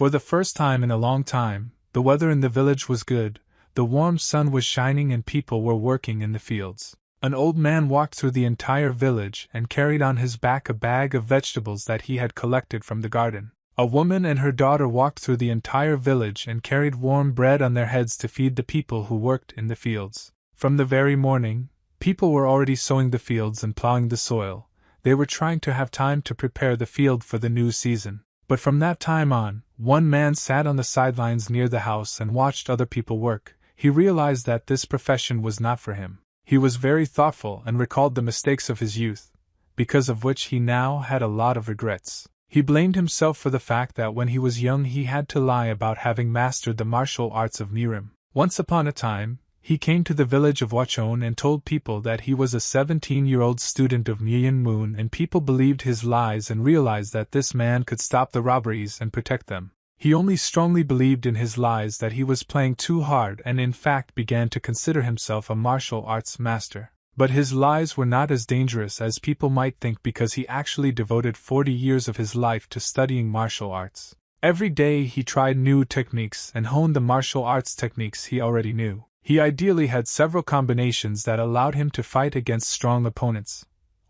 For the first time in a long time, the weather in the village was good, the warm sun was shining and people were working in the fields. An old man walked through the entire village and carried on his back a bag of vegetables that he had collected from the garden. A woman and her daughter walked through the entire village and carried warm bread on their heads to feed the people who worked in the fields. From the very morning, people were already sowing the fields and plowing the soil. They were trying to have time to prepare the field for the new season. But from that time on, one man sat on the sidelines near the house and watched other people work. He realized that this profession was not for him. He was very thoughtful and recalled the mistakes of his youth, because of which he now had a lot of regrets. He blamed himself for the fact that when he was young he had to lie about having mastered the martial arts of Mirim. Once upon a time, he came to the village of Wachon and told people that he was a 17-year-old student of Myeon Moon, and people believed his lies and realized that this man could stop the robberies and protect them. He only strongly believed in his lies that he was playing too hard and in fact began to consider himself a martial arts master. But his lies were not as dangerous as people might think because he actually devoted 40 years of his life to studying martial arts. Every day he tried new techniques and honed the martial arts techniques he already knew. He ideally had several combinations that allowed him to fight against strong opponents.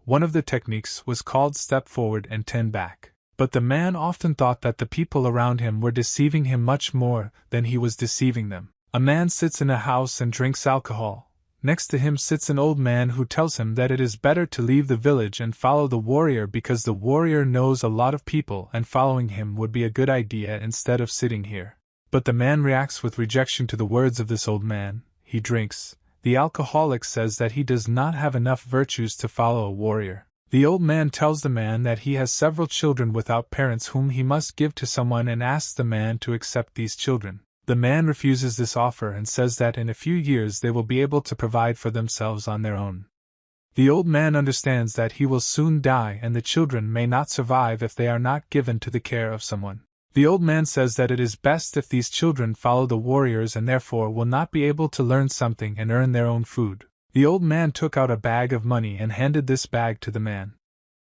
One of the techniques was called step forward and 10 back. But the man often thought that the people around him were deceiving him much more than he was deceiving them. A man sits in a house and drinks alcohol. Next to him sits an old man who tells him that it is better to leave the village and follow the warrior because the warrior knows a lot of people and following him would be a good idea instead of sitting here. But the man reacts with rejection to the words of this old man. He drinks. The alcoholic says that he does not have enough virtues to follow a warrior. The old man tells the man that he has several children without parents whom he must give to someone and asks the man to accept these children. The man refuses this offer and says that in a few years they will be able to provide for themselves on their own. The old man understands that he will soon die and the children may not survive if they are not given to the care of someone. The old man says that it is best if these children follow the warriors and therefore will not be able to learn something and earn their own food. The old man took out a bag of money and handed this bag to the man.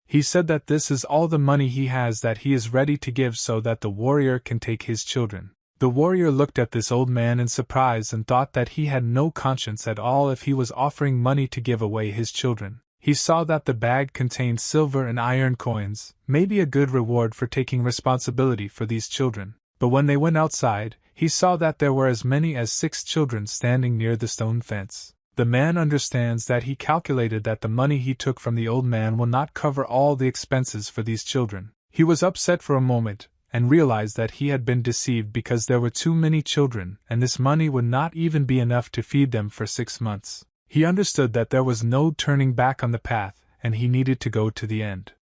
He said that this is all the money he has that he is ready to give so that the warrior can take his children. The warrior looked at this old man in surprise and thought that he had no conscience at all if he was offering money to give away his children. He saw that the bag contained silver and iron coins, maybe a good reward for taking responsibility for these children. But when they went outside, he saw that there were as many as 6 children standing near the stone fence. The man understands that he calculated that the money he took from the old man will not cover all the expenses for these children. He was upset for a moment, and realized that he had been deceived because there were too many children and this money would not even be enough to feed them for 6 months. He understood that there was no turning back on the path and he needed to go to the end.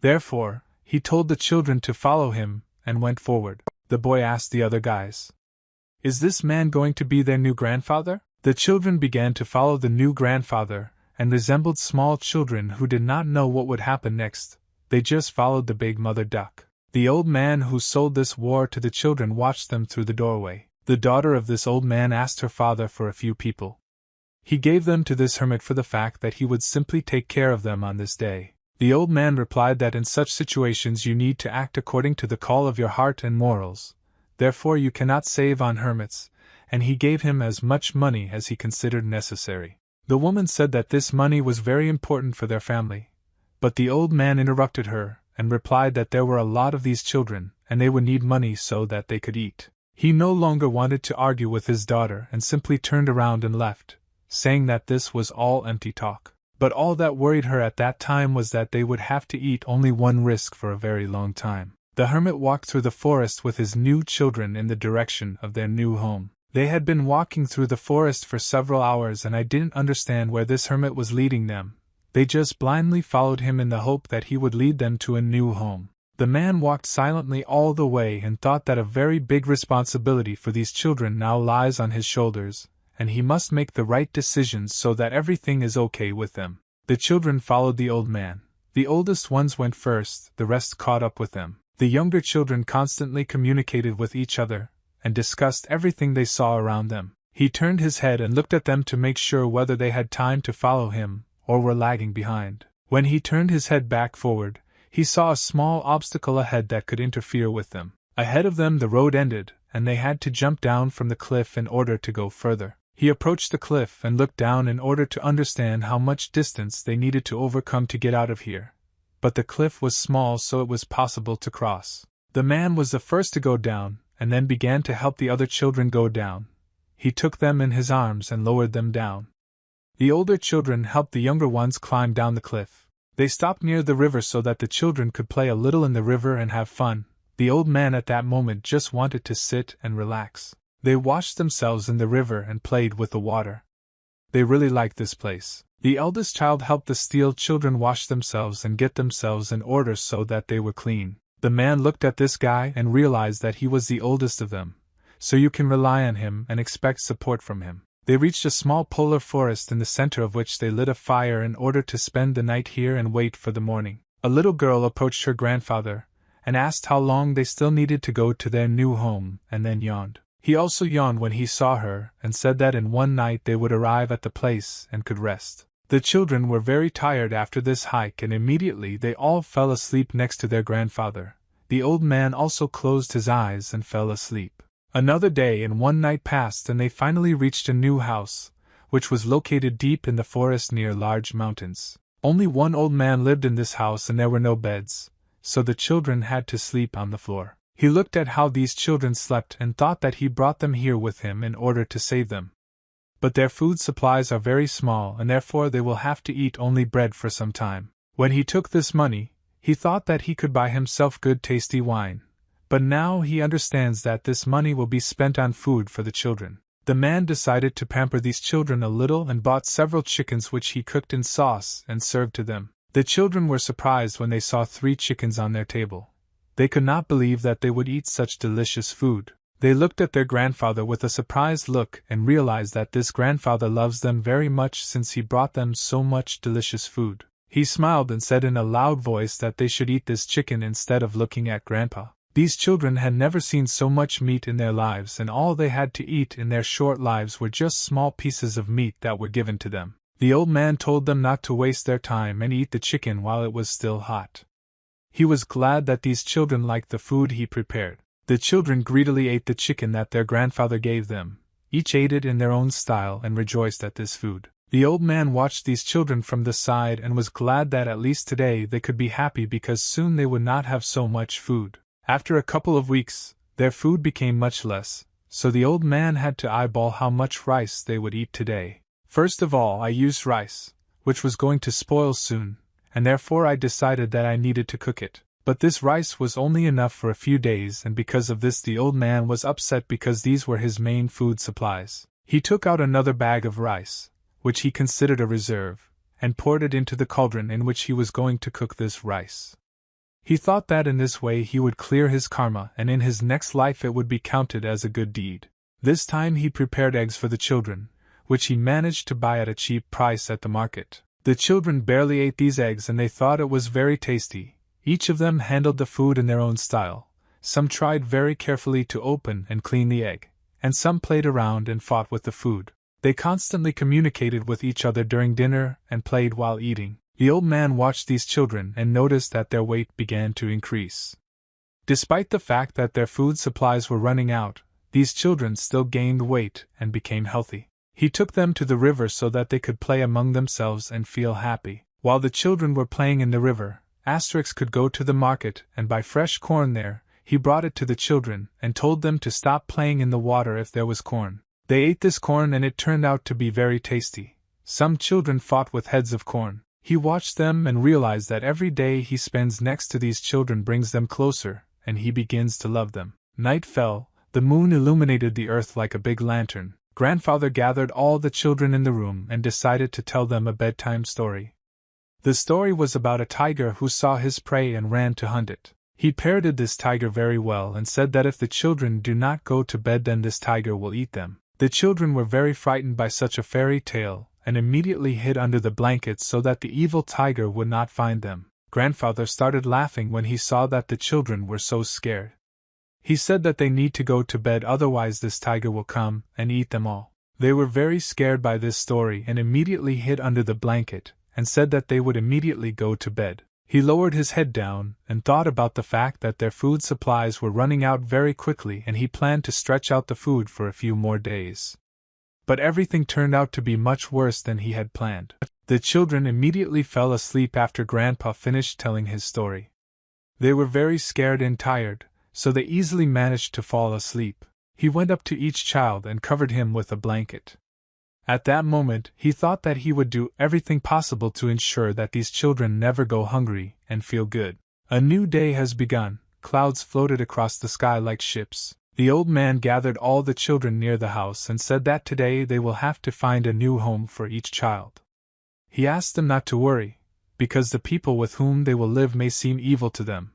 Therefore, he told the children to follow him and went forward. The boy asked the other guys, "Is this man going to be their new grandfather?" The children began to follow the new grandfather and resembled small children who did not know what would happen next. They just followed the big mother duck. The old man who sold this war to the children watched them through the doorway. The daughter of this old man asked her father for a few people. He gave them to this hermit for the fact that he would simply take care of them on this day. The old man replied that in such situations you need to act according to the call of your heart and morals, therefore you cannot save on hermits, and he gave him as much money as he considered necessary. The woman said that this money was very important for their family, but the old man interrupted her and replied that there were a lot of these children, and they would need money so that they could eat. He no longer wanted to argue with his daughter and simply turned around and left, saying that this was all empty talk. But all that worried her at that time was that they would have to eat only one risk for a very long time. The hermit walked through the forest with his new children in the direction of their new home. They had been walking through the forest for several hours and I didn't understand where this hermit was leading them. They just blindly followed him in the hope that he would lead them to a new home. The man walked silently all the way and thought that a very big responsibility for these children now lies on his shoulders, and he must make the right decisions so that everything is okay with them. The children followed the old man. The oldest ones went first, the rest caught up with them. The younger children constantly communicated with each other and discussed everything they saw around them. He turned his head and looked at them to make sure whether they had time to follow him or were lagging behind. When he turned his head back forward, he saw a small obstacle ahead that could interfere with them. Ahead of them the road ended, and they had to jump down from the cliff in order to go further. He approached the cliff and looked down in order to understand how much distance they needed to overcome to get out of here. But the cliff was small, so it was possible to cross. The man was the first to go down, and then began to help the other children go down. He took them in his arms and lowered them down. The older children helped the younger ones climb down the cliff. They stopped near the river so that the children could play a little in the river and have fun. The old man at that moment just wanted to sit and relax. They washed themselves in the river and played with the water. They really liked this place. The eldest child helped the steel children wash themselves and get themselves in order so that they were clean. The man looked at this guy and realized that he was the oldest of them, so you can rely on him and expect support from him. They reached a small polar forest in the center of which they lit a fire in order to spend the night here and wait for the morning. A little girl approached her grandfather and asked how long they still needed to go to their new home, and then yawned. He also yawned when he saw her and said that in one night they would arrive at the place and could rest. The children were very tired after this hike, and immediately they all fell asleep next to their grandfather. The old man also closed his eyes and fell asleep. Another day and one night passed, and they finally reached a new house, which was located deep in the forest near large mountains. Only one old man lived in this house, and there were no beds, so the children had to sleep on the floor. He looked at how these children slept and thought that he brought them here with him in order to save them. But their food supplies are very small, and therefore they will have to eat only bread for some time. When he took this money, he thought that he could buy himself good tasty wine. But now he understands that this money will be spent on food for the children. The man decided to pamper these children a little and bought several chickens which he cooked in sauce and served to them. The children were surprised when they saw 3 chickens on their table. They could not believe that they would eat such delicious food. They looked at their grandfather with a surprised look and realized that this grandfather loves them very much since he brought them so much delicious food. He smiled and said in a loud voice that they should eat this chicken instead of looking at Grandpa. These children had never seen so much meat in their lives, and all they had to eat in their short lives were just small pieces of meat that were given to them. The old man told them not to waste their time and eat the chicken while it was still hot. He was glad that these children liked the food he prepared. The children greedily ate the chicken that their grandfather gave them. Each ate it in their own style and rejoiced at this food. The old man watched these children from the side and was glad that at least today they could be happy because soon they would not have so much food. After a couple of weeks, their food became much less, so the old man had to eyeball how much rice they would eat today. First of all, I used rice, which was going to spoil soon, and therefore I decided that I needed to cook it. But this rice was only enough for a few days, and because of this the old man was upset because these were his main food supplies. He took out another bag of rice, which he considered a reserve, and poured it into the cauldron in which he was going to cook this rice. He thought that in this way he would clear his karma, and in his next life it would be counted as a good deed. This time he prepared eggs for the children, which he managed to buy at a cheap price at the market. The children barely ate these eggs and they thought it was very tasty. Each of them handled the food in their own style. Some tried very carefully to open and clean the egg, and some played around and fought with the food. They constantly communicated with each other during dinner and played while eating. The old man watched these children and noticed that their weight began to increase. Despite the fact that their food supplies were running out, these children still gained weight and became healthy. He took them to the river so that they could play among themselves and feel happy. While the children were playing in the river, Asterix could go to the market and buy fresh corn there. He brought it to the children and told them to stop playing in the water if there was corn. They ate this corn and it turned out to be very tasty. Some children fought with heads of corn. He watched them and realized that every day he spends next to these children brings them closer, and he begins to love them. Night fell, the moon illuminated the earth like a big lantern. Grandfather gathered all the children in the room and decided to tell them a bedtime story. The story was about a tiger who saw his prey and ran to hunt it. He parroted this tiger very well and said that if the children do not go to bed then this tiger will eat them. The children were very frightened by such a fairy tale, and immediately hid under the blankets so that the evil tiger would not find them. Grandfather started laughing when he saw that the children were so scared. He said that they need to go to bed otherwise this tiger will come and eat them all. They were very scared by this story and immediately hid under the blanket, and said that they would immediately go to bed. He lowered his head down and thought about the fact that their food supplies were running out very quickly, and he planned to stretch out the food for a few more days. But everything turned out to be much worse than he had planned. The children immediately fell asleep after Grandpa finished telling his story. They were very scared and tired, so they easily managed to fall asleep. He went up to each child and covered him with a blanket. At that moment, he thought that he would do everything possible to ensure that these children never go hungry and feel good. A new day has begun. Clouds floated across the sky like ships. The old man gathered all the children near the house and said that today they will have to find a new home for each child. He asked them not to worry, because the people with whom they will live may seem evil to them.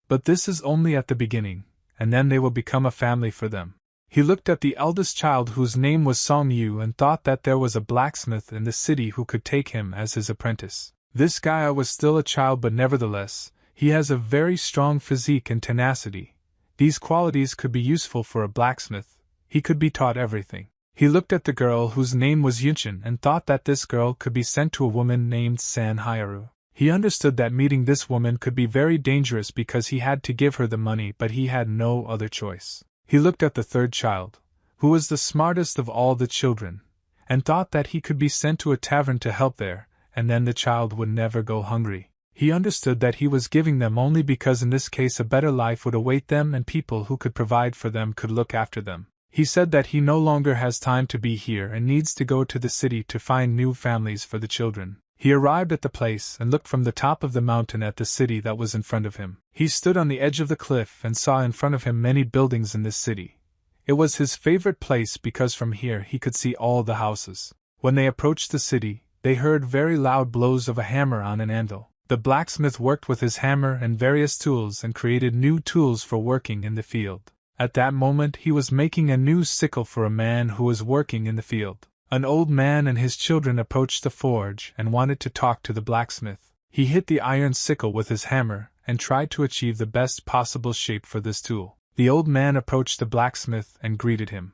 But this is only at the beginning, and then they will become a family for them. He looked at the eldest child, whose name was Song Yu, and thought that there was a blacksmith in the city who could take him as his apprentice. This guy was still a child, but nevertheless, he has a very strong physique and tenacity. These qualities could be useful for a blacksmith. He could be taught everything. He looked at the girl whose name was Yunchin and thought that this girl could be sent to a woman named San Hyaru. He understood that meeting this woman could be very dangerous because he had to give her the money, but he had no other choice. He looked at the third child, who was the smartest of all the children, and thought that he could be sent to a tavern to help there, and then the child would never go hungry. He understood that he was giving them only because in this case a better life would await them and people who could provide for them could look after them. He said that he no longer has time to be here and needs to go to the city to find new families for the children. He arrived at the place and looked from the top of the mountain at the city that was in front of him. He stood on the edge of the cliff and saw in front of him many buildings in this city. It was his favorite place because from here he could see all the houses. When they approached the city, they heard very loud blows of a hammer on an anvil. The blacksmith worked with his hammer and various tools and created new tools for working in the field. At that moment he was making a new sickle for a man who was working in the field. An old man and his children approached the forge and wanted to talk to the blacksmith. He hit the iron sickle with his hammer and tried to achieve the best possible shape for this tool. The old man approached the blacksmith and greeted him.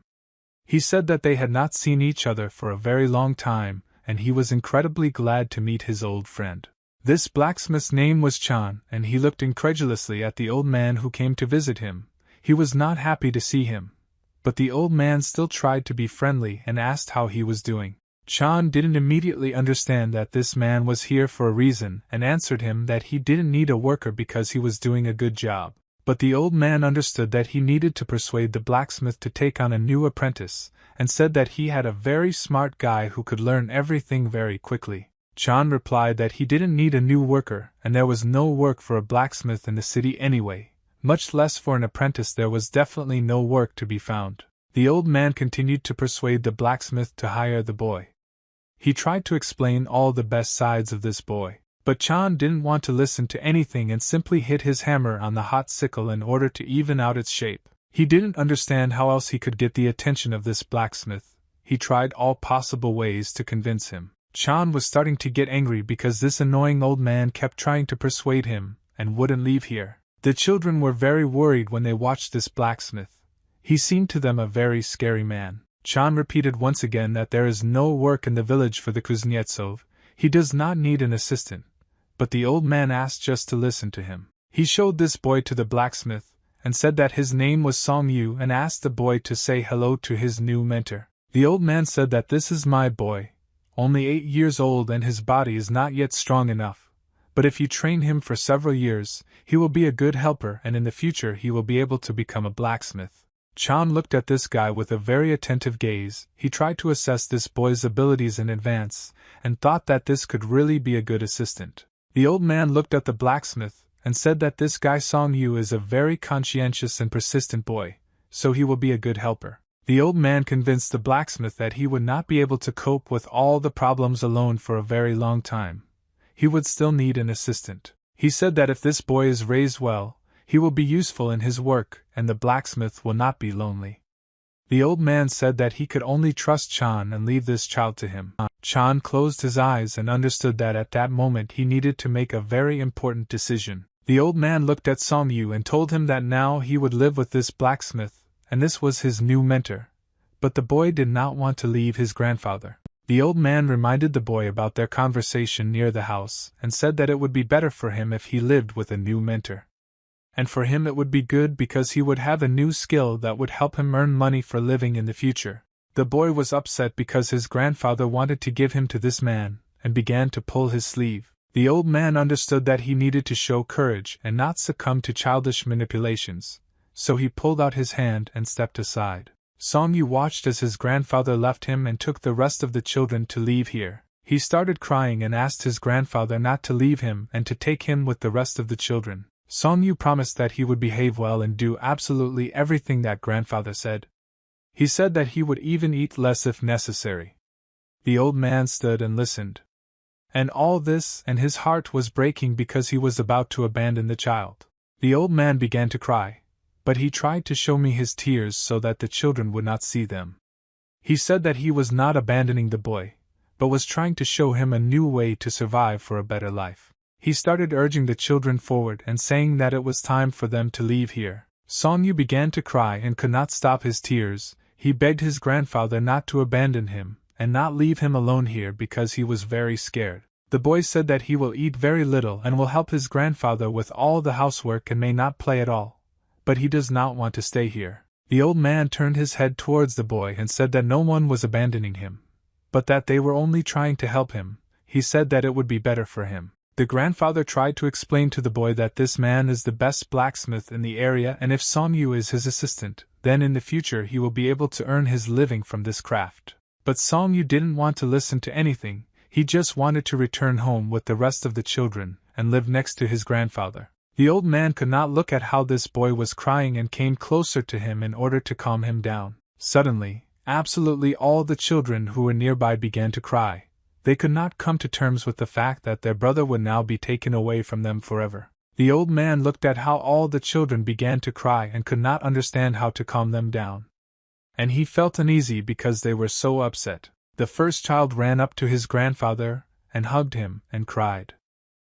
He said that they had not seen each other for a very long time, and he was incredibly glad to meet his old friend. This blacksmith's name was Chan, and he looked incredulously at the old man who came to visit him. He was not happy to see him, but the old man still tried to be friendly and asked how he was doing. Chan didn't immediately understand that this man was here for a reason and answered him that he didn't need a worker because he was doing a good job. But the old man understood that he needed to persuade the blacksmith to take on a new apprentice, and said that he had a very smart guy who could learn everything very quickly. Chan replied that he didn't need a new worker, and there was no work for a blacksmith in the city anyway, much less for an apprentice. There was definitely no work to be found. The old man continued to persuade the blacksmith to hire the boy. He tried to explain all the best sides of this boy, but Chan didn't want to listen to anything and simply hit his hammer on the hot sickle in order to even out its shape. He didn't understand how else he could get the attention of this blacksmith. He tried all possible ways to convince him. Chan was starting to get angry because this annoying old man kept trying to persuade him and wouldn't leave here. The children were very worried when they watched this blacksmith. He seemed to them a very scary man. Chan repeated once again that there is no work in the village for the Kuznetsov. He does not need an assistant. But the old man asked just to listen to him. He showed this boy to the blacksmith and said that his name was Song Yu and asked the boy to say hello to his new mentor. The old man said that this is my boy, only 8 years old and his body is not yet strong enough. But if you train him for several years, he will be a good helper and in the future he will be able to become a blacksmith. Chan looked at this guy with a very attentive gaze. He tried to assess this boy's abilities in advance, and thought that this could really be a good assistant. The old man looked at the blacksmith, and said that this guy Song Yu is a very conscientious and persistent boy, so he will be a good helper. The old man convinced the blacksmith that he would not be able to cope with all the problems alone for a very long time. He would still need an assistant. He said that if this boy is raised well, he will be useful in his work, and the blacksmith will not be lonely. The old man said that he could only trust Chan and leave this child to him. Chan closed his eyes and understood that at that moment he needed to make a very important decision. The old man looked at Song Yu and told him that now he would live with this blacksmith, and this was his new mentor. But the boy did not want to leave his grandfather. The old man reminded the boy about their conversation near the house and said that it would be better for him if he lived with a new mentor. And for him it would be good because he would have a new skill that would help him earn money for living in the future. The boy was upset because his grandfather wanted to give him to this man, and began to pull his sleeve. The old man understood that he needed to show courage and not succumb to childish manipulations, so he pulled out his hand and stepped aside. Song-yu watched as his grandfather left him and took the rest of the children to leave here. He started crying and asked his grandfather not to leave him and to take him with the rest of the children. Song-yu promised that he would behave well and do absolutely everything that grandfather said. He said that he would even eat less if necessary. The old man stood and listened. And all this, and his heart was breaking because he was about to abandon the child. The old man began to cry, but he tried to show me his tears so that the children would not see them. He said that he was not abandoning the boy, but was trying to show him a new way to survive for a better life. He started urging the children forward and saying that it was time for them to leave here. Song-yu began to cry and could not stop his tears. He begged his grandfather not to abandon him, and not leave him alone here because he was very scared. The boy said that he will eat very little and will help his grandfather with all the housework and may not play at all, but he does not want to stay here. The old man turned his head towards the boy and said that no one was abandoning him, but that they were only trying to help him. He said that it would be better for him. The grandfather tried to explain to the boy that this man is the best blacksmith in the area, and if Song-yu is his assistant, then in the future he will be able to earn his living from this craft. But Song-yu didn't want to listen to anything. He just wanted to return home with the rest of the children and live next to his grandfather. The old man could not look at how this boy was crying and came closer to him in order to calm him down. Suddenly, absolutely all the children who were nearby began to cry. They could not come to terms with the fact that their brother would now be taken away from them forever. The old man looked at how all the children began to cry and could not understand how to calm them down. And he felt uneasy because they were so upset. The first child ran up to his grandfather and hugged him and cried.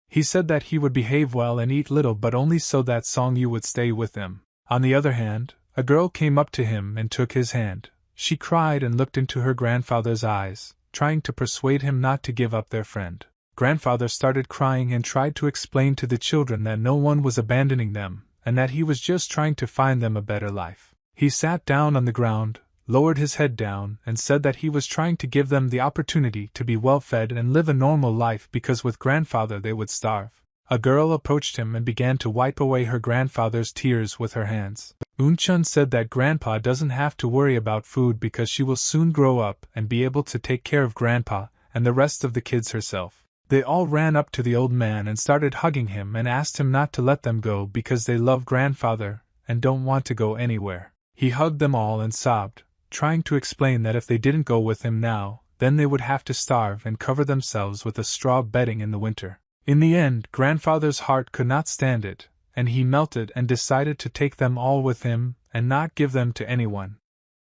He said that he would behave well and eat little, but only so that Song-yu would stay with him. On the other hand, a girl came up to him and took his hand. She cried and looked into her grandfather's eyes, trying to persuade him not to give up their friend. Grandfather started crying and tried to explain to the children that no one was abandoning them, and that he was just trying to find them a better life. He sat down on the ground, lowered his head down, and said that he was trying to give them the opportunity to be well fed and live a normal life because with grandfather they would starve. A girl approached him and began to wipe away her grandfather's tears with her hands. Eun-chun said that grandpa doesn't have to worry about food because she will soon grow up and be able to take care of grandpa and the rest of the kids herself. They all ran up to the old man and started hugging him and asked him not to let them go because they love grandfather and don't want to go anywhere. He hugged them all and sobbed, trying to explain that if they didn't go with him now, then they would have to starve and cover themselves with a straw bedding in the winter. In the end, grandfather's heart could not stand it, and he melted and decided to take them all with him and not give them to anyone.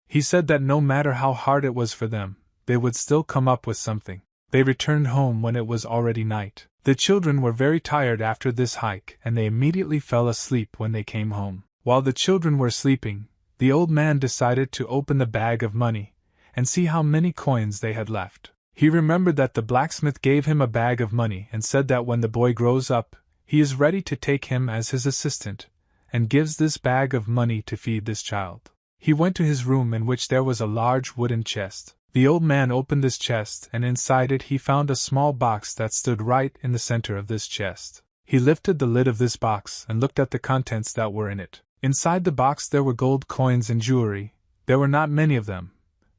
He said that no matter how hard it was for them, they would still come up with something. They returned home when it was already night. The children were very tired after this hike and they immediately fell asleep when they came home. While the children were sleeping, the old man decided to open the bag of money and see how many coins they had left. He remembered that the blacksmith gave him a bag of money and said that when the boy grows up, he is ready to take him as his assistant, and gives this bag of money to feed this child. He went to his room in which there was a large wooden chest. The old man opened this chest and inside it he found a small box that stood right in the center of this chest. He lifted the lid of this box and looked at the contents that were in it. Inside the box there were gold coins and jewelry. There were not many of them,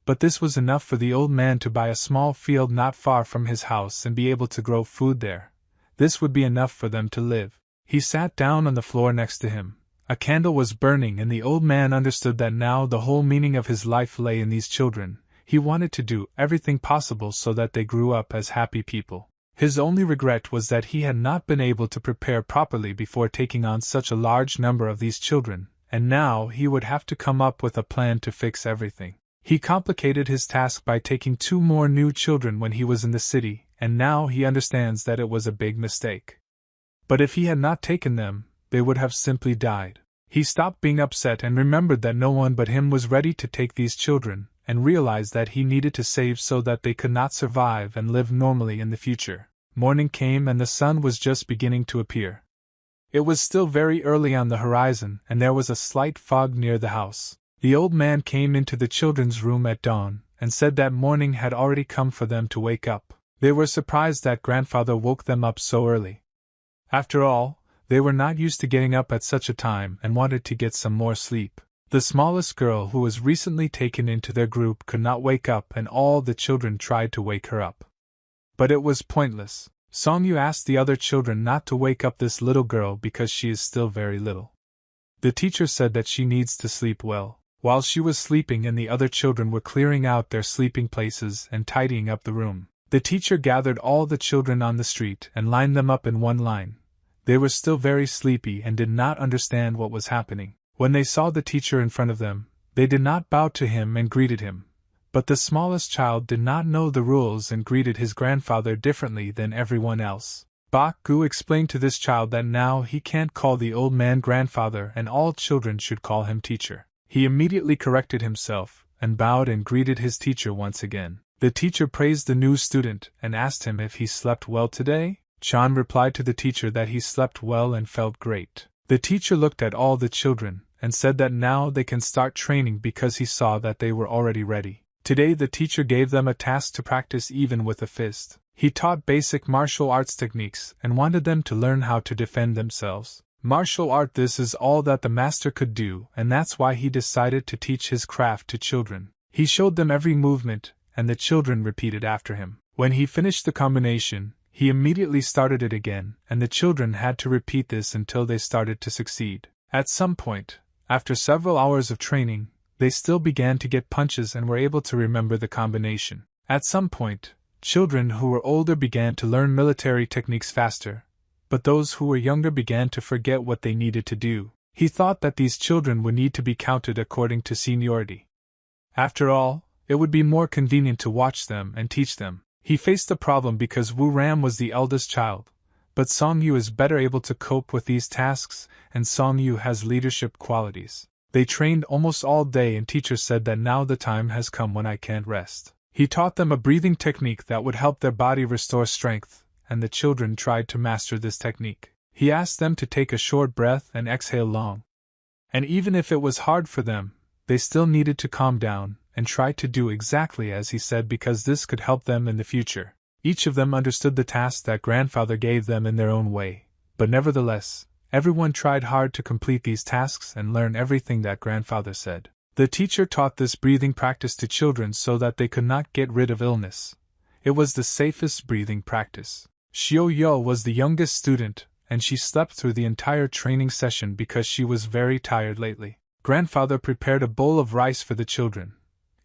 but this was enough for the old man to buy a small field not far from his house and be able to grow food there. This would be enough for them to live. He sat down on the floor next to him. A candle was burning and the old man understood that now the whole meaning of his life lay in these children. He wanted to do everything possible so that they grew up as happy people. His only regret was that he had not been able to prepare properly before taking on such a large number of these children, and now he would have to come up with a plan to fix everything. He complicated his task by taking 2 more new children when he was in the city, and now he understands that it was a big mistake. But if he had not taken them, they would have simply died. He stopped being upset and remembered that no one but him was ready to take these children, and realized that he needed to save so that they could not survive and live normally in the future. Morning came and the sun was just beginning to appear. It was still very early on the horizon, and there was a slight fog near the house. The old man came into the children's room at dawn, and said that morning had already come for them to wake up. They were surprised that grandfather woke them up so early. After all, they were not used to getting up at such a time and wanted to get some more sleep. The smallest girl, who was recently taken into their group, could not wake up, and all the children tried to wake her up. But it was pointless. Song-yu asked the other children not to wake up this little girl because she is still very little. The teacher said that she needs to sleep well. While she was sleeping and the other children were clearing out their sleeping places and tidying up the room, the teacher gathered all the children on the street and lined them up in one line. They were still very sleepy and did not understand what was happening. When they saw the teacher in front of them, they did not bow to him and greeted him. But the smallest child did not know the rules and greeted his grandfather differently than everyone else. Bak-gu explained to this child that now he can't call the old man grandfather and all children should call him teacher. He immediately corrected himself, and bowed and greeted his teacher once again. The teacher praised the new student and asked him if he slept well today. Chan replied to the teacher that he slept well and felt great. The teacher looked at all the children and said that now they can start training because he saw that they were already ready. Today the teacher gave them a task to practice even with a fist. He taught basic martial arts techniques and wanted them to learn how to defend themselves. Martial art, this is all that the master could do, and that's why he decided to teach his craft to children. He showed them every movement, and the children repeated after him. When he finished the combination, he immediately started it again, and the children had to repeat this until they started to succeed. At some point, after several hours of training, they still began to get punches and were able to remember the combination. At some point, children who were older began to learn military techniques faster, but those who were younger began to forget what they needed to do. He thought that these children would need to be counted according to seniority. After all, it would be more convenient to watch them and teach them. He faced a problem because Wu Ram was the eldest child, but Song-yu is better able to cope with these tasks, and Song-yu has leadership qualities. They trained almost all day, and teacher said that now the time has come when I can't rest. He taught them a breathing technique that would help their body restore strength, and the children tried to master this technique. He asked them to take a short breath and exhale long. And even if it was hard for them, they still needed to calm down and try to do exactly as he said because this could help them in the future. Each of them understood the task that grandfather gave them in their own way, but nevertheless, everyone tried hard to complete these tasks and learn everything that grandfather said. The teacher taught this breathing practice to children so that they could not get rid of illness. It was the safest breathing practice. Xiao-yo was the youngest student, and she slept through the entire training session because she was very tired lately. Grandfather prepared a bowl of rice for the children.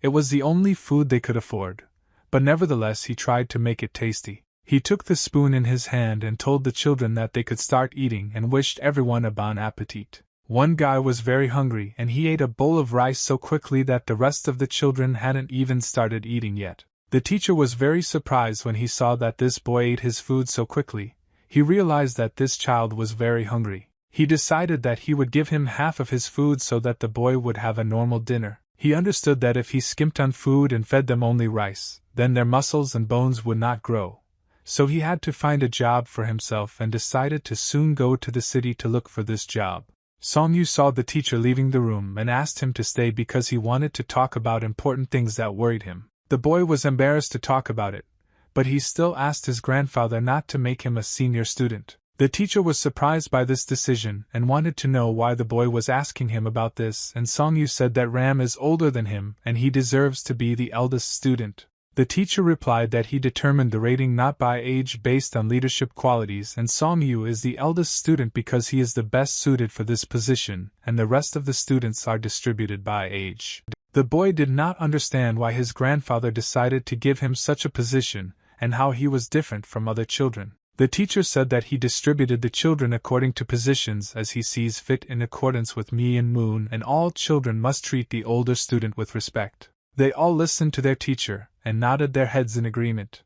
It was the only food they could afford, but nevertheless he tried to make it tasty. He took the spoon in his hand and told the children that they could start eating and wished everyone a bon appetit. One guy was very hungry and he ate a bowl of rice so quickly that the rest of the children hadn't even started eating yet. The teacher was very surprised when he saw that this boy ate his food so quickly. He realized that this child was very hungry. He decided that he would give him half of his food so that the boy would have a normal dinner. He understood that if he skimped on food and fed them only rice, then their muscles and bones would not grow. So he had to find a job for himself and decided to soon go to the city to look for this job. Song-yu saw the teacher leaving the room and asked him to stay because he wanted to talk about important things that worried him. The boy was embarrassed to talk about it, but he still asked his grandfather not to make him a senior student. The teacher was surprised by this decision and wanted to know why the boy was asking him about this, and Song-yu said that Ram is older than him and he deserves to be the eldest student. The teacher replied that he determined the rating not by age based on leadership qualities, and Song-yu is the eldest student because he is the best suited for this position, and the rest of the students are distributed by age. The boy did not understand why his grandfather decided to give him such a position, and how he was different from other children. The teacher said that he distributed the children according to positions as he sees fit in accordance with Mi and Moon, and all children must treat the older student with respect. They all listened to their teacher and nodded their heads in agreement.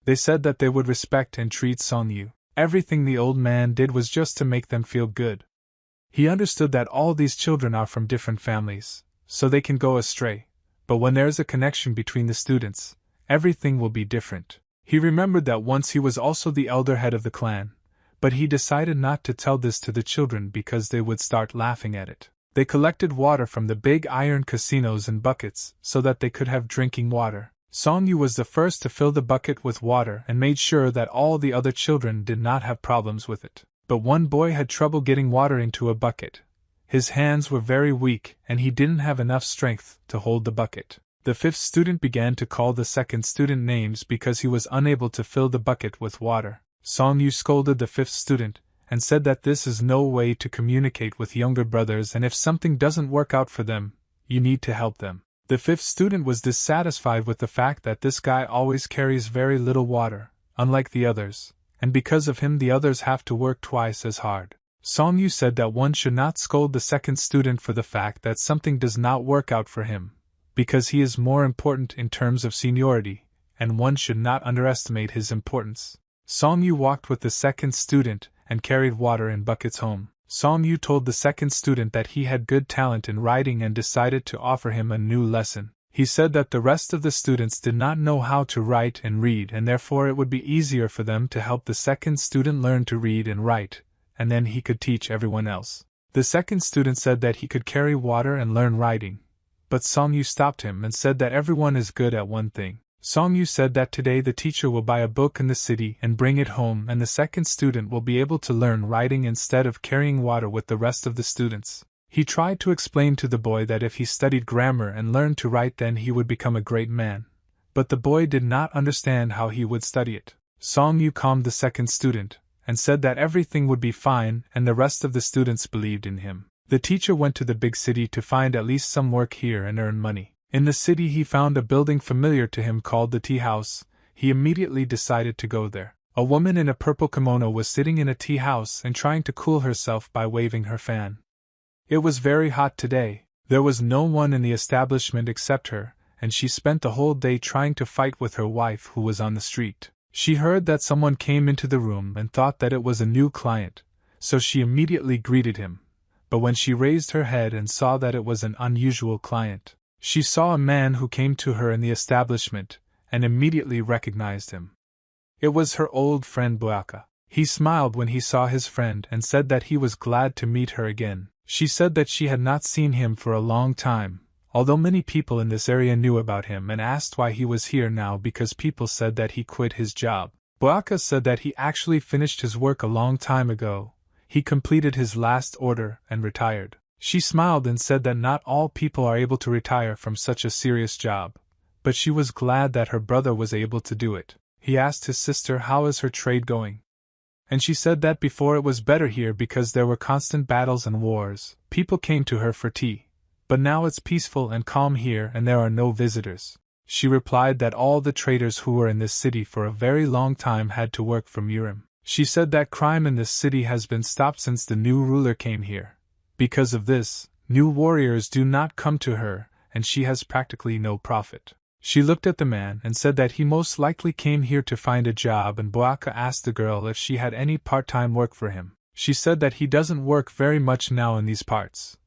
They said that they would respect and treat Song-yu. Everything the old man did was just to make them feel good. He understood that all these children are from different families, so they can go astray, But when there's a connection between the students, everything will be different. He remembered that once he was also the elder head of the clan, but he decided not to tell this to the children because they would start laughing at it. They collected water from the big iron casinos in buckets so that they could have drinking water. Song Yu was the first to fill the bucket with water and made sure that all the other children did not have problems with it. But one boy had trouble getting water into a bucket. His hands were very weak and he didn't have enough strength to hold the bucket. The fifth student began to call the second student names because he was unable to fill the bucket with water. Song Yu scolded the fifth student and said that this is no way to communicate with younger brothers, and if something doesn't work out for them, you need to help them. The fifth student was dissatisfied with the fact that this guy always carries very little water, unlike the others, and because of him the others have to work twice as hard. Song Yu said that one should not scold the second student for the fact that something does not work out for him, because he is more important in terms of seniority, and one should not underestimate his importance. Song Yu walked with the second student and carried water in buckets home. Song Yu told the second student that he had good talent in writing and decided to offer him a new lesson. He said that the rest of the students did not know how to write and read, and therefore it would be easier for them to help the second student learn to read and write, and then he could teach everyone else. The second student said that he could carry water and learn writing, but Song Yu stopped him and said that everyone is good at one thing. Song Yu said that today the teacher will buy a book in the city and bring it home, and the second student will be able to learn writing instead of carrying water with the rest of the students. He tried to explain to the boy that if he studied grammar and learned to write then he would become a great man, but the boy did not understand how he would study it. Song Yu calmed the second student and said that everything would be fine, and the rest of the students believed in him. The teacher went to the big city to find at least some work here and earn money. In the city he found a building familiar to him called the tea house. He immediately decided to go there. A woman in a purple kimono was sitting in a tea house and trying to cool herself by waving her fan. It was very hot today. There was no one in the establishment except her, and she spent the whole day trying to fight with her wife who was on the street. She heard that someone came into the room and thought that it was a new client, so she immediately greeted him. But when she raised her head and saw that it was an unusual client, she saw a man who came to her in the establishment, and immediately recognized him. It was her old friend Boyaka. He smiled when he saw his friend and said that he was glad to meet her again. She said that she had not seen him for a long time, although many people in this area knew about him, and asked why he was here now because people said that he quit his job. Boyaka said that he actually finished his work a long time ago. He completed his last order and retired. She smiled and said that not all people are able to retire from such a serious job, but she was glad that her brother was able to do it. He asked his sister how is her trade going, and she said that before it was better here because there were constant battles and wars. People came to her for tea, but now it's peaceful and calm here and there are no visitors. She replied that all the traders who were in this city for a very long time had to work for Murim. She said that crime in this city has been stopped since the new ruler came here. Because of this, new warriors do not come to her, and she has practically no profit. She looked at the man and said that he most likely came here to find a job, and Boyaka asked the girl if she had any part-time work for him. She said that he doesn't work very much now in these parts,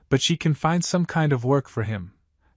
but she can find some kind of work for him,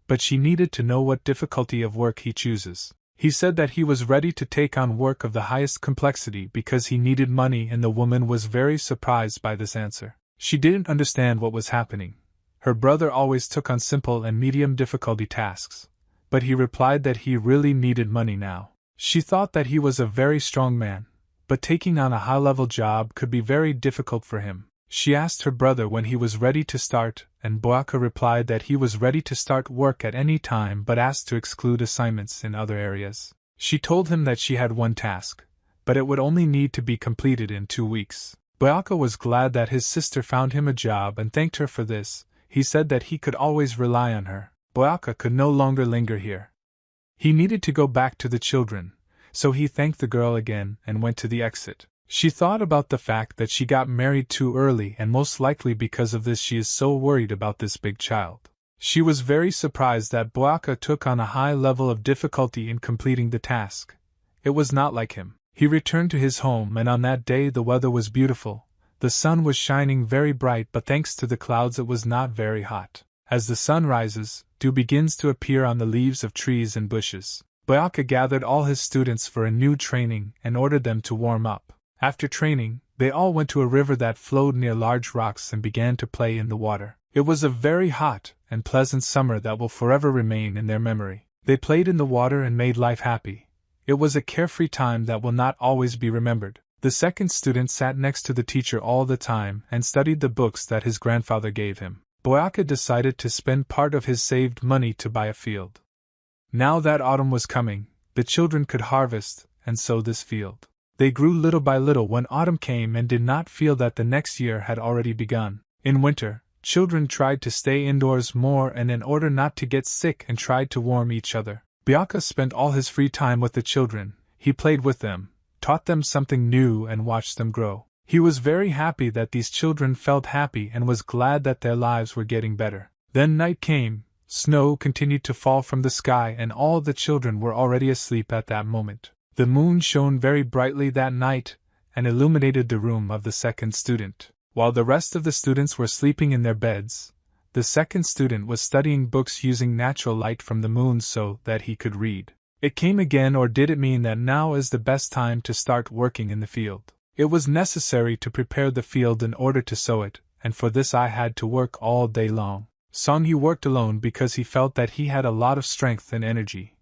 but she needed to know what difficulty of work he chooses. He said that he was ready to take on work of the highest complexity because he needed money, and the woman was very surprised by this answer. She didn't understand what was happening. Her brother always took on simple and medium difficulty tasks, but he replied that he really needed money now. She thought that he was a very strong man, but taking on a high-level job could be very difficult for him. She asked her brother when he was ready to start, and Boyaka replied that he was ready to start work at any time but asked to exclude assignments in other areas. She told him that she had one task, but it would only need to be completed in 2 weeks. Boyaka was glad that his sister found him a job and thanked her for this. He said that he could always rely on her. Boyaka could no longer linger here. He needed to go back to the children, so he thanked the girl again and went to the exit. She thought about the fact that she got married too early, and most likely because of this she is so worried about this big child. She was very surprised that Boyaka took on a high level of difficulty in completing the task. It was not like him. He returned to his home, and on that day the weather was beautiful. The sun was shining very bright, but thanks to the clouds it was not very hot. As the sun rises, dew begins to appear on the leaves of trees and bushes. Boyaka gathered all his students for a new training and ordered them to warm up. After training, they all went to a river that flowed near large rocks and began to play in the water. It was a very hot and pleasant summer that will forever remain in their memory. They played in the water and made life happy. It was a carefree time that will not always be remembered. The second student sat next to the teacher all the time and studied the books that his grandfather gave him. Boyaka decided to spend part of his saved money to buy a field. Now that autumn was coming, the children could harvest and sow this field. They grew little by little when autumn came and did not feel that the next year had already begun. In winter, children tried to stay indoors more and in order not to get sick and tried to warm each other. Boyaka spent all his free time with the children. He played with them, taught them something new and watched them grow. He was very happy that these children felt happy and was glad that their lives were getting better. Then night came, snow continued to fall from the sky and all the children were already asleep at that moment. The moon shone very brightly that night and illuminated the room of the second student. While the rest of the students were sleeping in their beds, the second student was studying books using natural light from the moon so that he could read. It came again, or did it mean that now is the best time to start working in the field? It was necessary to prepare the field in order to sow it, and for this I had to work all day long. Song-yu worked alone because he felt that he had a lot of strength and energy.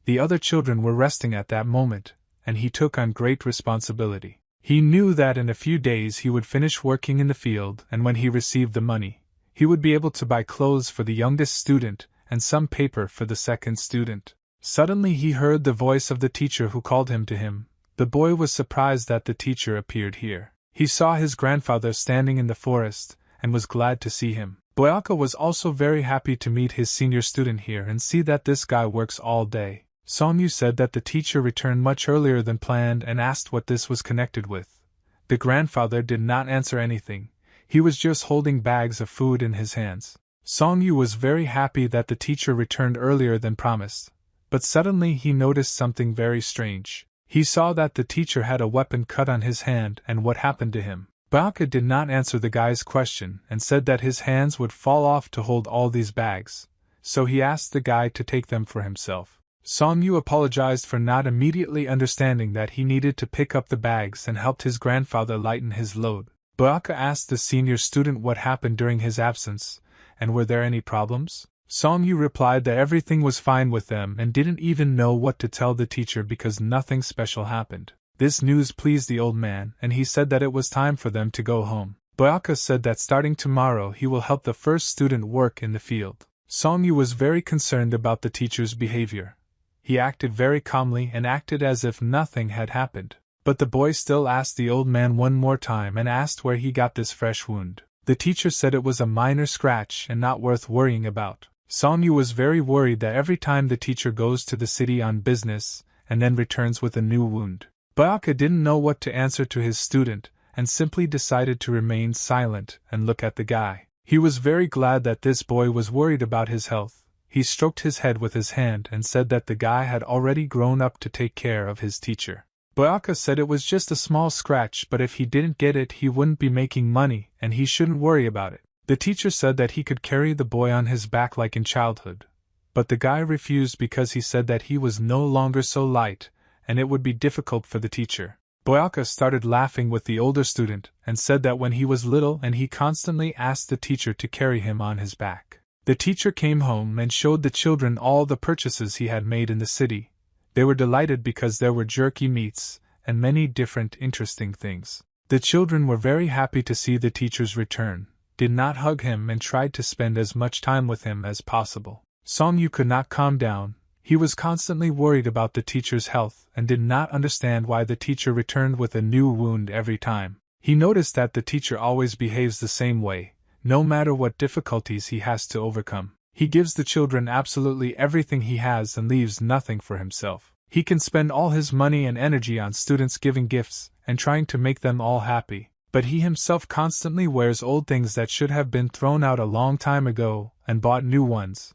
The other children were resting at that moment, and he took on great responsibility. He knew that in a few days he would finish working in the field, and when he received the money, he would be able to buy clothes for the youngest student and some paper for the second student. Suddenly he heard the voice of the teacher who called him to him. The boy was surprised that the teacher appeared here. He saw his grandfather standing in the forest, and was glad to see him. Boyaka was also very happy to meet his senior student here and see that this guy works all day. Song-yu said that the teacher returned much earlier than planned and asked what this was connected with. The grandfather did not answer anything. He was just holding bags of food in his hands. Song-yu was very happy that the teacher returned earlier than promised. But suddenly he noticed something very strange. He saw that the teacher had a weapon cut on his hand, and what happened to him. Boyaka did not answer the guy's question and said that his hands would fall off to hold all these bags, so he asked the guy to take them for himself. Song-yu apologized for not immediately understanding that he needed to pick up the bags and helped his grandfather lighten his load. Boyaka asked the senior student what happened during his absence, and were there any problems? Song-yu replied that everything was fine with them and didn't even know what to tell the teacher because nothing special happened. This news pleased the old man, and he said that it was time for them to go home. Boyaka said that starting tomorrow he will help the first student work in the field. Song-yu was very concerned about the teacher's behavior. He acted very calmly and acted as if nothing had happened. But the boy still asked the old man one more time and asked where he got this fresh wound. The teacher said it was a minor scratch and not worth worrying about. Song-yu was very worried that every time the teacher goes to the city on business and then returns with a new wound. Boyaka didn't know what to answer to his student and simply decided to remain silent and look at the guy. He was very glad that this boy was worried about his health. He stroked his head with his hand and said that the guy had already grown up to take care of his teacher. Boyaka said it was just a small scratch, but if he didn't get it he wouldn't be making money and he shouldn't worry about it. The teacher said that he could carry the boy on his back like in childhood, but the guy refused because he said that he was no longer so light, and it would be difficult for the teacher. Boyaka started laughing with the older student and said that when he was little and he constantly asked the teacher to carry him on his back. The teacher came home and showed the children all the purchases he had made in the city. They were delighted because there were jerky meats and many different interesting things. The children were very happy to see the teacher's return, did not hug him and tried to spend as much time with him as possible. Song-yu could not calm down. He was constantly worried about the teacher's health and did not understand why the teacher returned with a new wound every time. He noticed that the teacher always behaves the same way, no matter what difficulties he has to overcome. He gives the children absolutely everything he has and leaves nothing for himself. He can spend all his money and energy on students giving gifts and trying to make them all happy. But he himself constantly wears old things that should have been thrown out a long time ago and bought new ones.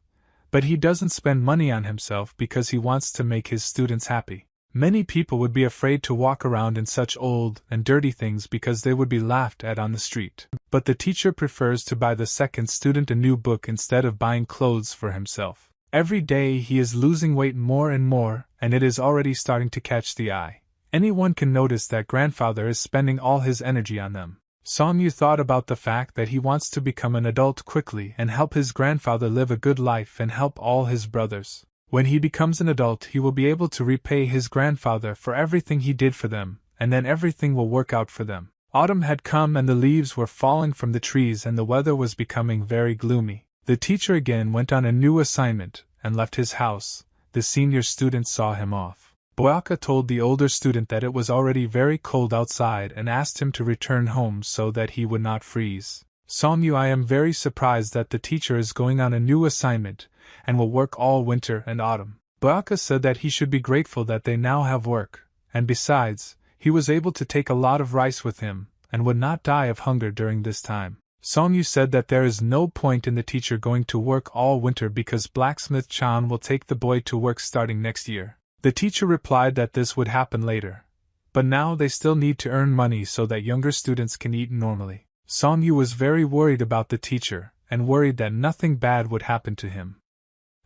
But he doesn't spend money on himself because he wants to make his students happy. Many people would be afraid to walk around in such old and dirty things because they would be laughed at on the street. But the teacher prefers to buy the second student a new book instead of buying clothes for himself. Every day he is losing weight more and more, and it is already starting to catch the eye. Anyone can notice that grandfather is spending all his energy on them. Song-yu thought about the fact that he wants to become an adult quickly and help his grandfather live a good life and help all his brothers. When he becomes an adult, he will be able to repay his grandfather for everything he did for them, and then everything will work out for them. Autumn had come and the leaves were falling from the trees and the weather was becoming very gloomy. The teacher again went on a new assignment and left his house. The senior student saw him off. Boyaka told the older student that it was already very cold outside and asked him to return home so that he would not freeze. Song-yu, I am very surprised that the teacher is going on a new assignment and will work all winter and autumn. Boyaka said that he should be grateful that they now have work, and besides, he was able to take a lot of rice with him, and would not die of hunger during this time. Song-yu said that there is no point in the teacher going to work all winter because Blacksmith-chan will take the boy to work starting next year. The teacher replied that this would happen later, but now they still need to earn money so that younger students can eat normally. Song-yu was very worried about the teacher, and worried that nothing bad would happen to him.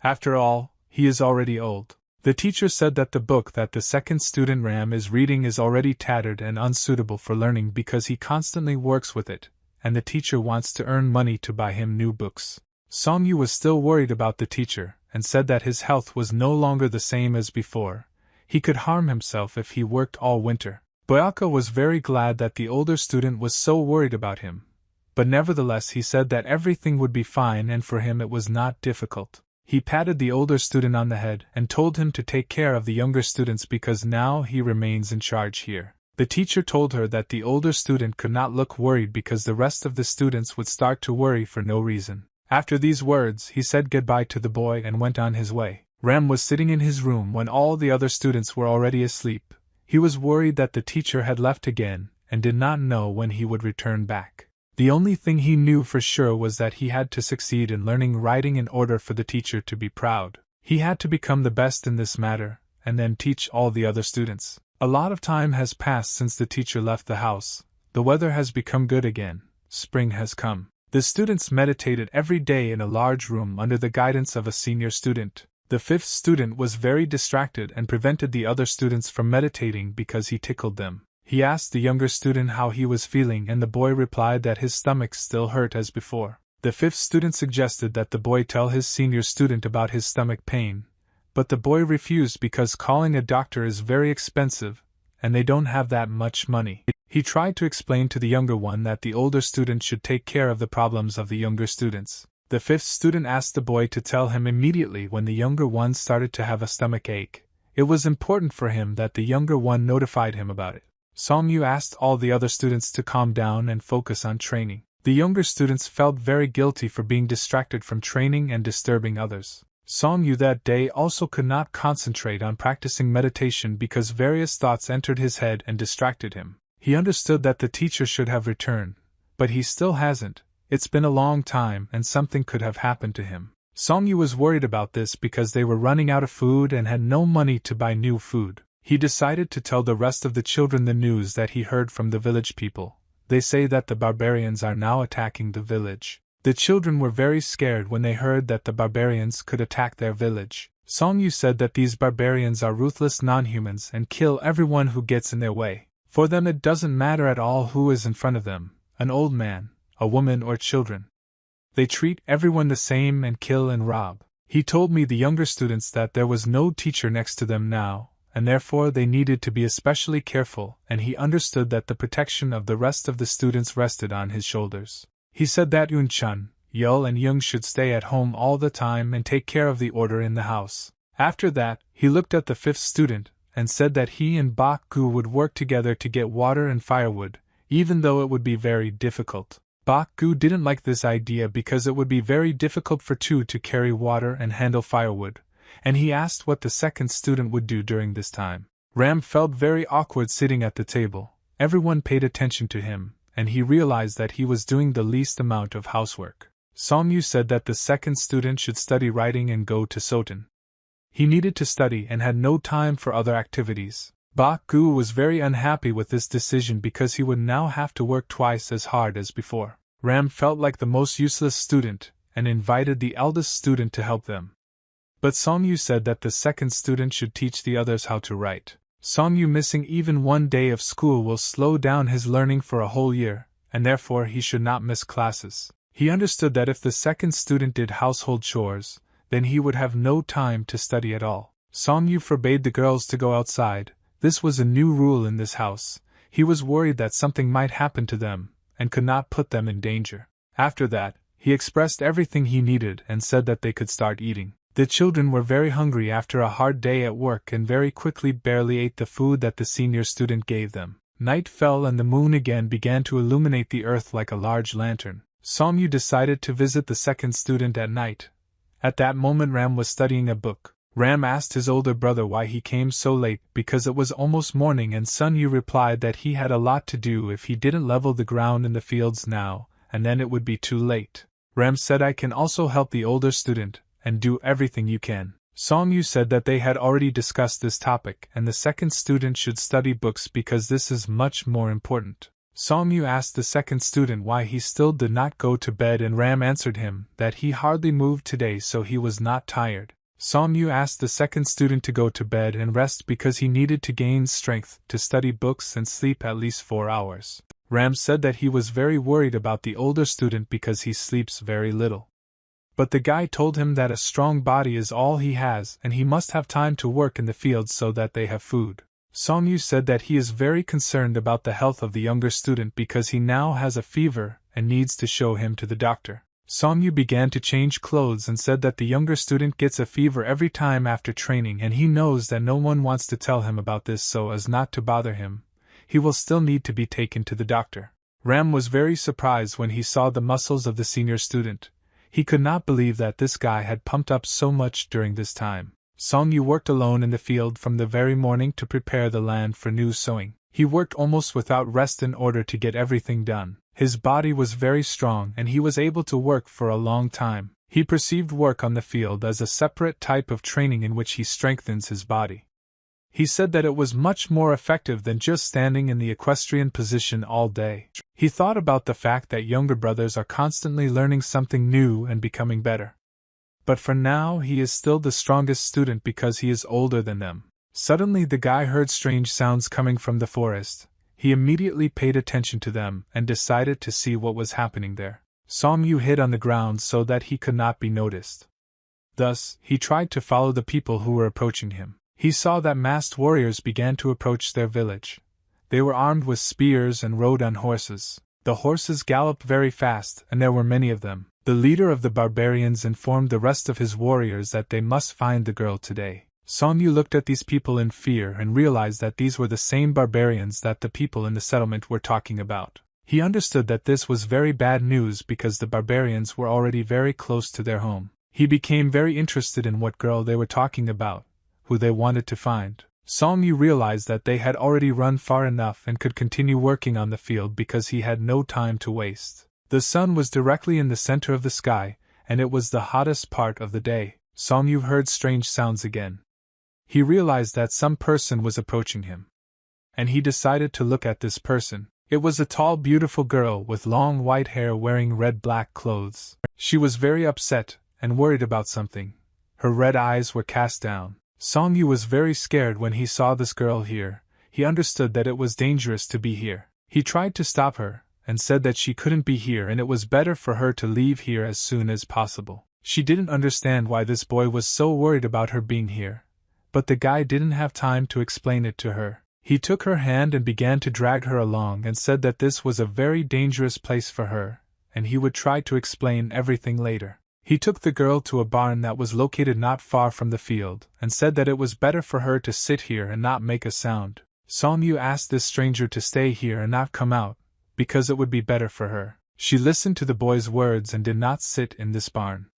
After all, he is already old. The teacher said that the book that the second student Ram is reading is already tattered and unsuitable for learning because he constantly works with it, and the teacher wants to earn money to buy him new books. Song-yu was still worried about the teacher, and said that his health was no longer the same as before. He could harm himself if he worked all winter. Boyaka was very glad that the older student was so worried about him, but nevertheless he said that everything would be fine and for him it was not difficult. He patted the older student on the head and told him to take care of the younger students because now he remains in charge here. The teacher told her that the older student could not look worried because the rest of the students would start to worry for no reason. After these words, he said goodbye to the boy and went on his way. Ram was sitting in his room when all the other students were already asleep. He was worried that the teacher had left again and did not know when he would return back. The only thing he knew for sure was that he had to succeed in learning writing in order for the teacher to be proud. He had to become the best in this matter, and then teach all the other students. A lot of time has passed since the teacher left the house. The weather has become good again. Spring has come. The students meditated every day in a large room under the guidance of a senior student. The fifth student was very distracted and prevented the other students from meditating because he tickled them. He asked the younger student how he was feeling and the boy replied that his stomach still hurt as before. The fifth student suggested that the boy tell his senior student about his stomach pain, but the boy refused because calling a doctor is very expensive, and they don't have that much money. He tried to explain to the younger one that the older student should take care of the problems of the younger students. The fifth student asked the boy to tell him immediately when the younger one started to have a stomach ache. It was important for him that the younger one notified him about it. Song-yu asked all the other students to calm down and focus on training. The younger students felt very guilty for being distracted from training and disturbing others. Song-yu that day also could not concentrate on practicing meditation because various thoughts entered his head and distracted him. He understood that the teacher should have returned, but he still hasn't. It's been a long time and something could have happened to him. Song-yu was worried about this because they were running out of food and had no money to buy new food. He decided to tell the rest of the children the news that he heard from the village people. They say that the barbarians are now attacking the village. The children were very scared when they heard that the barbarians could attack their village. Song-yu said that these barbarians are ruthless non-humans and kill everyone who gets in their way. For them it doesn't matter at all who is in front of them, an old man, a woman or children. They treat everyone the same and kill and rob. He told me the younger students that there was no teacher next to them now, and therefore they needed to be especially careful, and he understood that the protection of the rest of the students rested on his shoulders. He said that Yun-chan, Yul and Young should stay at home all the time and take care of the order in the house. After that, he looked at the fifth student, and said that he and Bak-gu would work together to get water and firewood, even though it would be very difficult. Bak-gu didn't like this idea because it would be very difficult for two to carry water and handle firewood, and he asked what the second student would do during this time. Ram felt very awkward sitting at the table. Everyone paid attention to him, and he realized that he was doing the least amount of housework. Song-yu said that the second student should study writing and go to Soten. He needed to study and had no time for other activities. Gu was very unhappy with this decision because he would now have to work twice as hard as before. Ram felt like the most useless student and invited the eldest student to help them. But Song-yu said that the second student should teach the others how to write. Song-yu missing even one day of school will slow down his learning for a whole year, and therefore he should not miss classes. He understood that if the second student did household chores, then he would have no time to study at all. Song-yu forbade the girls to go outside. This was a new rule in this house. He was worried that something might happen to them, and could not put them in danger. After that, he expressed everything he needed and said that they could start eating. The children were very hungry after a hard day at work and very quickly barely ate the food that the senior student gave them. Night fell and the moon again began to illuminate the earth like a large lantern. Song-yu decided to visit the second student at night. At that moment Ram was studying a book. Ram asked his older brother why he came so late because it was almost morning, and Sun-yu replied that he had a lot to do if he didn't level the ground in the fields now, and then it would be too late. Ram said, "I can also help the older student, and do everything you can." Song-yu said that they had already discussed this topic and the second student should study books because this is much more important. Song-yu asked the second student why he still did not go to bed, and Ram answered him that he hardly moved today so he was not tired. Song-yu asked the second student to go to bed and rest because he needed to gain strength to study books and sleep at least 4 hours. Ram said that he was very worried about the older student because he sleeps very little. But the guy told him that a strong body is all he has and he must have time to work in the fields so that they have food. Song-yu said that he is very concerned about the health of the younger student because he now has a fever and needs to show him to the doctor. Song-yu began to change clothes and said that the younger student gets a fever every time after training and he knows that no one wants to tell him about this so as not to bother him. He will still need to be taken to the doctor. Ram was very surprised when he saw the muscles of the senior student. He could not believe that this guy had pumped up so much during this time. Song-yu worked alone in the field from the very morning to prepare the land for new sowing. He worked almost without rest in order to get everything done. His body was very strong and he was able to work for a long time. He perceived work on the field as a separate type of training in which he strengthens his body. He said that it was much more effective than just standing in the equestrian position all day. He thought about the fact that younger brothers are constantly learning something new and becoming better. But for now he is still the strongest student because he is older than them. Suddenly the guy heard strange sounds coming from the forest. He immediately paid attention to them and decided to see what was happening there. Song-yu hid on the ground so that he could not be noticed. Thus, he tried to follow the people who were approaching him. He saw that masked warriors began to approach their village. They were armed with spears and rode on horses. The horses galloped very fast, and there were many of them. The leader of the barbarians informed the rest of his warriors that they must find the girl today. Song-yu looked at these people in fear and realized that these were the same barbarians that the people in the settlement were talking about. He understood that this was very bad news because the barbarians were already very close to their home. He became very interested in what girl they were talking about, who they wanted to find. Song-yu realized that they had already run far enough and could continue working on the field because he had no time to waste. The sun was directly in the center of the sky, and it was the hottest part of the day. Song-yu heard strange sounds again. He realized that some person was approaching him. And he decided to look at this person. It was a tall, beautiful girl with long white hair wearing red-black clothes. She was very upset and worried about something. Her red eyes were cast down. Song-yu was very scared when he saw this girl here. He understood that it was dangerous to be here. He tried to stop her, and said that she couldn't be here and it was better for her to leave here as soon as possible. She didn't understand why this boy was so worried about her being here. But the guy didn't have time to explain it to her. He took her hand and began to drag her along and said that this was a very dangerous place for her, and he would try to explain everything later. He took the girl to a barn that was located not far from the field, and said that it was better for her to sit here and not make a sound. Song-yu asked this stranger to stay here and not come out, because it would be better for her. She listened to the boy's words and did not sit in this barn.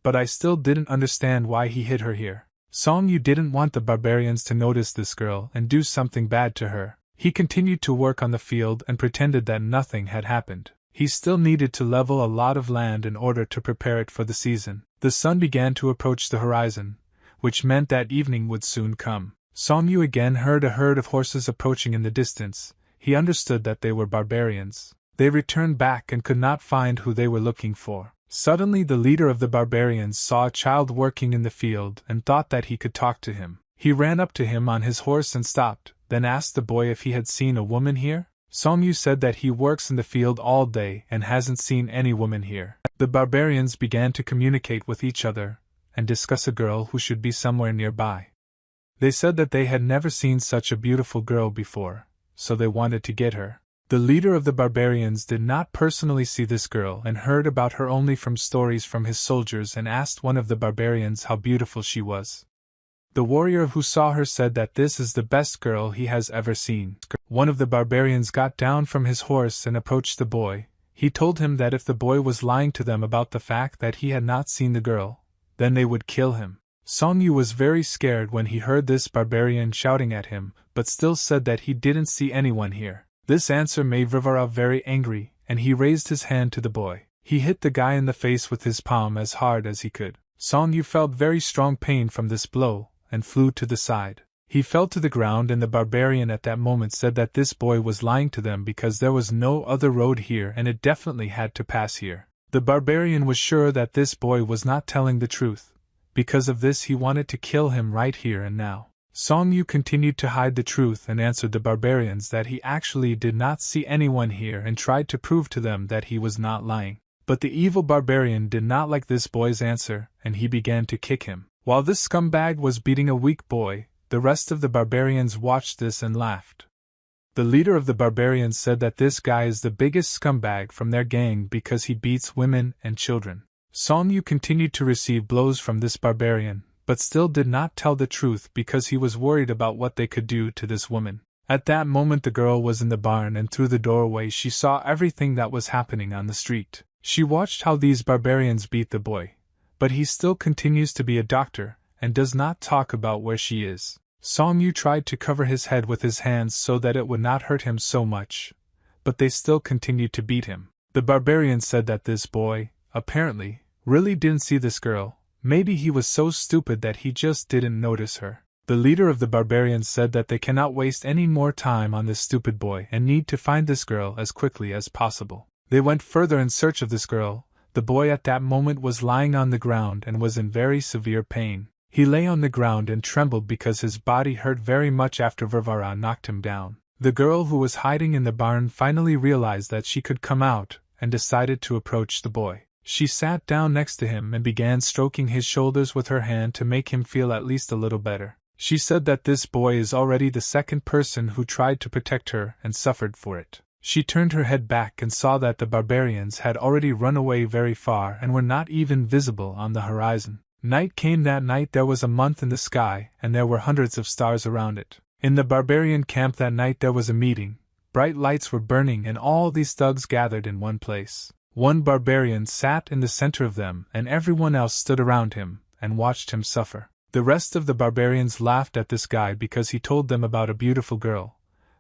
But I still didn't understand why he hid her here. Song-yu didn't want the barbarians to notice this girl and do something bad to her. He continued to work on the field and pretended that nothing had happened. He still needed to level a lot of land in order to prepare it for the season. The sun began to approach the horizon, which meant that evening would soon come. Song Yu again heard a herd of horses approaching in the distance. He understood that they were barbarians. They returned back and could not find who they were looking for. Suddenly the leader of the barbarians saw a child working in the field and thought that he could talk to him. He ran up to him on his horse and stopped, then asked the boy if he had seen a woman here. Song Yu said that he works in the field all day and hasn't seen any woman here. The barbarians began to communicate with each other and discuss a girl who should be somewhere nearby. They said that they had never seen such a beautiful girl before, so they wanted to get her. The leader of the barbarians did not personally see this girl and heard about her only from stories from his soldiers and asked one of the barbarians how beautiful she was. The warrior who saw her said that this is the best girl he has ever seen. One of the barbarians got down from his horse and approached the boy. He told him that if the boy was lying to them about the fact that he had not seen the girl, then they would kill him. Song Yu was very scared when he heard this barbarian shouting at him, but still said that he didn't see anyone here. This answer made Varvara very angry, and he raised his hand to the boy. He hit the guy in the face with his palm as hard as he could. Song Yu felt very strong pain from this blow, and flew to the side. He fell to the ground, and the barbarian at that moment said that this boy was lying to them because there was no other road here and it definitely had to pass here. The barbarian was sure that this boy was not telling the truth. Because of this he wanted to kill him right here and now. Song Yu continued to hide the truth and answered the barbarians that he actually did not see anyone here and tried to prove to them that he was not lying. But the evil barbarian did not like this boy's answer, and he began to kick him. While this scumbag was beating a weak boy, the rest of the barbarians watched this and laughed. The leader of the barbarians said that this guy is the biggest scumbag from their gang because he beats women and children. Song Yu continued to receive blows from this barbarian, but still did not tell the truth because he was worried about what they could do to this woman. At that moment the girl was in the barn, and through the doorway she saw everything that was happening on the street. She watched how these barbarians beat the boy, but he still continues to be a doctor, and does not talk about where she is. Song Yu tried to cover his head with his hands so that it would not hurt him so much, but they still continued to beat him. The barbarian said that this boy, apparently, really didn't see this girl. Maybe he was so stupid that he just didn't notice her. The leader of the barbarians said that they cannot waste any more time on this stupid boy and need to find this girl as quickly as possible. They went further in search of this girl. The boy at that moment was lying on the ground and was in very severe pain. He lay on the ground and trembled because his body hurt very much after Varvara knocked him down. The girl who was hiding in the barn finally realized that she could come out and decided to approach the boy. She sat down next to him and began stroking his shoulders with her hand to make him feel at least a little better. She said that this boy is already the second person who tried to protect her and suffered for it. She turned her head back and saw that the barbarians had already run away very far and were not even visible on the horizon. Night came that night. There was a month in the sky, and there were hundreds of stars around it. In the barbarian camp that night there was a meeting. Bright lights were burning and all these thugs gathered in one place. One barbarian sat in the center of them, and everyone else stood around him and watched him suffer. The rest of the barbarians laughed at this guy because he told them about a beautiful girl,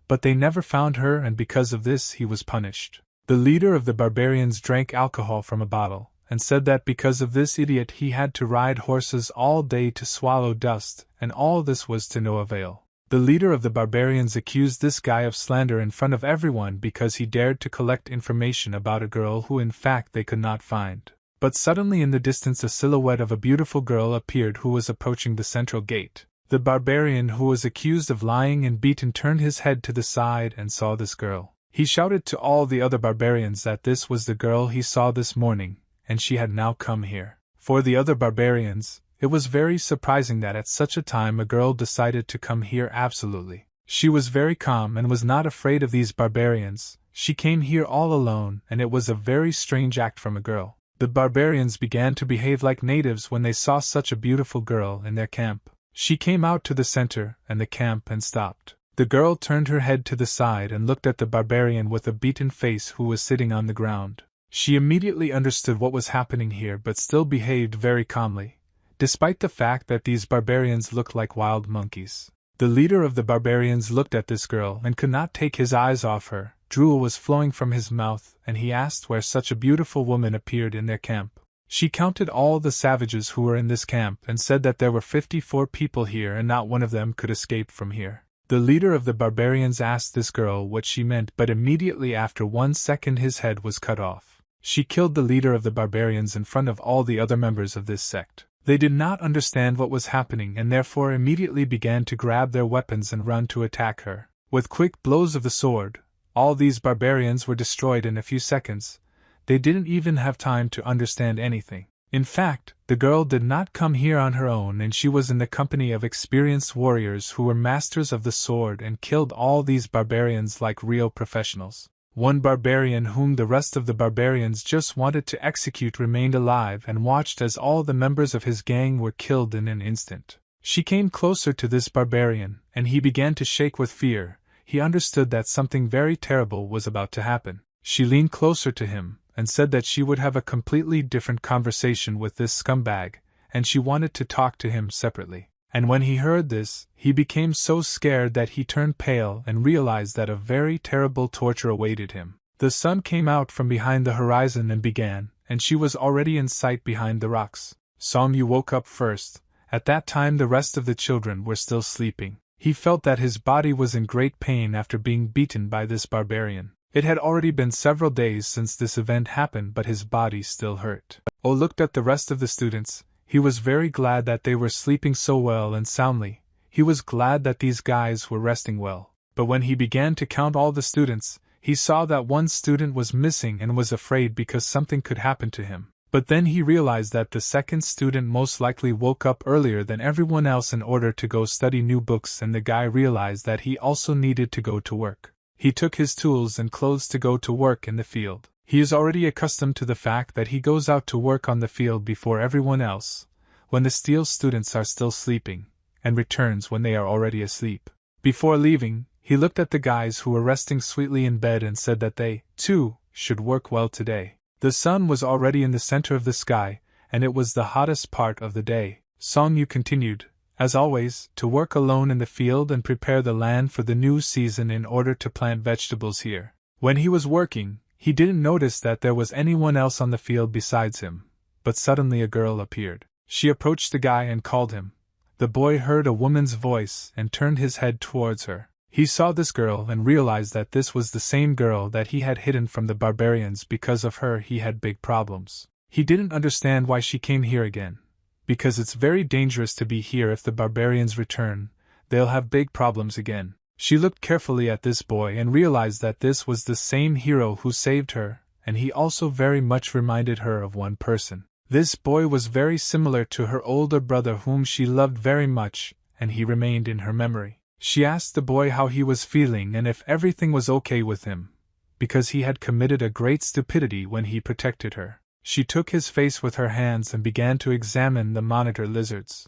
but they never found her, and because of this he was punished. The leader of the barbarians drank alcohol from a bottle, and said that because of this idiot he had to ride horses all day to swallow dust, and all this was to no avail. The leader of the barbarians accused this guy of slander in front of everyone because he dared to collect information about a girl who in fact they could not find. But suddenly in the distance a silhouette of a beautiful girl appeared who was approaching the central gate. The barbarian who was accused of lying and beaten turned his head to the side and saw this girl. He shouted to all the other barbarians that this was the girl he saw this morning, and she had now come here. For the other barbarians, it was very surprising that at such a time a girl decided to come here absolutely. She was very calm and was not afraid of these barbarians. She came here all alone, and it was a very strange act from a girl. The barbarians began to behave like natives when they saw such a beautiful girl in their camp. She came out to the center and the camp and stopped. The girl turned her head to the side and looked at the barbarian with a beaten face who was sitting on the ground. She immediately understood what was happening here but still behaved very calmly, despite the fact that these barbarians looked like wild monkeys. The leader of the barbarians looked at this girl and could not take his eyes off her. Drool was flowing from his mouth, and he asked where such a beautiful woman appeared in their camp. She counted all the savages who were in this camp and said that there were 54 people here and not one of them could escape from here. The leader of the barbarians asked this girl what she meant, but immediately after 1 second his head was cut off. She killed the leader of the barbarians in front of all the other members of this sect. They did not understand what was happening and therefore immediately began to grab their weapons and run to attack her. With quick blows of the sword, all these barbarians were destroyed in a few seconds. They didn't even have time to understand anything. In fact, the girl did not come here on her own, and she was in the company of experienced warriors who were masters of the sword and killed all these barbarians like real professionals. One barbarian whom the rest of the barbarians just wanted to execute remained alive and watched as all the members of his gang were killed in an instant. She came closer to this barbarian, and he began to shake with fear. He understood that something very terrible was about to happen. She leaned closer to him and said that she would have a completely different conversation with this scumbag, and she wanted to talk to him separately. And when he heard this, he became so scared that he turned pale and realized that a very terrible torture awaited him. The sun came out from behind the horizon and began, and she was already in sight behind the rocks. Song-yu woke up first. At that time the rest of the children were still sleeping. He felt that his body was in great pain after being beaten by this barbarian. It had already been several days since this event happened, but his body still hurt. Oh looked at the rest of the students. He was very glad that they were sleeping so well and soundly. He was glad that these guys were resting well. But when he began to count all the students, he saw that one student was missing and was afraid because something could happen to him. But then he realized that the second student most likely woke up earlier than everyone else in order to go study new books, and the guy realized that he also needed to go to work. He took his tools and clothes to go to work in the field. He is already accustomed to the fact that he goes out to work on the field before everyone else, when the steel students are still sleeping, and returns when they are already asleep. Before leaving, he looked at the guys who were resting sweetly in bed and said that they, too, should work well today. The sun was already in the center of the sky, and it was the hottest part of the day. Song-yu continued, as always, to work alone in the field and prepare the land for the new season in order to plant vegetables here. When he was working, he didn't notice that there was anyone else on the field besides him, but suddenly a girl appeared. She approached the guy and called him. The boy heard a woman's voice and turned his head towards her. He saw this girl and realized that this was the same girl that he had hidden from the barbarians. Because of her he had big problems. He didn't understand why she came here again. Because it's very dangerous to be here. If the barbarians return, they'll have big problems again. She looked carefully at this boy and realized that this was the same hero who saved her, and he also very much reminded her of one person. This boy was very similar to her older brother whom she loved very much, and he remained in her memory. She asked the boy how he was feeling and if everything was okay with him, because he had committed a great stupidity when he protected her. She took his face with her hands and began to examine the monitor lizards.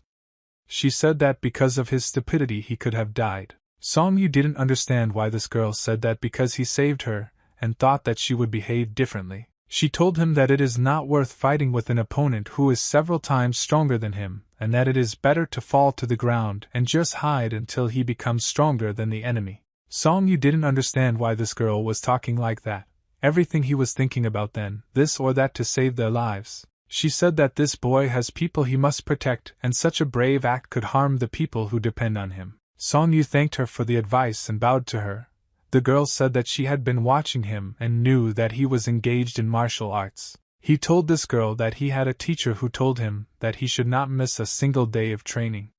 She said that because of his stupidity he could have died. Song-yu didn't understand why this girl said that because he saved her, and thought that she would behave differently. She told him that it is not worth fighting with an opponent who is several times stronger than him, and that it is better to fall to the ground and just hide until he becomes stronger than the enemy. Song-yu didn't understand why this girl was talking like that. Everything he was thinking about then, this or that to save their lives. She said that this boy has people he must protect, and such a brave act could harm the people who depend on him. Song-yu thanked her for the advice and bowed to her. The girl said that she had been watching him and knew that he was engaged in martial arts. He told this girl that he had a teacher who told him that he should not miss a single day of training.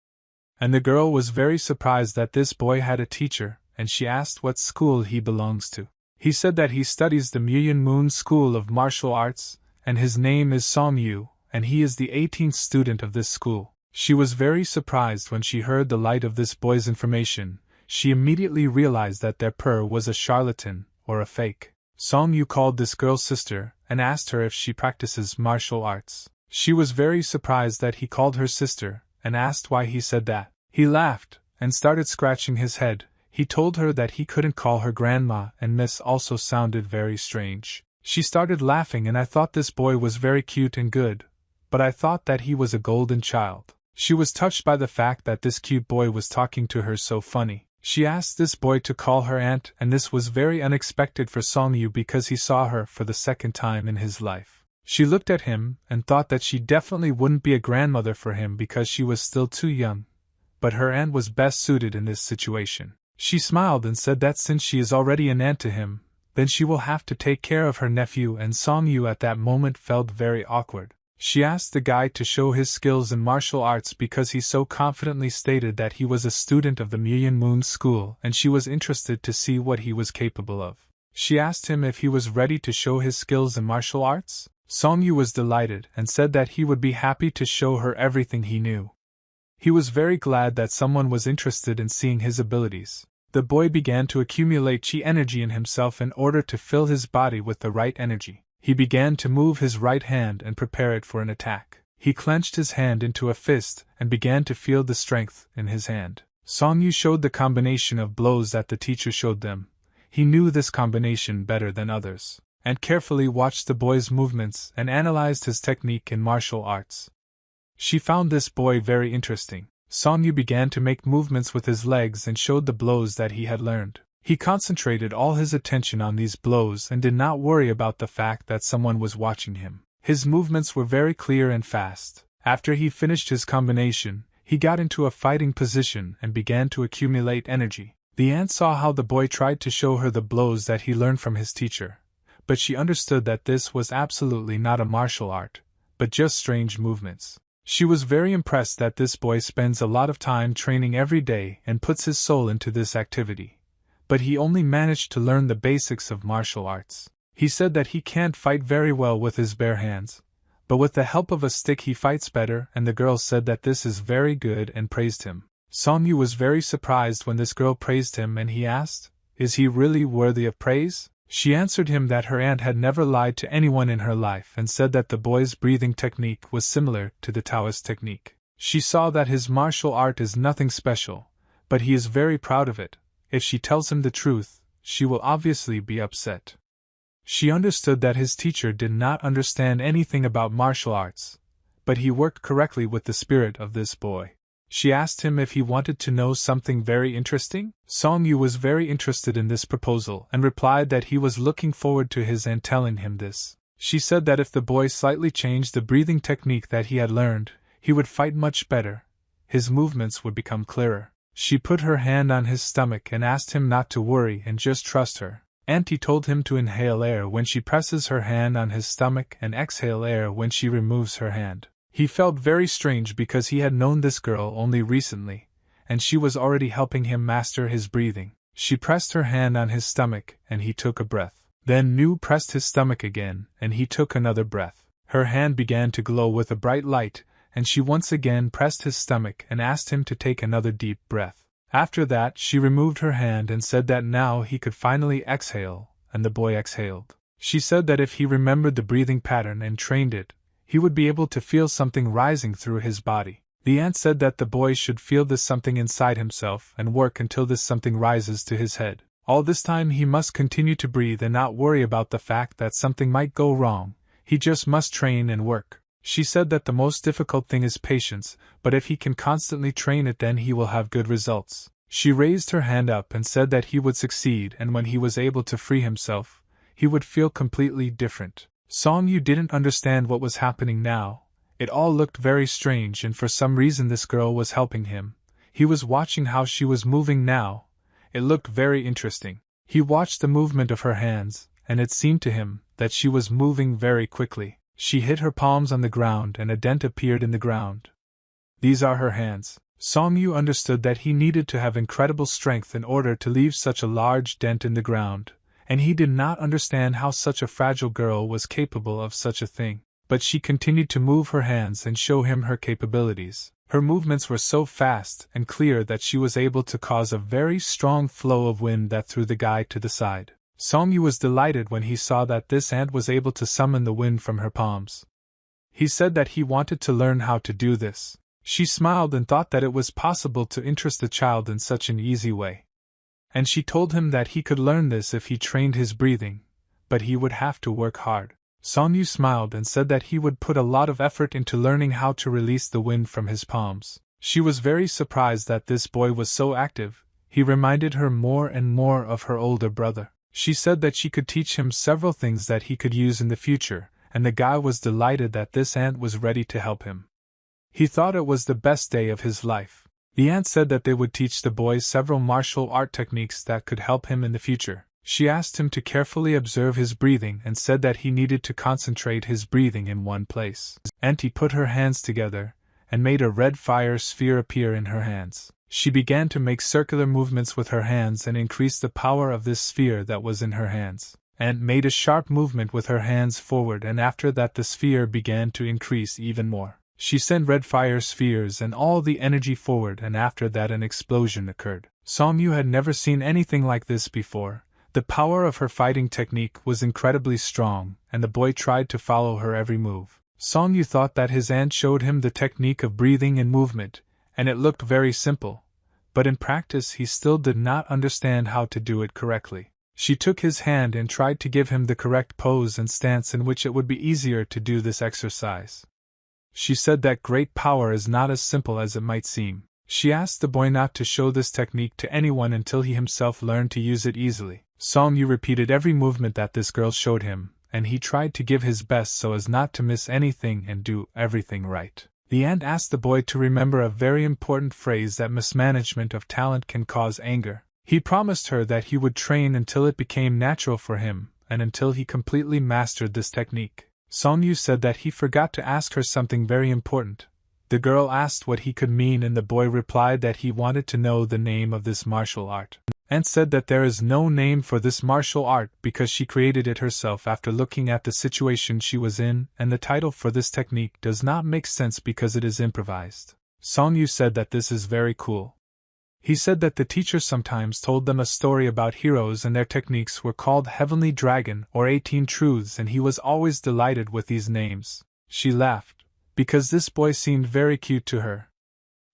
And the girl was very surprised that this boy had a teacher, and she asked what school he belongs to. He said that he studies the Million Moon School of Martial Arts, and his name is Song-yu, and he is the 18th student of this school. She was very surprised when she heard the light of this boy's information. She immediately realized that their purr was a charlatan, or a fake. Song-yu called this girl sister, and asked her if she practices martial arts. She was very surprised that he called her sister, and asked why he said that. He laughed, and started scratching his head. He told her that he couldn't call her grandma, and miss also sounded very strange. She started laughing, and I thought this boy was very cute and good, but I thought that he was a golden child. She was touched by the fact that this cute boy was talking to her so funny. She asked this boy to call her aunt, and this was very unexpected for Song-yu because he saw her for the second time in his life. She looked at him and thought that she definitely wouldn't be a grandmother for him because she was still too young, but her aunt was best suited in this situation. She smiled and said that since she is already an aunt to him, then she will have to take care of her nephew, and Song Yu at that moment felt very awkward. She asked the guy to show his skills in martial arts because he so confidently stated that he was a student of the Million Moon School, and she was interested to see what he was capable of. She asked him if he was ready to show his skills in martial arts. Song Yu was delighted and said that he would be happy to show her everything he knew. He was very glad that someone was interested in seeing his abilities. The boy began to accumulate chi energy in himself in order to fill his body with the right energy. He began to move his right hand and prepare it for an attack. He clenched his hand into a fist and began to feel the strength in his hand. Song Yu showed the combination of blows that the teacher showed them. He knew this combination better than others, and carefully watched the boy's movements and analyzed his technique in martial arts. She found this boy very interesting. Song Yu began to make movements with his legs and showed the blows that he had learned. He concentrated all his attention on these blows and did not worry about the fact that someone was watching him. His movements were very clear and fast. After he finished his combination, he got into a fighting position and began to accumulate energy. The aunt saw how the boy tried to show her the blows that he learned from his teacher, but she understood that this was absolutely not a martial art, but just strange movements. She was very impressed that this boy spends a lot of time training every day and puts his soul into this activity, but he only managed to learn the basics of martial arts. He said that he can't fight very well with his bare hands, but with the help of a stick he fights better, and the girl said that this is very good and praised him. Song Yu was very surprised when this girl praised him, and he asked, "Is he really worthy of praise?" She answered him that her aunt had never lied to anyone in her life and said that the boy's breathing technique was similar to the Taoist technique. She saw that his martial art is nothing special, but he is very proud of it. If she tells him the truth, she will obviously be upset. She understood that his teacher did not understand anything about martial arts, but he worked correctly with the spirit of this boy. She asked him if he wanted to know something very interesting. Song Yu was very interested in this proposal and replied that he was looking forward to his aunt telling him this. She said that if the boy slightly changed the breathing technique that he had learned, he would fight much better. His movements would become clearer. She put her hand on his stomach and asked him not to worry and just trust her. Auntie told him to inhale air when she presses her hand on his stomach and exhale air when she removes her hand. He felt very strange because he had known this girl only recently, and she was already helping him master his breathing. She pressed her hand on his stomach, and he took a breath. Then Nu pressed his stomach again, and he took another breath. Her hand began to glow with a bright light, and she once again pressed his stomach and asked him to take another deep breath. After that, she removed her hand and said that now he could finally exhale, and the boy exhaled. She said that if he remembered the breathing pattern and trained it, he would be able to feel something rising through his body. The aunt said that the boy should feel this something inside himself and work until this something rises to his head. All this time he must continue to breathe and not worry about the fact that something might go wrong. He just must train and work. She said that the most difficult thing is patience, but if he can constantly train it, then he will have good results. She raised her hand up and said that he would succeed, and when he was able to free himself, he would feel completely different. Song Yu didn't understand what was happening now. It all looked very strange, and for some reason this girl was helping him. He was watching how she was moving now. It looked very interesting. He watched the movement of her hands, and it seemed to him that she was moving very quickly. She hit her palms on the ground and a dent appeared in the ground. These are her hands. Song Yu understood that he needed to have incredible strength in order to leave such a large dent in the ground, and he did not understand how such a fragile girl was capable of such a thing. But she continued to move her hands and show him her capabilities. Her movements were so fast and clear that she was able to cause a very strong flow of wind that threw the guy to the side. Song Yu was delighted when he saw that this ant was able to summon the wind from her palms. He said that he wanted to learn how to do this. She smiled and thought that it was possible to interest the child in such an easy way. And she told him that he could learn this if he trained his breathing, but he would have to work hard. Song Yu smiled and said that he would put a lot of effort into learning how to release the wind from his palms. She was very surprised that this boy was so active. He reminded her more and more of her older brother. She said that she could teach him several things that he could use in the future, and the guy was delighted that this ant was ready to help him. He thought it was the best day of his life. The ant said that they would teach the boy several martial art techniques that could help him in the future. She asked him to carefully observe his breathing and said that he needed to concentrate his breathing in one place. Auntie put her hands together and made a red fire sphere appear in her hands. She began to make circular movements with her hands and increase the power of this sphere that was in her hands. Ant made a sharp movement with her hands forward, and after that the sphere began to increase even more. She sent red fire spheres and all the energy forward, and after that an explosion occurred. Song Yu had never seen anything like this before. The power of her fighting technique was incredibly strong, and the boy tried to follow her every move. Song Yu thought that his aunt showed him the technique of breathing and movement, and it looked very simple, but in practice he still did not understand how to do it correctly. She took his hand and tried to give him the correct pose and stance in which it would be easier to do this exercise. She said that great power is not as simple as it might seem. She asked the boy not to show this technique to anyone until he himself learned to use it easily. Song Yu repeated every movement that this girl showed him, and he tried to give his best so as not to miss anything and do everything right. The aunt asked the boy to remember a very important phrase, that mismanagement of talent can cause anger. He promised her that he would train until it became natural for him, and until he completely mastered this technique. Song Yu said that he forgot to ask her something very important. The girl asked what he could mean, and the boy replied that he wanted to know the name of this martial art. Aunt said that there is no name for this martial art because she created it herself after looking at the situation she was in, and the title for this technique does not make sense because it is improvised. Song Yu said that this is very cool. He said that the teacher sometimes told them a story about heroes and their techniques were called Heavenly Dragon or 18 Truths, and he was always delighted with these names. She laughed, because this boy seemed very cute to her.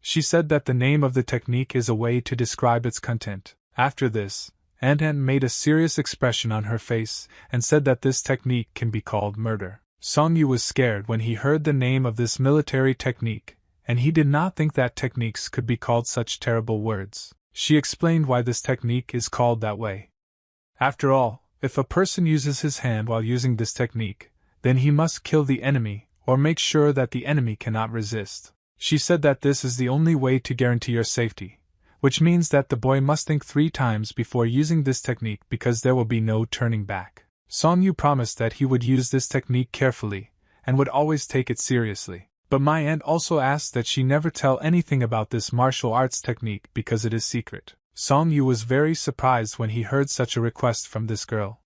She said that the name of the technique is a way to describe its content. After this, Aunt made a serious expression on her face and said that this technique can be called murder. Song Yu was scared when he heard the name of this military technique, and he did not think that techniques could be called such terrible words. She explained why this technique is called that way. After all, if a person uses his hand while using this technique, then he must kill the enemy, or make sure that the enemy cannot resist. She said that this is the only way to guarantee your safety, which means that the boy must think 3 times before using this technique because there will be no turning back. Song Yu promised that he would use this technique carefully, and would always take it seriously. But my aunt also asked that she never tell anything about this martial arts technique because it is secret. Song Yu was very surprised when he heard such a request from this girl.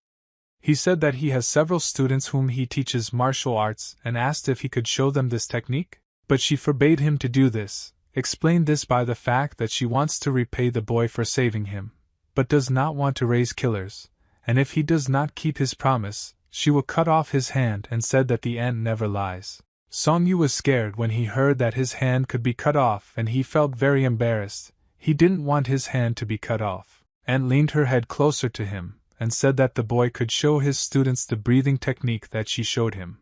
He said that he has several students whom he teaches martial arts and asked if he could show them this technique, but she forbade him to do this. Explained this by the fact that she wants to repay the boy for saving him, but does not want to raise killers, and if he does not keep his promise, she will cut off his hand, and said that the aunt never lies. Song Yu was scared when he heard that his hand could be cut off, and he felt very embarrassed. He didn't want his hand to be cut off. Aunt leaned her head closer to him, and said that the boy could show his students the breathing technique that she showed him.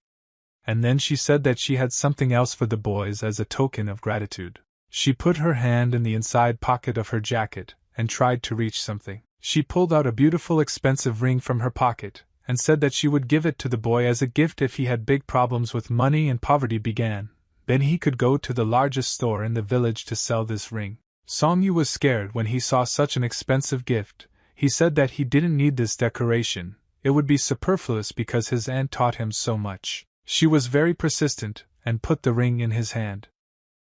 And then she said that she had something else for the boys as a token of gratitude. She put her hand in the inside pocket of her jacket, and tried to reach something. She pulled out a beautiful expensive ring from her pocket, and said that she would give it to the boy as a gift if he had big problems with money and poverty began. Then he could go to the largest store in the village to sell this ring. Song Yu was scared when he saw such an expensive gift. He said that he didn't need this decoration, it would be superfluous because his aunt taught him so much. She was very persistent, and put the ring in his hand.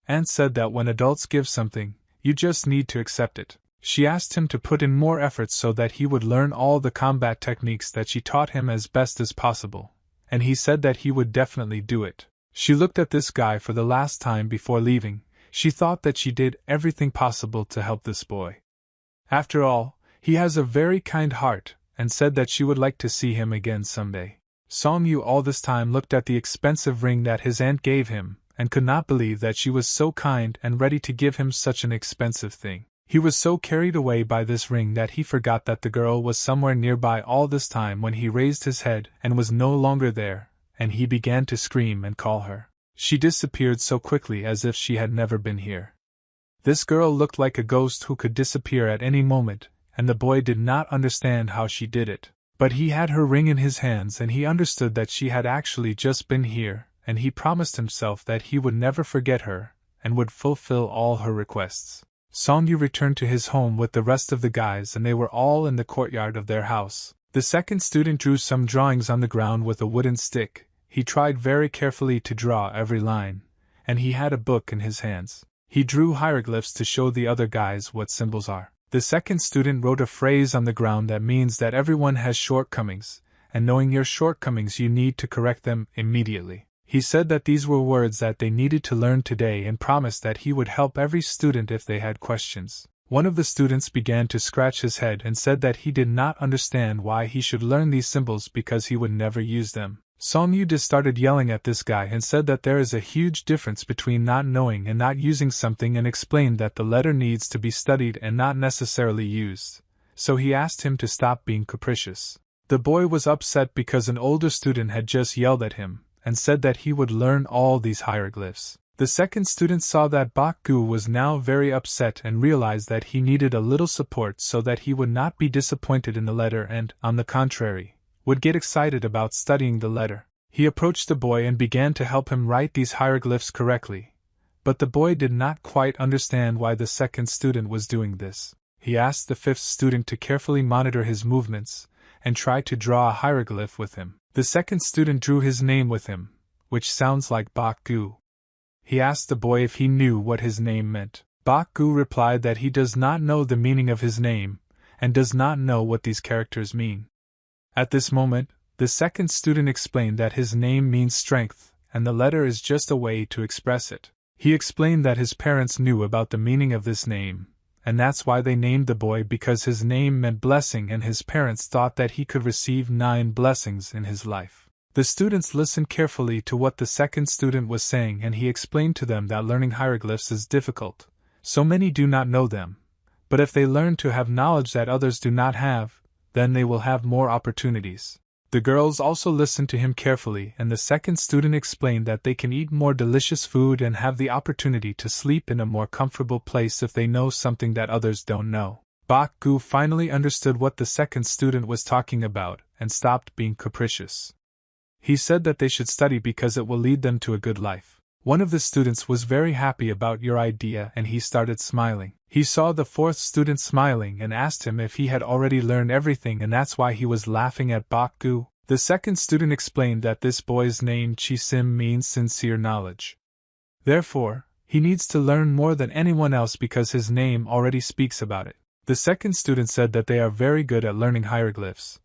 Aunt said that when adults give something, you just need to accept it. She asked him to put in more effort so that he would learn all the combat techniques that she taught him as best as possible, and he said that he would definitely do it. She looked at this guy for the last time before leaving. She thought that she did everything possible to help this boy. After all, he has a very kind heart, and said that she would like to see him again someday. Song Yu all this time looked at the expensive ring that his aunt gave him, and could not believe that she was so kind and ready to give him such an expensive thing. He was so carried away by this ring that he forgot that the girl was somewhere nearby all this time when he raised his head and was no longer there, and he began to scream and call her. She disappeared so quickly as if she had never been here. This girl looked like a ghost who could disappear at any moment, and the boy did not understand how she did it. But he had her ring in his hands and he understood that she had actually just been here, and he promised himself that he would never forget her, and would fulfill all her requests. Songyu returned to his home with the rest of the guys and they were all in the courtyard of their house. The second student drew some drawings on the ground with a wooden stick. He tried very carefully to draw every line, and he had a book in his hands. He drew hieroglyphs to show the other guys what symbols are. The second student wrote a phrase on the ground that means that everyone has shortcomings, and knowing your shortcomings you need to correct them immediately. He said that these were words that they needed to learn today and promised that he would help every student if they had questions. One of the students began to scratch his head and said that he did not understand why he should learn these symbols because he would never use them. Songyu just started yelling at this guy and said that there is a huge difference between not knowing and not using something and explained that the letter needs to be studied and not necessarily used. So he asked him to stop being capricious. The boy was upset because an older student had just yelled at him and said that he would learn all these hieroglyphs. The second student saw that Bakgu was now very upset and realized that he needed a little support so that he would not be disappointed in the letter and, on the contrary, would get excited about studying the letter. He approached the boy and began to help him write these hieroglyphs correctly, but the boy did not quite understand why the second student was doing this. He asked the fifth student to carefully monitor his movements and try to draw a hieroglyph with him. The second student drew his name with him, which sounds like Bakgu. He asked the boy if he knew what his name meant. Bakgu replied that he does not know the meaning of his name, and does not know what these characters mean. At this moment, the second student explained that his name means strength, and the letter is just a way to express it. He explained that his parents knew about the meaning of this name, and that's why they named the boy because his name meant blessing and his parents thought that he could receive 9 blessings in his life. The students listened carefully to what the second student was saying and he explained to them that learning hieroglyphs is difficult. So many do not know them, but if they learn to have knowledge that others do not have, then they will have more opportunities. The girls also listened to him carefully and the second student explained that they can eat more delicious food and have the opportunity to sleep in a more comfortable place if they know something that others don't know. Bakgu finally understood what the second student was talking about and stopped being capricious. He said that they should study because it will lead them to a good life. One of the students was very happy about your idea and he started smiling. He saw the fourth student smiling and asked him if he had already learned everything and that's why he was laughing at Bakgu. The second student explained that this boy's name Chisim means sincere knowledge. Therefore, he needs to learn more than anyone else because his name already speaks about it. The second student said that they are very good at learning hieroglyphs,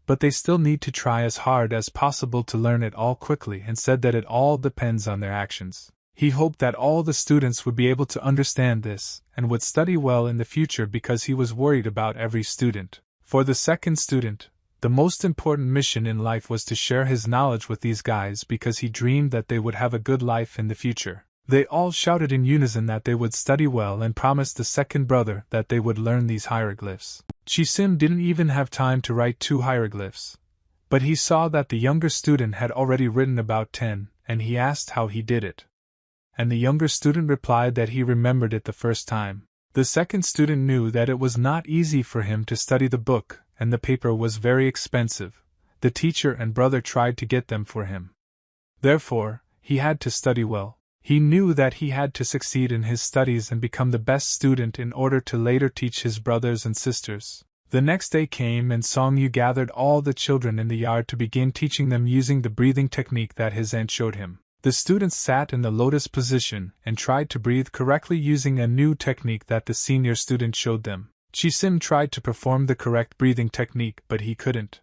but they still need to try as hard as possible to learn it all quickly and said that it all depends on their actions. He hoped that all the students would be able to understand this and would study well in the future because he was worried about every student. For the second student, the most important mission in life was to share his knowledge with these guys because he dreamed that they would have a good life in the future. They all shouted in unison that they would study well and promised the second brother that they would learn these hieroglyphs. Chisim didn't even have time to write 2 hieroglyphs, but he saw that the younger student had already written about 10, and he asked how he did it. And the younger student replied that he remembered it the first time. The second student knew that it was not easy for him to study the book, and the paper was very expensive. The teacher and brother tried to get them for him. Therefore, he had to study well. He knew that he had to succeed in his studies and become the best student in order to later teach his brothers and sisters. The next day came and Songyu gathered all the children in the yard to begin teaching them using the breathing technique that his aunt showed him. The students sat in the lotus position and tried to breathe correctly using a new technique that the senior student showed them. Chisim tried to perform the correct breathing technique but he couldn't.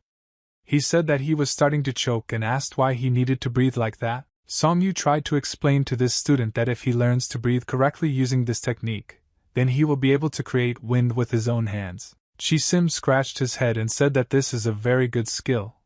He said that he was starting to choke and asked why he needed to breathe like that. Songyu tried to explain to this student that if he learns to breathe correctly using this technique, then he will be able to create wind with his own hands. Chisim scratched his head and said that this is a very good skill,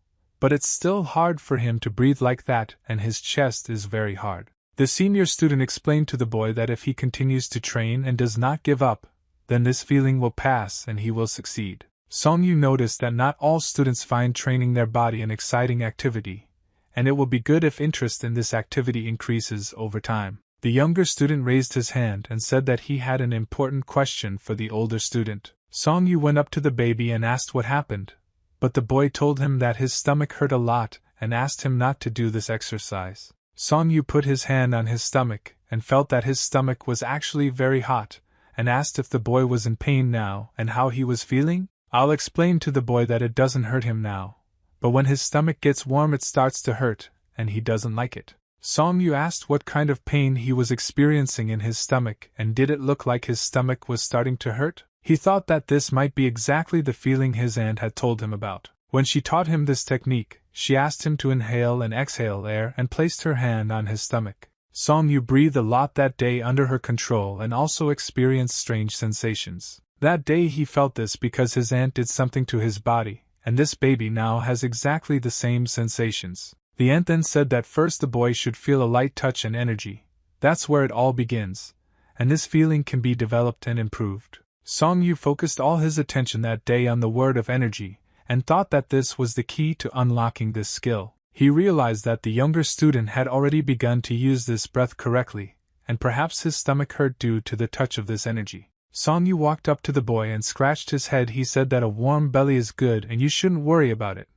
but it's still hard for him to breathe like that and his chest is very hard. The senior student explained to the boy that if he continues to train and does not give up, then this feeling will pass and he will succeed. Songyu noticed that not all students find training their body an exciting activity, and it will be good if interest in this activity increases over time. The younger student raised his hand and said that he had an important question for the older student. Songyu went up to the baby and asked what happened, but the boy told him that his stomach hurt a lot and asked him not to do this exercise. Song Yu put his hand on his stomach and felt that his stomach was actually very hot, and asked if the boy was in pain now and how he was feeling. I'll explain to the boy that it doesn't hurt him now, but when his stomach gets warm it starts to hurt, and he doesn't like it. Song Yu asked what kind of pain he was experiencing in his stomach and did it look like his stomach was starting to hurt? He thought that this might be exactly the feeling his aunt had told him about. When she taught him this technique, she asked him to inhale and exhale air and placed her hand on his stomach. Song Yu breathed a lot that day under her control and also experienced strange sensations. That day he felt this because his aunt did something to his body, and this baby now has exactly the same sensations. The aunt then said that first the boy should feel a light touch and energy. That's where it all begins, and this feeling can be developed and improved. Song Yu focused all his attention that day on the word of energy, and thought that this was the key to unlocking this skill. He realized that the younger student had already begun to use this breath correctly, and perhaps his stomach hurt due to the touch of this energy. Song Yu walked up to the boy and scratched his head. He said that a warm belly is good and you shouldn't worry about it.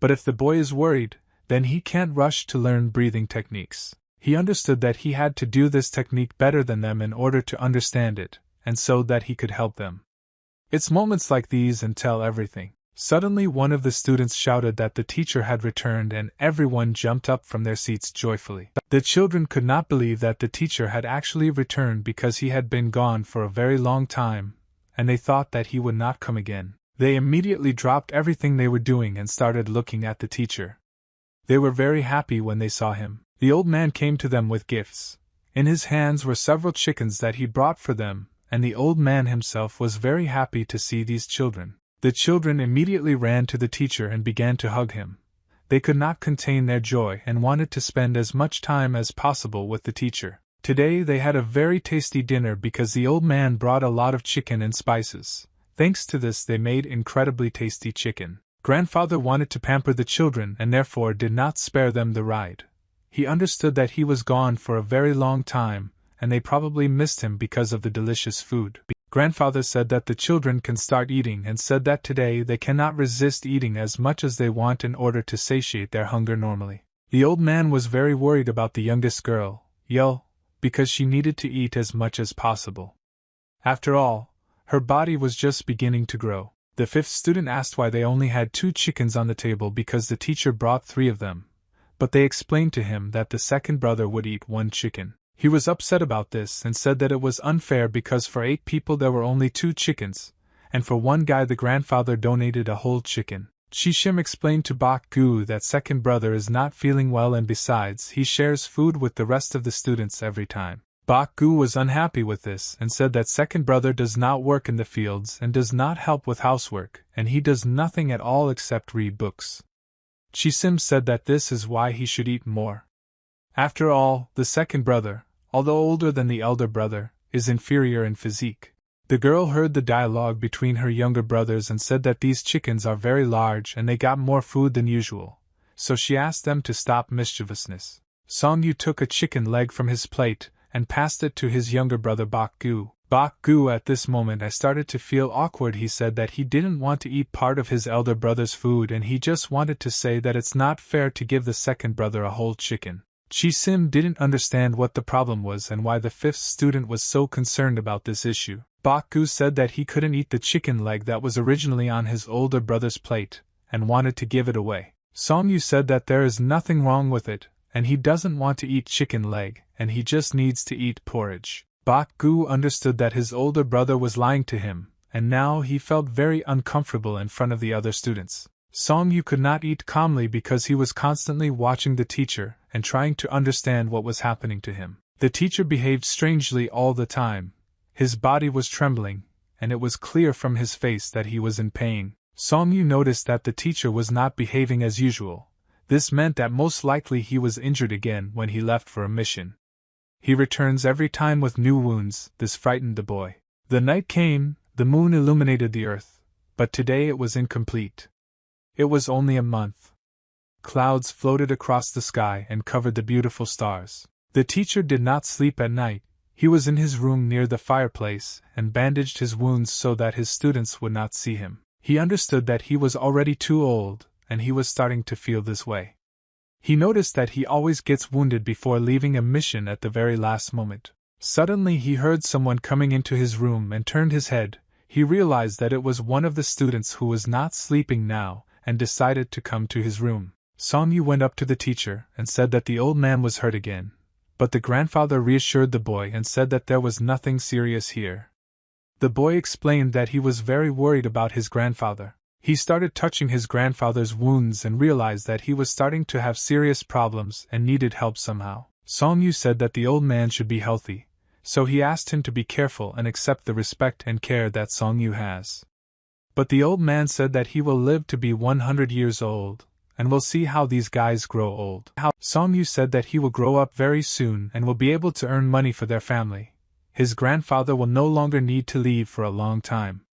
But if the boy is worried, then he can't rush to learn breathing techniques. He understood that he had to do this technique better than them in order to understand it, and so that he could help them. It's moments like these and tell everything. Suddenly one of the students shouted that the teacher had returned and everyone jumped up from their seats joyfully. The children could not believe that the teacher had actually returned because he had been gone for a very long time, and they thought that he would not come again. They immediately dropped everything they were doing and started looking at the teacher. They were very happy when they saw him. The old man came to them with gifts. In his hands were several chickens that he brought for them, and the old man himself was very happy to see these children. The children immediately ran to the teacher and began to hug him. They could not contain their joy and wanted to spend as much time as possible with the teacher. Today they had a very tasty dinner because the old man brought a lot of chicken and spices. Thanks to this they made incredibly tasty chicken. Grandfather wanted to pamper the children and therefore did not spare them the ride. He understood that he was gone for a very long time, and they probably missed him because of the delicious food. Grandfather said that the children can start eating and said that today they cannot resist eating as much as they want in order to satiate their hunger normally. The old man was very worried about the youngest girl, Yel, because she needed to eat as much as possible. After all, her body was just beginning to grow. The fifth student asked why they only had 2 chickens on the table because the teacher brought 3 of them, but they explained to him that the second brother would eat 1 chicken. He was upset about this and said that it was unfair because for 8 people there were only 2 chickens, and for one guy the grandfather donated a whole chicken. Shishim explained to Bak Gu that second brother is not feeling well and besides he shares food with the rest of the students every time. Bak Gu was unhappy with this and said that second brother does not work in the fields and does not help with housework, and he does nothing at all except read books. Chisim said that this is why he should eat more. After all, the second brother, although older than the elder brother, is inferior in physique. The girl heard the dialogue between her younger brothers and said that these chickens are very large and they got more food than usual, so she asked them to stop mischievousness. Song Yu took a chicken leg from his plate and passed it to his younger brother Bak Gu. Bak Gu at this moment I started to feel awkward. He said that he didn't want to eat part of his elder brother's food and he just wanted to say that it's not fair to give the second brother a whole chicken. Chi Sim didn't understand what the problem was and why the fifth student was so concerned about this issue. Bak Gu said that he couldn't eat the chicken leg that was originally on his older brother's plate, and wanted to give it away. Song Yu said that there is nothing wrong with it, and he doesn't want to eat chicken leg, and he just needs to eat porridge. Bak Gu understood that his older brother was lying to him, and now he felt very uncomfortable in front of the other students. Song Yu could not eat calmly because he was constantly watching the teacher and trying to understand what was happening to him. The teacher behaved strangely all the time. His body was trembling, and it was clear from his face that he was in pain. Song Yu noticed that the teacher was not behaving as usual. This meant that most likely he was injured again when he left for a mission. He returns every time with new wounds. This frightened the boy. The night came, the moon illuminated the earth, but today it was incomplete. It was only a month. Clouds floated across the sky and covered the beautiful stars. The teacher did not sleep at night. He was in his room near the fireplace and bandaged his wounds so that his students would not see him. He understood that he was already too old, and he was starting to feel this way. He noticed that he always gets wounded before leaving a mission at the very last moment. Suddenly he heard someone coming into his room and turned his head. He realized that it was one of the students who was not sleeping now, and decided to come to his room. Song-yu went up to the teacher and said that the old man was hurt again, but the grandfather reassured the boy and said that there was nothing serious here. The boy explained that he was very worried about his grandfather. He started touching his grandfather's wounds and realized that he was starting to have serious problems and needed help somehow. Song-yu said that the old man should be healthy, so he asked him to be careful and accept the respect and care that Song-yu has. But the old man said that he will live to be 100 years old, and we'll see how these guys grow old. Song-yu said that he will grow up very soon and will be able to earn money for their family. His grandfather will no longer need to leave for a long time.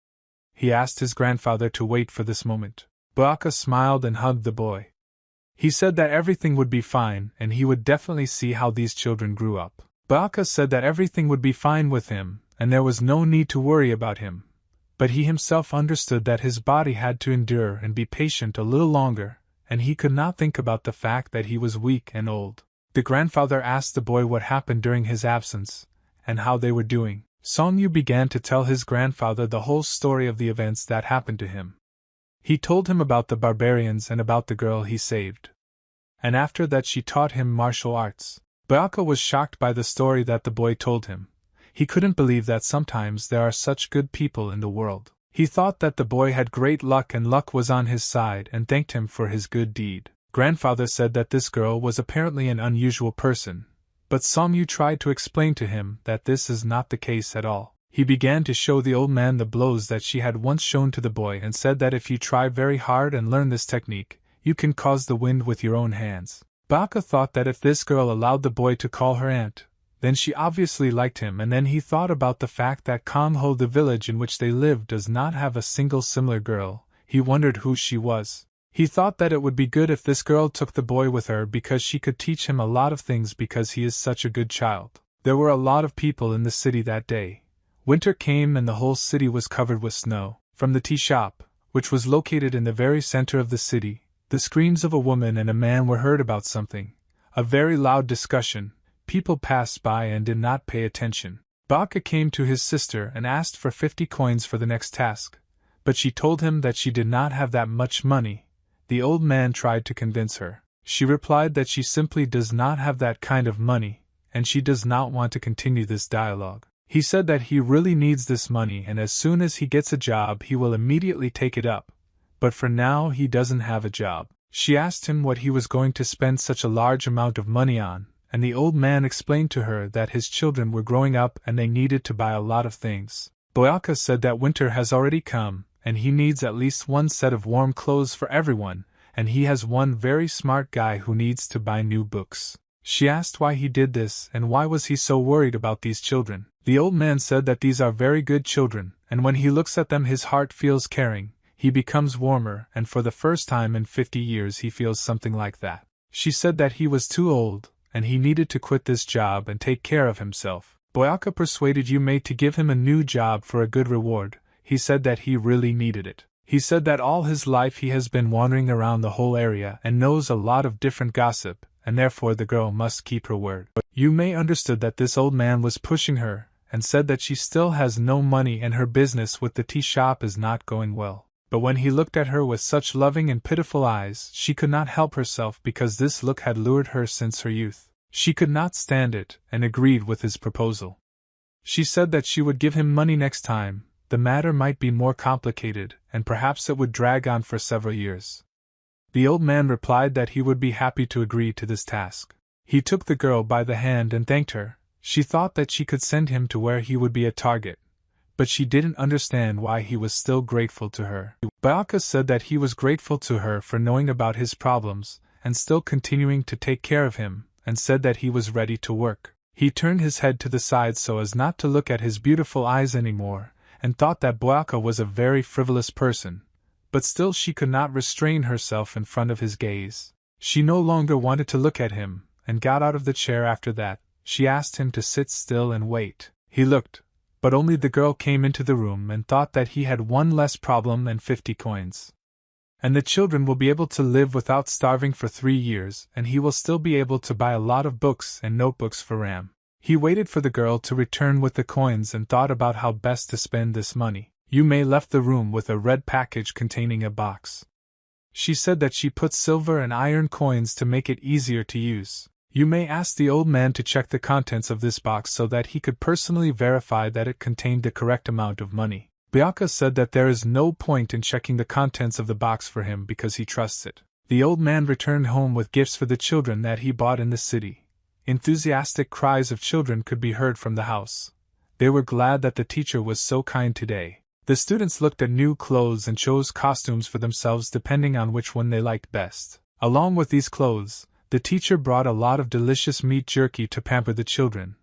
He asked his grandfather to wait for this moment. Baka smiled and hugged the boy. He said that everything would be fine and he would definitely see how these children grew up. Baka said that everything would be fine with him and there was no need to worry about him. But he himself understood that his body had to endure and be patient a little longer, and he could not think about the fact that he was weak and old. The grandfather asked the boy what happened during his absence, and how they were doing. Song-yu began to tell his grandfather the whole story of the events that happened to him. He told him about the barbarians and about the girl he saved. And after that she taught him martial arts. Baka was shocked by the story that the boy told him. He couldn't believe that sometimes there are such good people in the world. He thought that the boy had great luck and luck was on his side and thanked him for his good deed. Grandfather said that this girl was apparently an unusual person, but Song-yu tried to explain to him that this is not the case at all. He began to show the old man the blows that she had once shown to the boy and said that if you try very hard and learn this technique, you can cause the wind with your own hands. Baka thought that if this girl allowed the boy to call her aunt, then she obviously liked him, and then he thought about the fact that Kongho, the village in which they live, does not have a single similar girl. He wondered who she was. He thought that it would be good if this girl took the boy with her because she could teach him a lot of things because he is such a good child. There were a lot of people in the city that day. Winter came and the whole city was covered with snow. From the tea shop, which was located in the very center of the city, the screams of a woman and a man were heard about something. A very loud discussion. People passed by and did not pay attention. Baka came to his sister and asked for 50 coins for the next task, but she told him that she did not have that much money. The old man tried to convince her. She replied that she simply does not have that kind of money, and she does not want to continue this dialogue. He said that he really needs this money and as soon as he gets a job he will immediately take it up, but for now he doesn't have a job. She asked him what he was going to spend such a large amount of money on, and the old man explained to her that his children were growing up and they needed to buy a lot of things. Boyaka said that winter has already come, and he needs at least one set of warm clothes for everyone, and he has one very smart guy who needs to buy new books. She asked why he did this and why was he so worried about these children. The old man said that these are very good children, and when he looks at them his heart feels caring, he becomes warmer, and for the first time in 50 years he feels something like that. She said that he was too old, and he needed to quit this job and take care of himself. Boyaka persuaded Yume to give him a new job for a good reward. He said that he really needed it. He said that all his life he has been wandering around the whole area and knows a lot of different gossip, and therefore the girl must keep her word. Yume understood that this old man was pushing her, and said that she still has no money and her business with the tea shop is not going well. But when he looked at her with such loving and pitiful eyes, she could not help herself because this look had lured her since her youth. She could not stand it, and agreed with his proposal. She said that she would give him money next time. The matter might be more complicated, and perhaps it would drag on for several years. The old man replied that he would be happy to agree to this task. He took the girl by the hand and thanked her. She thought that she could send him to where he would be a target, but she didn't understand why he was still grateful to her. Baka said that he was grateful to her for knowing about his problems, and still continuing to take care of him, and said that he was ready to work. He turned his head to the side so as not to look at his beautiful eyes anymore, and thought that Baka was a very frivolous person, but still she could not restrain herself in front of his gaze. She no longer wanted to look at him, and got out of the chair after that. She asked him to sit still and wait. He looked, But only the girl came into the room and thought that he had one less problem and 50 coins. And the children will be able to live without starving for 3 years, and he will still be able to buy a lot of books and notebooks for Ram. He waited for the girl to return with the coins and thought about how best to spend this money. Yu Mei left the room with a red package containing a box. She said that she put silver and iron coins to make it easier to use. Yu Mei asked the old man to check the contents of this box so that he could personally verify that it contained the correct amount of money. Bianca said that there is no point in checking the contents of the box for him because he trusts it. The old man returned home with gifts for the children that he bought in the city. Enthusiastic cries of children could be heard from the house. They were glad that the teacher was so kind today. The students looked at new clothes and chose costumes for themselves depending on which one they liked best. Along with these clothes, the teacher brought a lot of delicious meat jerky to pamper the children,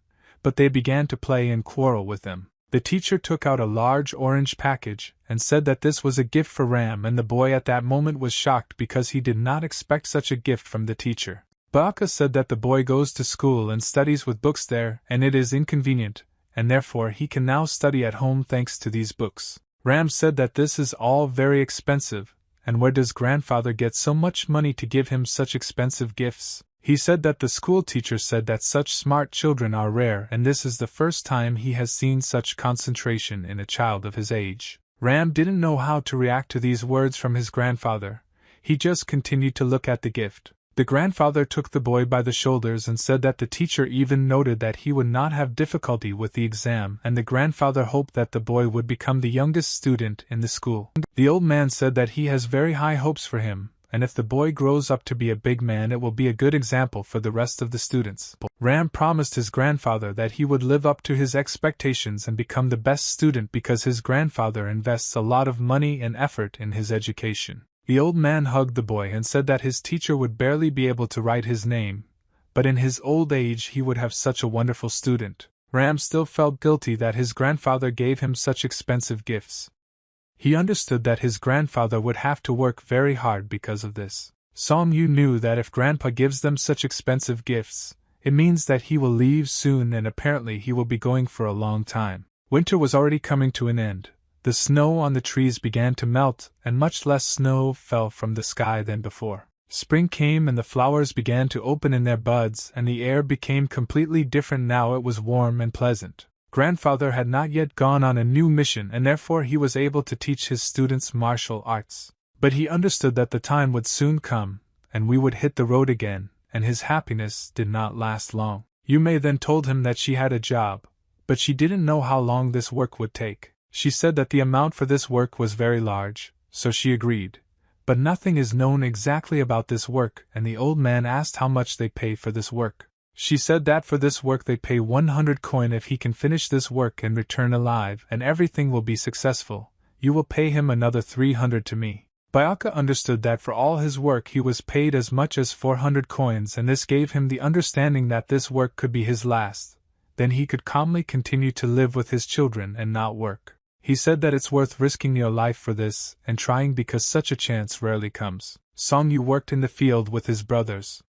but they began to play and quarrel with them. The teacher took out a large orange package and said that this was a gift for Ram, and the boy at that moment was shocked because he did not expect such a gift from the teacher. Baka said that the boy goes to school and studies with books there, and it is inconvenient, and therefore he can now study at home thanks to these books. Ram said that this is all very expensive, and where does grandfather get so much money to give him such expensive gifts? He said that the school teacher said that such smart children are rare, and this is the first time he has seen such concentration in a child of his age. Ram didn't know how to react to these words from his grandfather. He just continued to look at the gift. The grandfather took the boy by the shoulders and said that the teacher even noted that he would not have difficulty with the exam, and the grandfather hoped that the boy would become the youngest student in the school. The old man said that he has very high hopes for him, and if the boy grows up to be a big man, it will be a good example for the rest of the students. Ram promised his grandfather that he would live up to his expectations and become the best student because his grandfather invests a lot of money and effort in his education. The old man hugged the boy and said that his teacher would barely be able to write his name, but in his old age he would have such a wonderful student. Ram still felt guilty that his grandfather gave him such expensive gifts. He understood that his grandfather would have to work very hard because of this. Song Yu knew that if grandpa gives them such expensive gifts, it means that he will leave soon, and apparently he will be going for a long time. Winter was already coming to an end. The snow on the trees began to melt, and much less snow fell from the sky than before. Spring came and the flowers began to open in their buds, and the air became completely different now. It was warm and pleasant. Grandfather had not yet gone on a new mission, and therefore he was able to teach his students martial arts. But he understood that the time would soon come, and we would hit the road again, and his happiness did not last long. Yu Mei then told him that she had a job, but she didn't know how long this work would take. She said that the amount for this work was very large, so she agreed. But nothing is known exactly about this work, and the old man asked how much they pay for this work. She said that for this work they pay 100 coin if he can finish this work and return alive, and everything will be successful. You will pay him another 300 to me. Bayaka understood that for all his work he was paid as much as 400 coins, and this gave him the understanding that this work could be his last. Then he could calmly continue to live with his children and not work. He said that it's worth risking your life for this, and trying, because such a chance rarely comes. Song Yu worked in the field with his brothers.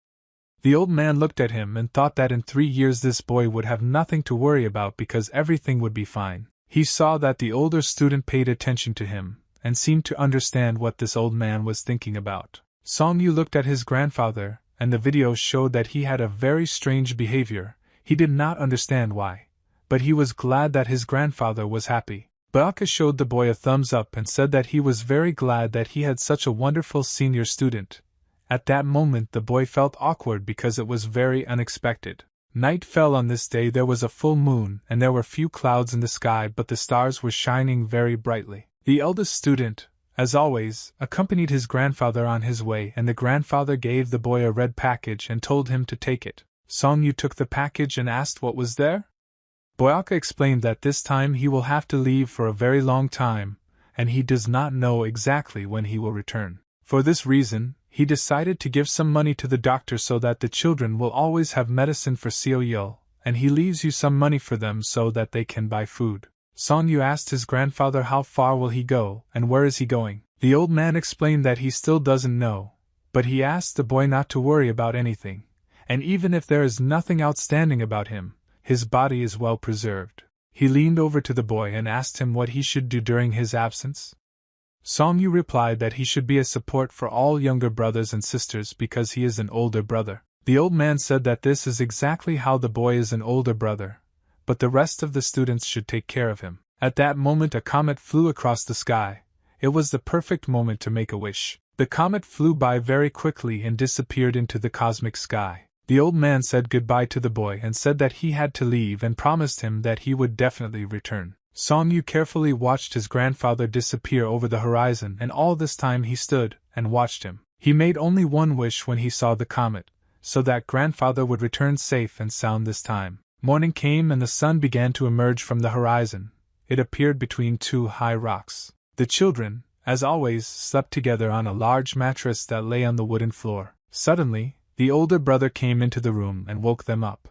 The old man looked at him and thought that in 3 years this boy would have nothing to worry about because everything would be fine. He saw that the older student paid attention to him, and seemed to understand what this old man was thinking about. Song Yu looked at his grandfather, and the video showed that he had a very strange behavior. He did not understand why, but he was glad that his grandfather was happy. Baaka showed the boy a thumbs up and said that he was very glad that he had such a wonderful senior student. At that moment the boy felt awkward because it was very unexpected. Night fell on this day. There was a full moon and there were few clouds in the sky, but the stars were shining very brightly. The eldest student, as always, accompanied his grandfather on his way, and the grandfather gave the boy a red package and told him to take it. Song Yu took the package and asked what was there. Boyaka explained that this time he will have to leave for a very long time, and he does not know exactly when he will return. For this reason, he decided to give some money to the doctor so that the children will always have medicine for Xiao, and he leaves you some money for them so that they can buy food. Song Yu asked his grandfather how far will he go, and where is he going. The old man explained that he still doesn't know, but he asked the boy not to worry about anything, and even if there is nothing outstanding about him, his body is well preserved. He leaned over to the boy and asked him what he should do during his absence. Song-yu replied that he should be a support for all younger brothers and sisters because he is an older brother. The old man said that this is exactly how the boy is an older brother, but the rest of the students should take care of him. At that moment a comet flew across the sky. It was the perfect moment to make a wish. The comet flew by very quickly and disappeared into the cosmic sky. The old man said goodbye to the boy and said that he had to leave and promised him that he would definitely return. Song-yu carefully watched his grandfather disappear over the horizon, and all this time he stood and watched him. He made only one wish when he saw the comet, so that grandfather would return safe and sound this time. Morning came and the sun began to emerge from the horizon. It appeared between two high rocks. The children, as always, slept together on a large mattress that lay on the wooden floor. Suddenly, the older brother came into the room and woke them up.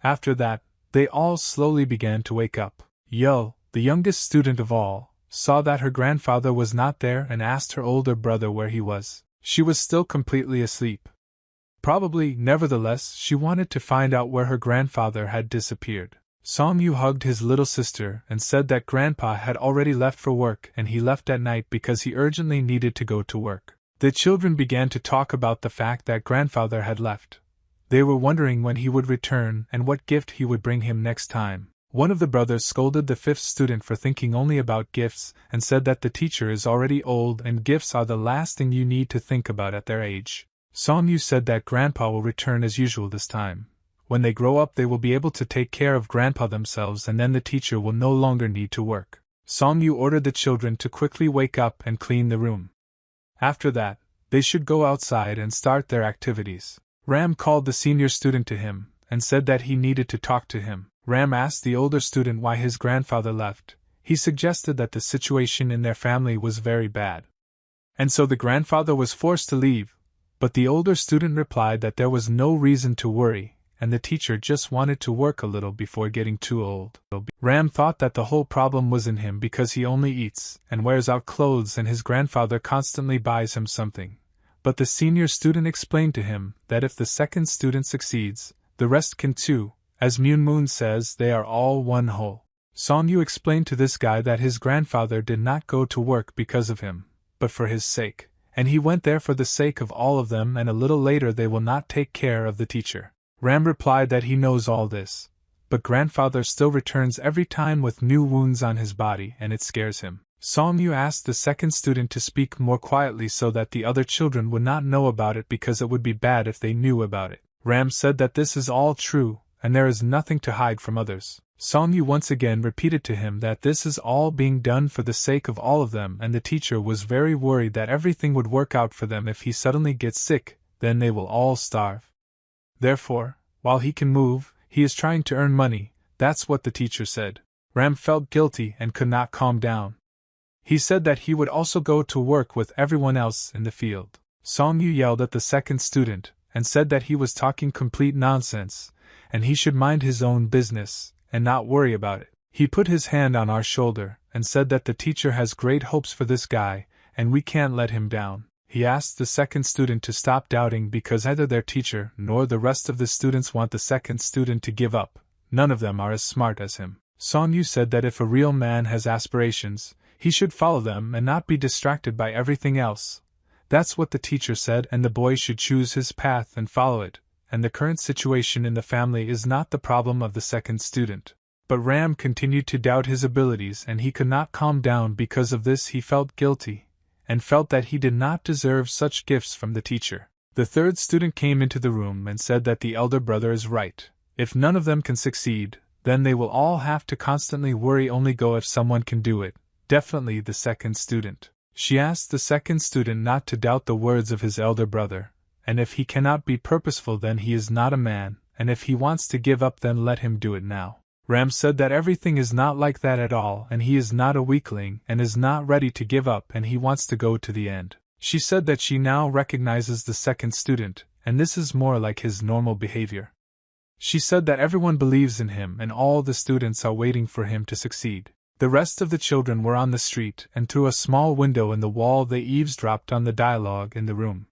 After that, they all slowly began to wake up. Yo, the youngest student of all, saw that her grandfather was not there and asked her older brother where he was. She was still completely asleep. Probably, nevertheless, she wanted to find out where her grandfather had disappeared. Song-yu hugged his little sister and said that Grandpa had already left for work and he left at night because he urgently needed to go to work. The children began to talk about the fact that Grandfather had left. They were wondering when he would return and what gift he would bring him next time. One of the brothers scolded the fifth student for thinking only about gifts and said that the teacher is already old and gifts are the last thing you need to think about at their age. Song-yu said that Grandpa will return as usual this time. When they grow up they will be able to take care of Grandpa themselves and then the teacher will no longer need to work. Song-yu ordered the children to quickly wake up and clean the room. After that, they should go outside and start their activities. Ram called the senior student to him and said that he needed to talk to him. Ram asked the older student why his grandfather left. He suggested that the situation in their family was very bad, and so the grandfather was forced to leave, but the older student replied that there was no reason to worry, and the teacher just wanted to work a little before getting too old. Ram thought that the whole problem was in him because he only eats and wears out clothes and his grandfather constantly buys him something. But the senior student explained to him that if the second student succeeds, the rest can too. As Moon Moon says, they are all one whole. Song-yu explained to this guy that his grandfather did not go to work because of him, but for his sake, and he went there for the sake of all of them and a little later they will not take care of the teacher. Ram replied that he knows all this, but grandfather still returns every time with new wounds on his body and it scares him. Song-yu asked the second student to speak more quietly so that the other children would not know about it because it would be bad if they knew about it. Ram said that this is all true, and there is nothing to hide from others. Song-yu once again repeated to him that this is all being done for the sake of all of them and the teacher was very worried that everything would work out for them if he suddenly gets sick, then they will all starve. Therefore, while he can move, he is trying to earn money, that's what the teacher said. Ram felt guilty and could not calm down. He said that he would also go to work with everyone else in the field. Song-yu yelled at the second student and said that he was talking complete nonsense, and he should mind his own business, and not worry about it. He put his hand on our shoulder, and said that the teacher has great hopes for this guy, and we can't let him down. He asked the second student to stop doubting because neither their teacher nor the rest of the students want the second student to give up. None of them are as smart as him. Song-yu said that if a real man has aspirations, he should follow them and not be distracted by everything else. That's what the teacher said and the boy should choose his path and follow it. And the current situation in the family is not the problem of the second student. But Ram continued to doubt his abilities and he could not calm down because of this. He felt guilty, and felt that he did not deserve such gifts from the teacher. The third student came into the room and said that the elder brother is right. If none of them can succeed, then they will all have to constantly worry. Only go if someone can do it, definitely the second student. She asked the second student not to doubt the words of his elder brother. And if he cannot be purposeful then he is not a man, and if he wants to give up then let him do it now. Ram said that everything is not like that at all and he is not a weakling and is not ready to give up and he wants to go to the end. She said that she now recognizes the second student, and this is more like his normal behavior. She said that everyone believes in him and all the students are waiting for him to succeed. The rest of the children were on the street and through a small window in the wall they eavesdropped on the dialogue in the room.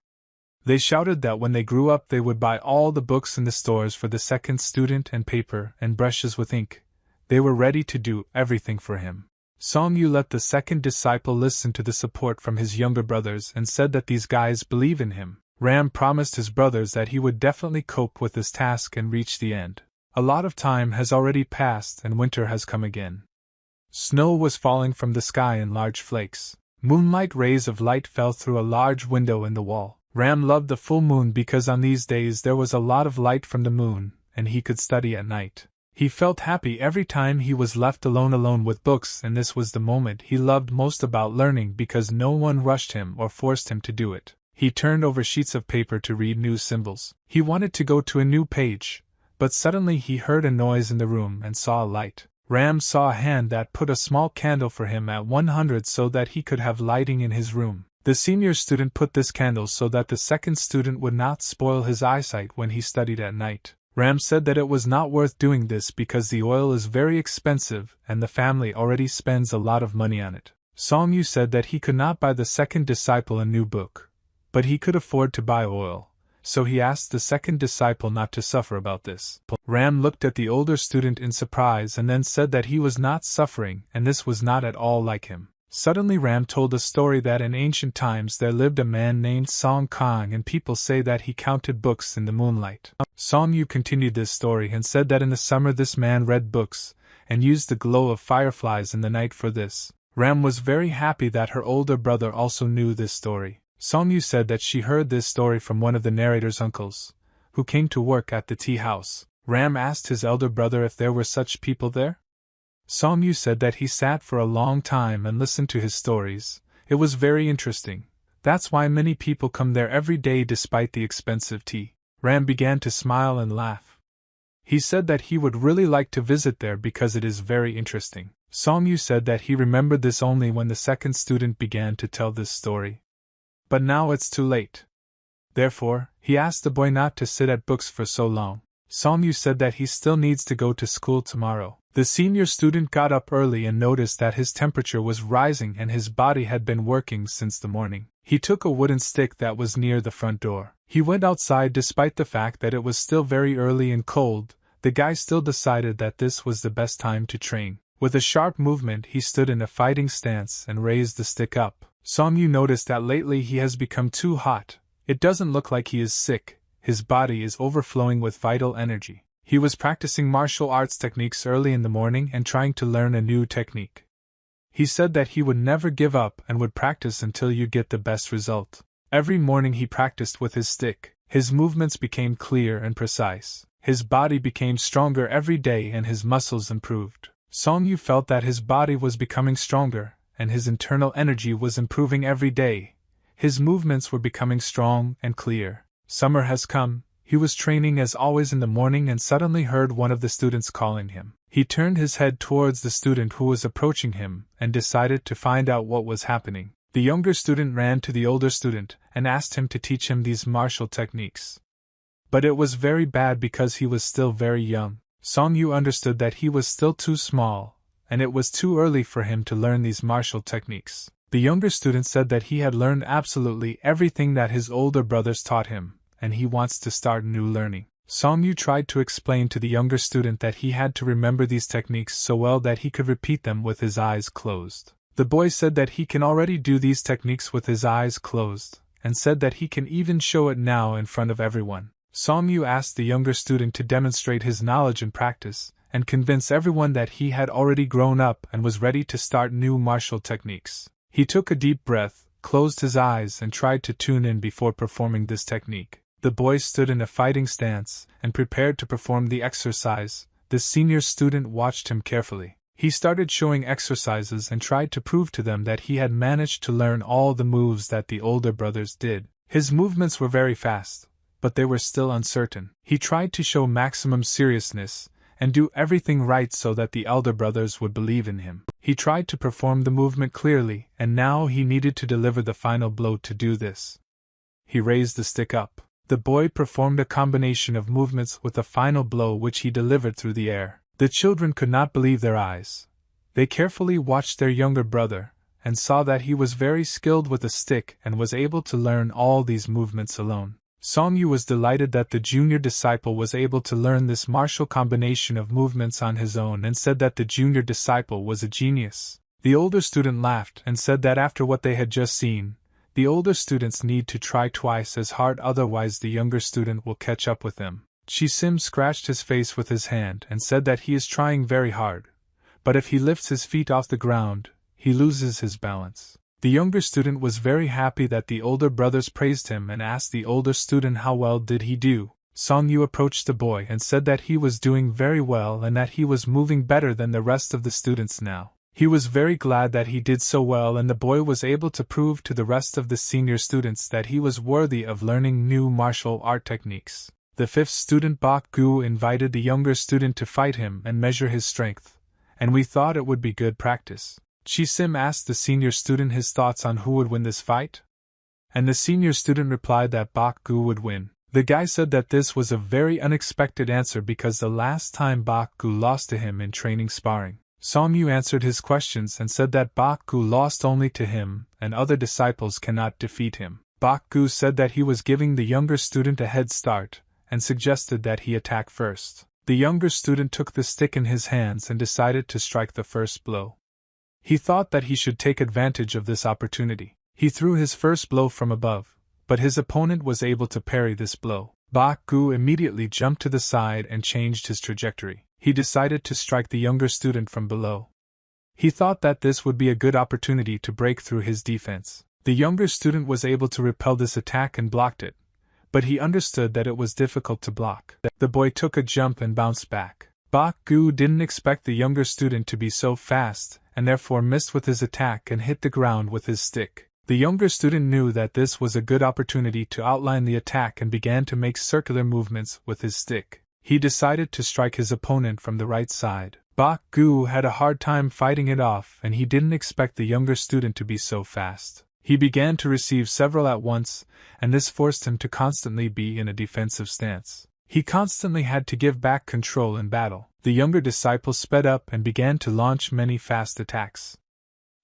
They shouted that when they grew up they would buy all the books in the stores for the second student and paper and brushes with ink. They were ready to do everything for him. Song-yu let the second disciple listen to the support from his younger brothers and said that these guys believe in him. Ram promised his brothers that he would definitely cope with this task and reach the end. A lot of time has already passed and winter has come again. Snow was falling from the sky in large flakes. Moonlight rays of light fell through a large window in the wall. Ram loved the full moon because on these days there was a lot of light from the moon, and he could study at night. He felt happy every time he was left alone with books, and this was the moment he loved most about learning because no one rushed him or forced him to do it. He turned over sheets of paper to read new symbols. He wanted to go to a new page, but suddenly he heard a noise in the room and saw a light. Ram saw a hand that put a small candle for him at 100 so that he could have lighting in his room. The senior student put this candle so that the second student would not spoil his eyesight when he studied at night. Ram said that it was not worth doing this because the oil is very expensive and the family already spends a lot of money on it. Song-yu said that he could not buy the second disciple a new book, but he could afford to buy oil, so he asked the second disciple not to suffer about this. Ram looked at the older student in surprise and then said that he was not suffering and this was not at all like him. Suddenly Ram told a story that in ancient times there lived a man named Song Kang and people say that he counted books in the moonlight. Song-yu continued this story and said that in the summer this man read books and used the glow of fireflies in the night for this. Ram was very happy that her older brother also knew this story. Song-yu said that she heard this story from one of the narrator's uncles, who came to work at the tea house. Ram asked his elder brother if there were such people there. Song-yu said that he sat for a long time and listened to his stories. It was very interesting. That's why many people come there every day despite the expensive tea. Ram began to smile and laugh. He said that he would really like to visit there because it is very interesting. Song-yu said that he remembered this only when the second student began to tell this story. But now it's too late. Therefore, he asked the boy not to sit at books for so long. Song-yu said that he still needs to go to school tomorrow. The senior student got up early and noticed that his temperature was rising and his body had been working since the morning. He took a wooden stick that was near the front door. He went outside despite the fact that it was still very early and cold. The guy still decided that this was the best time to train. With a sharp movement he stood in a fighting stance and raised the stick up. Song-yu noticed that lately he has become too hot. It doesn't look like he is sick. His body is overflowing with vital energy. He was practicing martial arts techniques early in the morning and trying to learn a new technique. He said that he would never give up and would practice until you get the best result. Every morning he practiced with his stick. His movements became clear and precise. His body became stronger every day and his muscles improved. Song-yu felt that his body was becoming stronger and his internal energy was improving every day. His movements were becoming strong and clear. Summer has come. He was training as always in the morning and suddenly heard one of the students calling him. He turned his head towards the student who was approaching him and decided to find out what was happening. The younger student ran to the older student and asked him to teach him these martial techniques. But it was very bad because he was still very young. Song-yu understood that he was still too small, and it was too early for him to learn these martial techniques. The younger student said that he had learned absolutely everything that his older brothers taught him, and he wants to start new learning. Song-yu tried to explain to the younger student that he had to remember these techniques so well that he could repeat them with his eyes closed. The boy said that he can already do these techniques with his eyes closed, and said that he can even show it now in front of everyone. Song-yu asked the younger student to demonstrate his knowledge and practice, and convince everyone that he had already grown up and was ready to start new martial techniques. He took a deep breath, closed his eyes and tried to tune in before performing this technique. The boy stood in a fighting stance and prepared to perform the exercise. The senior student watched him carefully. He started showing exercises and tried to prove to them that he had managed to learn all the moves that the older brothers did. His movements were very fast, but they were still uncertain. He tried to show maximum seriousness and do everything right so that the elder brothers would believe in him. He tried to perform the movement clearly, and now he needed to deliver the final blow to do this. He raised the stick up. The boy performed a combination of movements with a final blow which he delivered through the air. The children could not believe their eyes. They carefully watched their younger brother, and saw that he was very skilled with a stick and was able to learn all these movements alone. Song Yu was delighted that the junior disciple was able to learn this martial combination of movements on his own and said that the junior disciple was a genius. The older student laughed and said that after what they had just seen, the older students need to try twice as hard, otherwise the younger student will catch up with them. Chi Sim scratched his face with his hand and said that he is trying very hard, but if he lifts his feet off the ground, he loses his balance. The younger student was very happy that the older brothers praised him and asked the older student how well did he do. Song Yu approached the boy and said that he was doing very well and that he was moving better than the rest of the students now. He was very glad that he did so well, and the boy was able to prove to the rest of the senior students that he was worthy of learning new martial art techniques. The fifth student Bok Gu invited the younger student to fight him and measure his strength, and we thought it would be good practice. Chi Sim asked the senior student his thoughts on who would win this fight, and the senior student replied that Bok Gu would win. The guy said that this was a very unexpected answer because the last time Bok Gu lost to him in training sparring. Song Yu answered his questions and said that Bok Gu lost only to him and other disciples cannot defeat him. Bok Gu said that he was giving the younger student a head start and suggested that he attack first. The younger student took the stick in his hands and decided to strike the first blow. He thought that he should take advantage of this opportunity. He threw his first blow from above, but his opponent was able to parry this blow. Bok Gu immediately jumped to the side and changed his trajectory. He decided to strike the younger student from below. He thought that this would be a good opportunity to break through his defense. The younger student was able to repel this attack and blocked it, but he understood that it was difficult to block. The boy took a jump and bounced back. Bok Gu didn't expect the younger student to be so fast, and therefore missed with his attack and hit the ground with his stick. The younger student knew that this was a good opportunity to outline the attack and began to make circular movements with his stick. He decided to strike his opponent from the right side. Bok Gu had a hard time fighting it off, and he didn't expect the younger student to be so fast. He began to receive several at once, and this forced him to constantly be in a defensive stance. He constantly had to give back control in battle. The younger disciple sped up and began to launch many fast attacks.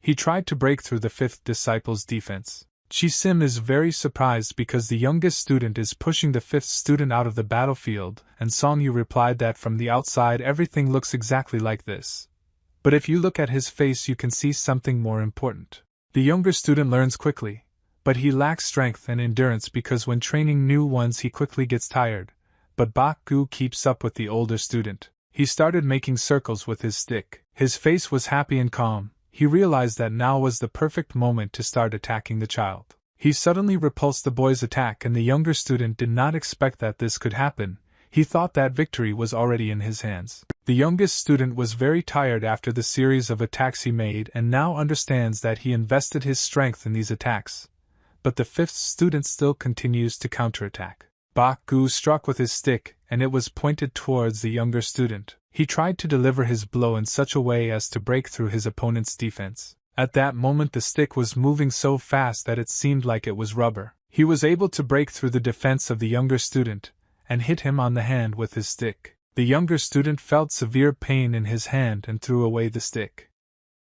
He tried to break through the fifth disciple's defense. Chi Sim is very surprised because the youngest student is pushing the fifth student out of the battlefield, and Song Yu replied that from the outside everything looks exactly like this. But if you look at his face you can see something more important. The younger student learns quickly, but he lacks strength and endurance because when training new ones he quickly gets tired. But Bok Gu keeps up with the older student. He started making circles with his stick. His face was happy and calm. He realized that now was the perfect moment to start attacking the child. He suddenly repulsed the boy's attack, and the younger student did not expect that this could happen. He thought that victory was already in his hands. The youngest student was very tired after the series of attacks he made and now understands that he invested his strength in these attacks. But the fifth student still continues to counterattack. Bok Gu struck with his stick, and it was pointed towards the younger student. He tried to deliver his blow in such a way as to break through his opponent's defense. At that moment the stick was moving so fast that it seemed like it was rubber. He was able to break through the defense of the younger student, and hit him on the hand with his stick. The younger student felt severe pain in his hand and threw away the stick.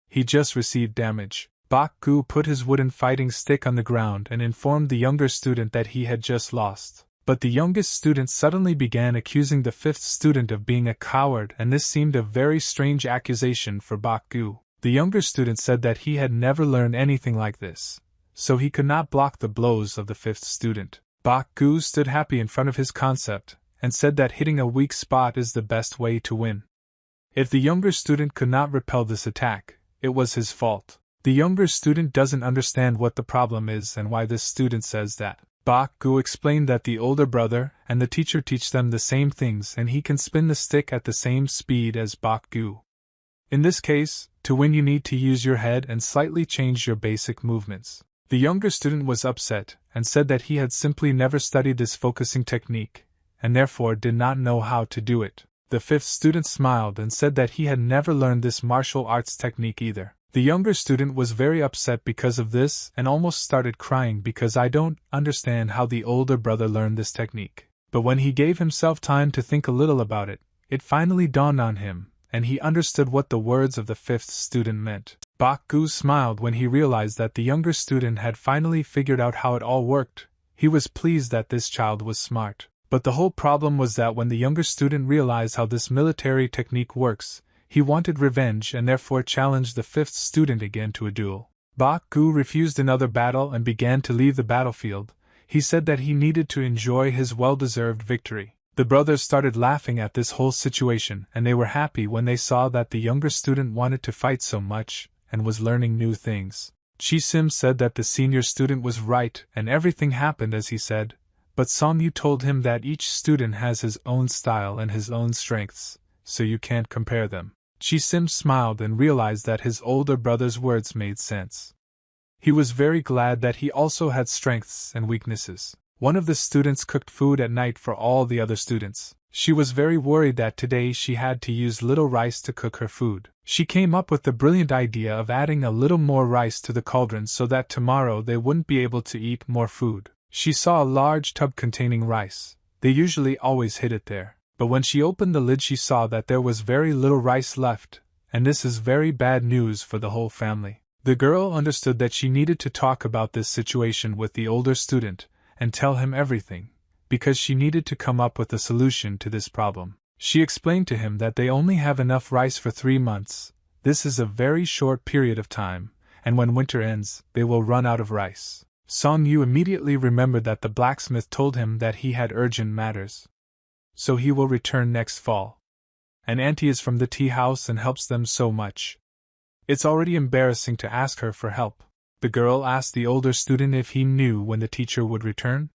He just received damage. Bok Gu put his wooden fighting stick on the ground and informed the younger student that he had just lost. But the youngest student suddenly began accusing the fifth student of being a coward, and this seemed a very strange accusation for Bok Gu. The younger student said that he had never learned anything like this, so he could not block the blows of the fifth student. Bok Gu stood happy in front of his concept, and said that hitting a weak spot is the best way to win. If the younger student could not repel this attack, it was his fault. The younger student doesn't understand what the problem is and why this student says that. Bok Gu explained that the older brother and the teacher teach them the same things and he can spin the stick at the same speed as Bok Gu. In this case, to win you need to use your head and slightly change your basic movements. The younger student was upset and said that he had simply never studied this focusing technique, and therefore did not know how to do it. The fifth student smiled and said that he had never learned this martial arts technique either. The younger student was very upset because of this and almost started crying because I don't understand how the older brother learned this technique. But when he gave himself time to think a little about it, it finally dawned on him, and he understood what the words of the fifth student meant. Bok Gu smiled when he realized that the younger student had finally figured out how it all worked. He was pleased that this child was smart. But the whole problem was that when the younger student realized how this military technique works, he wanted revenge and therefore challenged the fifth student again to a duel. Bak Gu refused another battle and began to leave the battlefield. He said that he needed to enjoy his well-deserved victory. The brothers started laughing at this whole situation, and they were happy when they saw that the younger student wanted to fight so much and was learning new things. Chi Sim said that the senior student was right and everything happened as he said, but Song Yu told him that each student has his own style and his own strengths, so you can't compare them. Chi Sim smiled and realized that his older brother's words made sense. He was very glad that he also had strengths and weaknesses. One of the students cooked food at night for all the other students. She was very worried that today she had to use little rice to cook her food. She came up with the brilliant idea of adding a little more rice to the cauldron so that tomorrow they wouldn't be able to eat more food. She saw a large tub containing rice. They usually always hid it there. But when she opened the lid she saw that there was very little rice left, and this is very bad news for the whole family. The girl understood that she needed to talk about this situation with the older student, and tell him everything, because she needed to come up with a solution to this problem. She explained to him that they only have enough rice for 3 months. This is a very short period of time, and when winter ends, they will run out of rice. Song Yu immediately remembered that the blacksmith told him that he had urgent matters. So he will return next fall. An auntie is from the tea house and helps them so much. It's already embarrassing to ask her for help. The girl asked the older student if he knew when the teacher would return.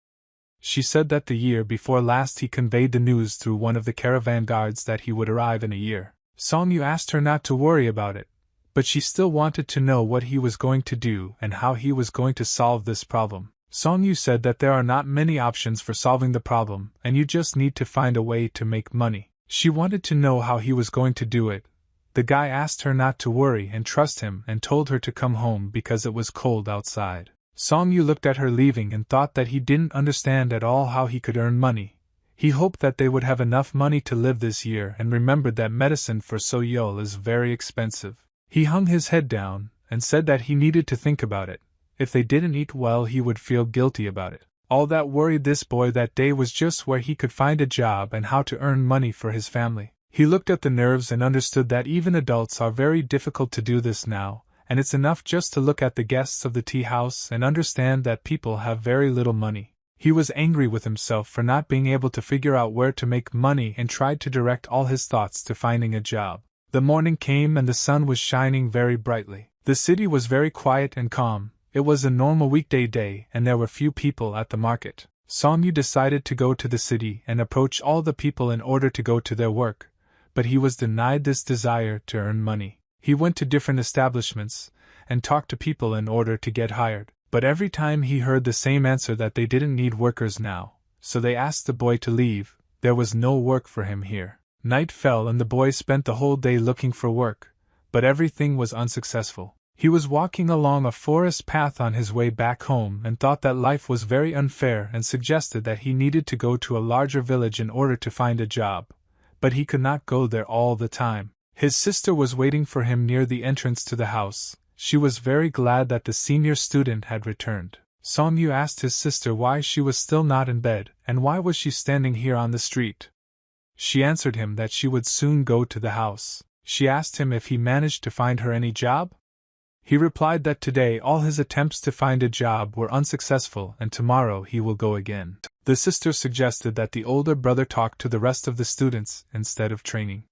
She said that the year before last he conveyed the news through one of the caravan guards that he would arrive in a year. Song Yu asked her not to worry about it, but she still wanted to know what he was going to do and how he was going to solve this problem. Song Yu said that there are not many options for solving the problem, and you just need to find a way to make money. She wanted to know how he was going to do it. The guy asked her not to worry and trust him and told her to come home because it was cold outside. Song Yu looked at her leaving and thought that he didn't understand at all how he could earn money. He hoped that they would have enough money to live this year and remembered that medicine for So-yeol is very expensive. He hung his head down and said that he needed to think about it. If they didn't eat well he would feel guilty about it. All that worried this boy that day was just where he could find a job and how to earn money for his family. He looked at the nerves and understood that even adults are very difficult to do this now, and it's enough just to look at the guests of the tea house and understand that people have very little money. He was angry with himself for not being able to figure out where to make money and tried to direct all his thoughts to finding a job. The morning came and the sun was shining very brightly. The city was very quiet and calm. It was a normal weekday day and there were few people at the market. Song Yu decided to go to the city and approach all the people in order to go to their work. But he was denied this desire to earn money. He went to different establishments and talked to people in order to get hired, but every time he heard the same answer that they didn't need workers now, so they asked the boy to leave. There was no work for him here. Night fell and the boy spent the whole day looking for work, but everything was unsuccessful. He was walking along a forest path on his way back home and thought that life was very unfair and suggested that he needed to go to a larger village in order to find a job. But he could not go there all the time. His sister was waiting for him near the entrance to the house. She was very glad that the senior student had returned. Song Yu asked his sister why she was still not in bed, and why was she standing here on the street. She answered him that she would soon go to the house. She asked him if he managed to find her any job. He replied that today all his attempts to find a job were unsuccessful and tomorrow he will go again. The sister suggested that the older brother talk to the rest of the students instead of training.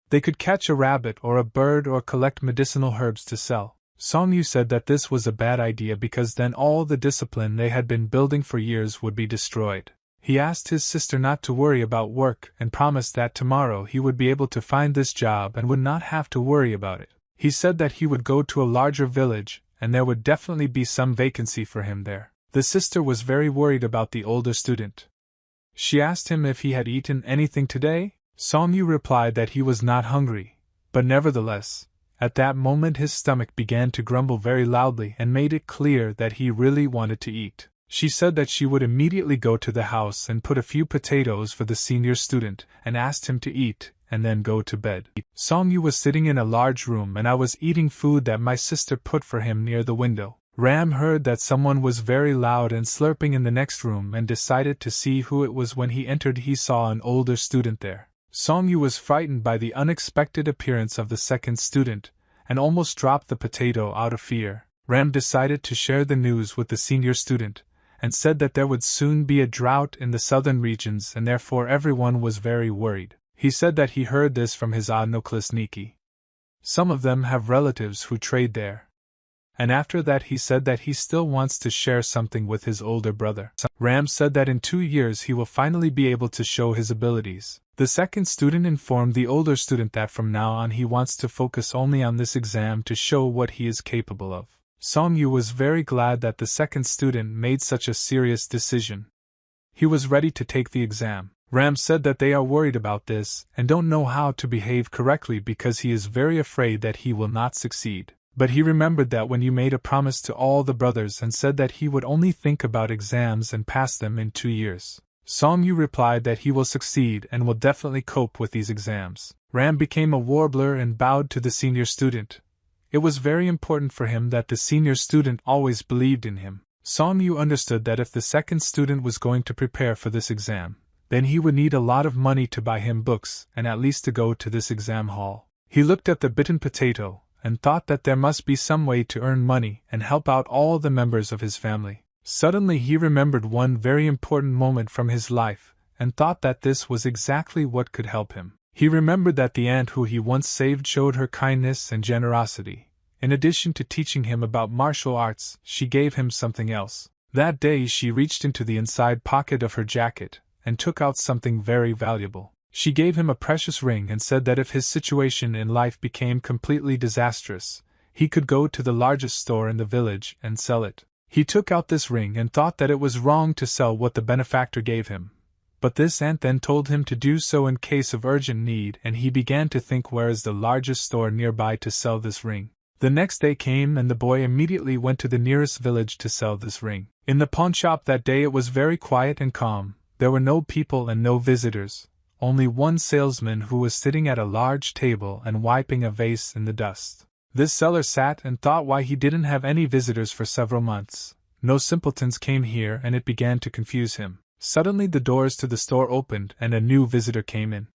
They could catch a rabbit or a bird or collect medicinal herbs to sell. Song Yu said that this was a bad idea because then all the discipline they had been building for years would be destroyed. He asked his sister not to worry about work and promised that tomorrow he would be able to find this job and would not have to worry about it. He said that he would go to a larger village and there would definitely be some vacancy for him there. The sister was very worried about the older student. She asked him if he had eaten anything today. Song Yu replied that he was not hungry, but nevertheless, at that moment his stomach began to grumble very loudly and made it clear that he really wanted to eat. She said that she would immediately go to the house and put a few potatoes for the senior student and asked him to eat and then go to bed. Song Yu was sitting in a large room and I was eating food that my sister put for him near the window. Ram heard that someone was very loud and slurping in the next room and decided to see who it was. When he entered, he saw an older student there. Song-yu was frightened by the unexpected appearance of the second student, and almost dropped the potato out of fear. Ram decided to share the news with the senior student, and said that there would soon be a drought in the southern regions and therefore everyone was very worried. He said that he heard this from his Nikki. Some of them have relatives who trade there. And after that he said that he still wants to share something with his older brother. Ram said that in 2 years he will finally be able to show his abilities. The second student informed the older student that from now on he wants to focus only on this exam to show what he is capable of. Song-yu was very glad that the second student made such a serious decision. He was ready to take the exam. Ram said that they are worried about this and don't know how to behave correctly because he is very afraid that he will not succeed. But he remembered that when you made a promise to all the brothers and said that he would only think about exams and pass them in 2 years. Song-yu replied that he will succeed and will definitely cope with these exams. Ram became a warbler and bowed to the senior student. It was very important for him that the senior student always believed in him. Song-yu understood that if the second student was going to prepare for this exam, then he would need a lot of money to buy him books and at least to go to this exam hall. He looked at the bitten potato and thought that there must be some way to earn money and help out all the members of his family. Suddenly he remembered one very important moment from his life, and thought that this was exactly what could help him. He remembered that the aunt who he once saved showed her kindness and generosity. In addition to teaching him about martial arts, she gave him something else. That day she reached into the inside pocket of her jacket, and took out something very valuable. She gave him a precious ring and said that if his situation in life became completely disastrous, he could go to the largest store in the village and sell it. He took out this ring and thought that it was wrong to sell what the benefactor gave him. But this aunt then told him to do so in case of urgent need, and he began to think where is the largest store nearby to sell this ring. The next day came and the boy immediately went to the nearest village to sell this ring. In the pawn shop that day it was very quiet and calm. There were no people and no visitors. Only one salesman who was sitting at a large table and wiping a vase in the dust. This seller sat and thought why he didn't have any visitors for several months. No simpletons came here and it began to confuse him. Suddenly the doors to the store opened and a new visitor came in.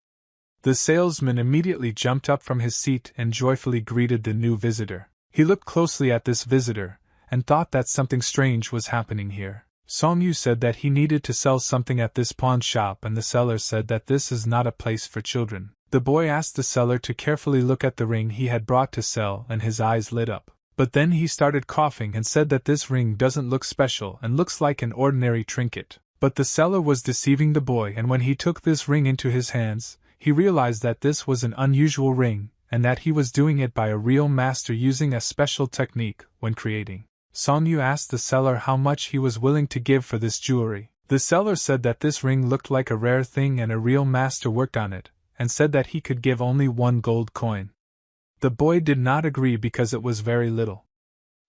The salesman immediately jumped up from his seat and joyfully greeted the new visitor. He looked closely at this visitor and thought that something strange was happening here. Song-yu said that he needed to sell something at this pawn shop and the seller said that this is not a place for children. The boy asked the seller to carefully look at the ring he had brought to sell and his eyes lit up. But then he started coughing and said that this ring doesn't look special and looks like an ordinary trinket. But the seller was deceiving the boy, and when he took this ring into his hands, he realized that this was an unusual ring and that he was doing it by a real master using a special technique when creating. Song-yu asked the seller how much he was willing to give for this jewelry. The seller said that this ring looked like a rare thing and a real master worked on it, and said that he could give only 1 gold coin. The boy did not agree because it was very little.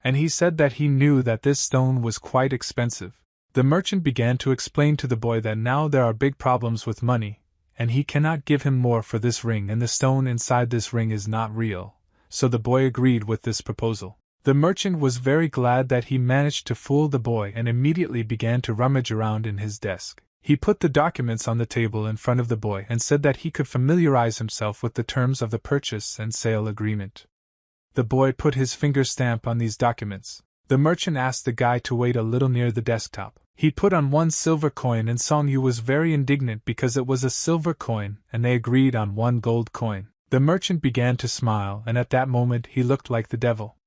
And he said that he knew that this stone was quite expensive. The merchant began to explain to the boy that now there are big problems with money, and he cannot give him more for this ring and the stone inside this ring is not real, so the boy agreed with this proposal. The merchant was very glad that he managed to fool the boy and immediately began to rummage around in his desk. He put the documents on the table in front of the boy and said that he could familiarize himself with the terms of the purchase and sale agreement. The boy put his finger stamp on these documents. The merchant asked the guy to wait a little near the desktop. He put on 1 silver coin and Song-yu was very indignant because it was a silver coin and they agreed on 1 gold coin. The merchant began to smile and at that moment he looked like the devil.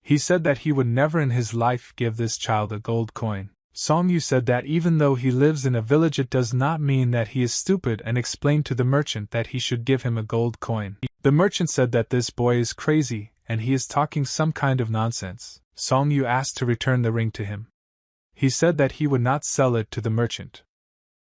He said that he would never in his life give this child a gold coin. Song-yu said that even though he lives in a village it does not mean that he is stupid and explained to the merchant that he should give him a gold coin. The merchant said that this boy is crazy and he is talking some kind of nonsense. Song-yu asked to return the ring to him. He said that he would not sell it to the merchant.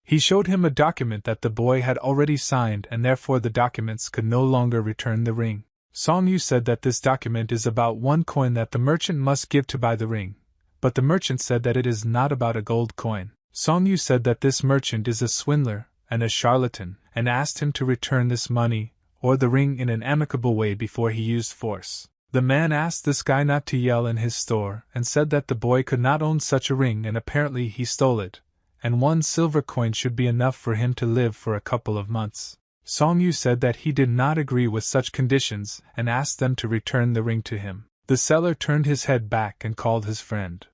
He showed him a document that the boy had already signed and therefore the documents could no longer return the ring. Song-yu said that this document is about 1 coin that the merchant must give to buy the ring, but the merchant said that it is not about a gold coin. Song-yu said that this merchant is a swindler and a charlatan, and asked him to return this money or the ring in an amicable way before he used force. The man asked this guy not to yell in his store and said that the boy could not own such a ring and apparently he stole it, and 1 silver coin should be enough for him to live for a couple of months. Song Yu said that he did not agree with such conditions and asked them to return the ring to him. The seller turned his head back and called his friend.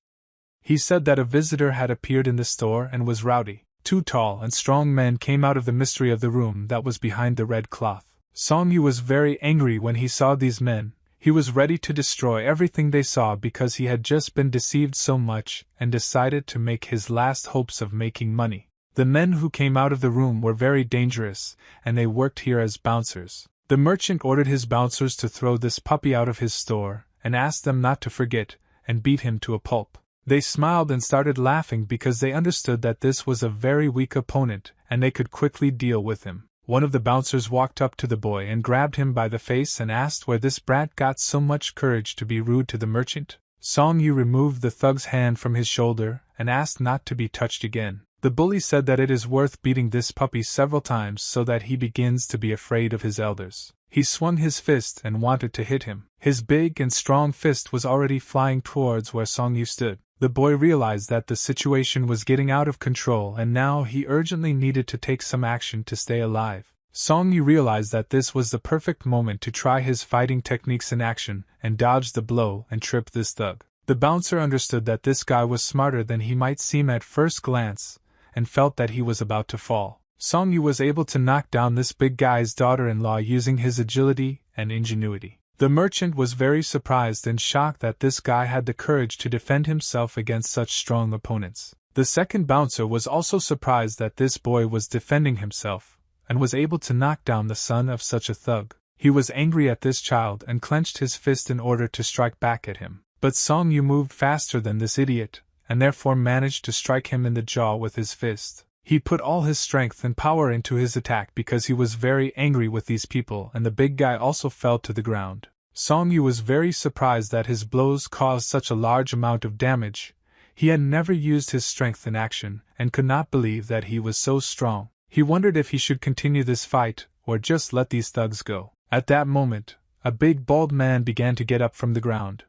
He said that a visitor had appeared in the store and was rowdy. 2 tall and strong men came out of the mystery of the room that was behind the red cloth. Song Yu was very angry when he saw these men. He was ready to destroy everything they saw because he had just been deceived so much and decided to make his last hopes of making money. The men who came out of the room were very dangerous, and they worked here as bouncers. The merchant ordered his bouncers to throw this puppy out of his store and asked them not to forget and beat him to a pulp. They smiled and started laughing because they understood that this was a very weak opponent and they could quickly deal with him. One of the bouncers walked up to the boy and grabbed him by the face and asked where this brat got so much courage to be rude to the merchant. Song Yu removed the thug's hand from his shoulder and asked not to be touched again. The bully said that it is worth beating this puppy several times so that he begins to be afraid of his elders. He swung his fist and wanted to hit him. His big and strong fist was already flying towards where Song Yu stood. The boy realized that the situation was getting out of control and now he urgently needed to take some action to stay alive. Song Yu realized that this was the perfect moment to try his fighting techniques in action and dodge the blow and trip this thug. The bouncer understood that this guy was smarter than he might seem at first glance and felt that he was about to fall. Song Yu was able to knock down this big guy's daughter-in-law using his agility and ingenuity. The merchant was very surprised and shocked that this guy had the courage to defend himself against such strong opponents. The second bouncer was also surprised that this boy was defending himself, and was able to knock down the son of such a thug. He was angry at this child and clenched his fist in order to strike back at him. But Song Yu moved faster than this idiot, and therefore managed to strike him in the jaw with his fist. He put all his strength and power into his attack because he was very angry with these people, and the big guy also fell to the ground. Song Yu was very surprised that his blows caused such a large amount of damage. He had never used his strength in action, and could not believe that he was so strong. He wondered if he should continue this fight, or just let these thugs go. At that moment, a big bald man began to get up from the ground.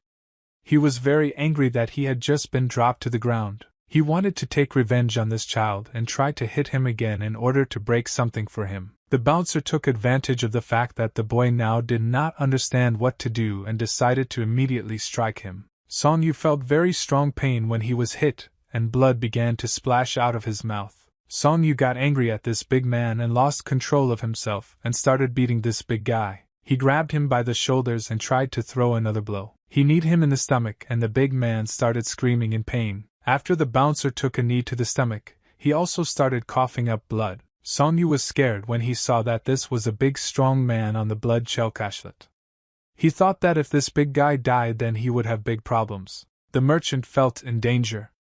He was very angry that he had just been dropped to the ground. He wanted to take revenge on this child and tried to hit him again in order to break something for him. The bouncer took advantage of the fact that the boy now did not understand what to do and decided to immediately strike him. Song Yu felt very strong pain when he was hit, and blood began to splash out of his mouth. Song Yu got angry at this big man and lost control of himself and started beating this big guy. He grabbed him by the shoulders and tried to throw another blow. He kneed him in the stomach and the big man started screaming in pain. After the bouncer took a knee to the stomach, he also started coughing up blood. Song Yu was scared when he saw that this was a big strong man on the blood chelkashlet. He thought that if this big guy died then he would have big problems. The merchant felt in danger.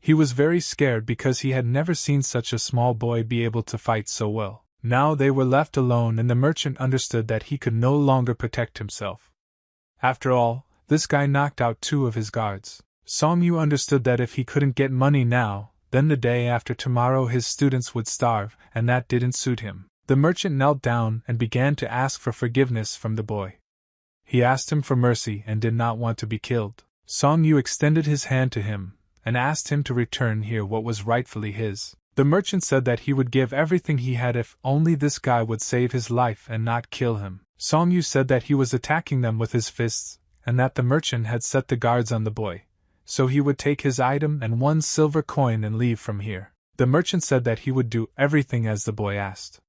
He was very scared because he had never seen such a small boy be able to fight so well. Now they were left alone and the merchant understood that he could no longer protect himself. After all, this guy knocked out 2 of his guards. Song Yu understood that if he couldn't get money now, then the day after tomorrow his students would starve, and that didn't suit him. The merchant knelt down and began to ask for forgiveness from the boy. He asked him for mercy and did not want to be killed. Song Yu extended his hand to him and asked him to return here what was rightfully his. The merchant said that he would give everything he had if only this guy would save his life and not kill him. Song Yu said that he was attacking them with his fists, and that the merchant had set the guards on the boy, so he would take his item and 1 silver coin and leave from here. The merchant said that he would do everything as the boy asked.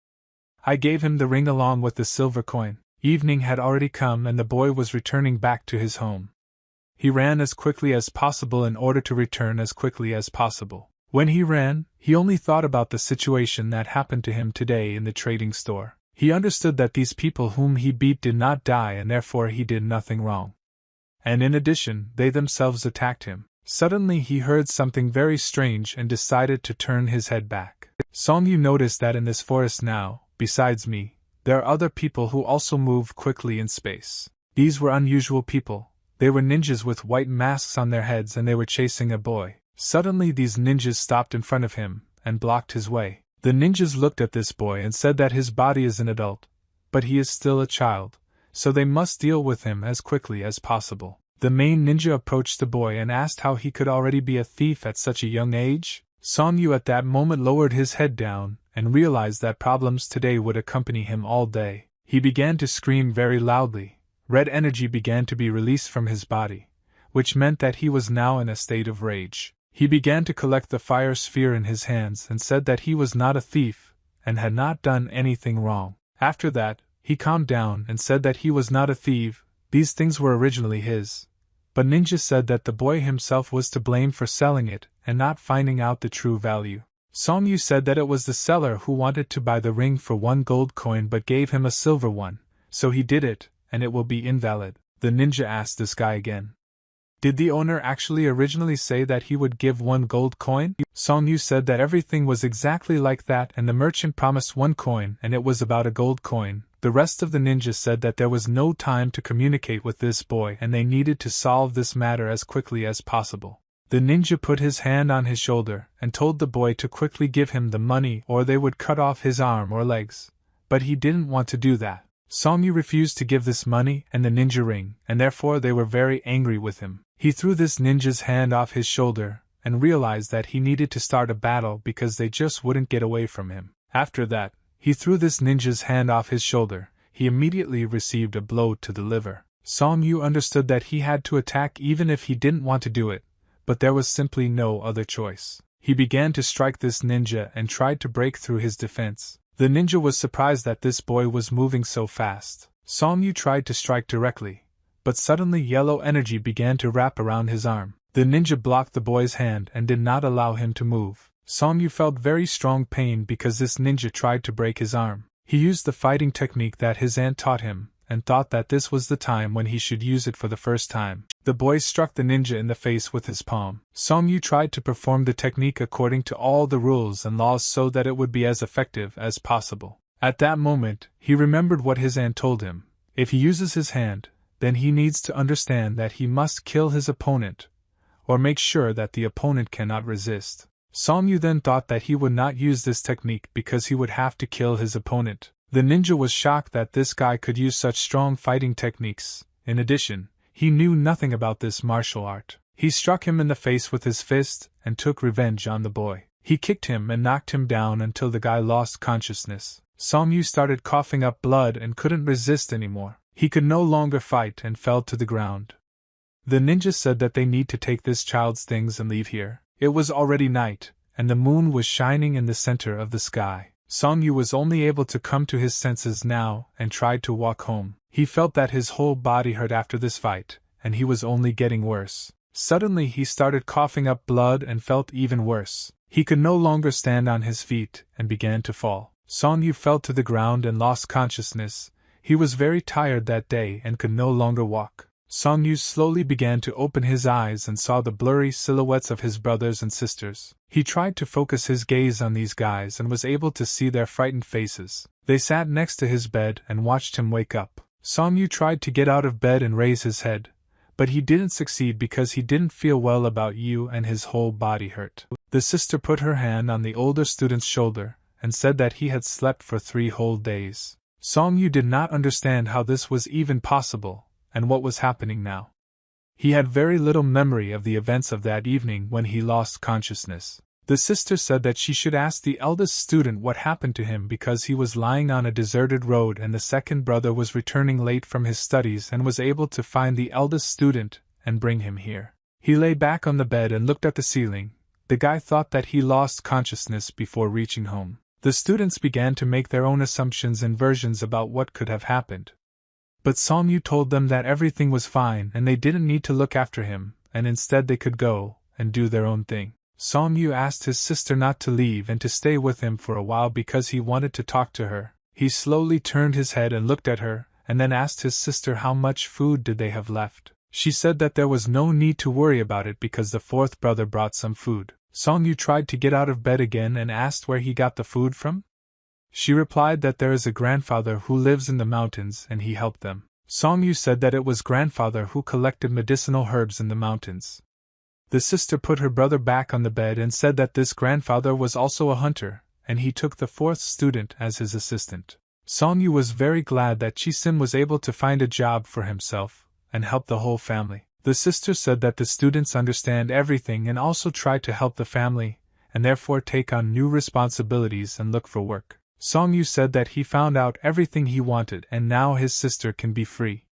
I gave him the ring along with the silver coin. Evening had already come and the boy was returning back to his home. He ran as quickly as possible in order to return as quickly as possible. When he ran, he only thought about the situation that happened to him today in the trading store. He understood that these people whom he beat did not die and therefore he did nothing wrong. And in addition, they themselves attacked him. Suddenly he heard something very strange and decided to turn his head back. Song Yu noticed that in this forest now, besides me, there are other people who also move quickly in space. These were unusual people. They were ninjas with white masks on their heads and they were chasing a boy. Suddenly these ninjas stopped in front of him and blocked his way. The ninjas looked at this boy and said that his body is an adult, but he is still a child, so they must deal with him as quickly as possible. The main ninja approached the boy and asked how he could already be a thief at such a young age. Song Yu at that moment lowered his head down and realized that problems today would accompany him all day. He began to scream very loudly. Red energy began to be released from his body, which meant that he was now in a state of rage. He began to collect the fire sphere in his hands and said that he was not a thief and had not done anything wrong. After that, he calmed down and said that he was not a thief, these things were originally his. But Ninja said that the boy himself was to blame for selling it and not finding out the true value. Song Yu said that it was the seller who wanted to buy the ring for 1 gold coin but gave him a silver one, so he did it, and it will be invalid. The ninja asked this guy again. Did the owner actually originally say that he would give 1 gold coin? Song Yu said that everything was exactly like that and the merchant promised 1 coin and it was about a gold coin. The rest of the ninjas said that there was no time to communicate with this boy and they needed to solve this matter as quickly as possible. The ninja put his hand on his shoulder and told the boy to quickly give him the money or they would cut off his arm or legs. But he didn't want to do that. Song Yu refused to give this money and the ninja ring, and therefore they were very angry with him. He threw this ninja's hand off his shoulder and realized that he needed to start a battle because they just wouldn't get away from him. After that, he threw this ninja's hand off his shoulder. He immediately received a blow to the liver. Song Yu understood that he had to attack even if he didn't want to do it, but there was simply no other choice. He began to strike this ninja and tried to break through his defense. The ninja was surprised that this boy was moving so fast. Song Yu tried to strike directly, but suddenly yellow energy began to wrap around his arm. The ninja blocked the boy's hand and did not allow him to move. Song Yu felt very strong pain because this ninja tried to break his arm. He used the fighting technique that his aunt taught him, and thought that this was the time when he should use it for the first time. The boy struck the ninja in the face with his palm. Song Yu tried to perform the technique according to all the rules and laws so that it would be as effective as possible. At that moment, he remembered what his aunt told him. If he uses his hand, then he needs to understand that he must kill his opponent, or make sure that the opponent cannot resist. Song Yu then thought that he would not use this technique because he would have to kill his opponent. The ninja was shocked that this guy could use such strong fighting techniques. In addition, he knew nothing about this martial art. He struck him in the face with his fist and took revenge on the boy. He kicked him and knocked him down until the guy lost consciousness. Song Yu started coughing up blood and couldn't resist anymore. He could no longer fight and fell to the ground. The ninja said that they need to take this child's things and leave here. It was already night, and the moon was shining in the center of the sky. Song Yu was only able to come to his senses now and tried to walk home. He felt that his whole body hurt after this fight, and he was only getting worse. Suddenly he started coughing up blood and felt even worse. He could no longer stand on his feet and began to fall. Song Yu fell to the ground and lost consciousness. He was very tired that day and could no longer walk. Song Yu slowly began to open his eyes and saw the blurry silhouettes of his brothers and sisters. He tried to focus his gaze on these guys and was able to see their frightened faces. They sat next to his bed and watched him wake up. Song Yu tried to get out of bed and raise his head, but he didn't succeed because he didn't feel well about you and his whole body hurt. The sister put her hand on the older student's shoulder and said that he had slept for 3 whole days. Song Yu did not understand how this was even possible, and what was happening now. He had very little memory of the events of that evening when he lost consciousness. The sister said that she should ask the eldest student what happened to him because he was lying on a deserted road and the second brother was returning late from his studies and was able to find the eldest student and bring him here. He lay back on the bed and looked at the ceiling. The guy thought that he lost consciousness before reaching home. The students began to make their own assumptions and versions about what could have happened. But Song Yu told them that everything was fine and they didn't need to look after him, and instead they could go and do their own thing. Song Yu asked his sister not to leave and to stay with him for a while because he wanted to talk to her. He slowly turned his head and looked at her, and then asked his sister how much food did they have left. She said that there was no need to worry about it because the fourth brother brought some food. Song Yu tried to get out of bed again and asked where he got the food from. She replied that there is a grandfather who lives in the mountains and he helped them. Song Yu said that it was grandfather who collected medicinal herbs in the mountains. The sister put her brother back on the bed and said that this grandfather was also a hunter, and he took the fourth student as his assistant. Song-yu was very glad that Chi-sim was able to find a job for himself and help the whole family. The sister said that the students understand everything and also try to help the family, and therefore take on new responsibilities and look for work. Song-yu said that he found out everything he wanted and now his sister can be free.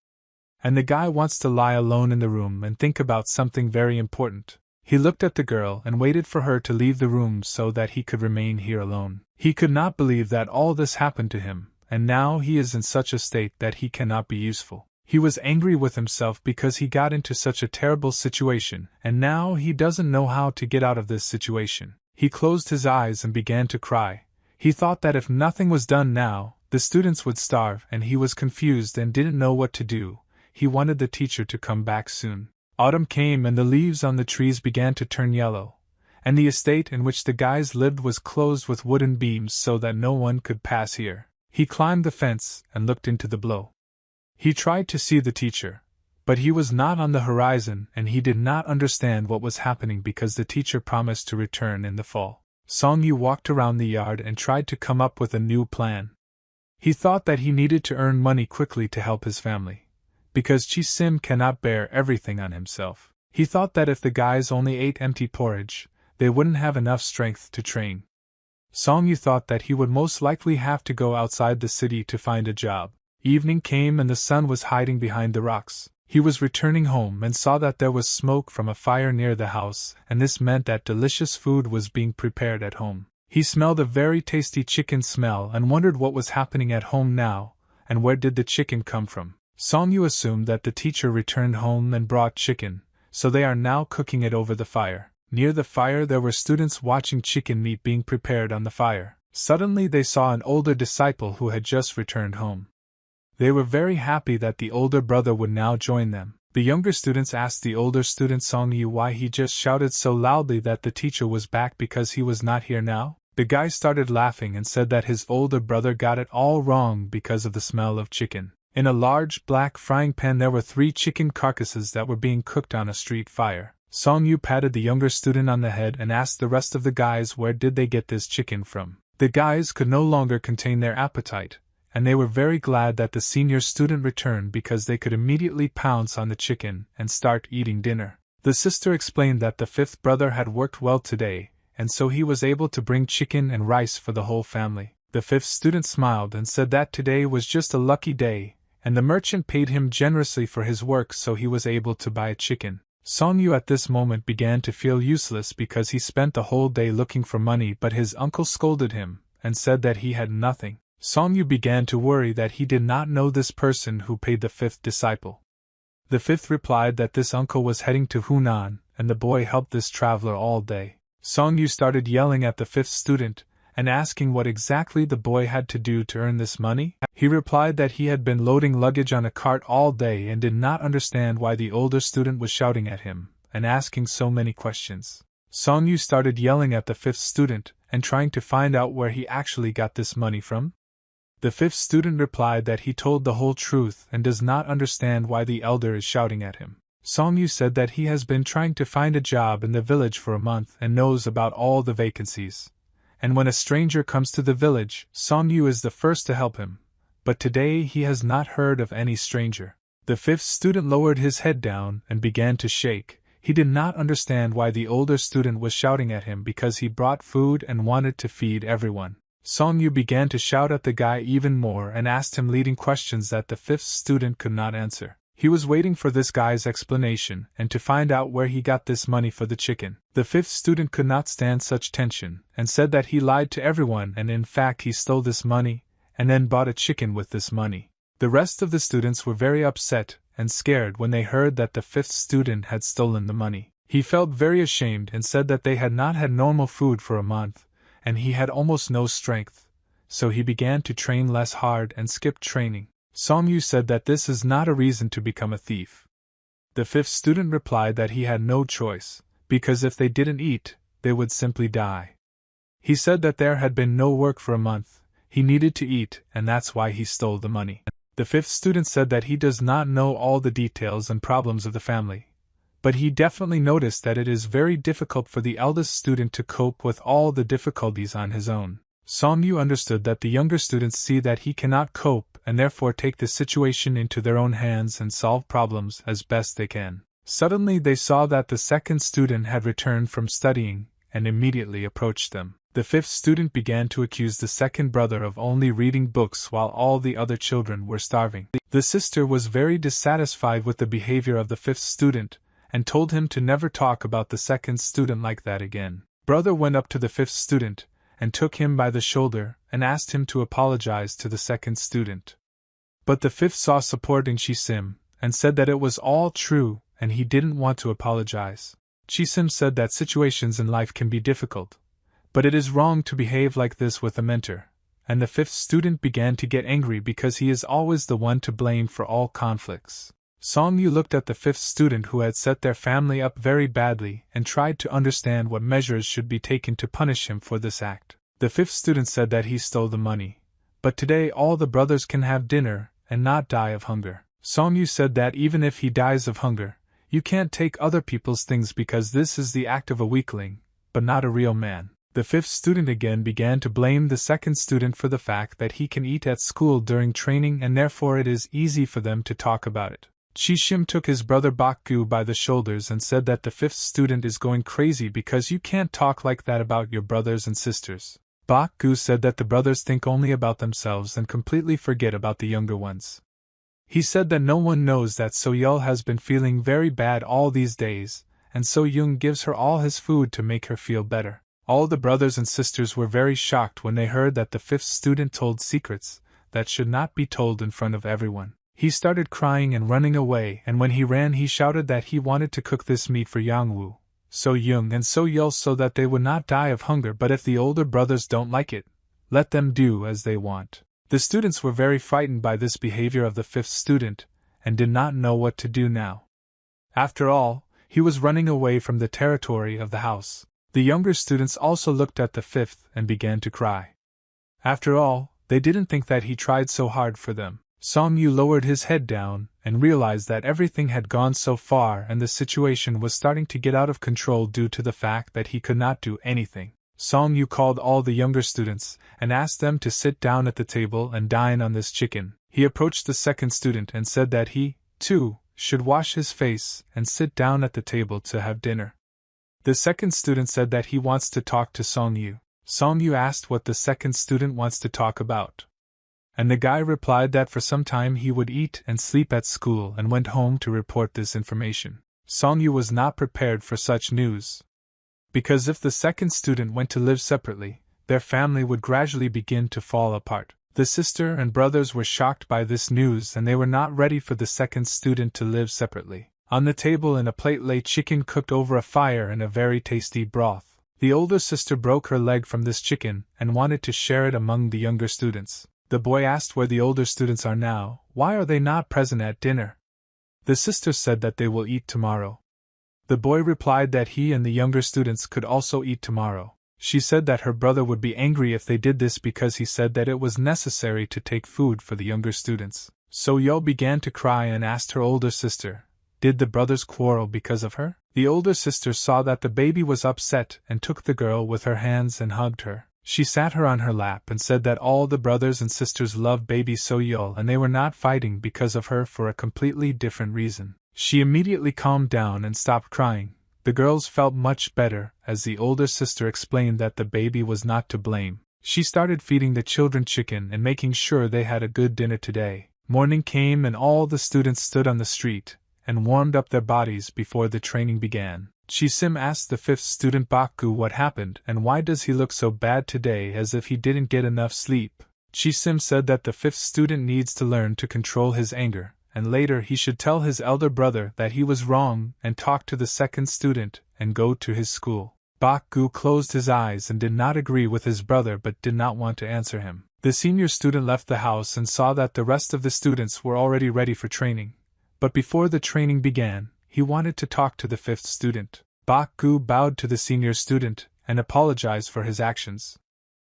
And the guy wants to lie alone in the room and think about something very important. He looked at the girl and waited for her to leave the room so that he could remain here alone. He could not believe that all this happened to him, and now he is in such a state that he cannot be useful. He was angry with himself because he got into such a terrible situation, and now he doesn't know how to get out of this situation. He closed his eyes and began to cry. He thought that if nothing was done now, the students would starve, and he was confused and didn't know what to do. He wanted the teacher to come back soon. Autumn came and the leaves on the trees began to turn yellow, and the estate in which the guys lived was closed with wooden beams so that no one could pass here. He climbed the fence and looked into the below. He tried to see the teacher, but he was not on the horizon and he did not understand what was happening because the teacher promised to return in the fall. Song-yu walked around the yard and tried to come up with a new plan. He thought that he needed to earn money quickly to help his family, because Chi-sim cannot bear everything on himself. He thought that if the guys only ate empty porridge, they wouldn't have enough strength to train. Song-yu thought that he would most likely have to go outside the city to find a job. Evening came and the sun was hiding behind the rocks. He was returning home and saw that there was smoke from a fire near the house, and this meant that delicious food was being prepared at home. He smelled a very tasty chicken smell and wondered what was happening at home now, and where did the chicken come from. Song-yu assumed that the teacher returned home and brought chicken, so they are now cooking it over the fire. Near the fire there were students watching chicken meat being prepared on the fire. Suddenly they saw an older disciple who had just returned home. They were very happy that the older brother would now join them. The younger students asked the older student Song-yu why he just shouted so loudly that the teacher was back because he was not here now. The guy started laughing and said that his older brother got it all wrong because of the smell of chicken. In a large black frying pan there were 3 chicken carcasses that were being cooked on a street fire. Song-yu patted the younger student on the head and asked the rest of the guys where did they get this chicken from. The guys could no longer contain their appetite, and they were very glad that the senior student returned because they could immediately pounce on the chicken and start eating dinner. The sister explained that the 5th brother had worked well today, and so he was able to bring chicken and rice for the whole family. The 5th student smiled and said that today was just a lucky day, and the merchant paid him generously for his work so he was able to buy a chicken. Song-yu at this moment began to feel useless because he spent the whole day looking for money, but his uncle scolded him and said that he had nothing. Song-yu began to worry that he did not know this person who paid the 5th disciple. The 5th replied that this uncle was heading to Hunan, and the boy helped this traveler all day. Song-yu started yelling at the 5th student and asking what exactly the boy had to do to earn this money. He replied that he had been loading luggage on a cart all day and did not understand why the older student was shouting at him and asking so many questions. Song-yu started yelling at the 5th student and trying to find out where he actually got this money from. The 5th student replied that he told the whole truth and does not understand why the elder is shouting at him. Song-yu said that he has been trying to find a job in the village for a month and knows about all the vacancies. And when a stranger comes to the village, Song-yu is the first to help him. But today he has not heard of any stranger. The 5th student lowered his head down and began to shake. He did not understand why the older student was shouting at him because he brought food and wanted to feed everyone. Song-yu began to shout at the guy even more and asked him leading questions that the 5th student could not answer. He was waiting for this guy's explanation and to find out where he got this money for the chicken. The 5th student could not stand such tension and said that he lied to everyone and in fact he stole this money and then bought a chicken with this money. The rest of the students were very upset and scared when they heard that the 5th student had stolen the money. He felt very ashamed and said that they had not had normal food for a month, and he had almost no strength, so he began to train less hard and skipped training. Song-yu said that this is not a reason to become a thief. The 5th student replied that he had no choice, because if they didn't eat, they would simply die. He said that there had been no work for a month, he needed to eat, and that's why he stole the money. The 5th student said that he does not know all the details and problems of the family, but he definitely noticed that it is very difficult for the eldest student to cope with all the difficulties on his own. Song Yu understood that the younger students see that he cannot cope and therefore take the situation into their own hands and solve problems as best they can. Suddenly they saw that the second student had returned from studying and immediately approached them. The fifth student began to accuse the second brother of only reading books while all the other children were starving. The sister was very dissatisfied with the behavior of the fifth student and told him to never talk about the second student like that again. Brother went up to the fifth student and took him by the shoulder and asked him to apologize to the second student. But the fifth saw support in Chi-sim and said that it was all true and he didn't want to apologize. Chi-sim said that situations in life can be difficult, but it is wrong to behave like this with a mentor, and the fifth student began to get angry because he is always the one to blame for all conflicts. Song Yu looked at the fifth student who had set their family up very badly and tried to understand what measures should be taken to punish him for this act. The fifth student said that he stole the money, but today all the brothers can have dinner and not die of hunger. Song Yu said that even if he dies of hunger, you can't take other people's things because this is the act of a weakling, but not a real man. The fifth student again began to blame the second student for the fact that he can eat at school during training and therefore it is easy for them to talk about it. Chi-sim took his brother Bak-gu by the shoulders and said that the fifth student is going crazy because you can't talk like that about your brothers and sisters. Bak-gu said that the brothers think only about themselves and completely forget about the younger ones. He said that no one knows that So-yeol has been feeling very bad all these days, and So-young gives her all his food to make her feel better. All the brothers and sisters were very shocked when they heard that the fifth student told secrets that should not be told in front of everyone. He started crying and running away, and when he ran he shouted that he wanted to cook this meat for Yangwoo, So-young and So-yeol so that they would not die of hunger, but if the older brothers don't like it, let them do as they want. The students were very frightened by this behavior of the fifth student, and did not know what to do now. After all, he was running away from the territory of the house. The younger students also looked at the fifth and began to cry. After all, they didn't think that he tried so hard for them. Song Yu lowered his head down and realized that everything had gone so far and the situation was starting to get out of control due to the fact that he could not do anything. Song Yu called all the younger students and asked them to sit down at the table and dine on this chicken. He approached the second student and said that he, too, should wash his face and sit down at the table to have dinner. The second student said that he wants to talk to Song Yu. Song Yu asked what the second student wants to talk about, and the guy replied that for some time he would eat and sleep at school and went home to report this information. Song Yu was not prepared for such news, because if the second student went to live separately, their family would gradually begin to fall apart. The sister and brothers were shocked by this news and they were not ready for the second student to live separately. On the table in a plate lay chicken cooked over a fire and a very tasty broth. The older sister broke her leg from this chicken and wanted to share it among the younger students. The boy asked where the older students are now. Why are they not present at dinner? The sister said that they will eat tomorrow. The boy replied that he and the younger students could also eat tomorrow. She said that her brother would be angry if they did this because he said that it was necessary to take food for the younger students. So-yeol began to cry and asked her older sister, did the brothers quarrel because of her? The older sister saw that the baby was upset and took the girl with her hands and hugged her. She sat her on her lap and said that all the brothers and sisters loved baby So-yeol and they were not fighting because of her for a completely different reason. She immediately calmed down and stopped crying. The girls felt much better as the older sister explained that the baby was not to blame. She started feeding the children chicken and making sure they had a good dinner today. Morning came and all the students stood on the street and warmed up their bodies before the training began. Chi-sim asked the fifth student Bak-gu what happened and why does he look so bad today as if he didn't get enough sleep. Chi-sim said that the fifth student needs to learn to control his anger, and later he should tell his elder brother that he was wrong and talk to the second student and go to his school. Bak-gu closed his eyes and did not agree with his brother but did not want to answer him. The senior student left the house and saw that the rest of the students were already ready for training. But before the training began, he wanted to talk to the fifth student. Bak-gu bowed to the senior student and apologized for his actions.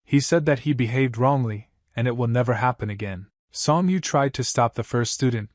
He said that he behaved wrongly, and it will never happen again. Song Yu tried to stop the first student,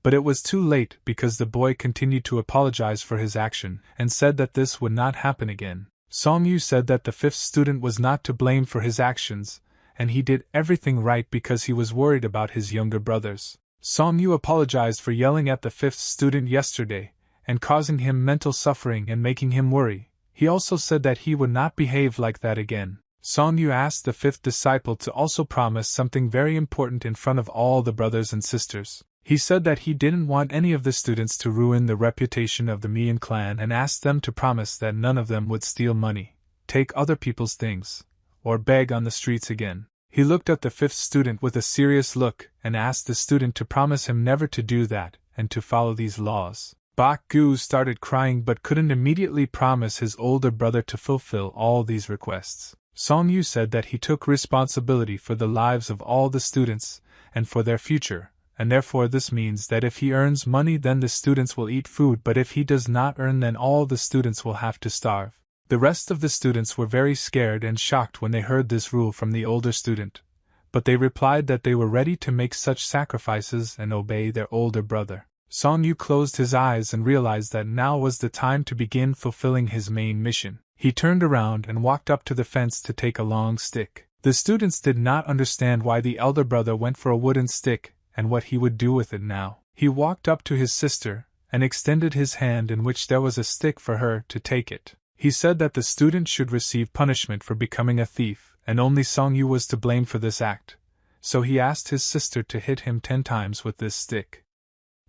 but it was too late because the boy continued to apologize for his action and said that this would not happen again. Song Yu said that the fifth student was not to blame for his actions, and he did everything right because he was worried about his younger brothers. Song Yu apologized for yelling at the fifth student yesterday, and causing him mental suffering and making him worry. He also said that he would not behave like that again. Song Yu asked the fifth disciple to also promise something very important in front of all the brothers and sisters. He said that he didn't want any of the students to ruin the reputation of the Mian clan and asked them to promise that none of them would steal money, take other people's things, or beg on the streets again. He looked at the fifth student with a serious look and asked the student to promise him never to do that and to follow these laws. Bak Gu started crying but couldn't immediately promise his older brother to fulfill all these requests. Song Yu said that he took responsibility for the lives of all the students and for their future, and therefore this means that if he earns money then the students will eat food, but if he does not earn then all the students will have to starve. The rest of the students were very scared and shocked when they heard this rule from the older student, but they replied that they were ready to make such sacrifices and obey their older brother. Song Yu closed his eyes and realized that now was the time to begin fulfilling his main mission. He turned around and walked up to the fence to take a long stick. The students did not understand why the elder brother went for a wooden stick and what he would do with it now. He walked up to his sister and extended his hand in which there was a stick for her to take it. He said that the student should receive punishment for becoming a thief, and only Song Yu was to blame for this act, so he asked his sister to hit him 10 times with this stick.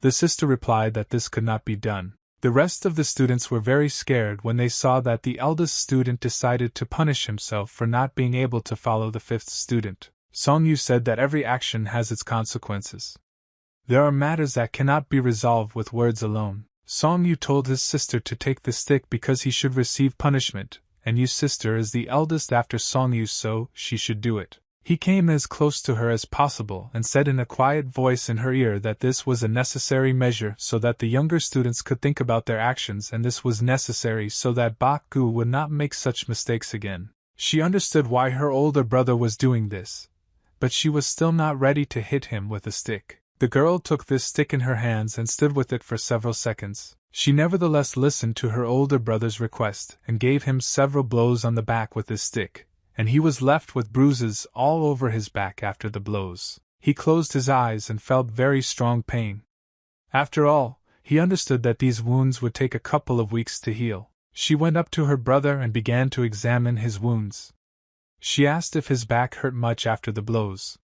The sister replied that this could not be done. The rest of the students were very scared when they saw that the eldest student decided to punish himself for not being able to follow the fifth student. Song Yu said that every action has its consequences. There are matters that cannot be resolved with words alone. Song Yu told his sister to take the stick because he should receive punishment, and Yu's sister is the eldest after Song Yu, so she should do it. He came as close to her as possible and said in a quiet voice in her ear that this was a necessary measure so that the younger students could think about their actions, and this was necessary so that Bak Gu would not make such mistakes again. She understood why her older brother was doing this, but she was still not ready to hit him with a stick. The girl took this stick in her hands and stood with it for several seconds. She nevertheless listened to her older brother's request and gave him several blows on the back with his stick, and he was left with bruises all over his back after the blows. He closed his eyes and felt very strong pain. After all, he understood that these wounds would take a couple of weeks to heal. She went up to her brother and began to examine his wounds. She asked if his back hurt much after the blows.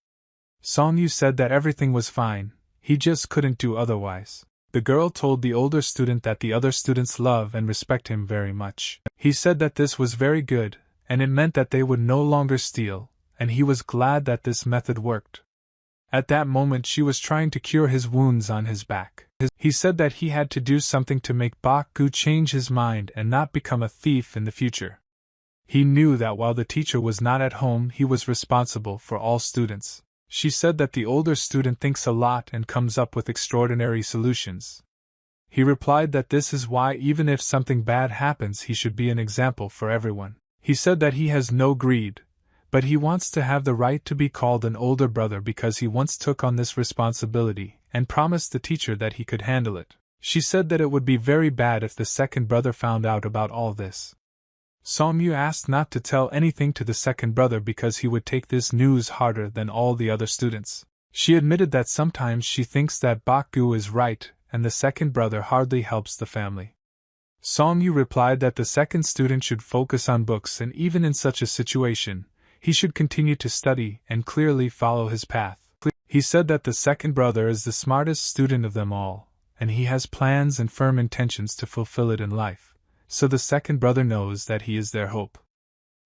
Song Yu said that everything was fine, he just couldn't do otherwise. The girl told the older student that the other students love and respect him very much. He said that this was very good, and it meant that they would no longer steal, and he was glad that this method worked. At that moment she was trying to cure his wounds on his back. He said that he had to do something to make Bak Gu change his mind and not become a thief in the future. He knew that while the teacher was not at home he was responsible for all students. She said that the older student thinks a lot and comes up with extraordinary solutions. He replied that this is why even if something bad happens he should be an example for everyone. He said that he has no greed, but he wants to have the right to be called an older brother because he once took on this responsibility and promised the teacher that he could handle it. She said that it would be very bad if the second brother found out about all this. Song Yu asked not to tell anything to the second brother because he would take this news harder than all the other students. She admitted that sometimes she thinks that Bak Gu is right and the second brother hardly helps the family. Song Yu replied that the second student should focus on books, and even in such a situation, he should continue to study and clearly follow his path. He said that the second brother is the smartest student of them all, and he has plans and firm intentions to fulfill it in life. So the second brother knows that he is their hope.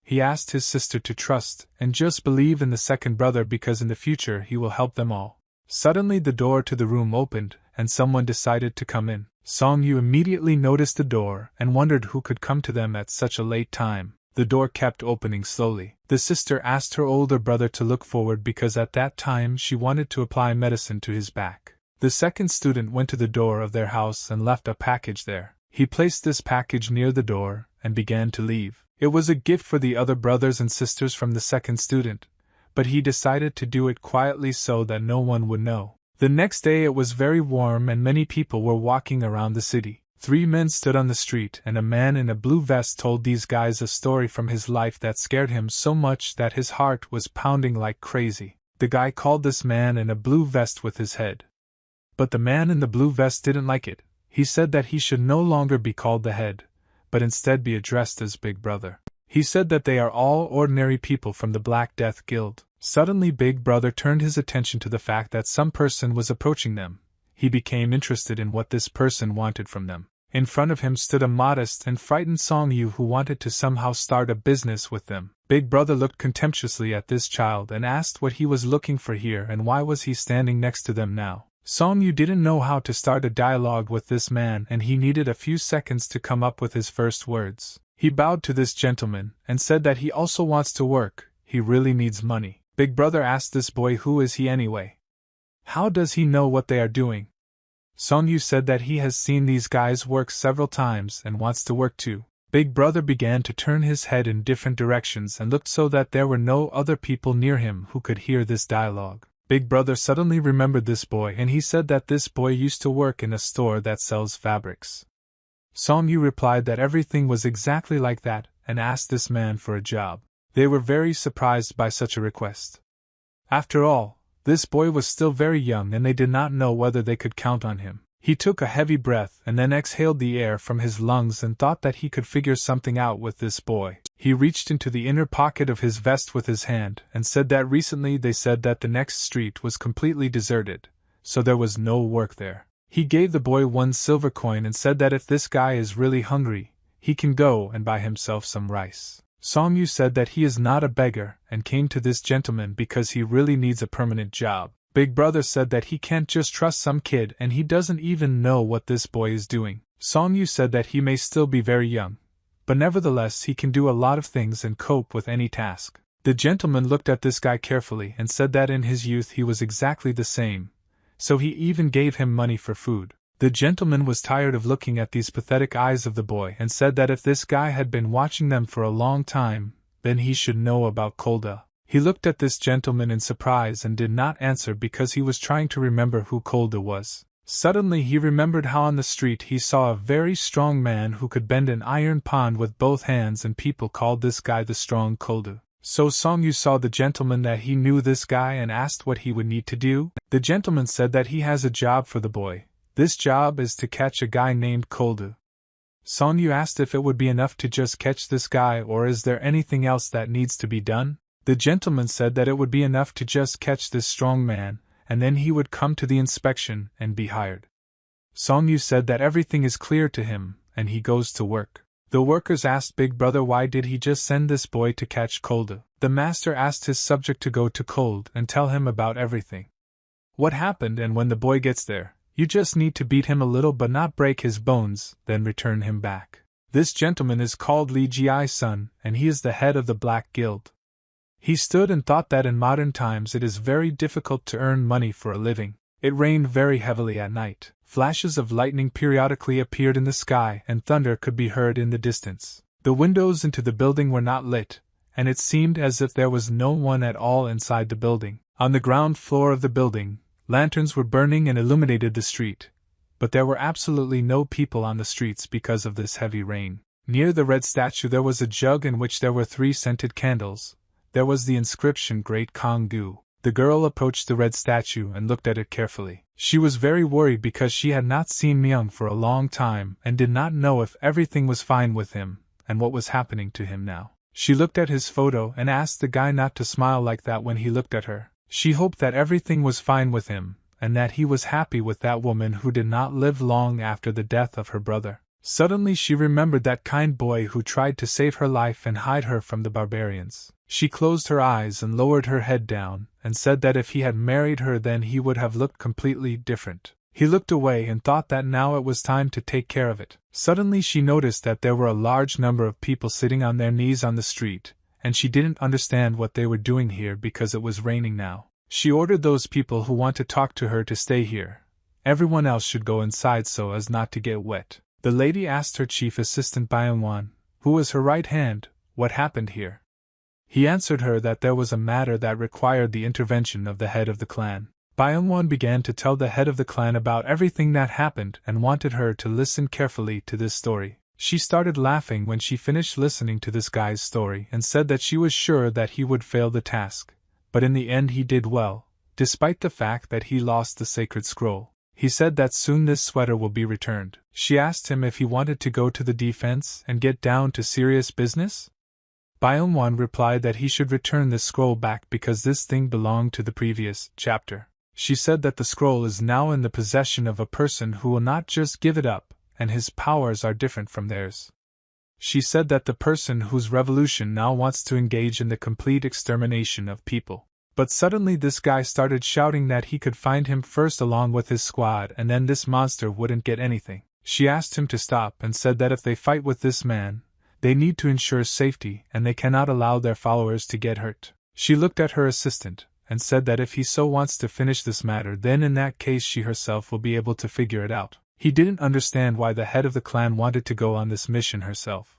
He asked his sister to trust and just believe in the second brother because in the future he will help them all. Suddenly the door to the room opened and someone decided to come in. Song Yu immediately noticed the door and wondered who could come to them at such a late time. The door kept opening slowly. The sister asked her older brother to look forward because at that time she wanted to apply medicine to his back. The second student went to the door of their house and left a package there. He placed this package near the door and began to leave. It was a gift for the other brothers and sisters from the second student, but he decided to do it quietly so that no one would know. The next day it was very warm and many people were walking around the city. 3 men stood on the street, and a man in a blue vest told these guys a story from his life that scared him so much that his heart was pounding like crazy. The guy called this man in a blue vest with his head. But the man in the blue vest didn't like it. He said that he should no longer be called the head, but instead be addressed as Big Brother. He said that they are all ordinary people from the Black Death Guild. Suddenly Big Brother turned his attention to the fact that some person was approaching them. He became interested in what this person wanted from them. In front of him stood a modest and frightened Song Yu who wanted to somehow start a business with them. Big Brother looked contemptuously at this child and asked what he was looking for here and why was he standing next to them now. Song Yu didn't know how to start a dialogue with this man and he needed a few seconds to come up with his first words. He bowed to this gentleman and said that he also wants to work, he really needs money. Big Brother asked this boy who is he anyway? How does he know what they are doing? Song Yu said that he has seen these guys work several times and wants to work too. Big Brother began to turn his head in different directions and looked so that there were no other people near him who could hear this dialogue. Big Brother suddenly remembered this boy and he said that this boy used to work in a store that sells fabrics. Song Yu replied that everything was exactly like that and asked this man for a job. They were very surprised by such a request. After all, this boy was still very young and they did not know whether they could count on him. He took a heavy breath and then exhaled the air from his lungs and thought that he could figure something out with this boy. He reached into the inner pocket of his vest with his hand and said that recently they said that the next street was completely deserted, so there was no work there. He gave the boy 1 silver coin and said that if this guy is really hungry, he can go and buy himself some rice. Song Yu said that he is not a beggar and came to this gentleman because he really needs a permanent job. Big Brother said that he can't just trust some kid and he doesn't even know what this boy is doing. Song Yu said that he may still be very young, but nevertheless he can do a lot of things and cope with any task. The gentleman looked at this guy carefully and said that in his youth he was exactly the same, so he even gave him money for food. The gentleman was tired of looking at these pathetic eyes of the boy and said that if this guy had been watching them for a long time, then he should know about Kolda. He looked at this gentleman in surprise and did not answer because he was trying to remember who Kolda was. Suddenly he remembered how on the street he saw a very strong man who could bend an iron pond with both hands and people called this guy the strong Kolda. So Song Yu saw the gentleman that he knew this guy and asked what he would need to do. The gentleman said that he has a job for the boy. This job is to catch a guy named Kolda. Song Yu asked if it would be enough to just catch this guy or is there anything else that needs to be done? The gentleman said that it would be enough to just catch this strong man, and then he would come to the inspection and be hired. Song Yu said that everything is clear to him, and he goes to work. The workers asked Big Brother why did he just send this boy to catch Kolda. The master asked his subject to go to Cold and tell him about everything. What happened, and when the boy gets there, you just need to beat him a little but not break his bones, then return him back. This gentleman is called Li Ji-sun, and he is the head of the Black Guild. He stood and thought that in modern times it is very difficult to earn money for a living. It rained very heavily at night. Flashes of lightning periodically appeared in the sky and thunder could be heard in the distance. The windows into the building were not lit, and it seemed as if there was no one at all inside the building. On the ground floor of the building, lanterns were burning and illuminated the street, but there were absolutely no people on the streets because of this heavy rain. Near the red statue there was a jug in which there were 3 scented candles. There was the inscription Great Kong-gu. The girl approached the red statue and looked at it carefully. She was very worried because she had not seen Myung for a long time and did not know if everything was fine with him and what was happening to him now. She looked at his photo and asked the guy not to smile like that when he looked at her. She hoped that everything was fine with him, and that he was happy with that woman who did not live long after the death of her brother. Suddenly she remembered that kind boy who tried to save her life and hide her from the barbarians. She closed her eyes and lowered her head down, and said that if he had married her then he would have looked completely different. He looked away and thought that now it was time to take care of it. Suddenly she noticed that there were a large number of people sitting on their knees on the street, and she didn't understand what they were doing here because it was raining now. She ordered those people who want to talk to her to stay here. Everyone else should go inside so as not to get wet. The lady asked her chief assistant Byung-won, who was her right hand, what happened here. He answered her that there was a matter that required the intervention of the head of the clan. Byung-won began to tell the head of the clan about everything that happened and wanted her to listen carefully to this story. She started laughing when she finished listening to this guy's story and said that she was sure that he would fail the task, but in the end he did well, despite the fact that he lost the sacred scroll. He said that soon this sweater will be returned. She asked him if he wanted to go to the defense and get down to serious business. Byung-won replied that he should return the scroll back because this thing belonged to the previous chapter. She said that the scroll is now in the possession of a person who will not just give it up, and his powers are different from theirs. She said that the person whose revolution now wants to engage in the complete extermination of people. But suddenly this guy started shouting that he could find him first along with his squad and then this monster wouldn't get anything. She asked him to stop and said that if they fight with this man, they need to ensure safety and they cannot allow their followers to get hurt. She looked at her assistant and said that if he so wants to finish this matter, then in that case she herself will be able to figure it out. He didn't understand why the head of the clan wanted to go on this mission herself.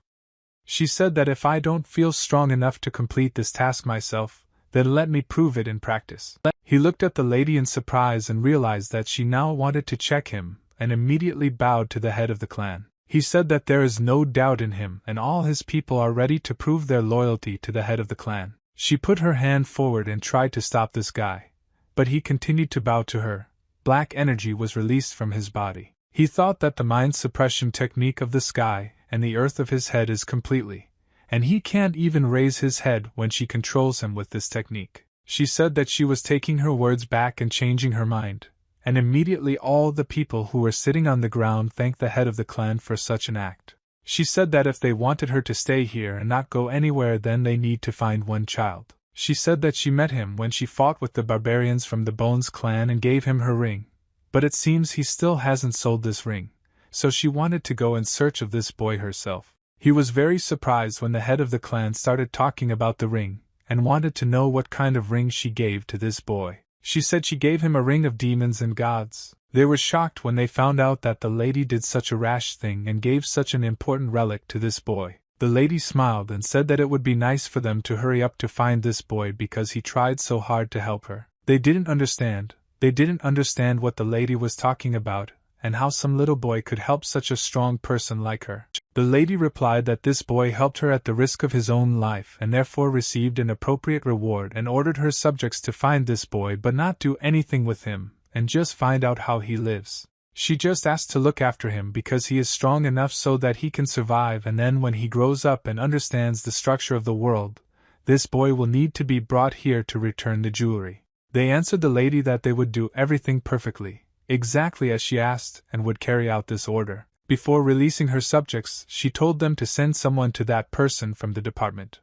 She said that if I don't feel strong enough to complete this task myself, then let me prove it in practice. He looked at the lady in surprise and realized that she now wanted to check him, and immediately bowed to the head of the clan. He said that there is no doubt in him and all his people are ready to prove their loyalty to the head of the clan. She put her hand forward and tried to stop this guy, but he continued to bow to her. Black energy was released from his body. He thought that the mind suppression technique of the sky and the earth of his head is completely, and he can't even raise his head when she controls him with this technique. She said that she was taking her words back and changing her mind, and immediately all the people who were sitting on the ground thanked the head of the clan for such an act. She said that if they wanted her to stay here and not go anywhere, then they need to find one child. She said that she met him when she fought with the barbarians from the Bones clan and gave him her ring, but it seems he still hasn't sold this ring, so she wanted to go in search of this boy herself. He was very surprised when the head of the clan started talking about the ring, and wanted to know what kind of ring she gave to this boy. She said she gave him a ring of demons and gods. They were shocked when they found out that the lady did such a rash thing and gave such an important relic to this boy. The lady smiled and said that it would be nice for them to hurry up to find this boy because he tried so hard to help her. They didn't understand what the lady was talking about, and how some little boy could help such a strong person like her. The lady replied that this boy helped her at the risk of his own life and therefore received an appropriate reward, and ordered her subjects to find this boy but not do anything with him, and just find out how he lives. She just asked to look after him because he is strong enough so that he can survive, and then when he grows up and understands the structure of the world, this boy will need to be brought here to return the jewelry. They answered the lady that they would do everything perfectly, exactly as she asked, and would carry out this order. Before releasing her subjects, she told them to send someone to that person from the department,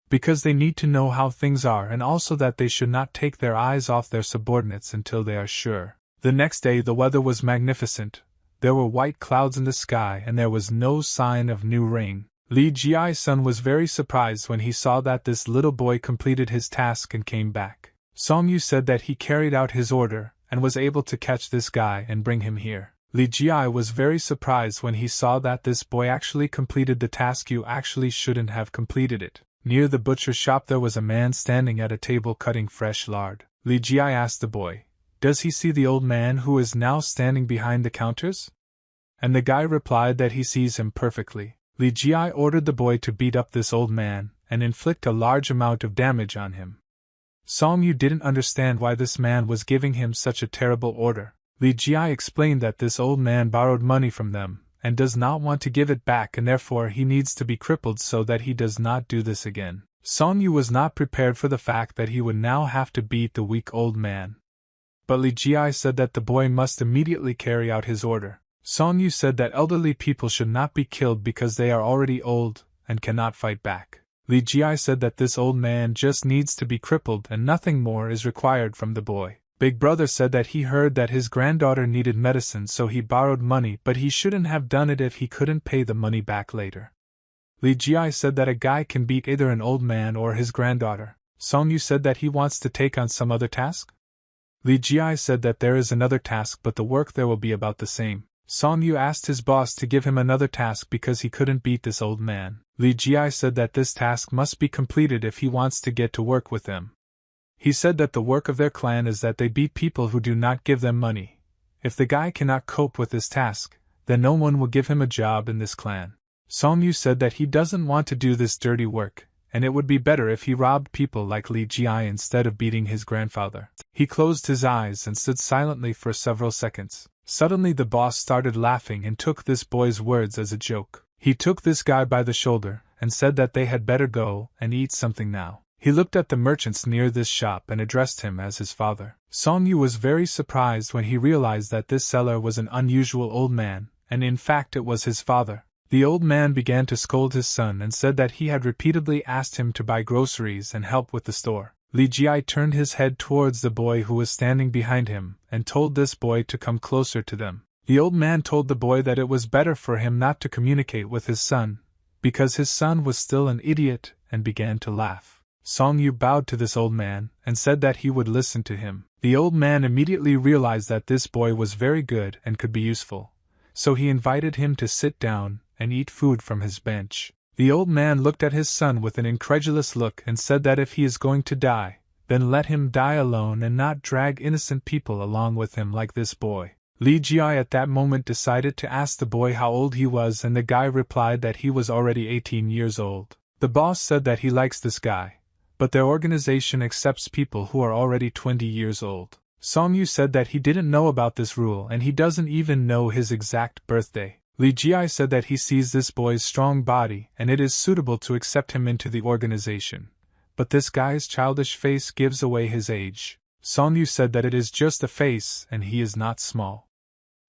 because they need to know how things are, and also that they should not take their eyes off their subordinates until they are sure. The next day the weather was magnificent. There were white clouds in the sky and there was no sign of new rain. Li Jiai's son was very surprised when he saw that this little boy completed his task and came back. Song Yu said that he carried out his order and was able to catch this guy and bring him here. Li Jiai was very surprised when he saw that this boy actually completed the task. You actually shouldn't have completed it. Near the butcher shop there was a man standing at a table cutting fresh lard. Li Jiai asked the boy, "Does he see the old man who is now standing behind the counters?" And the guy replied that he sees him perfectly. Li Jiai ordered the boy to beat up this old man and inflict a large amount of damage on him. Song Yu didn't understand why this man was giving him such a terrible order. Li Jiai explained that this old man borrowed money from them and does not want to give it back, and therefore he needs to be crippled so that he does not do this again. Song Yu was not prepared for the fact that he would now have to beat the weak old man. But Li Jiai said that the boy must immediately carry out his order. Song Yu said that elderly people should not be killed because they are already old and cannot fight back. Li Jiai said that this old man just needs to be crippled and nothing more is required from the boy. Big Brother said that he heard that his granddaughter needed medicine, so he borrowed money, but he shouldn't have done it if he couldn't pay the money back later. Li Jiai said that a guy can beat either an old man or his granddaughter. Song Yu said that he wants to take on some other task. Li Jiai said that there is another task, but the work there will be about the same. Song Yu asked his boss to give him another task because he couldn't beat this old man. Li Jiai said that this task must be completed if he wants to get to work with them. He said that the work of their clan is that they beat people who do not give them money. If the guy cannot cope with this task, then no one will give him a job in this clan. Song-yu said that he doesn't want to do this dirty work, and it would be better if he robbed people like Li Ji instead of beating his grandfather. He closed his eyes and stood silently for several seconds. Suddenly the boss started laughing and took this boy's words as a joke. He took this guy by the shoulder and said that they had better go and eat something now. He looked at the merchants near this shop and addressed him as his father. Song-yu was very surprised when he realized that this seller was an unusual old man, and in fact it was his father. The old man began to scold his son and said that he had repeatedly asked him to buy groceries and help with the store. Li Ji turned his head towards the boy who was standing behind him and told this boy to come closer to them. The old man told the boy that it was better for him not to communicate with his son, because his son was still an idiot, and began to laugh. Song-yu bowed to this old man and said that he would listen to him. The old man immediately realized that this boy was very good and could be useful, so he invited him to sit down and eat food from his bench. The old man looked at his son with an incredulous look and said that if he is going to die, then let him die alone and not drag innocent people along with him like this boy. Li Ji at that moment decided to ask the boy how old he was, and the guy replied that he was already 18 years old. The boss said that he likes this guy, but their organization accepts people who are already 20 years old. Song-yu said that he didn't know about this rule and he doesn't even know his exact birthday. Li Ji said that he sees this boy's strong body and it is suitable to accept him into the organization, but this guy's childish face gives away his age. Song-yu said that it is just a face and he is not small.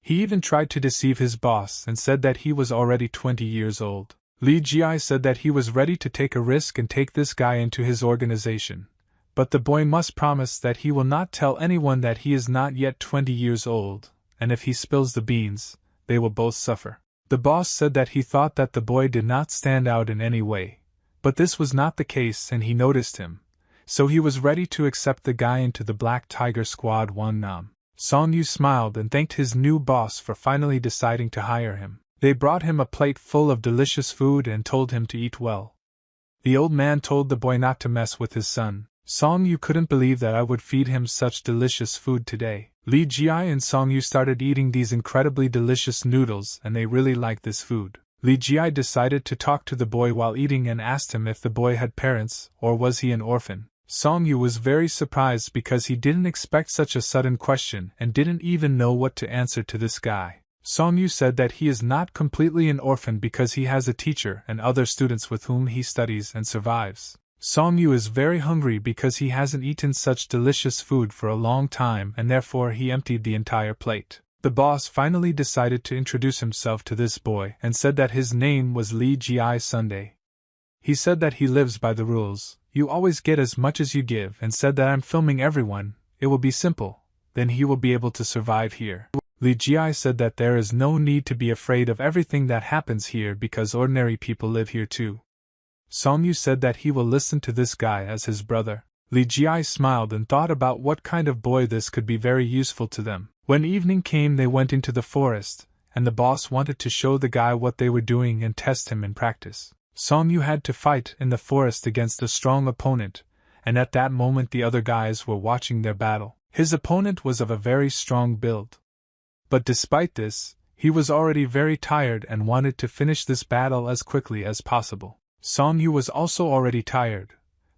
He even tried to deceive his boss and said that he was already 20 years old. Li Ji said that he was ready to take a risk and take this guy into his organization, but the boy must promise that he will not tell anyone that he is not yet 20 years old, and if he spills the beans, they will both suffer. The boss said that he thought that the boy did not stand out in any way, but this was not the case and he noticed him, so he was ready to accept the guy into the Black Tiger Squad One Nam. Song-yu smiled and thanked his new boss for finally deciding to hire him. They brought him a plate full of delicious food and told him to eat well. The old man told the boy not to mess with his son. Song-yu couldn't believe that I would feed him such delicious food today. Li Ji and Song-yu started eating these incredibly delicious noodles and they really liked this food. Li Ji decided to talk to the boy while eating and asked him if the boy had parents or was he an orphan. Song-yu was very surprised because he didn't expect such a sudden question and didn't even know what to answer to this guy. Song-yu said that he is not completely an orphan because he has a teacher and other students with whom he studies and survives. Song-yu is very hungry because he hasn't eaten such delicious food for a long time and therefore he emptied the entire plate. The boss finally decided to introduce himself to this boy and said that his name was Li Ji Sunday. He said that he lives by the rules, you always get as much as you give, and said that I'm filming everyone, it will be simple, then he will be able to survive here. Li Ji said that there is no need to be afraid of everything that happens here because ordinary people live here too. Song-yu said that he will listen to this guy as his brother. Li Ji smiled and thought about what kind of boy this could be very useful to them. When evening came they went into the forest, and the boss wanted to show the guy what they were doing and test him in practice. Song-yu had to fight in the forest against a strong opponent, and at that moment the other guys were watching their battle. His opponent was of a very strong build. But despite this, he was already very tired and wanted to finish this battle as quickly as possible. Song-yu was also already tired,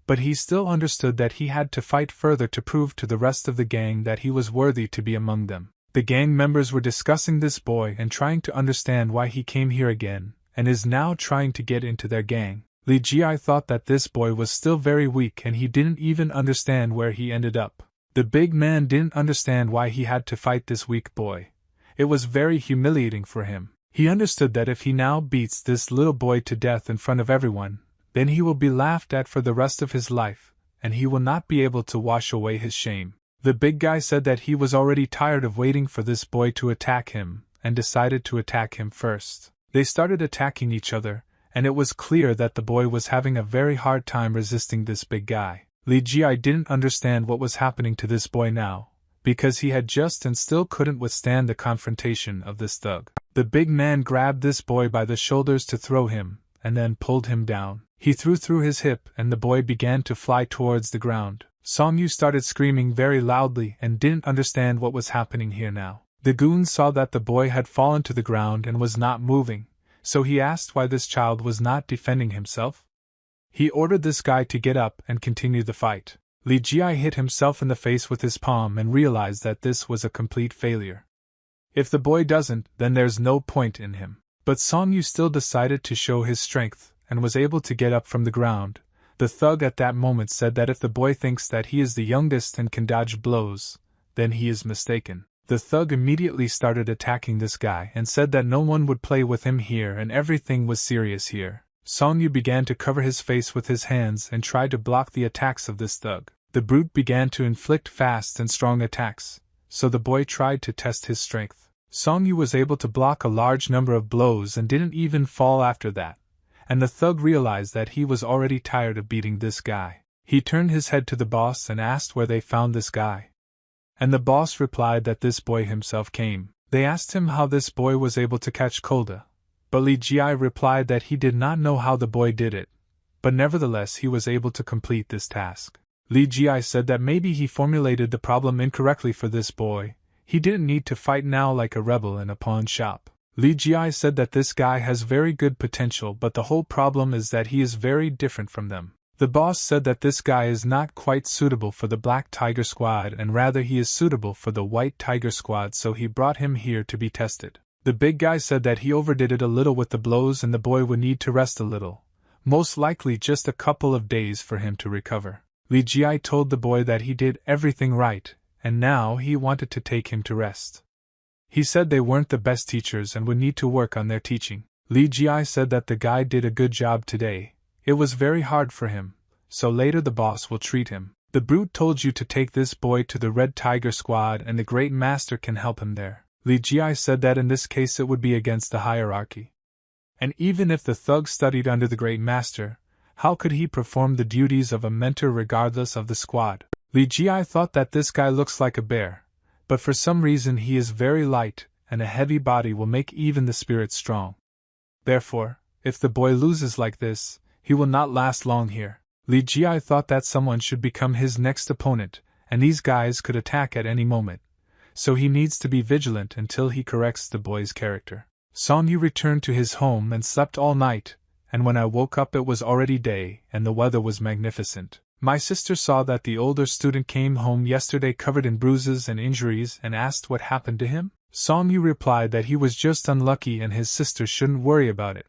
but he still understood that he had to fight further to prove to the rest of the gang that he was worthy to be among them. The gang members were discussing this boy and trying to understand why he came here again, and is now trying to get into their gang. Li Ji thought that this boy was still very weak and he didn't even understand where he ended up. The big man didn't understand why he had to fight this weak boy. It was very humiliating for him. He understood that if he now beats this little boy to death in front of everyone, then he will be laughed at for the rest of his life, and he will not be able to wash away his shame. The big guy said that he was already tired of waiting for this boy to attack him, and decided to attack him first. They started attacking each other, and it was clear that the boy was having a very hard time resisting this big guy. Li Ji didn't understand what was happening to this boy now, because he had just and still couldn't withstand the confrontation of this thug. The big man grabbed this boy by the shoulders to throw him, and then pulled him down. He threw through his hip and the boy began to fly towards the ground. Song-yu started screaming very loudly and didn't understand what was happening here now. The goon saw that the boy had fallen to the ground and was not moving, so he asked why this child was not defending himself. He ordered this guy to get up and continue the fight. Li Jie hit himself in the face with his palm and realized that this was a complete failure. If the boy doesn't, then there's no point in him. But Song-yu still decided to show his strength, and was able to get up from the ground. The thug at that moment said that if the boy thinks that he is the youngest and can dodge blows, then he is mistaken. The thug immediately started attacking this guy and said that no one would play with him here and everything was serious here. Song-yu began to cover his face with his hands and tried to block the attacks of this thug. The brute began to inflict fast and strong attacks, so the boy tried to test his strength. Song-yu was able to block a large number of blows and didn't even fall after that, and the thug realized that he was already tired of beating this guy. He turned his head to the boss and asked where they found this guy. And the boss replied that this boy himself came. They asked him how this boy was able to catch Kolda, but Li Jie replied that he did not know how the boy did it, but nevertheless he was able to complete this task. Li Jie said that maybe he formulated the problem incorrectly for this boy. He didn't need to fight now like a rebel in a pawn shop. Li Jie said that this guy has very good potential, but the whole problem is that he is very different from them. The boss said that this guy is not quite suitable for the Black Tiger Squad and rather he is suitable for the White Tiger Squad, so he brought him here to be tested. The big guy said that he overdid it a little with the blows and the boy would need to rest a little, most likely just a couple of days for him to recover. Li Jie told the boy that he did everything right, and now he wanted to take him to rest. He said they weren't the best teachers and would need to work on their teaching. Li Jie said that the guy did a good job today. It was very hard for him, so later the boss will treat him. The brute told you to take this boy to the Red Tiger Squad and the Great Master can help him there. Li Jie said that in this case it would be against the hierarchy. And even if the thug studied under the Great Master, how could he perform the duties of a mentor regardless of the squad? Li Jie thought that this guy looks like a bear, but for some reason he is very light, and a heavy body will make even the spirit strong. Therefore, if the boy loses like this, he will not last long here. Li Jie thought that someone should become his next opponent, and these guys could attack at any moment, so he needs to be vigilant until he corrects the boy's character. Song-yu returned to his home and slept all night, and when I woke up it was already day and the weather was magnificent. My sister saw that the older student came home yesterday covered in bruises and injuries and asked what happened to him. Song-yu replied that he was just unlucky and his sister shouldn't worry about it,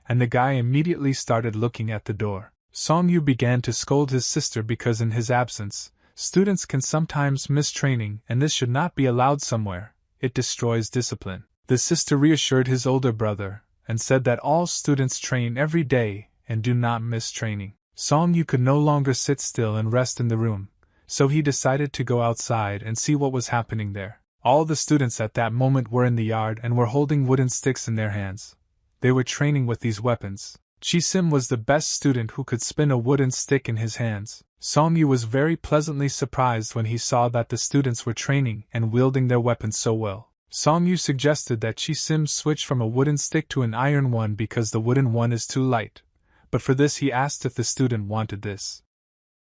and the guy immediately started looking at the door. Song-yu began to scold his sister because in his absence, students can sometimes miss training and this should not be allowed somewhere. It destroys discipline. The sister reassured his older brother and said that all students train every day and do not miss training. Song-yu could no longer sit still and rest in the room, so he decided to go outside and see what was happening there. All the students at that moment were in the yard and were holding wooden sticks in their hands. They were training with these weapons. Chi-sim was the best student who could spin a wooden stick in his hands. Song-yu was very pleasantly surprised when he saw that the students were training and wielding their weapons so well. Song-yu suggested that Chi-sim switch from a wooden stick to an iron one because the wooden one is too light, but for this he asked if the student wanted this.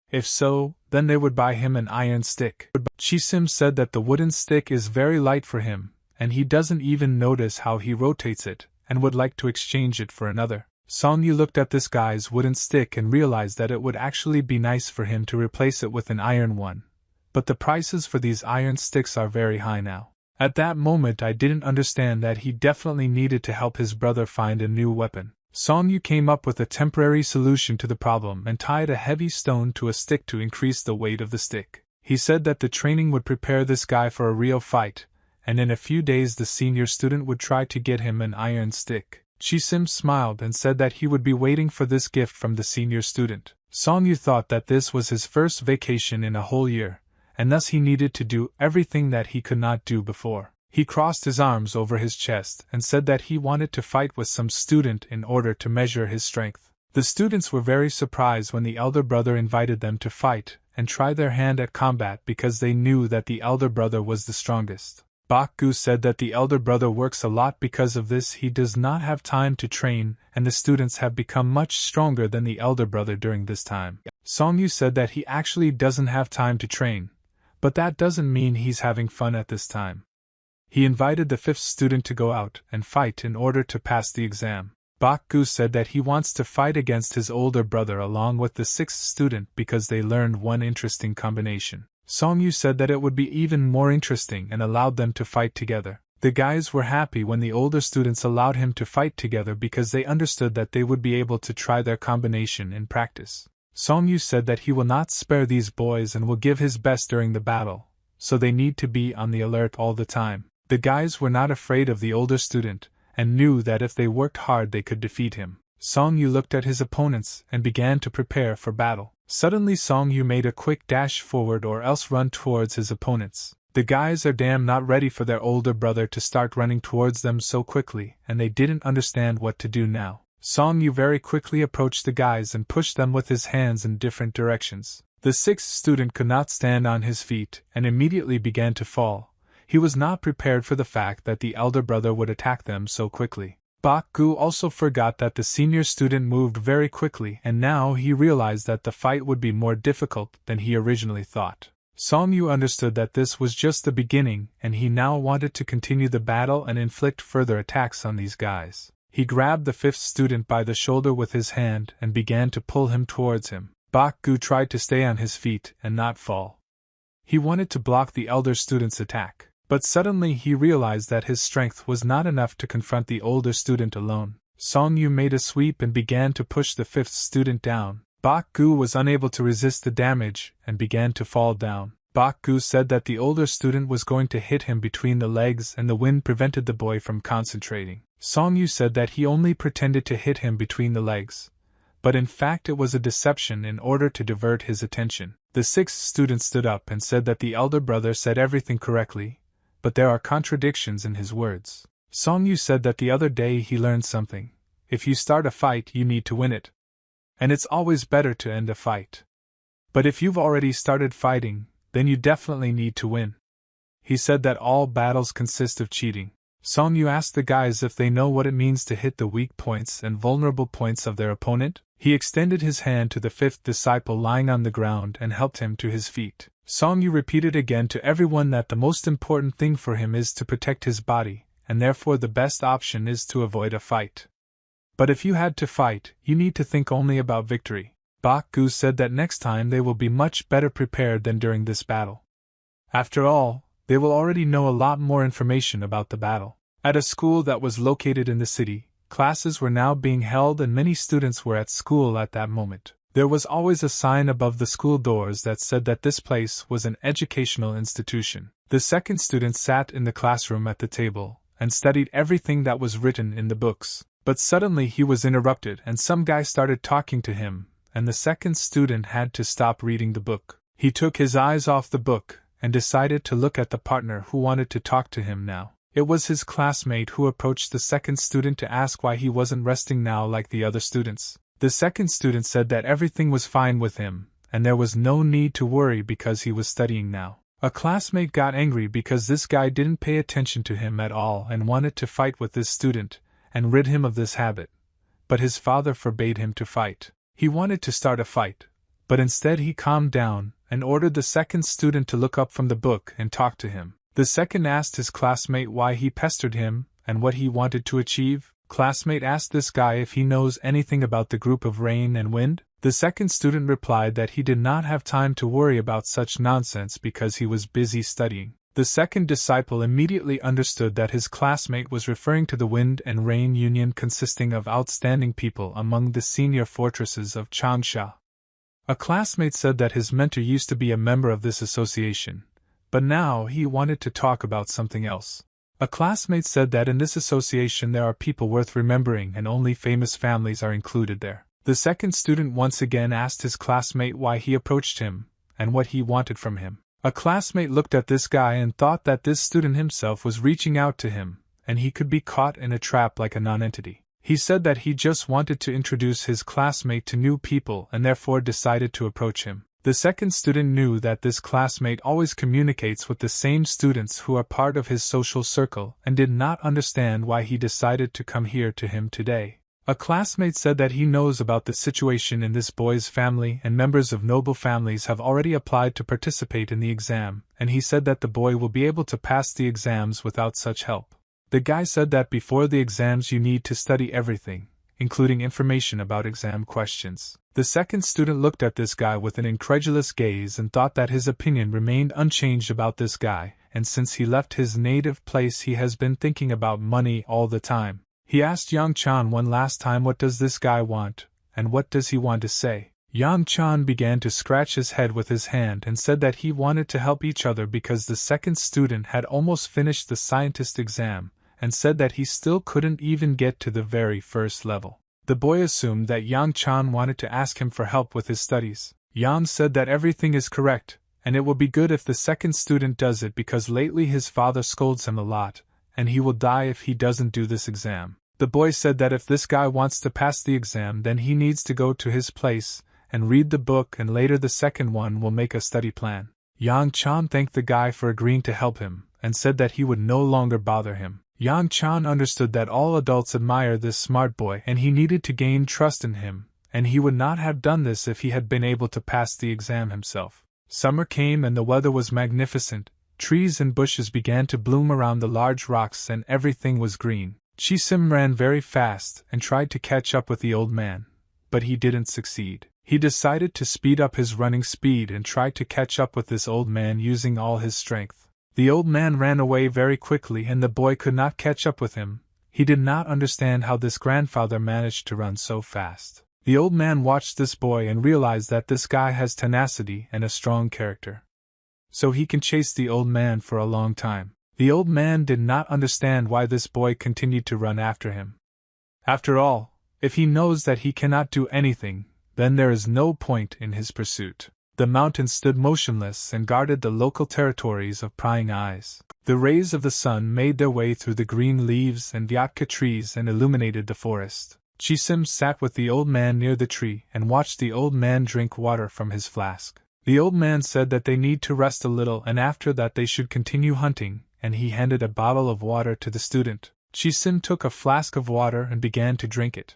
If so, then they would buy him an iron stick. Chi-sim said that the wooden stick is very light for him, and he doesn't even notice how he rotates it, and would like to exchange it for another. Song-yu looked at this guy's wooden stick and realized that it would actually be nice for him to replace it with an iron one, but the prices for these iron sticks are very high now. At that moment I didn't understand that he definitely needed to help his brother find a new weapon. Song-yu came up with a temporary solution to the problem and tied a heavy stone to a stick to increase the weight of the stick. He said that the training would prepare this guy for a real fight, and in a few days the senior student would try to get him an iron stick. Chi-sim smiled and said that he would be waiting for this gift from the senior student. Song-yu thought that this was his first vacation in a whole year, and thus he needed to do everything that he could not do before. He crossed his arms over his chest and said that he wanted to fight with some student in order to measure his strength. The students were very surprised when the elder brother invited them to fight and try their hand at combat because they knew that the elder brother was the strongest. Bakgu said that the elder brother works a lot because of this. He does not have time to train, and the students have become much stronger than the elder brother during this time. Songyu said that he actually doesn't have time to train, but that doesn't mean he's having fun at this time. He invited the 5th student to go out and fight in order to pass the exam. Bakgu said that he wants to fight against his older brother along with the 6th student because they learned one interesting combination. Songyu said that it would be even more interesting and allowed them to fight together. The guys were happy when the older students allowed him to fight together because they understood that they would be able to try their combination in practice. Songyu said that he will not spare these boys and will give his best during the battle, so they need to be on the alert all the time. The guys were not afraid of the older student, and knew that if they worked hard they could defeat him. Songyu looked at his opponents and began to prepare for battle. Suddenly Songyu made a quick dash forward or else run towards his opponents. The guys are damn not ready for their older brother to start running towards them so quickly, and they didn't understand what to do now. Songyu very quickly approached the guys and pushed them with his hands in different directions. The 6th student could not stand on his feet and immediately began to fall. He was not prepared for the fact that the elder brother would attack them so quickly. Bakgu also forgot that the senior student moved very quickly, and now he realized that the fight would be more difficult than he originally thought. Songyu understood that this was just the beginning, and he now wanted to continue the battle and inflict further attacks on these guys. He grabbed the 5th student by the shoulder with his hand and began to pull him towards him. Bakgu tried to stay on his feet and not fall. He wanted to block the elder student's attack. But suddenly he realized that his strength was not enough to confront the older student alone. Songyu made a sweep and began to push the 5th student down. Bakgu was unable to resist the damage and began to fall down. Bakgu said that the older student was going to hit him between the legs and the wind prevented the boy from concentrating. Songyu said that he only pretended to hit him between the legs, but in fact it was a deception in order to divert his attention. The 6th student stood up and said that the elder brother said everything correctly, but there are contradictions in his words. Songyu said that the other day he learned something. If you start a fight, you need to win it. And it's always better to end a fight. But if you've already started fighting, then you definitely need to win. He said that all battles consist of cheating. Songyu asked the guys if they know what it means to hit the weak points and vulnerable points of their opponent. He extended his hand to the 5th disciple lying on the ground and helped him to his feet. Songyu repeated again to everyone that the most important thing for him is to protect his body, and therefore the best option is to avoid a fight. But if you had to fight, you need to think only about victory. Bakgu said that next time they will be much better prepared than during this battle. After all, they will already know a lot more information about the battle. At a school that was located in the city, classes were now being held and many students were at school at that moment. There was always a sign above the school doors that said that this place was an educational institution. The 2nd student sat in the classroom at the table and studied everything that was written in the books. But suddenly he was interrupted and some guy started talking to him, and the 2nd student had to stop reading the book. He took his eyes off the book and decided to look at the partner who wanted to talk to him now. It was his classmate who approached the 2nd student to ask why he wasn't resting now like the other students. The 2nd student said that everything was fine with him, and there was no need to worry because he was studying now. A classmate got angry because this guy didn't pay attention to him at all and wanted to fight with this student, and rid him of this habit. But his father forbade him to fight. He wanted to start a fight, but instead he calmed down and ordered the 2nd student to look up from the book and talk to him. The 2nd asked his classmate why he pestered him and what he wanted to achieve. Classmate asked this guy if he knows anything about the group of rain and wind. The 2nd student replied that he did not have time to worry about such nonsense because he was busy studying. The 2nd disciple immediately understood that his classmate was referring to the Wind and Rain Union consisting of outstanding people among the senior fortresses of Changsha. A classmate said that his mentor used to be a member of this association, but now he wanted to talk about something else. A classmate said that in this association there are people worth remembering and only famous families are included there. The 2nd student once again asked his classmate why he approached him, and what he wanted from him. A classmate looked at this guy and thought that this student himself was reaching out to him, and he could be caught in a trap like a non-entity. He said that he just wanted to introduce his classmate to new people and therefore decided to approach him. The second student knew that this classmate always communicates with the same students who are part of his social circle and did not understand why he decided to come here to him today. A classmate said that he knows about the situation in this boy's family and members of noble families have already applied to participate in the exam, and he said that the boy will be able to pass the exams without such help. The guy said that before the exams you need to study everything, including information about exam questions. The second student looked at this guy with an incredulous gaze and thought that his opinion remained unchanged about this guy, and since he left his native place he has been thinking about money all the time. He asked Yang Chan one last time, what does this guy want, and what does he want to say? Yang Chan began to scratch his head with his hand and said that he wanted to help each other because the second student had almost finished the scientist exam, and said that he still couldn't even get to the very first level. The boy assumed that Yang Chan wanted to ask him for help with his studies. Yang said that everything is correct, and it will be good if the second student does it because lately his father scolds him a lot, and he will die if he doesn't do this exam. The boy said that if this guy wants to pass the exam then he needs to go to his place and read the book, and later the second one will make a study plan. Yang Chan thanked the guy for agreeing to help him, and said that he would no longer bother him. Yang Chan understood that all adults admire this smart boy and he needed to gain trust in him, and he would not have done this if he had been able to pass the exam himself. Summer came and the weather was magnificent. Trees and bushes began to bloom around the large rocks and everything was green. Chi-sim ran very fast and tried to catch up with the old man, but he didn't succeed. He decided to speed up his running speed and tried to catch up with this old man using all his strength. The old man ran away very quickly and the boy could not catch up with him. He did not understand how this grandfather managed to run so fast. The old man watched this boy and realized that this guy has tenacity and a strong character, so he can chase the old man for a long time. The old man did not understand why this boy continued to run after him. After all, if he knows that he cannot do anything, then there is no point in his pursuit. The mountain stood motionless and guarded the local territories of prying eyes. The rays of the sun made their way through the green leaves and yucca trees and illuminated the forest. Chi-sim sat with the old man near the tree and watched the old man drink water from his flask. The old man said that they need to rest a little and after that they should continue hunting, and he handed a bottle of water to the student. Chi-sim took a flask of water and began to drink it.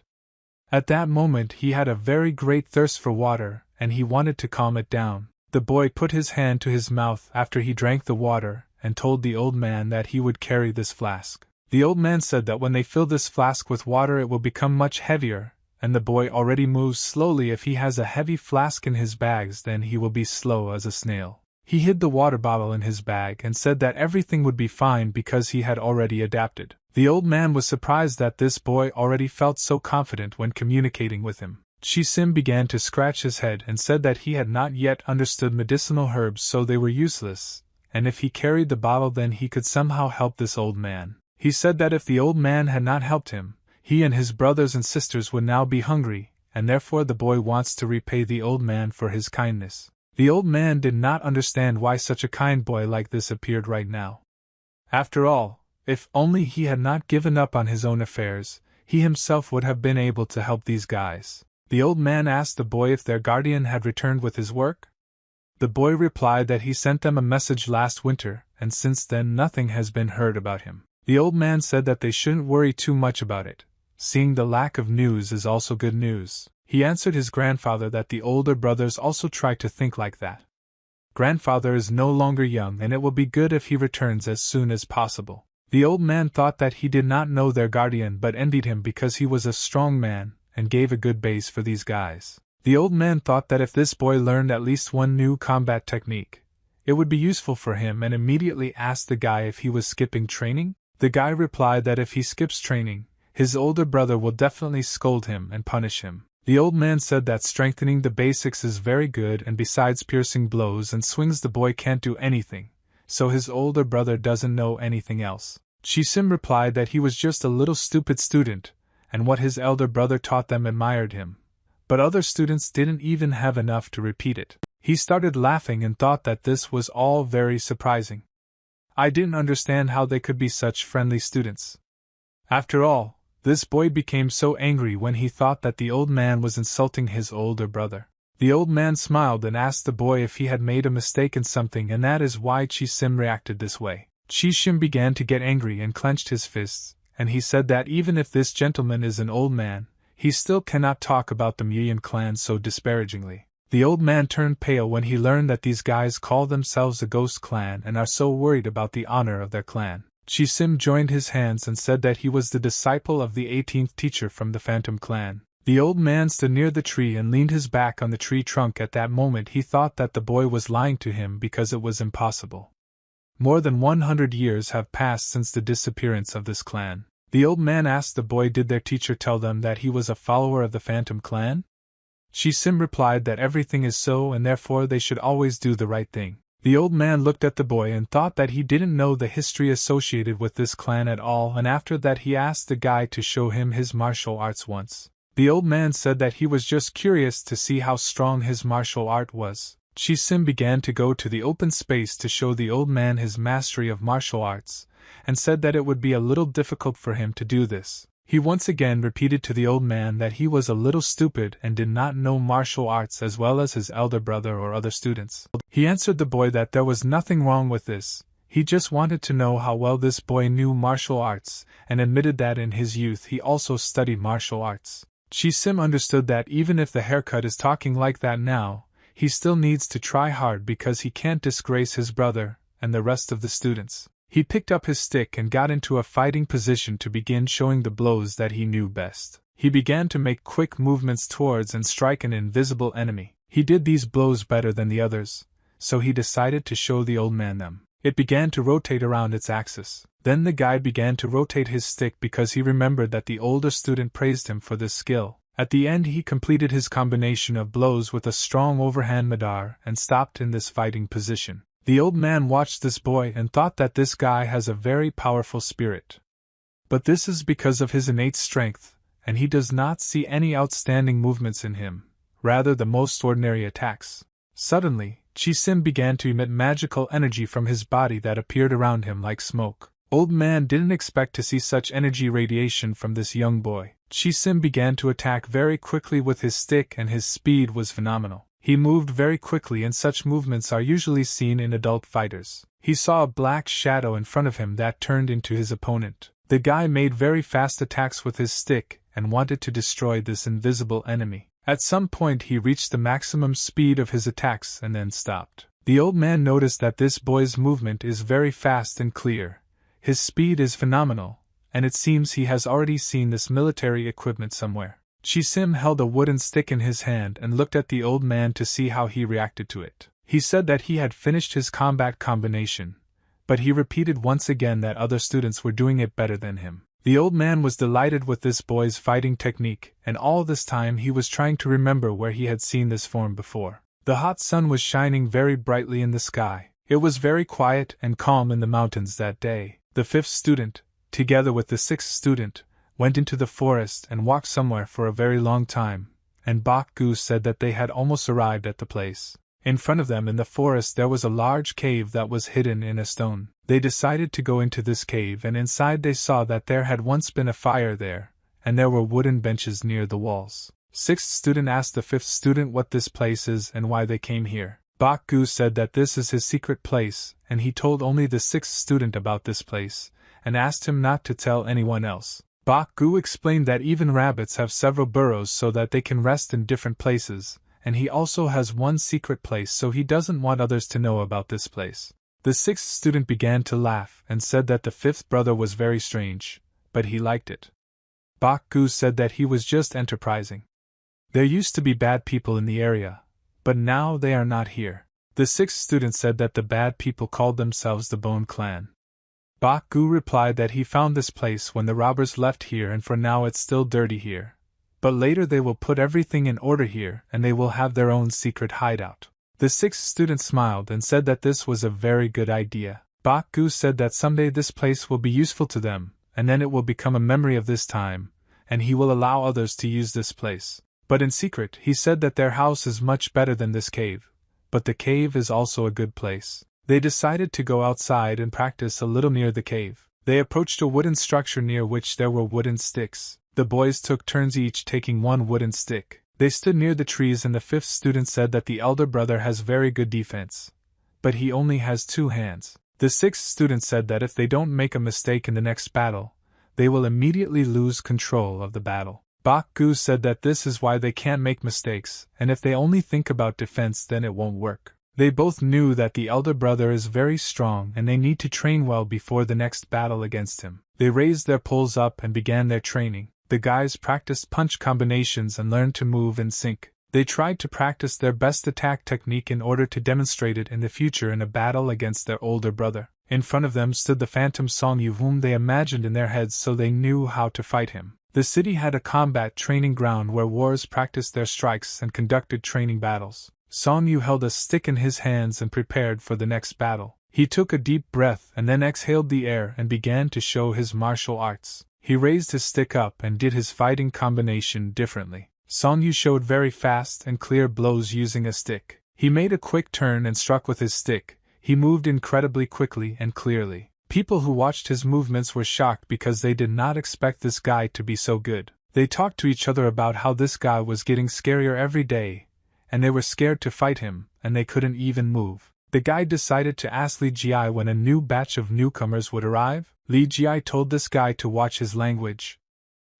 At that moment he had a very great thirst for water, and he wanted to calm it down. The boy put his hand to his mouth after he drank the water, and told the old man that he would carry this flask. The old man said that when they fill this flask with water it will become much heavier, and the boy already moves slowly. If he has a heavy flask in his bags then he will be slow as a snail. He hid the water bottle in his bag and said that everything would be fine because he had already adapted. The old man was surprised that this boy already felt so confident when communicating with him. Chi-sim began to scratch his head and said that he had not yet understood medicinal herbs, so they were useless, and if he carried the bottle then he could somehow help this old man. He said that if the old man had not helped him, he and his brothers and sisters would now be hungry, and therefore the boy wants to repay the old man for his kindness. The old man did not understand why such a kind boy like this appeared right now. After all, if only he had not given up on his own affairs, he himself would have been able to help these guys. The old man asked the boy if their guardian had returned with his work. The boy replied that he sent them a message last winter, and since then nothing has been heard about him. The old man said that they shouldn't worry too much about it. Seeing the lack of news is also good news. He answered his grandfather that the older brothers also try to think like that. Grandfather is no longer young and it will be good if he returns as soon as possible. The old man thought that he did not know their guardian but envied him because he was a strong man and gave a good base for these guys. The old man thought that if this boy learned at least one new combat technique, it would be useful for him and immediately asked the guy if he was skipping training. The guy replied that if he skips training, his older brother will definitely scold him and punish him. The old man said that strengthening the basics is very good and besides piercing blows and swings the boy can't do anything, so his older brother doesn't know anything else. Chi-sim replied that he was just a little stupid student, and what his elder brother taught them admired him, but other students didn't even have enough to repeat it. He started laughing and thought that this was all very surprising. I didn't understand how they could be such friendly students. After all, this boy became so angry when he thought that the old man was insulting his older brother. The old man smiled and asked the boy if he had made a mistake in something, and that is why Chi-sim reacted this way. Chi-sim began to get angry and clenched his fists, and he said that even if this gentleman is an old man, he still cannot talk about the Muyan clan so disparagingly. The old man turned pale when he learned that these guys call themselves a ghost clan and are so worried about the honor of their clan. Chi-sim joined his hands and said that he was the disciple of the 18th teacher from the Phantom clan. The old man stood near the tree and leaned his back on the tree trunk. At that moment he thought that the boy was lying to him because it was impossible. More than 100 years have passed since the disappearance of this clan. The old man asked the boy, did their teacher tell them that he was a follower of the Phantom clan? Chi-sim replied that everything is so and therefore they should always do the right thing. The old man looked at the boy and thought that he didn't know the history associated with this clan at all, and after that he asked the guy to show him his martial arts once. The old man said that he was just curious to see how strong his martial art was. Chi-sim began to go to the open space to show the old man his mastery of martial arts, and said that it would be a little difficult for him to do this. He once again repeated to the old man that he was a little stupid and did not know martial arts as well as his elder brother or other students. He answered the boy that there was nothing wrong with this, he just wanted to know how well this boy knew martial arts, and admitted that in his youth he also studied martial arts. Chi-sim understood that even if the haircut is talking like that now, he still needs to try hard because he can't disgrace his brother and the rest of the students. He picked up his stick and got into a fighting position to begin showing the blows that he knew best. He began to make quick movements towards and strike an invisible enemy. He did these blows better than the others, so he decided to show the old man them. It began to rotate around its axis. Then the guide began to rotate his stick because he remembered that the older student praised him for this skill. At the end he completed his combination of blows with a strong overhand madar and stopped in this fighting position. The old man watched this boy and thought that this guy has a very powerful spirit. But this is because of his innate strength, and he does not see any outstanding movements in him, rather the most ordinary attacks. Suddenly, Chi-sim began to emit magical energy from his body that appeared around him like smoke. Old man didn't expect to see such energy radiation from this young boy. Chi-sim began to attack very quickly with his stick and his speed was phenomenal. He moved very quickly and such movements are usually seen in adult fighters. He saw a black shadow in front of him that turned into his opponent. The guy made very fast attacks with his stick and wanted to destroy this invisible enemy. At some point he reached the maximum speed of his attacks and then stopped. The old man noticed that this boy's movement is very fast and clear. His speed is phenomenal, and it seems he has already seen this military equipment somewhere. Chi-sim held a wooden stick in his hand and looked at the old man to see how he reacted to it. He said that he had finished his combat combination, but he repeated once again that other students were doing it better than him. The old man was delighted with this boy's fighting technique, and all this time he was trying to remember where he had seen this form before. The hot sun was shining very brightly in the sky. It was very quiet and calm in the mountains that day. The fifth student, together with the sixth student, went into the forest and walked somewhere for a very long time, and Bak-gu said that they had almost arrived at the place. In front of them in the forest there was a large cave that was hidden in a stone. They decided to go into this cave and inside they saw that there had once been a fire there, and there were wooden benches near the walls. Sixth student asked the fifth student what this place is and why they came here. Bak-gu said that this is his secret place, and he told only the sixth student about this place, and asked him not to tell anyone else. Bak-gu explained that even rabbits have several burrows so that they can rest in different places, and he also has one secret place so he doesn't want others to know about this place. The sixth student began to laugh and said that the fifth brother was very strange, but he liked it. Bak-gu said that he was just enterprising. There used to be bad people in the area, but now they are not here. The sixth student said that the bad people called themselves the Bone Clan. Bak-gu replied that he found this place when the robbers left here and for now it's still dirty here. But later they will put everything in order here and they will have their own secret hideout. The sixth student smiled and said that this was a very good idea. Bak-gu said that someday this place will be useful to them, and then it will become a memory of this time, and he will allow others to use this place. But in secret he said that their house is much better than this cave, but the cave is also a good place. They decided to go outside and practice a little near the cave. They approached a wooden structure near which there were wooden sticks. The boys took turns each taking one wooden stick. They stood near the trees and the fifth student said that the elder brother has very good defense, but he only has 2 hands. The sixth student said that if they don't make a mistake in the next battle, they will immediately lose control of the battle. Bak-gu said that this is why they can't make mistakes, and if they only think about defense then it won't work. They both knew that the elder brother is very strong and they need to train well before the next battle against him. They raised their poles up and began their training. The guys practiced punch combinations and learned to move in sync. They tried to practice their best attack technique in order to demonstrate it in the future in a battle against their older brother. In front of them stood the phantom Song Yu whom they imagined in their heads so they knew how to fight him. The city had a combat training ground where warriors practiced their strikes and conducted training battles. Song Yu held a stick in his hands and prepared for the next battle. He took a deep breath and then exhaled the air and began to show his martial arts. He raised his stick up and did his fighting combination differently. Song Yu showed very fast and clear blows using a stick. He made a quick turn and struck with his stick. He moved incredibly quickly and clearly. People who watched his movements were shocked because they did not expect this guy to be so good. They talked to each other about how this guy was getting scarier every day, and they were scared to fight him, and they couldn't even move. The guy decided to ask Li Jie when a new batch of newcomers would arrive. Li Jie told this guy to watch his language.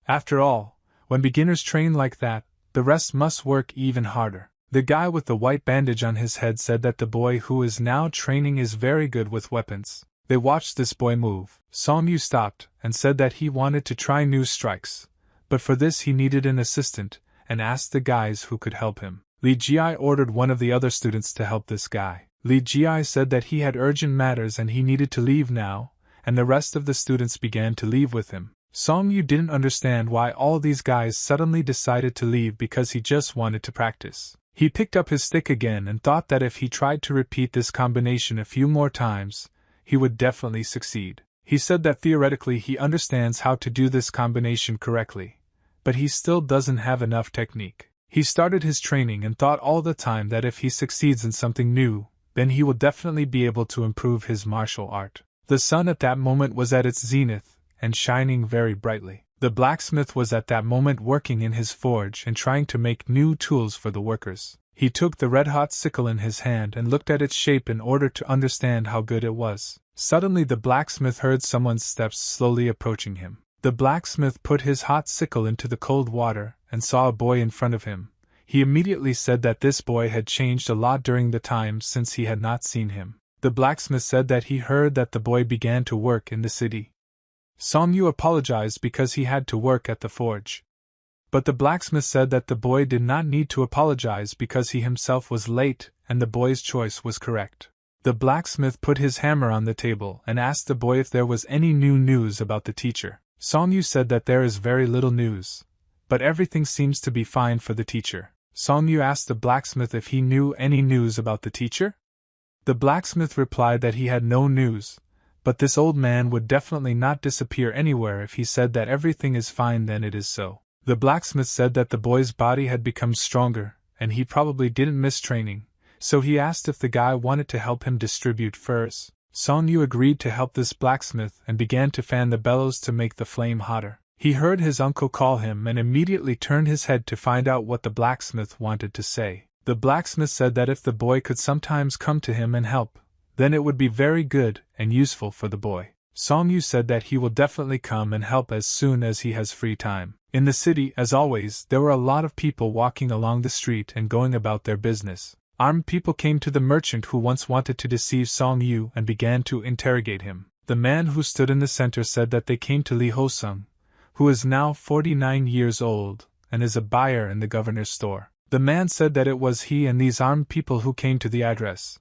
After all, when beginners train like that, the rest must work even harder. The guy with the white bandage on his head said that the boy who is now training is very good with weapons. They watched this boy move. Song Yu stopped and said that he wanted to try new strikes, but for this he needed an assistant, and asked the guys who could help him. Li Jie ordered one of the other students to help this guy. Li Jie said that he had urgent matters and he needed to leave now, and the rest of the students began to leave with him. Song Yu didn't understand why all these guys suddenly decided to leave because he just wanted to practice. He picked up his stick again and thought that if he tried to repeat this combination a few more times, he would definitely succeed. He said that theoretically he understands how to do this combination correctly, but he still doesn't have enough technique. He started his training and thought all the time that if he succeeds in something new, then he will definitely be able to improve his martial art. The sun at that moment was at its zenith, and shining very brightly. The blacksmith was at that moment working in his forge and trying to make new tools for the workers. He took the red-hot sickle in his hand and looked at its shape in order to understand how good it was. Suddenly the blacksmith heard someone's steps slowly approaching him. The blacksmith put his hot sickle into the cold water and saw a boy in front of him. He immediately said that this boy had changed a lot during the time since he had not seen him. The blacksmith said that he heard that the boy began to work in the city. Song Yu apologized because he had to work at the forge. But the blacksmith said that the boy did not need to apologize because he himself was late and the boy's choice was correct. The blacksmith put his hammer on the table and asked the boy if there was any new news about the teacher. Song Yu said that there is very little news, but everything seems to be fine for the teacher. Song Yu asked the blacksmith if he knew any news about the teacher. The blacksmith replied that he had no news, but this old man would definitely not disappear anywhere if he said that everything is fine, then it is so. The blacksmith said that the boy's body had become stronger, and he probably didn't miss training, so he asked if the guy wanted to help him distribute furs. Song Yu agreed to help this blacksmith and began to fan the bellows to make the flame hotter. He heard his uncle call him and immediately turned his head to find out what the blacksmith wanted to say. The blacksmith said that if the boy could sometimes come to him and help, then it would be very good and useful for the boy. Song Yu said that he will definitely come and help as soon as he has free time. In the city, as always, there were a lot of people walking along the street and going about their business. Armed people came to the merchant who once wanted to deceive Song Yu and began to interrogate him. The man who stood in the center said that they came to Li Hosung, who is now 49 years old and is a buyer in the governor's store. The man said that it was he and these armed people who came to the address,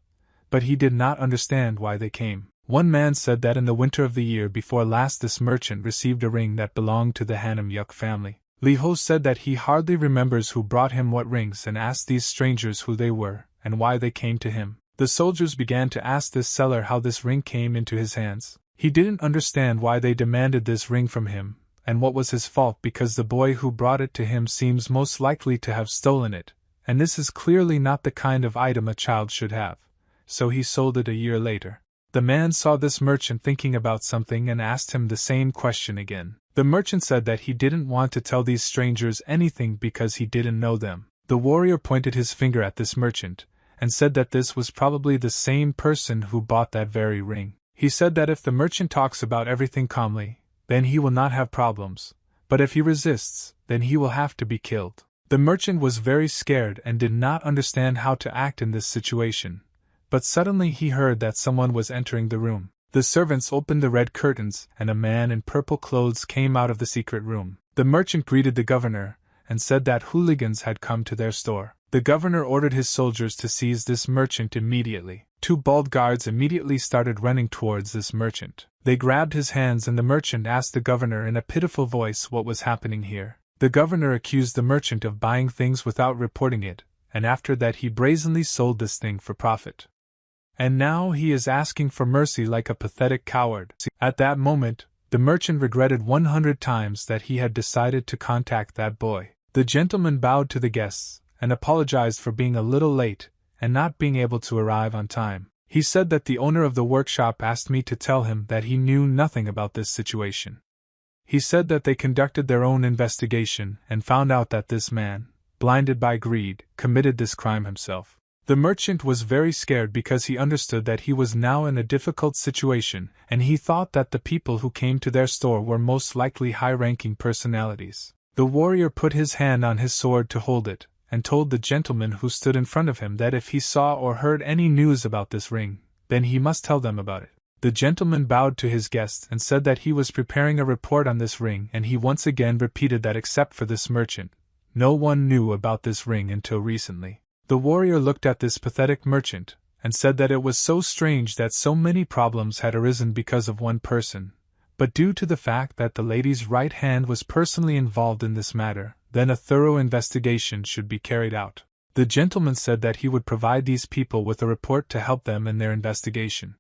but he did not understand why they came. One man said that in the winter of the year before last this merchant received a ring that belonged to the Hanam Yuk family. Li Ho said that he hardly remembers who brought him what rings and asked these strangers who they were and why they came to him. The soldiers began to ask this seller how this ring came into his hands. He didn't understand why they demanded this ring from him, and what was his fault because the boy who brought it to him seems most likely to have stolen it, and this is clearly not the kind of item a child should have, so he sold it a year later. The man saw this merchant thinking about something and asked him the same question again. The merchant said that he didn't want to tell these strangers anything because he didn't know them. The warrior pointed his finger at this merchant, and said that this was probably the same person who bought that very ring. He said that if the merchant talks about everything calmly, then he will not have problems, but if he resists, then he will have to be killed. The merchant was very scared and did not understand how to act in this situation, but suddenly he heard that someone was entering the room. The servants opened the red curtains and a man in purple clothes came out of the secret room. The merchant greeted the governor and said that hooligans had come to their store. The governor ordered his soldiers to seize this merchant immediately. 2 bald guards immediately started running towards this merchant. They grabbed his hands and the merchant asked the governor in a pitiful voice what was happening here. The governor accused the merchant of buying things without reporting it, and after that he brazenly sold this thing for profit. And now he is asking for mercy like a pathetic coward. At that moment, the merchant regretted 100 times that he had decided to contact that boy. The gentleman bowed to the guests and apologized for being a little late and not being able to arrive on time. He said that the owner of the workshop asked me to tell him that he knew nothing about this situation. He said that they conducted their own investigation and found out that this man, blinded by greed, committed this crime himself. The merchant was very scared because he understood that he was now in a difficult situation and he thought that the people who came to their store were most likely high-ranking personalities. The warrior put his hand on his sword to hold it and told the gentleman who stood in front of him that if he saw or heard any news about this ring, then he must tell them about it. The gentleman bowed to his guests and said that he was preparing a report on this ring, and he once again repeated that except for this merchant, no one knew about this ring until recently. The warrior looked at this pathetic merchant and said that it was so strange that so many problems had arisen because of one person, but due to the fact that the lady's right hand was personally involved in this matter, then a thorough investigation should be carried out. The gentleman said that he would provide these people with a report to help them in their investigation.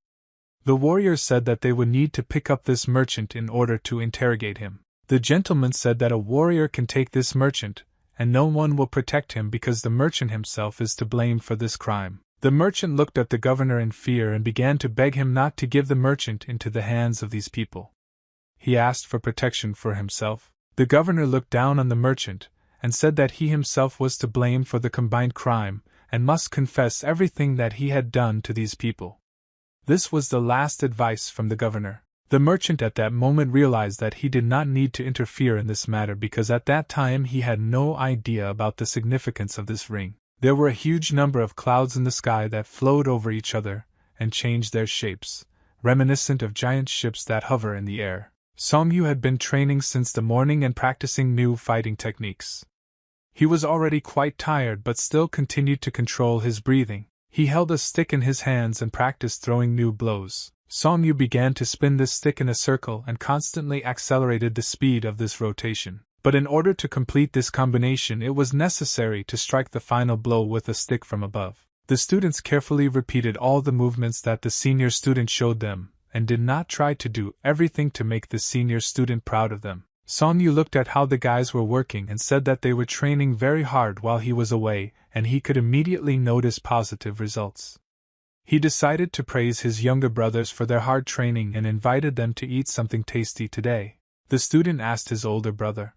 The warrior said that they would need to pick up this merchant in order to interrogate him. The gentleman said that a warrior can take this merchant, and no one will protect him because the merchant himself is to blame for this crime. The merchant looked at the governor in fear and began to beg him not to give the merchant into the hands of these people. He asked for protection for himself. The governor looked down on the merchant and said that he himself was to blame for the combined crime and must confess everything that he had done to these people. This was the last advice from the governor. The merchant at that moment realized that he did not need to interfere in this matter because at that time he had no idea about the significance of this ring. There were a huge number of clouds in the sky that flowed over each other and changed their shapes, reminiscent of giant ships that hover in the air. Song-yu had been training since the morning and practicing new fighting techniques. He was already quite tired but still continued to control his breathing. He held a stick in his hands and practiced throwing new blows. Song-yu began to spin this stick in a circle and constantly accelerated the speed of this rotation. But in order to complete this combination it was necessary to strike the final blow with a stick from above. The students carefully repeated all the movements that the senior student showed them, and did not try to do everything to make the senior student proud of them. Song-yu looked at how the guys were working and said that they were training very hard while he was away, and he could immediately notice positive results. He decided to praise his younger brothers for their hard training and invited them to eat something tasty today. The student asked his older brother,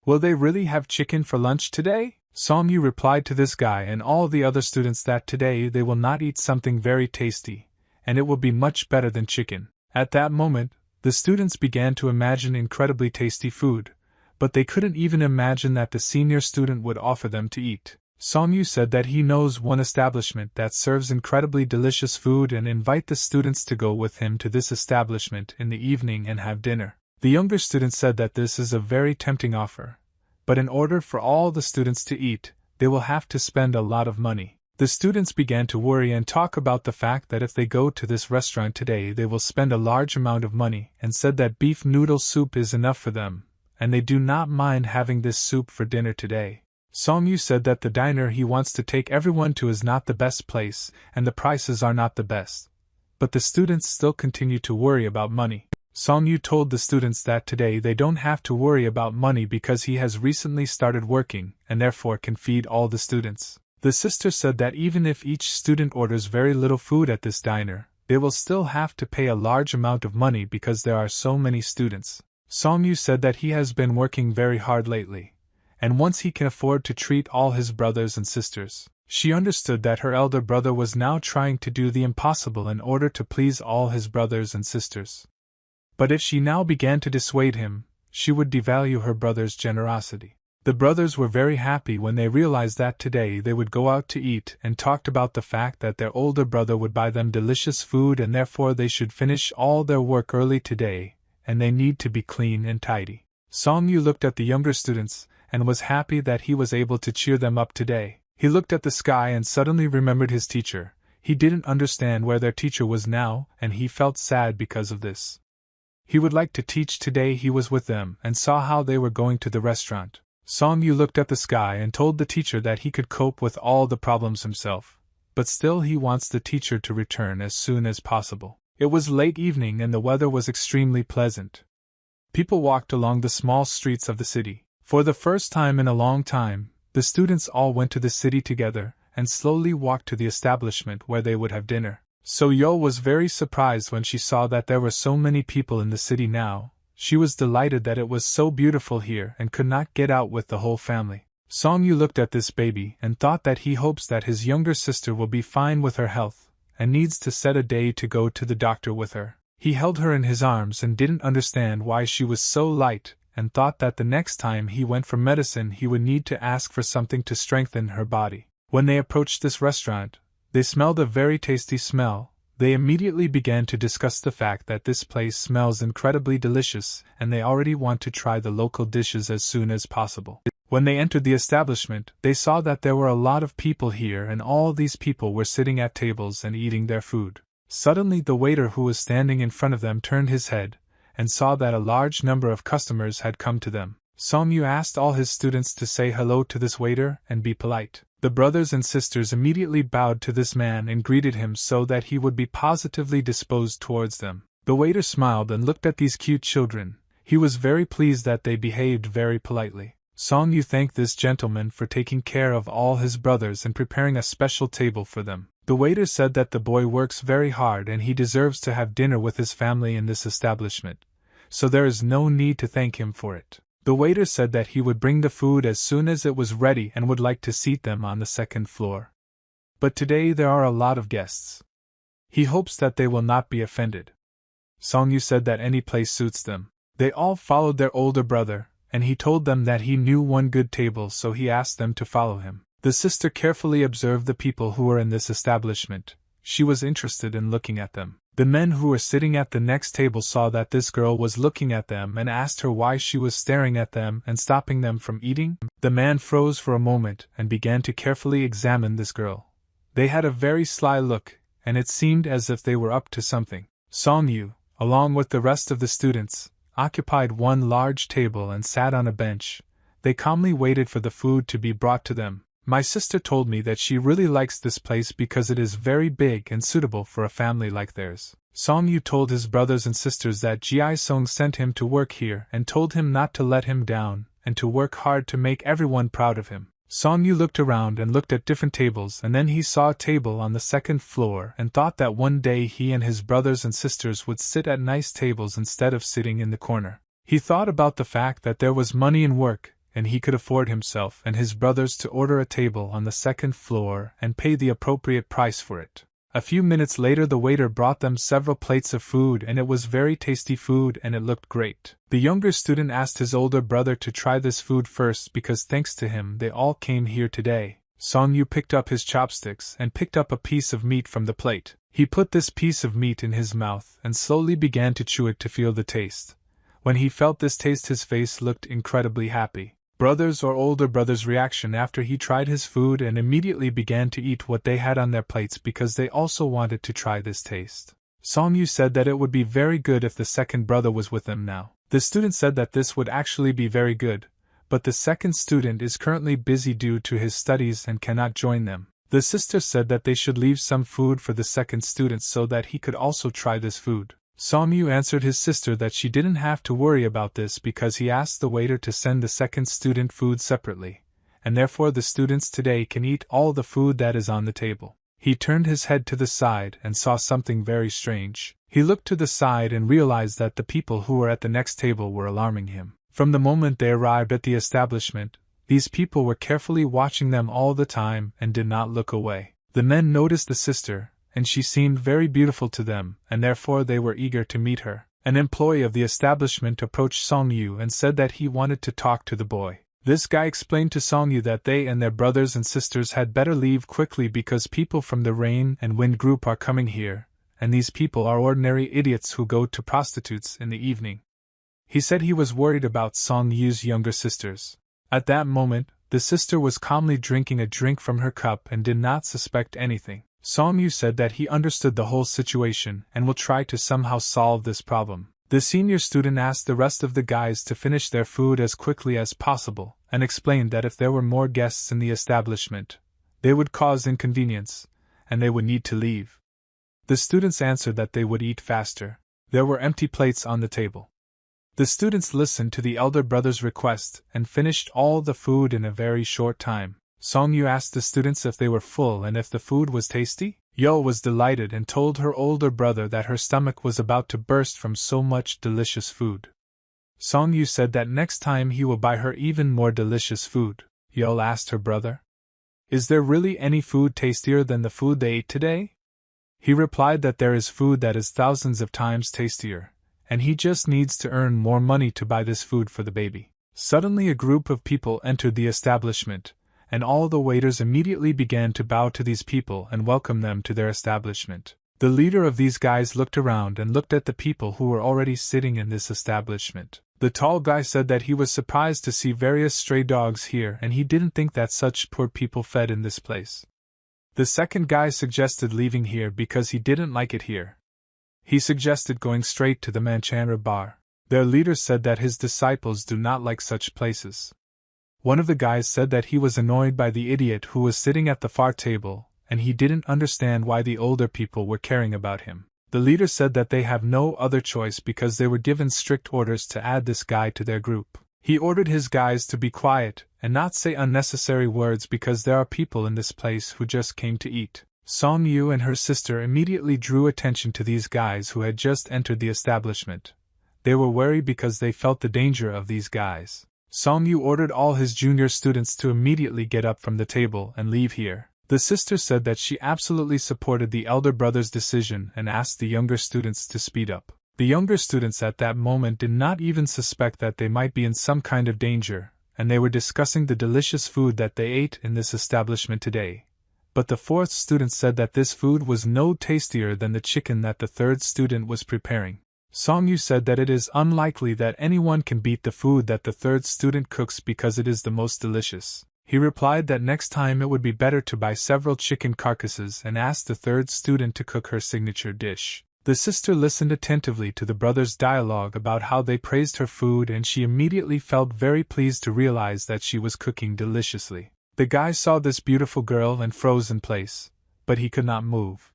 "Will they really have chicken for lunch today?" Song-yu replied to this guy and all the other students that today they will not eat something very tasty, and it will be much better than chicken. At that moment, the students began to imagine incredibly tasty food, but they couldn't even imagine that the senior student would offer them to eat. Song-yu said that he knows one establishment that serves incredibly delicious food and invite the students to go with him to this establishment in the evening and have dinner. The younger student said that this is a very tempting offer, but in order for all the students to eat, they will have to spend a lot of money. The students began to worry and talk about the fact that if they go to this restaurant today they will spend a large amount of money, and said that beef noodle soup is enough for them, and they do not mind having this soup for dinner today. Song-yu said that the diner he wants to take everyone to is not the best place, and the prices are not the best. But the students still continue to worry about money. Song-yu told the students that today they don't have to worry about money because he has recently started working, and therefore can feed all the students. The sister said that even if each student orders very little food at this diner, they will still have to pay a large amount of money because there are so many students. Song-yu said that he has been working very hard lately, and once he can afford to treat all his brothers and sisters. She understood that her elder brother was now trying to do the impossible in order to please all his brothers and sisters. But if she now began to dissuade him, she would devalue her brother's generosity. The brothers were very happy when they realized that today they would go out to eat and talked about the fact that their older brother would buy them delicious food and therefore they should finish all their work early today, and they need to be clean and tidy. Song-yu looked at the younger students and was happy that he was able to cheer them up today. He looked at the sky and suddenly remembered his teacher. He didn't understand where their teacher was now, and he felt sad because of this. He would like to teach today. He was with them and saw how they were going to the restaurant. Song-yu looked at the sky and told the teacher that he could cope with all the problems himself, but still he wants the teacher to return as soon as possible. It was late evening and the weather was extremely pleasant. People walked along the small streets of the city. For the first time in a long time, the students all went to the city together and slowly walked to the establishment where they would have dinner. So-yo was very surprised when she saw that there were so many people in the city now. She was delighted that it was so beautiful here and could not get out with the whole family. Song-yu looked at this baby and thought that he hopes that his younger sister will be fine with her health and needs to set a day to go to the doctor with her. He held her in his arms and didn't understand why she was so light and thought that the next time he went for medicine he would need to ask for something to strengthen her body. When they approached this restaurant, they smelled a very tasty smell. They immediately began to discuss the fact that this place smells incredibly delicious and they already want to try the local dishes as soon as possible. When they entered the establishment, they saw that there were a lot of people here and all these people were sitting at tables and eating their food. Suddenly the waiter who was standing in front of them turned his head and saw that a large number of customers had come to them. Song-yu asked all his students to say hello to this waiter and be polite. The brothers and sisters immediately bowed to this man and greeted him so that he would be positively disposed towards them. The waiter smiled and looked at these cute children. He was very pleased that they behaved very politely. Song-yu thanked this gentleman for taking care of all his brothers and preparing a special table for them. The waiter said that the boy works very hard and he deserves to have dinner with his family in this establishment, so there is no need to thank him for it. The waiter said that he would bring the food as soon as it was ready and would like to seat them on the second floor. But today there are a lot of guests. He hopes that they will not be offended. Song-yu said that any place suits them. They all followed their older brother, and he told them that he knew one good table, so he asked them to follow him. The sister carefully observed the people who were in this establishment. She was interested in looking at them. The men who were sitting at the next table saw that this girl was looking at them and asked her why she was staring at them and stopping them from eating. The man froze for a moment and began to carefully examine this girl. They had a very sly look, and it seemed as if they were up to something. Song-yu, along with the rest of the students, occupied one large table and sat on a bench. They calmly waited for the food to be brought to them. My sister told me that she really likes this place because it is very big and suitable for a family like theirs. Song-yu told his brothers and sisters that Ji-sung sent him to work here and told him not to let him down and to work hard to make everyone proud of him. Song-yu looked around and looked at different tables, and then he saw a table on the second floor and thought that one day he and his brothers and sisters would sit at nice tables instead of sitting in the corner. He thought about the fact that there was money in work, and he could afford himself and his brothers to order a table on the second floor and pay the appropriate price for it. A few minutes later the waiter brought them several plates of food, and it was very tasty food and it looked great. The younger student asked his older brother to try this food first because thanks to him they all came here today. Song-yu picked up his chopsticks and picked up a piece of meat from the plate. He put this piece of meat in his mouth and slowly began to chew it to feel the taste. When he felt this taste his face looked incredibly happy. Brother's or older brother's reaction after he tried his food and immediately began to eat what they had on their plates because they also wanted to try this taste. Song-yu said that it would be very good if the second brother was with them now. The student said that this would actually be very good, but the second student is currently busy due to his studies and cannot join them. The sister said that they should leave some food for the second student so that he could also try this food. Song-yu answered his sister that she didn't have to worry about this because he asked the waiter to send the second student food separately, and therefore the students today can eat all the food that is on the table. He turned his head to the side and saw something very strange. He looked to the side and realized that the people who were at the next table were alarming him. From the moment they arrived at the establishment, These people were carefully watching them all the time and did not look away. The men noticed the sister, and she seemed very beautiful to them, and therefore they were eager to meet her. An employee of the establishment approached Song-yu and said that he wanted to talk to the boy. This guy explained to Song-yu that they and their brothers and sisters had better leave quickly because people from the Rain and Wind group are coming here, and these people are ordinary idiots who go to prostitutes in the evening. He said he was worried about Song-yu's younger sisters. At that moment, the sister was calmly drinking a drink from her cup and did not suspect anything. Song-yu said that he understood the whole situation and will try to somehow solve this problem. The senior student asked the rest of the guys to finish their food as quickly as possible, and explained that if there were more guests in the establishment, they would cause inconvenience, and they would need to leave. The students answered that they would eat faster. There were empty plates on the table. The students listened to the elder brother's request and finished all the food in a very short time. Song-yu asked the students if they were full and if the food was tasty. Yo was delighted and told her older brother that her stomach was about to burst from so much delicious food. Song-yu said that next time he will buy her even more delicious food. Yo asked her brother, "Is there really any food tastier than the food they ate today?" He replied that there is food that is thousands of times tastier, and he just needs to earn more money to buy this food for the baby. Suddenly a group of people entered the establishment, and all the waiters immediately began to bow to these people and welcome them to their establishment. The leader of these guys looked around and looked at the people who were already sitting in this establishment. The tall guy said that he was surprised to see various stray dogs here and he didn't think that such poor people fed in this place. The second guy suggested leaving here because he didn't like it here. He suggested going straight to the Manchanra bar. Their leader said that his disciples do not like such places. One of the guys said that he was annoyed by the idiot who was sitting at the far table, and he didn't understand why the older people were caring about him. The leader said that they have no other choice because they were given strict orders to add this guy to their group. He ordered his guys to be quiet and not say unnecessary words because there are people in this place who just came to eat. Song-yu and her sister immediately drew attention to these guys who had just entered the establishment. They were wary because they felt the danger of these guys. Song-yu ordered all his junior students to immediately get up from the table and leave here. The sister said that she absolutely supported the elder brother's decision and asked the younger students to speed up. The younger students at that moment did not even suspect that they might be in some kind of danger, and they were discussing the delicious food that they ate in this establishment today. But the fourth student said that this food was no tastier than the chicken that the third student was preparing. Song-yu said that it is unlikely that anyone can beat the food that the third student cooks because it is the most delicious. He replied that next time it would be better to buy several chicken carcasses and asked the third student to cook her signature dish. The sister listened attentively to the brothers' dialogue about how they praised her food and she immediately felt very pleased to realize that she was cooking deliciously. The guy saw this beautiful girl and froze in place, but he could not move.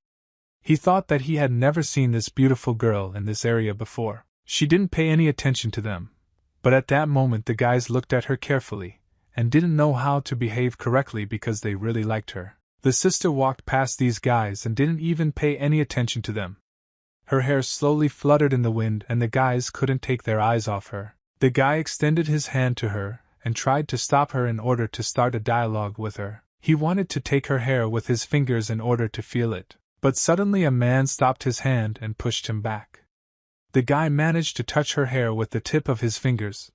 He thought that he had never seen this beautiful girl in this area before. She didn't pay any attention to them, but at that moment the guys looked at her carefully, and didn't know how to behave correctly because they really liked her. The sister walked past these guys and didn't even pay any attention to them. Her hair slowly fluttered in the wind and the guys couldn't take their eyes off her. The guy extended his hand to her and tried to stop her in order to start a dialogue with her. He wanted to take her hair with his fingers in order to feel it. But suddenly a man stopped his hand and pushed him back. The guy managed to touch her hair with the tip of his fingers,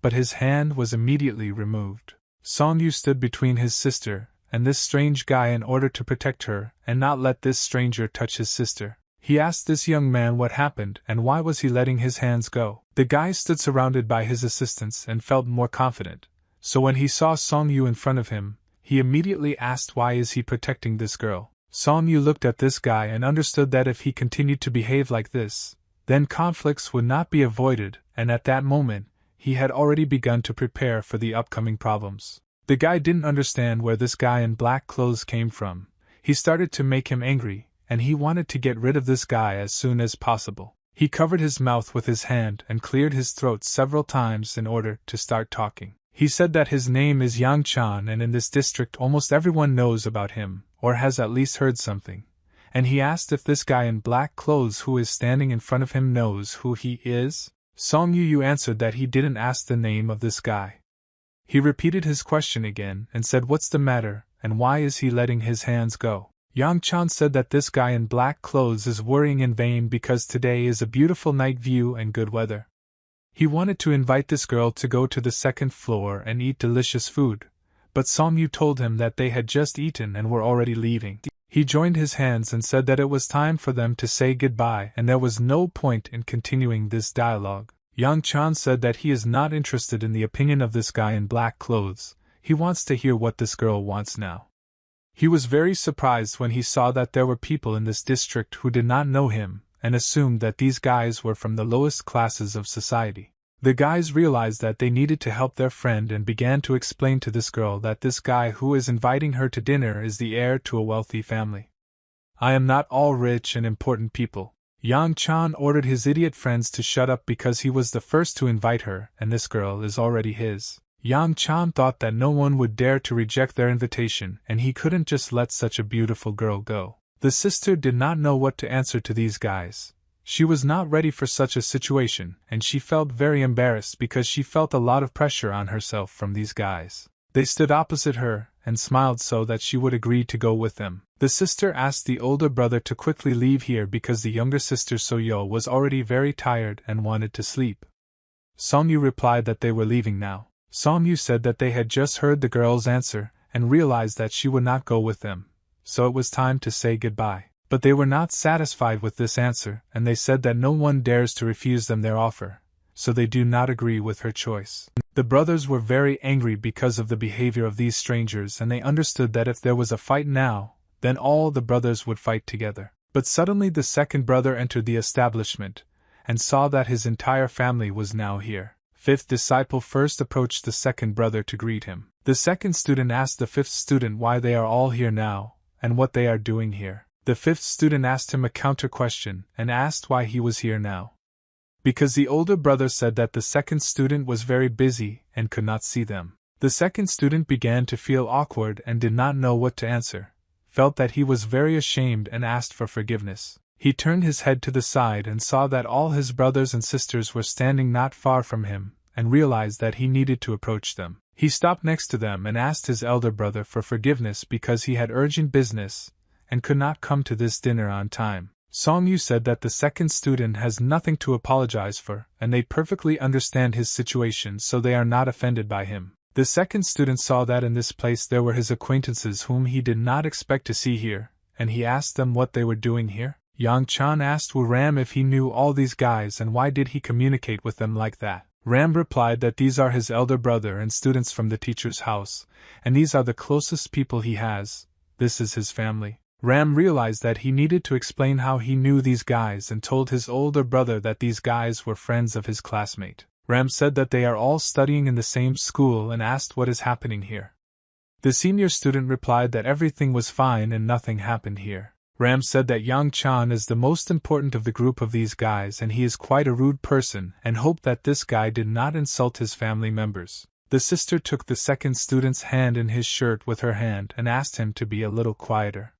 but his hand was immediately removed. Song-yu stood between his sister and this strange guy in order to protect her and not let this stranger touch his sister. He asked this young man what happened and why was he letting his hands go. The guy stood surrounded by his assistants and felt more confident, so when he saw Song-yu in front of him, he immediately asked why is he protecting this girl. Song-yu looked at this guy and understood that if he continued to behave like this, then conflicts would not be avoided, and at that moment, he had already begun to prepare for the upcoming problems. The guy didn't understand where this guy in black clothes came from. He started to make him angry, and he wanted to get rid of this guy as soon as possible. He covered his mouth with his hand and cleared his throat several times in order to start talking. He said that his name is Yang Chan and in this district almost everyone knows about him, or has at least heard something, and he asked if this guy in black clothes who is standing in front of him knows who he is. Song-yu answered that he didn't ask the name of this guy. He repeated his question again and said, "What's the matter, and why is he letting his hands go?" Yang Chan said that this guy in black clothes is worrying in vain because today is a beautiful night view and good weather. He wanted to invite this girl to go to the second floor and eat delicious food, but Song Yu told him that they had just eaten and were already leaving. He joined his hands and said that it was time for them to say goodbye and there was no point in continuing this dialogue. Yang Chan said that he is not interested in the opinion of this guy in black clothes, he wants to hear what this girl wants now. He was very surprised when he saw that there were people in this district who did not know him, and assumed that these guys were from the lowest classes of society. The guys realized that they needed to help their friend and began to explain to this girl that this guy who is inviting her to dinner is the heir to a wealthy family. "I am not all rich and important people." Yang Chan ordered his idiot friends to shut up because he was the first to invite her and this girl is already his. Yang Chan thought that no one would dare to reject their invitation and he couldn't just let such a beautiful girl go. The sister did not know what to answer to these guys. She was not ready for such a situation, and she felt very embarrassed because she felt a lot of pressure on herself from these guys. They stood opposite her, and smiled so that she would agree to go with them. The sister asked the older brother to quickly leave here because the younger sister Soyo was already very tired and wanted to sleep. Song Yu replied that they were leaving now. Song Yu said that they had just heard the girl's answer, and realized that she would not go with them. So it was time to say goodbye. But they were not satisfied with this answer, and they said that no one dares to refuse them their offer, so they do not agree with her choice. The brothers were very angry because of the behavior of these strangers, and they understood that if there was a fight now, then all the brothers would fight together. But suddenly the second brother entered the establishment, and saw that his entire family was now here. Fifth disciple first approached the second brother to greet him. The second student asked the fifth student why they are all here now, and what they are doing here. The fifth student asked him a counter question, and asked why he was here now. Because the older brother said that the second student was very busy, and could not see them. The second student began to feel awkward and did not know what to answer, felt that he was very ashamed and asked for forgiveness. He turned his head to the side and saw that all his brothers and sisters were standing not far from him, and realized that he needed to approach them. He stopped next to them and asked his elder brother for forgiveness because he had urgent business, and could not come to this dinner on time. Song Yu said that the second student has nothing to apologize for, and they perfectly understand his situation so they are not offended by him. The second student saw that in this place there were his acquaintances whom he did not expect to see here, and he asked them what they were doing here. Yang Chan asked Wu Ram if he knew all these guys and why did he communicate with them like that. Ram replied that these are his elder brother and students from the teacher's house, and these are the closest people he has. This is his family. Ram realized that he needed to explain how he knew these guys and told his older brother that these guys were friends of his classmate. Ram said that they are all studying in the same school and asked what is happening here. The senior student replied that everything was fine and nothing happened here. Ram said that Yang Chan is the most important of the group of these guys and he is quite a rude person and hoped that this guy did not insult his family members. The sister took the second student's hand in his shirt with her hand and asked him to be a little quieter.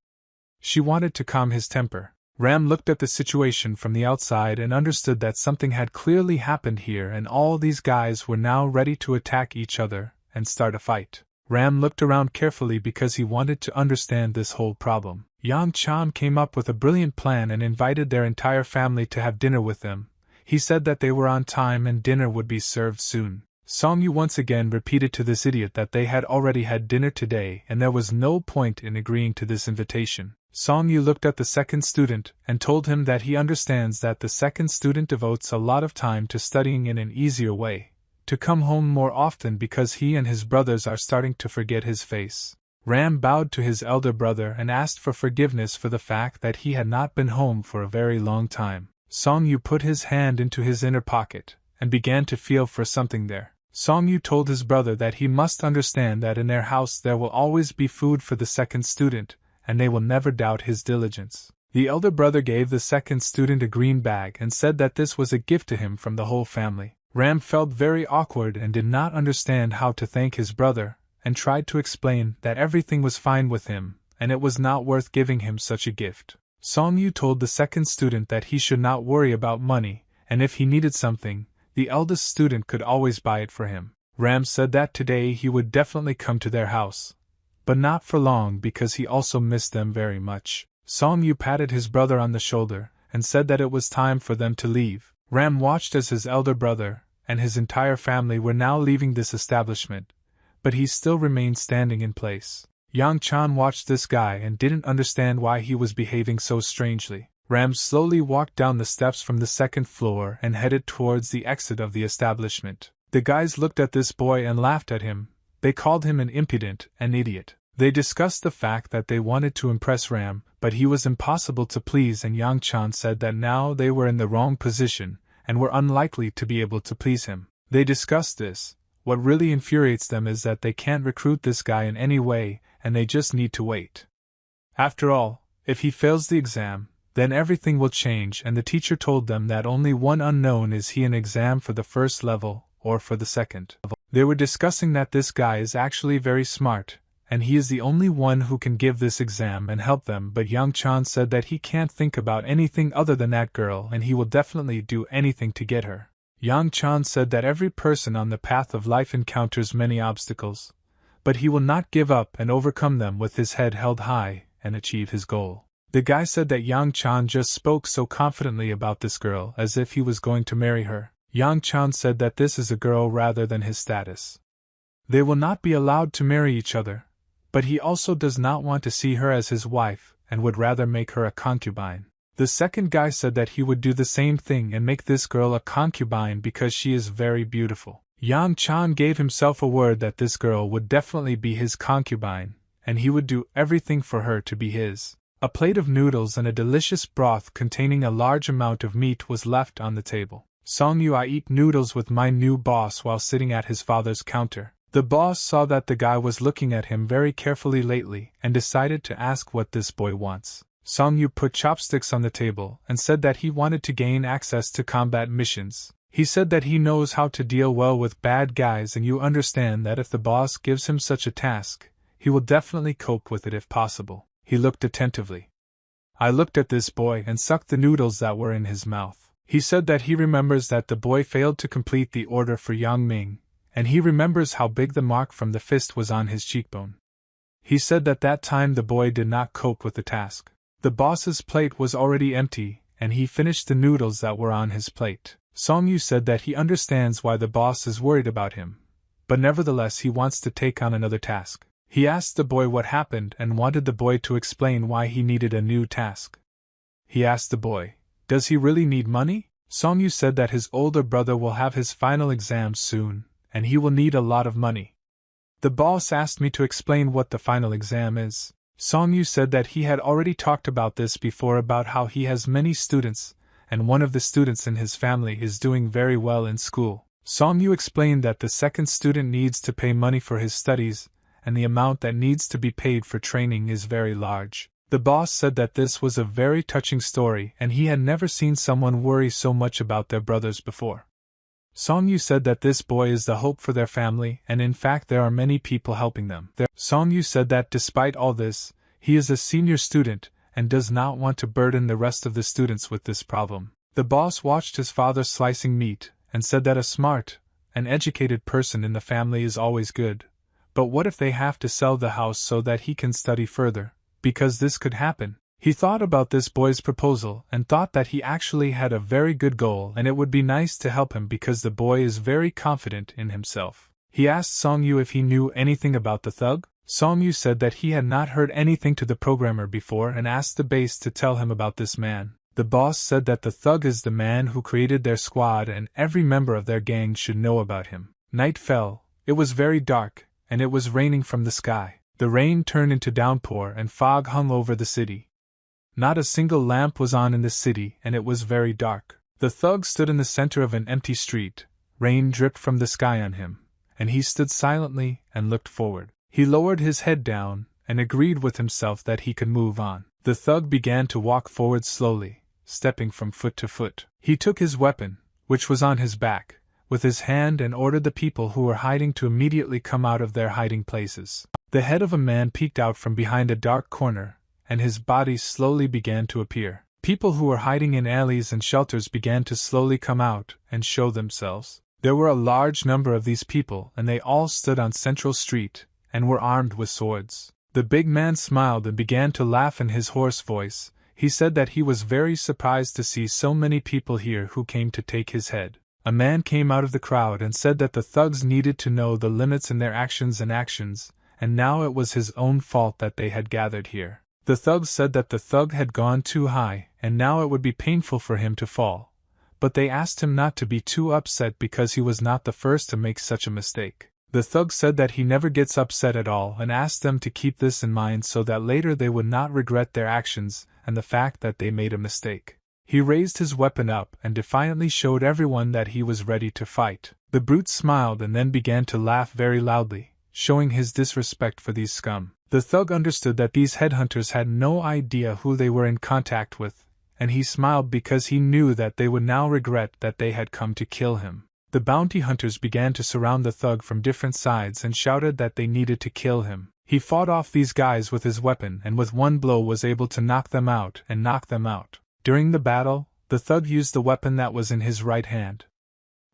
She wanted to calm his temper. Ram looked at the situation from the outside and understood that something had clearly happened here and all these guys were now ready to attack each other and start a fight. Ram looked around carefully because he wanted to understand this whole problem. Yang Chan came up with a brilliant plan and invited their entire family to have dinner with them. He said that they were on time and dinner would be served soon. Song Yu once again repeated to this idiot that they had already had dinner today and there was no point in agreeing to this invitation. Song Yu looked at the second student and told him that he understands that the second student devotes a lot of time to studying in an easier way, to come home more often because he and his brothers are starting to forget his face. Ram bowed to his elder brother and asked for forgiveness for the fact that he had not been home for a very long time. Song Yu put his hand into his inner pocket and began to feel for something there. Song Yu told his brother that he must understand that in their house there will always be food for the second student, and they will never doubt his diligence. The elder brother gave the second student a green bag and said that this was a gift to him from the whole family. Ram felt very awkward and did not understand how to thank his brother, and tried to explain that everything was fine with him, and it was not worth giving him such a gift. Song Yu told the second student that he should not worry about money, and if he needed something, the eldest student could always buy it for him. Ram said that today he would definitely come to their house, but not for long because he also missed them very much. Song Yu patted his brother on the shoulder and said that it was time for them to leave. Ram watched as his elder brother and his entire family were now leaving this establishment, but he still remained standing in place. Yang Chan watched this guy and didn't understand why he was behaving so strangely. Ram slowly walked down the steps from the second floor and headed towards the exit of the establishment. The guys looked at this boy and laughed at him. They called him an impudent, an idiot. They discussed the fact that they wanted to impress Ram, but he was impossible to please, and Yang Chan said that now they were in the wrong position and were unlikely to be able to please him. They discussed this. What really infuriates them is that they can't recruit this guy in any way, and they just need to wait. After all, if he fails the exam, then everything will change, and the teacher told them that only one unknown is he an exam for the first level, or for the second. They were discussing that this guy is actually very smart, and he is the only one who can give this exam and help them, but Yang Chan said that he can't think about anything other than that girl and he will definitely do anything to get her. Yang Chan said that every person on the path of life encounters many obstacles, but he will not give up and overcome them with his head held high and achieve his goal. The guy said that Yang Chan just spoke so confidently about this girl as if he was going to marry her. Yang Chan said that this is a girl rather than his status. They will not be allowed to marry each other, but he also does not want to see her as his wife and would rather make her a concubine. The second guy said that he would do the same thing and make this girl a concubine because she is very beautiful. Yang Chan gave himself a word that this girl would definitely be his concubine, and he would do everything for her to be his. A plate of noodles and a delicious broth containing a large amount of meat was left on the table. Song Yu, I eat noodles with my new boss while sitting at his father's counter. The boss saw that the guy was looking at him very carefully lately and decided to ask what this boy wants. Song Yu put chopsticks on the table and said that he wanted to gain access to combat missions. He said that he knows how to deal well with bad guys, and you understand that if the boss gives him such a task, he will definitely cope with it if possible. He looked attentively. I looked at this boy and sucked the noodles that were in his mouth. He said that he remembers that the boy failed to complete the order for Yang Ming, and he remembers how big the mark from the fist was on his cheekbone. He said that that time the boy did not cope with the task. The boss's plate was already empty, and he finished the noodles that were on his plate. Song Yu said that he understands why the boss is worried about him, but nevertheless he wants to take on another task. He asked the boy what happened and wanted the boy to explain why he needed a new task. He asked the boy, does he really need money? Song Yu said that his older brother will have his final exams soon, and he will need a lot of money. The boss asked me to explain what the final exam is. Song Yu said that he had already talked about this before, about how he has many students, and one of the students in his family is doing very well in school. Song Yu explained that the second student needs to pay money for his studies, and the amount that needs to be paid for training is very large. The boss said that this was a very touching story and he had never seen someone worry so much about their brothers before. Song Yu said that this boy is the hope for their family, and in fact there are many people helping them. Song Yu said that despite all this, he is a senior student and does not want to burden the rest of the students with this problem. The boss watched his father slicing meat and said that a smart and educated person in the family is always good. But what if they have to sell the house so that he can study further? Because this could happen. He thought about this boy's proposal and thought that he actually had a very good goal and it would be nice to help him because the boy is very confident in himself. He asked Song Yu if he knew anything about the thug. Song Yu said that he had not heard anything to the programmer before and asked the base to tell him about this man. The boss said that the thug is the man who created their squad and every member of their gang should know about him. Night fell, it was very dark, and it was raining from the sky. The rain turned into downpour and fog hung over the city. Not a single lamp was on in the city and it was very dark. The thug stood in the center of an empty street. Rain dripped from the sky on him, and he stood silently and looked forward. He lowered his head down and agreed with himself that he could move on. The thug began to walk forward slowly, stepping from foot to foot. He took his weapon, which was on his back, with his hand and ordered the people who were hiding to immediately come out of their hiding places. The head of a man peeked out from behind a dark corner, and his body slowly began to appear. People who were hiding in alleys and shelters began to slowly come out and show themselves. There were a large number of these people, and they all stood on Central Street, and were armed with swords. The big man smiled and began to laugh in his hoarse voice. He said that he was very surprised to see so many people here who came to take his head. A man came out of the crowd and said that the thugs needed to know the limits in their actions, and now it was his own fault that they had gathered here. The thugs said that the thug had gone too high, and now it would be painful for him to fall. But they asked him not to be too upset because he was not the first to make such a mistake. The thug said that he never gets upset at all and asked them to keep this in mind so that later they would not regret their actions and the fact that they made a mistake. He raised his weapon up and defiantly showed everyone that he was ready to fight. The brute smiled and then began to laugh very loudly, showing his disrespect for these scum. The thug understood that these headhunters had no idea who they were in contact with, and he smiled because he knew that they would now regret that they had come to kill him. The bounty hunters began to surround the thug from different sides and shouted that they needed to kill him. He fought off these guys with his weapon and with one blow was able to knock them out. During the battle, the thug used the weapon that was in his right hand.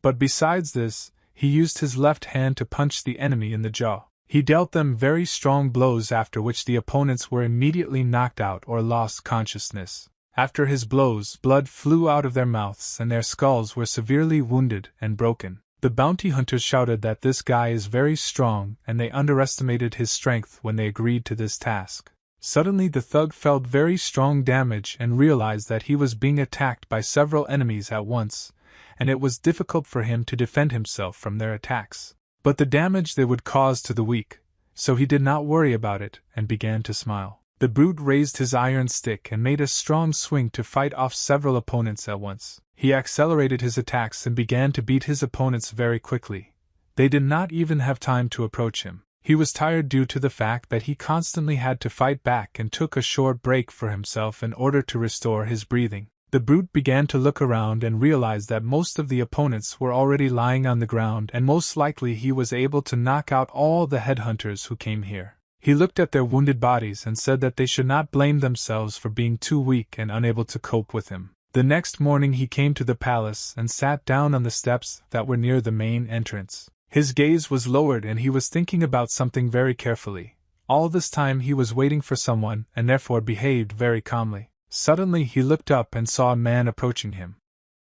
But besides this, he used his left hand to punch the enemy in the jaw. He dealt them very strong blows, after which the opponents were immediately knocked out or lost consciousness. After his blows, blood flew out of their mouths and their skulls were severely wounded and broken. The bounty hunters shouted that this guy is very strong and they underestimated his strength when they agreed to this task. Suddenly the thug felt very strong damage and realized that he was being attacked by several enemies at once, and it was difficult for him to defend himself from their attacks. But the damage they would cause to the weak, so he did not worry about it and began to smile. The brute raised his iron stick and made a strong swing to fight off several opponents at once. He accelerated his attacks and began to beat his opponents very quickly. They did not even have time to approach him. He was tired due to the fact that he constantly had to fight back and took a short break for himself in order to restore his breathing. The brute began to look around and realized that most of the opponents were already lying on the ground and most likely he was able to knock out all the headhunters who came here. He looked at their wounded bodies and said that they should not blame themselves for being too weak and unable to cope with him. The next morning he came to the palace and sat down on the steps that were near the main entrance. His gaze was lowered and he was thinking about something very carefully. All this time he was waiting for someone and therefore behaved very calmly. Suddenly he looked up and saw a man approaching him.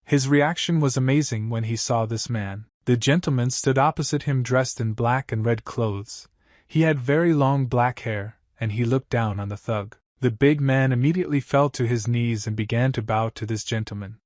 His reaction was amazing when he saw this man. The gentleman stood opposite him dressed in black and red clothes. He had very long black hair, and he looked down on the thug. The big man immediately fell to his knees and began to bow to this gentleman.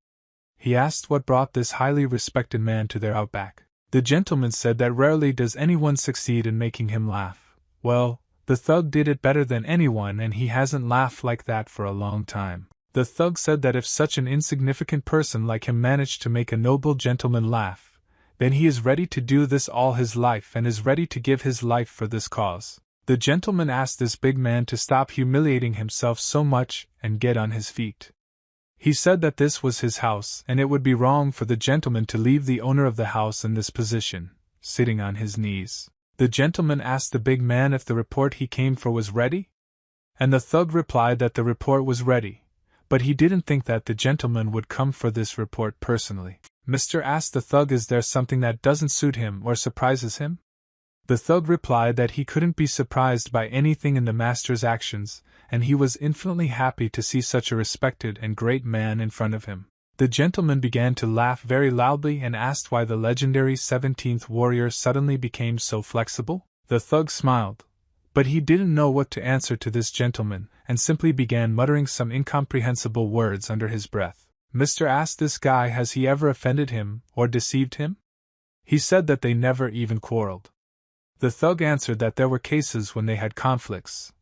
He asked what brought this highly respected man to their outback. The gentleman said that rarely does anyone succeed in making him laugh. Well, the thug did it better than anyone and he hasn't laughed like that for a long time. The thug said that if such an insignificant person like him managed to make a noble gentleman laugh, then he is ready to do this all his life and is ready to give his life for this cause. The gentleman asked this big man to stop humiliating himself so much and get on his feet. He said that this was his house and it would be wrong for the gentleman to leave the owner of the house in this position, sitting on his knees. The gentleman asked the big man if the report he came for was ready, and the thug replied that the report was ready, but he didn't think that the gentleman would come for this report personally. Mr. asked the thug, is there something that doesn't suit him or surprises him? The thug replied that he couldn't be surprised by anything in the master's actions, and he was infinitely happy to see such a respected and great man in front of him. The gentleman began to laugh very loudly and asked why the legendary 17th warrior suddenly became so flexible. The thug smiled, but he didn't know what to answer to this gentleman, and simply began muttering some incomprehensible words under his breath. Mr. asked this guy, has he ever offended him or deceived him? He said that they never even quarreled. The thug answered that there were cases when they had conflicts,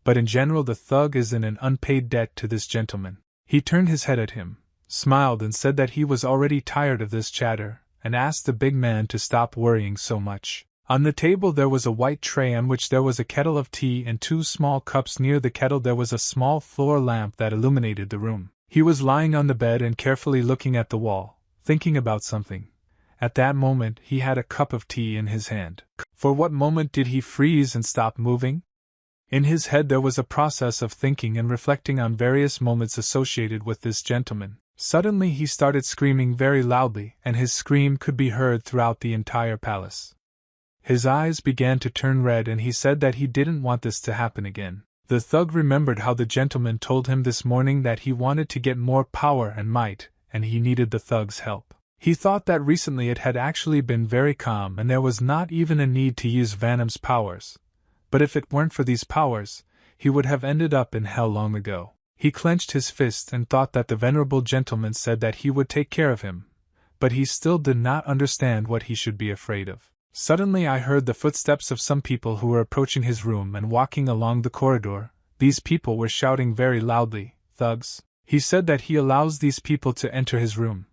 but in general the thug is in an unpaid debt to this gentleman. He turned his head at him, smiled and said that he was already tired of this chatter, and asked the big man to stop worrying so much. On the table there was a white tray on which there was a kettle of tea and 2 small cups. Near the kettle there was a small floor lamp that illuminated the room. He was lying on the bed and carefully looking at the wall, thinking about something. At that moment he had a cup of tea in his hand. For what moment did he freeze and stop moving? In his head there was a process of thinking and reflecting on various moments associated with this gentleman. Suddenly he started screaming very loudly, and his scream could be heard throughout the entire palace. His eyes began to turn red and he said that he didn't want this to happen again. The thug remembered how the gentleman told him this morning that he wanted to get more power and might, and he needed the thug's help. He thought that recently it had actually been very calm and there was not even a need to use Venom's powers. But if it weren't for these powers, he would have ended up in hell long ago. He clenched his fist and thought that the venerable gentleman said that he would take care of him, but he still did not understand what he should be afraid of. Suddenly I heard the footsteps of some people who were approaching his room and walking along the corridor. These people were shouting very loudly, "Thugs." He said that he allows these people to enter his room,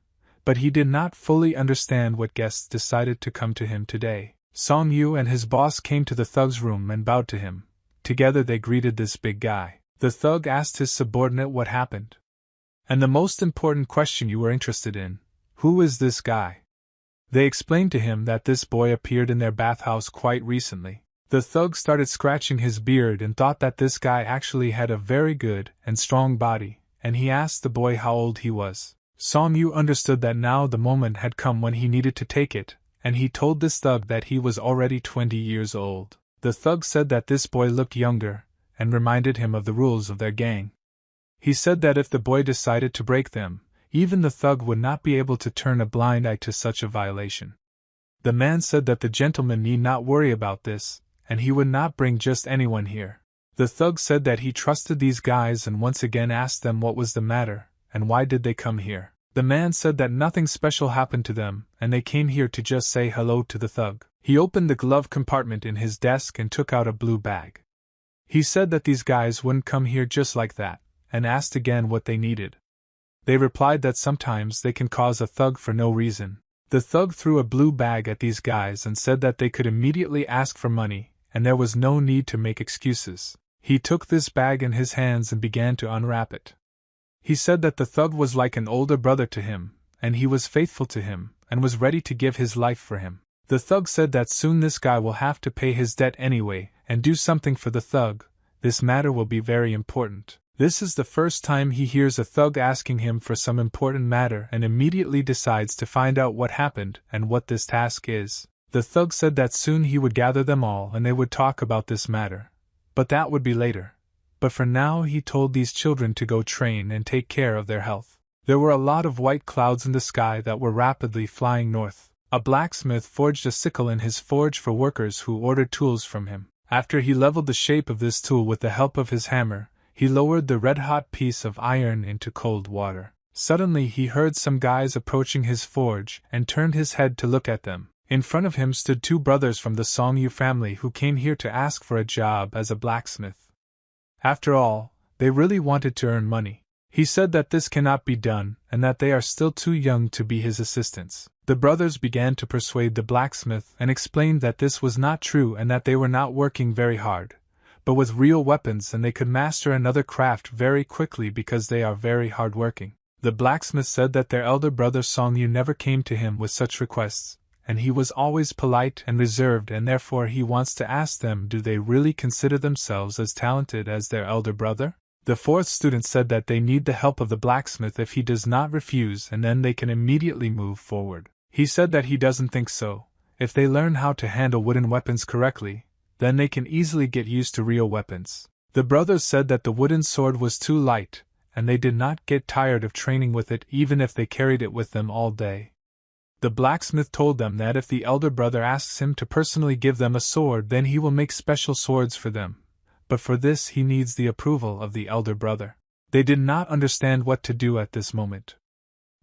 but he did not fully understand what guests decided to come to him today. Song Yu and his boss came to the thug's room and bowed to him. Together they greeted this big guy. The thug asked his subordinate what happened. "And the most important question you were interested in, who is this guy?" They explained to him that this boy appeared in their bathhouse quite recently. The thug started scratching his beard and thought that this guy actually had a very good and strong body, and he asked the boy how old he was. Song Yu understood that now the moment had come when he needed to take it, and he told this thug that he was already 20 years old. The thug said that this boy looked younger, and reminded him of the rules of their gang. He said that if the boy decided to break them, even the thug would not be able to turn a blind eye to such a violation. The man said that the gentleman need not worry about this, and he would not bring just anyone here. The thug said that he trusted these guys and once again asked them what was the matter, and why did they come here. The man said that nothing special happened to them, and they came here to just say hello to the thug. He opened the glove compartment in his desk and took out a blue bag. He said that these guys wouldn't come here just like that, and asked again what they needed. They replied that sometimes they can cause a thug for no reason. The thug threw a blue bag at these guys and said that they could immediately ask for money, and there was no need to make excuses. He took this bag in his hands and began to unwrap it. He said that the thug was like an older brother to him, and he was faithful to him, and was ready to give his life for him. The thug said that soon this guy will have to pay his debt anyway, and do something for the thug. This matter will be very important. This is the first time he hears a thug asking him for some important matter and immediately decides to find out what happened and what this task is. The thug said that soon he would gather them all and they would talk about this matter. But that would be later. But for now he told these children to go train and take care of their health. There were a lot of white clouds in the sky that were rapidly flying north. A blacksmith forged a sickle in his forge for workers who ordered tools from him. After he leveled the shape of this tool with the help of his hammer, he lowered the red-hot piece of iron into cold water. Suddenly he heard some guys approaching his forge and turned his head to look at them. In front of him stood two brothers from the Song Yu family who came here to ask for a job as a blacksmith. After all, they really wanted to earn money. He said that this cannot be done and that they are still too young to be his assistants. The brothers began to persuade the blacksmith and explained that this was not true and that they were not working very hard, but with real weapons and they could master another craft very quickly because they are very hard-working. The blacksmith said that their elder brother Song Yu never came to him with such requests, and he was always polite and reserved, and therefore he wants to ask them, do they really consider themselves as talented as their elder brother? The fourth student said that they need the help of the blacksmith if he does not refuse, and then they can immediately move forward. He said that he doesn't think so. If they learn how to handle wooden weapons correctly, then they can easily get used to real weapons. The brothers said that the wooden sword was too light, and they did not get tired of training with it even if they carried it with them all day. The blacksmith told them that if the elder brother asks him to personally give them a sword, then he will make special swords for them. But for this he needs the approval of the elder brother. They did not understand what to do at this moment.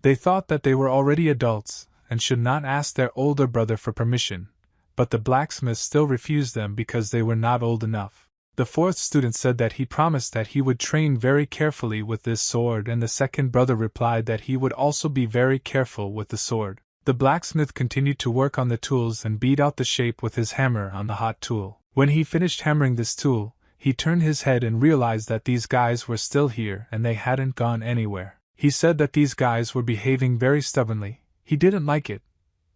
They thought that they were already adults, and should not ask their older brother for permission, but the blacksmith still refused them because they were not old enough. The fourth student said that he promised that he would train very carefully with this sword, and the second brother replied that he would also be very careful with the sword. The blacksmith continued to work on the tools and beat out the shape with his hammer on the hot tool. When he finished hammering this tool, he turned his head and realized that these guys were still here and they hadn't gone anywhere. He said that these guys were behaving very stubbornly. He didn't like it,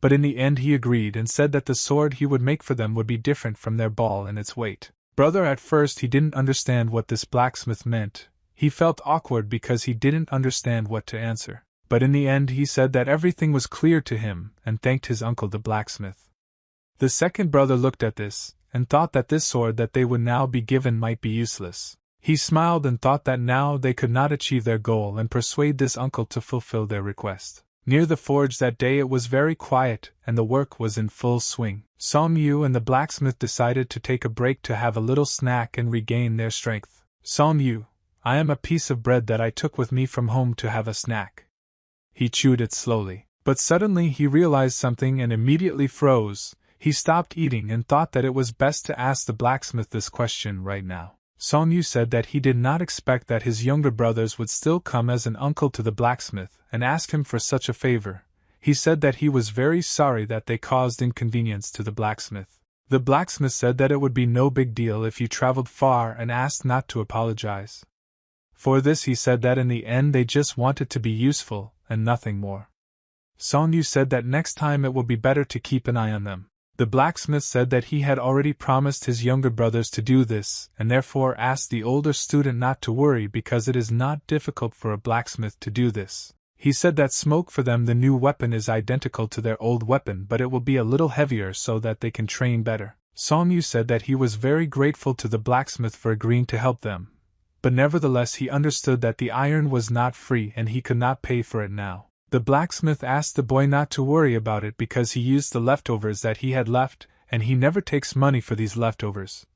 but in the end he agreed and said that the sword he would make for them would be different from their ball in its weight. Brother, at first he didn't understand what this blacksmith meant. He felt awkward because he didn't understand what to answer. but in the end he said that everything was clear to him and thanked his uncle the blacksmith. The second brother looked at this, and thought that this sword that they would now be given might be useless. He smiled and thought that now they could not achieve their goal and persuade this uncle to fulfill their request. Near the forge that day it was very quiet, and the work was in full swing. Song Yu and the blacksmith decided to take a break to have a little snack and regain their strength. Song Yu, I am a piece of bread that I took with me from home to have a snack. He chewed it slowly. But suddenly he realized something and immediately froze. He stopped eating and thought that it was best to ask the blacksmith this question right now. Song Yu said that he did not expect that his younger brothers would still come as an uncle to the blacksmith and ask him for such a favor. He said that he was very sorry that they caused inconvenience to the blacksmith. The blacksmith said that it would be no big deal if you traveled far and asked not to apologize. For this he said that in the end they just wanted to be useful and nothing more. Song Yu said that next time it will be better to keep an eye on them. The blacksmith said that he had already promised his younger brothers to do this, and therefore asked the older student not to worry because it is not difficult for a blacksmith to do this. He said that smoke for them the new weapon is identical to their old weapon, but it will be a little heavier so that they can train better. Song Yu said that he was very grateful to the blacksmith for agreeing to help them, but nevertheless he understood that the iron was not free and he could not pay for it now. The blacksmith asked the boy not to worry about it because he used the leftovers that he had left, and he never takes money for these leftovers.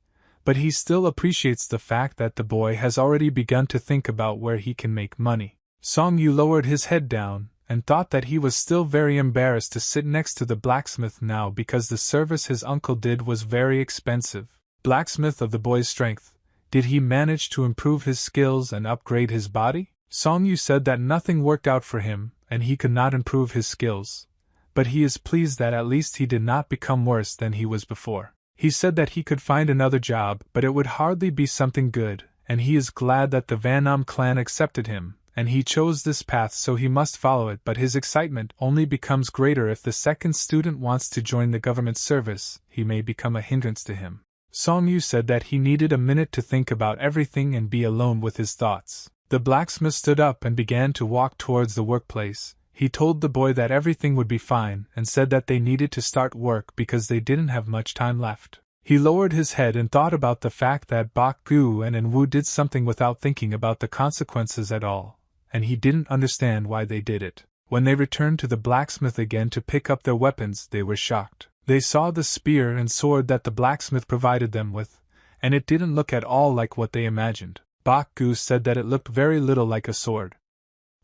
But he still appreciates the fact that the boy has already begun to think about where he can make money. Song Yu lowered his head down, and thought that he was still very embarrassed to sit next to the blacksmith now because the service his uncle did was very expensive. Blacksmith of the boy's strength, did he manage to improve his skills and upgrade his body? Song Yu said that nothing worked out for him, and he could not improve his skills. But he is pleased that at least he did not become worse than he was before. He said that he could find another job, but it would hardly be something good, and he is glad that the Van clan accepted him, and he chose this path so he must follow it, but his excitement only becomes greater if the second student wants to join the government service, he may become a hindrance to him. Song Yu said that he needed a minute to think about everything and be alone with his thoughts. The blacksmith stood up and began to walk towards the workplace. He told the boy that everything would be fine and said that they needed to start work because they didn't have much time left. He lowered his head and thought about the fact that Bok Gu and Enwu did something without thinking about the consequences at all, and he didn't understand why they did it. When they returned to the blacksmith again to pick up their weapons, they were shocked. They saw the spear and sword that the blacksmith provided them with, and it didn't look at all like what they imagined. Bok Gu said that it looked very little like a sword.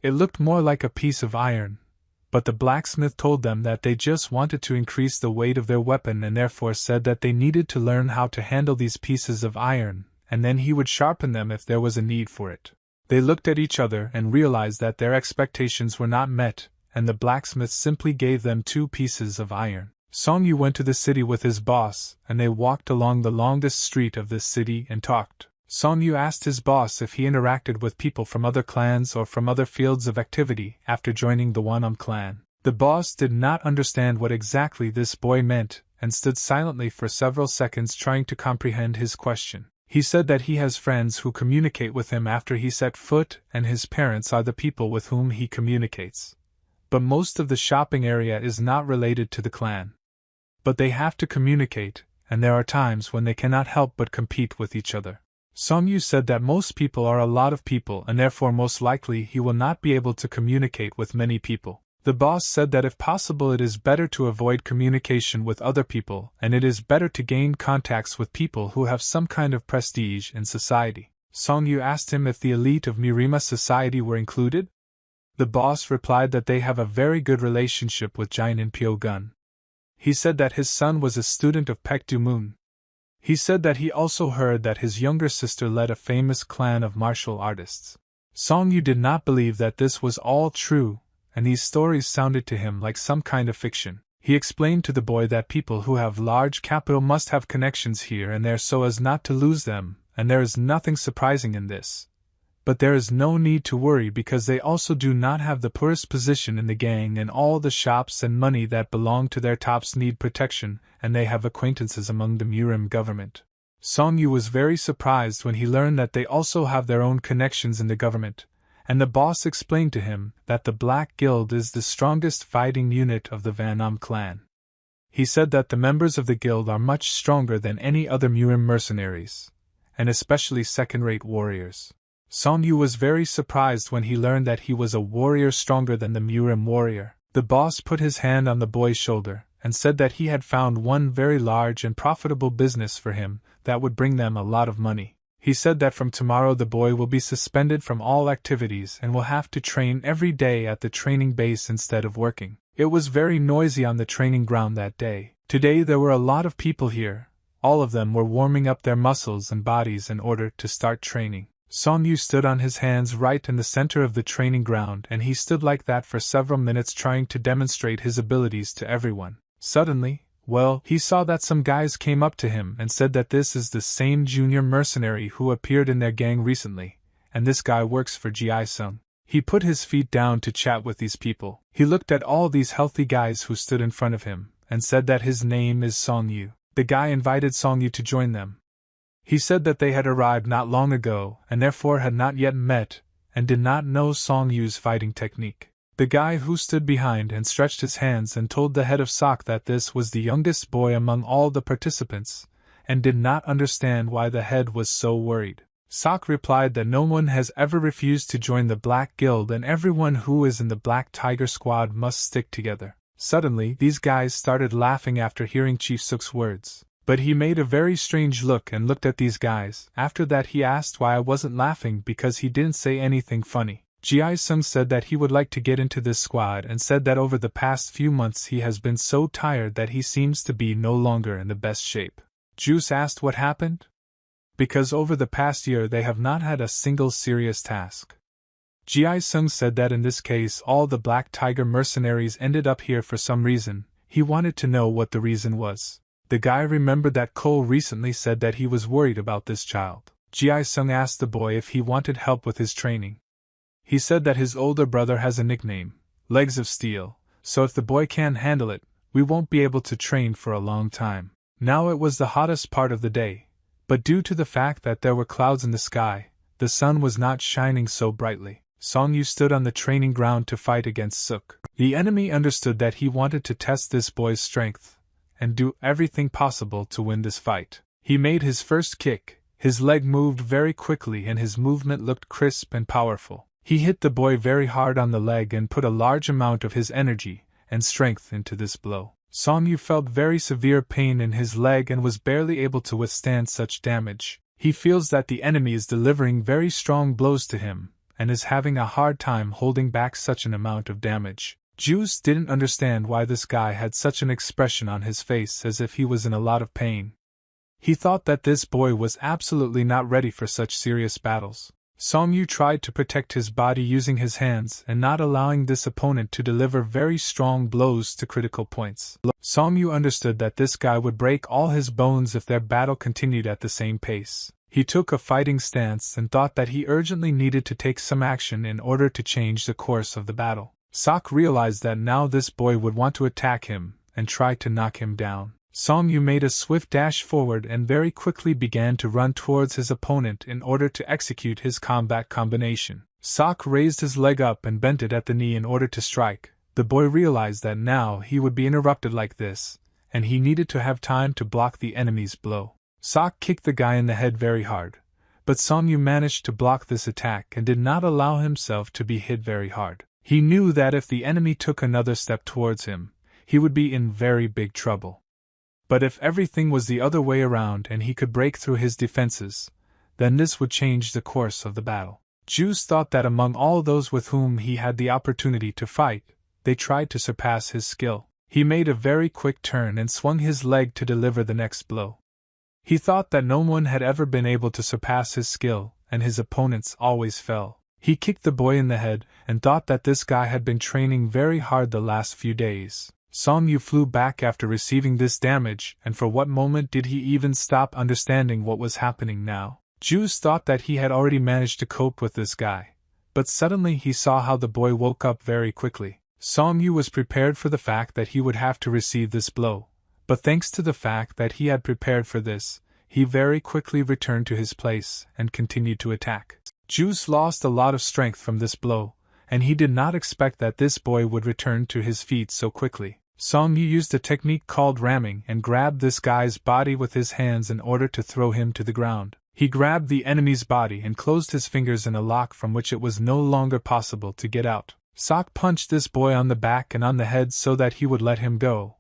It looked more like a piece of iron, but the blacksmith told them that they just wanted to increase the weight of their weapon and therefore said that they needed to learn how to handle these pieces of iron, and then he would sharpen them if there was a need for it. They looked at each other and realized that their expectations were not met, and the blacksmith simply gave them 2 pieces of iron. Song Yu went to the city with his boss, and they walked along the longest street of this city and talked. Song Yu asked his boss if he interacted with people from other clans or from other fields of activity after joining the Wanam clan. The boss did not understand what exactly this boy meant, and stood silently for several seconds trying to comprehend his question. He said that he has friends who communicate with him after he set foot, and his parents are the people with whom he communicates. But most of the shopping area is not related to the clan. But they have to communicate, and there are times when they cannot help but compete with each other. Song Yu said that most people are a lot of people and therefore most likely he will not be able to communicate with many people. The boss said that if possible it is better to avoid communication with other people and it is better to gain contacts with people who have some kind of prestige in society. Song Yu asked him if the elite of Mirima society were included. The boss replied that they have a very good relationship with Jinin Pyogun. He said that his son was a student of Paekdu Moon. He said that he also heard that his younger sister led a famous clan of martial artists. Song Yu did not believe that this was all true, and these stories sounded to him like some kind of fiction. He explained to the boy that people who have large capital must have connections here and there so as not to lose them, and there is nothing surprising in this. But there is no need to worry because they also do not have the poorest position in the gang and all the shops and money that belong to their tops need protection, and they have acquaintances among the Murim government. Song Yu was very surprised when he learned that they also have their own connections in the government, and the boss explained to him that the Black Guild is the strongest fighting unit of the Van clan. He said that the members of the guild are much stronger than any other Murim mercenaries, and especially second-rate warriors. Song Yu was very surprised when he learned that he was a warrior stronger than the Murim warrior. The boss put his hand on the boy's shoulder and said that he had found one very large and profitable business for him that would bring them a lot of money. He said that from tomorrow the boy will be suspended from all activities and will have to train every day at the training base instead of working. It was very noisy on the training ground that day. Today there were a lot of people here. All of them were warming up their muscles and bodies in order to start training. Song Yu stood on his hands right in the center of the training ground, and he stood like that for several minutes trying to demonstrate his abilities to everyone. Suddenly, he saw that some guys came up to him and said that this is the same junior mercenary who appeared in their gang recently, and this guy works for Ji Sung. He put his feet down to chat with these people. He looked at all these healthy guys who stood in front of him, and said that his name is Song Yu. The guy invited Song Yu to join them. He said that they had arrived not long ago and therefore had not yet met and did not know Song Yu's fighting technique. The guy who stood behind and stretched his hands and told the head of SOC that this was the youngest boy among all the participants, and did not understand why the head was so worried. SOC replied that no one has ever refused to join the Black Guild and everyone who is in the Black Tiger Squad must stick together. Suddenly, these guys started laughing after hearing Chief Suk's words. But he made a very strange look and looked at these guys. After that he asked why I wasn't laughing because he didn't say anything funny. Ji Sung said that he would like to get into this squad and said that over the past few months he has been so tired that he seems to be no longer in the best shape. Juice asked what happened? Because over the past year they have not had a single serious task. Ji Sung said that in this case all the Black Tiger mercenaries ended up here for some reason. He wanted to know what the reason was. The guy remembered that Cole recently said that he was worried about this child. Ji Sung asked the boy if he wanted help with his training. He said that his older brother has a nickname, Legs of Steel, so if the boy can't handle it, we won't be able to train for a long time. Now it was the hottest part of the day, but due to the fact that there were clouds in the sky, the sun was not shining so brightly. Song Yu stood on the training ground to fight against Suk. The enemy understood that he wanted to test this boy's strength and do everything possible to win this fight. He made his first kick, his leg moved very quickly and his movement looked crisp and powerful. He hit the boy very hard on the leg and put a large amount of his energy and strength into this blow. Song Yu felt very severe pain in his leg and was barely able to withstand such damage. He feels that the enemy is delivering very strong blows to him and is having a hard time holding back such an amount of damage. Juice didn't understand why this guy had such an expression on his face as if he was in a lot of pain. He thought that this boy was absolutely not ready for such serious battles. Song Yu tried to protect his body using his hands and not allowing this opponent to deliver very strong blows to critical points. Song Yu understood that this guy would break all his bones if their battle continued at the same pace. He took a fighting stance and thought that he urgently needed to take some action in order to change the course of the battle. Sok realized that now this boy would want to attack him and try to knock him down. Song Yu made a swift dash forward and very quickly began to run towards his opponent in order to execute his combat combination. Sok raised his leg up and bent it at the knee in order to strike. The boy realized that now he would be interrupted like this, and he needed to have time to block the enemy's blow. Sok kicked the guy in the head very hard, but Song Yu managed to block this attack and did not allow himself to be hit very hard. He knew that if the enemy took another step towards him, he would be in very big trouble. But if everything was the other way around and he could break through his defenses, then this would change the course of the battle. Juice thought that among all those with whom he had the opportunity to fight, they tried to surpass his skill. He made a very quick turn and swung his leg to deliver the next blow. He thought that no one had ever been able to surpass his skill, and his opponents always fell. He kicked the boy in the head and thought that this guy had been training very hard the last few days. Song Yu flew back after receiving this damage, and for what moment did he even stop understanding what was happening now? Juice thought that he had already managed to cope with this guy, but suddenly he saw how the boy woke up very quickly. Song Yu was prepared for the fact that he would have to receive this blow, but thanks to the fact that he had prepared for this, he very quickly returned to his place and continued to attack. Juice lost a lot of strength from this blow, and he did not expect that this boy would return to his feet so quickly. Song Yu used a technique called ramming and grabbed this guy's body with his hands in order to throw him to the ground. He grabbed the enemy's body and closed his fingers in a lock from which it was no longer possible to get out. Sok punched this boy on the back and on the head so that he would let him go,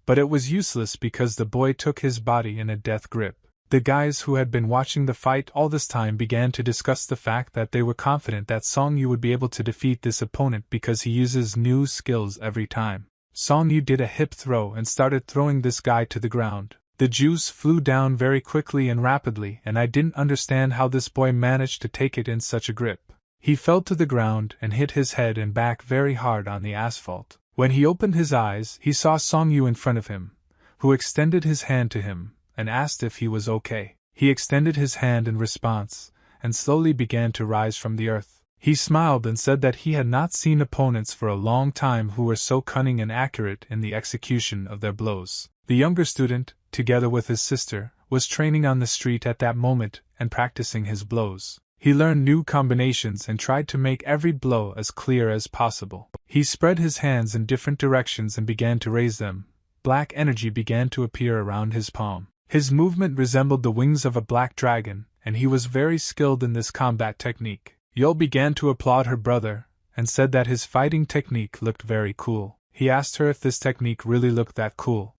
but it was useless because the boy took his body in a death grip. The guys who had been watching the fight all this time began to discuss the fact that they were confident that Song Yu would be able to defeat this opponent because he uses new skills every time. Song Yu did a hip throw and started throwing this guy to the ground. The juice flew down very quickly and rapidly, and I didn't understand how this boy managed to take it in such a grip. He fell to the ground and hit his head and back very hard on the asphalt. When he opened his eyes, he saw Song Yu in front of him, who extended his hand to him and asked if he was okay. He extended his hand in response, and slowly began to rise from the earth. He smiled and said that he had not seen opponents for a long time who were so cunning and accurate in the execution of their blows. The younger student, together with his sister, was training on the street at that moment and practicing his blows. He learned new combinations and tried to make every blow as clear as possible. He spread his hands in different directions and began to raise them. Black energy began to appear around his palm. His movement resembled the wings of a black dragon, and he was very skilled in this combat technique. Yul began to applaud her brother, and said that his fighting technique looked very cool. He asked her if this technique really looked that cool.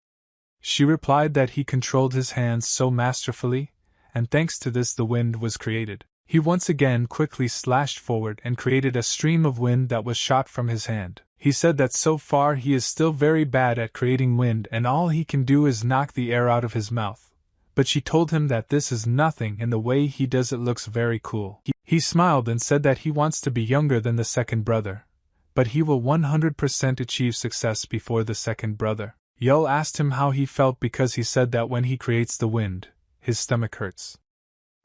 She replied that he controlled his hands so masterfully, and thanks to this the wind was created. He once again quickly slashed forward and created a stream of wind that was shot from his hand. He said that so far he is still very bad at creating wind and all he can do is knock the air out of his mouth. But she told him that this is nothing and the way he does it looks very cool. He smiled and said that he wants to be younger than the second brother, but he will 100% achieve success before the second brother. Yul asked him how he felt because he said that when he creates the wind, his stomach hurts.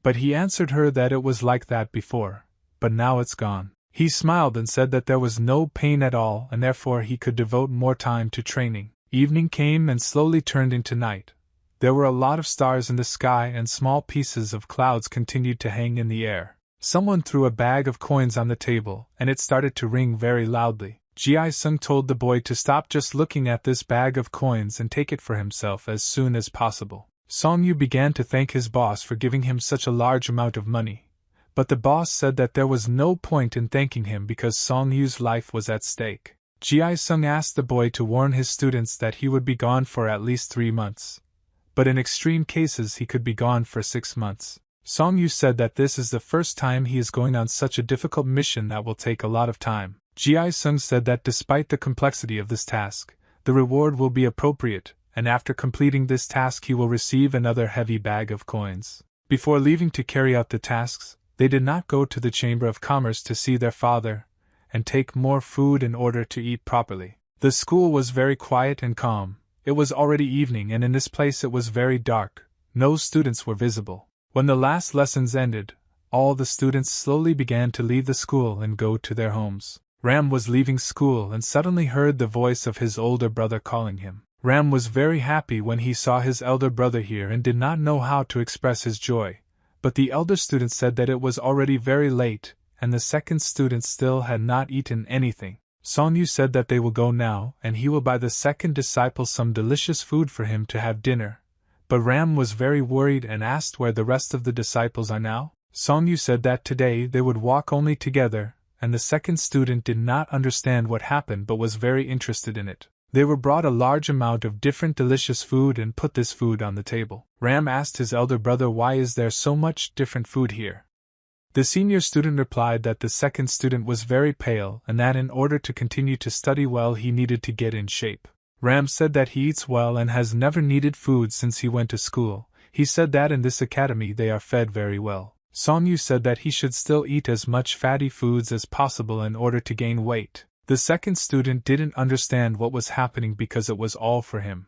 But he answered her that it was like that before, but now it's gone. He smiled and said that there was no pain at all and therefore he could devote more time to training. Evening came and slowly turned into night. There were a lot of stars in the sky and small pieces of clouds continued to hang in the air. Someone threw a bag of coins on the table and it started to ring very loudly. Ji-sung told the boy to stop just looking at this bag of coins and take it for himself as soon as possible. Song Yu began to thank his boss for giving him such a large amount of money, but the boss said that there was no point in thanking him because Song Yu's life was at stake. Ji-sung asked the boy to warn his students that he would be gone for at least 3 months, but in extreme cases he could be gone for 6 months. Song Yu said that this is the first time he is going on such a difficult mission that will take a lot of time. Ji-sung said that despite the complexity of this task, the reward will be appropriate, and after completing this task he will receive another heavy bag of coins. Before leaving to carry out the tasks, they did not go to the Chamber of Commerce to see their father, and take more food in order to eat properly. The school was very quiet and calm. It was already evening and in this place it was very dark. No students were visible. When the last lessons ended, all the students slowly began to leave the school and go to their homes. Ram was leaving school and suddenly heard the voice of his older brother calling him. Ram was very happy when he saw his elder brother here and did not know how to express his joy, but the elder student said that it was already very late, and the second student still had not eaten anything. Song Yu said that they will go now, and he will buy the second disciple some delicious food for him to have dinner. But Ram was very worried and asked where the rest of the disciples are now. Song Yu said that today they would walk only together, and the second student did not understand what happened but was very interested in it. They were brought a large amount of different delicious food and put this food on the table. Ram asked his elder brother why is there so much different food here. The senior student replied that the second student was very pale and that in order to continue to study well he needed to get in shape. Ram said that he eats well and has never needed food since he went to school. He said that in this academy they are fed very well. Song Yu said that he should still eat as much fatty foods as possible in order to gain weight. The second student didn't understand what was happening because it was all for him.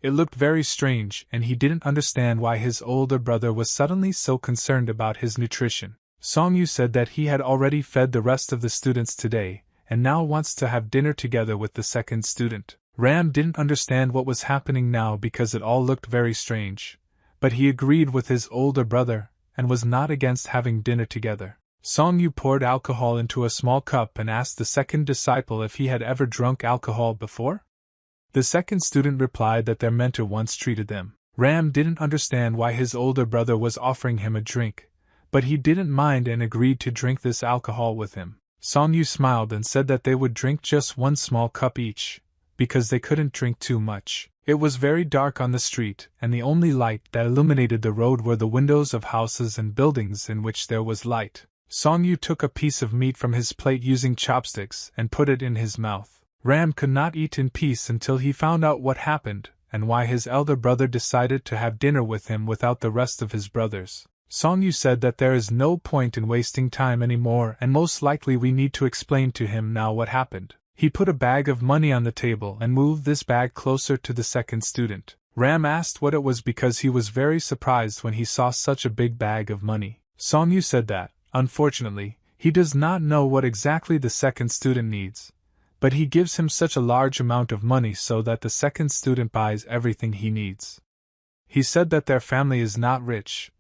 It looked very strange and he didn't understand why his older brother was suddenly so concerned about his nutrition. Song Yu said that he had already fed the rest of the students today, and now wants to have dinner together with the second student. Ram didn't understand what was happening now because it all looked very strange, but he agreed with his older brother, and was not against having dinner together. Song Yu poured alcohol into a small cup and asked the second disciple if he had ever drunk alcohol before. The second student replied that their mentor once treated them. Ram didn't understand why his older brother was offering him a drink, but he didn't mind and agreed to drink this alcohol with him. Song Yu smiled and said that they would drink just one small cup each, because they couldn't drink too much. It was very dark on the street, and the only light that illuminated the road were the windows of houses and buildings in which there was light. Song Yu took a piece of meat from his plate using chopsticks and put it in his mouth. Ram could not eat in peace until he found out what happened, and why his elder brother decided to have dinner with him without the rest of his brothers. Song Yu said that there is no point in wasting time anymore, and most likely we need to explain to him now what happened. He put a bag of money on the table and moved this bag closer to the second student. Ram asked what it was because he was very surprised when he saw such a big bag of money. Song Yu said that, unfortunately, he does not know what exactly the second student needs, but he gives him such a large amount of money so that the second student buys everything he needs. He said that their family is not rich,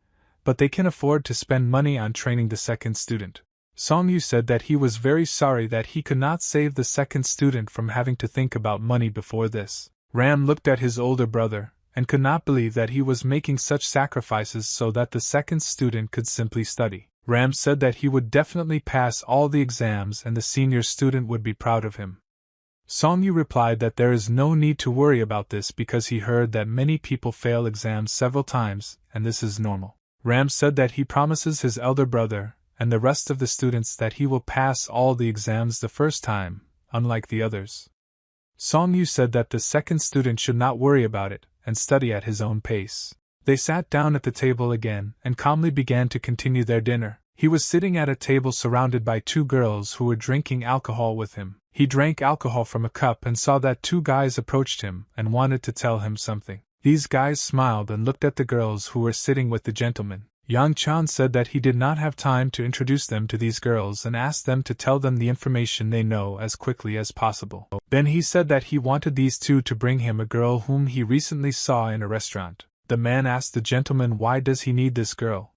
but they can afford to spend money on training the second student. Song Yu said that he was very sorry that he could not save the second student from having to think about money before this. Ram looked at his older brother, and could not believe that he was making such sacrifices so that the second student could simply study. Ram said that he would definitely pass all the exams and the senior student would be proud of him. Song Yu replied that there is no need to worry about this because he heard that many people fail exams several times, and this is normal. Ram said that he promises his elder brother and the rest of the students that he will pass all the exams the first time, unlike the others. Song Yu said that the second student should not worry about it and study at his own pace. They sat down at the table again and calmly began to continue their dinner. He was sitting at a table surrounded by two girls who were drinking alcohol with him. He drank alcohol from a cup and saw that two guys approached him and wanted to tell him something. These guys smiled and looked at the girls who were sitting with the gentleman. Yang Chan said that he did not have time to introduce them to these girls and asked them to tell them the information they know as quickly as possible. Then he said that he wanted these two to bring him a girl whom he recently saw in a restaurant. The man asked the gentleman why does he need this girl.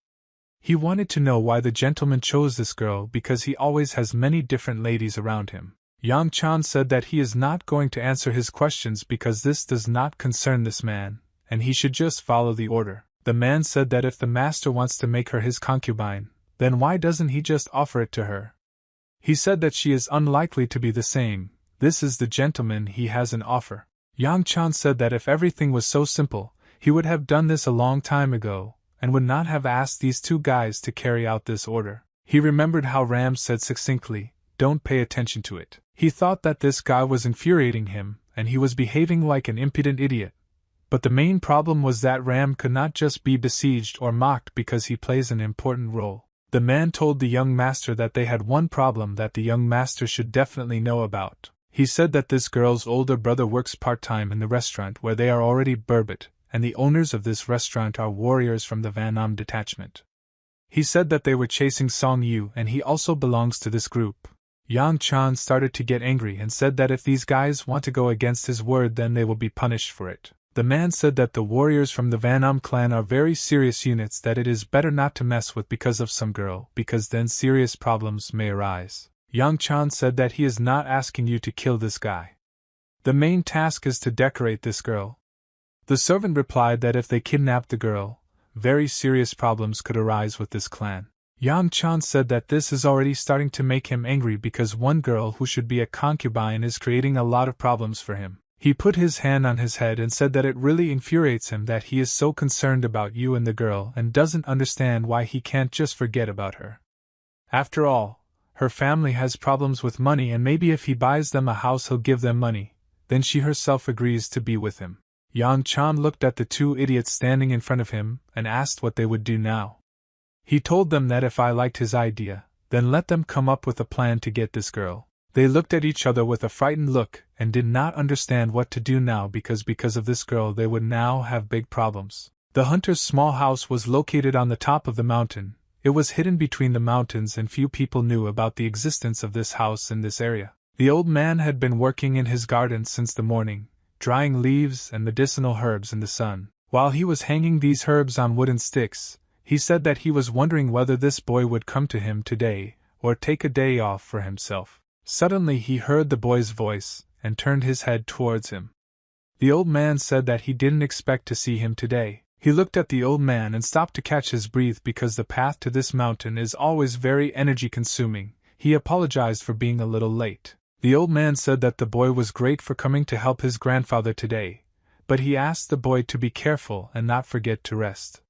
He wanted to know why the gentleman chose this girl because he always has many different ladies around him. Yang Chan said that he is not going to answer his questions because this does not concern this man, and he should just follow the order. The man said that if the master wants to make her his concubine, then why doesn't he just offer it to her? He said that she is unlikely to be the same. This is the gentleman he has an offer. Yang Chan said that if everything was so simple, he would have done this a long time ago, and would not have asked these two guys to carry out this order. He remembered how Ram said succinctly, "Don't pay attention to it." He thought that this guy was infuriating him, and he was behaving like an impudent idiot. But the main problem was that Ram could not just be besieged or mocked because he plays an important role. The man told the young master that they had one problem that the young master should definitely know about. He said that this girl's older brother works part-time in the restaurant where they are already burbot, and the owners of this restaurant are warriors from the Vanam detachment. He said that they were chasing Song Yu and he also belongs to this group. Yang Chan started to get angry and said that if these guys want to go against his word then they will be punished for it. The man said that the warriors from the Vanam clan are very serious units that it is better not to mess with because of some girl, because then serious problems may arise. Yang Chan said that he is not asking you to kill this guy. The main task is to decorate this girl. The servant replied that if they kidnapped the girl, very serious problems could arise with this clan. Yang Chan said that this is already starting to make him angry because one girl who should be a concubine is creating a lot of problems for him. He put his hand on his head and said that it really infuriates him that he is so concerned about you and the girl and doesn't understand why he can't just forget about her. After all, her family has problems with money and maybe if he buys them a house he'll give them money, then she herself agrees to be with him. Yang Chan looked at the two idiots standing in front of him and asked what they would do now. He told them that if I liked his idea, then let them come up with a plan to get this girl. They looked at each other with a frightened look and did not understand what to do now because of this girl they would now have big problems. The hunter's small house was located on the top of the mountain. It was hidden between the mountains and few people knew about the existence of this house in this area. The old man had been working in his garden since the morning, drying leaves and medicinal herbs in the sun. While he was hanging these herbs on wooden sticks, He said that he was wondering whether this boy would come to him today, or take a day off for himself. Suddenly he heard the boy's voice, and turned his head towards him. The old man said that he didn't expect to see him today. He looked at the old man and stopped to catch his breath because the path to this mountain is always very energy-consuming. He apologized for being a little late. The old man said that the boy was great for coming to help his grandfather today, but he asked the boy to be careful and not forget to rest.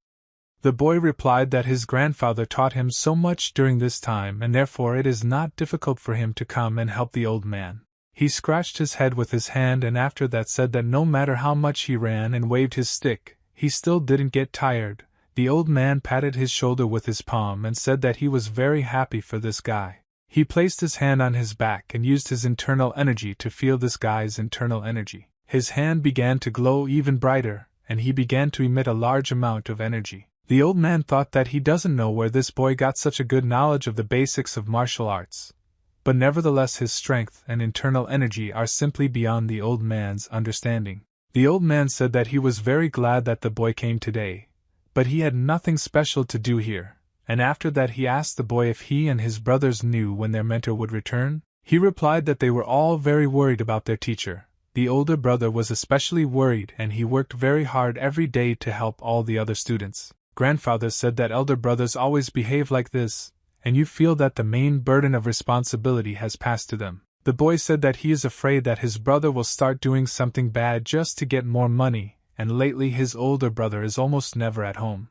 The boy replied that his grandfather taught him so much during this time and therefore it is not difficult for him to come and help the old man. He scratched his head with his hand and after that said that no matter how much he ran and waved his stick, he still didn't get tired. The old man patted his shoulder with his palm and said that he was very happy for this guy. He placed his hand on his back and used his internal energy to feel this guy's internal energy. His hand began to glow even brighter, and he began to emit a large amount of energy. The old man thought that he doesn't know where this boy got such a good knowledge of the basics of martial arts, but nevertheless his strength and internal energy are simply beyond the old man's understanding. The old man said that he was very glad that the boy came today, but he had nothing special to do here, and after that he asked the boy if he and his brothers knew when their mentor would return. He replied that they were all very worried about their teacher. The older brother was especially worried and he worked very hard every day to help all the other students. Grandfather said that elder brothers always behave like this, and you feel that the main burden of responsibility has passed to them. The boy said that he is afraid that his brother will start doing something bad just to get more money, and lately his older brother is almost never at home.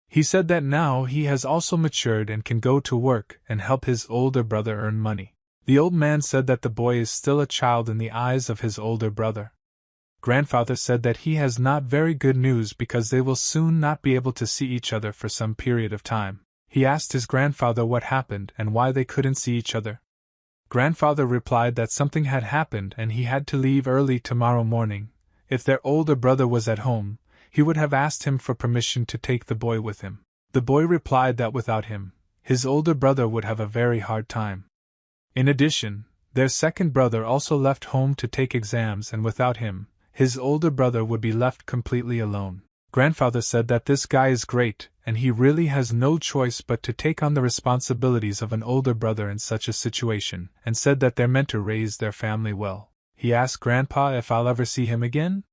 He said that now he has also matured and can go to work and help his older brother earn money. The old man said that the boy is still a child in the eyes of his older brother. Grandfather said that he has not very good news because they will soon not be able to see each other for some period of time. He asked his grandfather what happened and why they couldn't see each other. Grandfather replied that something had happened and he had to leave early tomorrow morning. If their older brother was at home, he would have asked him for permission to take the boy with him. The boy replied that without him, his older brother would have a very hard time. In addition, their second brother also left home to take exams and without him, his older brother would be left completely alone. Grandfather said that this guy is great, and he really has no choice but to take on the responsibilities of an older brother in such a situation, and said that their mentor raised their family well. He asked Grandpa if I'll ever see him again?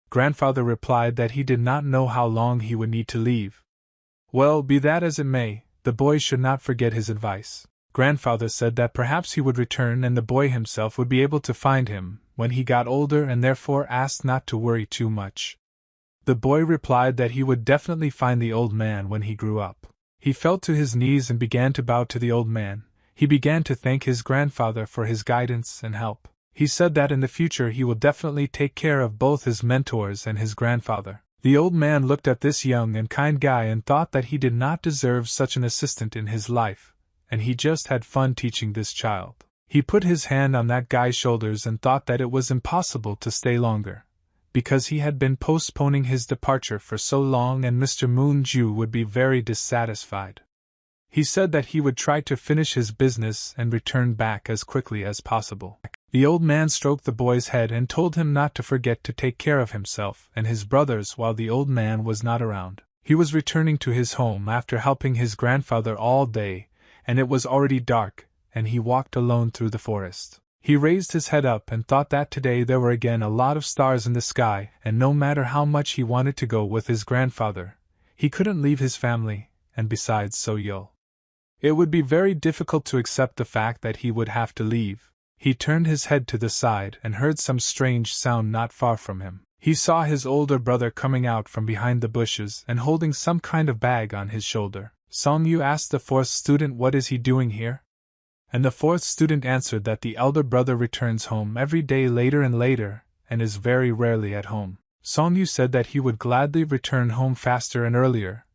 Grandfather replied that he did not know how long he would need to leave. Well, be that as it may, the boy should not forget his advice. Grandfather said that perhaps he would return and the boy himself would be able to find him when he got older and therefore asked not to worry too much. The boy replied that he would definitely find the old man when he grew up. He fell to his knees and began to bow to the old man. He began to thank his grandfather for his guidance and help. He said that in the future he will definitely take care of both his mentors and his grandfather. The old man looked at this young and kind guy and thought that he did not deserve such an assistant in his life, and he just had fun teaching this child. He put his hand on that guy's shoulders and thought that it was impossible to stay longer, because he had been postponing his departure for so long and Mr. Moonju would be very dissatisfied. He said that he would try to finish his business and return back as quickly as possible. The old man stroked the boy's head and told him not to forget to take care of himself and his brothers while the old man was not around. He was returning to his home after helping his grandfather all day, and it was already dark, and he walked alone through the forest. He raised his head up and thought that today there were again a lot of stars in the sky, and no matter how much he wanted to go with his grandfather, he couldn't leave his family, and besides so ill. It would be very difficult to accept the fact that he would have to leave. He turned his head to the side and heard some strange sound not far from him. He saw his older brother coming out from behind the bushes and holding some kind of bag on his shoulder. Song-yu asked the fourth student what is he doing here? And the fourth student answered that the elder brother returns home every day later and later, and is very rarely at home. Song-yu said that he would gladly return home faster and earlier,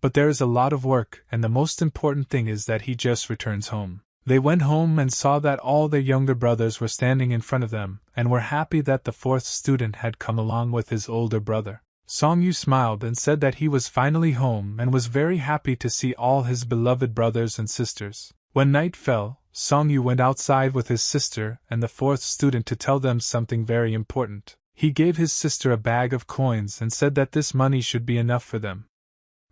but there is a lot of work and the most important thing is that he just returns home. They went home and saw that all their younger brothers were standing in front of them, and were happy that the fourth student had come along with his older brother. Song-yu smiled and said that he was finally home and was very happy to see all his beloved brothers and sisters. When night fell, Song-yu went outside with his sister and the fourth student to tell them something very important. He gave his sister a bag of coins and said that this money should be enough for them.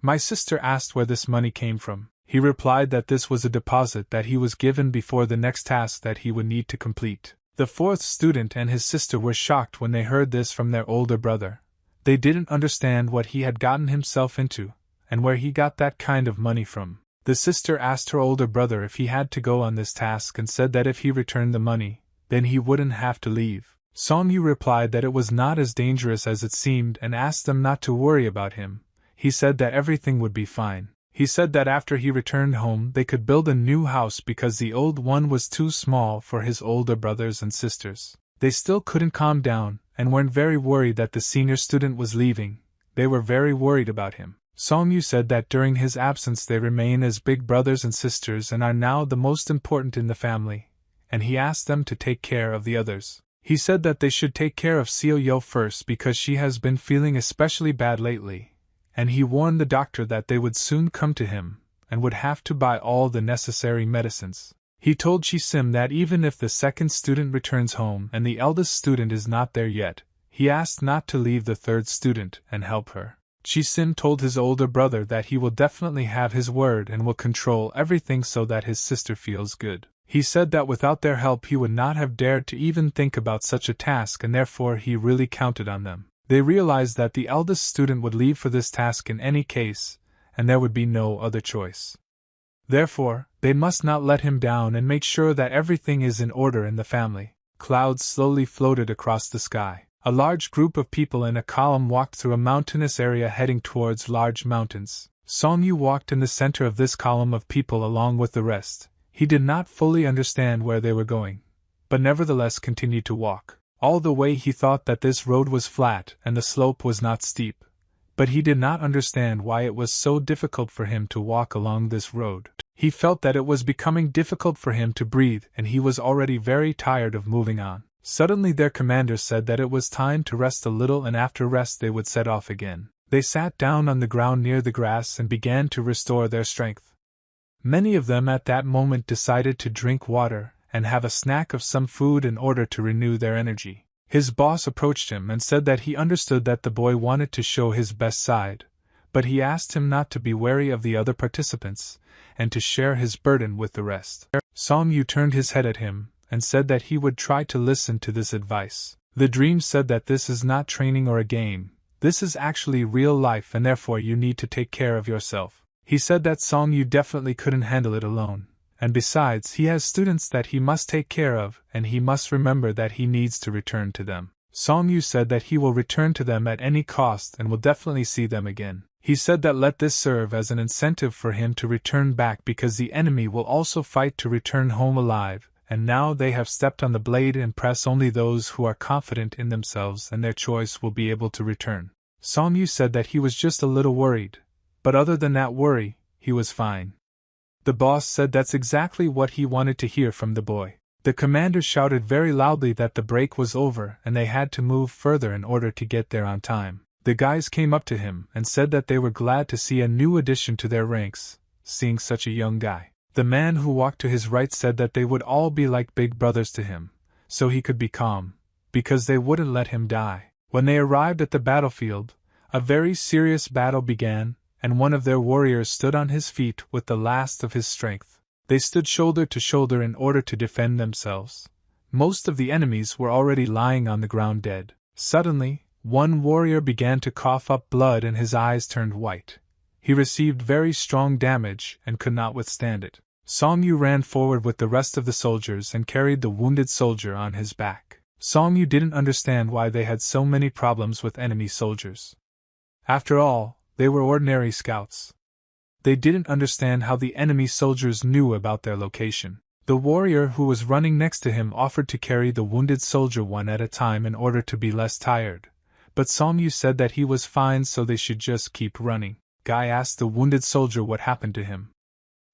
My sister asked where this money came from. He replied that this was a deposit that he was given before the next task that he would need to complete. The fourth student and his sister were shocked when they heard this from their older brother. They didn't understand what he had gotten himself into, and where he got that kind of money from. The sister asked her older brother if he had to go on this task and said that if he returned the money, then he wouldn't have to leave. Song-yu replied that it was not as dangerous as it seemed and asked them not to worry about him. He said that everything would be fine. He said that after he returned home they could build a new house because the old one was too small for his older brothers and sisters. They still couldn't calm down and weren't very worried that the senior student was leaving. They were very worried about him. Song-yu said that during his absence they remain as big brothers and sisters and are now the most important in the family, and he asked them to take care of the others. He said that they should take care of Seo-yo first because she has been feeling especially bad lately, and he warned the doctor that they would soon come to him, and would have to buy all the necessary medicines. He told Chi-sim that even if the second student returns home and the eldest student is not there yet, he asked not to leave the third student and help her. Chi-sim told his older brother that he will definitely have his word and will control everything so that his sister feels good. He said that without their help he would not have dared to even think about such a task and therefore he really counted on them. They realized that the eldest student would leave for this task in any case, and there would be no other choice. Therefore, they must not let him down and make sure that everything is in order in the family. Clouds slowly floated across the sky. A large group of people in a column walked through a mountainous area heading towards large mountains. Song-yu walked in the center of this column of people along with the rest. He did not fully understand where they were going, but nevertheless continued to walk. All the way he thought that this road was flat and the slope was not steep, but he did not understand why it was so difficult for him to walk along this road. He felt that it was becoming difficult for him to breathe and he was already very tired of moving on. Suddenly their commander said that it was time to rest a little and after rest they would set off again. They sat down on the ground near the grass and began to restore their strength. Many of them at that moment decided to drink water and have a snack of some food in order to renew their energy. His boss approached him and said that he understood that the boy wanted to show his best side, but he asked him not to be wary of the other participants and to share his burden with the rest. Song-yu turned his head at him and said that he would try to listen to this advice. The dream said that this is not training or a game, this is actually real life and therefore you need to take care of yourself. He said that Song-yu definitely couldn't handle it alone, and besides he has students that he must take care of and he must remember that he needs to return to them. Song-yu said that he will return to them at any cost and will definitely see them again. He said that let this serve as an incentive for him to return back because the enemy will also fight to return home alive, and now they have stepped on the blade and press only those who are confident in themselves and their choice will be able to return. Song-yu said that he was just a little worried, but other than that worry, he was fine. The boss said that's exactly what he wanted to hear from the boy. The commander shouted very loudly that the break was over and they had to move further in order to get there on time. The guys came up to him and said that they were glad to see a new addition to their ranks, seeing such a young guy. The man who walked to his right said that they would all be like big brothers to him, so he could be calm, because they wouldn't let him die. When they arrived at the battlefield, a very serious battle began, and one of their warriors stood on his feet with the last of his strength. They stood shoulder to shoulder in order to defend themselves. Most of the enemies were already lying on the ground dead. Suddenly, one warrior began to cough up blood and his eyes turned white. He received very strong damage and could not withstand it. Song-yu ran forward with the rest of the soldiers and carried the wounded soldier on his back. Song-yu didn't understand why they had so many problems with enemy soldiers. After all, they were ordinary scouts. They didn't understand how the enemy soldiers knew about their location. The warrior who was running next to him offered to carry the wounded soldier one at a time in order to be less tired, but Song-yu said that he was fine so they should just keep running. Guy asked the wounded soldier what happened to him.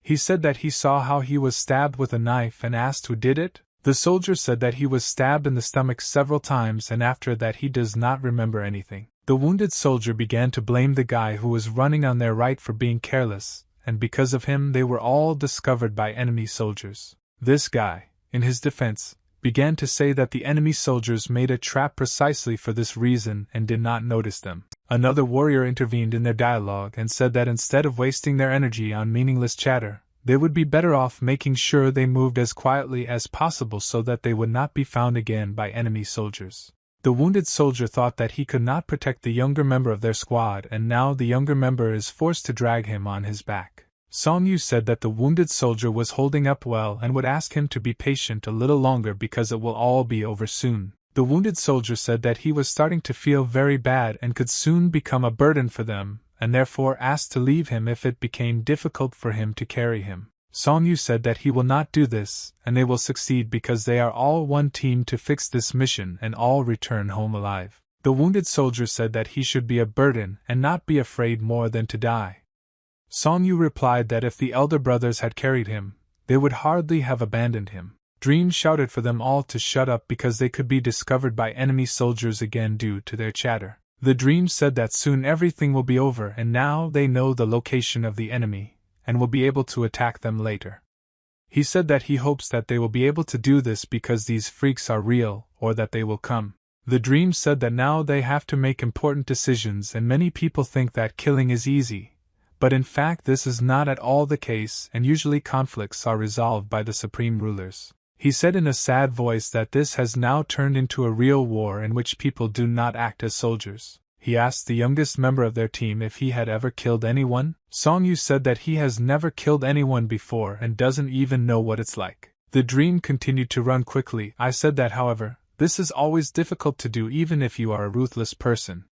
He said that he saw how he was stabbed with a knife and asked who did it. The soldier said that he was stabbed in the stomach several times and after that he does not remember anything. The wounded soldier began to blame the guy who was running on their right for being careless, and because of him they were all discovered by enemy soldiers. This guy, in his defense, began to say that the enemy soldiers made a trap precisely for this reason and did not notice them. Another warrior intervened in their dialogue and said that instead of wasting their energy on meaningless chatter, they would be better off making sure they moved as quietly as possible so that they would not be found again by enemy soldiers. The wounded soldier thought that he could not protect the younger member of their squad, and now the younger member is forced to drag him on his back. Song Yu said that the wounded soldier was holding up well and would ask him to be patient a little longer because it will all be over soon. The wounded soldier said that he was starting to feel very bad and could soon become a burden for them, and therefore asked to leave him if it became difficult for him to carry him. Song Yu said that he will not do this, and they will succeed because they are all one team to fix this mission and all return home alive. The wounded soldier said that he should be a burden and not be afraid more than to die. Song Yu replied that if the elder brothers had carried him, they would hardly have abandoned him. Dream shouted for them all to shut up because they could be discovered by enemy soldiers again due to their chatter. The Dream said that soon everything will be over and now they know the location of the enemy and will be able to attack them later. He said that he hopes that they will be able to do this because these freaks are real, or that they will come. The Dream said that now they have to make important decisions and many people think that killing is easy, but in fact this is not at all the case and usually conflicts are resolved by the supreme rulers. He said in a sad voice that this has now turned into a real war in which people do not act as soldiers. He asked the youngest member of their team if he had ever killed anyone. Song Yu said that he has never killed anyone before and doesn't even know what it's like. The Dream continued to run quickly. I said that, however, this is always difficult to do even if you are a ruthless person.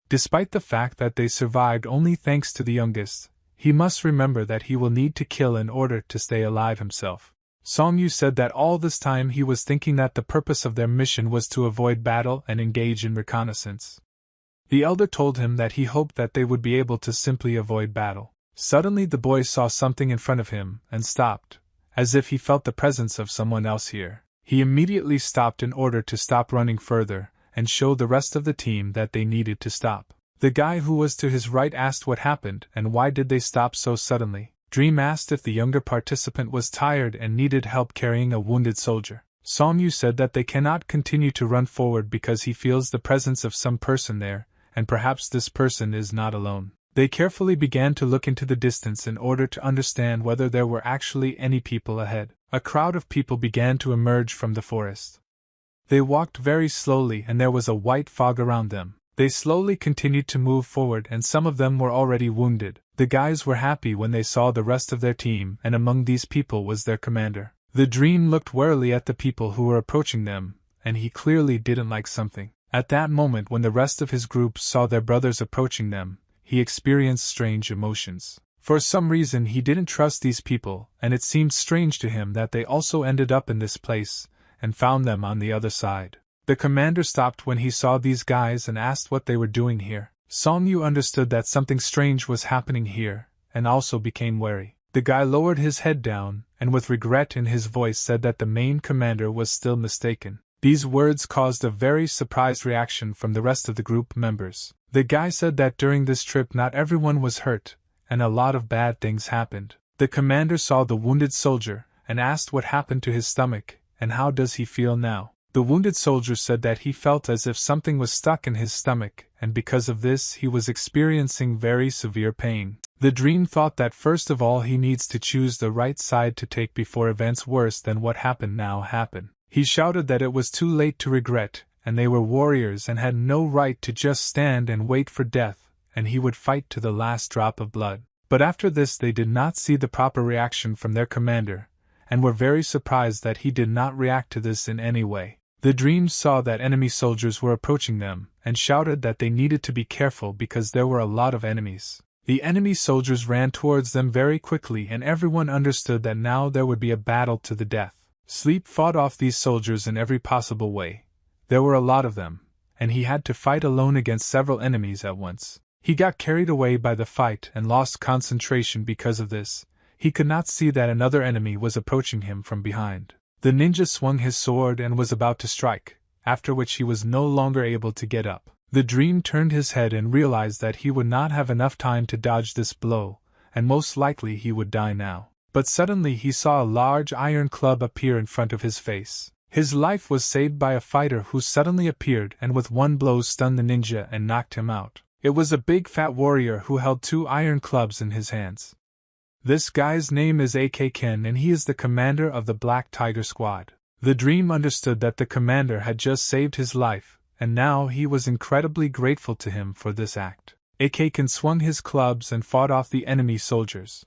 Despite the fact that they survived only thanks to the youngest, he must remember that he will need to kill in order to stay alive himself. Song Yu said that all this time he was thinking that the purpose of their mission was to avoid battle and engage in reconnaissance. The elder told him that he hoped that they would be able to simply avoid battle. Suddenly the boy saw something in front of him and stopped, as if he felt the presence of someone else here. He immediately stopped in order to stop running further and show the rest of the team that they needed to stop. The guy who was to his right asked what happened and why did they stop so suddenly. Dream asked if the younger participant was tired and needed help carrying a wounded soldier. Song Yu said that they cannot continue to run forward because he feels the presence of some person there, and perhaps this person is not alone. They carefully began to look into the distance in order to understand whether there were actually any people ahead. A crowd of people began to emerge from the forest. They walked very slowly and there was a white fog around them. They slowly continued to move forward and some of them were already wounded. The guys were happy when they saw the rest of their team, and among these people was their commander. The Dream looked warily at the people who were approaching them, and he clearly didn't like something. At that moment when the rest of his group saw their brothers approaching them, he experienced strange emotions. For some reason he didn't trust these people, and it seemed strange to him that they also ended up in this place, and found them on the other side. The commander stopped when he saw these guys and asked what they were doing here. Song Yu understood that something strange was happening here, and also became wary. The guy lowered his head down, and with regret in his voice said that the main commander was still mistaken. These words caused a very surprised reaction from the rest of the group members. The guy said that during this trip not everyone was hurt, and a lot of bad things happened. The commander saw the wounded soldier, and asked what happened to his stomach, and how does he feel now. The wounded soldier said that he felt as if something was stuck in his stomach, and because of this he was experiencing very severe pain. The Dream thought that first of all he needs to choose the right side to take before events worse than what happened now happen. He shouted that it was too late to regret, and they were warriors and had no right to just stand and wait for death, and he would fight to the last drop of blood. But after this they did not see the proper reaction from their commander, and were very surprised that he did not react to this in any way. The Dreams saw that enemy soldiers were approaching them, and shouted that they needed to be careful because there were a lot of enemies. The enemy soldiers ran towards them very quickly and everyone understood that now there would be a battle to the death. Sleep fought off these soldiers in every possible way. There were a lot of them, and he had to fight alone against several enemies at once. He got carried away by the fight and lost concentration because of this. He could not see that another enemy was approaching him from behind. The ninja swung his sword and was about to strike, after which he was no longer able to get up. The Dream turned his head and realized that he would not have enough time to dodge this blow, and most likely he would die now. But suddenly he saw a large iron club appear in front of his face. His life was saved by a fighter who suddenly appeared and with one blow stunned the ninja and knocked him out. It was a big fat warrior who held 2 iron clubs in his hands. This guy's name is AK Ken and he is the commander of the Black Tiger Squad. The Dream understood that the commander had just saved his life, and now he was incredibly grateful to him for this act. AK Ken swung his clubs and fought off the enemy soldiers.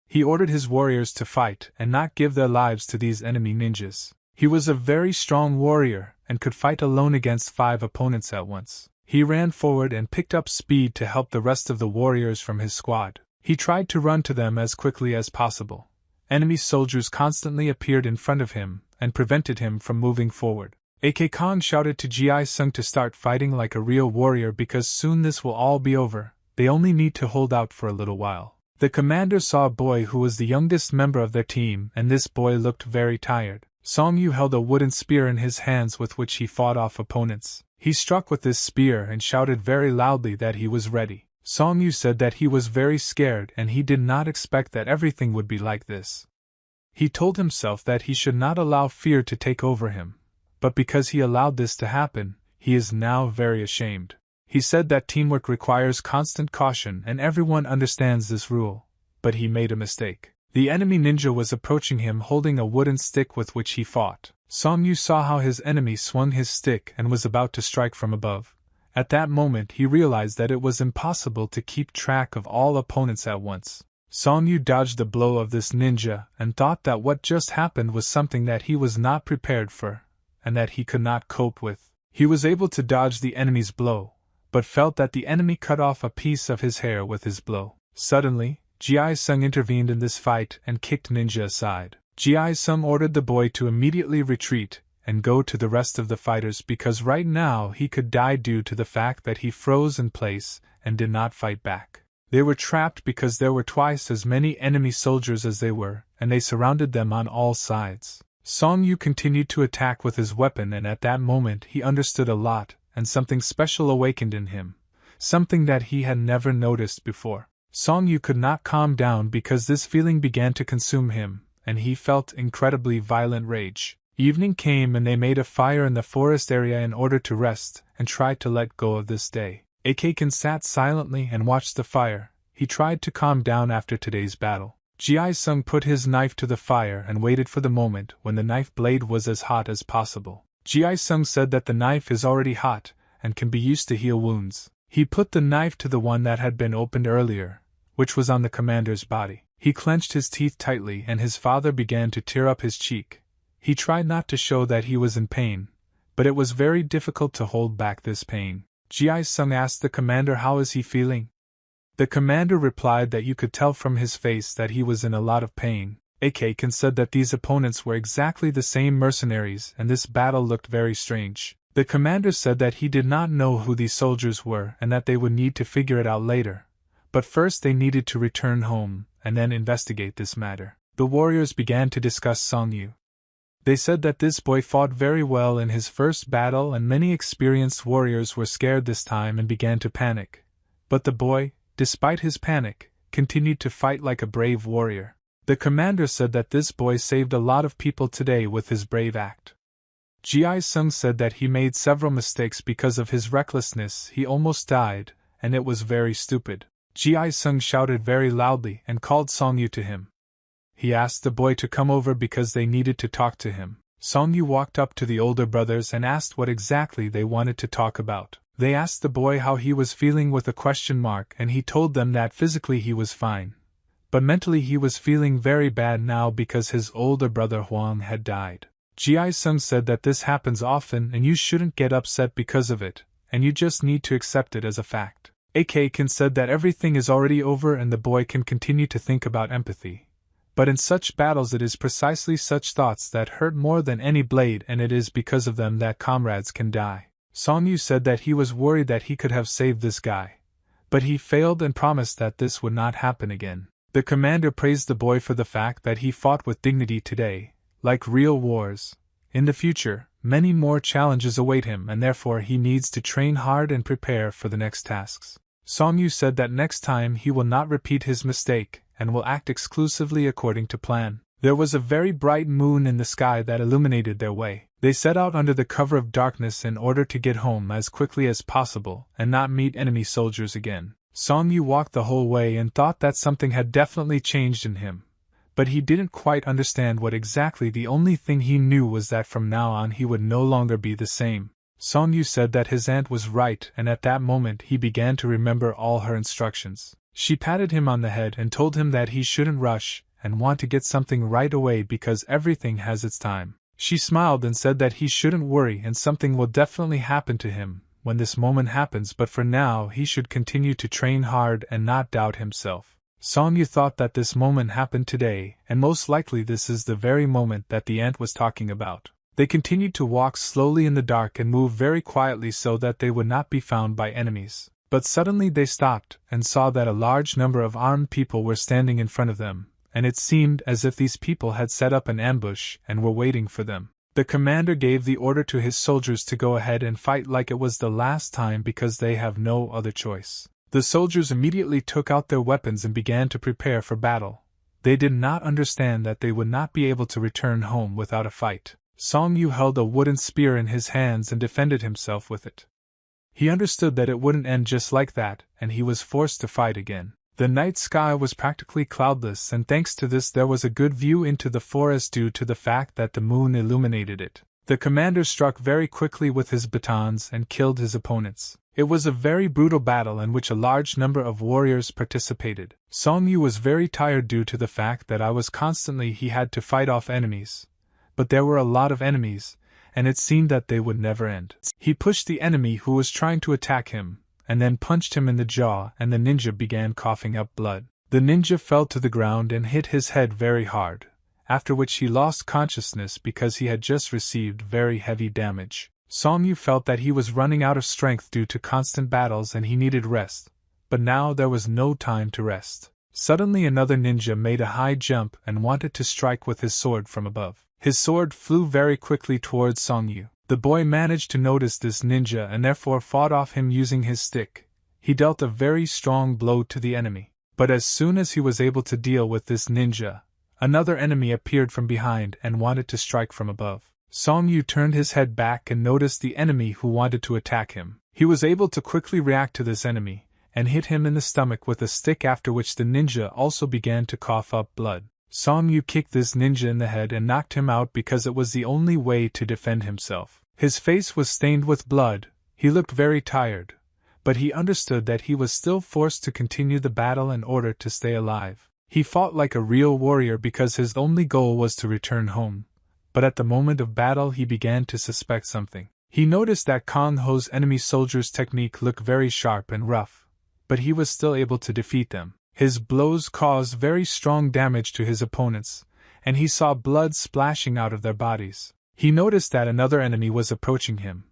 He ordered his warriors to fight and not give their lives to these enemy ninjas. He was a very strong warrior and could fight alone against 5 opponents at once. He ran forward and picked up speed to help the rest of the warriors from his squad. He tried to run to them as quickly as possible. Enemy soldiers constantly appeared in front of him and prevented him from moving forward. AK Khan shouted to Ji Sung to start fighting like a real warrior because soon this will all be over. They only need to hold out for a little while. The commander saw a boy who was the youngest member of their team, and this boy looked very tired. Song Yu held a wooden spear in his hands with which he fought off opponents. He struck with this spear and shouted very loudly that he was ready. Song Yu said that he was very scared and he did not expect that everything would be like this. He told himself that he should not allow fear to take over him, but because he allowed this to happen, he is now very ashamed. He said that teamwork requires constant caution and everyone understands this rule, but he made a mistake. The enemy ninja was approaching him holding a wooden stick with which he fought. Song Yu saw how his enemy swung his stick and was about to strike from above. At that moment he realized that it was impossible to keep track of all opponents at once. Song Yu dodged the blow of this ninja and thought that what just happened was something that he was not prepared for, and that he could not cope with. He was able to dodge the enemy's blow, but felt that the enemy cut off a piece of his hair with his blow. Suddenly, Ji Sung intervened in this fight and kicked ninja aside. Ji Sung ordered the boy to immediately retreat and go to the rest of the fighters because right now he could die due to the fact that he froze in place and did not fight back. They were trapped because there were twice as many enemy soldiers as they were, and they surrounded them on all sides. Song Yu continued to attack with his weapon, and at that moment he understood a lot, and something special awakened in him, something that he had never noticed before. Song Yu could not calm down because this feeling began to consume him, and he felt incredibly violent rage. Evening came and they made a fire in the forest area in order to rest and tried to let go of this day. Akaken sat silently and watched the fire. He tried to calm down after today's battle. Ji Sung put his knife to the fire and waited for the moment when the knife blade was as hot as possible. Ji Sung said that the knife is already hot and can be used to heal wounds. He put the knife to the one that had been opened earlier, which was on the commander's body. He clenched his teeth tightly and his father began to tear up his cheek. He tried not to show that he was in pain, but it was very difficult to hold back this pain. Ji Sung asked the commander how is he feeling. The commander replied that you could tell from his face that he was in a lot of pain. Akaken said that these opponents were exactly the same mercenaries and this battle looked very strange. The commander said that he did not know who these soldiers were and that they would need to figure it out later. But first they needed to return home, and then investigate this matter. The warriors began to discuss Song Yu. They said that this boy fought very well in his first battle and many experienced warriors were scared this time and began to panic. But the boy, despite his panic, continued to fight like a brave warrior. The commander said that this boy saved a lot of people today with his brave act. Ji Sung said that he made several mistakes because of his recklessness. He almost died, and it was very stupid. Ji Sung shouted very loudly and called Song Yu to him. He asked the boy to come over because they needed to talk to him. Song Yu walked up to the older brothers and asked what exactly they wanted to talk about. They asked the boy how he was feeling with a question mark and he told them that physically he was fine. But mentally he was feeling very bad now because his older brother Huang had died. Ji Sung said that this happens often and you shouldn't get upset because of it, and you just need to accept it as a fact. Akaken said that everything is already over and the boy can continue to think about empathy. But in such battles it is precisely such thoughts that hurt more than any blade and it is because of them that comrades can die. Song Yu said that he was worried that he could have saved this guy. But he failed and promised that this would not happen again. The commander praised the boy for the fact that he fought with dignity today, like real wars. In the future, many more challenges await him and therefore he needs to train hard and prepare for the next tasks. Song Yu said that next time he will not repeat his mistake and will act exclusively according to plan. There was a very bright moon in the sky that illuminated their way. They set out under the cover of darkness in order to get home as quickly as possible and not meet enemy soldiers again. Song Yu walked the whole way and thought that something had definitely changed in him. But he didn't quite understand what exactly. The only thing he knew was that from now on he would no longer be the same. Song Yu said that his aunt was right, and at that moment he began to remember all her instructions. She patted him on the head and told him that he shouldn't rush and want to get something right away because everything has its time. She smiled and said that he shouldn't worry and something will definitely happen to him when this moment happens, but for now he should continue to train hard and not doubt himself. Song Yu thought that this moment happened today, and most likely this is the very moment that the aunt was talking about. They continued to walk slowly in the dark and move very quietly so that they would not be found by enemies. But suddenly they stopped and saw that a large number of armed people were standing in front of them, and it seemed as if these people had set up an ambush and were waiting for them. The commander gave the order to his soldiers to go ahead and fight like it was the last time because they have no other choice. The soldiers immediately took out their weapons and began to prepare for battle. They did not understand that they would not be able to return home without a fight. Song Yu held a wooden spear in his hands and defended himself with it. He understood that it wouldn't end just like that, and he was forced to fight again. The night sky was practically cloudless, and thanks to this there was a good view into the forest due to the fact that the moon illuminated it. The commander struck very quickly with his batons and killed his opponents. It was a very brutal battle in which a large number of warriors participated. Song Yu was very tired due to the fact that he had to fight off enemies. But there were a lot of enemies, and it seemed that they would never end. He pushed the enemy who was trying to attack him, and then punched him in the jaw, and the ninja began coughing up blood. The ninja fell to the ground and hit his head very hard, after which he lost consciousness because he had just received very heavy damage. Song Yu felt that he was running out of strength due to constant battles and he needed rest, but now there was no time to rest. Suddenly another ninja made a high jump and wanted to strike with his sword from above. His sword flew very quickly towards Song Yu. The boy managed to notice this ninja and therefore fought off him using his stick. He dealt a very strong blow to the enemy. But as soon as he was able to deal with this ninja, another enemy appeared from behind and wanted to strike from above. Song Yu turned his head back and noticed the enemy who wanted to attack him. He was able to quickly react to this enemy, and hit him in the stomach with a stick, after which the ninja also began to cough up blood. Song Yu kicked this ninja in the head and knocked him out because it was the only way to defend himself. His face was stained with blood, he looked very tired, but he understood that he was still forced to continue the battle in order to stay alive. He fought like a real warrior because his only goal was to return home, but at the moment of battle he began to suspect something. He noticed that Kong Ho's enemy soldiers' technique looked very sharp and rough, but he was still able to defeat them. His blows caused very strong damage to his opponents, and he saw blood splashing out of their bodies. He noticed that another enemy was approaching him,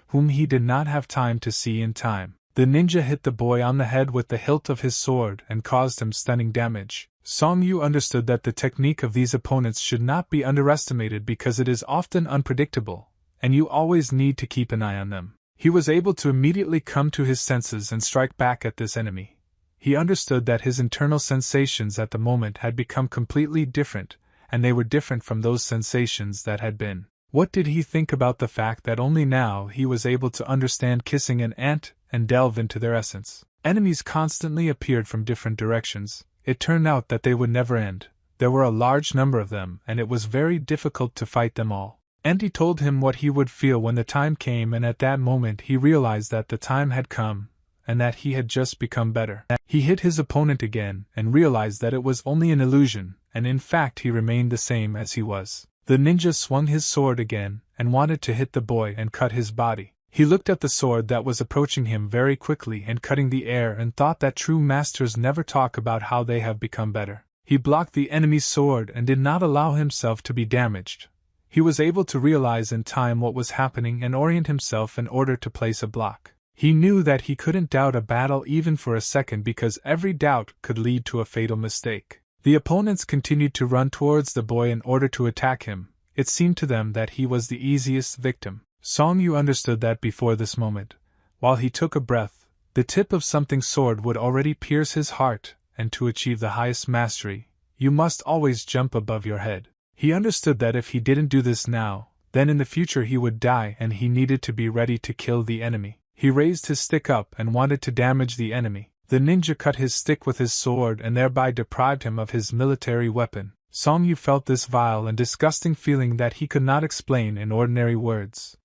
whom he did not have time to see in time. The ninja hit the boy on the head with the hilt of his sword and caused him stunning damage. Song Yu understood that the technique of these opponents should not be underestimated because it is often unpredictable, and you always need to keep an eye on them. He was able to immediately come to his senses and strike back at this enemy. He understood that his internal sensations at the moment had become completely different, and they were different from those sensations that had been. What did he think about the fact that only now he was able to understand kissing an ant and delve into their essence? Enemies constantly appeared from different directions. It turned out that they would never end. There were a large number of them, and it was very difficult to fight them all. And he told him what he would feel when the time came, and at that moment he realized that the time had come, and that he had just become better. He hit his opponent again, and realized that it was only an illusion, and in fact he remained the same as he was. The ninja swung his sword again, and wanted to hit the boy and cut his body. He looked at the sword that was approaching him very quickly and cutting the air and thought that true masters never talk about how they have become better. He blocked the enemy's sword and did not allow himself to be damaged. He was able to realize in time what was happening and orient himself in order to place a block. He knew that he couldn't doubt a battle even for a second because every doubt could lead to a fatal mistake. The opponents continued to run towards the boy in order to attack him. It seemed to them that he was the easiest victim. Song Yu understood that before this moment, while he took a breath, the tip of something's sword would already pierce his heart, and to achieve the highest mastery, you must always jump above your head. He understood that if he didn't do this now, Then in the future he would die and he needed to be ready to kill the enemy. He raised his stick up and wanted to damage the enemy. The ninja cut his stick with his sword and thereby deprived him of his military weapon. Song Yu felt this vile and disgusting feeling that he could not explain in ordinary words.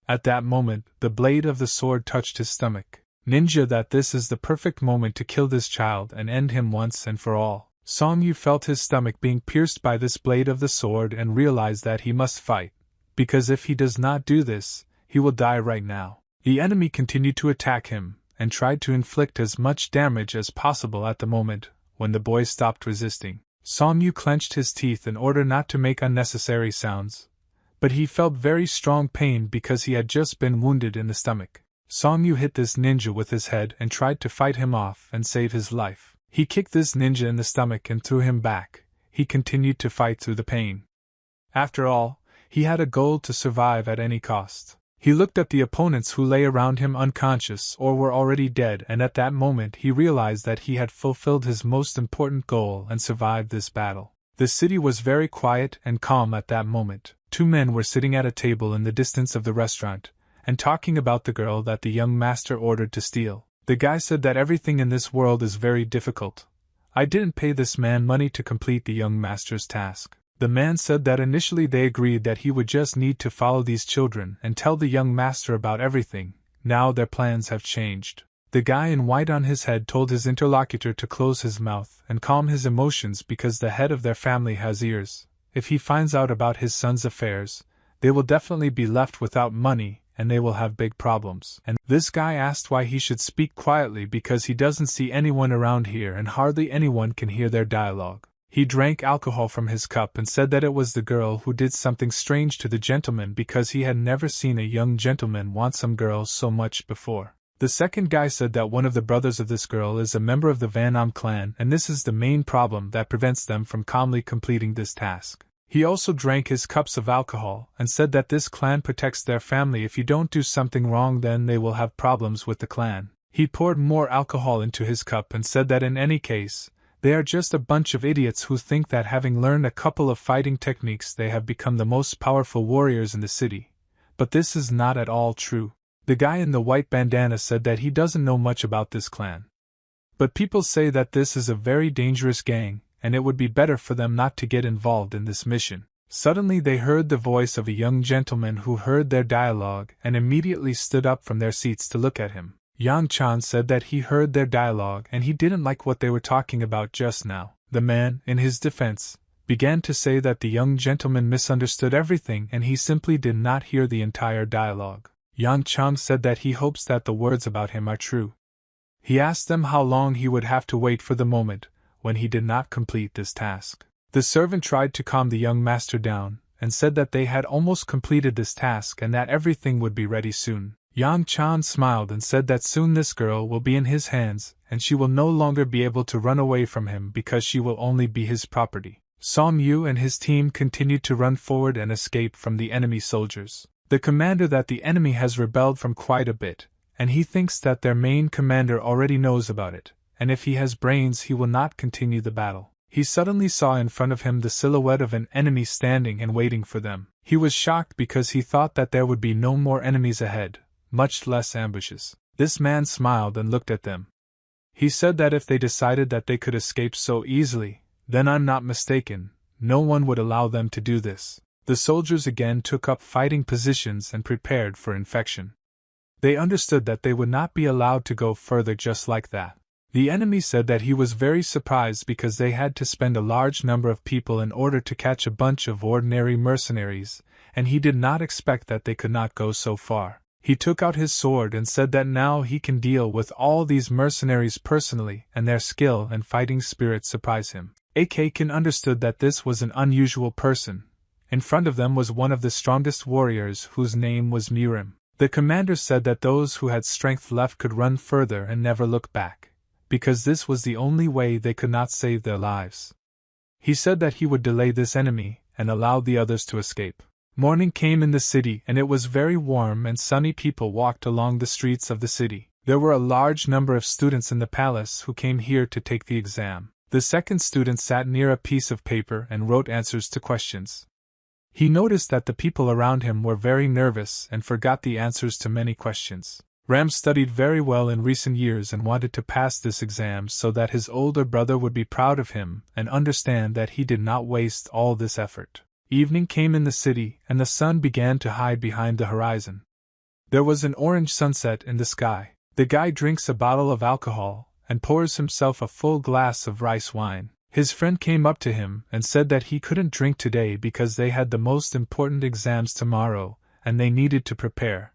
At that moment, the blade of the sword touched his stomach. Ninja, that this is the perfect moment to kill this child and end him once and for all. Song Yu felt his stomach being pierced by this blade of the sword and realized that he must fight, because if he does not do this, he will die right now. The enemy continued to attack him, and tried to inflict as much damage as possible. At the moment when the boy stopped resisting, Song Yu clenched his teeth in order not to make unnecessary sounds, but he felt very strong pain because he had just been wounded in the stomach. Song Yu hit this ninja with his head and tried to fight him off and save his life. He kicked this ninja in the stomach and threw him back. He continued to fight through the pain. After all, he had a goal to survive at any cost. He looked at the opponents who lay around him unconscious or were already dead, and at that moment he realized that he had fulfilled his most important goal and survived this battle. The city was very quiet and calm at that moment. Two men were sitting at a table in the distance of the restaurant, and talking about the girl that the young master ordered to steal. The guy said that everything in this world is very difficult. I didn't pay this man money to complete the young master's task. The man said that initially they agreed that he would just need to follow these children and tell the young master about everything. Now their plans have changed. The guy in white on his head told his interlocutor to close his mouth and calm his emotions because the head of their family has ears. If he finds out about his son's affairs, they will definitely be left without money and they will have big problems. And this guy asked why he should speak quietly because he doesn't see anyone around here and hardly anyone can hear their dialogue. He drank alcohol from his cup and said that it was the girl who did something strange to the gentleman because he had never seen a young gentleman want some girl so much before. The second guy said that one of the brothers of this girl is a member of the Van Om clan and this is the main problem that prevents them from calmly completing this task. He also drank his cups of alcohol and said that this clan protects their family. If you don't do something wrong then they will have problems with the clan. He poured more alcohol into his cup and said that in any case, they are just a bunch of idiots who think that having learned a couple of fighting techniques they have become the most powerful warriors in the city. But this is not at all true. The guy in the white bandana said that he doesn't know much about this clan. But people say that this is a very dangerous gang, and it would be better for them not to get involved in this mission. Suddenly they heard the voice of a young gentleman who heard their dialogue and immediately stood up from their seats to look at him. Yang Chan said that he heard their dialogue and he didn't like what they were talking about just now. The man, in his defense, began to say that the young gentleman misunderstood everything and he simply did not hear the entire dialogue. Yang Chang said that he hopes that the words about him are true. He asked them how long he would have to wait for the moment when he did not complete this task. The servant tried to calm the young master down and said that they had almost completed this task and that everything would be ready soon. Yang Chan smiled and said that soon this girl will be in his hands and she will no longer be able to run away from him because she will only be his property. Song Yu and his team continued to run forward and escape from the enemy soldiers. The commander that the enemy has rebelled from quite a bit, and he thinks that their main commander already knows about it, and if he has brains he will not continue the battle. He suddenly saw in front of him the silhouette of an enemy standing and waiting for them. He was shocked because he thought that there would be no more enemies ahead, much less ambushes. This man smiled and looked at them. He said that if they decided that they could escape so easily, then I'm not mistaken, no one would allow them to do this. The soldiers again took up fighting positions and prepared for infection. They understood that they would not be allowed to go further just like that. The enemy said that he was very surprised because they had to spend a large number of people in order to catch a bunch of ordinary mercenaries, and he did not expect that they could not go so far. He took out his sword and said that now he can deal with all these mercenaries personally, and their skill and fighting spirit surprised him. Akakin understood that this was an unusual person. In front of them was one of the strongest warriors whose name was Mirim. The commander said that those who had strength left could run further and never look back, because this was the only way they could not save their lives. He said that he would delay this enemy and allow the others to escape. Morning came in the city and it was very warm and sunny. People walked along the streets of the city. There were a large number of students in the palace who came here to take the exam. The second student sat near a piece of paper and wrote answers to questions. He noticed that the people around him were very nervous and forgot the answers to many questions. Ram studied very well in recent years and wanted to pass this exam so that his older brother would be proud of him and understand that he did not waste all this effort. Evening came in the city and the sun began to hide behind the horizon. There was an orange sunset in the sky. The guy drinks a bottle of alcohol and pours himself a full glass of rice wine. His friend came up to him and said that he couldn't drink today because they had the most important exams tomorrow and they needed to prepare.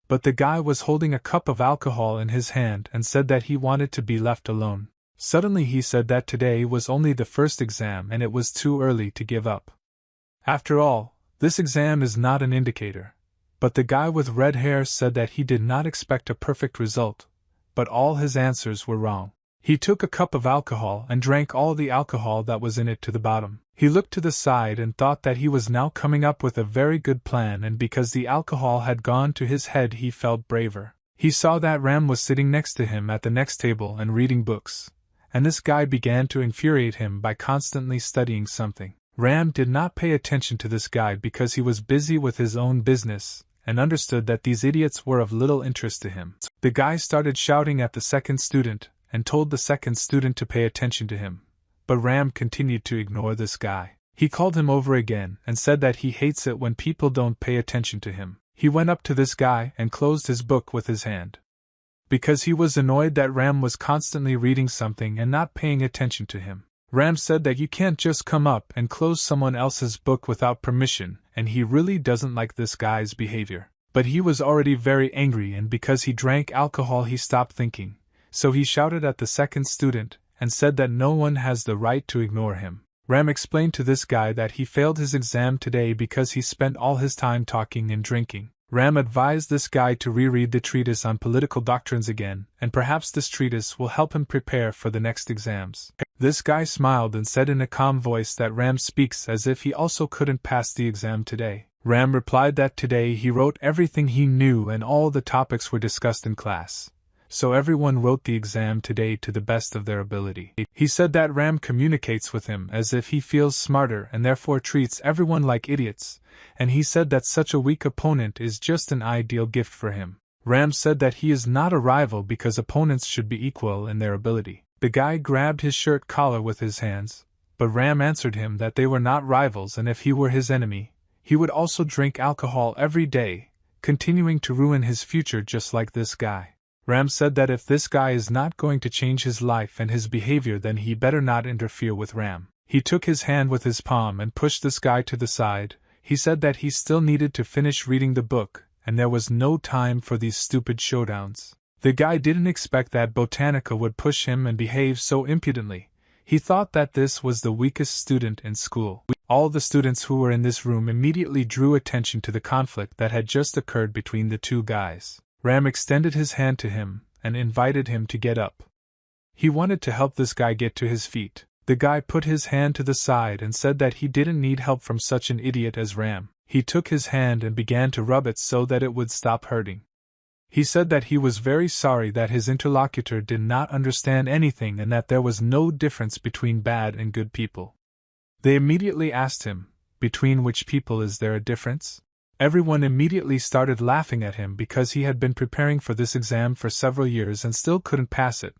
But the guy was holding a cup of alcohol in his hand and said that he wanted to be left alone. Suddenly he said that today was only the first exam and it was too early to give up. After all, this exam is not an indicator. But the guy with red hair said that he did not expect a perfect result, but all his answers were wrong. He took a cup of alcohol and drank all the alcohol that was in it to the bottom. He looked to the side and thought that he was now coming up with a very good plan, and because the alcohol had gone to his head he felt braver. He saw that Ram was sitting next to him at the next table and reading books, and this guy began to infuriate him by constantly studying something. Ram did not pay attention to this guy because he was busy with his own business, and understood that these idiots were of little interest to him. The guy started shouting at the second student, and told the second student to pay attention to him. But Ram continued to ignore this guy. He called him over again and said that he hates it when people don't pay attention to him. He went up to this guy and closed his book with his hand. Because he was annoyed that Ram was constantly reading something and not paying attention to him. Ram said that you can't just come up and close someone else's book without permission, and he really doesn't like this guy's behavior. But he was already very angry, and because he drank alcohol he stopped thinking. So he shouted at the second student, and said that no one has the right to ignore him. Ram explained to this guy that he failed his exam today because he spent all his time talking and drinking. Ram advised this guy to reread the treatise on political doctrines again, and perhaps this treatise will help him prepare for the next exams. This guy smiled and said in a calm voice that Ram speaks as if he also couldn't pass the exam today. Ram replied that today he wrote everything he knew and all the topics were discussed in class. So everyone wrote the exam today to the best of their ability. He said that Ram communicates with him as if he feels smarter and therefore treats everyone like idiots, and he said that such a weak opponent is just an ideal gift for him. Ram said that he is not a rival because opponents should be equal in their ability. The guy grabbed his shirt collar with his hands, but Ram answered him that they were not rivals, and if he were his enemy, he would also drink alcohol every day, continuing to ruin his future just like this guy. Ram said that if this guy is not going to change his life and his behavior, then he better not interfere with Ram. He took his hand with his palm and pushed this guy to the side. He said that he still needed to finish reading the book, and there was no time for these stupid showdowns. The guy didn't expect that Botanica would push him and behave so impudently. He thought that this was the weakest student in school. All the students who were in this room immediately drew attention to the conflict that had just occurred between the two guys. Ram extended his hand to him and invited him to get up. He wanted to help this guy get to his feet. The guy put his hand to the side and said that he didn't need help from such an idiot as Ram. He took his hand and began to rub it so that it would stop hurting. He said that he was very sorry that his interlocutor did not understand anything and that there was no difference between bad and good people. They immediately asked him, "Between which people is there a difference?" Everyone immediately started laughing at him because he had been preparing for this exam for several years and still couldn't pass it.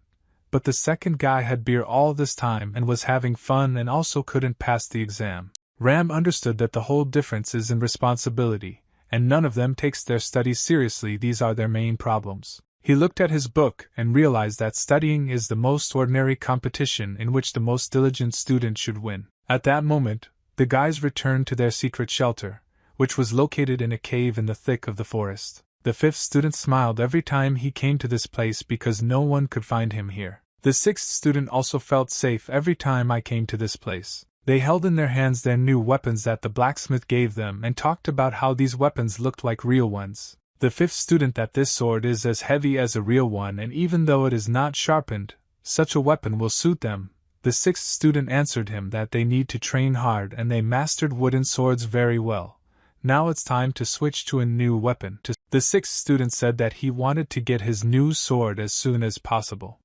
But the second guy had beer all this time and was having fun and also couldn't pass the exam. Ram understood that the whole difference is in responsibility, and none of them takes their studies seriously. These are their main problems. He looked at his book and realized that studying is the most ordinary competition in which the most diligent student should win. At that moment, the guys returned to their secret shelter, which was located in a cave in the thick of the forest. The fifth student smiled every time he came to this place because no one could find him here. The sixth student also felt safe every time I came to this place. They held in their hands their new weapons that the blacksmith gave them and talked about how these weapons looked like real ones. The fifth student that this sword is as heavy as a real one, and even though it is not sharpened, such a weapon will suit them. The sixth student answered him that they need to train hard and they mastered wooden swords very well. Now it's time to switch to a new weapon. The sixth student said that he wanted to get his new sword as soon as possible.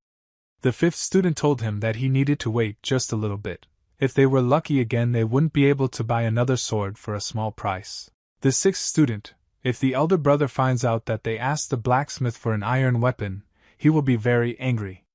The fifth student told him that he needed to wait just a little bit, If they were lucky again, they wouldn't be able to buy another sword for a small price. The sixth student: if the elder brother finds out that they asked the blacksmith for an iron weapon, he will be very angry.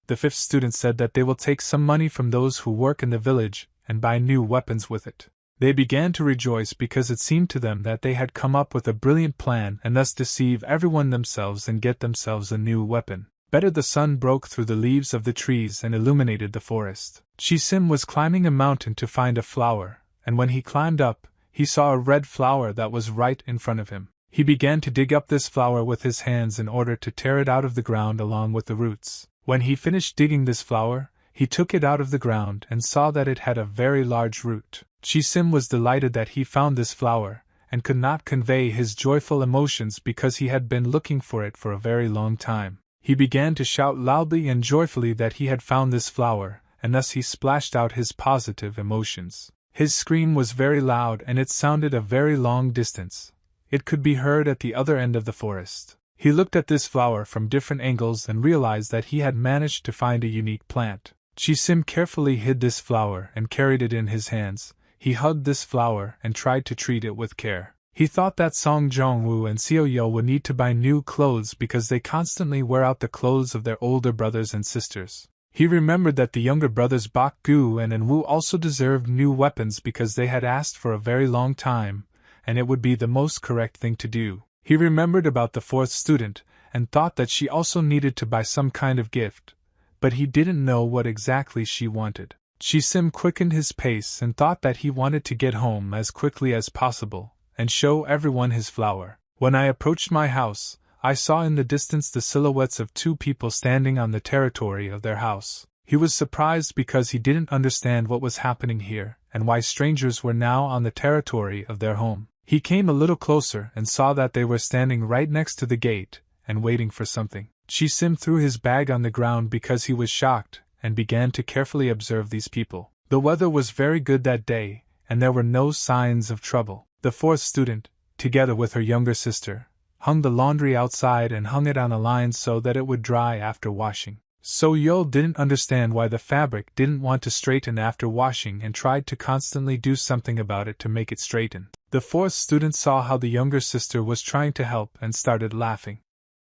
The fifth student said that they will take some money from those who work in the village and buy new weapons with it. They began to rejoice because it seemed to them that they had come up with a brilliant plan and thus deceive everyone themselves and get themselves a new weapon. Better, the sun broke through the leaves of the trees and illuminated the forest. Chi-Sim was climbing a mountain to find a flower, and when he climbed up, he saw a red flower that was right in front of him. He began to dig up this flower with his hands in order to tear it out of the ground along with the roots. When he finished digging this flower, he took it out of the ground and saw that it had a very large root. Chi-Sim was delighted that he found this flower, and could not convey his joyful emotions because he had been looking for it for a very long time. He began to shout loudly and joyfully that he had found this flower, and thus he splashed out his positive emotions. His scream was very loud and it sounded a very long distance. It could be heard at the other end of the forest. He looked at this flower from different angles and realized that he had managed to find a unique plant. Chi-Sim carefully hid this flower and carried it in his hands. He hugged this flower and tried to treat it with care. He thought that Song Jong-woo and Seo-Yo would need to buy new clothes because they constantly wear out the clothes of their older brothers and sisters. He remembered that the younger brothers Bak-gu and Eun-woo also deserved new weapons because they had asked for a very long time, and it would be the most correct thing to do. He remembered about the fourth student, and thought that she also needed to buy some kind of gift, but he didn't know what exactly she wanted. Chi-Sim quickened his pace and thought that he wanted to get home as quickly as possible, and show everyone his flower. When I approached my house, I saw in the distance the silhouettes of two people standing on the territory of their house. He was surprised because he didn't understand what was happening here, and why strangers were now on the territory of their home. He came a little closer and saw that they were standing right next to the gate, and waiting for something. Chi-Sim threw his bag on the ground because he was shocked, and began to carefully observe these people. The weather was very good that day, and there were no signs of trouble. The fourth student, together with her younger sister, hung the laundry outside and hung it on a line so that it would dry after washing. So-Yo didn't understand why the fabric didn't want to straighten after washing and tried to constantly do something about it to make it straighten. The fourth student saw how the younger sister was trying to help and started laughing.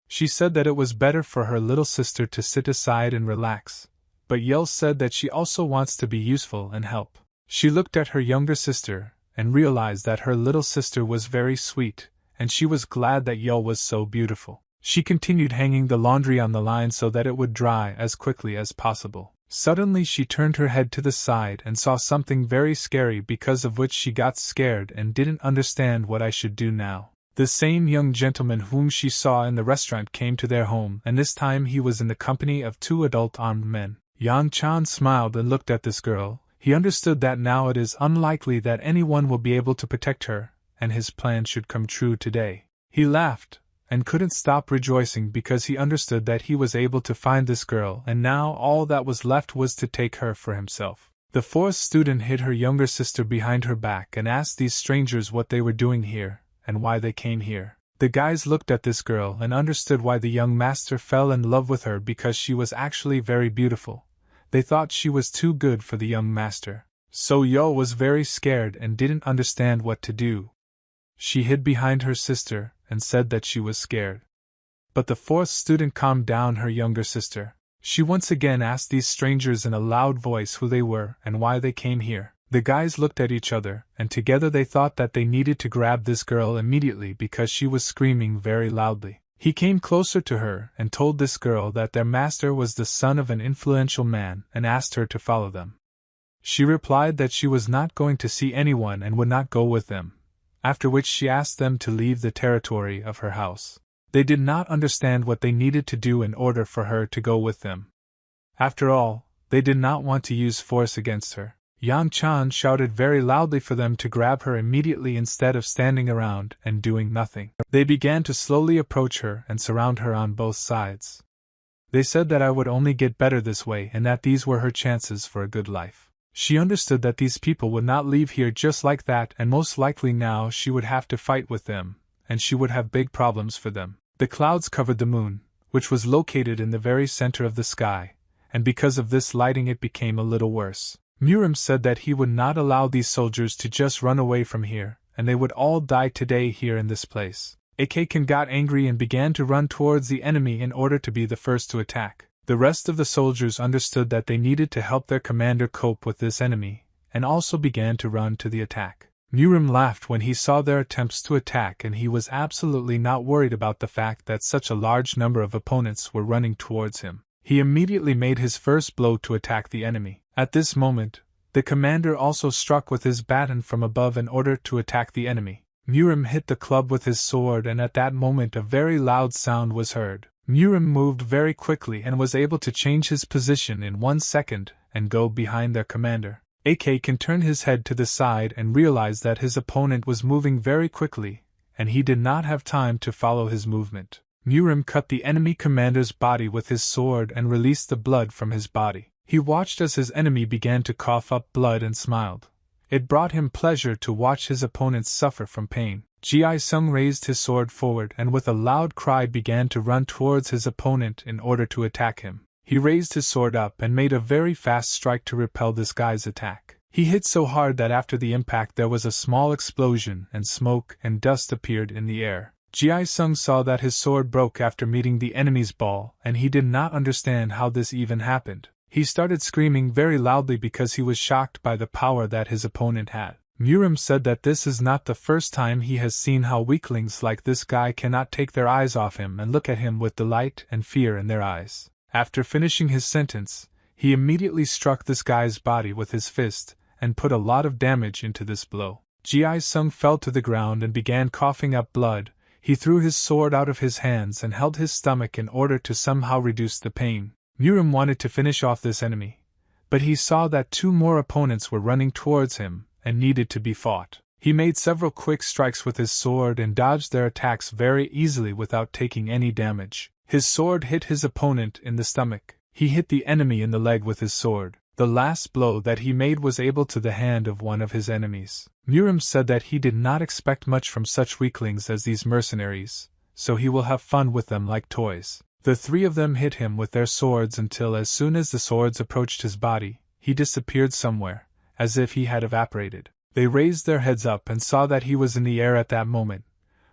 She said that it was better for her little sister to sit aside and relax, but Yeol said that she also wants to be useful and help. She looked at her younger sister and realized that her little sister was very sweet, and she was glad that Yeol was so beautiful. She continued hanging the laundry on the line so that it would dry as quickly as possible. Suddenly she turned her head to the side and saw something very scary, because of which she got scared and didn't understand what I should do now. The same young gentleman whom she saw in the restaurant came to their home, and this time he was in the company of two adult armed men. Yang Chan smiled and looked at this girl. He understood that now it is unlikely that anyone will be able to protect her, and his plan should come true today. He laughed, and couldn't stop rejoicing because he understood that he was able to find this girl, and now all that was left was to take her for himself. The fourth student hid her younger sister behind her back and asked these strangers what they were doing here, and why they came here. The guys looked at this girl and understood why the young master fell in love with her, because she was actually very beautiful. They thought she was too good for the young master. So-Yo was very scared and didn't understand what to do. She hid behind her sister and said that she was scared. But the fourth student calmed down her younger sister. She once again asked these strangers in a loud voice who they were and why they came here. The guys looked at each other, and together they thought that they needed to grab this girl immediately because she was screaming very loudly. He came closer to her and told this girl that their master was the son of an influential man and asked her to follow them. She replied that she was not going to see anyone and would not go with them, after which she asked them to leave the territory of her house. They did not understand what they needed to do in order for her to go with them. After all, they did not want to use force against her. Yang Chan shouted very loudly for them to grab her immediately instead of standing around and doing nothing. They began to slowly approach her and surround her on both sides. They said that I would only get better this way and that these were her chances for a good life. She understood that these people would not leave here just like that, and most likely now she would have to fight with them, and she would have big problems for them. The clouds covered the moon, which was located in the very center of the sky, and because of this lighting it became a little worse. Murim said that he would not allow these soldiers to just run away from here, and they would all die today here in this place. Akakin got angry and began to run towards the enemy in order to be the first to attack. The rest of the soldiers understood that they needed to help their commander cope with this enemy, and also began to run to the attack. Murim laughed when he saw their attempts to attack, and he was absolutely not worried about the fact that such a large number of opponents were running towards him. He immediately made his first blow to attack the enemy. At this moment, the commander also struck with his baton from above in order to attack the enemy. Murim hit the club with his sword, and at that moment a very loud sound was heard. Murim moved very quickly and was able to change his position in 1 second and go behind their commander. Akakin turned his head to the side and realized that his opponent was moving very quickly, and he did not have time to follow his movement. Murim cut the enemy commander's body with his sword and released the blood from his body. He watched as his enemy began to cough up blood and smiled. It brought him pleasure to watch his opponents suffer from pain. Ji-sung raised his sword forward and with a loud cry began to run towards his opponent in order to attack him. He raised his sword up and made a very fast strike to repel this guy's attack. He hit so hard that after the impact there was a small explosion and smoke and dust appeared in the air. Ji-sung saw that his sword broke after meeting the enemy's ball, and he did not understand how this even happened. He started screaming very loudly because he was shocked by the power that his opponent had. Murim said that this is not the first time he has seen how weaklings like this guy cannot take their eyes off him and look at him with delight and fear in their eyes. After finishing his sentence, he immediately struck this guy's body with his fist and put a lot of damage into this blow. Ji-sung fell to the ground and began coughing up blood. He threw his sword out of his hands and held his stomach in order to somehow reduce the pain. Murim wanted to finish off this enemy, but he saw that 2 more opponents were running towards him and needed to be fought. He made several quick strikes with his sword and dodged their attacks very easily without taking any damage. His sword hit his opponent in the stomach. He hit the enemy in the leg with his sword. The last blow that he made was able to the hand of one of his enemies. Murim said that he did not expect much from such weaklings as these mercenaries, so he will have fun with them like toys. The 3 of them hit him with their swords until as soon as the swords approached his body, he disappeared somewhere, as if he had evaporated. They raised their heads up and saw that he was in the air at that moment,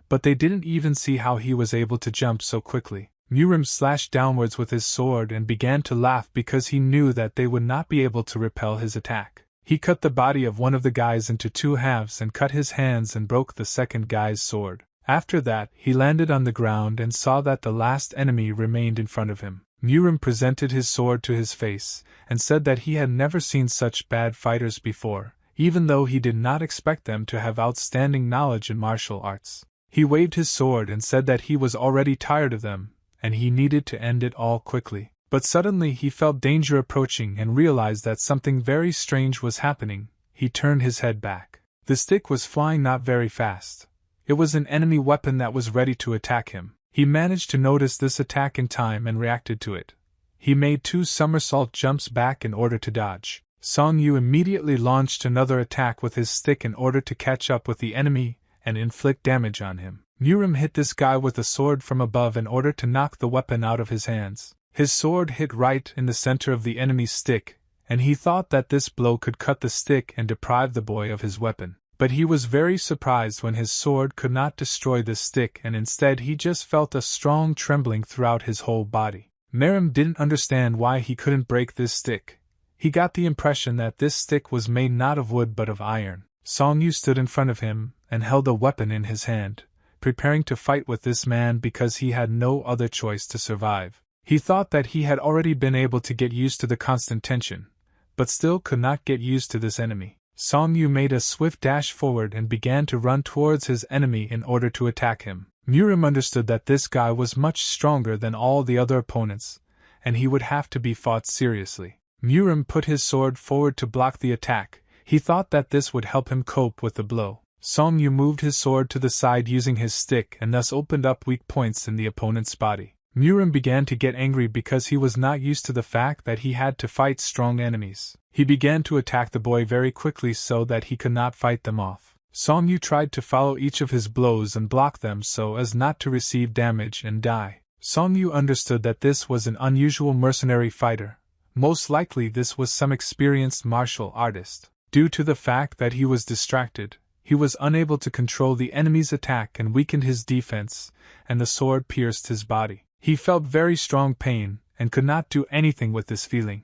but they didn't even see how he was able to jump so quickly. Murim slashed downwards with his sword and began to laugh because he knew that they would not be able to repel his attack. He cut the body of one of the guys into 2 halves and cut his hands and broke the second guy's sword. After that, he landed on the ground and saw that the last enemy remained in front of him. Murim presented his sword to his face and said that he had never seen such bad fighters before, even though he did not expect them to have outstanding knowledge in martial arts. He waved his sword and said that he was already tired of them, and he needed to end it all quickly. But suddenly he felt danger approaching and realized that something very strange was happening. He turned his head back. The stick was flying not very fast. It was an enemy weapon that was ready to attack him. He managed to notice this attack in time and reacted to it. He made 2 somersault jumps back in order to dodge. Song Yu immediately launched another attack with his stick in order to catch up with the enemy and inflict damage on him. Murim hit this guy with a sword from above in order to knock the weapon out of his hands. His sword hit right in the center of the enemy's stick, and he thought that this blow could cut the stick and deprive the boy of his weapon. But he was very surprised when his sword could not destroy the stick, and instead he just felt a strong trembling throughout his whole body. Merim didn't understand why he couldn't break this stick. He got the impression that this stick was made not of wood but of iron. Song Yu stood in front of him and held a weapon in his hand, preparing to fight with this man because he had no other choice to survive. He thought that he had already been able to get used to the constant tension, but still could not get used to this enemy. Song Yu made a swift dash forward and began to run towards his enemy in order to attack him. Murim understood that this guy was much stronger than all the other opponents, and he would have to be fought seriously. Murim put his sword forward to block the attack. He thought that this would help him cope with the blow. Song Yu moved his sword to the side using his stick and thus opened up weak points in the opponent's body. Murim began to get angry because he was not used to the fact that he had to fight strong enemies. He began to attack the boy very quickly so that he could not fight them off. Song Yu tried to follow each of his blows and block them so as not to receive damage and die. Song Yu understood that this was an unusual mercenary fighter, Most likely this was some experienced martial artist. Due to the fact that he was distracted, he was unable to control the enemy's attack and weakened his defense, and the sword pierced his body. He felt very strong pain, and could not do anything with this feeling.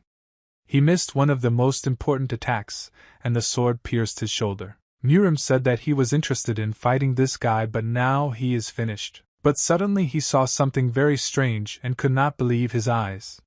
He missed one of the most important attacks, and the sword pierced his shoulder. Murim said that he was interested in fighting this guy, but now he is finished. But suddenly he saw something very strange and could not believe his eyes.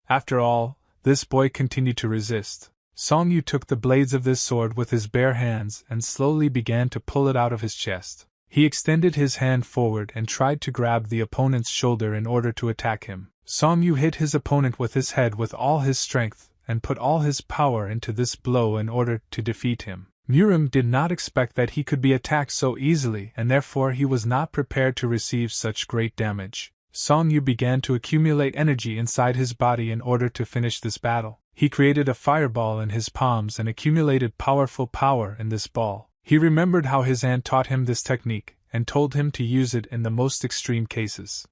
After all, this boy continued to resist. Song Yu took the blades of this sword with his bare hands and slowly began to pull it out of his chest. He extended his hand forward and tried to grab the opponent's shoulder in order to attack him. Song Yu hit his opponent with his head with all his strength and put all his power into this blow in order to defeat him. Murim did not expect that he could be attacked so easily, and therefore he was not prepared to receive such great damage. Song Yu began to accumulate energy inside his body in order to finish this battle. He created a fireball in his palms and accumulated powerful power in this ball. He remembered how his aunt taught him this technique and told him to use it in the most extreme cases.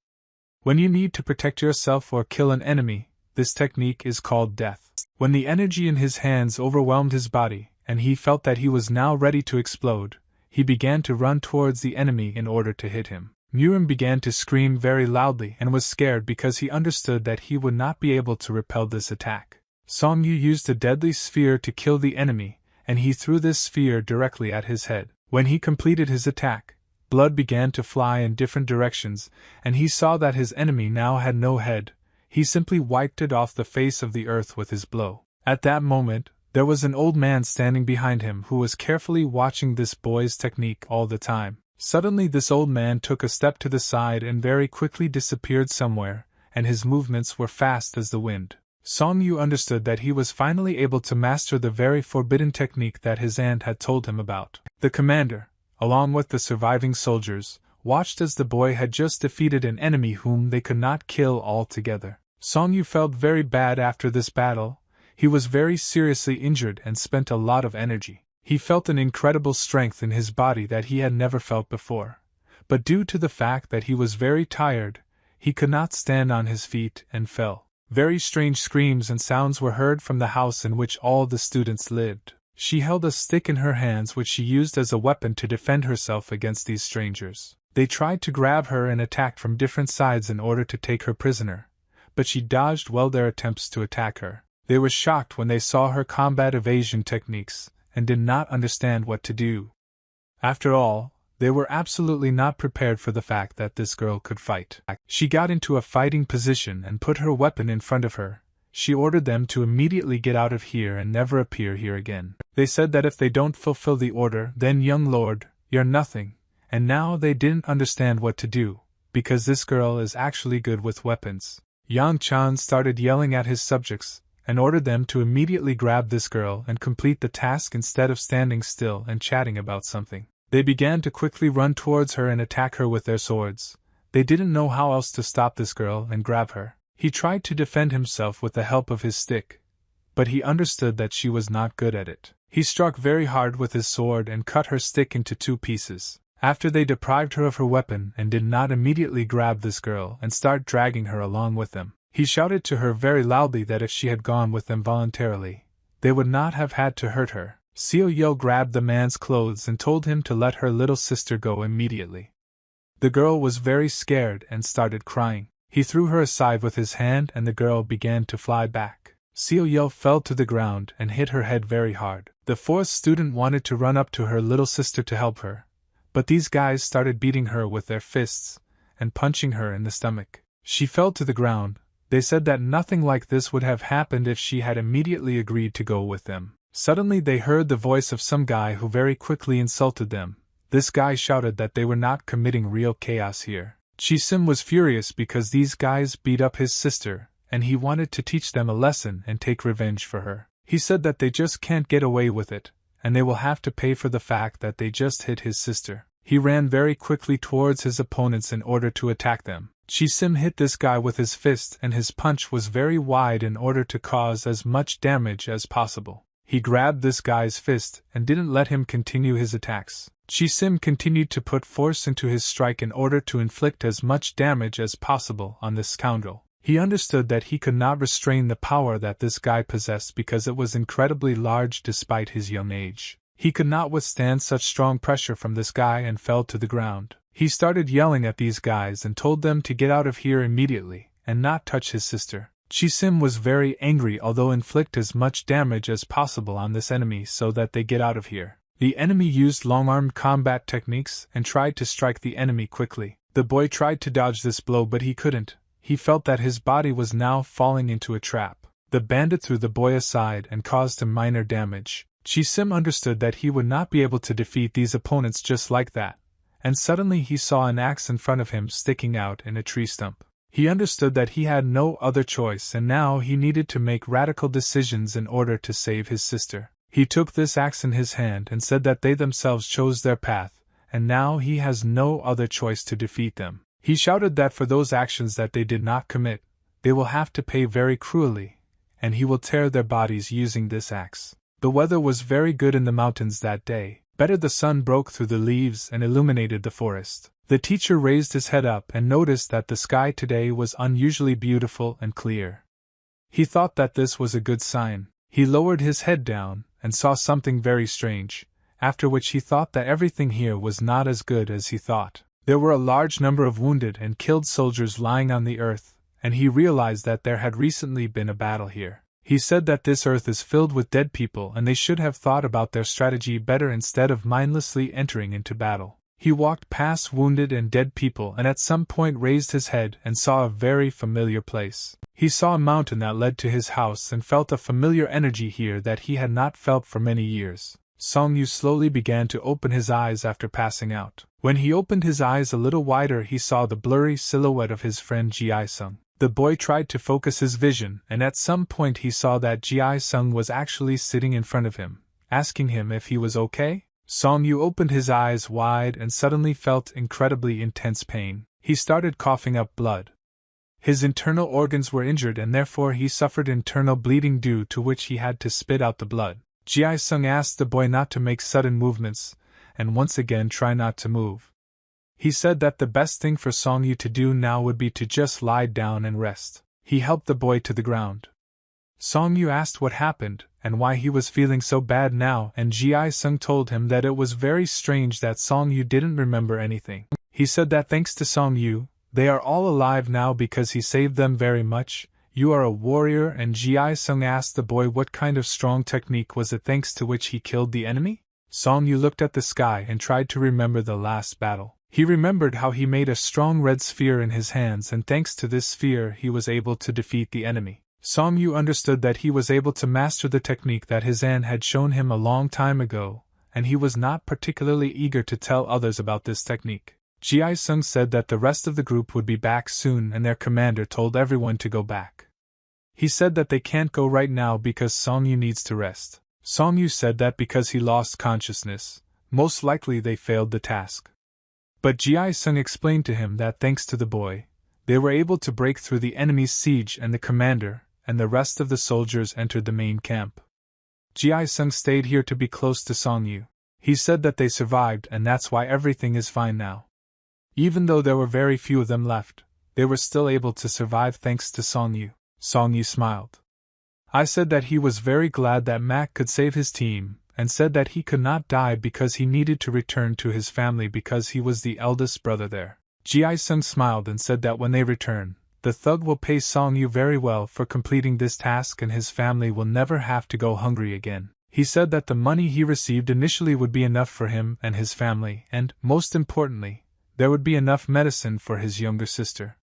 When you need to protect yourself or kill an enemy, this technique is called death. When the energy in his hands overwhelmed his body, and he felt that he was now ready to explode, he began to run towards the enemy in order to hit him. Murim began to scream very loudly and was scared because he understood that he would not be able to repel this attack. Song Yu used a deadly sphere to kill the enemy, and he threw this sphere directly at his head. When he completed his attack, blood began to fly in different directions, and he saw that his enemy now had no head. He simply wiped it off the face of the earth with his blow. At that moment, there was an old man standing behind him who was carefully watching this boy's technique all the time. Suddenly this old man took a step to the side and very quickly disappeared somewhere, and his movements were fast as the wind. Song Yu understood that he was finally able to master the very forbidden technique that his aunt had told him about. The commander, along with the surviving soldiers, watched as the boy had just defeated an enemy whom they could not kill altogether. Song Yu felt very bad after this battle. He was very seriously injured and spent a lot of energy. He felt an incredible strength in his body that he had never felt before. But due to the fact that he was very tired, he could not stand on his feet and fell. Very strange screams and sounds were heard from the house in which all the students lived. She held a stick in her hands which she used as a weapon to defend herself against these strangers. They tried to grab her and attacked from different sides in order to take her prisoner, but she dodged well their attempts to attack her. They were shocked when they saw her combat evasion techniques, and did not understand what to do. After all, they were absolutely not prepared for the fact that this girl could fight. She got into a fighting position and put her weapon in front of her. She ordered them to immediately get out of here and never appear here again. They said that if they don't fulfill the order, then young lord, you're nothing, and now they didn't understand what to do, because this girl is actually good with weapons. Yang Chan started yelling at his subjects, and ordered them to immediately grab this girl and complete the task instead of standing still and chatting about something. They began to quickly run towards her and attack her with their swords. They didn't know how else to stop this girl and grab her. He tried to defend himself with the help of his stick, but he understood that she was not good at it. He struck very hard with his sword and cut her stick into 2 pieces. After they deprived her of her weapon and did not immediately grab this girl and start dragging her along with them, he shouted to her very loudly that if she had gone with them voluntarily, they would not have had to hurt her. Seo Yo grabbed the man's clothes and told him to let her little sister go immediately. The girl was very scared and started crying. He threw her aside with his hand and the girl began to fly back. Seo Yo fell to the ground and hit her head very hard. The 4th student wanted to run up to her little sister to help her, but these guys started beating her with their fists and punching her in the stomach. She fell to the ground. They said that nothing like this would have happened if she had immediately agreed to go with them. Suddenly they heard the voice of some guy who very quickly insulted them. This guy shouted that they were not committing real chaos here. Chi-sim was furious because these guys beat up his sister, and he wanted to teach them a lesson and take revenge for her. He said that they just can't get away with it, and they will have to pay for the fact that they just hit his sister. He ran very quickly towards his opponents in order to attack them. Chi-sim hit this guy with his fist and his punch was very wide in order to cause as much damage as possible. He grabbed this guy's fist and didn't let him continue his attacks. Chi-sim continued to put force into his strike in order to inflict as much damage as possible on this scoundrel. He understood that he could not restrain the power that this guy possessed because it was incredibly large despite his young age. He could not withstand such strong pressure from this guy and fell to the ground. He started yelling at these guys and told them to get out of here immediately, and not touch his sister. Ji-sim was very angry, although inflict as much damage as possible on this enemy so that they get out of here. The enemy used long-armed combat techniques and tried to strike the enemy quickly. The boy tried to dodge this blow, but he couldn't. He felt that his body was now falling into a trap. The bandit threw the boy aside and caused him minor damage. Ji-sim understood that he would not be able to defeat these opponents just like that, and suddenly he saw an axe in front of him sticking out in a tree stump. He understood that he had no other choice, and now he needed to make radical decisions in order to save his sister. He took this axe in his hand and said that they themselves chose their path, and now he has no other choice to defeat them. He shouted that for those actions that they did not commit, they will have to pay very cruelly, and he will tear their bodies using this axe. The weather was very good in the mountains that day. Better, the sun broke through the leaves and illuminated the forest. The teacher raised his head up and noticed that the sky today was unusually beautiful and clear. He thought that this was a good sign. He lowered his head down and saw something very strange, after which he thought that everything here was not as good as he thought. There were a large number of wounded and killed soldiers lying on the earth, and he realized that there had recently been a battle here. He said that this earth is filled with dead people and they should have thought about their strategy better instead of mindlessly entering into battle. He walked past wounded and dead people and at some point raised his head and saw a very familiar place. He saw a mountain that led to his house and felt a familiar energy here that he had not felt for many years. Song-yu slowly began to open his eyes after passing out. When he opened his eyes a little wider, he saw the blurry silhouette of his friend Ji-sung. The boy tried to focus his vision, and at some point he saw that Ji-sung was actually sitting in front of him, asking him if he was okay. Song-yu opened his eyes wide and suddenly felt incredibly intense pain. He started coughing up blood. His internal organs were injured and therefore he suffered internal bleeding, due to which he had to spit out the blood. Ji-sung asked the boy not to make sudden movements, and once again try not to move. He said that the best thing for Song-yu to do now would be to just lie down and rest. He helped the boy to the ground. Song-yu asked what happened and why he was feeling so bad now, and Ji-sung told him that it was very strange that Song-yu didn't remember anything. He said that thanks to Song-yu, they are all alive now because he saved them very much. You are a warrior, and Ji-sung asked the boy what kind of strong technique was it thanks to which he killed the enemy? Song-yu looked at the sky and tried to remember the last battle. He remembered how he made a strong red sphere in his hands, and thanks to this sphere he was able to defeat the enemy. Song-yu understood that he was able to master the technique that his aunt had shown him a long time ago, and he was not particularly eager to tell others about this technique. Ji-sung said that the rest of the group would be back soon, and their commander told everyone to go back. He said that they can't go right now because Song-yu needs to rest. Song-yu said that because he lost consciousness, most likely they failed the task. But Ji-sung explained to him that thanks to the boy, they were able to break through the enemy's siege, and the commander and the rest of the soldiers entered the main camp. Ji-sung stayed here to be close to Song-yu. He said that they survived, and that's why everything is fine now. Even though there were very few of them left, they were still able to survive thanks to Song-yu. Song-yu smiled. I said that he was very glad that Mac could save his team, and said that he could not die because he needed to return to his family because he was the eldest brother there. Ji-sung smiled and said that when they return, the thug will pay Song-yu very well for completing this task and his family will never have to go hungry again. He said that the money he received initially would be enough for him and his family, and, most importantly, there would be enough medicine for his younger sister.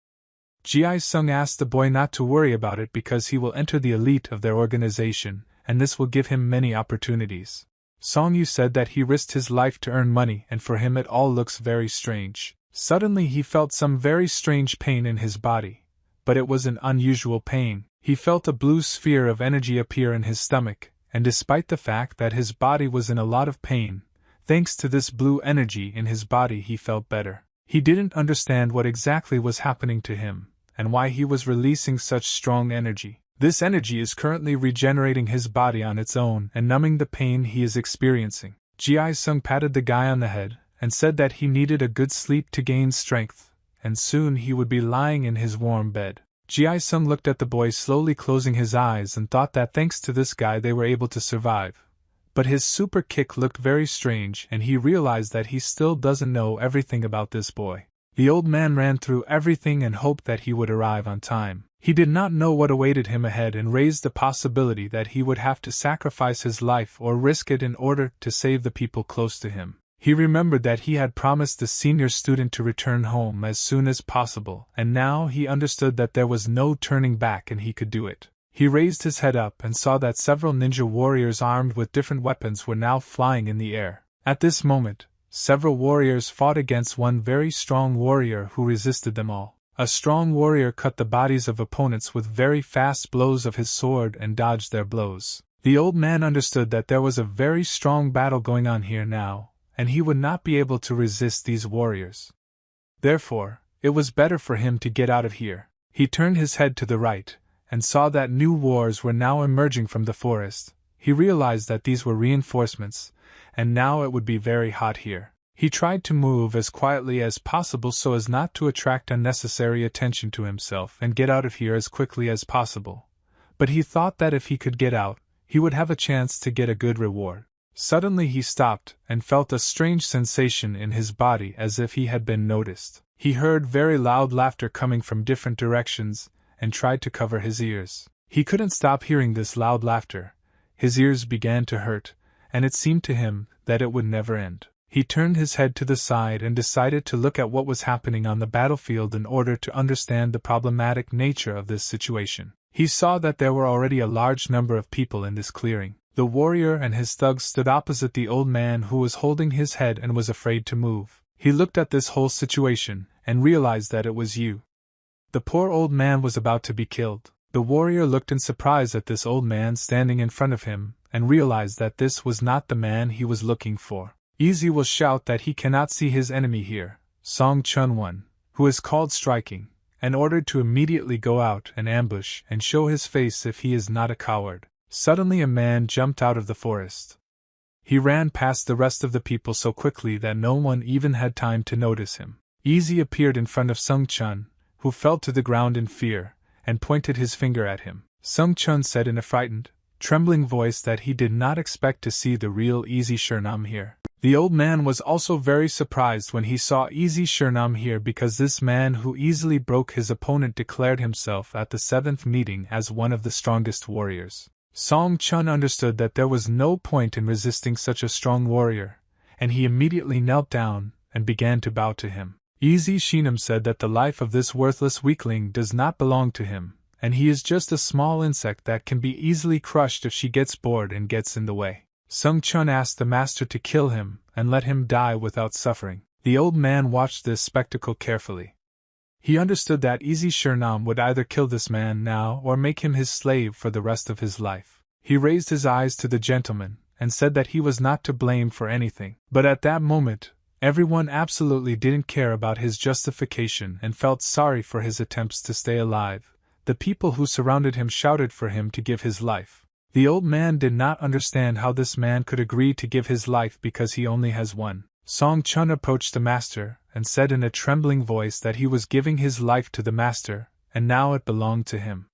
Ji-sung asked the boy not to worry about it because he will enter the elite of their organization, and this will give him many opportunities. Song-yu said that he risked his life to earn money, and for him it all looks very strange. Suddenly he felt some very strange pain in his body, but it was an unusual pain. He felt a blue sphere of energy appear in his stomach, and despite the fact that his body was in a lot of pain, thanks to this blue energy in his body he felt better. He didn't understand what exactly was happening to him, and why he was releasing such strong energy. This energy is currently regenerating his body on its own and numbing the pain he is experiencing. Ji-sung patted the guy on the head and said that he needed a good sleep to gain strength, and soon he would be lying in his warm bed. Ji-sung looked at the boy slowly closing his eyes and thought that thanks to this guy they were able to survive. But his super kick looked very strange and he realized that he still doesn't know everything about this boy. The old man ran through everything and hoped that he would arrive on time. He did not know what awaited him ahead and raised the possibility that he would have to sacrifice his life or risk it in order to save the people close to him. He remembered that he had promised the senior student to return home as soon as possible, and now he understood that there was no turning back and he could do it. He raised his head up and saw that several ninja warriors armed with different weapons were now flying in the air. At this moment, several warriors fought against one very strong warrior who resisted them all. A strong warrior cut the bodies of opponents with very fast blows of his sword and dodged their blows. The old man understood that there was a very strong battle going on here now, and he would not be able to resist these warriors. Therefore, it was better for him to get out of here. He turned his head to the right, and saw that new wars were now emerging from the forest. He realized that these were reinforcements, and now it would be very hot here. He tried to move as quietly as possible so as not to attract unnecessary attention to himself and get out of here as quickly as possible. But he thought that if he could get out, he would have a chance to get a good reward. Suddenly he stopped and felt a strange sensation in his body as if he had been noticed. He heard very loud laughter coming from different directions and tried to cover his ears. He couldn't stop hearing this loud laughter. His ears began to hurt, and it seemed to him that it would never end. He turned his head to the side and decided to look at what was happening on the battlefield in order to understand the problematic nature of this situation. He saw that there were already a large number of people in this clearing. The warrior and his thugs stood opposite the old man who was holding his head and was afraid to move. He looked at this whole situation and realized that it was you. The poor old man was about to be killed. The warrior looked in surprise at this old man standing in front of him and realized that this was not the man he was looking for. Easy will shout that he cannot see his enemy here, Song Chun-won, who is called striking, and ordered to immediately go out and ambush and show his face if he is not a coward. Suddenly a man jumped out of the forest. He ran past the rest of the people so quickly that no one even had time to notice him. Easy appeared in front of Sung Chun, who fell to the ground in fear, and pointed his finger at him. Sung Chun said in a frightened, trembling voice that he did not expect to see the real Easy Shernam here. The old man was also very surprised when he saw Easy Shernam here because this man who easily broke his opponent declared himself at the 7th meeting as one of the strongest warriors. Song Chun understood that there was no point in resisting such a strong warrior, and he immediately knelt down and began to bow to him. Easy Sheenam said that the life of this worthless weakling does not belong to him, and he is just a small insect that can be easily crushed if she gets bored and gets in the way. Sung Chun asked the master to kill him and let him die without suffering. The old man watched this spectacle carefully. He understood that Easy Shernam would either kill this man now or make him his slave for the rest of his life. He raised his eyes to the gentleman and said that he was not to blame for anything. But at that moment, everyone absolutely didn't care about his justification and felt sorry for his attempts to stay alive. The people who surrounded him shouted for him to give his life. The old man did not understand how this man could agree to give his life because he only has one. Song Chun approached the master and said in a trembling voice that he was giving his life to the master, and now it belonged to him.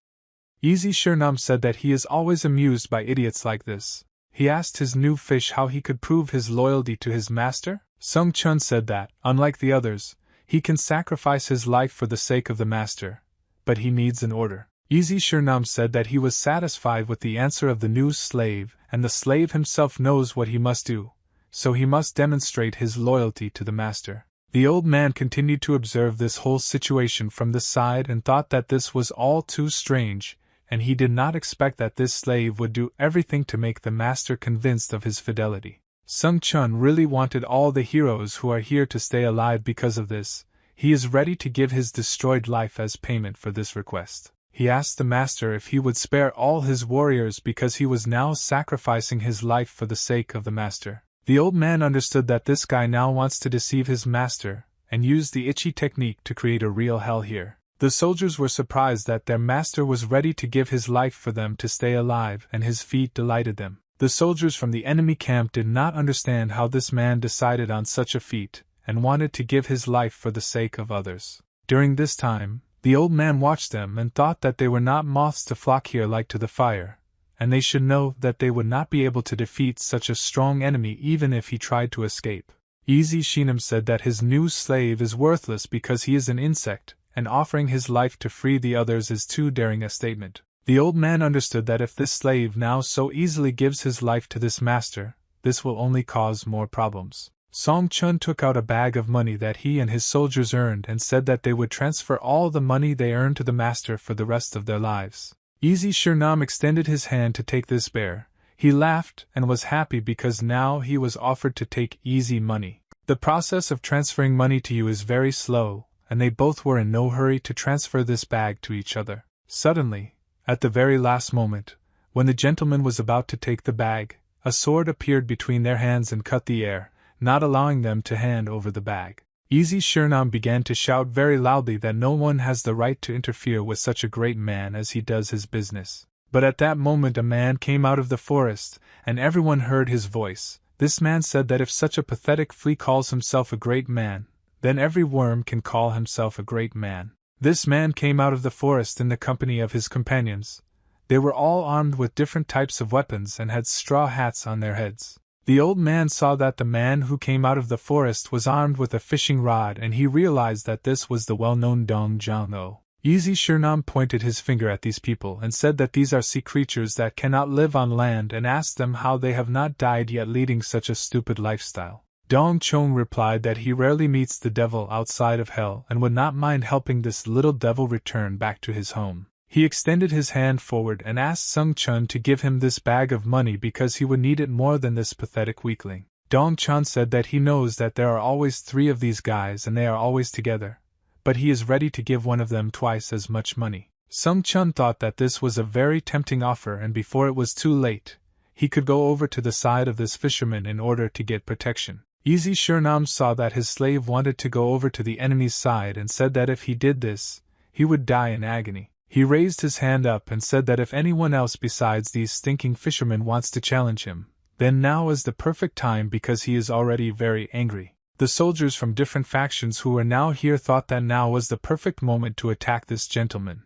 Easy Shernam said that he is always amused by idiots like this. He asked his new fish how he could prove his loyalty to his master. Sung Chun said that, unlike the others, he can sacrifice his life for the sake of the master, but he needs an order. Easy Shernam said that he was satisfied with the answer of the new slave, and the slave himself knows what he must do, so he must demonstrate his loyalty to the master. The old man continued to observe this whole situation from the side and thought that this was all too strange, and he did not expect that this slave would do everything to make the master convinced of his fidelity. Sung Chun really wanted all the heroes who are here to stay alive because of this. He is ready to give his destroyed life as payment for this request. He asked the master if he would spare all his warriors because he was now sacrificing his life for the sake of the master. The old man understood that this guy now wants to deceive his master, and used the Ichi technique to create a real hell here. The soldiers were surprised that their master was ready to give his life for them to stay alive, and his feat delighted them. The soldiers from the enemy camp did not understand how this man decided on such a feat, and wanted to give his life for the sake of others. During this time, The old man watched them and thought that they were not moths to flock here like to the fire, and they should know that they would not be able to defeat such a strong enemy even if he tried to escape. Easy Sheenam said that his new slave is worthless because he is an insect, and offering his life to free the others is too daring a statement. The old man understood that if this slave now so easily gives his life to this master, this will only cause more problems. Song Chun took out a bag of money that he and his soldiers earned and said that they would transfer all the money they earned to the master for the rest of their lives. Easy Shernam extended his hand to take this bear. He laughed and was happy because now he was offered to take easy money. The process of transferring money to you is very slow, and they both were in no hurry to transfer this bag to each other. Suddenly, at the very last moment, when the gentleman was about to take the bag, a sword appeared between their hands and cut the air, not allowing them to hand over the bag. Easy Shernam began to shout very loudly that no one has the right to interfere with such a great man as he does his business. But at that moment a man came out of the forest, and everyone heard his voice. This man said that if such a pathetic flea calls himself a great man, then every worm can call himself a great man. This man came out of the forest in the company of his companions. They were all armed with different types of weapons and had straw hats on their heads. The old man saw that the man who came out of the forest was armed with a fishing rod, and he realized that this was the well-known Dong Jiao. Easy Shernam pointed his finger at these people and said that these are sea creatures that cannot live on land, and asked them how they have not died yet leading such a stupid lifestyle. Dong Chong replied that he rarely meets the devil outside of hell and would not mind helping this little devil return back to his home. He extended his hand forward and asked Sung Chun to give him this bag of money because he would need it more than this pathetic weakling. Dong Chun said that he knows that there are always 3 of these guys and they are always together, but he is ready to give one of them twice as much money. Sung Chun thought that this was a very tempting offer, and before it was too late, he could go over to the side of this fisherman in order to get protection. Easy Shernam saw that his slave wanted to go over to the enemy's side and said that if he did this, he would die in agony. He raised his hand up and said that if anyone else besides these stinking fishermen wants to challenge him, then now is the perfect time because he is already very angry. The soldiers from different factions who were now here thought that now was the perfect moment to attack this gentleman,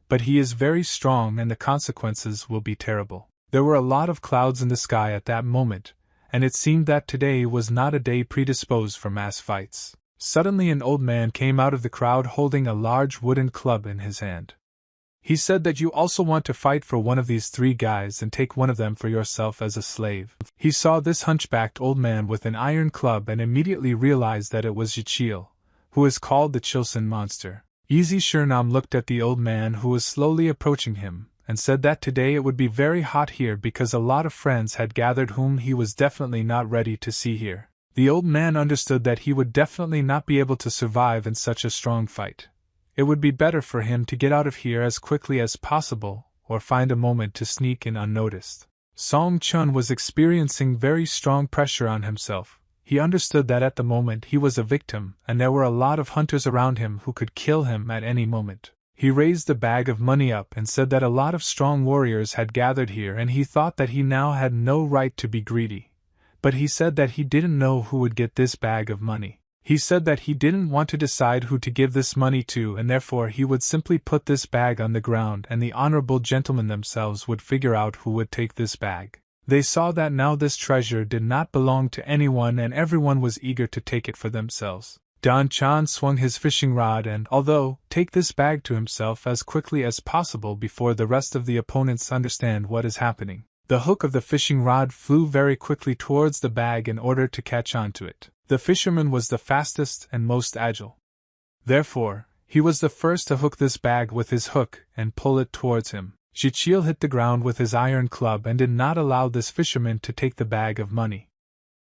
but he is very strong and the consequences will be terrible. There were a lot of clouds in the sky at that moment, and it seemed that today was not a day predisposed for mass fights. Suddenly an old man came out of the crowd holding a large wooden club in his hand. He said that you also want to fight for one of these 3 guys and take one of them for yourself as a slave. He saw this hunchbacked old man with an iron club and immediately realized that it was Yichil, who is called the Chilson Monster. Easy Shernam looked at the old man who was slowly approaching him, and said that today it would be very hot here because a lot of friends had gathered whom he was definitely not ready to see here. The old man understood that he would definitely not be able to survive in such a strong fight. It would be better for him to get out of here as quickly as possible, or find a moment to sneak in unnoticed. Song Chun was experiencing very strong pressure on himself. He understood that at the moment he was a victim, and there were a lot of hunters around him who could kill him at any moment. He raised the bag of money up and said that a lot of strong warriors had gathered here, and he thought that he now had no right to be greedy. But he said that he didn't know who would get this bag of money. He said that he didn't want to decide who to give this money to, and therefore he would simply put this bag on the ground and the honorable gentlemen themselves would figure out who would take this bag. They saw that now this treasure did not belong to anyone and everyone was eager to take it for themselves. Don Chan swung his fishing rod and, although, take this bag to himself as quickly as possible before the rest of the opponents understand what is happening. The hook of the fishing rod flew very quickly towards the bag in order to catch on to it. The fisherman was the fastest and most agile. Therefore, he was the first to hook this bag with his hook and pull it towards him. Jichil hit the ground with his iron club and did not allow this fisherman to take the bag of money.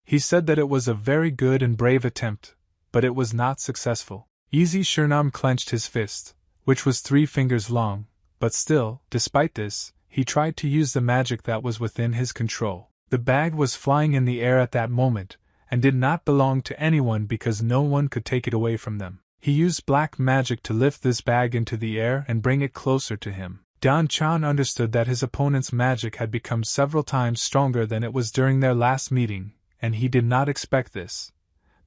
He said that it was a very good and brave attempt, but it was not successful. Easy Shernam clenched his fist, which was 3 fingers long, but still, despite this, he tried to use the magic that was within his control. The bag was flying in the air at that moment, and did not belong to anyone because no one could take it away from them. He used black magic to lift this bag into the air and bring it closer to him. Dan Chan understood that his opponent's magic had become several times stronger than it was during their last meeting, and he did not expect this.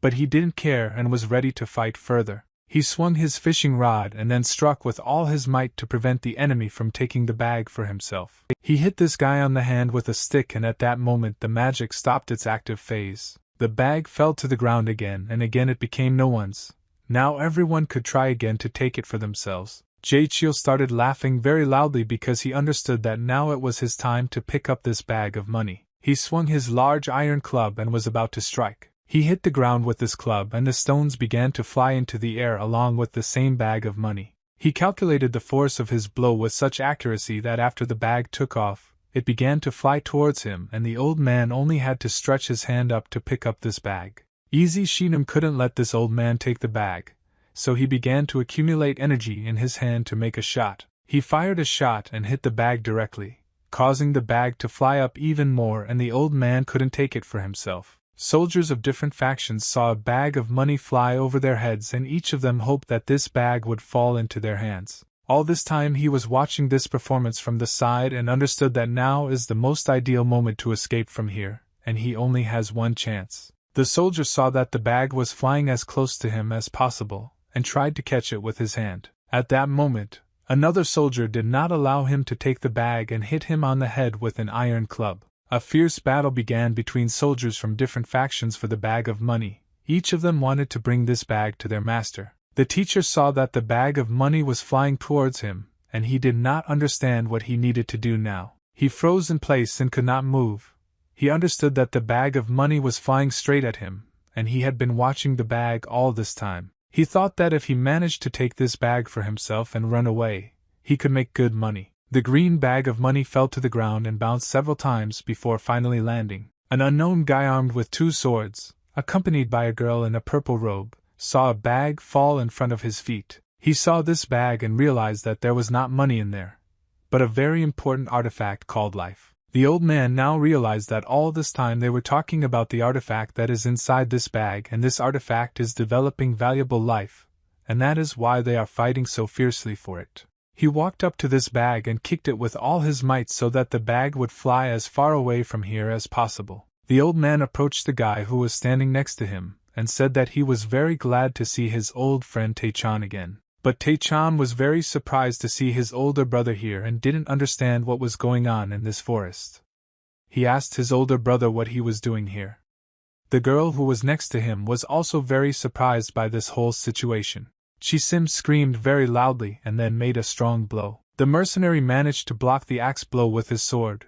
But he didn't care and was ready to fight further. He swung his fishing rod and then struck with all his might to prevent the enemy from taking the bag for himself. He hit this guy on the hand with a stick, and at that moment the magic stopped its active phase. The bag fell to the ground again, and again it became no one's. Now everyone could try again to take it for themselves. Jaechil started laughing very loudly because he understood that now it was his time to pick up this bag of money. He swung his large iron club and was about to strike. He hit the ground with this club and the stones began to fly into the air along with the same bag of money. He calculated the force of his blow with such accuracy that after the bag took off, it began to fly towards him, and the old man only had to stretch his hand up to pick up this bag. Easy Sheenum couldn't let this old man take the bag, so he began to accumulate energy in his hand to make a shot. He fired a shot and hit the bag directly, causing the bag to fly up even more, and the old man couldn't take it for himself. Soldiers of different factions saw a bag of money fly over their heads, and each of them hoped that this bag would fall into their hands. All this time he was watching this performance from the side and understood that now is the most ideal moment to escape from here, and he only has one chance. The soldier saw that the bag was flying as close to him as possible, and tried to catch it with his hand. At that moment, another soldier did not allow him to take the bag and hit him on the head with an iron club. A fierce battle began between soldiers from different factions for the bag of money. Each of them wanted to bring this bag to their master. The teacher saw that the bag of money was flying towards him, and he did not understand what he needed to do now. He froze in place and could not move. He understood that the bag of money was flying straight at him, and he had been watching the bag all this time. He thought that if he managed to take this bag for himself and run away, he could make good money. The green bag of money fell to the ground and bounced several times before finally landing. An unknown guy armed with 2 swords, accompanied by a girl in a purple robe, saw a bag fall in front of his feet. He saw this bag and realized that there was not money in there, but a very important artifact called life. The old man now realized that all this time they were talking about the artifact that is inside this bag, and this artifact is developing valuable life, and that is why they are fighting so fiercely for it. He walked up to this bag and kicked it with all his might so that the bag would fly as far away from here as possible. The old man approached the guy who was standing next to him, and said that he was very glad to see his old friend Taechan again. But Taechan was very surprised to see his older brother here and didn't understand what was going on in this forest. He asked his older brother what he was doing here. The girl who was next to him was also very surprised by this whole situation. Chisim screamed very loudly and then made a strong blow. The mercenary managed to block the axe blow with his sword,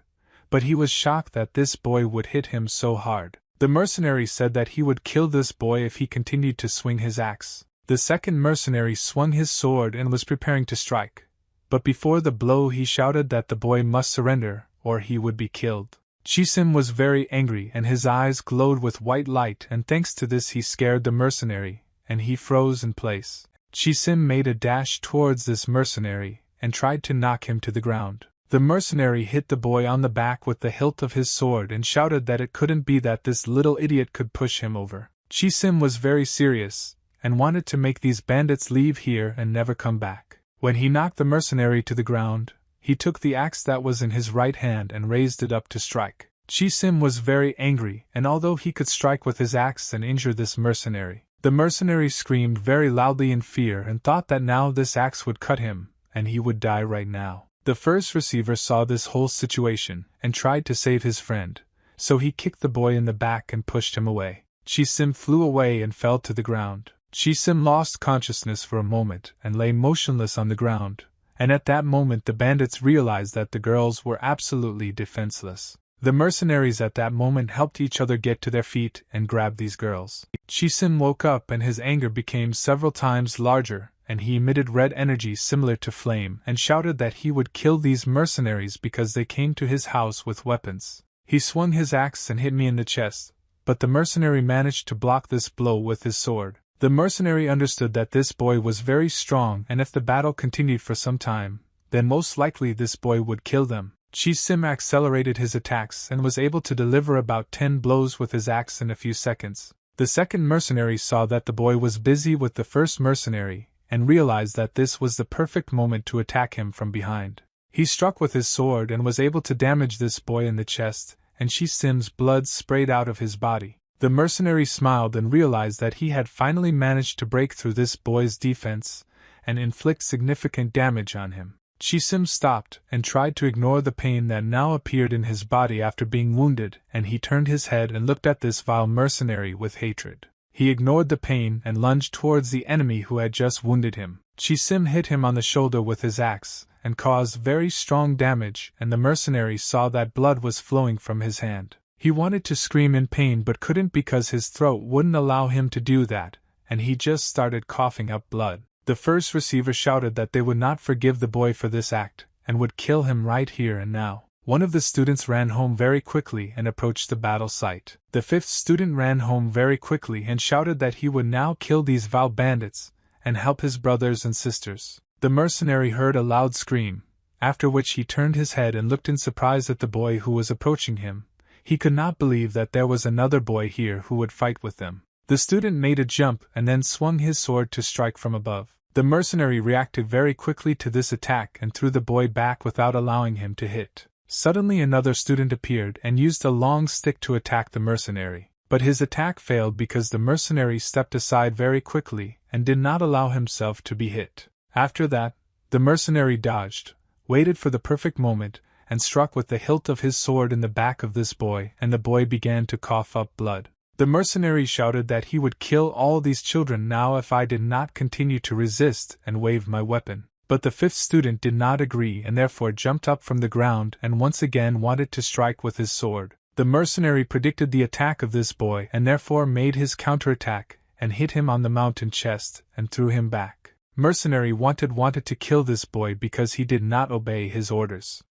but he was shocked that this boy would hit him so hard. The mercenary said that he would kill this boy if he continued to swing his axe. The second mercenary swung his sword and was preparing to strike, but before the blow he shouted that the boy must surrender or he would be killed. Chisim was very angry and his eyes glowed with white light, and thanks to this he scared the mercenary, and he froze in place. Chisim made a dash towards this mercenary and tried to knock him to the ground. The mercenary hit the boy on the back with the hilt of his sword and shouted that it couldn't be that this little idiot could push him over. Chisim was very serious and wanted to make these bandits leave here and never come back. When he knocked the mercenary to the ground, he took the axe that was in his right hand and raised it up to strike. Chisim was very angry, and although he could strike with his axe and injure this mercenary, the mercenary screamed very loudly in fear and thought that now this axe would cut him, and he would die right now. The first receiver saw this whole situation and tried to save his friend, so he kicked the boy in the back and pushed him away. Chisim flew away and fell to the ground. Chisim lost consciousness for a moment and lay motionless on the ground, and at that moment the bandits realized that the girls were absolutely defenseless. The mercenaries at that moment helped each other get to their feet and grab these girls. Chisim woke up and his anger became several times larger, and he emitted red energy similar to flame and shouted that he would kill these mercenaries because they came to his house with weapons. He swung his axe and hit me in the chest, but the mercenary managed to block this blow with his sword. The mercenary understood that this boy was very strong, and if the battle continued for some time, then most likely this boy would kill them. Chisim accelerated his attacks and was able to deliver about 10 blows with his axe in a few seconds. The second mercenary saw that the boy was busy with the first mercenary, and realized that this was the perfect moment to attack him from behind. He struck with his sword and was able to damage this boy in the chest, and Chisim's blood sprayed out of his body. The mercenary smiled and realized that he had finally managed to break through this boy's defense and inflict significant damage on him. Chi-sim stopped and tried to ignore the pain that now appeared in his body after being wounded, and he turned his head and looked at this vile mercenary with hatred. He ignored the pain and lunged towards the enemy who had just wounded him. Chi-sim hit him on the shoulder with his axe and caused very strong damage, and the mercenary saw that blood was flowing from his hand. He wanted to scream in pain but couldn't because his throat wouldn't allow him to do that, and he just started coughing up blood. The first receiver shouted that they would not forgive the boy for this act, and would kill him right here and now. One of the students ran home very quickly and approached the battle site. The fifth student ran home very quickly and shouted that he would now kill these vile bandits and help his brothers and sisters. The mercenary heard a loud scream, after which he turned his head and looked in surprise at the boy who was approaching him. He could not believe that there was another boy here who would fight with them. The student made a jump and then swung his sword to strike from above. The mercenary reacted very quickly to this attack and threw the boy back without allowing him to hit. Suddenly another student appeared and used a long stick to attack the mercenary. But his attack failed because the mercenary stepped aside very quickly and did not allow himself to be hit. After that, the mercenary dodged, waited for the perfect moment, and struck with the hilt of his sword in the back of this boy, and the boy began to cough up blood. The mercenary shouted that he would kill all these children now if I did not continue to resist and waved my weapon. But the fifth student did not agree and therefore jumped up from the ground and once again wanted to strike with his sword. The mercenary predicted the attack of this boy and therefore made his counterattack and hit him on the mountain chest and threw him back. Mercenary wanted to kill this boy because he did not obey his orders.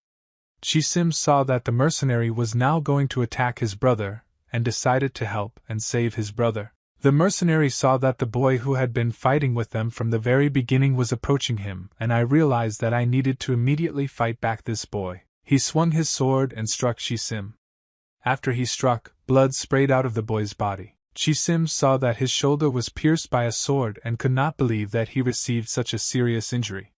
Chi-sim saw that the mercenary was now going to attack his brother, and decided to help and save his brother. The mercenary saw that the boy who had been fighting with them from the very beginning was approaching him, and I realized that I needed to immediately fight back this boy. He swung his sword and struck Chi-sim. After he struck, blood sprayed out of the boy's body. Chi-sim saw that his shoulder was pierced by a sword and could not believe that he received such a serious injury.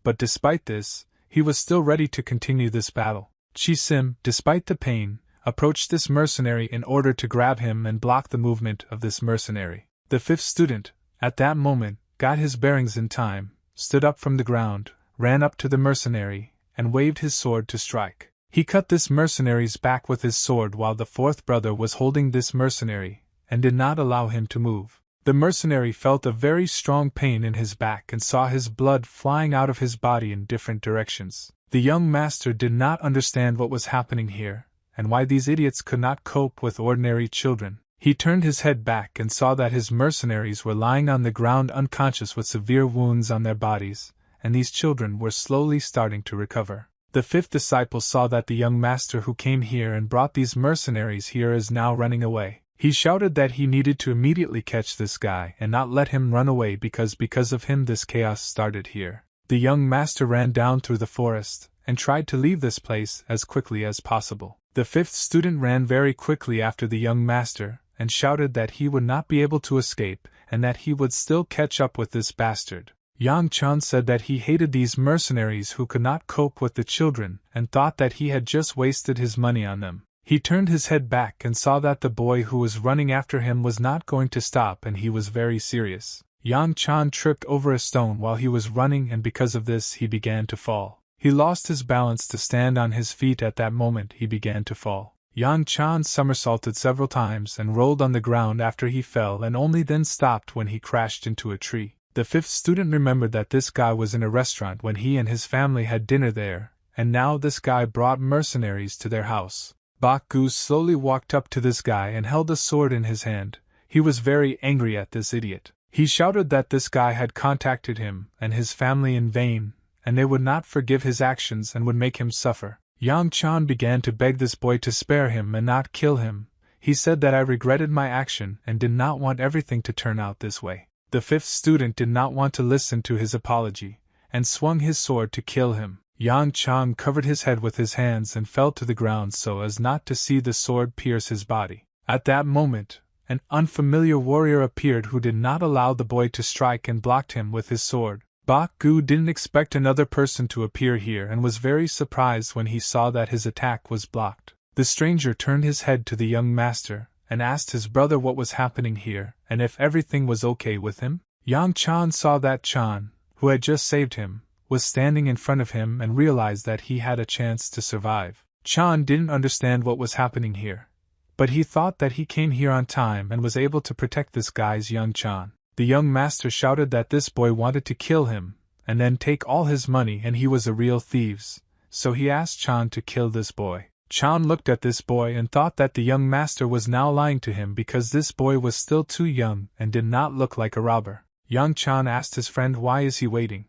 But despite this, he was still ready to continue this battle. Chi-sim, despite the pain, approached this mercenary in order to grab him and block the movement of this mercenary. The fifth student, at that moment, got his bearings in time, stood up from the ground, ran up to the mercenary, and waved his sword to strike. He cut this mercenary's back with his sword while the fourth brother was holding this mercenary, and did not allow him to move. The mercenary felt a very strong pain in his back and saw his blood flying out of his body in different directions. The young master did not understand what was happening here, and why these idiots could not cope with ordinary children. He turned his head back and saw that his mercenaries were lying on the ground unconscious with severe wounds on their bodies, and these children were slowly starting to recover. The fifth disciple saw that the young master who came here and brought these mercenaries here is now running away. He shouted that he needed to immediately catch this guy and not let him run away because of him this chaos started here. The young master ran down through the forest and tried to leave this place as quickly as possible. The fifth student ran very quickly after the young master and shouted that he would not be able to escape and that he would still catch up with this bastard. Yang Chan said that he hated these mercenaries who could not cope with the children and thought that he had just wasted his money on them. He turned his head back and saw that the boy who was running after him was not going to stop and he was very serious. Yang Chan tripped over a stone while he was running and because of this he began to fall. He lost his balance to stand on his feet. At that moment he began to fall. Yang Chan somersaulted several times and rolled on the ground after he fell and only then stopped when he crashed into a tree. The fifth student remembered that this guy was in a restaurant when he and his family had dinner there, and now this guy brought mercenaries to their house. Bak Gu slowly walked up to this guy and held a sword in his hand. He was very angry at this idiot. He shouted that this guy had contacted him and his family in vain, and they would not forgive his actions and would make him suffer. Yang Chan began to beg this boy to spare him and not kill him. He said that I regretted my action and did not want everything to turn out this way. The fifth student did not want to listen to his apology, and swung his sword to kill him. Yang Chan covered his head with his hands and fell to the ground so as not to see the sword pierce his body. At that moment, an unfamiliar warrior appeared who did not allow the boy to strike and blocked him with his sword. Bak Gu didn't expect another person to appear here and was very surprised when he saw that his attack was blocked. The stranger turned his head to the young master and asked his brother what was happening here and if everything was okay with him. Yang Chan saw that Chan, who had just saved him, was standing in front of him and realized that he had a chance to survive. Chan didn't understand what was happening here, but he thought that he came here on time and was able to protect this guy's young Chan. The young master shouted that this boy wanted to kill him, and then take all his money, and he was a real thieves, so he asked Chan to kill this boy. Chan looked at this boy and thought that the young master was now lying to him because this boy was still too young and did not look like a robber. Young Chan asked his friend why is he waiting.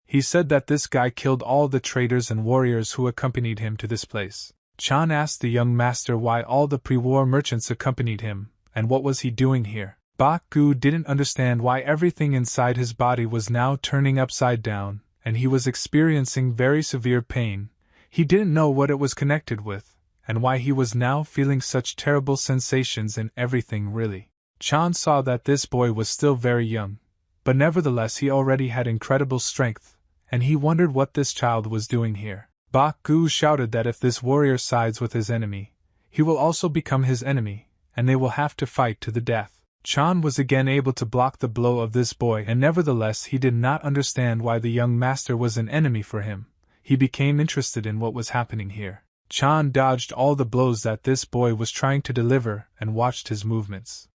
He said that this guy killed all the traders and warriors who accompanied him to this place. Chan asked the young master why all the pre-war merchants accompanied him, and what was he doing here. Bak Gu didn't understand why everything inside his body was now turning upside down, and he was experiencing very severe pain. He didn't know what it was connected with, and why he was now feeling such terrible sensations in everything really. Chan saw that this boy was still very young, but nevertheless he already had incredible strength, and he wondered what this child was doing here. Bak Gu shouted that if this warrior sides with his enemy, he will also become his enemy, and they will have to fight to the death. Chan was again able to block the blow of this boy, and nevertheless he did not understand why the young master was an enemy for him. He became interested in what was happening here. Chan dodged all the blows that this boy was trying to deliver and watched his movements.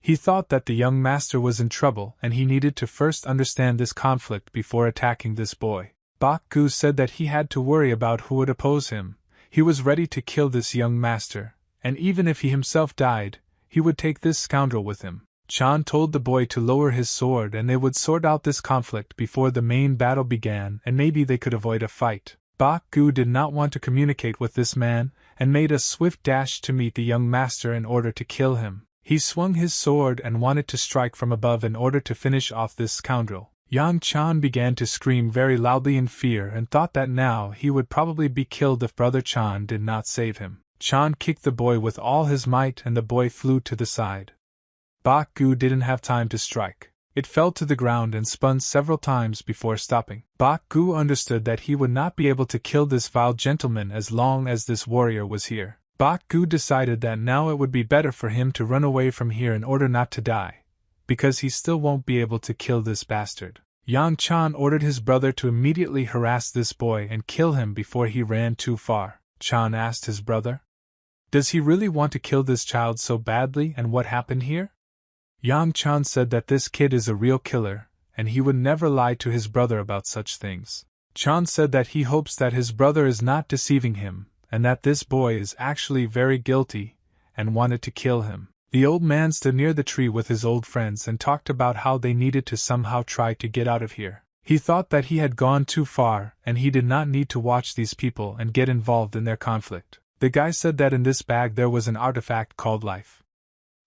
He thought that the young master was in trouble and he needed to first understand this conflict before attacking this boy. Bak Gu said that he had to worry about who would oppose him. He was ready to kill this young master, and even if he himself died, he would take this scoundrel with him. Chan told the boy to lower his sword and they would sort out this conflict before the main battle began, and maybe they could avoid a fight. Bak Gu did not want to communicate with this man, and made a swift dash to meet the young master in order to kill him. He swung his sword and wanted to strike from above in order to finish off this scoundrel. Yang Chan began to scream very loudly in fear and thought that now he would probably be killed if brother Chan did not save him. Chan kicked the boy with all his might and the boy flew to the side. Bak Gu didn't have time to strike. It fell to the ground and spun several times before stopping. Bak Gu understood that he would not be able to kill this vile gentleman as long as this warrior was here. Bak Gu decided that now it would be better for him to run away from here in order not to die, because he still won't be able to kill this bastard. Yang Chan ordered his brother to immediately harass this boy and kill him before he ran too far. Chan asked his brother, "Does he really want to kill this child so badly, and what happened here?" Yang Chan said that this kid is a real killer, and he would never lie to his brother about such things. Chan said that he hopes that his brother is not deceiving him, and that this boy is actually very guilty, and wanted to kill him. The old man stood near the tree with his old friends and talked about how they needed to somehow try to get out of here. He thought that he had gone too far, and he did not need to watch these people and get involved in their conflict. The guy said that in this bag there was an artifact called life.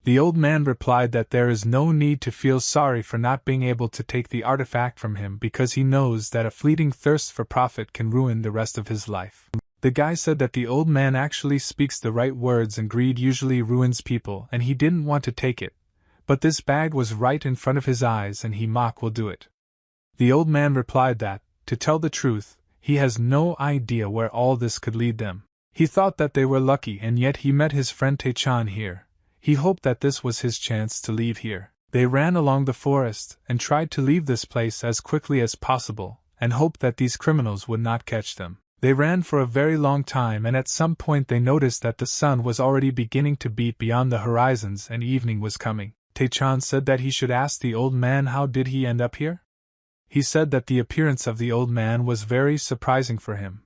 The old man replied that there is no need to feel sorry for not being able to take the artifact from him because he knows that a fleeting thirst for profit can ruin the rest of his life. The guy said that the old man actually speaks the right words and greed usually ruins people and he didn't want to take it, but this bag was right in front of his eyes and he will do it. The old man replied that, to tell the truth, he has no idea where all this could lead them. He thought that they were lucky and yet he met his friend Tae-chan here. He hoped that this was his chance to leave here. They ran along the forest and tried to leave this place as quickly as possible and hoped that these criminals would not catch them. They ran for a very long time and at some point they noticed that the sun was already beginning to beat beyond the horizons and evening was coming. Tae-chan said that he should ask the old man how did he end up here? He said that the appearance of the old man was very surprising for him.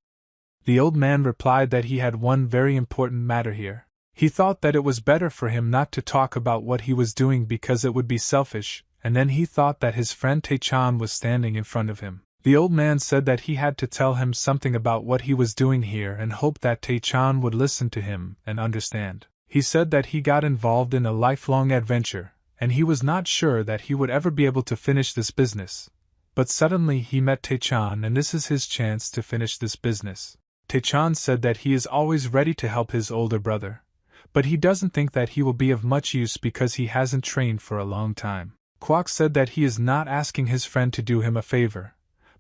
The old man replied that he had one very important matter here. He thought that it was better for him not to talk about what he was doing because it would be selfish, and then he thought that his friend Tae-chan was standing in front of him. The old man said that he had to tell him something about what he was doing here and hoped that Tae-chan would listen to him and understand. He said that he got involved in a lifelong adventure, and he was not sure that he would ever be able to finish this business. But suddenly he met Tae-chan and this is his chance to finish this business. Tae-chan said that he is always ready to help his older brother, but he doesn't think that he will be of much use because he hasn't trained for a long time. Kwok said that he is not asking his friend to do him a favor,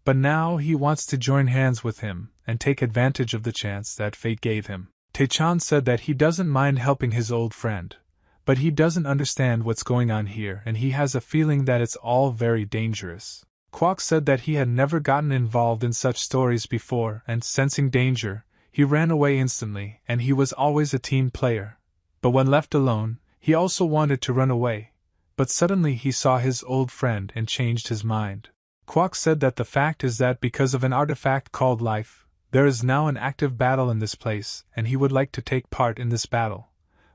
but now he wants to join hands with him and take advantage of the chance that fate gave him. Tae-chan said that he doesn't mind helping his old friend, but he doesn't understand what's going on here and he has a feeling that it's all very dangerous. Kwok said that he had never gotten involved in such stories before and, sensing danger, he ran away instantly and he was always a team player. But when left alone, he also wanted to run away. But suddenly he saw his old friend and changed his mind. Kwok said that the fact is that because of an artifact called life, there is now an active battle in this place and he would like to take part in this battle.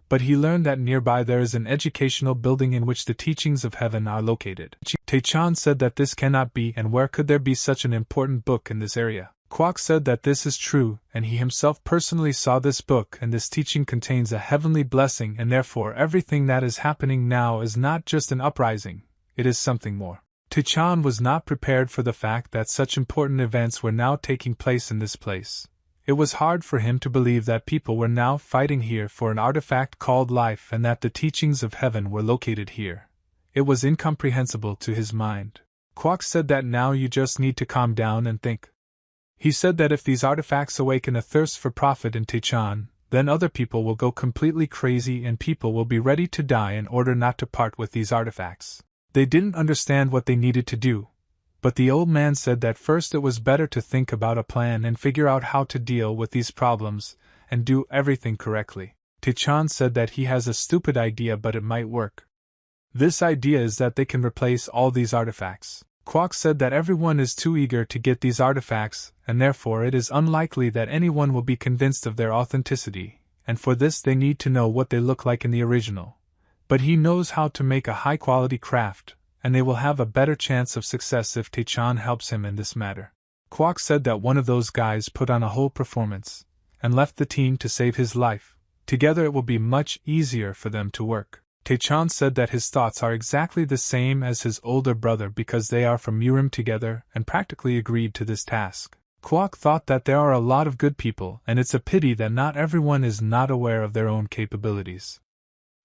But he learned that nearby there is an educational building in which the teachings of heaven are located. Tae-chan said that this cannot be, and where could there be such an important book in this area? Kwok said that this is true, and he himself personally saw this book, and this teaching contains a heavenly blessing, and therefore everything that is happening now is not just an uprising, it is something more. Tae-chan was not prepared for the fact that such important events were now taking place in this place. It was hard for him to believe that people were now fighting here for an artifact called life and that the teachings of heaven were located here. It was incomprehensible to his mind. Kwok said that now you just need to calm down and think. He said that if these artifacts awaken a thirst for profit in Tae-chan, then other people will go completely crazy and people will be ready to die in order not to part with these artifacts. They didn't understand what they needed to do. But the old man said that first it was better to think about a plan and figure out how to deal with these problems, and do everything correctly. Tae-chan said that he has a stupid idea but it might work. This idea is that they can replace all these artifacts. Kwok said that everyone is too eager to get these artifacts, and therefore it is unlikely that anyone will be convinced of their authenticity, and for this they need to know what they look like in the original. But he knows how to make a high-quality craft, and they will have a better chance of success if Tae-chan helps him in this matter. Kwok said that one of those guys put on a whole performance, and left the team to save his life. Together it will be much easier for them to work. Tae-chan said that his thoughts are exactly the same as his older brother because they are from Urim together and practically agreed to this task. Kwok thought that there are a lot of good people and it's a pity that not everyone is not aware of their own capabilities.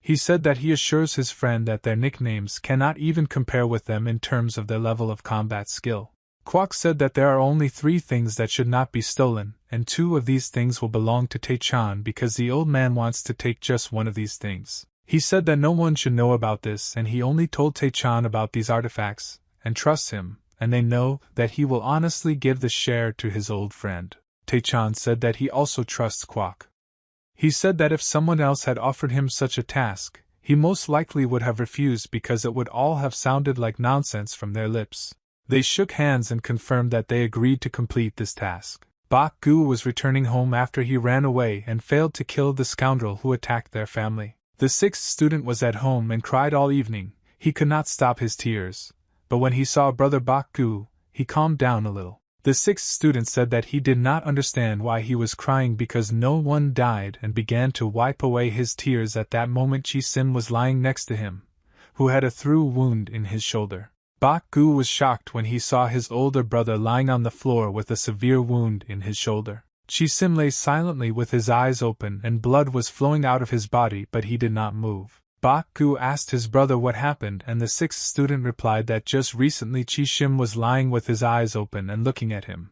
He said that he assures his friend that their nicknames cannot even compare with them in terms of their level of combat skill. Kwok said that there are only 3 things that should not be stolen, and 2 of these things will belong to Tae-chan because the old man wants to take just one of these things. He said that no one should know about this and he only told Tae-chan about these artifacts, and trusts him, and they know that he will honestly give the share to his old friend. Tae-chan said that he also trusts Kwok. He said that if someone else had offered him such a task, he most likely would have refused because it would all have sounded like nonsense from their lips. They shook hands and confirmed that they agreed to complete this task. Bak-gu was returning home after he ran away and failed to kill the scoundrel who attacked their family. The 6th student was at home and cried all evening. He could not stop his tears. But when he saw brother Bak-gu, he calmed down a little. The 6th student said that he did not understand why he was crying because no one died and began to wipe away his tears. At that moment Chi-sim was lying next to him, who had a through wound in his shoulder. Bak-gu was shocked when he saw his older brother lying on the floor with a severe wound in his shoulder. Chi-sim lay silently with his eyes open and blood was flowing out of his body but he did not move. Bak-gu asked his brother what happened and the 6th student replied that just recently Chi-sim was lying with his eyes open and looking at him.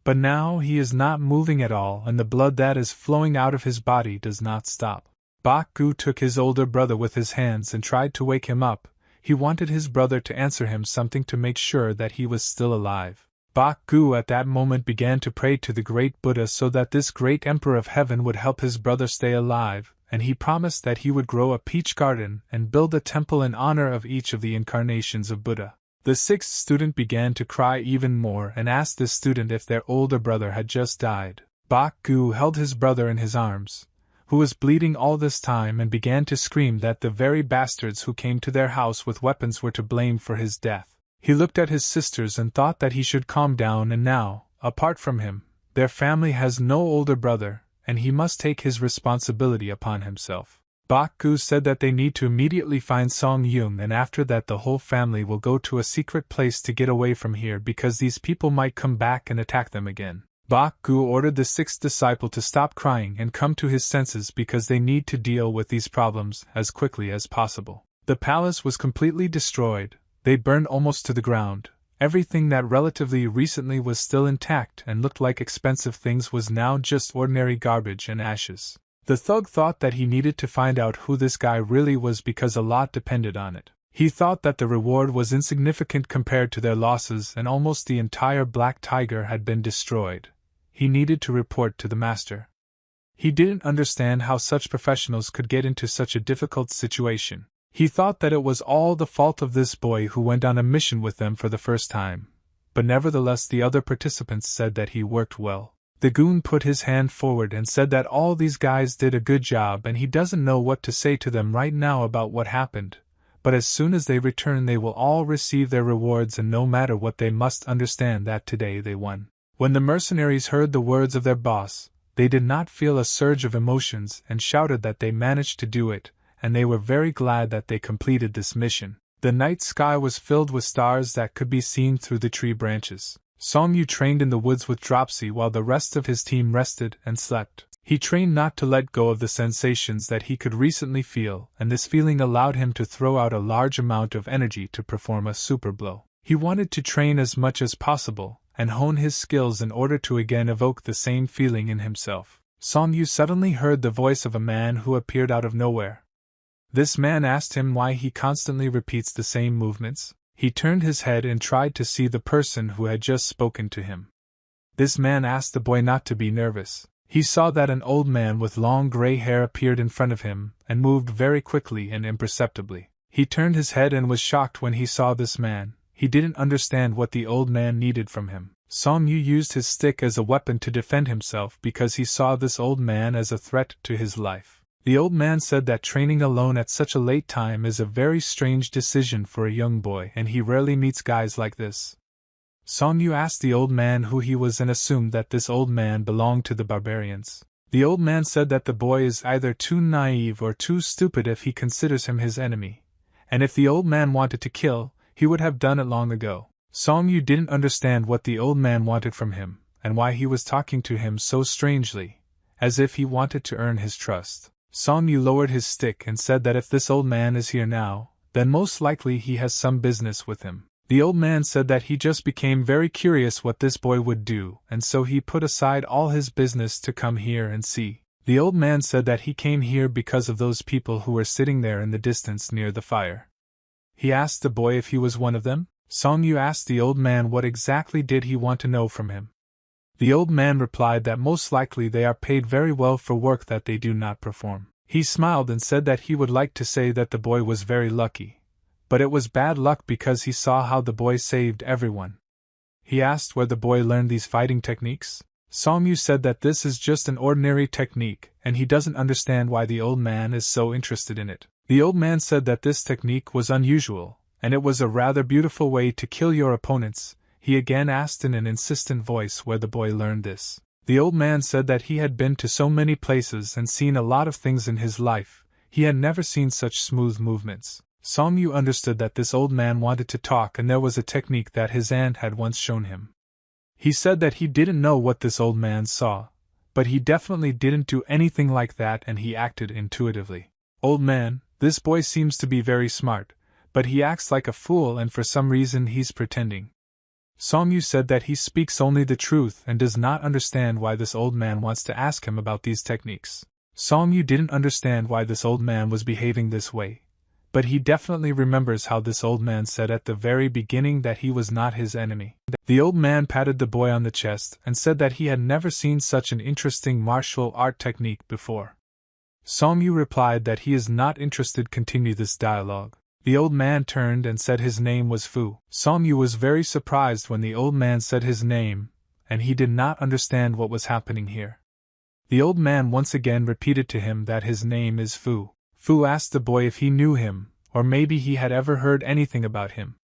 But now he is not moving at all and the blood that is flowing out of his body does not stop. Bak-gu took his older brother with his hands and tried to wake him up. He wanted his brother to answer him something to make sure that he was still alive. Bak-gu at that moment began to pray to the great Buddha so that this great Emperor of Heaven would help his brother stay alive, and he promised that he would grow a peach garden and build a temple in honor of each of the incarnations of Buddha. The 6th student began to cry even more and asked this student if their older brother had just died. Bak-gu held his brother in his arms, who was bleeding all this time, and began to scream that the very bastards who came to their house with weapons were to blame for his death. He looked at his sisters and thought that he should calm down, and now, apart from him, their family has no older brother, and he must take his responsibility upon himself. Bak-gu said that they need to immediately find Song-yoon and after that the whole family will go to a secret place to get away from here because these people might come back and attack them again. Bak-gu ordered the 6th disciple to stop crying and come to his senses because they need to deal with these problems as quickly as possible. The palace was completely destroyed. They burned almost to the ground. Everything that relatively recently was still intact and looked like expensive things was now just ordinary garbage and ashes. The thug thought that he needed to find out who this guy really was because a lot depended on it. He thought that the reward was insignificant compared to their losses and almost the entire Black Tiger had been destroyed. He needed to report to the master. He didn't understand how such professionals could get into such a difficult situation. He thought that it was all the fault of this boy who went on a mission with them for the first time. But nevertheless the other participants said that he worked well. The goon put his hand forward and said that all these guys did a good job and he doesn't know what to say to them right now about what happened, but as soon as they return they will all receive their rewards and no matter what they must understand that today they won. When the mercenaries heard the words of their boss, they did not feel a surge of emotions and shouted that they managed to do it, and they were very glad that they completed this mission. The night sky was filled with stars that could be seen through the tree branches. Song-yu trained in the woods with Dropsy while the rest of his team rested and slept. He trained not to let go of the sensations that he could recently feel, and this feeling allowed him to throw out a large amount of energy to perform a super blow. He wanted to train as much as possible, and hone his skills in order to again evoke the same feeling in himself. Song-yu suddenly heard the voice of a man who appeared out of nowhere. This man asked him why he constantly repeats the same movements. He turned his head and tried to see the person who had just spoken to him. This man asked the boy not to be nervous. He saw that an old man with long gray hair appeared in front of him and moved very quickly and imperceptibly. He turned his head and was shocked when he saw this man. He didn't understand what the old man needed from him. Song-yu used his stick as a weapon to defend himself because he saw this old man as a threat to his life. The old man said that training alone at such a late time is a very strange decision for a young boy and he rarely meets guys like this. Song-yu asked the old man who he was and assumed that this old man belonged to the barbarians. The old man said that the boy is either too naive or too stupid if he considers him his enemy, and if the old man wanted to kill, he would have done it long ago. Song-yu didn't understand what the old man wanted from him, and why he was talking to him so strangely, as if he wanted to earn his trust. Song-yu lowered his stick and said that if this old man is here now, then most likely he has some business with him. The old man said that he just became very curious what this boy would do, and so he put aside all his business to come here and see. The old man said that he came here because of those people who were sitting there in the distance near the fire. He asked the boy if he was one of them. Song-yu asked the old man what exactly did he want to know from him. The old man replied that most likely they are paid very well for work that they do not perform. He smiled and said that he would like to say that the boy was very lucky, but it was bad luck because he saw how the boy saved everyone. He asked where the boy learned these fighting techniques. Song-yu said that this is just an ordinary technique and he doesn't understand why the old man is so interested in it. The old man said that this technique was unusual, and it was a rather beautiful way to kill your opponents. He again asked in an insistent voice where the boy learned this. The old man said that he had been to so many places and seen a lot of things in his life, he had never seen such smooth movements. Song-yu understood that this old man wanted to talk and there was a technique that his aunt had once shown him. He said that he didn't know what this old man saw, but he definitely didn't do anything like that and he acted intuitively. Old man, this boy seems to be very smart, but he acts like a fool and for some reason he's pretending. Song-yu said that he speaks only the truth and does not understand why this old man wants to ask him about these techniques. Song-yu didn't understand why this old man was behaving this way, but he definitely remembers how this old man said at the very beginning that he was not his enemy. The old man patted the boy on the chest and said that he had never seen such an interesting martial art technique before. Song-yu replied that he is not interested. Continue this dialogue. The old man turned and said his name was Fu. Song-yu was very surprised when the old man said his name, and he did not understand what was happening here. The old man once again repeated to him that his name is Fu. Fu asked the boy if he knew him, or maybe he had ever heard anything about him.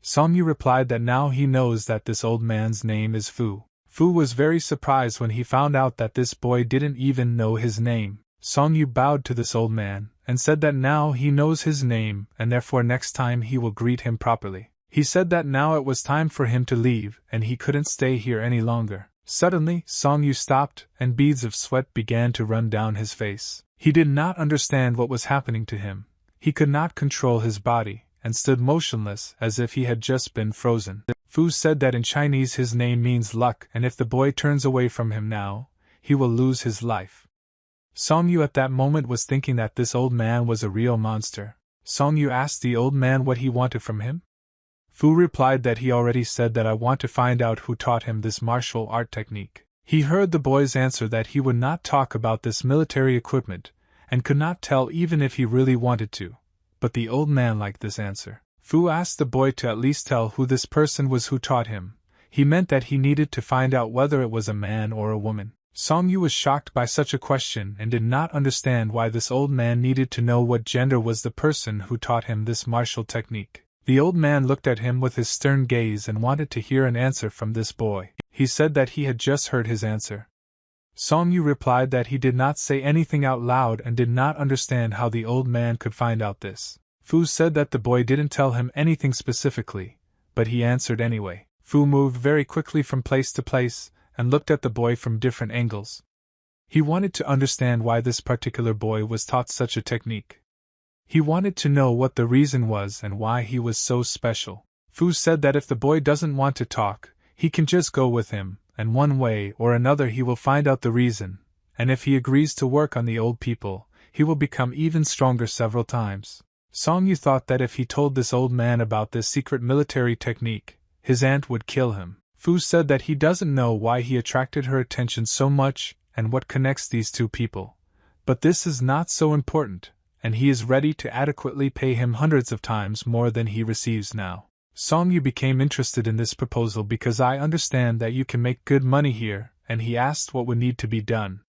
Song-yu replied that now he knows that this old man's name is Fu. Fu was very surprised when he found out that this boy didn't even know his name. Song-yu bowed to this old man, and said that now he knows his name and therefore next time he will greet him properly. He said that now it was time for him to leave and he couldn't stay here any longer. Suddenly, Song-yu stopped and beads of sweat began to run down his face. He did not understand what was happening to him. He could not control his body, and stood motionless as if he had just been frozen. Fu said that in Chinese his name means luck and if the boy turns away from him now, he will lose his life. Song-yu at that moment was thinking that this old man was a real monster. Song-yu asked the old man what he wanted from him. Fu replied that he already said that I want to find out who taught him this martial art technique. He heard the boy's answer that he would not talk about this military equipment, and could not tell even if he really wanted to, but the old man liked this answer. Fu asked the boy to at least tell who this person was who taught him. He meant that he needed to find out whether it was a man or a woman. Song-yu was shocked by such a question and did not understand why this old man needed to know what gender was the person who taught him this martial technique. The old man looked at him with his stern gaze and wanted to hear an answer from this boy. He said that he had just heard his answer. Song-yu replied that he did not say anything out loud and did not understand how the old man could find out this. Fu said that the boy didn't tell him anything specifically, but he answered anyway. Fu moved very quickly from place to place and looked at the boy from different angles. He wanted to understand why this particular boy was taught such a technique. He wanted to know what the reason was and why he was so special. Fu said that if the boy doesn't want to talk, he can just go with him, and one way or another he will find out the reason, and if he agrees to work on the old people, he will become even stronger several times. Song-yu thought that if he told this old man about this secret military technique, his aunt would kill him. Fu said that he doesn't know why he attracted her attention so much and what connects these two people, but this is not so important, and he is ready to adequately pay him hundreds of times more than he receives now. Song-yu became interested in this proposal because I understand that you can make good money here, and he asked what would need to be done.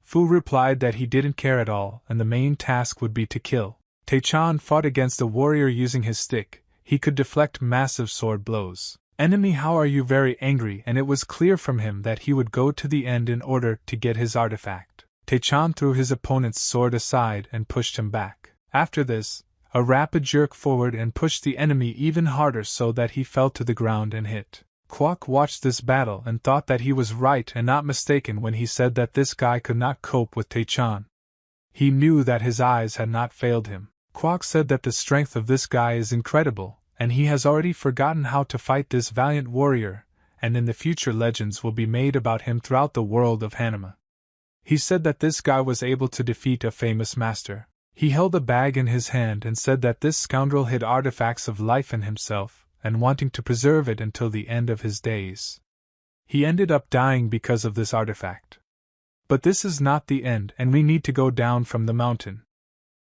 Fu replied that he didn't care at all and the main task would be to kill. Tae-chan fought against a warrior using his stick. He could deflect massive sword blows. Enemy, how are you very angry? And it was clear from him that he would go to the end in order to get his artifact. Tae-chan threw his opponent's sword aside and pushed him back. After this, a rapid jerk forward and pushed the enemy even harder so that he fell to the ground and hit. Kwok watched this battle and thought that he was right and not mistaken when he said that this guy could not cope with Tae-chan. He knew that his eyes had not failed him. Kwok said that the strength of this guy is incredible, and he has already forgotten how to fight this valiant warrior, and in the future legends will be made about him throughout the world of Hanama. He said that this guy was able to defeat a famous master. He held a bag in his hand and said that this scoundrel hid artifacts of life in himself, and wanting to preserve it until the end of his days. He ended up dying because of this artifact. But this is not the end, and we need to go down from the mountain.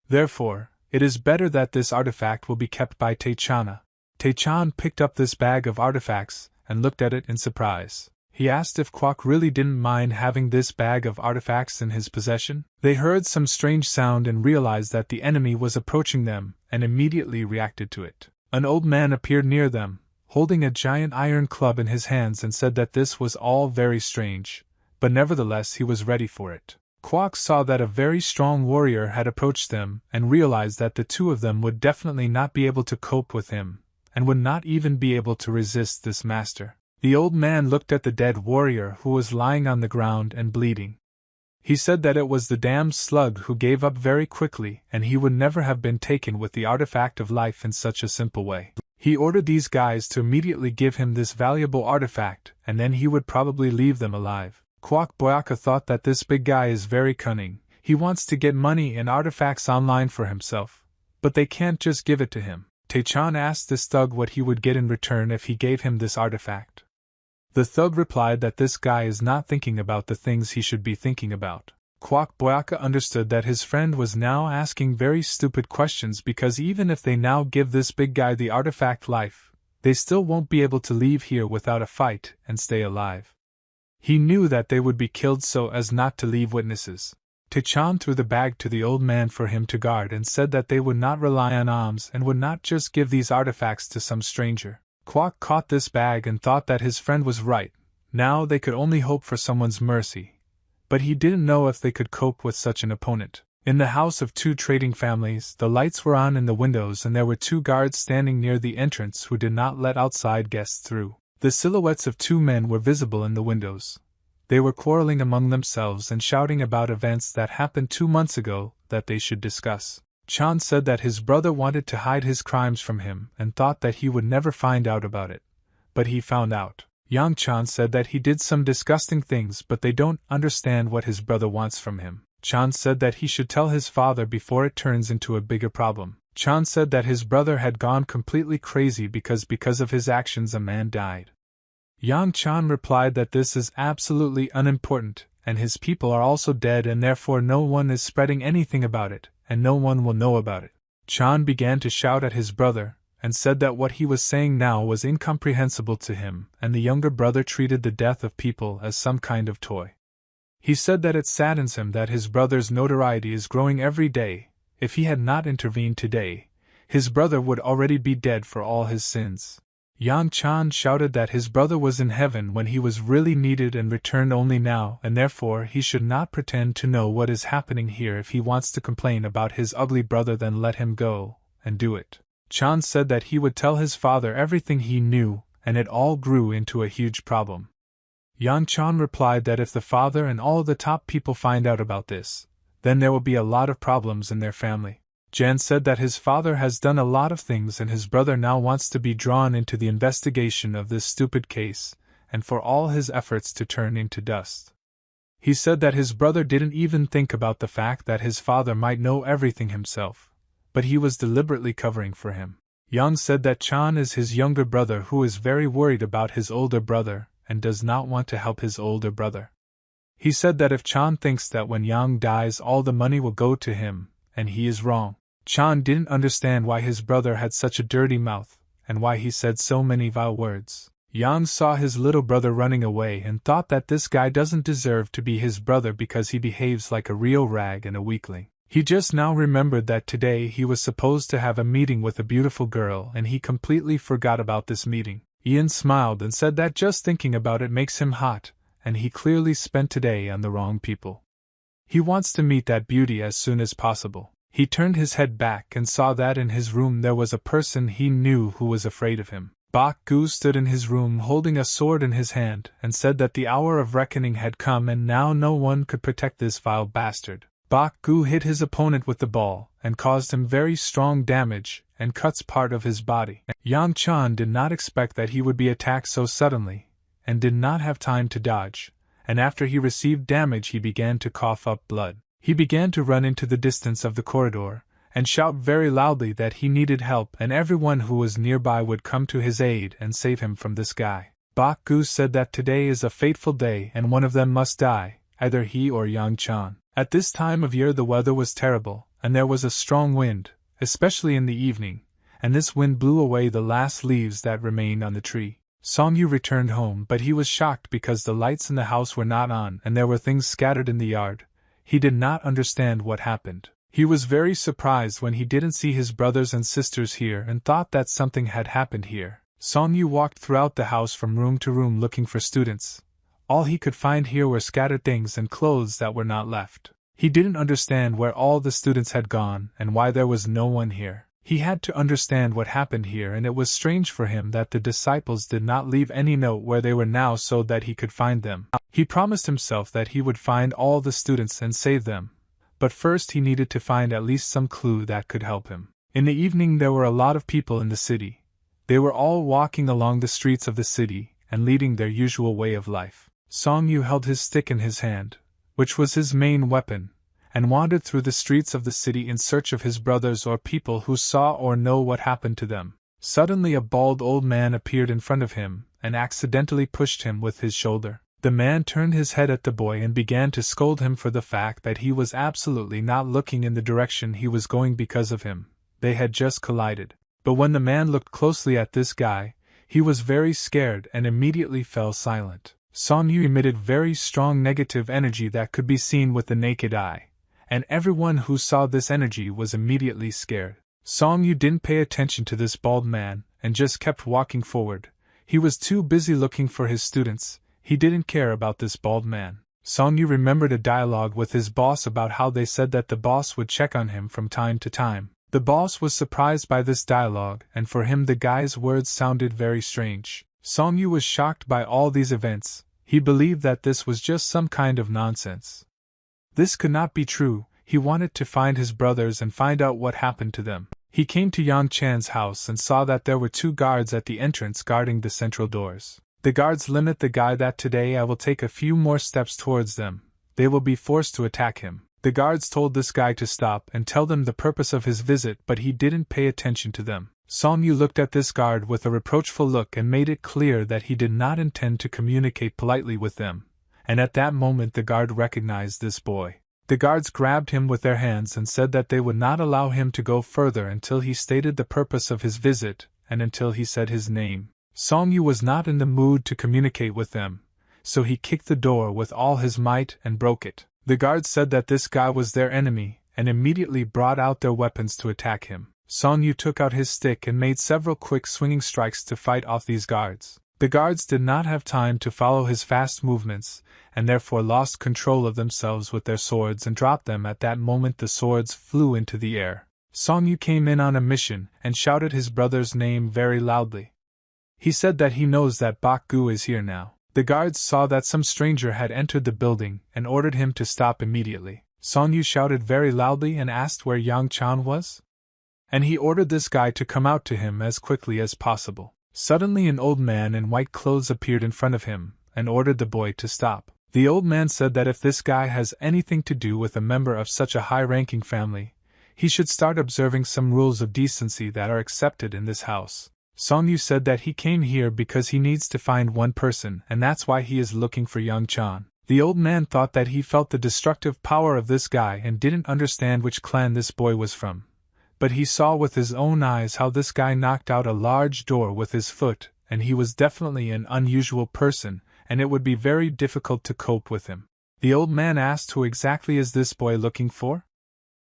Therefore, it is better that this artifact will be kept by Tae-chan. Tae-chan picked up this bag of artifacts and looked at it in surprise. He asked if Kwok really didn't mind having this bag of artifacts in his possession. They heard some strange sound and realized that the enemy was approaching them and immediately reacted to it. An old man appeared near them, holding a giant iron club in his hands and said that this was all very strange, but nevertheless he was ready for it. Kwok saw that a very strong warrior had approached them and realized that the two of them would definitely not be able to cope with him, and would not even be able to resist this master. The old man looked at the dead warrior who was lying on the ground and bleeding. He said that it was the damned slug who gave up very quickly and he would never have been taken with the artifact of life in such a simple way. He ordered these guys to immediately give him this valuable artifact and then he would probably leave them alive. Kwok Boyaka thought that this big guy is very cunning. He wants to get money and artifacts online for himself, but they can't just give it to him. Tae-chan asked this thug what he would get in return if he gave him this artifact. The thug replied that this guy is not thinking about the things he should be thinking about. Kwok Boyaka understood that his friend was now asking very stupid questions because even if they now give this big guy the artifact life, they still won't be able to leave here without a fight and stay alive. He knew that they would be killed so as not to leave witnesses. Tae-chan threw the bag to the old man for him to guard and said that they would not rely on alms and would not just give these artifacts to some stranger. Kwok caught this bag and thought that his friend was right. Now they could only hope for someone's mercy. But he didn't know if they could cope with such an opponent. In the house of two trading families, the lights were on in the windows and there were two guards standing near the entrance who did not let outside guests through. The silhouettes of two men were visible in the windows. They were quarreling among themselves and shouting about events that happened 2 months ago that they should discuss. Chan said that his brother wanted to hide his crimes from him and thought that he would never find out about it. But he found out. Yang Chan said that he did some disgusting things but they don't understand what his brother wants from him. Chan said that he should tell his father before it turns into a bigger problem. Chan said that his brother had gone completely crazy because of his actions a man died. Yang Chan replied that this is absolutely unimportant, and his people are also dead and therefore no one is spreading anything about it, and no one will know about it. Chan began to shout at his brother, and said that what he was saying now was incomprehensible to him, and the younger brother treated the death of people as some kind of toy. He said that it saddens him that his brother's notoriety is growing every day. If he had not intervened today, his brother would already be dead for all his sins. Yang Chan shouted that his brother was in heaven when he was really needed and returned only now, and therefore he should not pretend to know what is happening here. If he wants to complain about his ugly brother, then let him go, and do it. Chan said that he would tell his father everything he knew, and it all grew into a huge problem. Yang Chan replied that if the father and all the top people find out about this, then there will be a lot of problems in their family. Jan said that his father has done a lot of things and his brother now wants to be drawn into the investigation of this stupid case, and for all his efforts to turn into dust. He said that his brother didn't even think about the fact that his father might know everything himself, but he was deliberately covering for him. Yang said that Chan is his younger brother who is very worried about his older brother and does not want to help his older brother. He said that if Chan thinks that when Yang dies all the money will go to him, and he is wrong. Chan didn't understand why his brother had such a dirty mouth, and why he said so many vile words. Yang saw his little brother running away and thought that this guy doesn't deserve to be his brother because he behaves like a real rag and a weakling. He just now remembered that today he was supposed to have a meeting with a beautiful girl and he completely forgot about this meeting. Ian smiled and said that just thinking about it makes him hot, and he clearly spent today on the wrong people. He wants to meet that beauty as soon as possible. He turned his head back and saw that in his room there was a person he knew who was afraid of him. Bak Gu stood in his room holding a sword in his hand and said that the hour of reckoning had come and now no one could protect this vile bastard. Bak Gu hit his opponent with the ball and caused him very strong damage and cuts part of his body. Yang Chan did not expect that he would be attacked so suddenly and did not have time to dodge, and after he received damage he began to cough up blood. He began to run into the distance of the corridor, and shout very loudly that he needed help and everyone who was nearby would come to his aid and save him from this guy. Bak Gu said that today is a fateful day and one of them must die, either he or Yang Chan. At this time of year the weather was terrible, and there was a strong wind, especially in the evening, and this wind blew away the last leaves that remained on the tree. Song Yu returned home, but he was shocked because the lights in the house were not on and there were things scattered in the yard. He did not understand what happened. He was very surprised when he didn't see his brothers and sisters here and thought that something had happened here. Song Yu walked throughout the house from room to room looking for students. All he could find here were scattered things and clothes that were not left. He didn't understand where all the students had gone and why there was no one here. He had to understand what happened here, and it was strange for him that the disciples did not leave any note where they were now so that he could find them. He promised himself that he would find all the students and save them, but first he needed to find at least some clue that could help him. In the evening there were a lot of people in the city. They were all walking along the streets of the city and leading their usual way of life. Song Yu held his stick in his hand, which was his main weapon, and wandered through the streets of the city in search of his brothers or people who saw or know what happened to them. Suddenly a bald old man appeared in front of him and accidentally pushed him with his shoulder. The man turned his head at the boy and began to scold him for the fact that he was absolutely not looking in the direction he was going because of him. They had just collided. But when the man looked closely at this guy, he was very scared and immediately fell silent. Song Yu emitted very strong negative energy that could be seen with the naked eye, and everyone who saw this energy was immediately scared. Song Yu didn't pay attention to this bald man and just kept walking forward. He was too busy looking for his students. He didn't care about this bald man. Song Yu remembered a dialogue with his boss about how they said that the boss would check on him from time to time. The boss was surprised by this dialogue, and for him the guy's words sounded very strange. Song Yu was shocked by all these events. He believed that this was just some kind of nonsense. This could not be true. He wanted to find his brothers and find out what happened to them. He came to Yang Chan's house and saw that there were 2 guards at the entrance guarding the central doors. The guards limit the guy that today I will take a few more steps towards them. They will be forced to attack him. The guards told this guy to stop and tell them the purpose of his visit, but he didn't pay attention to them. Song Yu looked at this guard with a reproachful look and made it clear that he did not intend to communicate politely with them, and at that moment the guard recognized this boy. The guards grabbed him with their hands and said that they would not allow him to go further until he stated the purpose of his visit, and until he said his name. Song Yu was not in the mood to communicate with them, so he kicked the door with all his might and broke it. The guards said that this guy was their enemy, and immediately brought out their weapons to attack him. Song Yu took out his stick and made several quick swinging strikes to fight off these guards. The guards did not have time to follow his fast movements, and therefore lost control of themselves with their swords and dropped them. At that moment the swords flew into the air. Song Yu came in on a mission and shouted his brother's name very loudly. He said that he knows that Bak Gu is here now. The guards saw that some stranger had entered the building and ordered him to stop immediately. Song Yu shouted very loudly and asked where Yang Chan was, and he ordered this guy to come out to him as quickly as possible. Suddenly an old man in white clothes appeared in front of him and ordered the boy to stop. The old man said that if this guy has anything to do with a member of such a high-ranking family, he should start observing some rules of decency that are accepted in this house. Song Yu said that he came here because he needs to find one person, and that's why he is looking for Yang Chan. The old man thought that he felt the destructive power of this guy and didn't understand which clan this boy was from. But he saw with his own eyes how this guy knocked out a large door with his foot, and he was definitely an unusual person, and it would be very difficult to cope with him. The old man asked who exactly is this boy looking for?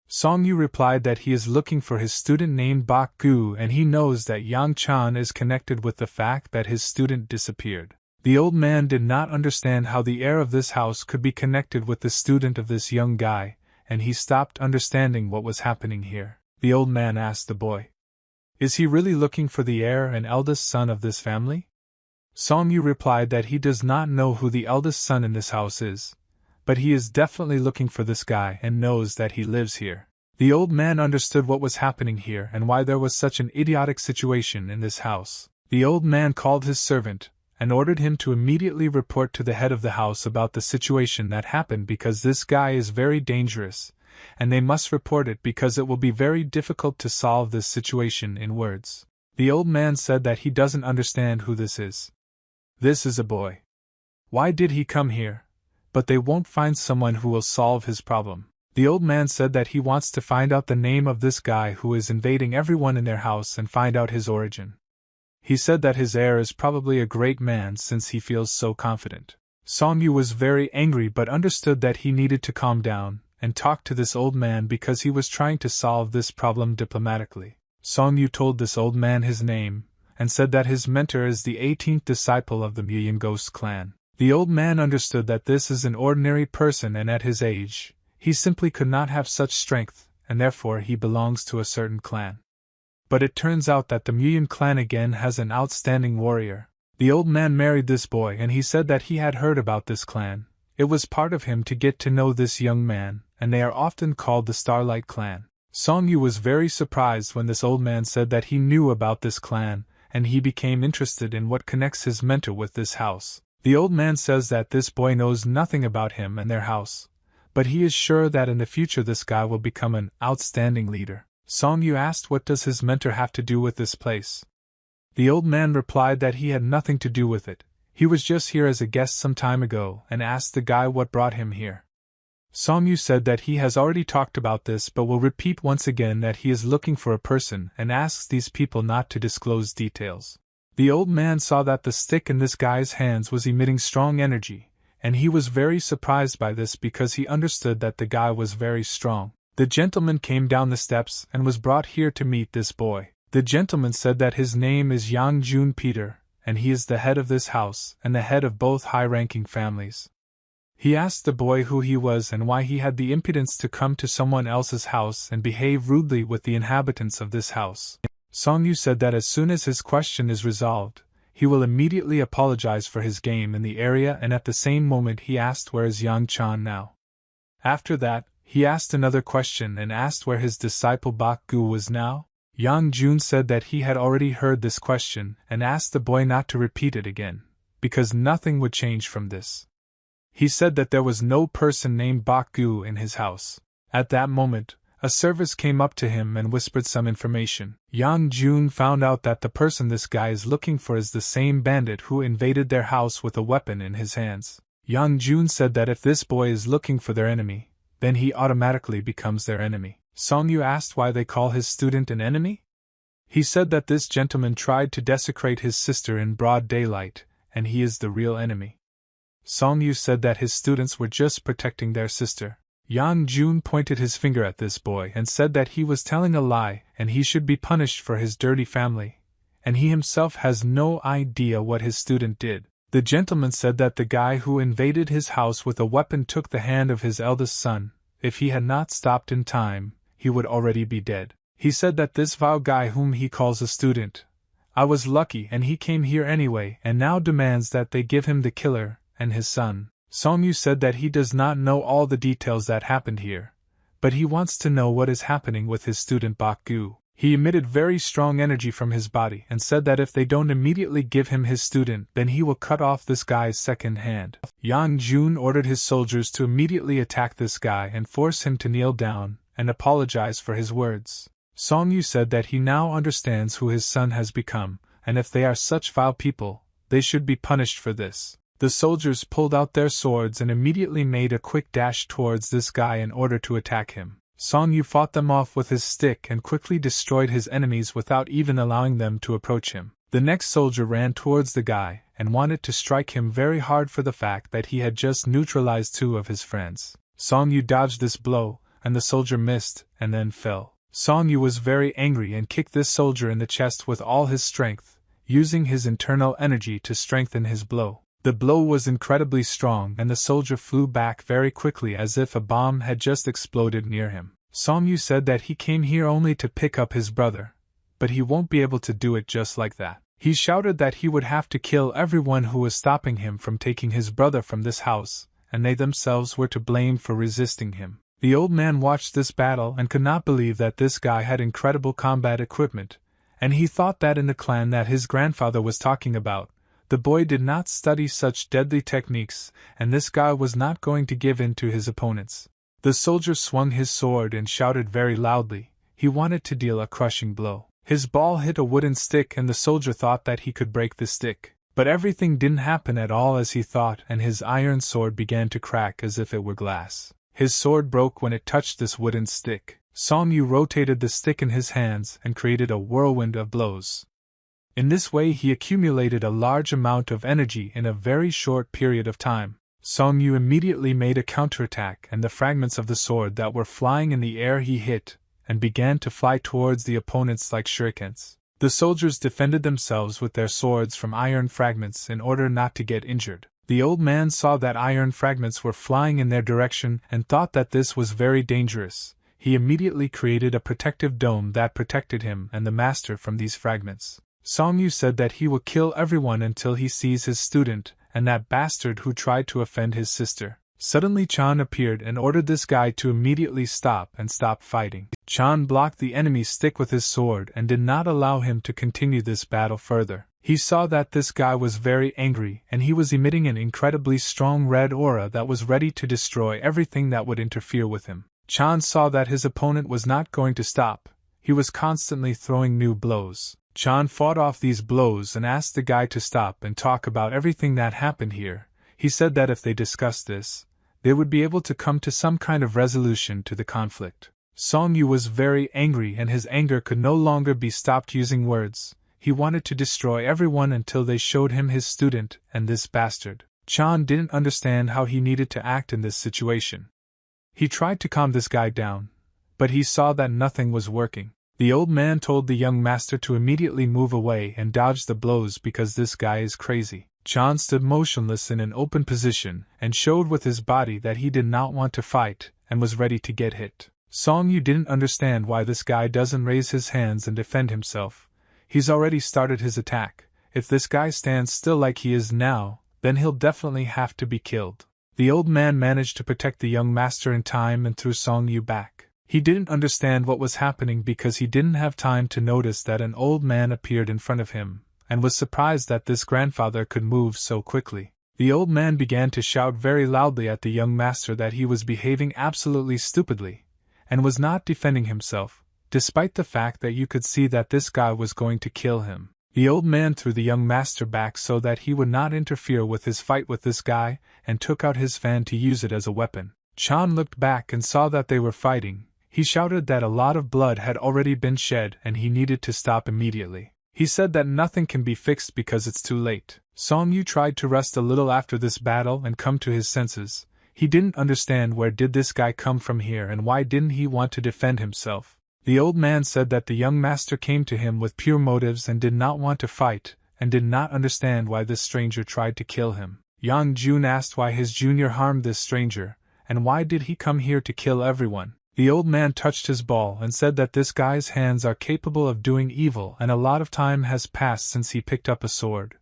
Song Yu replied that he is looking for his student named Bak Gu, and he knows that Yang Chan is connected with the fact that his student disappeared. The old man did not understand how the heir of this house could be connected with the student of this young guy, and he stopped understanding what was happening here. The old man asked the boy, "Is he really looking for the heir and eldest son of this family?" Song Yu replied that he does not know who the eldest son in this house is, but he is definitely looking for this guy and knows that he lives here. The old man understood what was happening here and why there was such an idiotic situation in this house. The old man called his servant and ordered him to immediately report to the head of the house about the situation that happened, because this guy is very dangerous, and they must report it because it will be very difficult to solve this situation in words. The old man said that he doesn't understand who this is. This is a boy. Why did he come here? But they won't find someone who will solve his problem. The old man said that he wants to find out the name of this guy who is invading everyone in their house and find out his origin. He said that his heir is probably a great man since he feels so confident. Song Yu was very angry but understood that he needed to calm down and talk to this old man because he was trying to solve this problem diplomatically. Song Yu told this old man his name and said that his mentor is the 18th disciple of the Million Ghost clan. The old man understood that this is an ordinary person, and at his age, he simply could not have such strength, and therefore he belongs to a certain clan. But it turns out that the Million clan again has an outstanding warrior. The old man married this boy, and he said that he had heard about this clan. It was part of him to get to know this young man, and they are often called the Starlight clan. Song Yu was very surprised when this old man said that he knew about this clan, and he became interested in what connects his mentor with this house. The old man says that this boy knows nothing about him and their house, but he is sure that in the future this guy will become an outstanding leader. Song Yu asked what does his mentor have to do with this place. The old man replied that he had nothing to do with it. He was just here as a guest some time ago and asked the guy what brought him here. Song Yu said that he has already talked about this but will repeat once again that he is looking for a person and asks these people not to disclose details. The old man saw that the stick in this guy's hands was emitting strong energy, and he was very surprised by this because he understood that the guy was very strong. The gentleman came down the steps and was brought here to meet this boy. The gentleman said that his name is Yang Jun Peter, and he is the head of this house and the head of both high-ranking families. He asked the boy who he was and why he had the impudence to come to someone else's house and behave rudely with the inhabitants of this house. Song Yu said that as soon as his question is resolved, he will immediately apologize for his game in the area, and at the same moment he asked where is Yang Chan now. After that, he asked another question and asked where his disciple Bak Gu was now. Yang Jun said that he had already heard this question and asked the boy not to repeat it again, because nothing would change from this. He said that there was no person named Bak-gu in his house. At that moment, a servant came up to him and whispered some information. Yang Jun found out that the person this guy is looking for is the same bandit who invaded their house with a weapon in his hands. Yang Jun said that if this boy is looking for their enemy, then he automatically becomes their enemy. Song Yu asked why they call his student an enemy. He said that this gentleman tried to desecrate his sister in broad daylight, and he is the real enemy. Song Yu said that his students were just protecting their sister. Yang Jun pointed his finger at this boy and said that he was telling a lie and he should be punished for his dirty family, and he himself has no idea what his student did. The gentleman said that the guy who invaded his house with a weapon took the hand of his eldest son. If he had not stopped in time, he would already be dead. He said that this vile guy whom he calls a student, I was lucky and he came here anyway and now demands that they give him the killer and his son. Song Yu said that he does not know all the details that happened here, but he wants to know what is happening with his student Bak-gu. He emitted very strong energy from his body and said that if they don't immediately give him his student, then he will cut off this guy's second hand. Yang Jun ordered his soldiers to immediately attack this guy and force him to kneel down and apologize for his words. Song Yu said that he now understands who his son has become, and if they are such vile people, they should be punished for this. The soldiers pulled out their swords and immediately made a quick dash towards this guy in order to attack him. Song Yu fought them off with his stick and quickly destroyed his enemies without even allowing them to approach him. The next soldier ran towards the guy and wanted to strike him very hard for the fact that he had just neutralized two of his friends. Song Yu dodged this blow, and the soldier missed and then fell. Song Yu was very angry and kicked this soldier in the chest with all his strength, using his internal energy to strengthen his blow. The blow was incredibly strong and the soldier flew back very quickly as if a bomb had just exploded near him. Song Yu said that he came here only to pick up his brother, but he won't be able to do it just like that. He shouted that he would have to kill everyone who was stopping him from taking his brother from this house, and they themselves were to blame for resisting him. The old man watched this battle and could not believe that this guy had incredible combat equipment, and he thought that in the clan that his grandfather was talking about, the boy did not study such deadly techniques, and this guy was not going to give in to his opponents. The soldier swung his sword and shouted very loudly. He wanted to deal a crushing blow. His ball hit a wooden stick and the soldier thought that he could break the stick. But everything didn't happen at all as he thought, and his iron sword began to crack as if it were glass. His sword broke when it touched this wooden stick. Song Yu rotated the stick in his hands and created a whirlwind of blows. In this way he accumulated a large amount of energy in a very short period of time. Song Yu immediately made a counterattack and the fragments of the sword that were flying in the air he hit, and began to fly towards the opponents like shurikens. The soldiers defended themselves with their swords from iron fragments in order not to get injured. The old man saw that iron fragments were flying in their direction and thought that this was very dangerous. He immediately created a protective dome that protected him and the master from these fragments. Song Yu said that he will kill everyone until he sees his student, and that bastard who tried to offend his sister. Suddenly Chan appeared and ordered this guy to immediately stop and stop fighting. Chan blocked the enemy's stick with his sword and did not allow him to continue this battle further. He saw that this guy was very angry and he was emitting an incredibly strong red aura that was ready to destroy everything that would interfere with him. Chan saw that his opponent was not going to stop. He was constantly throwing new blows. Chan fought off these blows and asked the guy to stop and talk about everything that happened here. He said that if they discussed this, they would be able to come to some kind of resolution to the conflict. Song Yu was very angry and his anger could no longer be stopped using words. He wanted to destroy everyone until they showed him his student and this bastard. Chan didn't understand how he needed to act in this situation. He tried to calm this guy down, but he saw that nothing was working. The old man told the young master to immediately move away and dodge the blows because this guy is crazy. Chan stood motionless in an open position and showed with his body that he did not want to fight and was ready to get hit. Song Yu didn't understand why this guy doesn't raise his hands and defend himself. He's already started his attack. If this guy stands still like he is now, then he'll definitely have to be killed. The old man managed to protect the young master in time and threw Song Yu back. He didn't understand what was happening because he didn't have time to notice that an old man appeared in front of him, and was surprised that this grandfather could move so quickly. The old man began to shout very loudly at the young master that he was behaving absolutely stupidly, and was not defending himself, despite the fact that you could see that this guy was going to kill him. The old man threw the young master back so that he would not interfere with his fight with this guy, and took out his fan to use it as a weapon. Chan looked back and saw that they were fighting. He shouted that a lot of blood had already been shed and he needed to stop immediately. He said that nothing can be fixed because it's too late. Song Yu tried to rest a little after this battle and come to his senses. He didn't understand where did this guy come from here and why didn't he want to defend himself. The old man said that the young master came to him with pure motives and did not want to fight, and did not understand why this stranger tried to kill him. Yang Jun asked why his junior harmed this stranger, and why did he come here to kill everyone. The old man touched his ball and said that this guy's hands are capable of doing evil and a lot of time has passed since he picked up a sword.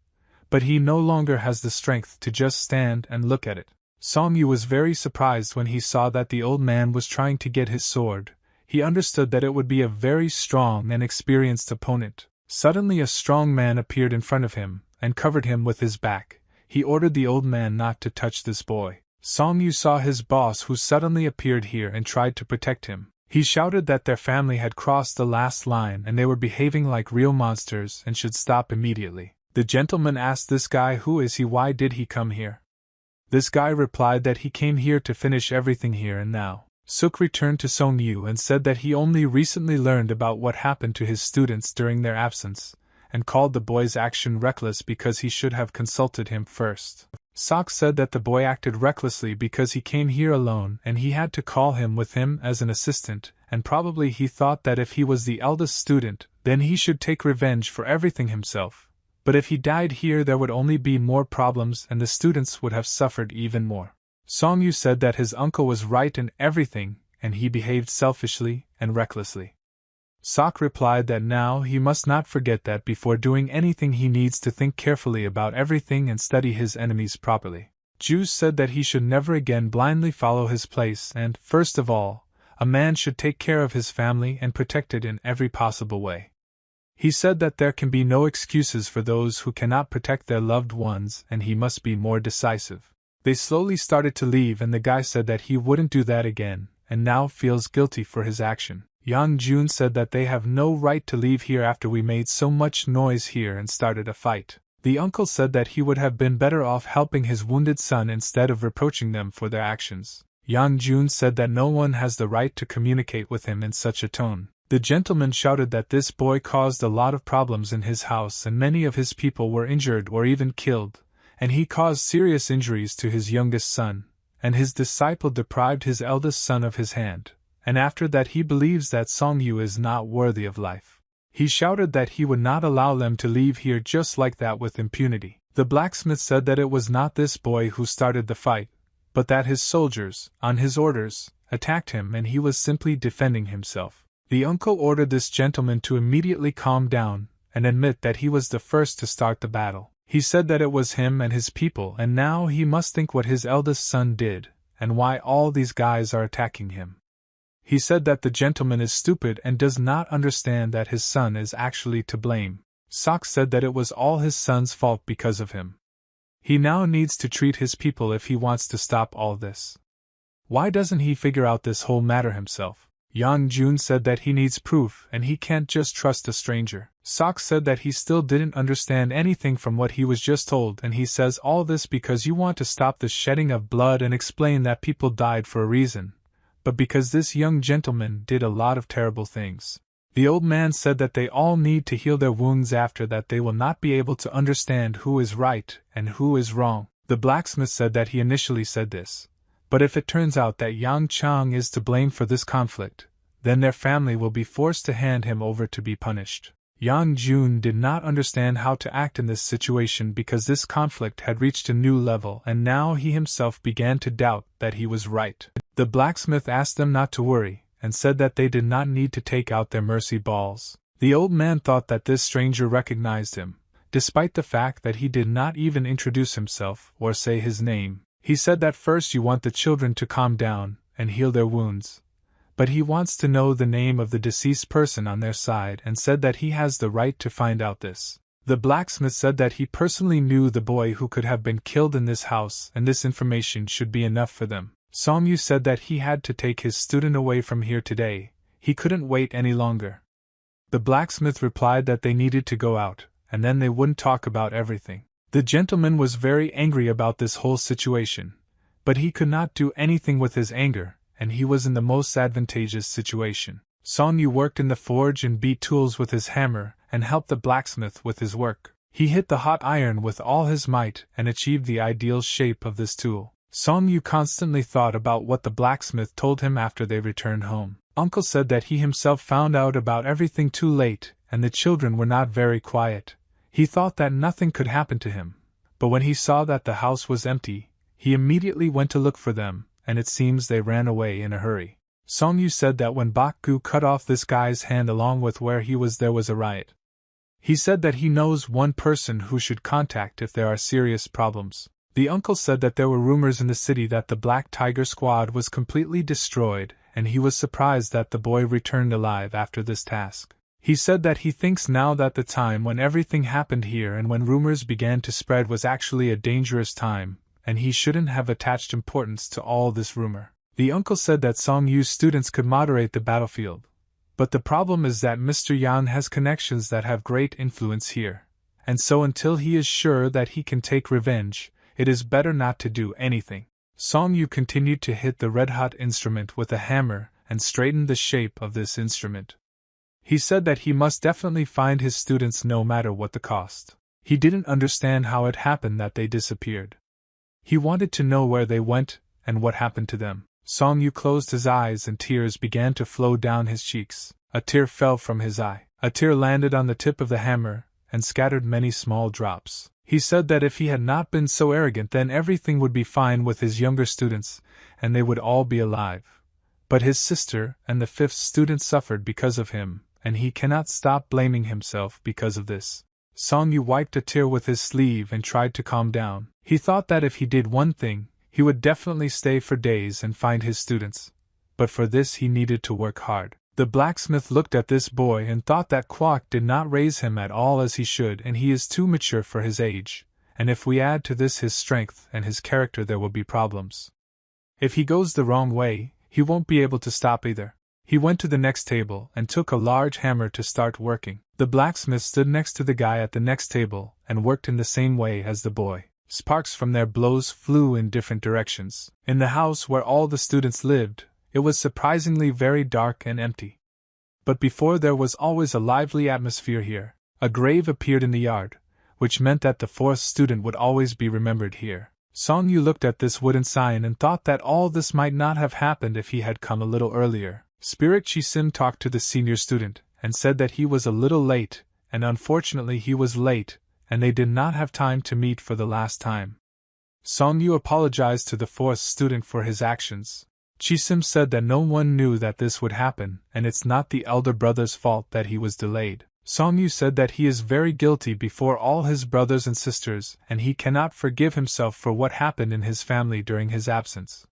But he no longer has the strength to just stand and look at it. Song Yu was very surprised when he saw that the old man was trying to get his sword. He understood that it would be a very strong and experienced opponent. Suddenly a strong man appeared in front of him, and covered him with his back. He ordered the old man not to touch this boy. Song Yu saw his boss who suddenly appeared here and tried to protect him. He shouted that their family had crossed the last line and they were behaving like real monsters and should stop immediately. The gentleman asked this guy who is he, why did he come here? This guy replied that he came here to finish everything here and now. Suk returned to Song Yu and said that he only recently learned about what happened to his students during their absence, and called the boy's action reckless because he should have consulted him first. Sok said that the boy acted recklessly because he came here alone and he had to call him with him as an assistant, and probably he thought that if he was the eldest student, then he should take revenge for everything himself. But if he died here there would only be more problems and the students would have suffered even more. Song Yu said that his uncle was right in everything, and he behaved selfishly and recklessly. Sok replied that now he must not forget that before doing anything he needs to think carefully about everything and study his enemies properly. Ju said that he should never again blindly follow his place and, first of all, a man should take care of his family and protect it in every possible way. He said that there can be no excuses for those who cannot protect their loved ones and he must be more decisive. They slowly started to leave and the guy said that he wouldn't do that again, and now feels guilty for his action. Yang Jun said that they have no right to leave here after we made so much noise here and started a fight. The uncle said that he would have been better off helping his wounded son instead of reproaching them for their actions. Yang Jun said that no one has the right to communicate with him in such a tone. The gentleman shouted that this boy caused a lot of problems in his house and many of his people were injured or even killed, and he caused serious injuries to his youngest son, and his disciple deprived his eldest son of his hand, and after that he believes that Song Yu is not worthy of life. He shouted that he would not allow them to leave here just like that with impunity. The blacksmith said that it was not this boy who started the fight, but that his soldiers, on his orders, attacked him and he was simply defending himself. The uncle ordered this gentleman to immediately calm down and admit that he was the first to start the battle. He said that it was him and his people and now he must think what his eldest son did, and why all these guys are attacking him. He said that the gentleman is stupid and does not understand that his son is actually to blame. Sok said that it was all his son's fault because of him. He now needs to treat his people if he wants to stop all this. Why doesn't he figure out this whole matter himself? Yang Jun said that he needs proof and he can't just trust a stranger. Sok said that he still didn't understand anything from what he was just told and he says all this because you want to stop the shedding of blood and explain that people died for a reason, but because this young gentleman did a lot of terrible things. The old man said that they all need to heal their wounds, after that they will not be able to understand who is right and who is wrong. The blacksmith said that he initially said this, but if it turns out that Yang Chang is to blame for this conflict, then their family will be forced to hand him over to be punished. Yang Jun did not understand how to act in this situation because this conflict had reached a new level and now he himself began to doubt that he was right. The blacksmith asked them not to worry, and said that they did not need to take out their mercy balls. The old man thought that this stranger recognized him, despite the fact that he did not even introduce himself or say his name. He said that first you want the children to calm down and heal their wounds, but he wants to know the name of the deceased person on their side and said that he has the right to find out this. The blacksmith said that he personally knew the boy who could have been killed in this house, and this information should be enough for them. Song-yu said that he had to take his student away from here today. He couldn't wait any longer. The blacksmith replied that they needed to go out, and then they wouldn't talk about everything. The gentleman was very angry about this whole situation, but he could not do anything with his anger, and he was in the most advantageous situation. Song-yu worked in the forge and beat tools with his hammer, and helped the blacksmith with his work. He hit the hot iron with all his might and achieved the ideal shape of this tool. Song-yu constantly thought about what the blacksmith told him after they returned home. Uncle said that he himself found out about everything too late, and the children were not very quiet. He thought that nothing could happen to him, but when he saw that the house was empty, he immediately went to look for them, and it seems they ran away in a hurry. Song-yu said that when Bak-gu cut off this guy's hand along with where he was, there was a riot. He said that he knows one person who should contact if there are serious problems. The uncle said that there were rumors in the city that the Black Tiger Squad was completely destroyed, and he was surprised that the boy returned alive after this task. He said that he thinks now that the time when everything happened here and when rumors began to spread was actually a dangerous time, and he shouldn't have attached importance to all this rumor. The uncle said that Song-yu's students could moderate the battlefield, but the problem is that Mr. Yang has connections that have great influence here, and so until he is sure that he can take revenge, it is better not to do anything. Song-yu continued to hit the red-hot instrument with a hammer and straightened the shape of this instrument. He said that he must definitely find his students no matter what the cost. He didn't understand how it happened that they disappeared. He wanted to know where they went and what happened to them. Song-yu closed his eyes and tears began to flow down his cheeks. A tear fell from his eye. A tear landed on the tip of the hammer and scattered many small drops. He said that if he had not been so arrogant, then everything would be fine with his younger students, and they would all be alive. But his sister and the fifth student suffered because of him, and he cannot stop blaming himself because of this. Song-yu wiped a tear with his sleeve and tried to calm down. He thought that if he did one thing, he would definitely stay for days and find his students, but for this he needed to work hard. The blacksmith looked at this boy and thought that Kwok did not raise him at all as he should, and he is too mature for his age, and if we add to this his strength and his character, there will be problems. If he goes the wrong way, he won't be able to stop either. He went to the next table and took a large hammer to start working. The blacksmith stood next to the guy at the next table and worked in the same way as the boy. Sparks from their blows flew in different directions. In the house where all the students lived, it was surprisingly very dark and empty. But before, there was always a lively atmosphere here. A grave appeared in the yard, which meant that the fourth student would always be remembered here. Song-yu looked at this wooden sign and thought that all this might not have happened if he had come a little earlier. Spirit Chi-sim talked to the senior student and said that he was a little late, and unfortunately he was late, and they did not have time to meet for the last time. Song-yu apologized to the fourth student for his actions. Chi-sim said that no one knew that this would happen, and it's not the elder brother's fault that he was delayed. Song-yu said that he is very guilty before all his brothers and sisters, and he cannot forgive himself for what happened in his family during his absence.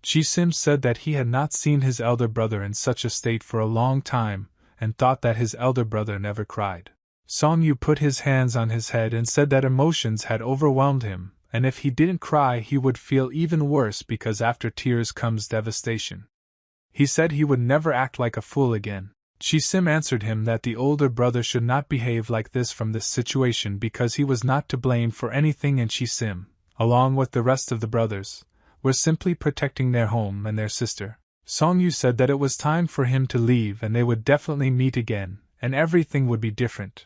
Chi-sim said that he had not seen his elder brother in such a state for a long time, and thought that his elder brother never cried. Song-yu put his hands on his head and said that emotions had overwhelmed him, and if he didn't cry he would feel even worse because after tears comes devastation. He said he would never act like a fool again. Chi-sim answered him that the older brother should not behave like this from this situation because he was not to blame for anything, and Chi-sim, along with the rest of the brothers, were simply protecting their home and their sister. Song-yu said that it was time for him to leave and they would definitely meet again, and everything would be different.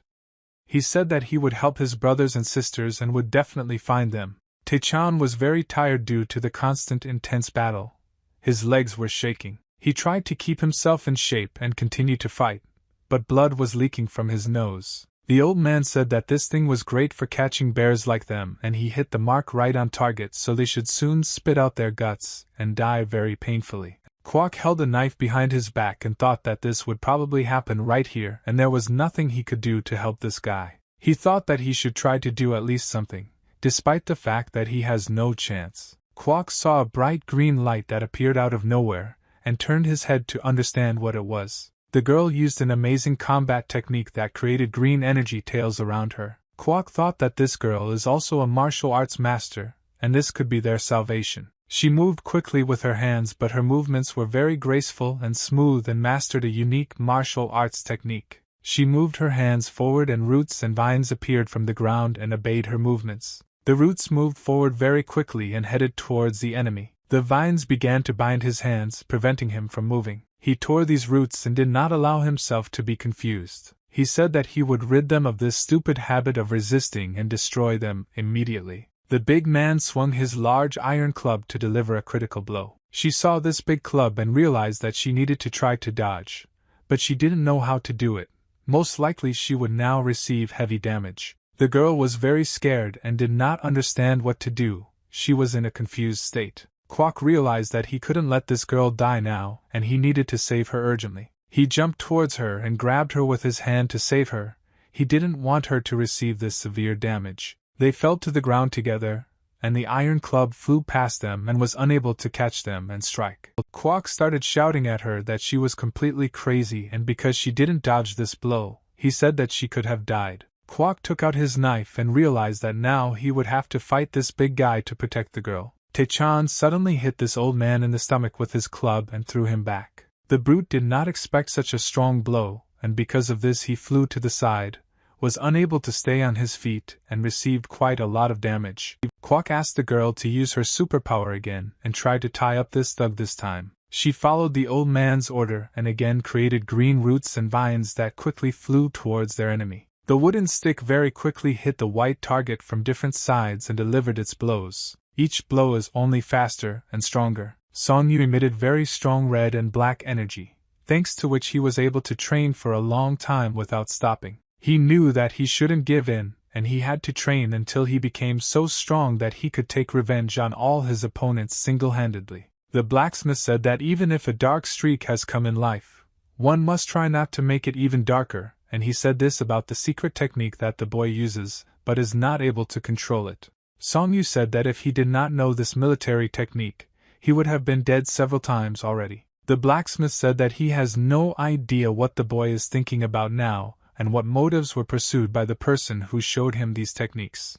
He said that he would help his brothers and sisters and would definitely find them. Tae-chan was very tired due to the constant intense battle. His legs were shaking. He tried to keep himself in shape and continue to fight, but blood was leaking from his nose. The old man said that this thing was great for catching bears like them, and he hit the mark right on target so they should soon spit out their guts and die very painfully. Kwok held a knife behind his back and thought that this would probably happen right here, and there was nothing he could do to help this guy. He thought that he should try to do at least something, despite the fact that he has no chance. Kwok saw a bright green light that appeared out of nowhere, and turned his head to understand what it was. The girl used an amazing combat technique that created green energy tails around her. Kwok thought that this girl is also a martial arts master, and this could be their salvation. She moved quickly with her hands, but her movements were very graceful and smooth and mastered a unique martial arts technique. She moved her hands forward and roots and vines appeared from the ground and obeyed her movements. The roots moved forward very quickly and headed towards the enemy. The vines began to bind his hands, preventing him from moving. He tore these roots and did not allow himself to be confused. He said that he would rid them of this stupid habit of resisting and destroy them immediately. The big man swung his large iron club to deliver a critical blow. She saw this big club and realized that she needed to try to dodge, but she didn't know how to do it. Most likely she would now receive heavy damage. The girl was very scared and did not understand what to do. She was in a confused state. Kwok realized that he couldn't let this girl die now, and he needed to save her urgently. He jumped towards her and grabbed her with his hand to save her. He didn't want her to receive this severe damage. They fell to the ground together, and the iron club flew past them and was unable to catch them and strike. Kwok started shouting at her that she was completely crazy, and because she didn't dodge this blow, he said that she could have died. Kwok took out his knife and realized that now he would have to fight this big guy to protect the girl. Tae-chan suddenly hit this old man in the stomach with his club and threw him back. The brute did not expect such a strong blow, and because of this he flew to the side, was unable to stay on his feet, and received quite a lot of damage. Kwok asked the girl to use her superpower again and tried to tie up this thug this time. She followed the old man's order and again created green roots and vines that quickly flew towards their enemy. The wooden stick very quickly hit the white target from different sides and delivered its blows. Each blow is only faster and stronger. Song-yu emitted very strong red and black energy, thanks to which he was able to train for a long time without stopping. He knew that he shouldn't give in, and he had to train until he became so strong that he could take revenge on all his opponents single-handedly. The blacksmith said that even if a dark streak has come in life, one must try not to make it even darker, and he said this about the secret technique that the boy uses, but is not able to control it. Song-yu said that if he did not know this military technique, he would have been dead several times already. The blacksmith said that he has no idea what the boy is thinking about now, and what motives were pursued by the person who showed him these techniques.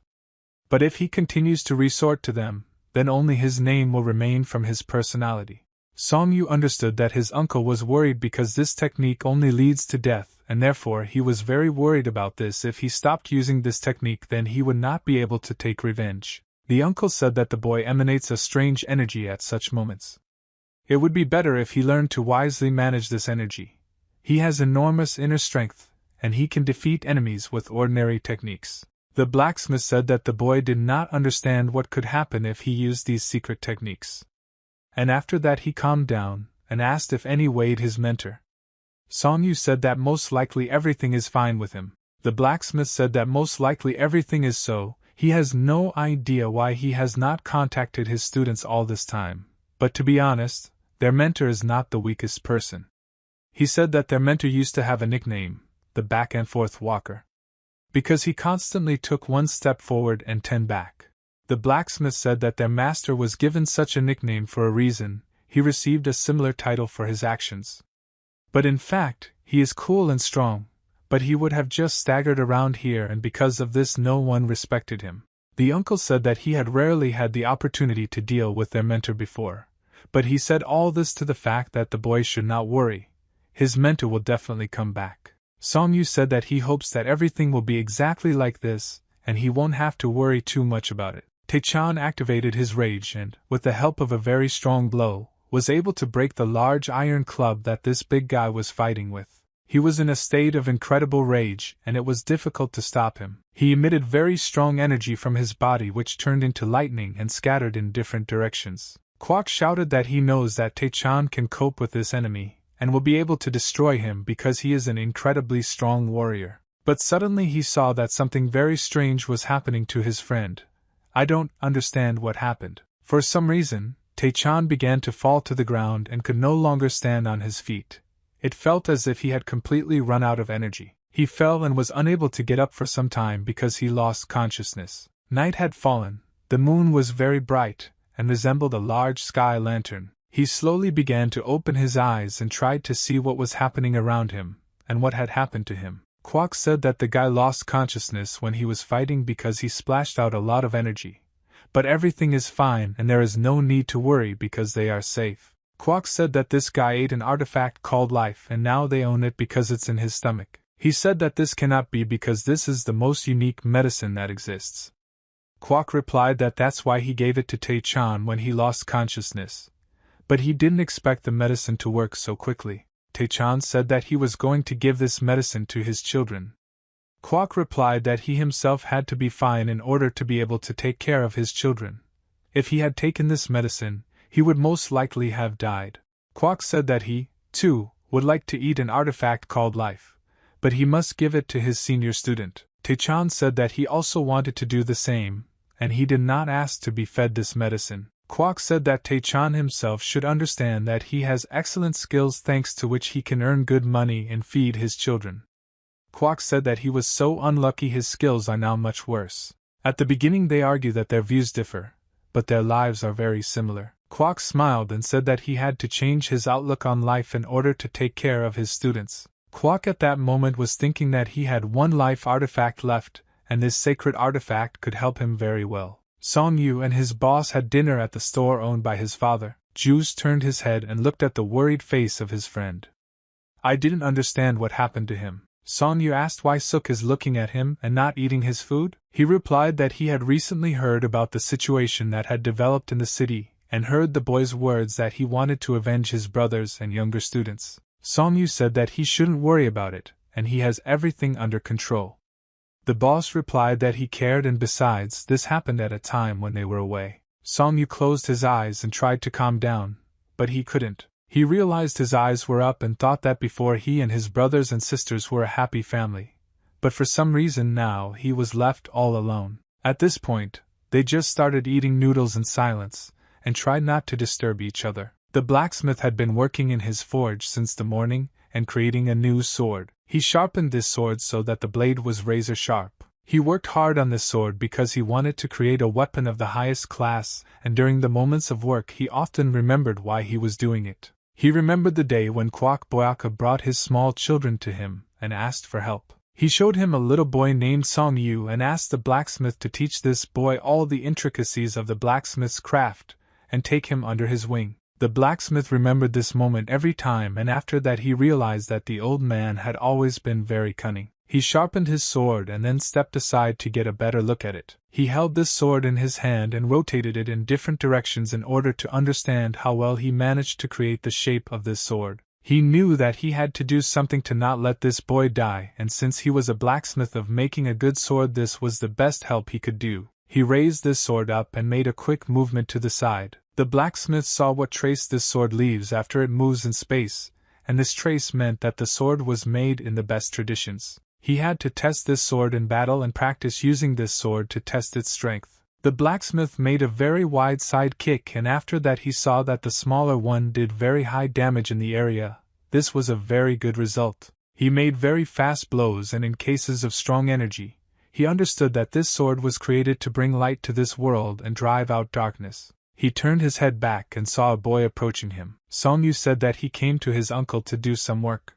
But if he continues to resort to them, then only his name will remain from his personality. Song-yu understood that his uncle was worried because this technique only leads to death, and therefore he was very worried about this. If he stopped using this technique, then he would not be able to take revenge. The uncle said that the boy emanates a strange energy at such moments. It would be better if he learned to wisely manage this energy. He has enormous inner strength, and he can defeat enemies with ordinary techniques. The blacksmith said that the boy did not understand what could happen if he used these secret techniques. And after that he calmed down, and asked if any weighed his mentor. Song-yu said that most likely everything is fine with him. The blacksmith said that most likely everything is so. He has no idea why he has not contacted his students all this time, but to be honest, their mentor is not the weakest person. He said that their mentor used to have a nickname, the back and forth walker, because he constantly took 1 step forward and 10 back. The blacksmith said that their master was given such a nickname for a reason. He received a similar title for his actions. But in fact, he is cool and strong, but he would have just staggered around here, and because of this no one respected him. The uncle said that he had rarely had the opportunity to deal with their mentor before, but he said all this to the fact that the boy should not worry. His mentor will definitely come back. Song-yu said that he hopes that everything will be exactly like this, and he won't have to worry too much about it. Tae-chan activated his rage and, with the help of a very strong blow, was able to break the large iron club that this big guy was fighting with. He was in a state of incredible rage, and it was difficult to stop him. He emitted very strong energy from his body which turned into lightning and scattered in different directions. Kwok shouted that he knows that Tae-chan can cope with this enemy, and will be able to destroy him because he is an incredibly strong warrior. But suddenly he saw that something very strange was happening to his friend. I don't understand what happened. For some reason, Tae-chan began to fall to the ground and could no longer stand on his feet. It felt as if he had completely run out of energy. He fell and was unable to get up for some time because he lost consciousness. Night had fallen, the moon was very bright, and resembled a large sky lantern. He slowly began to open his eyes and tried to see what was happening around him, and what had happened to him. Kwok said that the guy lost consciousness when he was fighting because he splashed out a lot of energy. But everything is fine and there is no need to worry because they are safe. Kwok said that this guy ate an artifact called life and now they own it because it's in his stomach. He said that this cannot be because this is the most unique medicine that exists. Kwok replied that that's why he gave it to Tae-chan when he lost consciousness. But he didn't expect the medicine to work so quickly. Tae-chan said that he was going to give this medicine to his children. Kwok replied that he himself had to be fine in order to be able to take care of his children. If he had taken this medicine, he would most likely have died. Kwok said that he, too, would like to eat an artifact called life, but he must give it to his senior student. Tae-chan said that he also wanted to do the same, and he did not ask to be fed this medicine. Kwok said that Tae-chan himself should understand that he has excellent skills thanks to which he can earn good money and feed his children. Kwok said that he was so unlucky his skills are now much worse. At the beginning they argue that their views differ, but their lives are very similar. Kwok smiled and said that he had to change his outlook on life in order to take care of his students. Kwok at that moment was thinking that he had one life artifact left, and this sacred artifact could help him very well. Song Yu and his boss had dinner at the store owned by his father. Juice turned his head and looked at the worried face of his friend. I didn't understand what happened to him. Song Yu asked why Suk is looking at him and not eating his food. He replied that he had recently heard about the situation that had developed in the city and heard the boy's words that he wanted to avenge his brothers and younger students. Song Yu said that he shouldn't worry about it, and he has everything under control. The boss replied that he cared and besides this happened at a time when they were away. Song Yu closed his eyes and tried to calm down, but he couldn't. He realized his eyes were up and thought that before he and his brothers and sisters were a happy family, but for some reason now he was left all alone. At this point, they just started eating noodles in silence, and tried not to disturb each other. The blacksmith had been working in his forge since the morning and creating a new sword. He sharpened this sword so that the blade was razor sharp. He worked hard on this sword because he wanted to create a weapon of the highest class, and during the moments of work he often remembered why he was doing it. He remembered the day when Kwok Boyaka brought his small children to him and asked for help. He showed him a little boy named Song Yu and asked the blacksmith to teach this boy all the intricacies of the blacksmith's craft and take him under his wing. The blacksmith remembered this moment every time, and after that he realized that the old man had always been very cunning. He sharpened his sword and then stepped aside to get a better look at it. He held this sword in his hand and rotated it in different directions in order to understand how well he managed to create the shape of this sword. He knew that he had to do something to not let this boy die, and since he was a blacksmith of making a good sword, this was the best help he could do. He raised this sword up and made a quick movement to the side. The blacksmith saw what trace this sword leaves after it moves in space, and this trace meant that the sword was made in the best traditions. He had to test this sword in battle and practice using this sword to test its strength. The blacksmith made a very wide side kick, and after that he saw that the smaller one did very high damage in the area. This was a very good result. He made very fast blows, and in cases of strong energy, he understood that this sword was created to bring light to this world and drive out darkness. He turned his head back and saw a boy approaching him. Song Yu said that he came to his uncle to do some work.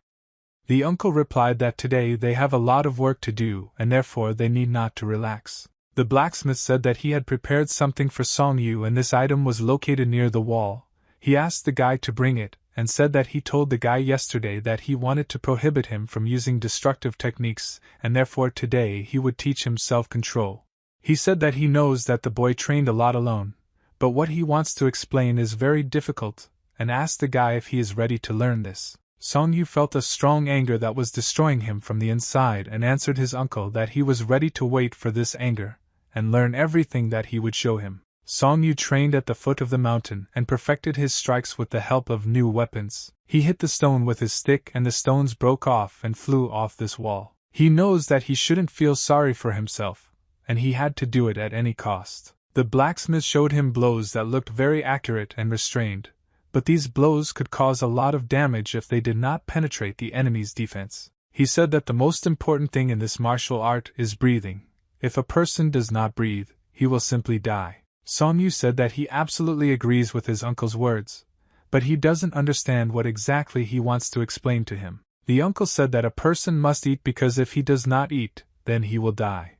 The uncle replied that today they have a lot of work to do and therefore they need not to relax. The blacksmith said that he had prepared something for Song Yu and this item was located near the wall. He asked the guy to bring it and said that he told the guy yesterday that he wanted to prohibit him from using destructive techniques and therefore today he would teach him self-control. He said that he knows that the boy trained a lot alone, but what he wants to explain is very difficult, and asked the guy if he is ready to learn this. Song Yu felt a strong anger that was destroying him from the inside and answered his uncle that he was ready to wait for this anger, and learn everything that he would show him. Song Yu trained at the foot of the mountain and perfected his strikes with the help of new weapons. He hit the stone with his stick and the stones broke off and flew off this wall. He knows that he shouldn't feel sorry for himself, and he had to do it at any cost. The blacksmith showed him blows that looked very accurate and restrained, but these blows could cause a lot of damage if they did not penetrate the enemy's defense. He said that the most important thing in this martial art is breathing. If a person does not breathe, he will simply die. Song Yu said that he absolutely agrees with his uncle's words, but he doesn't understand what exactly he wants to explain to him. The uncle said that a person must eat because if he does not eat, then he will die.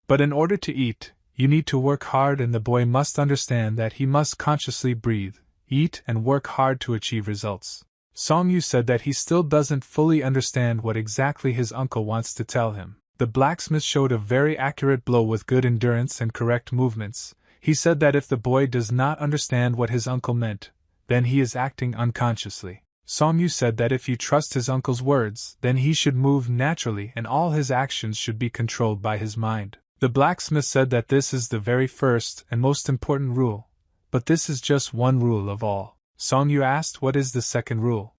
But in order to eat, you need to work hard, and the boy must understand that he must consciously breathe, eat and work hard to achieve results. Song-yu said that he still doesn't fully understand what exactly his uncle wants to tell him. The blacksmith showed a very accurate blow with good endurance and correct movements. He said that if the boy does not understand what his uncle meant, then he is acting unconsciously. Song-yu said that if you trust his uncle's words, then he should move naturally and all his actions should be controlled by his mind. The blacksmith said that this is the very first and most important rule, but this is just one rule of all. Song-yu asked what is the second rule.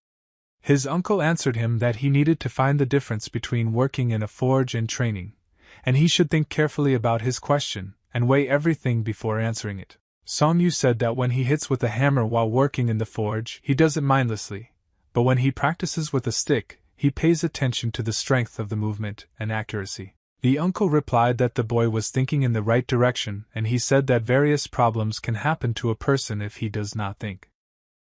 His uncle answered him that he needed to find the difference between working in a forge and training, and he should think carefully about his question and weigh everything before answering it. Song-yu said that when he hits with a hammer while working in the forge, he does it mindlessly, but when he practices with a stick, he pays attention to the strength of the movement and accuracy. The uncle replied that the boy was thinking in the right direction, and he said that various problems can happen to a person if he does not think.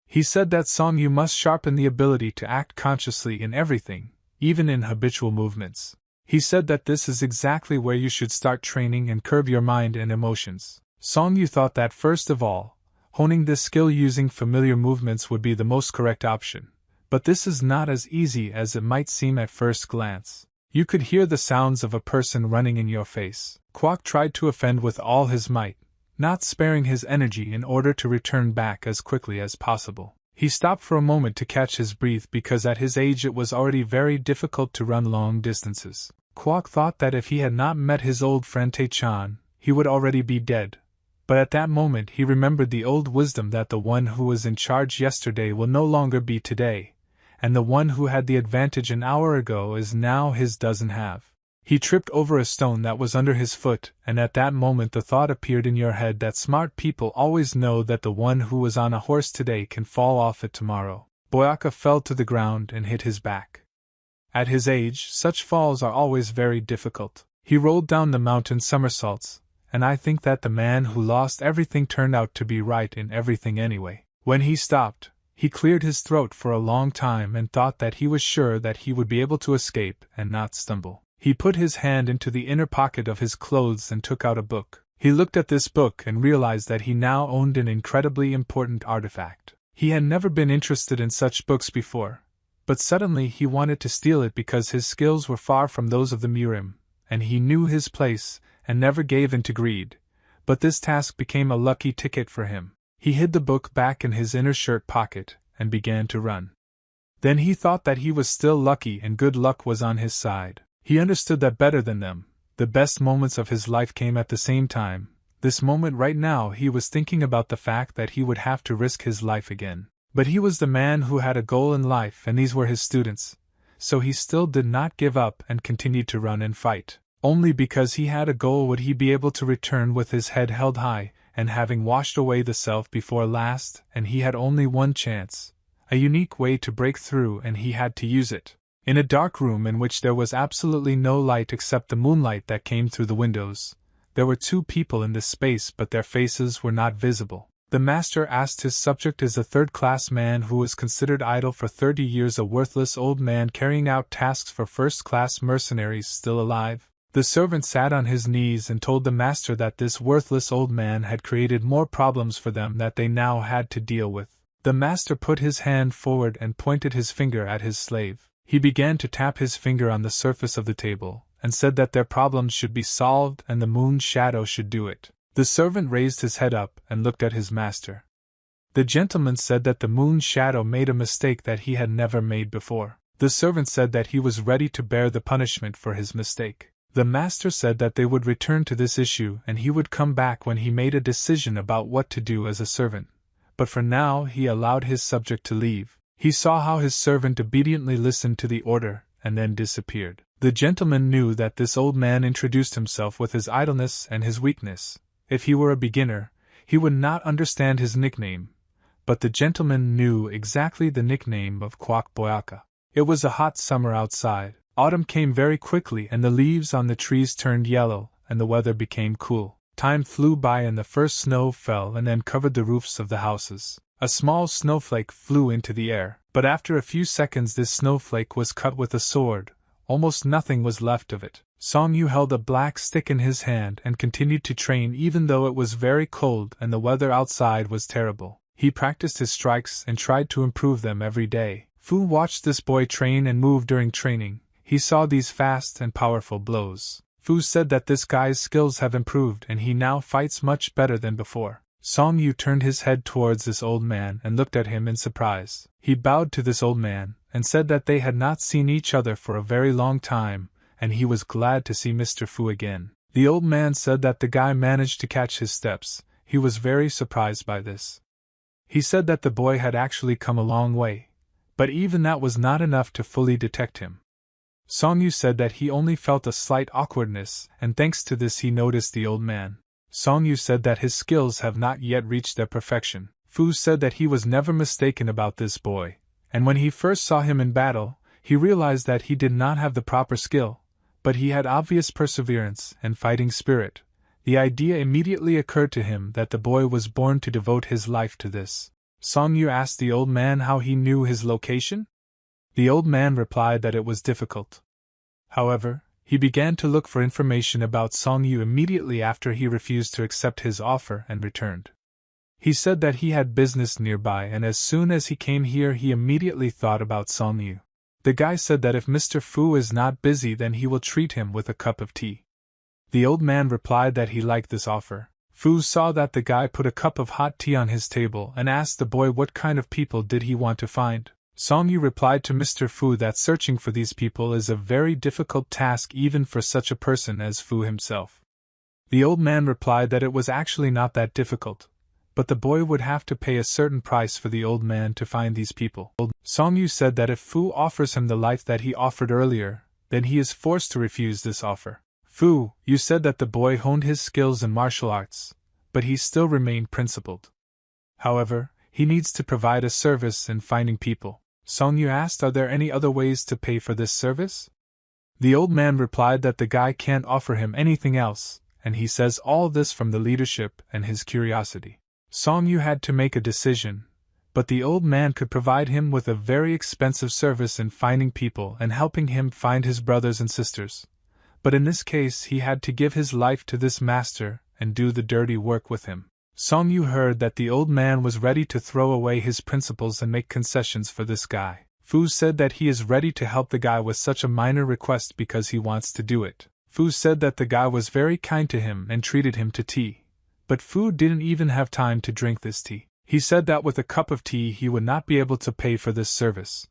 He said that Song-yu must sharpen the ability to act consciously in everything, even in habitual movements. He said that this is exactly where you should start training and curb your mind and emotions. Song-yu thought that first of all, honing this skill using familiar movements would be the most correct option. But this is not as easy as it might seem at first glance. You could hear the sounds of a person running in your face. Kwok tried to offend with all his might, not sparing his energy in order to return back as quickly as possible. He stopped for a moment to catch his breath because at his age it was already very difficult to run long distances. Kwok thought that if he had not met his old friend Tae-chan, he would already be dead. But at that moment he remembered the old wisdom that the one who was in charge yesterday will no longer be today, and the one who had the advantage an hour ago is now his doesn't have. He tripped over a stone that was under his foot, and at that moment the thought appeared in your head that smart people always know that the one who was on a horse today can fall off it tomorrow. Boyaka fell to the ground and hit his back. At his age, such falls are always very difficult. He rolled down the mountain somersaults, and I think that the man who lost everything turned out to be right in everything anyway. When he stopped, he cleared his throat for a long time and thought that he was sure that he would be able to escape and not stumble. He put his hand into the inner pocket of his clothes and took out a book. He looked at this book and realized that he now owned an incredibly important artifact. He had never been interested in such books before, but suddenly he wanted to steal it because his skills were far from those of the Murim, and he knew his place and never gave in to greed. But this task became a lucky ticket for him. He hid the book back in his inner shirt pocket and began to run. Then he thought that he was still lucky and good luck was on his side. He understood that better than them, the best moments of his life came at the same time. This moment right now he was thinking about the fact that he would have to risk his life again. But he was the man who had a goal in life and these were his students, so he still did not give up and continued to run and fight. Only because he had a goal would he be able to return with his head held high, and having washed away the self before last, and he had only one chance, a unique way to break through and he had to use it. In a dark room in which there was absolutely no light except the moonlight that came through the windows, there were two people in this space but their faces were not visible. The master asked his subject, is a third-class man who was considered idle for 30 years a worthless old man carrying out tasks for first-class mercenaries still alive? The servant sat on his knees and told the master that this worthless old man had created more problems for them that they now had to deal with. The master put his hand forward and pointed his finger at his slave. He began to tap his finger on the surface of the table, and said that their problems should be solved and the moon's shadow should do it. The servant raised his head up and looked at his master. The gentleman said that the moon's shadow made a mistake that he had never made before. The servant said that he was ready to bear the punishment for his mistake. The master said that they would return to this issue and he would come back when he made a decision about what to do as a servant. But for now he allowed his subject to leave. He saw how his servant obediently listened to the order and then disappeared. The gentleman knew that this old man introduced himself with his idleness and his weakness. If he were a beginner, he would not understand his nickname. But the gentleman knew exactly the nickname of Kwok Boyaka. It was a hot summer outside. Autumn came very quickly and the leaves on the trees turned yellow and the weather became cool. Time flew by and the first snow fell and then covered the roofs of the houses. A small snowflake flew into the air, but after a few seconds this snowflake was cut with a sword. Almost nothing was left of it. Song Yu held a black stick in his hand and continued to train even though it was very cold and the weather outside was terrible. He practiced his strikes and tried to improve them every day. Fu watched this boy train and move during training. He saw these fast and powerful blows. Fu said that this guy's skills have improved and he now fights much better than before. Song Yu turned his head towards this old man and looked at him in surprise. He bowed to this old man and said that they had not seen each other for a very long time, and he was glad to see Mr. Fu again. The old man said that the guy managed to catch his steps. He was very surprised by this. He said that the boy had actually come a long way, but even that was not enough to fully detect him. Song Yu said that he only felt a slight awkwardness, and thanks to this he noticed the old man. Song Yu said that his skills have not yet reached their perfection. Fu said that he was never mistaken about this boy, and when he first saw him in battle, he realized that he did not have the proper skill, but he had obvious perseverance and fighting spirit. The idea immediately occurred to him that the boy was born to devote his life to this. Song Yu asked the old man how he knew his location. The old man replied that it was difficult. However, he began to look for information about Song Yu immediately after he refused to accept his offer and returned. He said that he had business nearby, and as soon as he came here he immediately thought about Song Yu. The guy said that if Mr. Fu is not busy then he will treat him with a cup of tea. The old man replied that he liked this offer. Fu saw that the guy put a cup of hot tea on his table and asked the boy what kind of people did he want to find. Song Yu replied to Mr. Fu that searching for these people is a very difficult task even for such a person as Fu himself. The old man replied that it was actually not that difficult, but the boy would have to pay a certain price for the old man to find these people. Song Yu said that if Fu offers him the life that he offered earlier, then he is forced to refuse this offer. Fu, you said that the boy honed his skills in martial arts, but he still remained principled. However, he needs to provide a service in finding people. Song Yu asked, are there any other ways to pay for this service? The old man replied that the guy can't offer him anything else, and he says all this from the leadership and his curiosity. Song Yu had to make a decision, but the old man could provide him with a very expensive service in finding people and helping him find his brothers and sisters. But in this case he had to give his life to this master and do the dirty work with him. Song Yu heard that the old man was ready to throw away his principles and make concessions for this guy. Fu said that he is ready to help the guy with such a minor request because he wants to do it. Fu said that the guy was very kind to him and treated him to tea. But Fu didn't even have time to drink this tea. He said that with a cup of tea he would not be able to pay for this service,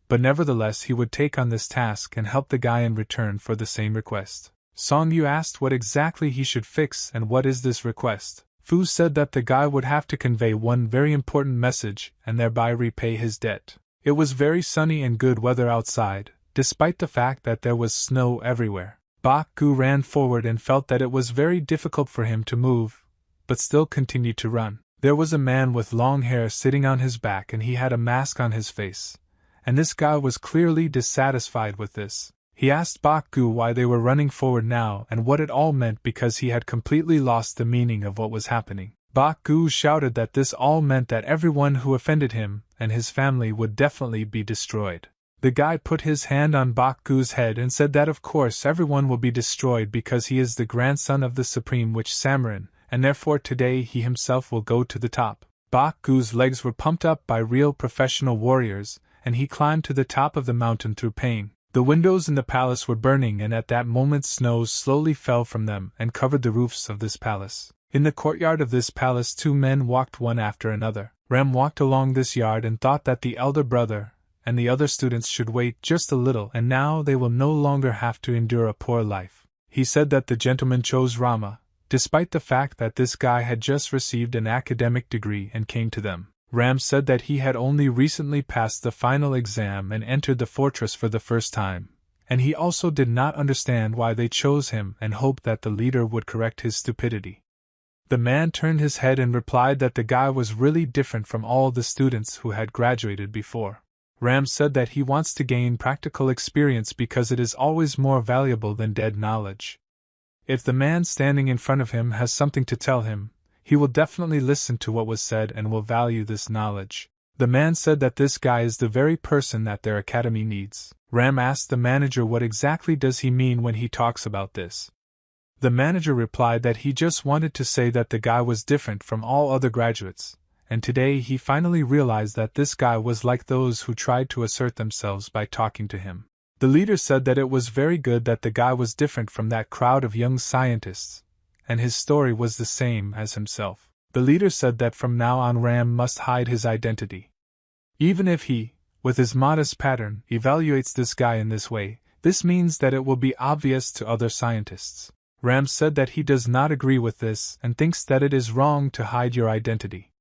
but nevertheless he would take on this task and help the guy in return for the same request. Song Yu asked what exactly he should fix and what is this request. Fu said that the guy would have to convey one very important message and thereby repay his debt. It was very sunny and good weather outside, despite the fact that there was snow everywhere. Bak Gu ran forward and felt that it was very difficult for him to move, but still continued to run. There was a man with long hair sitting on his back and he had a mask on his face, and this guy was clearly dissatisfied with this. He asked Bak Gu why they were running forward now and what it all meant because he had completely lost the meaning of what was happening. Bak Gu shouted that this all meant that everyone who offended him and his family would definitely be destroyed. The guy put his hand on Bak Gu's head and said that of course everyone will be destroyed because he is the grandson of the Supreme Witch Samarin, and therefore today he himself will go to the top. Bak Gu's legs were pumped up by real professional warriors, and he climbed to the top of the mountain through pain. The windows in the palace were burning and at that moment snow slowly fell from them and covered the roofs of this palace. In the courtyard of this palace 2 men walked one after another. Ram walked along this yard and thought that the elder brother and the other students should wait just a little and now they will no longer have to endure a poor life. He said that the gentleman chose Rama, despite the fact that this guy had just received an academic degree and came to them. Ram said that he had only recently passed the final exam and entered the fortress for the first time, and he also did not understand why they chose him and hoped that the leader would correct his stupidity. The man turned his head and replied that the guy was really different from all the students who had graduated before. Ram said that he wants to gain practical experience because it is always more valuable than dead knowledge. If the man standing in front of him has something to tell him, he will definitely listen to what was said and will value this knowledge. The man said that this guy is the very person that their academy needs. Ram asked the manager what exactly does he mean when he talks about this. The manager replied that he just wanted to say that the guy was different from all other graduates, and today he finally realized that this guy was like those who tried to assert themselves by talking to him. The leader said that it was very good that the guy was different from that crowd of young scientists, and his story was the same as himself. The leader said that from now on Ram must hide his identity. Even if he, with his modest pattern, evaluates this guy in this way, this means that it will be obvious to other scientists. Ram said that he does not agree with this and thinks that it is wrong to hide your identity.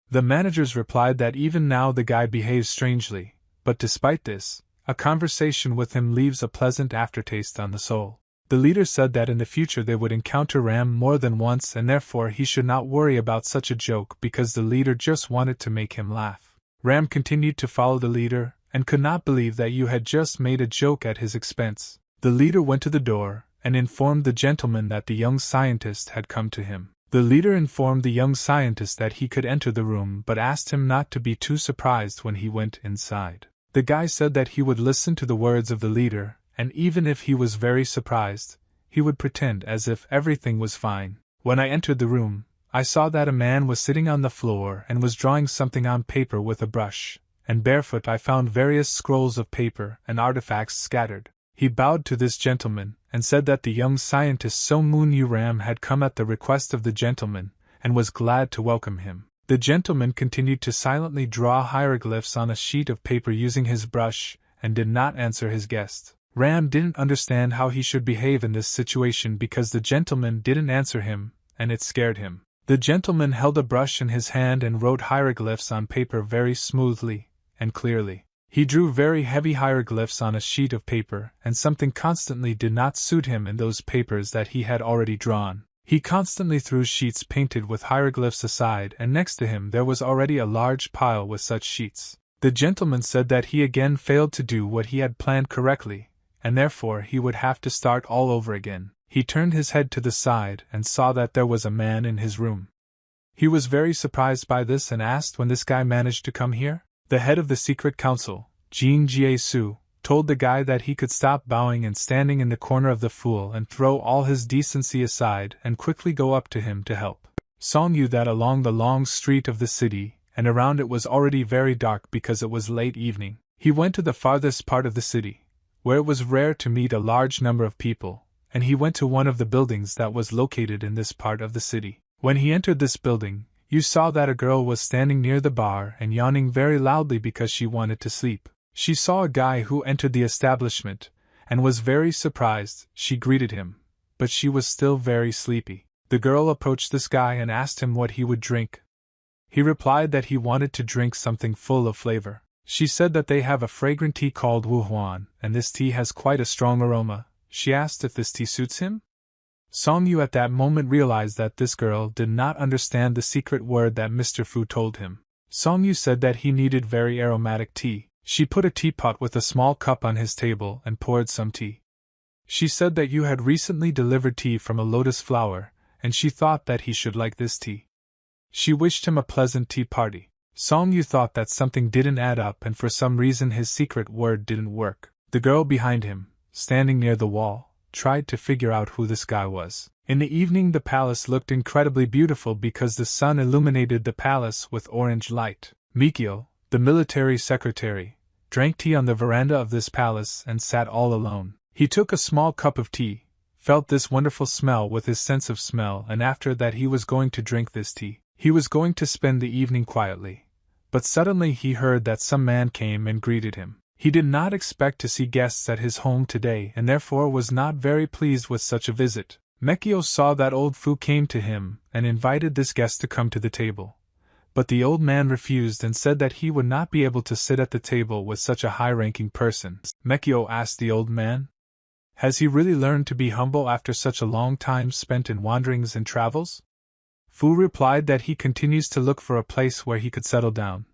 The managers replied that even now the guy behaves strangely, but despite this, a conversation with him leaves a pleasant aftertaste on the soul. The leader said that in the future they would encounter Ram more than once and therefore he should not worry about such a joke because the leader just wanted to make him laugh. Ram continued to follow the leader and could not believe that you had just made a joke at his expense. The leader went to the door and informed the gentleman that the young scientist had come to him. The leader informed the young scientist that he could enter the room but asked him not to be too surprised when he went inside. The guy said that he would listen to the words of the leader, and even if he was very surprised, he would pretend as if everything was fine. When I entered the room, I saw that a man was sitting on the floor and was drawing something on paper with a brush, and barefoot I found various scrolls of paper and artifacts scattered. He bowed to this gentleman, and said that the young scientist So Moon Yu Ram had come at the request of the gentleman, and was glad to welcome him. The gentleman continued to silently draw hieroglyphs on a sheet of paper using his brush, and did not answer his guest. Ram didn't understand how he should behave in this situation because the gentleman didn't answer him, and it scared him. The gentleman held a brush in his hand and wrote hieroglyphs on paper very smoothly and clearly. He drew very heavy hieroglyphs on a sheet of paper, and something constantly did not suit him in those papers that he had already drawn. He constantly threw sheets painted with hieroglyphs aside, and next to him there was already a large pile with such sheets. The gentleman said that he again failed to do what he had planned correctly, and therefore he would have to start all over again. He turned his head to the side and saw that there was a man in his room. He was very surprised by this and asked when this guy managed to come here. The head of the secret council, Jin Jie-su, told the guy that he could stop bowing and standing in the corner of the fool and throw all his decency aside and quickly go up to him to help. Song knew that along the long street of the city, and around it was already very dark because it was late evening. He went to the farthest part of the city, where it was rare to meet a large number of people, and he went to one of the buildings that was located in this part of the city. When he entered this building, you saw that a girl was standing near the bar and yawning very loudly because she wanted to sleep. She saw a guy who entered the establishment, and was very surprised. She greeted him, but she was still very sleepy. The girl approached this guy and asked him what he would drink. He replied that he wanted to drink something full of flavor. She said that they have a fragrant tea called Wu Huan, and this tea has quite a strong aroma. She asked if this tea suits him. Song Yu at that moment realized that this girl did not understand the secret word that Mr. Fu told him. Song Yu said that he needed very aromatic tea. She put a teapot with a small cup on his table and poured some tea. She said that you had recently delivered tea from a lotus flower, and she thought that he should like this tea. She wished him a pleasant tea party. Song Yu thought that something didn't add up and for some reason his secret word didn't work. The girl behind him, standing near the wall, tried to figure out who this guy was. In the evening the palace looked incredibly beautiful because the sun illuminated the palace with orange light. Mikio, the military secretary, drank tea on the veranda of this palace and sat all alone. He took a small cup of tea, felt this wonderful smell with his sense of smell, and after that he was going to drink this tea. He was going to spend the evening quietly. But suddenly he heard that some man came and greeted him. He did not expect to see guests at his home today and therefore was not very pleased with such a visit. Mekio saw that old Fu came to him and invited this guest to come to the table. But the old man refused and said that he would not be able to sit at the table with such a high-ranking person. Mekio asked the old man, "Has he really learned to be humble after such a long time spent in wanderings and travels?" Fu replied that he continues to look for a place where he could settle down,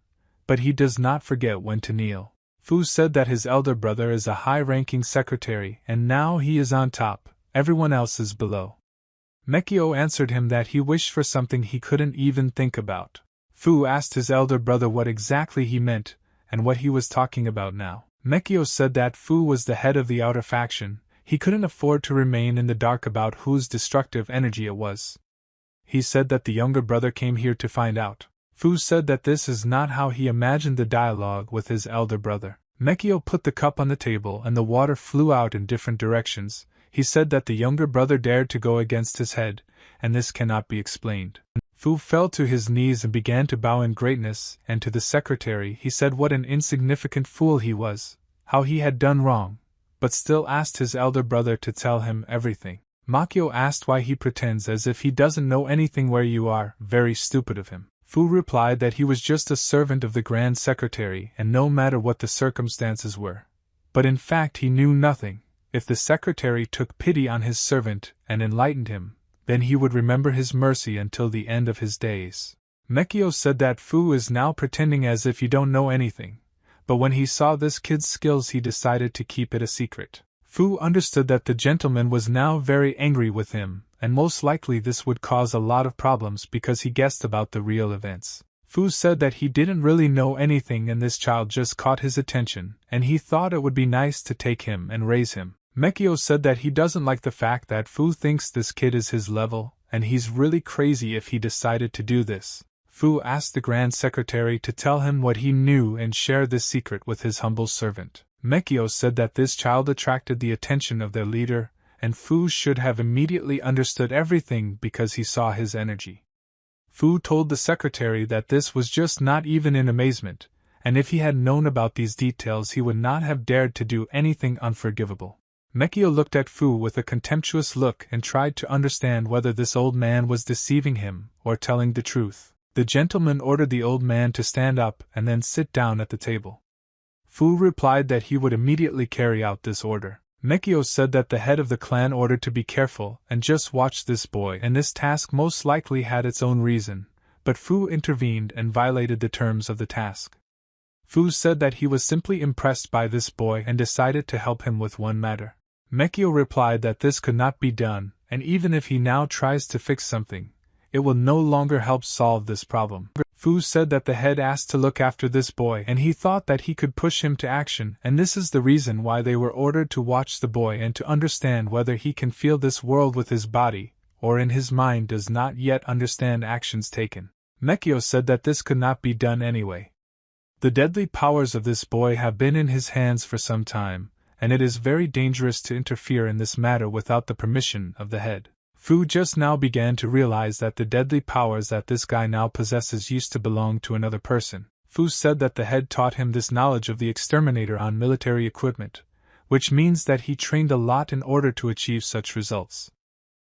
but he does not forget when to kneel. Fu said that his elder brother is a high-ranking secretary and now he is on top, everyone else is below. Mekio answered him that he wished for something he couldn't even think about. Fu asked his elder brother what exactly he meant, and what he was talking about now. Mekio said that Fu was the head of the outer faction. He couldn't afford to remain in the dark about whose destructive energy it was. He said that the younger brother came here to find out. Fu said that this is not how he imagined the dialogue with his elder brother. Mekio put the cup on the table and the water flew out in different directions. He said that the younger brother dared to go against his head, and this cannot be explained. Fu fell to his knees and began to bow in greatness, and to the secretary he said what an insignificant fool he was, how he had done wrong, but still asked his elder brother to tell him everything. Makio asked why he pretends as if he doesn't know anything where you are, very stupid of him. Fu replied that he was just a servant of the Grand Secretary and no matter what the circumstances were. But in fact he knew nothing. If the secretary took pity on his servant and enlightened him, then he would remember his mercy until the end of his days. Mekio said that Fu is now pretending as if you don't know anything, but when he saw this kid's skills he decided to keep it a secret. Fu understood that the gentleman was now very angry with him, and most likely this would cause a lot of problems because he guessed about the real events. Fu said that he didn't really know anything and this child just caught his attention, and he thought it would be nice to take him and raise him. Mekio said that he doesn't like the fact that Fu thinks this kid is his level, and he's really crazy if he decided to do this. Fu asked the Grand Secretary to tell him what he knew and share this secret with his humble servant. Mekio said that this child attracted the attention of their leader, and Fu should have immediately understood everything because he saw his energy. Fu told the secretary that this was just not even in amazement, and if he had known about these details he would not have dared to do anything unforgivable. Mekio looked at Fu with a contemptuous look and tried to understand whether this old man was deceiving him or telling the truth. The gentleman ordered the old man to stand up and then sit down at the table. Fu replied that he would immediately carry out this order. Mekio said that the head of the clan ordered to be careful and just watch this boy, and this task most likely had its own reason, but Fu intervened and violated the terms of the task. Fu said that he was simply impressed by this boy and decided to help him with one matter. Mekio replied that this could not be done, and even if he now tries to fix something, it will no longer help solve this problem. Fu said that the head asked to look after this boy and he thought that he could push him to action, and this is the reason why they were ordered to watch the boy and to understand whether he can feel this world with his body, or in his mind does not yet understand actions taken. Mekio said that this could not be done anyway. The deadly powers of this boy have been in his hands for some time, and it is very dangerous to interfere in this matter without the permission of the head. Fu just now began to realize that the deadly powers that this guy now possesses used to belong to another person. Fu said that the head taught him this knowledge of the exterminator on military equipment, which means that he trained a lot in order to achieve such results.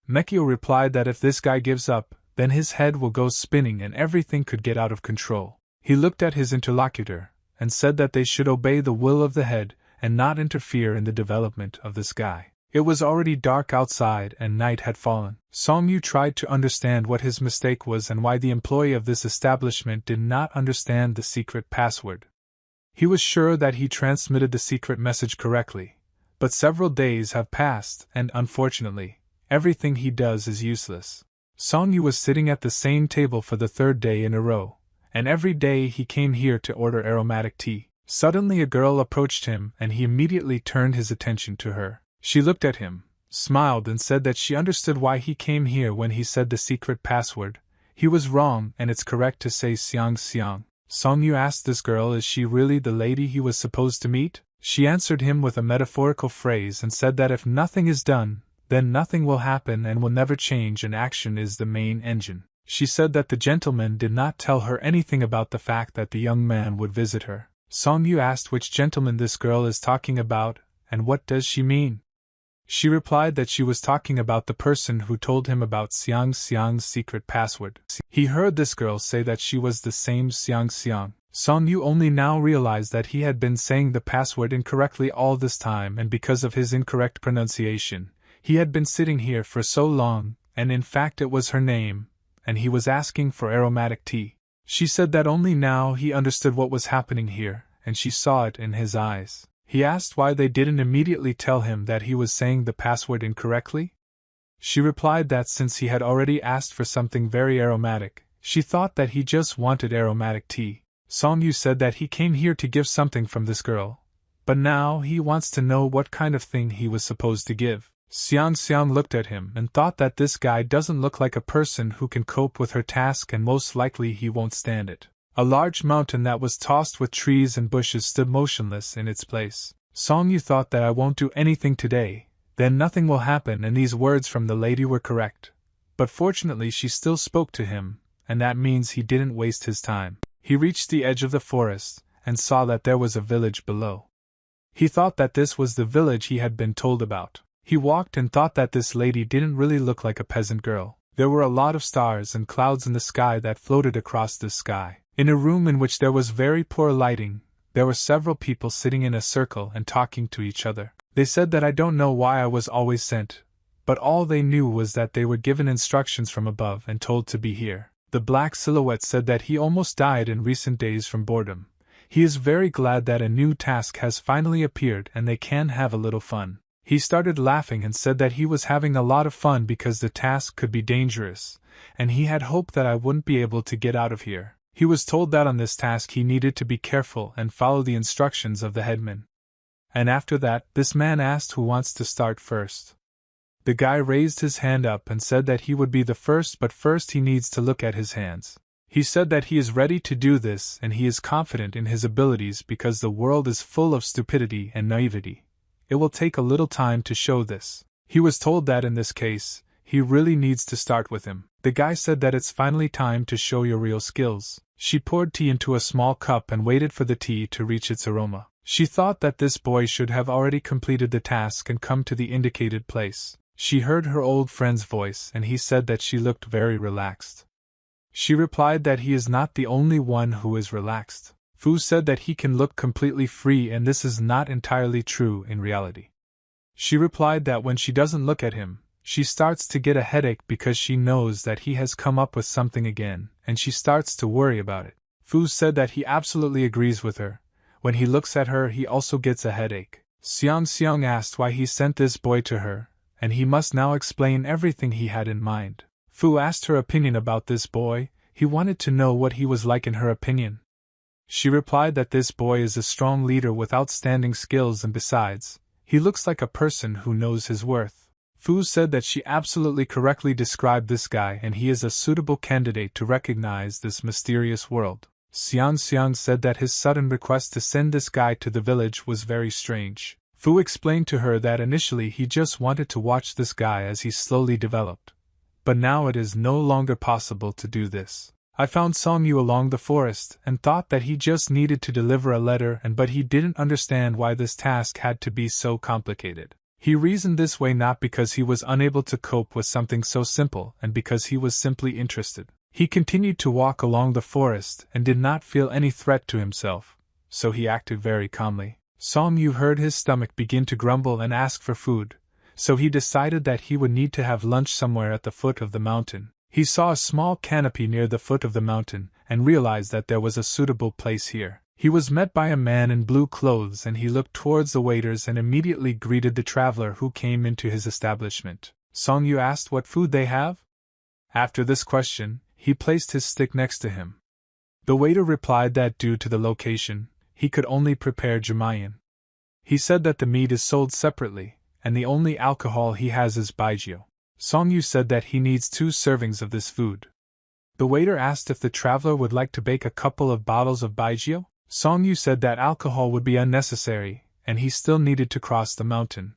Mekio replied that if this guy gives up, then his head will go spinning and everything could get out of control. He looked at his interlocutor, and said that they should obey the will of the head, and not interfere in the development of this guy. It was already dark outside and night had fallen. Song-yu tried to understand what his mistake was and why the employee of this establishment did not understand the secret password. He was sure that he transmitted the secret message correctly, but several days have passed and, unfortunately, everything he does is useless. Song-yu was sitting at the same table for the third day in a row, and every day he came here to order aromatic tea. Suddenly a girl approached him and he immediately turned his attention to her. She looked at him, smiled and said that she understood why he came here when he said the secret password. He was wrong and it's correct to say Xiang Xiang. Song-yu asked this girl is she really the lady he was supposed to meet? She answered him with a metaphorical phrase and said that if nothing is done, then nothing will happen and will never change and action is the main engine. She said that the gentleman did not tell her anything about the fact that the young man would visit her. Song-yu asked which gentleman this girl is talking about, and what does she mean? She replied that she was talking about the person who told him about Xiang Xiang's secret password. He heard this girl say that she was the same Xiang Xiang. Song-yu only now realized that he had been saying the password incorrectly all this time, and because of his incorrect pronunciation, he had been sitting here for so long, and in fact it was her name, and he was asking for aromatic tea. She said that only now he understood what was happening here, and she saw it in his eyes. He asked why they didn't immediately tell him that he was saying the password incorrectly. She replied that since he had already asked for something very aromatic, she thought that he just wanted aromatic tea. Song Yu said that he came here to give something from this girl, but now he wants to know what kind of thing he was supposed to give. Xiang Xiang looked at him and thought that this guy doesn't look like a person who can cope with her task, and most likely he won't stand it. A large mountain that was tossed with trees and bushes stood motionless in its place. Song Yu thought that I won't do anything today, then nothing will happen, and these words from the lady were correct. But fortunately she still spoke to him, and that means he didn't waste his time. He reached the edge of the forest, and saw that there was a village below. He thought that this was the village he had been told about. He walked and thought that this lady didn't really look like a peasant girl. There were a lot of stars and clouds in the sky that floated across this sky. In a room in which there was very poor lighting, there were several people sitting in a circle and talking to each other. They said that I don't know why I was always sent, but all they knew was that they were given instructions from above and told to be here. The black silhouette said that he almost died in recent days from boredom. He is very glad that a new task has finally appeared and they can have a little fun. He started laughing and said that he was having a lot of fun because the task could be dangerous, and he had hoped that I wouldn't be able to get out of here. He was told that on this task he needed to be careful and follow the instructions of the headman. And after that, this man asked who wants to start first. The guy raised his hand up and said that he would be the first, but first he needs to look at his hands. He said that he is ready to do this and he is confident in his abilities because the world is full of stupidity and naivety. It will take a little time to show this. He was told that in this case, he really needs to start with him. The guy said that it's finally time to show your real skills. She poured tea into a small cup and waited for the tea to reach its aroma. She thought that this boy should have already completed the task and come to the indicated place. She heard her old friend's voice and he said that she looked very relaxed. She replied that he is not the only one who is relaxed. Fu said that he can look completely free, and this is not entirely true in reality. She replied that when she doesn't look at him, she starts to get a headache because she knows that he has come up with something again, and she starts to worry about it. Fu said that he absolutely agrees with her. When he looks at her, he also gets a headache. Xiang Xiang asked why he sent this boy to her, and he must now explain everything he had in mind. Fu asked her opinion about this boy. He wanted to know what he was like in her opinion. She replied that this boy is a strong leader with outstanding skills, and besides, he looks like a person who knows his worth. Fu said that she absolutely correctly described this guy and he is a suitable candidate to recognize this mysterious world. Xiang Xiang said that his sudden request to send this guy to the village was very strange. Fu explained to her that initially he just wanted to watch this guy as he slowly developed. But now it is no longer possible to do this. I found Song Yu along the forest and thought that he just needed to deliver a letter, but he didn't understand why this task had to be so complicated. He reasoned this way not because he was unable to cope with something so simple and because he was simply interested. He continued to walk along the forest and did not feel any threat to himself, so he acted very calmly. Song Yu heard his stomach begin to grumble and ask for food, so he decided that he would need to have lunch somewhere at the foot of the mountain. He saw a small canopy near the foot of the mountain and realized that there was a suitable place here. He was met by a man in blue clothes and he looked towards the waiters and immediately greeted the traveler who came into his establishment. Song Yu asked what food they have. After this question, he placed his stick next to him. The waiter replied that due to the location, he could only prepare Jamayan. He said that the meat is sold separately, and the only alcohol he has is baijiu. Song Yu said that he needs 2 servings of this food. The waiter asked if the traveler would like to bake a couple of bottles of baijiu. Song Yu said that alcohol would be unnecessary, and he still needed to cross the mountain.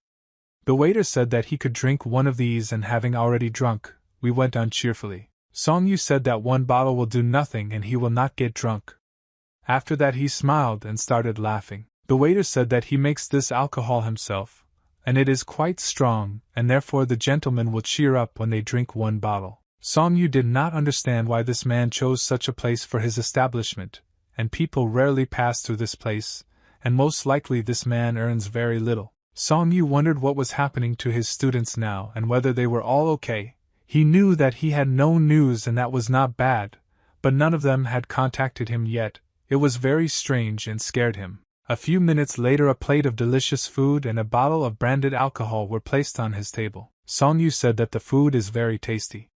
The waiter said that he could drink one of these, and having already drunk, we went on cheerfully. Song Yu said that 1 bottle will do nothing and he will not get drunk. After that he smiled and started laughing. The waiter said that he makes this alcohol himself, and it is quite strong, and therefore the gentlemen will cheer up when they drink 1 bottle. Song Yu did not understand why this man chose such a place for his establishment, and people rarely pass through this place, and most likely this man earns very little. Song Yu wondered what was happening to his students now and whether they were all okay. He knew that he had no news and that was not bad, but none of them had contacted him yet. It was very strange and scared him. A few minutes later a plate of delicious food and a bottle of branded alcohol were placed on his table. Song Yu said that the food is very tasty.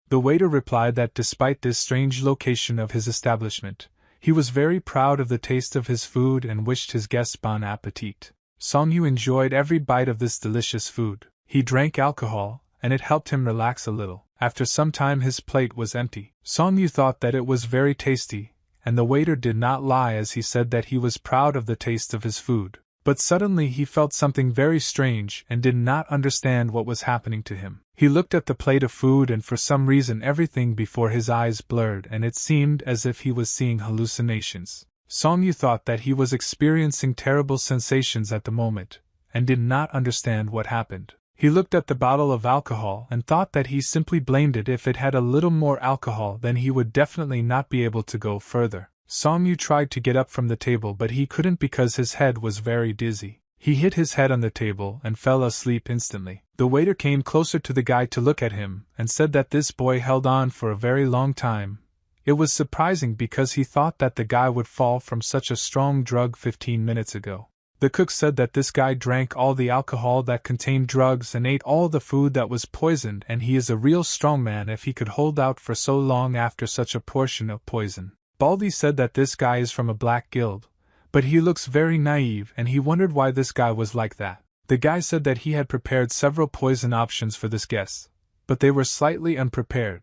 The waiter replied that despite this strange location of his establishment, he was very proud of the taste of his food and wished his guests bon appetit. Song Yu enjoyed every bite of this delicious food. He drank alcohol, and it helped him relax a little. After some time his plate was empty. Song Yu thought that it was very tasty, and the waiter did not lie as he said that he was proud of the taste of his food. But suddenly he felt something very strange and did not understand what was happening to him. He looked at the plate of food and for some reason everything before his eyes blurred and it seemed as if he was seeing hallucinations. Song Yu thought that he was experiencing terrible sensations at the moment, and did not understand what happened. He looked at the bottle of alcohol and thought that he simply blamed it. If it had a little more alcohol then he would definitely not be able to go further. Song Yu tried to get up from the table but he couldn't because his head was very dizzy. He hit his head on the table and fell asleep instantly. The waiter came closer to the guy to look at him and said that this boy held on for a very long time. It was surprising because he thought that the guy would fall from such a strong drug 15 minutes ago. The cook said that this guy drank all the alcohol that contained drugs and ate all the food that was poisoned, and he is a real strong man if he could hold out for so long after such a portion of poison. Baldy said that this guy is from a black guild, but he looks very naive and he wondered why this guy was like that. The guy said that he had prepared several poison options for this guest, but they were slightly unprepared.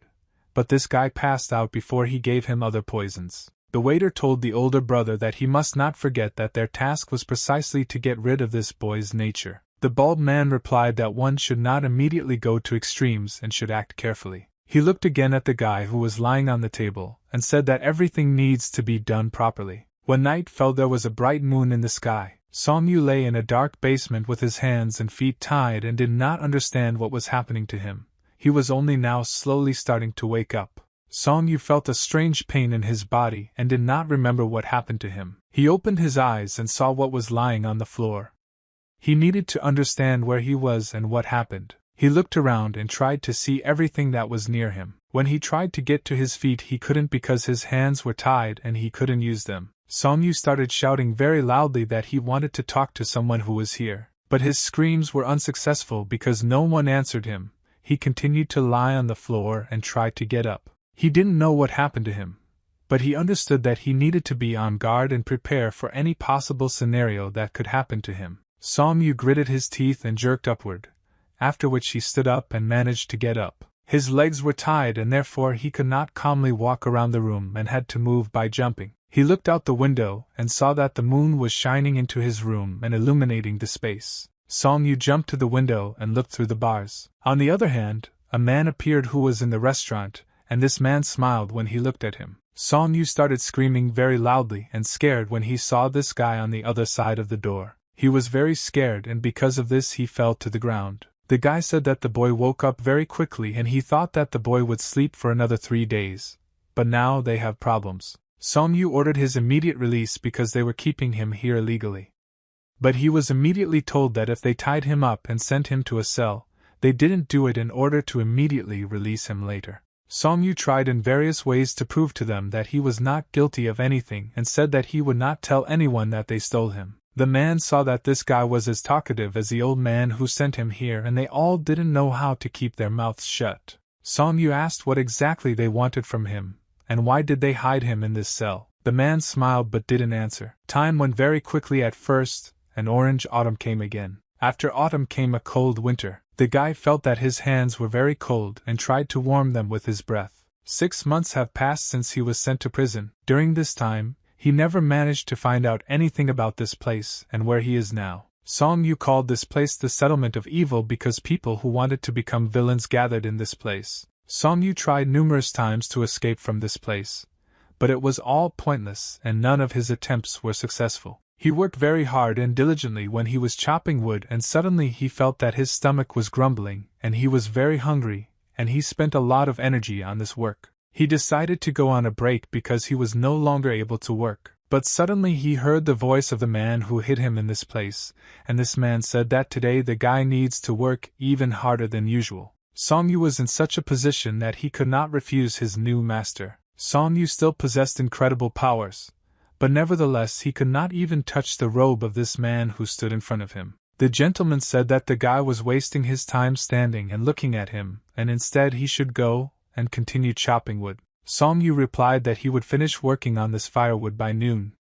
But this guy passed out before he gave him other poisons. The waiter told the older brother that he must not forget that their task was precisely to get rid of this boy's nature. The bald man replied that one should not immediately go to extremes and should act carefully. He looked again at the guy who was lying on the table, and said that everything needs to be done properly. When night fell there was a bright moon in the sky. Song Yu lay in a dark basement with his hands and feet tied and did not understand what was happening to him. He was only now slowly starting to wake up. Song Yu felt a strange pain in his body and did not remember what happened to him. He opened his eyes and saw what was lying on the floor. He needed to understand where he was and what happened. He looked around and tried to see everything that was near him. When he tried to get to his feet he couldn't because his hands were tied and he couldn't use them. Song Yu started shouting very loudly that he wanted to talk to someone who was here. But his screams were unsuccessful because no one answered him. He continued to lie on the floor and tried to get up. He didn't know what happened to him, but he understood that he needed to be on guard and prepare for any possible scenario that could happen to him. Song Yu gritted his teeth and jerked upward, after which he stood up and managed to get up. His legs were tied and therefore he could not calmly walk around the room and had to move by jumping. He looked out the window and saw that the moon was shining into his room and illuminating the space. Song Yu jumped to the window and looked through the bars. On the other hand, a man appeared who was in the restaurant, and this man smiled when he looked at him. Song Yu started screaming very loudly and scared when he saw this guy on the other side of the door. He was very scared and because of this he fell to the ground. The guy said that the boy woke up very quickly and he thought that the boy would sleep for another 3 days. But now they have problems. Song Yu ordered his immediate release because they were keeping him here illegally. But he was immediately told that if they tied him up and sent him to a cell, they didn't do it in order to immediately release him later. Song Yu tried in various ways to prove to them that he was not guilty of anything and said that he would not tell anyone that they stole him. The man saw that this guy was as talkative as the old man who sent him here and they all didn't know how to keep their mouths shut. Song Yu asked what exactly they wanted from him, and why did they hide him in this cell. The man smiled but didn't answer. Time went very quickly at first, and orange autumn came again. After autumn came a cold winter. The guy felt that his hands were very cold and tried to warm them with his breath. 6 months have passed since he was sent to prison. During this time, he never managed to find out anything about this place and where he is now. Song Yu called this place the settlement of evil because people who wanted to become villains gathered in this place. Song Yu tried numerous times to escape from this place, but it was all pointless and none of his attempts were successful. He worked very hard and diligently when he was chopping wood and suddenly he felt that his stomach was grumbling and he was very hungry and he spent a lot of energy on this work. He decided to go on a break because he was no longer able to work. But suddenly he heard the voice of the man who hid him in this place, and this man said that today the guy needs to work even harder than usual. Song Yu was in such a position that he could not refuse his new master. Song Yu still possessed incredible powers, but nevertheless he could not even touch the robe of this man who stood in front of him. The gentleman said that the guy was wasting his time standing and looking at him, and instead he should go and continue chopping wood. Song Yu replied that he would finish working on this firewood by noon.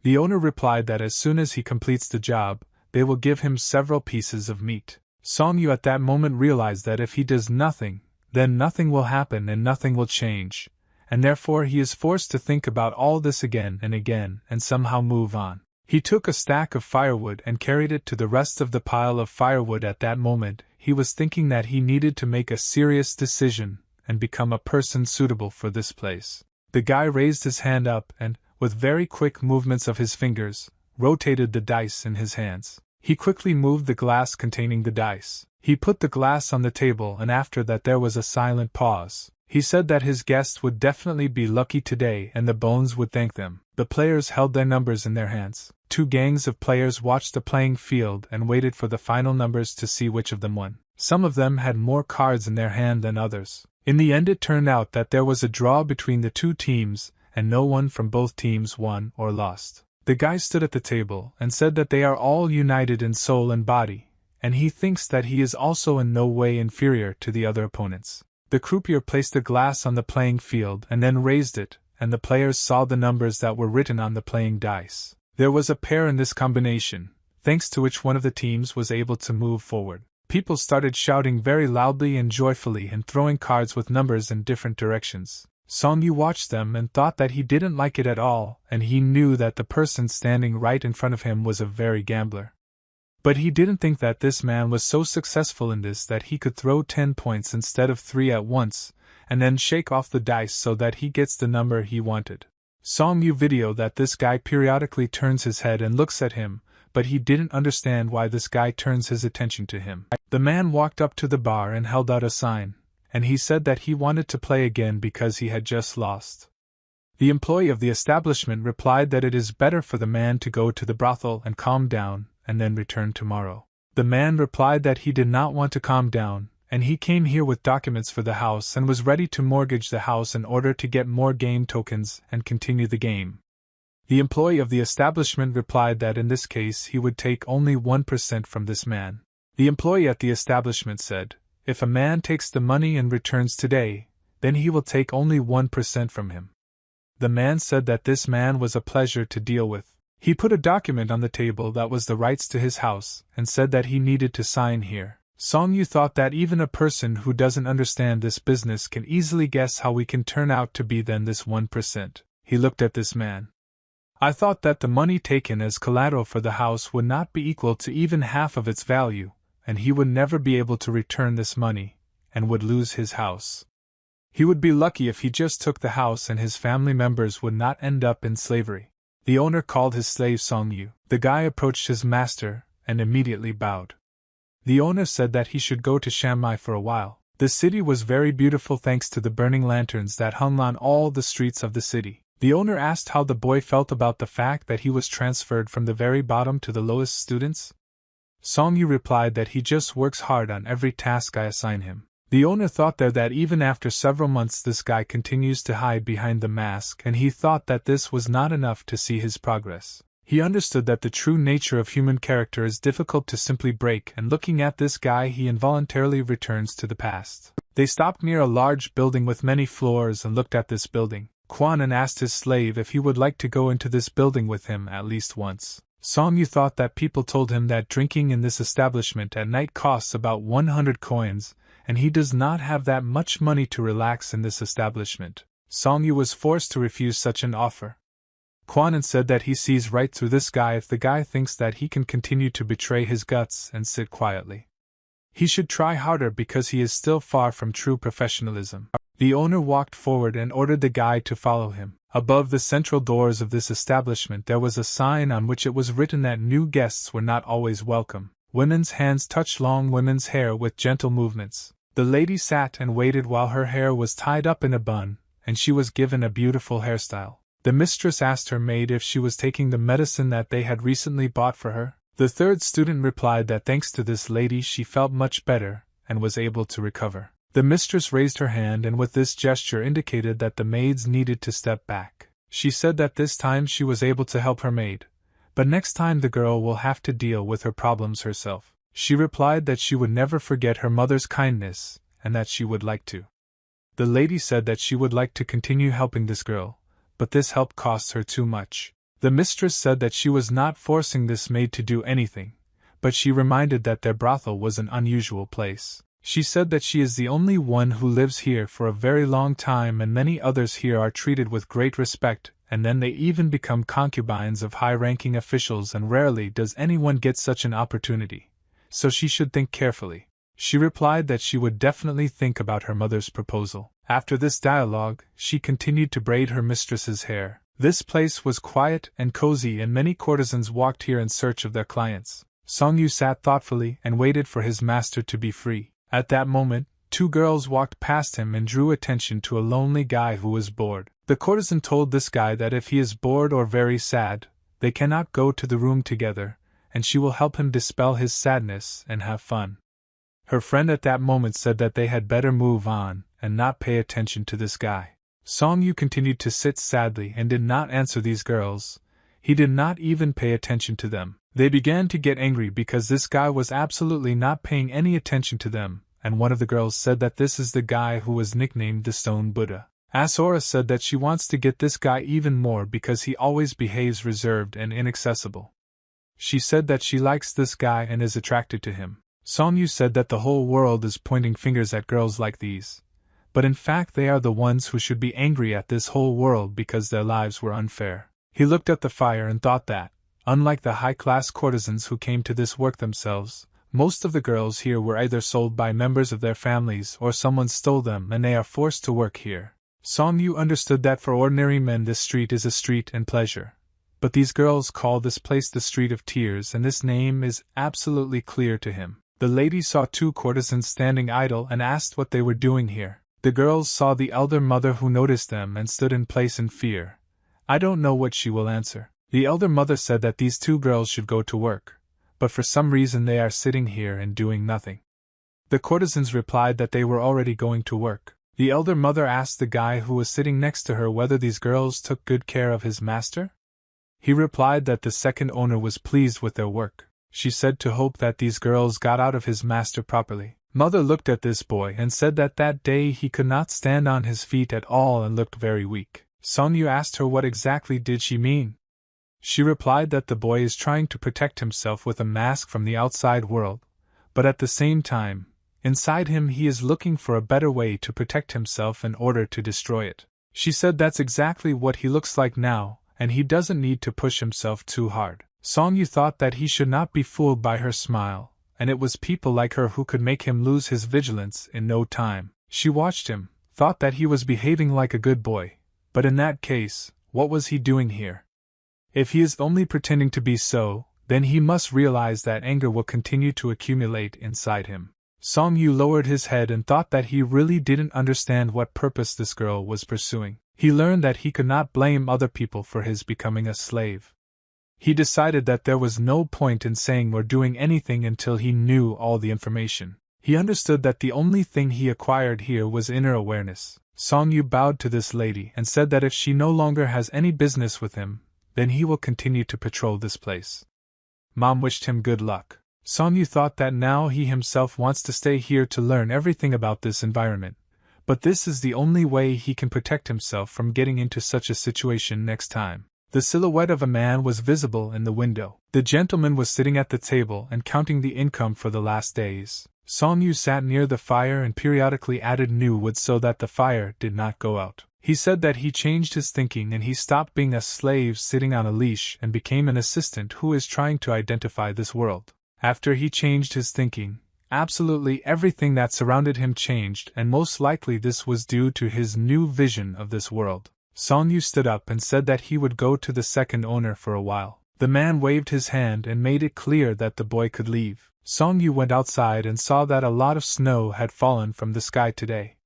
The owner replied that as soon as he completes the job, they will give him several pieces of meat. Song Yu at that moment realized that if he does nothing, then nothing will happen and nothing will change, and therefore he is forced to think about all this again and somehow move on. He took a stack of firewood and carried it to the rest of the pile of firewood. At that moment, he was thinking that he needed to make a serious decision and become a person suitable for this place. The guy raised his hand up and, with very quick movements of his fingers, rotated the dice in his hands. He quickly moved the glass containing the dice. He put the glass on the table, and after that there was a silent pause. He said that his guests would definitely be lucky today and the bones would thank them. The players held their numbers in their hands. Two gangs of players watched the playing field and waited for the final numbers to see which of them won. Some of them had more cards in their hand than others. In the end it turned out that there was a draw between the two teams, and no one from both teams won or lost. The guy stood at the table and said that they are all united in soul and body, and he thinks that he is also in no way inferior to the other opponents. The croupier placed the glass on the playing field and then raised it, and the players saw the numbers that were written on the playing dice. There was a pair in this combination, thanks to which one of the teams was able to move forward. People started shouting very loudly and joyfully and throwing cards with numbers in different directions. Song Yu watched them and thought that he didn't like it at all, and he knew that the person standing right in front of him was a very gambler. But he didn't think that this man was so successful in this that he could throw 10 points instead of 3 at once, and then shake off the dice so that he gets the number he wanted. Song Yu video that this guy periodically turns his head and looks at him, but he didn't understand why this guy turns his attention to him. The man walked up to the bar and held out a sign, and he said that he wanted to play again because he had just lost. The employee of the establishment replied that it is better for the man to go to the brothel and calm down, and then return tomorrow. The man replied that he did not want to calm down, and he came here with documents for the house and was ready to mortgage the house in order to get more game tokens and continue the game. The employee of the establishment replied that in this case he would take only 1% from this man. The employee at the establishment said, if a man takes the money and returns today, then he will take only 1% from him. The man said that this man was a pleasure to deal with. He put a document on the table that was the rights to his house and said that he needed to sign here. Song Yu thought that even a person who doesn't understand this business can easily guess how we can turn out to be then this 1%. He looked at this man. I thought that the money taken as collateral for the house would not be equal to even half of its value, and he would never be able to return this money, and would lose his house. He would be lucky if he just took the house and his family members would not end up in slavery. The owner called his slave Song Yu. The guy approached his master, and immediately bowed. The owner said that he should go to Shanghai for a while. The city was very beautiful thanks to the burning lanterns that hung on all the streets of the city. The owner asked how the boy felt about the fact that he was transferred from the very bottom to the lowest students. Song Yu replied that he just works hard on every task I assign him. The owner thought there that even after several months this guy continues to hide behind the mask, and he thought that this was not enough to see his progress. He understood that the true nature of human character is difficult to simply break, and looking at this guy he involuntarily returns to the past. They stopped near a large building with many floors and looked at this building. Quan An asked his slave if he would like to go into this building with him at least once. Song Yu thought that people told him that drinking in this establishment at night costs about 100 coins, and he does not have that much money to relax in this establishment. Song Yu was forced to refuse such an offer. Quan An said that he sees right through this guy if the guy thinks that he can continue to betray his guts and sit quietly. He should try harder because he is still far from true professionalism. The owner walked forward and ordered the guy to follow him. Above the central doors of this establishment there was a sign on which it was written that new guests were not always welcome. Women's hands touched long women's hair with gentle movements. The lady sat and waited while her hair was tied up in a bun, and she was given a beautiful hairstyle. The mistress asked her maid if she was taking the medicine that they had recently bought for her. The third student replied that thanks to this lady she felt much better, and was able to recover. The mistress raised her hand and with this gesture indicated that the maids needed to step back. She said that this time she was able to help her maid, but next time the girl will have to deal with her problems herself. She replied that she would never forget her mother's kindness, and that she would like to. The lady said that she would like to continue helping this girl, but this help costs her too much. The mistress said that she was not forcing this maid to do anything, but she reminded that their brothel was an unusual place. She said that she is the only one who lives here for a very long time, and many others here are treated with great respect, and then they even become concubines of high-ranking officials, and rarely does anyone get such an opportunity, so she should think carefully. She replied that she would definitely think about her mother's proposal. After this dialogue, she continued to braid her mistress's hair. This place was quiet and cozy, and many courtesans walked here in search of their clients. Song-yu sat thoughtfully and waited for his master to be free. At that moment, two girls walked past him and drew attention to a lonely guy who was bored. The courtesan told this guy that if he is bored or very sad, they cannot go to the room together, and she will help him dispel his sadness and have fun. Her friend at that moment said that they had better move on and not pay attention to this guy. Song-yu continued to sit sadly and did not answer these girls. He did not even pay attention to them. They began to get angry because this guy was absolutely not paying any attention to them, and one of the girls said that this is the guy who was nicknamed the Stone Buddha. Asura said that she wants to get this guy even more because he always behaves reserved and inaccessible. She said that she likes this guy and is attracted to him. Song-yu said that the whole world is pointing fingers at girls like these, but in fact they are the ones who should be angry at this whole world because their lives were unfair. He looked at the fire and thought that, unlike the high-class courtesans who came to this work themselves, most of the girls here were either sold by members of their families or someone stole them and they are forced to work here. Song-yu understood that for ordinary men this street is a street and pleasure, but these girls call this place the Street of Tears, and this name is absolutely clear to him. The lady saw two courtesans standing idle and asked what they were doing here. The girls saw the elder mother who noticed them and stood in place in fear. I don't know what she will answer. The elder mother said that these two girls should go to work, but for some reason they are sitting here and doing nothing. The courtesans replied that they were already going to work. The elder mother asked the guy who was sitting next to her whether these girls took good care of his master. He replied that the second owner was pleased with their work. She said to hope that these girls got out of his master properly. Mother looked at this boy and said that that day he could not stand on his feet at all and looked very weak. Song-yu asked her what exactly did she mean. She replied that the boy is trying to protect himself with a mask from the outside world, but at the same time, inside him he is looking for a better way to protect himself in order to destroy it. She said that's exactly what he looks like now, and he doesn't need to push himself too hard. Song-yu thought that he should not be fooled by her smile, and it was people like her who could make him lose his vigilance in no time. She watched him, thought that he was behaving like a good boy, but in that case, what was he doing here? If he is only pretending to be so, then he must realize that anger will continue to accumulate inside him. Song-yu lowered his head and thought that he really didn't understand what purpose this girl was pursuing. He learned that he could not blame other people for his becoming a slave. He decided that there was no point in saying or doing anything until he knew all the information. He understood that the only thing he acquired here was inner awareness. Song-yu bowed to this lady and said that if she no longer has any business with him, then he will continue to patrol this place. Mom wished him good luck. Song-yu thought that now he himself wants to stay here to learn everything about this environment, but this is the only way he can protect himself from getting into such a situation next time. The silhouette of a man was visible in the window. The gentleman was sitting at the table and counting the income for the last days. Song-yu sat near the fire and periodically added new wood so that the fire did not go out. He said that he changed his thinking and he stopped being a slave sitting on a leash and became an assistant who is trying to identify this world. After he changed his thinking, absolutely everything that surrounded him changed, and most likely this was due to his new vision of this world. Song-yu stood up and said that he would go to the second owner for a while. The man waved his hand and made it clear that the boy could leave. Song-yu went outside and saw that a lot of snow had fallen from the sky today.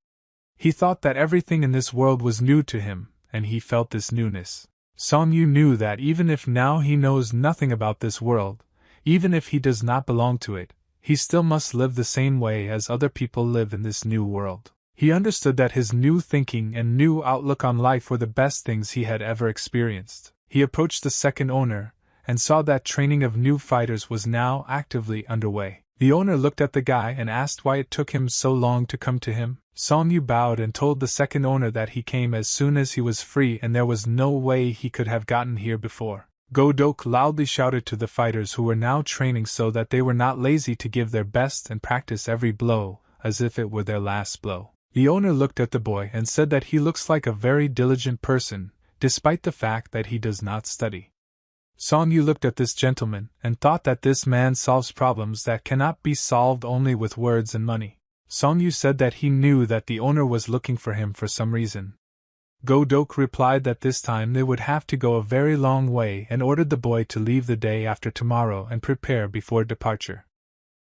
He thought that everything in this world was new to him, and he felt this newness. Song-yu knew that even if now he knows nothing about this world, even if he does not belong to it, he still must live the same way as other people live in this new world. He understood that his new thinking and new outlook on life were the best things he had ever experienced. He approached the second owner, and saw that training of new fighters was now actively underway. The owner looked at the guy and asked why it took him so long to come to him. Song Yu bowed and told the second owner that he came as soon as he was free and there was no way he could have gotten here before. Go-dok loudly shouted to the fighters who were now training so that they were not lazy to give their best and practice every blow, as if it were their last blow. The owner looked at the boy and said that he looks like a very diligent person, despite the fact that he does not study. Song Yu looked at this gentleman and thought that this man solves problems that cannot be solved only with words and money. Song Yu said that he knew that the owner was looking for him for some reason. Go-dok replied that this time they would have to go a very long way and ordered the boy to leave the day after tomorrow and prepare before departure.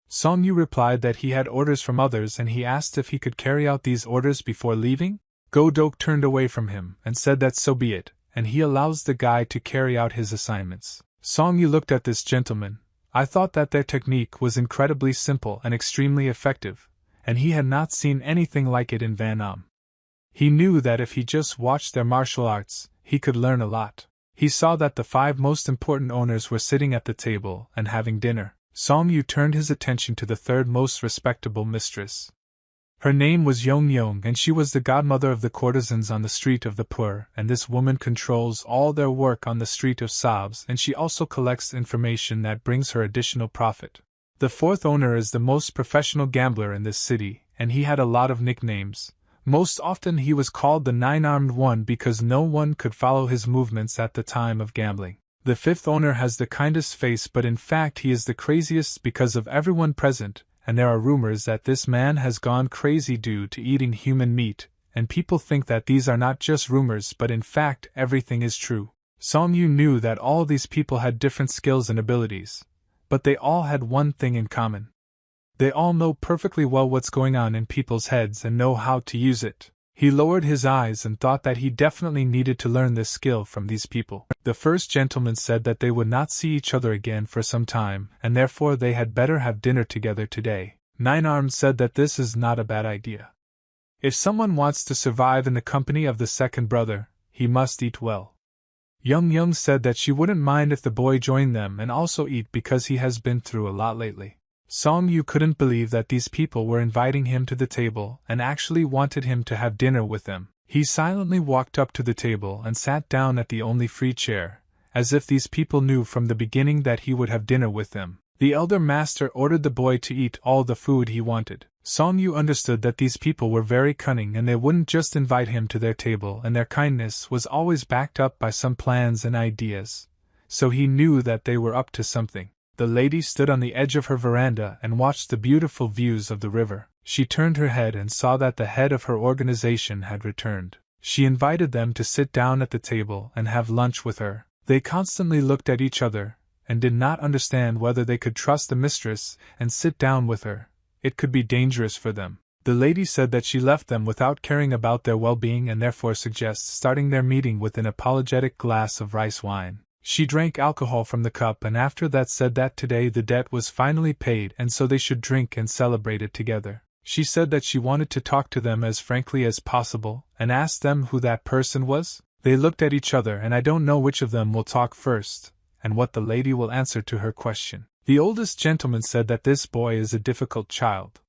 Song Yu replied that he had orders from others and he asked if he could carry out these orders before leaving. Go-dok turned away from him and said that so be it, and he allows the guy to carry out his assignments. Song Yu looked at this gentleman. I thought that their technique was incredibly simple and extremely effective, and he had not seen anything like it in Vietnam. He knew that if he just watched their martial arts, he could learn a lot. He saw that the 5 most important owners were sitting at the table and having dinner. Song Yu turned his attention to the 3rd most respectable mistress. Her name was Yong Yong and she was the godmother of the courtesans on the street of the poor, and this woman controls all their work on the street of Sobs and she also collects information that brings her additional profit. The 4th owner is the most professional gambler in this city, and he had a lot of nicknames. Most often he was called the 9-armed one because no one could follow his movements at the time of gambling. The 5th owner has the kindest face, but in fact he is the craziest because of everyone present, and there are rumors that this man has gone crazy due to eating human meat, and people think that these are not just rumors but in fact everything is true. Song Yu knew that all these people had different skills and abilities, but they all had one thing in common. They all know perfectly well what's going on in people's heads and know how to use it. He lowered his eyes and thought that he definitely needed to learn this skill from these people. The first gentleman said that they would not see each other again for some time, and therefore they had better have dinner together today. 9-Armed said that this is not a bad idea. If someone wants to survive in the company of the second brother, he must eat well. Young Young said that she wouldn't mind if the boy joined them and also eat because he has been through a lot lately. Song Yu couldn't believe that these people were inviting him to the table and actually wanted him to have dinner with them. He silently walked up to the table and sat down at the only free chair, as if these people knew from the beginning that he would have dinner with them. The elder master ordered the boy to eat all the food he wanted. Song Yu understood that these people were very cunning and they wouldn't just invite him to their table, and their kindness was always backed up by some plans and ideas. So he knew that they were up to something. The lady stood on the edge of her veranda and watched the beautiful views of the river. She turned her head and saw that the head of her organization had returned. She invited them to sit down at the table and have lunch with her. They constantly looked at each other and did not understand whether they could trust the mistress and sit down with her. It could be dangerous for them. The lady said that she left them without caring about their well-being and therefore suggests starting their meeting with an apologetic glass of rice wine. She drank alcohol from the cup and after that said that today the debt was finally paid and so they should drink and celebrate it together. She said that she wanted to talk to them as frankly as possible and asked them who that person was. They looked at each other and I don't know which of them will talk first and what the lady will answer to her question. The oldest gentleman said that this boy is a difficult child.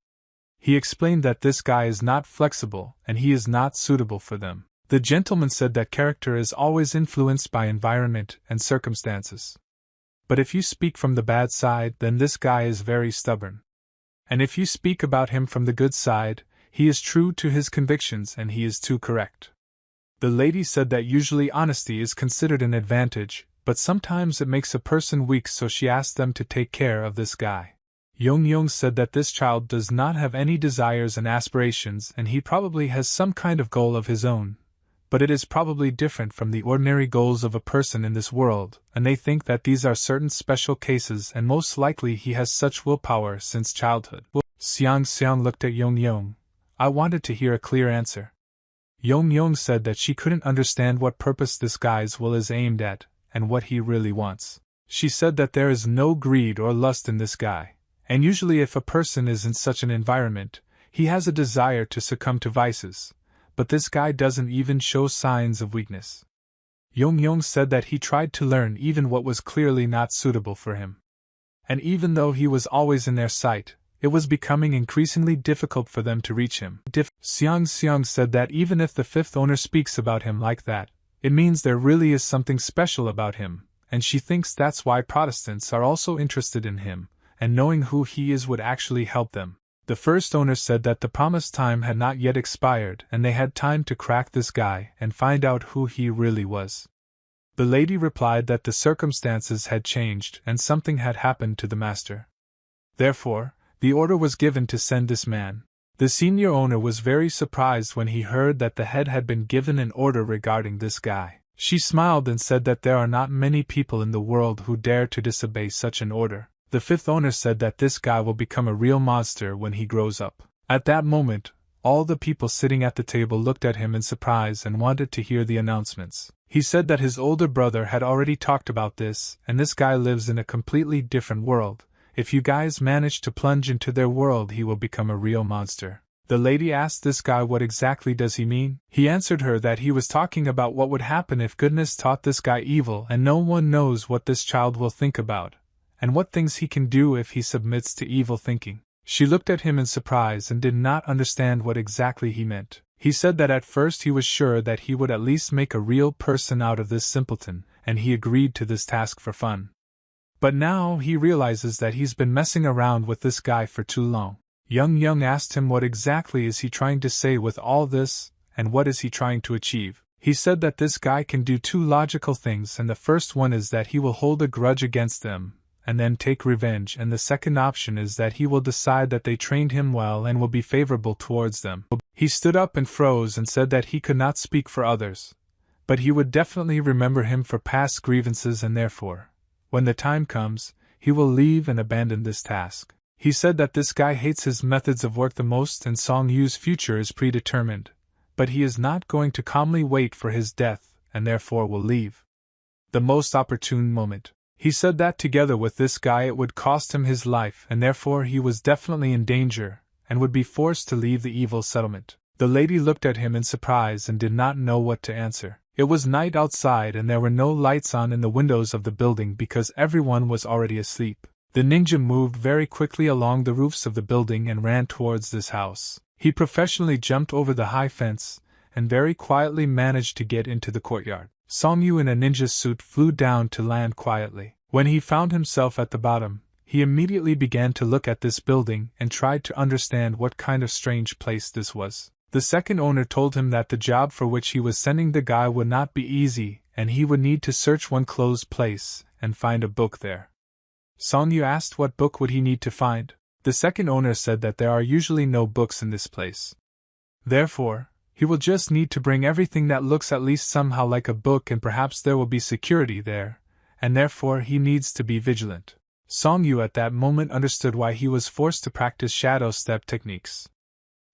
He explained that this guy is not flexible and he is not suitable for them. The gentleman said that character is always influenced by environment and circumstances. But if you speak from the bad side, then this guy is very stubborn. And if you speak about him from the good side, he is true to his convictions and he is too correct. The lady said that usually honesty is considered an advantage, but sometimes it makes a person weak, so she asked them to take care of this guy. Yong Yong said that this child does not have any desires and aspirations and he probably has some kind of goal of his own. But it is probably different from the ordinary goals of a person in this world, and they think that these are certain special cases and most likely he has such willpower since childhood. Xiang Xiang looked at Yong Yong. I wanted to hear a clear answer. Yong Yong said that she couldn't understand what purpose this guy's will is aimed at, and what he really wants. She said that there is no greed or lust in this guy, and usually if a person is in such an environment, he has a desire to succumb to vices. But this guy doesn't even show signs of weakness. Yong said that he tried to learn even what was clearly not suitable for him. And even though he was always in their sight, it was becoming increasingly difficult for them to reach him. Xiang said that even if the fifth owner speaks about him like that, it means there really is something special about him, and she thinks that's why Protestants are also interested in him, and knowing who he is would actually help them. The first owner said that the promised time had not yet expired and they had time to crack this guy and find out who he really was. The lady replied that the circumstances had changed and something had happened to the master. Therefore, the order was given to send this man. The senior owner was very surprised when he heard that the head had been given an order regarding this guy. She smiled and said that there are not many people in the world who dare to disobey such an order. The fifth owner said that this guy will become a real monster when he grows up. At that moment, all the people sitting at the table looked at him in surprise and wanted to hear the announcements. He said that his older brother had already talked about this, and this guy lives in a completely different world. If you guys manage to plunge into their world, he will become a real monster. The lady asked this guy what exactly does he mean. He answered her that he was talking about what would happen if goodness taught this guy evil, and no one knows what this child will think about, and what things he can do if he submits to evil thinking. She looked at him in surprise and did not understand what exactly he meant. He said that at first he was sure that he would at least make a real person out of this simpleton, and he agreed to this task for fun. But now he realizes that he's been messing around with this guy for too long. Young asked him what exactly is he trying to say with all this, and what is he trying to achieve. He said that this guy can do two logical things, and the first one is that he will hold a grudge against them, and then take revenge, and the second option is that he will decide that they trained him well and will be favorable towards them. He stood up and froze and said that he could not speak for others, but he would definitely remember him for past grievances, and therefore, when the time comes, he will leave and abandon this task. He said that this guy hates his methods of work the most and Song Yu's future is predetermined, but he is not going to calmly wait for his death and therefore will leave. The most opportune moment. He said that together with this guy it would cost him his life and therefore he was definitely in danger and would be forced to leave the evil settlement. The lady looked at him in surprise and did not know what to answer. It was night outside and there were no lights on in the windows of the building because everyone was already asleep. The ninja moved very quickly along the roofs of the building and ran towards this house. He professionally jumped over the high fence and very quietly managed to get into the courtyard. Song Yu in a ninja suit flew down to land quietly. When he found himself at the bottom, he immediately began to look at this building and tried to understand what kind of strange place this was. The second owner told him that the job for which he was sending the guy would not be easy, and he would need to search one closed place and find a book there. Song Yu asked what book would he need to find. The second owner said that there are usually no books in this place. Therefore, he will just need to bring everything that looks at least somehow like a book and perhaps there will be security there, and therefore he needs to be vigilant. Song Yu at that moment understood why he was forced to practice shadow step techniques.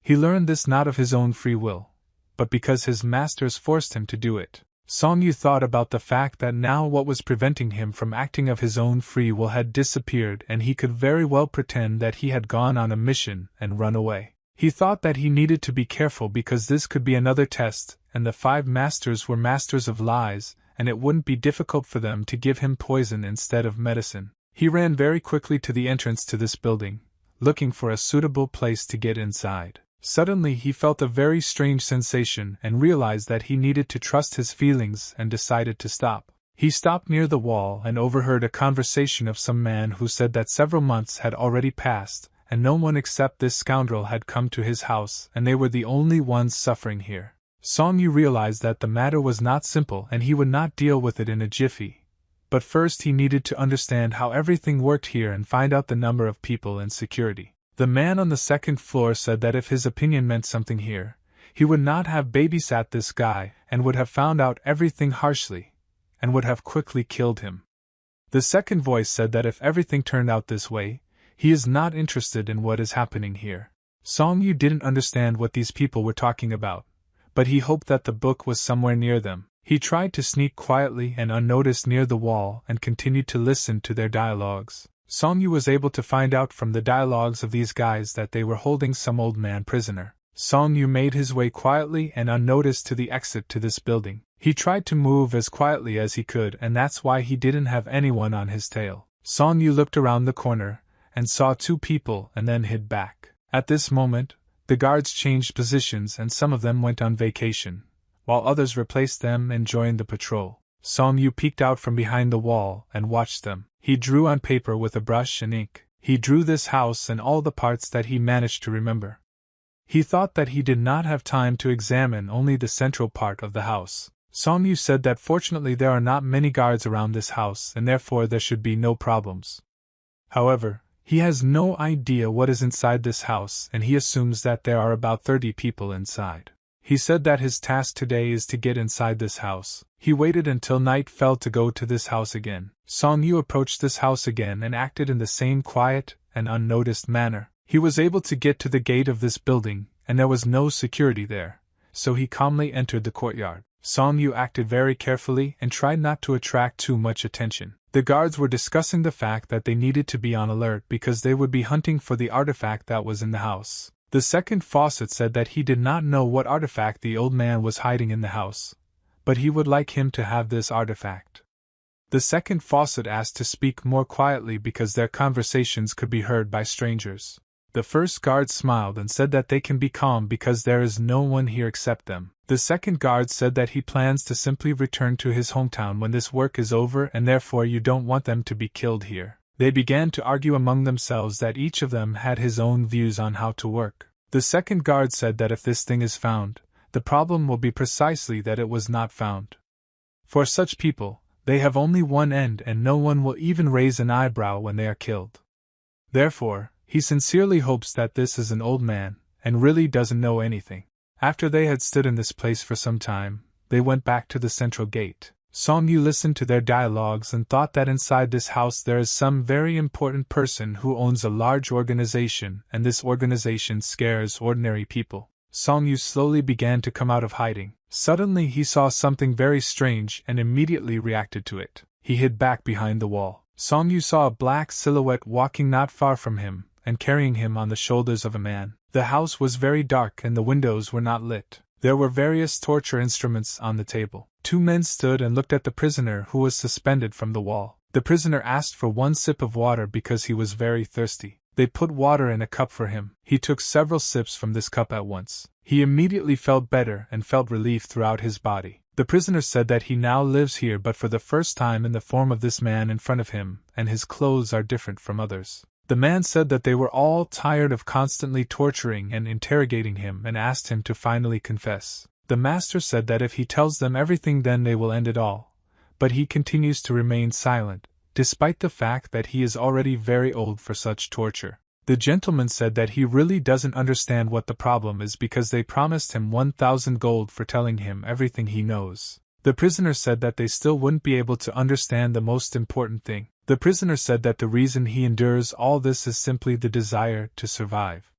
He learned this not of his own free will, but because his masters forced him to do it. Song Yu thought about the fact that now what was preventing him from acting of his own free will had disappeared and he could very well pretend that he had gone on a mission and run away. He thought that he needed to be careful because this could be another test, and the 5 masters were masters of lies, and it wouldn't be difficult for them to give him poison instead of medicine. He ran very quickly to the entrance to this building, looking for a suitable place to get inside. Suddenly he felt a very strange sensation and realized that he needed to trust his feelings and decided to stop. He stopped near the wall and overheard a conversation of some man who said that several months had already passed, and no one except this scoundrel had come to his house and they were the only ones suffering here. Song Yu realized that the matter was not simple and he would not deal with it in a jiffy. But first he needed to understand how everything worked here and find out the number of people in security. The man on the second floor said that if his opinion meant something here, he would not have babysat this guy and would have found out everything harshly, and would have quickly killed him. The second voice said that if everything turned out this way, he is not interested in what is happening here. Song Yu didn't understand what these people were talking about, but he hoped that the book was somewhere near them. He tried to sneak quietly and unnoticed near the wall and continued to listen to their dialogues. Song Yu was able to find out from the dialogues of these guys that they were holding some old man prisoner. Song Yu made his way quietly and unnoticed to the exit to this building. He tried to move as quietly as he could, and that's why he didn't have anyone on his tail. Song Yu looked around the corner and saw 2 people and then hid back. At this moment, the guards changed positions and some of them went on vacation, while others replaced them and joined the patrol. Song Yu peeked out from behind the wall and watched them. He drew on paper with a brush and ink. He drew this house and all the parts that he managed to remember. He thought that he did not have time to examine only the central part of the house. Song Yu said that fortunately there are not many guards around this house and therefore there should be no problems. However, he has no idea what is inside this house and he assumes that there are about 30 people inside. He said that his task today is to get inside this house. He waited until night fell to go to this house again. Song Yu approached this house again and acted in the same quiet and unnoticed manner. He was able to get to the gate of this building and there was no security there, so he calmly entered the courtyard. Song Yu acted very carefully and tried not to attract too much attention. The guards were discussing the fact that they needed to be on alert because they would be hunting for the artifact that was in the house. The second faucet said that he did not know what artifact the old man was hiding in the house, but he would like him to have this artifact. The second faucet asked to speak more quietly because their conversations could be heard by strangers. The first guard smiled and said that they can be calm because there is no one here except them. The second guard said that he plans to simply return to his hometown when this work is over and therefore you don't want them to be killed here. They began to argue among themselves that each of them had his own views on how to work. The second guard said that if this thing is found, the problem will be precisely that it was not found. For such people, they have only one end and no one will even raise an eyebrow when they are killed. Therefore, he sincerely hopes that this is an old man, and really doesn't know anything. After they had stood in this place for some time, they went back to the central gate. Song Yu listened to their dialogues and thought that inside this house there is some very important person who owns a large organization, and this organization scares ordinary people. Song Yu slowly began to come out of hiding. Suddenly he saw something very strange and immediately reacted to it. He hid back behind the wall. Song Yu saw a black silhouette walking not far from him, and carrying him on the shoulders of a man. The house was very dark and the windows were not lit. There were various torture instruments on the table. 2 men stood and looked at the prisoner who was suspended from the wall. The prisoner asked for 1 sip of water because he was very thirsty. They put water in a cup for him. He took several sips from this cup at once. He immediately felt better and felt relief throughout his body. The prisoner said that he now lives here but for the first time in the form of this man in front of him, and his clothes are different from others. The man said that they were all tired of constantly torturing and interrogating him and asked him to finally confess. The master said that if he tells them everything then they will end it all, but he continues to remain silent, despite the fact that he is already very old for such torture. The gentleman said that he really doesn't understand what the problem is because they promised him 1,000 gold for telling him everything he knows. The prisoner said that they still wouldn't be able to understand the most important thing. The prisoner said that the reason he endures all this is simply the desire to survive.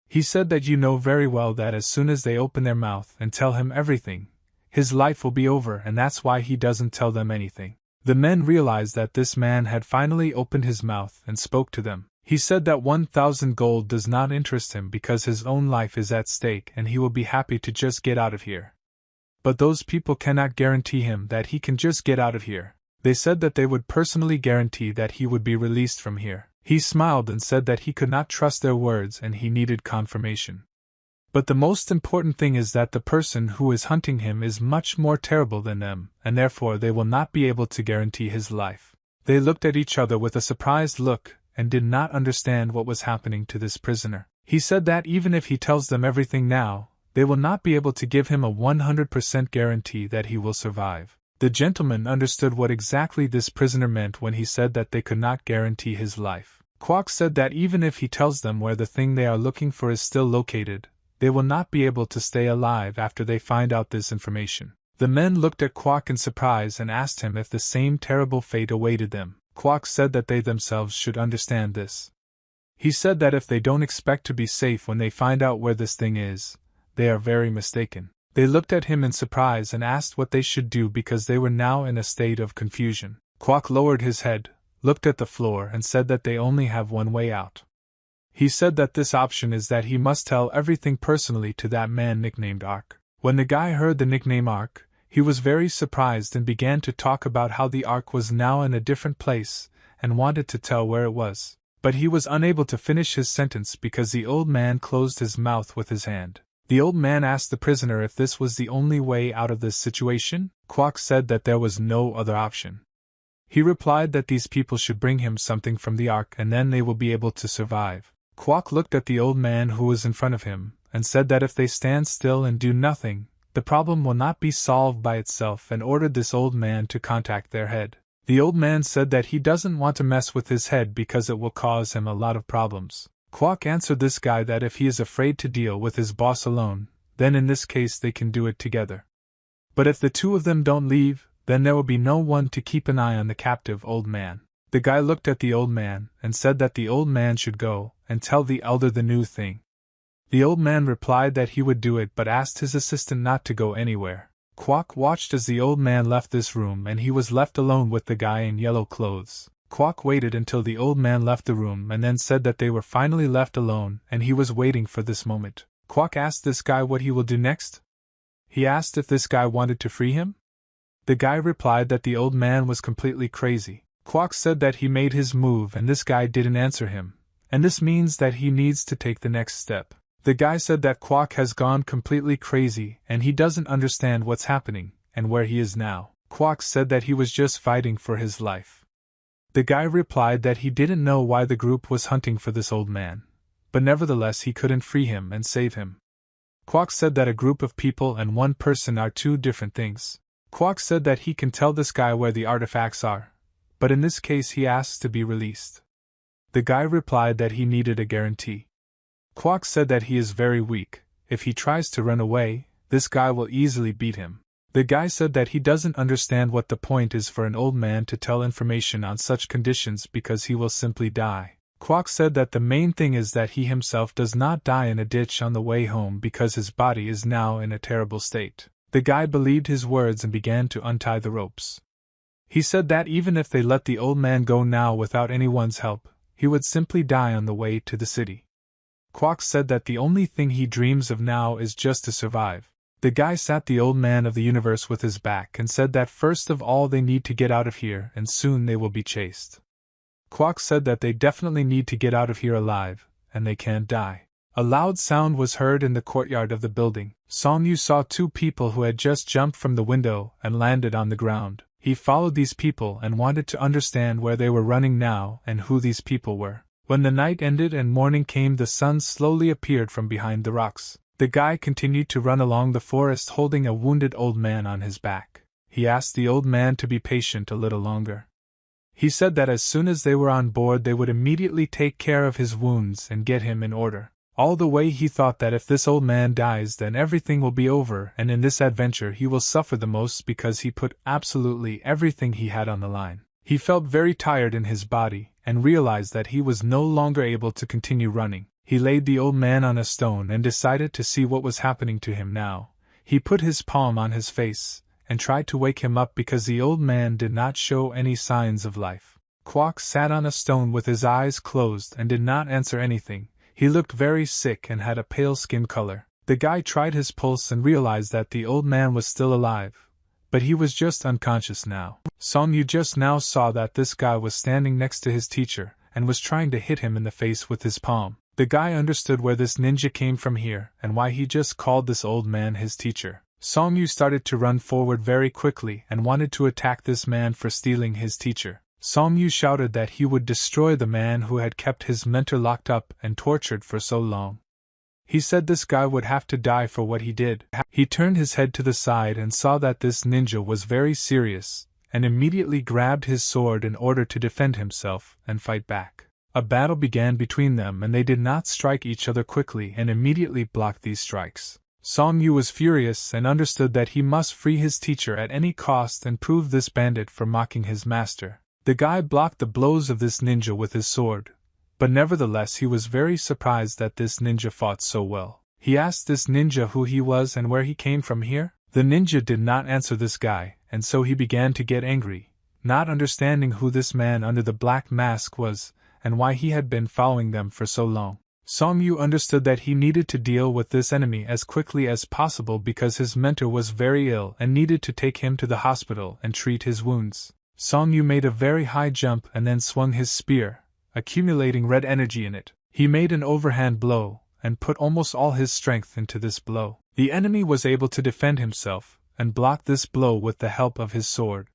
He said that you know very well that as soon as they open their mouth and tell him everything, his life will be over and that's why he doesn't tell them anything. The men realized that this man had finally opened his mouth and spoke to them. He said that 1,000 gold does not interest him because his own life is at stake and he will be happy to just get out of here. But those people cannot guarantee him that he can just get out of here. They said that they would personally guarantee that he would be released from here. He smiled and said that he could not trust their words and he needed confirmation. But the most important thing is that the person who is hunting him is much more terrible than them, and therefore they will not be able to guarantee his life. They looked at each other with a surprised look, and did not understand what was happening to this prisoner. He said that even if he tells them everything now, they will not be able to give him a 100% guarantee that he will survive. The gentleman understood what exactly this prisoner meant when he said that they could not guarantee his life. Kwok said that even if he tells them where the thing they are looking for is still located, they will not be able to stay alive after they find out this information. The men looked at Kwok in surprise and asked him if the same terrible fate awaited them. Kwok said that they themselves should understand this. He said that if they don't expect to be safe when they find out where this thing is, they are very mistaken. They looked at him in surprise and asked what they should do because they were now in a state of confusion. Kwok lowered his head, looked at the floor and said that they only have one way out. He said that this option is that he must tell everything personally to that man nicknamed Ark. When the guy heard the nickname Ark, He was very surprised and began to talk about how the ark was now in a different place, and wanted to tell where it was. But he was unable to finish his sentence because the old man closed his mouth with his hand. The old man asked the prisoner if this was the only way out of this situation. Kwok said that there was no other option. He replied that these people should bring him something from the ark and then they will be able to survive. Kwok looked at the old man who was in front of him, and said that if they stand still and do nothing, the problem will not be solved by itself, and ordered this old man to contact their head. The old man said that he doesn't want to mess with his head because it will cause him a lot of problems. Kwok answered this guy that if he is afraid to deal with his boss alone, then in this case they can do it together. But if the two of them don't leave, then there will be no one to keep an eye on the captive old man. The guy looked at the old man and said that the old man should go and tell the elder the new thing. The old man replied that he would do it but asked his assistant not to go anywhere. Kwok watched as the old man left this room and he was left alone with the guy in yellow clothes. Kwok waited until the old man left the room and then said that they were finally left alone and he was waiting for this moment. Kwok asked this guy what he will do next. He asked if this guy wanted to free him. The guy replied that the old man was completely crazy. Kwok said that he made his move and this guy didn't answer him, and this means that he needs to take the next step. The guy said that Kwok has gone completely crazy and he doesn't understand what's happening and where he is now. Kwok said that he was just fighting for his life. The guy replied that he didn't know why the group was hunting for this old man, but nevertheless he couldn't free him and save him. Kwok said that a group of people and one person are two different things. Kwok said that he can tell this guy where the artifacts are, but in this case he asks to be released. The guy replied that he needed a guarantee. Kwok said that he is very weak. If he tries to run away, this guy will easily beat him. The guy said that he doesn't understand what the point is for an old man to tell information on such conditions because he will simply die. Kwok said that the main thing is that he himself does not die in a ditch on the way home because his body is now in a terrible state. The guy believed his words and began to untie the ropes. He said that even if they let the old man go now without anyone's help, he would simply die on the way to the city. Kwok said that the only thing he dreams of now is just to survive. The guy sat the old man of the universe with his back and said that first of all they need to get out of here and soon they will be chased. Kwok said that they definitely need to get out of here alive, and they can't die. A loud sound was heard in the courtyard of the building. Song Yu saw two people who had just jumped from the window and landed on the ground. He followed these people and wanted to understand where they were running now and who these people were. When the night ended and morning came, the sun slowly appeared from behind the rocks. The guy continued to run along the forest holding a wounded old man on his back. He asked the old man to be patient a little longer. He said that as soon as they were on board they would immediately take care of his wounds and get him in order. All the way he thought that if this old man dies then everything will be over, and in this adventure he will suffer the most because he put absolutely everything he had on the line. He felt very tired in his body, and realized that he was no longer able to continue running. He laid the old man on a stone and decided to see what was happening to him now. He put his palm on his face, and tried to wake him up because the old man did not show any signs of life. Kwok sat on a stone with his eyes closed and did not answer anything. He looked very sick and had a pale skin color. The guy tried his pulse and realized that the old man was still alive, but he was just unconscious now. Song Yu just now saw that this guy was standing next to his teacher and was trying to hit him in the face with his palm. The guy understood where this ninja came from here and why he just called this old man his teacher. Song Yu started to run forward very quickly and wanted to attack this man for stealing his teacher. Song Yu shouted that he would destroy the man who had kept his mentor locked up and tortured for so long. He said this guy would have to die for what he did. He turned his head to the side and saw that this ninja was very serious, and immediately grabbed his sword in order to defend himself and fight back. A battle began between them and they did not strike each other quickly and immediately blocked these strikes. Song Yu was furious and understood that he must free his teacher at any cost and prove this bandit for mocking his master. The guy blocked the blows of this ninja with his sword, but nevertheless he was very surprised that this ninja fought so well. He asked this ninja who he was and where he came from here. The ninja did not answer this guy, and so he began to get angry, not understanding who this man under the black mask was, and why he had been following them for so long. Song Yu understood that he needed to deal with this enemy as quickly as possible because his mentor was very ill and needed to take him to the hospital and treat his wounds. Song Yu made a very high jump and then swung his spear, accumulating red energy in it. He made an overhand blow, and put almost all his strength into this blow. The enemy was able to defend himself, and block this blow with the help of his sword.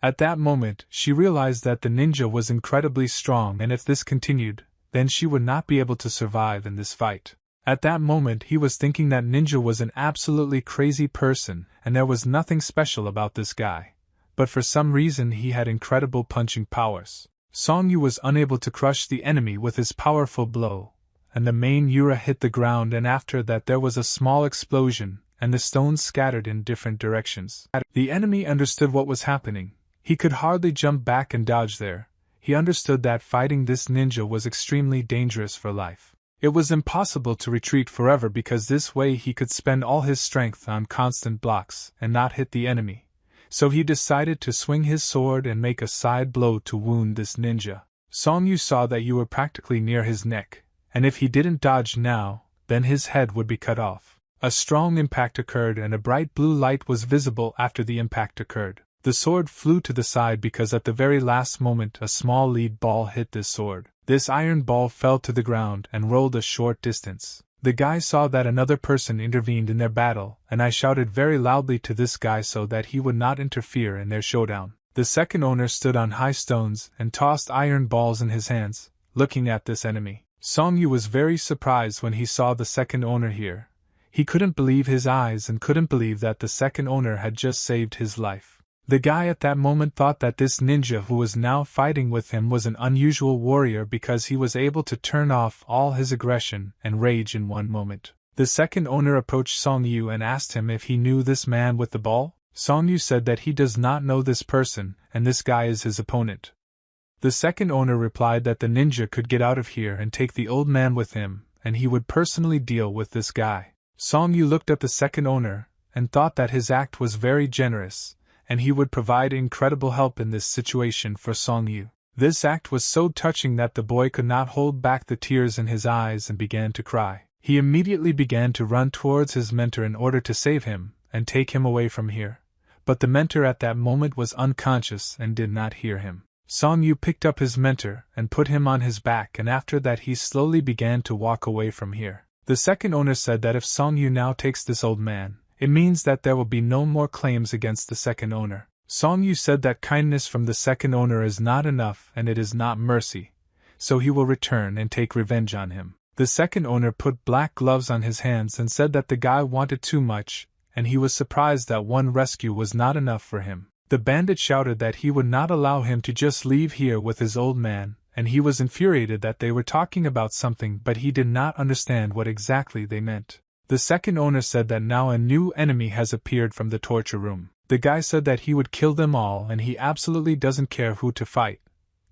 At that moment, she realized that the ninja was incredibly strong, and if this continued, then she would not be able to survive in this fight. At that moment he was thinking that ninja was an absolutely crazy person, and there was nothing special about this guy. But for some reason he had incredible punching powers. Song Yu was unable to crush the enemy with his powerful blow, and the main Yura hit the ground, and after that there was a small explosion, and the stones scattered in different directions. The enemy understood what was happening. He could hardly jump back and dodge there. He understood that fighting this ninja was extremely dangerous for life. It was impossible to retreat forever because this way he could spend all his strength on constant blocks and not hit the enemy. So he decided to swing his sword and make a side blow to wound this ninja. Song Yu saw that you were practically near his neck, and if he didn't dodge now, then his head would be cut off. A strong impact occurred and a bright blue light was visible after the impact occurred. The sword flew to the side because at the very last moment a small lead ball hit this sword. This iron ball fell to the ground and rolled a short distance. The guy saw that another person intervened in their battle, and I shouted very loudly to this guy so that he would not interfere in their showdown. The second owner stood on high stones and tossed iron balls in his hands, looking at this enemy. Song Yu was very surprised when he saw the second owner here. He couldn't believe his eyes and couldn't believe that the second owner had just saved his life. The guy at that moment thought that this ninja who was now fighting with him was an unusual warrior because he was able to turn off all his aggression and rage in one moment. The second owner approached Song Yu and asked him if he knew this man with the ball. Song Yu said that he does not know this person and this guy is his opponent. The second owner replied that the ninja could get out of here and take the old man with him, and he would personally deal with this guy. Song Yu looked at the second owner and thought that his act was very generous, and he would provide incredible help in this situation for Song Yu. This act was so touching that the boy could not hold back the tears in his eyes and began to cry. He immediately began to run towards his mentor in order to save him and take him away from here. But the mentor at that moment was unconscious and did not hear him. Song Yu picked up his mentor and put him on his back, and after that he slowly began to walk away from here. The second owner said that if Song Yu now takes this old man, it means that there will be no more claims against the second owner. Song Yu said that kindness from the second owner is not enough and it is not mercy, so he will return and take revenge on him. The second owner put black gloves on his hands and said that the guy wanted too much, and he was surprised that one rescue was not enough for him. The bandit shouted that he would not allow him to just leave here with his old man, and he was infuriated that they were talking about something but he did not understand what exactly they meant. The second owner said that now a new enemy has appeared from the torture room. The guy said that he would kill them all and he absolutely doesn't care who to fight.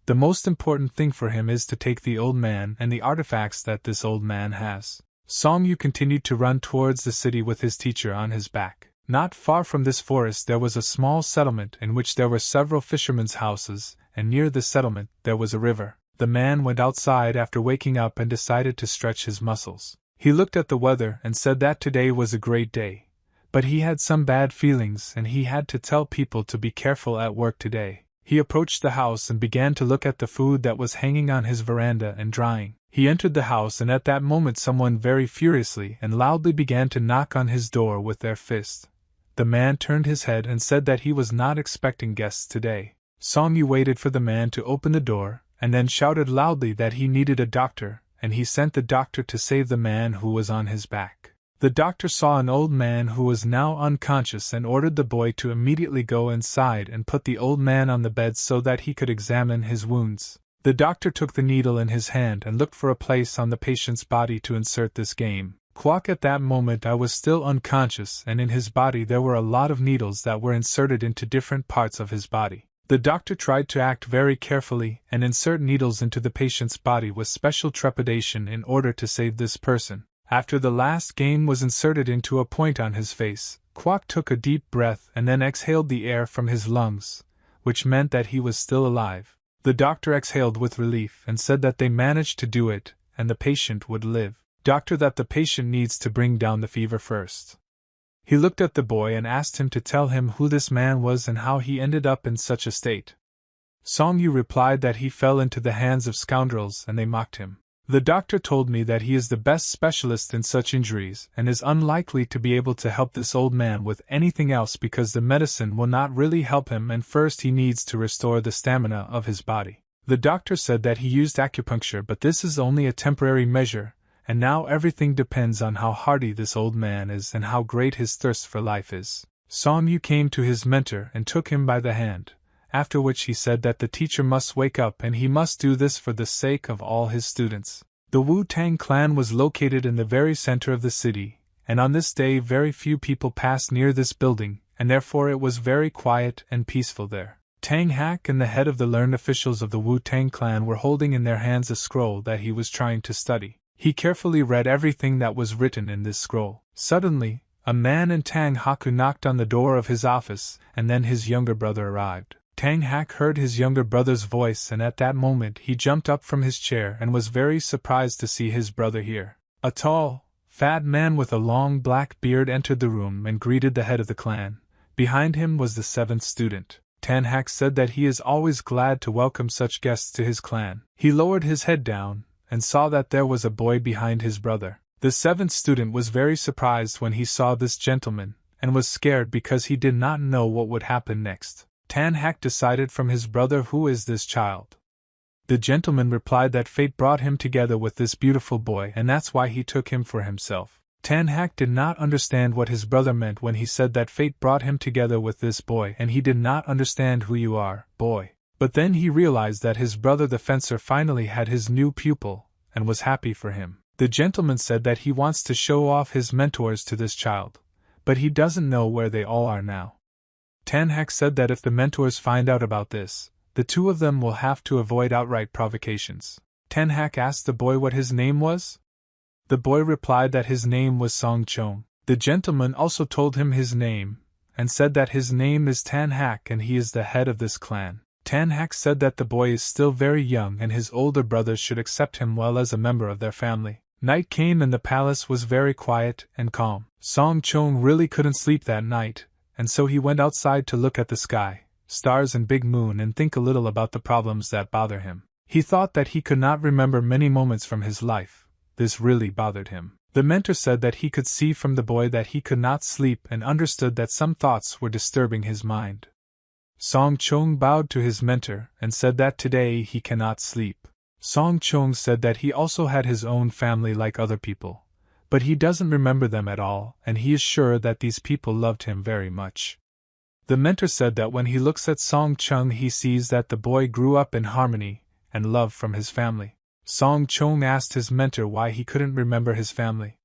The most important thing for him is to take the old man and the artifacts that this old man has. Song Yu continued to run towards the city with his teacher on his back. Not far from this forest there was a small settlement in which there were several fishermen's houses, and near the settlement there was a river. The man went outside after waking up and decided to stretch his muscles. He looked at the weather and said that today was a great day, but he had some bad feelings and he had to tell people to be careful at work today. He approached the house and began to look at the food that was hanging on his veranda and drying. He entered the house and at that moment someone very furiously and loudly began to knock on his door with their fist. The man turned his head and said that he was not expecting guests today. Song Yu waited for the man to open the door and then shouted loudly that he needed a doctor, and he sent the doctor to save the man who was on his back. The doctor saw an old man who was now unconscious and ordered the boy to immediately go inside and put the old man on the bed so that he could examine his wounds. The doctor took the needle in his hand and looked for a place on the patient's body to insert this game. Quack, at that moment I was still unconscious and in his body there were a lot of needles that were inserted into different parts of his body. The doctor tried to act very carefully and insert needles into the patient's body with special trepidation in order to save this person. After the last game was inserted into a point on his face, Quack took a deep breath and then exhaled the air from his lungs, which meant that he was still alive. The doctor exhaled with relief and said that they managed to do it, and the patient would live. Doctor, that the patient needs to bring down the fever first. He looked at the boy and asked him to tell him who this man was and how he ended up in such a state. Song Yu replied that he fell into the hands of scoundrels and they mocked him. The doctor told me that he is the best specialist in such injuries and is unlikely to be able to help this old man with anything else because the medicine will not really help him and first he needs to restore the stamina of his body. The doctor said that he used acupuncture, but this is only a temporary measure, and now everything depends on how hardy this old man is and how great his thirst for life is. Song Yu came to his mentor and took him by the hand, after which he said that the teacher must wake up and he must do this for the sake of all his students. The Wu-Tang clan was located in the very center of the city, and on this day very few people passed near this building, and therefore it was very quiet and peaceful there. Tang Hak and the head of the learned officials of the Wu-Tang clan were holding in their hands a scroll that he was trying to study. He carefully read everything that was written in this scroll. Suddenly, a man in Tang Haku knocked on the door of his office, and then his younger brother arrived. Tang Hak heard his younger brother's voice, and at that moment he jumped up from his chair and was very surprised to see his brother here. A tall, fat man with a long black beard entered the room and greeted the head of the clan. Behind him was the seventh student. Tang Hak said that he is always glad to welcome such guests to his clan. He lowered his head down and saw that there was a boy behind his brother. The seventh student was very surprised when he saw this gentleman, and was scared because he did not know what would happen next. Tang Hak decided from his brother, who is this child? The gentleman replied that fate brought him together with this beautiful boy and that's why he took him for himself. Tang Hak did not understand what his brother meant when he said that fate brought him together with this boy and he did not understand who you are, boy. But then he realized that his brother the fencer finally had his new pupil, and was happy for him. The gentleman said that he wants to show off his mentors to this child, but he doesn't know where they all are now. Tang Hak said that if the mentors find out about this, the two of them will have to avoid outright provocations. Tang Hak asked the boy what his name was. The boy replied that his name was Song Chong. The gentleman also told him his name, and said that his name is Tang Hak and he is the head of this clan. Tang Hak said that the boy is still very young and his older brothers should accept him well as a member of their family. Night came and the palace was very quiet and calm. Song Chong really couldn't sleep that night, and so he went outside to look at the sky, stars and big moon and think a little about the problems that bother him. He thought that he could not remember many moments from his life. This really bothered him. The mentor said that he could see from the boy that he could not sleep and understood that some thoughts were disturbing his mind. Song Chong bowed to his mentor and said that today he cannot sleep. Song Chong said that he also had his own family like other people, but he doesn't remember them at all and he is sure that these people loved him very much. The mentor said that when he looks at Song Chong he sees that the boy grew up in harmony and love from his family. Song Chong asked his mentor why he couldn't remember his family.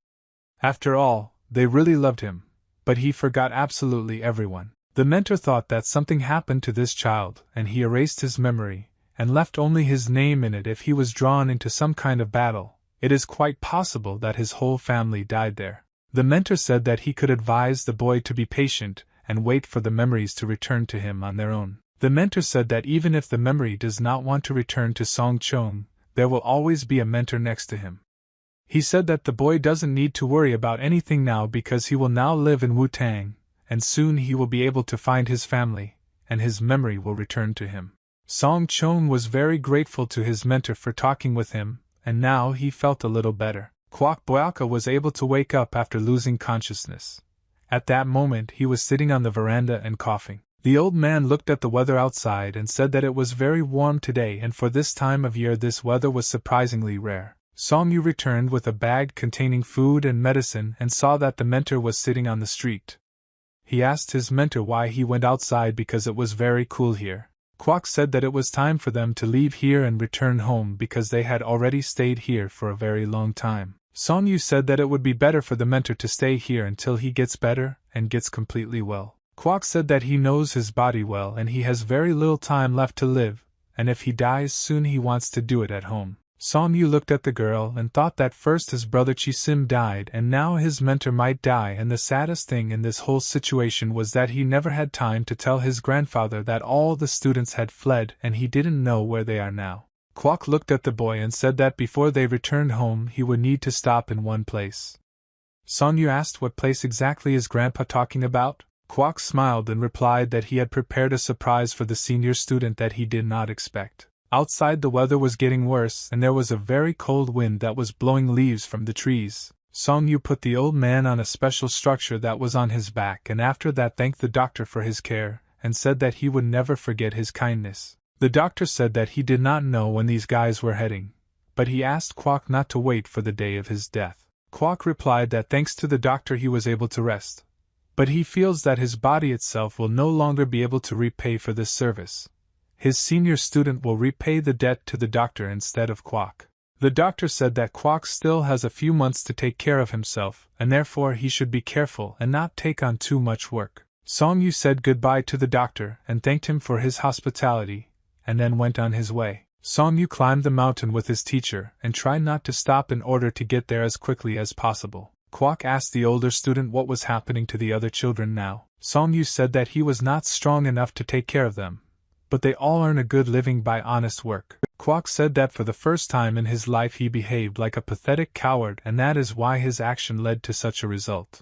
After all, they really loved him, but he forgot absolutely everyone. The mentor thought that something happened to this child, and he erased his memory, and left only his name in it. If he was drawn into some kind of battle, it is quite possible that his whole family died there. The mentor said that he could advise the boy to be patient, and wait for the memories to return to him on their own. The mentor said that even if the memory does not want to return to Song Chong, there will always be a mentor next to him. He said that the boy doesn't need to worry about anything now because he will now live in Wu-Tang, and soon he will be able to find his family, and his memory will return to him. Song Chong was very grateful to his mentor for talking with him, and now he felt a little better. Kwok Boyaka was able to wake up after losing consciousness. At that moment he was sitting on the veranda and coughing. The old man looked at the weather outside and said that it was very warm today and for this time of year this weather was surprisingly rare. Song Yu returned with a bag containing food and medicine and saw that the mentor was sitting on the street. He asked his mentor why he went outside because it was very cool here. Kwok said that it was time for them to leave here and return home because they had already stayed here for a very long time. Song Yu said that it would be better for the mentor to stay here until he gets better and gets completely well. Kwok said that he knows his body well and he has very little time left to live, and if he dies soon he wants to do it at home. Song Yu looked at the girl and thought that first his brother Chi-Sim died and now his mentor might die, and the saddest thing in this whole situation was that he never had time to tell his grandfather that all the students had fled and he didn't know where they are now. Kwok looked at the boy and said that before they returned home he would need to stop in one place. Songyu asked what place exactly is Grandpa talking about? Kwok smiled and replied that he had prepared a surprise for the senior student that he did not expect. Outside the weather was getting worse and there was a very cold wind that was blowing leaves from the trees. Songyu put the old man on a special structure that was on his back and after that thanked the doctor for his care, and said that he would never forget his kindness. The doctor said that he did not know when these guys were heading, but he asked Kwok not to wait for the day of his death. Kwok replied that thanks to the doctor he was able to rest, but he feels that his body itself will no longer be able to repay for this service. His senior student will repay the debt to the doctor instead of Kwok. The doctor said that Kwok still has a few months to take care of himself, and therefore he should be careful and not take on too much work. Songyu said goodbye to the doctor and thanked him for his hospitality, and then went on his way. Songyu climbed the mountain with his teacher and tried not to stop in order to get there as quickly as possible. Kwok asked the older student what was happening to the other children now. Songyu said that he was not strong enough to take care of them, but they all earn a good living by honest work. Kwok said that for the first time in his life he behaved like a pathetic coward and that is why his action led to such a result.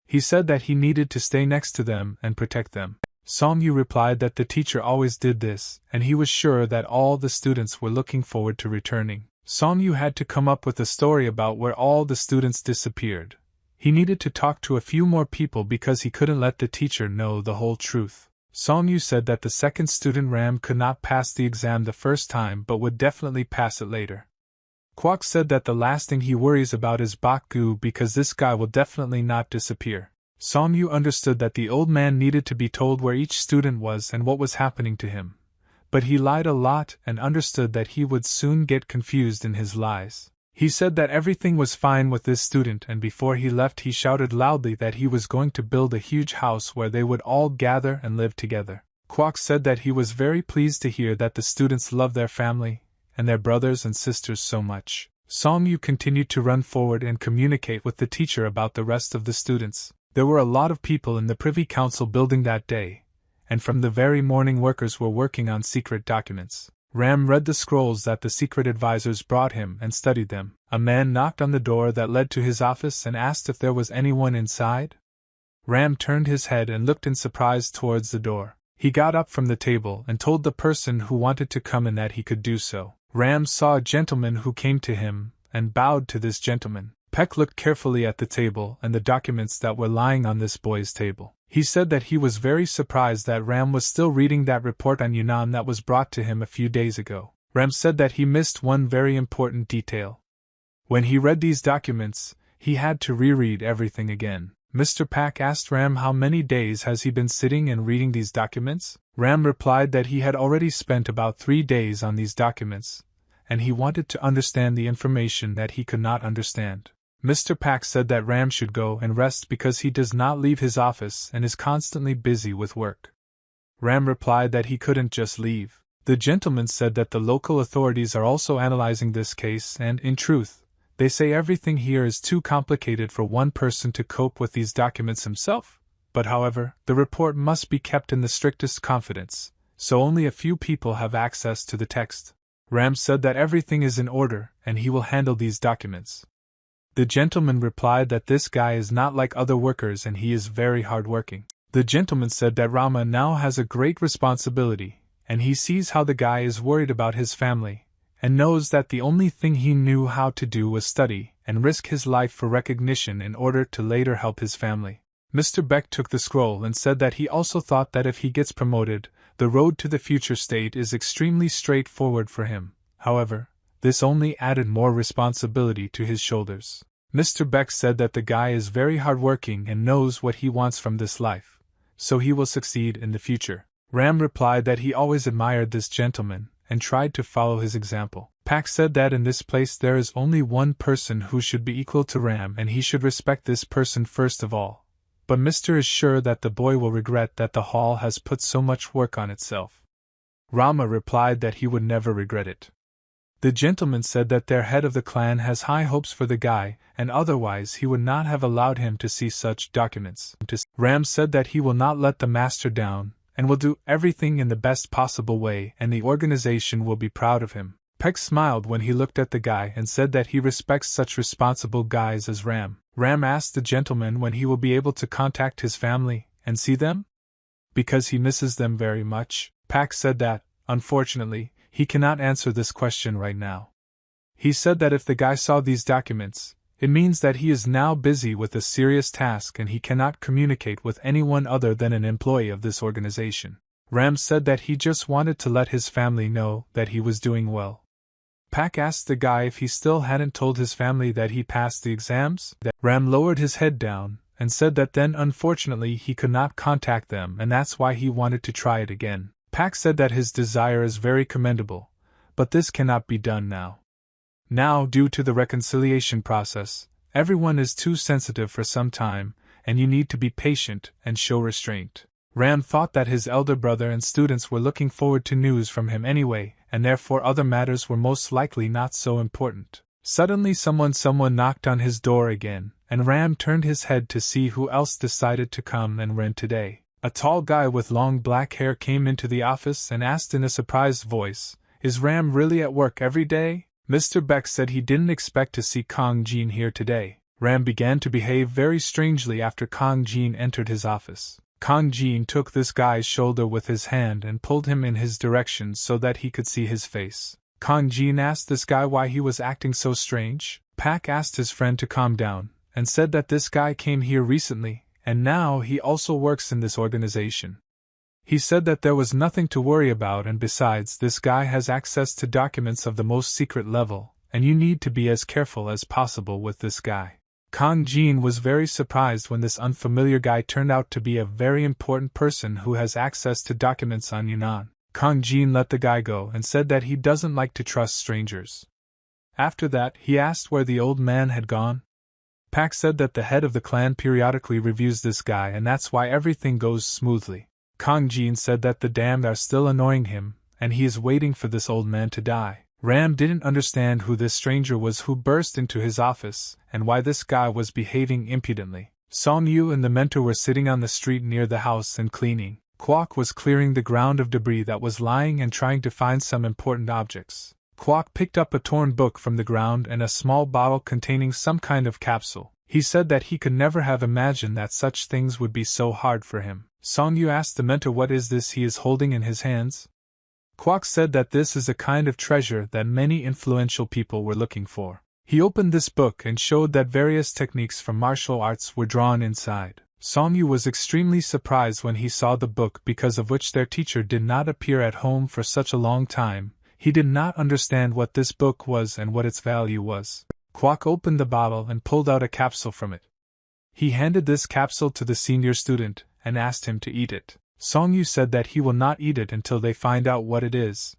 He said that he needed to stay next to them and protect them. Songyu replied that the teacher always did this, and he was sure that all the students were looking forward to returning. Songyu had to come up with a story about where all the students disappeared. He needed to talk to a few more people because he couldn't let the teacher know the whole truth. Songyu said that the second student Ram could not pass the exam the first time but would definitely pass it later. Kwok said that the last thing he worries about is Bakgu because this guy will definitely not disappear. Songyu understood that the old man needed to be told where each student was and what was happening to him, but he lied a lot and understood that he would soon get confused in his lies. He said that everything was fine with this student and before he left he shouted loudly that he was going to build a huge house where they would all gather and live together. Kwok said that he was very pleased to hear that the students loved their family and their brothers and sisters so much. Songyu continued to run forward and communicate with the teacher about the rest of the students. There were a lot of people in the Privy Council building that day, and from the very morning workers were working on secret documents. Ram read the scrolls that the secret advisors brought him and studied them. A man knocked on the door that led to his office and asked if there was anyone inside. Ram turned his head and looked in surprise towards the door. He got up from the table and told the person who wanted to come in that he could do so. Ram saw a gentleman who came to him and bowed to this gentleman. Peck looked carefully at the table and the documents that were lying on this boy's table. He said that he was very surprised that Ram was still reading that report on Yunnan that was brought to him a few days ago. Ram said that he missed one very important detail. When he read these documents, he had to reread everything again. Mr. Pak asked Ram how many days has he been sitting and reading these documents? Ram replied that he had already spent about 3 days on these documents, and he wanted to understand the information that he could not understand. Mr. Pak said that Ram should go and rest because he does not leave his office and is constantly busy with work. Ram replied that he couldn't just leave. The gentleman said that the local authorities are also analyzing this case and, in truth, they say everything here is too complicated for one person to cope with these documents himself. But however, the report must be kept in the strictest confidence, so only a few people have access to the text. Ram said that everything is in order and he will handle these documents. The gentleman replied that this guy is not like other workers and he is very hardworking. The gentleman said that Rama now has a great responsibility, and he sees how the guy is worried about his family, and knows that the only thing he knew how to do was study and risk his life for recognition in order to later help his family. Mr. Beck took the scroll and said that he also thought that if he gets promoted, the road to the future state is extremely straightforward for him. However, this only added more responsibility to his shoulders. Mr. Beck said that the guy is very hardworking and knows what he wants from this life, so he will succeed in the future. Ram replied that he always admired this gentleman and tried to follow his example. Pak said that in this place there is only one person who should be equal to Ram and he should respect this person first of all. But Mr. is sure that the boy will regret that the hall has put so much work on itself. Rama replied that he would never regret it. The gentleman said that their head of the clan has high hopes for the guy, and otherwise he would not have allowed him to see such documents. Ram said that he will not let the master down, and will do everything in the best possible way, and the organization will be proud of him. Peg smiled when he looked at the guy and said that he respects such responsible guys as Ram. Ram asked the gentleman when he will be able to contact his family and see them, because he misses them very much. Pak said that, unfortunately, he cannot answer this question right now. He said that if the guy saw these documents, it means that he is now busy with a serious task and he cannot communicate with anyone other than an employee of this organization. Ram said that he just wanted to let his family know that he was doing well. Pak asked the guy if he still hadn't told his family that he passed the exams. Ram lowered his head down and said that then unfortunately he could not contact them and that's why he wanted to try it again. Pak said that his desire is very commendable, but this cannot be done now. Now, due to the reconciliation process, everyone is too sensitive for some time, and you need to be patient and show restraint. Ram thought that his elder brother and students were looking forward to news from him anyway, and therefore other matters were most likely not so important. Suddenly someone knocked on his door again, and Ram turned his head to see who else decided to come and rent today. A tall guy with long black hair came into the office and asked in a surprised voice, "Is Ram really at work every day?" Mr. Beck said he didn't expect to see Kong Jin here today. Ram began to behave very strangely after Kong Jin entered his office. Kong Jin took this guy's shoulder with his hand and pulled him in his direction so that he could see his face. Kong Jin asked this guy why he was acting so strange. Pak asked his friend to calm down, and said that this guy came here recently, and now he also works in this organization. He said that there was nothing to worry about, and besides, this guy has access to documents of the most secret level, and you need to be as careful as possible with this guy. Kong Jin was very surprised when this unfamiliar guy turned out to be a very important person who has access to documents on Yunnan. Kong Jin let the guy go and said that he doesn't like to trust strangers. After that, he asked where the old man had gone. Pak said that the head of the clan periodically reviews this guy and that's why everything goes smoothly. Kong Jin said that the damned are still annoying him, and he is waiting for this old man to die. Ram didn't understand who this stranger was who burst into his office, and why this guy was behaving impudently. Song Yu and the mentor were sitting on the street near the house and cleaning. Kwok was clearing the ground of debris that was lying and trying to find some important objects. Kwok picked up a torn book from the ground and a small bottle containing some kind of capsule. He said that he could never have imagined that such things would be so hard for him. Song Yu asked the mentor what is this he is holding in his hands. Kwok said that this is a kind of treasure that many influential people were looking for. He opened this book and showed that various techniques from martial arts were drawn inside. Song Yu was extremely surprised when he saw the book because of which their teacher did not appear at home for such a long time. He did not understand what this book was and what its value was. Kwok opened the bottle and pulled out a capsule from it. He handed this capsule to the senior student and asked him to eat it. Song Yu said that he will not eat it until they find out what it is.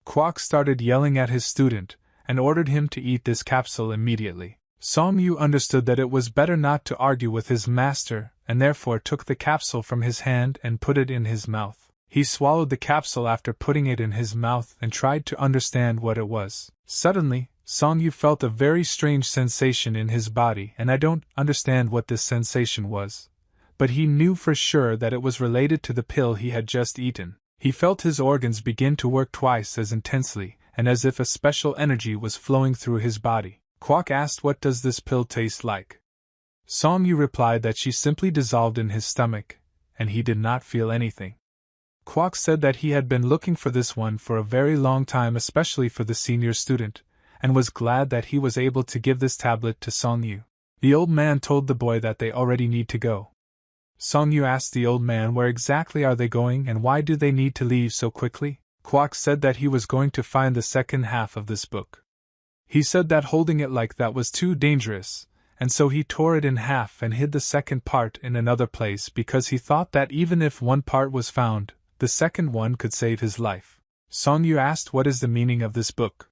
Kwok started yelling at his student and ordered him to eat this capsule immediately. Song Yu understood that it was better not to argue with his master and therefore took the capsule from his hand and put it in his mouth. He swallowed the capsule after putting it in his mouth and tried to understand what it was. Suddenly, Song Yu felt a very strange sensation in his body, and I don't understand what this sensation was, but he knew for sure that it was related to the pill he had just eaten. He felt his organs begin to work twice as intensely, and as if a special energy was flowing through his body. Kwok asked what does this pill taste like. Song Yu replied that she simply dissolved in his stomach, and he did not feel anything. Kwok said that he had been looking for this one for a very long time, especially for the senior student, and was glad that he was able to give this tablet to Song Yu. The old man told the boy that they already need to go. Song Yu asked the old man where exactly are they going and why do they need to leave so quickly. Kwok said that he was going to find the second half of this book. He said that holding it like that was too dangerous, and so he tore it in half and hid the second part in another place because he thought that even if one part was found, the second one could save his life. Song Yu asked what is the meaning of this book.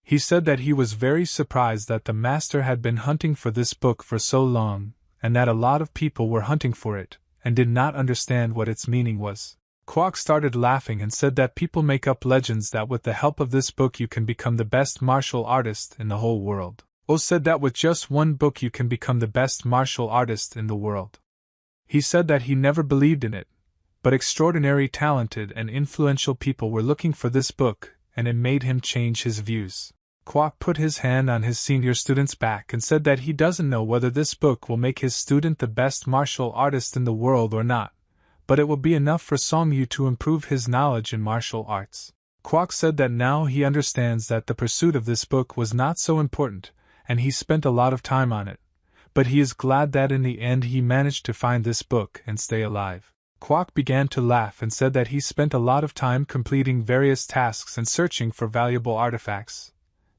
He said that he was very surprised that the master had been hunting for this book for so long, and that a lot of people were hunting for it, and did not understand what its meaning was. Kwok started laughing and said that people make up legends that with the help of this book you can become the best martial artist in the whole world. Oh said that with just one book you can become the best martial artist in the world. He said that he never believed in it, but extraordinary talented and influential people were looking for this book, and it made him change his views. Kwok put his hand on his senior student's back and said that he doesn't know whether this book will make his student the best martial artist in the world or not, but it will be enough for Song-yu to improve his knowledge in martial arts. Kwok said that now he understands that the pursuit of this book was not so important, and he spent a lot of time on it, but he is glad that in the end he managed to find this book and stay alive. Kwok began to laugh and said that he spent a lot of time completing various tasks and searching for valuable artifacts,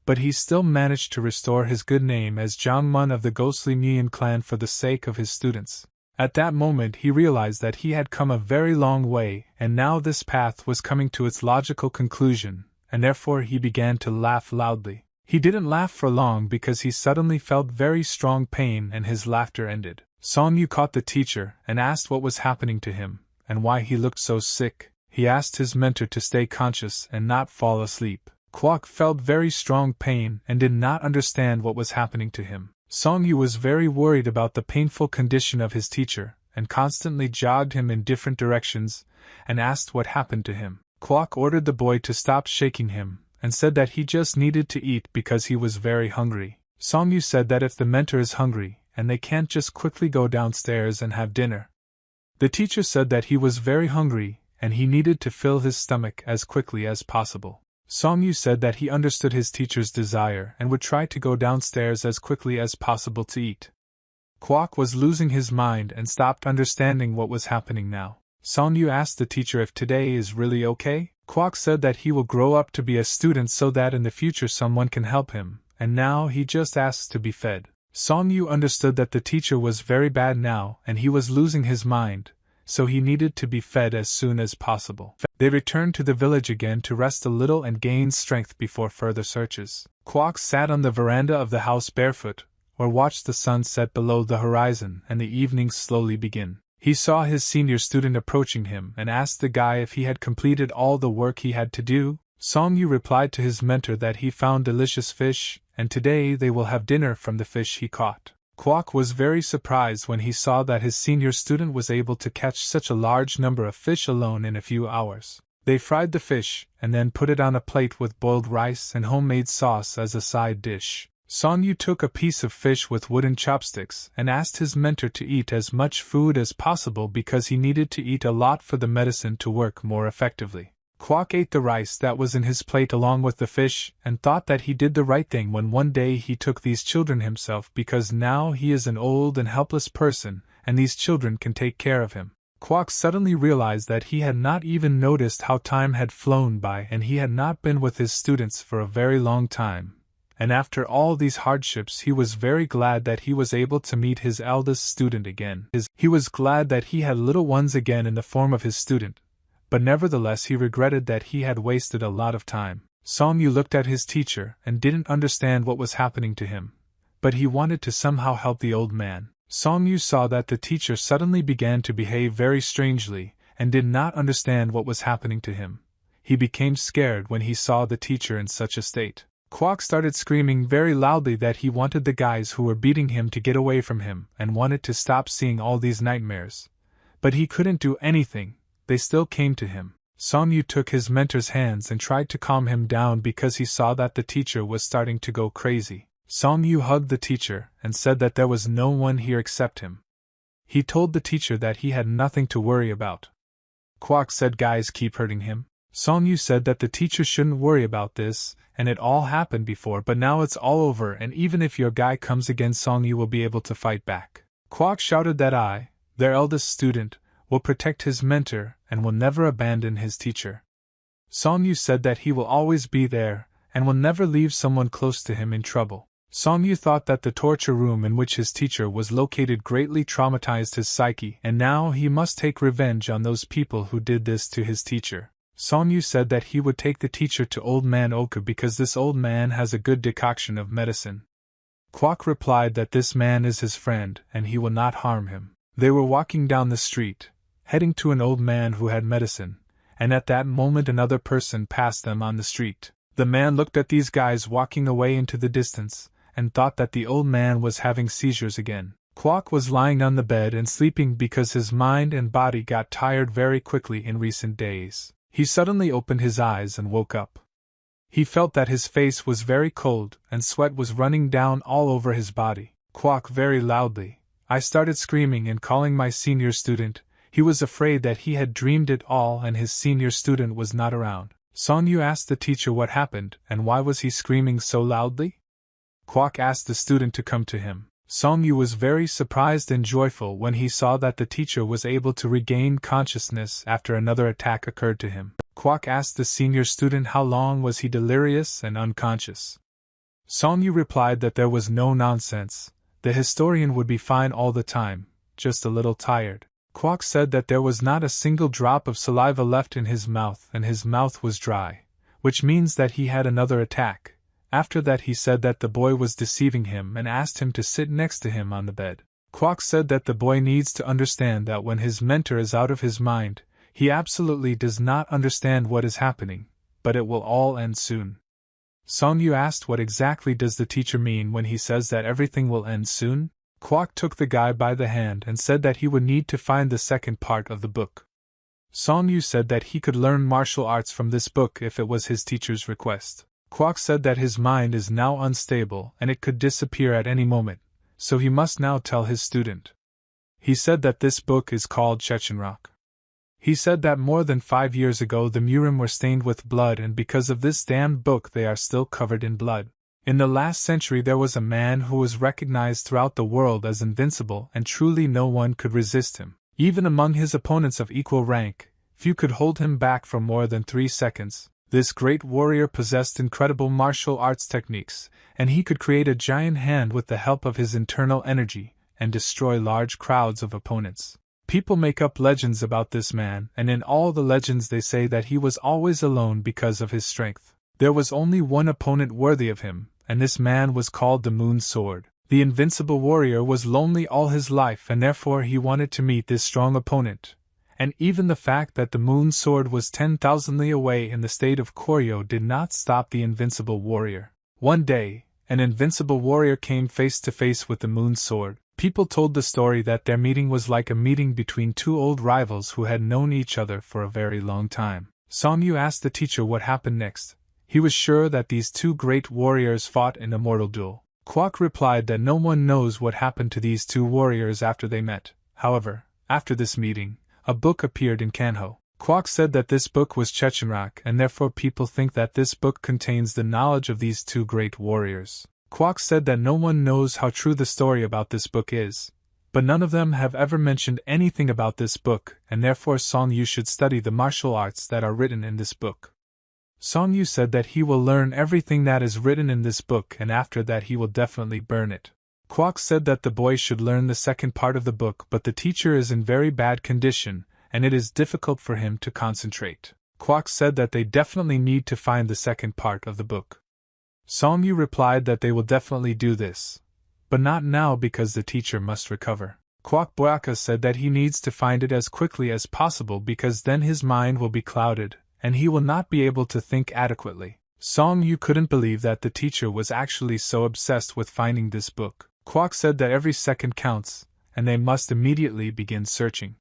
but he still managed to restore his good name as Jangmun of the ghostly Mian clan for the sake of his students. At that moment he realized that he had come a very long way, and now this path was coming to its logical conclusion, and therefore he began to laugh loudly. He didn't laugh for long because he suddenly felt very strong pain and his laughter ended. Song-yu caught the teacher and asked what was happening to him, and why he looked so sick. He asked his mentor to stay conscious and not fall asleep. Kwok felt very strong pain and did not understand what was happening to him. Song-yu was very worried about the painful condition of his teacher, and constantly jogged him in different directions, and asked what happened to him. Kwok ordered the boy to stop shaking him, and said that he just needed to eat because he was very hungry. Song-yu said that if the mentor is hungry, and they can't just quickly go downstairs and have dinner. The teacher said that he was very hungry, and he needed to fill his stomach as quickly as possible. Song-yu said that he understood his teacher's desire and would try to go downstairs as quickly as possible to eat. Kwok was losing his mind and stopped understanding what was happening now. Song-yu asked the teacher if today is really okay. Kwok said that he will grow up to be a student so that in the future someone can help him, and now he just asks to be fed. Song-yu understood that the teacher was very bad now and he was losing his mind, so he needed to be fed as soon as possible. They returned to the village again to rest a little and gain strength before further searches. Kwok sat on the veranda of the house barefoot, or watched the sun set below the horizon and the evening slowly begin. He saw his senior student approaching him and asked the guy if he had completed all the work he had to do. Song-yu replied to his mentor that he found delicious fish, and today they will have dinner from the fish he caught. Kwok was very surprised when he saw that his senior student was able to catch such a large number of fish alone in a few hours. They fried the fish, and then put it on a plate with boiled rice and homemade sauce as a side dish. Song-yu took a piece of fish with wooden chopsticks and asked his mentor to eat as much food as possible because he needed to eat a lot for the medicine to work more effectively. Kwok ate the rice that was in his plate along with the fish, and thought that he did the right thing when one day he took these children himself because now he is an old and helpless person, and these children can take care of him. Kwok suddenly realized that he had not even noticed how time had flown by and he had not been with his students for a very long time. And after all these hardships he was very glad that he was able to meet his eldest student again. He was glad that he had little ones again in the form of his student, but nevertheless he regretted that he had wasted a lot of time. Song-yu looked at his teacher and didn't understand what was happening to him, but he wanted to somehow help the old man. Song-yu saw that the teacher suddenly began to behave very strangely, and did not understand what was happening to him. He became scared when he saw the teacher in such a state. Kwok started screaming very loudly that he wanted the guys who were beating him to get away from him and wanted to stop seeing all these nightmares. But he couldn't do anything. They still came to him. Song-yu took his mentor's hands and tried to calm him down because he saw that the teacher was starting to go crazy. Song-yu hugged the teacher and said that there was no one here except him. He told the teacher that he had nothing to worry about. Kwok said guys keep hurting him. Song-yu said that the teacher shouldn't worry about this, and it all happened before but now it's all over and even if your guy comes again Song-yu will be able to fight back. Kwok shouted that I, their eldest student, will protect his mentor and will never abandon his teacher. Song-yu said that he will always be there and will never leave someone close to him in trouble. Song-yu thought that the torture room in which his teacher was located greatly traumatized his psyche and now he must take revenge on those people who did this to his teacher. Song-yu said that he would take the teacher to Old Man Oka because this old man has a good decoction of medicine. Kwok replied that this man is his friend and he will not harm him. They were walking down the street, heading to an old man who had medicine, and at that moment another person passed them on the street. The man looked at these guys walking away into the distance, and thought that the old man was having seizures again. Kwok was lying on the bed and sleeping because his mind and body got tired very quickly in recent days. He suddenly opened his eyes and woke up. He felt that his face was very cold and sweat was running down all over his body. Quack very loudly. I started screaming and calling my senior student. He was afraid that he had dreamed it all and his senior student was not around. Song Yu asked the teacher what happened and why was he screaming so loudly? Quack asked the student to come to him. Song Yu was very surprised and joyful when he saw that the teacher was able to regain consciousness after another attack occurred to him. Quack asked the senior student how long was he delirious and unconscious. Song Yu replied that there was no nonsense. The historian would be fine all the time, just a little tired. Quack said that there was not a single drop of saliva left in his mouth and his mouth was dry, which means that he had another attack. After that he said that the boy was deceiving him and asked him to sit next to him on the bed. Quack said that the boy needs to understand that when his mentor is out of his mind, he absolutely does not understand what is happening, but it will all end soon. Song Yu asked what exactly does the teacher mean when he says that everything will end soon? Quack took the guy by the hand and said that he would need to find the second part of the book. Song Yu said that he could learn martial arts from this book if it was his teacher's request. Quack said that his mind is now unstable and it could disappear at any moment, so he must now tell his student. He said that this book is called Chechenrock. He said that more than 5 years ago the Murim were stained with blood and because of this damned book they are still covered in blood. In the last century there was a man who was recognized throughout the world as invincible and truly no one could resist him. Even among his opponents of equal rank, few could hold him back for more than 3 seconds. This great warrior possessed incredible martial arts techniques, and he could create a giant hand with the help of his internal energy, and destroy large crowds of opponents. People make up legends about this man, and in all the legends they say that he was always alone because of his strength. There was only one opponent worthy of him, and this man was called the Moon Sword. The invincible warrior was lonely all his life and therefore he wanted to meet this strong opponent. And even the fact that the Moon Sword was 10,000 li away in the state of Koryo did not stop the invincible warrior. One day, an invincible warrior came face to face with the Moon Sword. People told the story that their meeting was like a meeting between two old rivals who had known each other for a very long time. Song Yu asked the teacher what happened next. He was sure that these two great warriors fought in a mortal duel. Quack replied that no one knows what happened to these two warriors after they met. However, after this meeting, a book appeared in Kanho. Quack said that this book was Chechenrock and therefore people think that this book contains the knowledge of these two great warriors. Quack said that no one knows how true the story about this book is, but none of them have ever mentioned anything about this book and therefore Song Yu should study the martial arts that are written in this book. Song Yu said that he will learn everything that is written in this book and after that he will definitely burn it. Quack said that the boy should learn the second part of the book but the teacher is in very bad condition and it is difficult for him to concentrate. Quack said that they definitely need to find the second part of the book. Song Yu replied that they will definitely do this, but not now because the teacher must recover. Quack Boyaka said that he needs to find it as quickly as possible because then his mind will be clouded and he will not be able to think adequately. Song Yu couldn't believe that the teacher was actually so obsessed with finding this book. Quack said that every second counts, and they must immediately begin searching.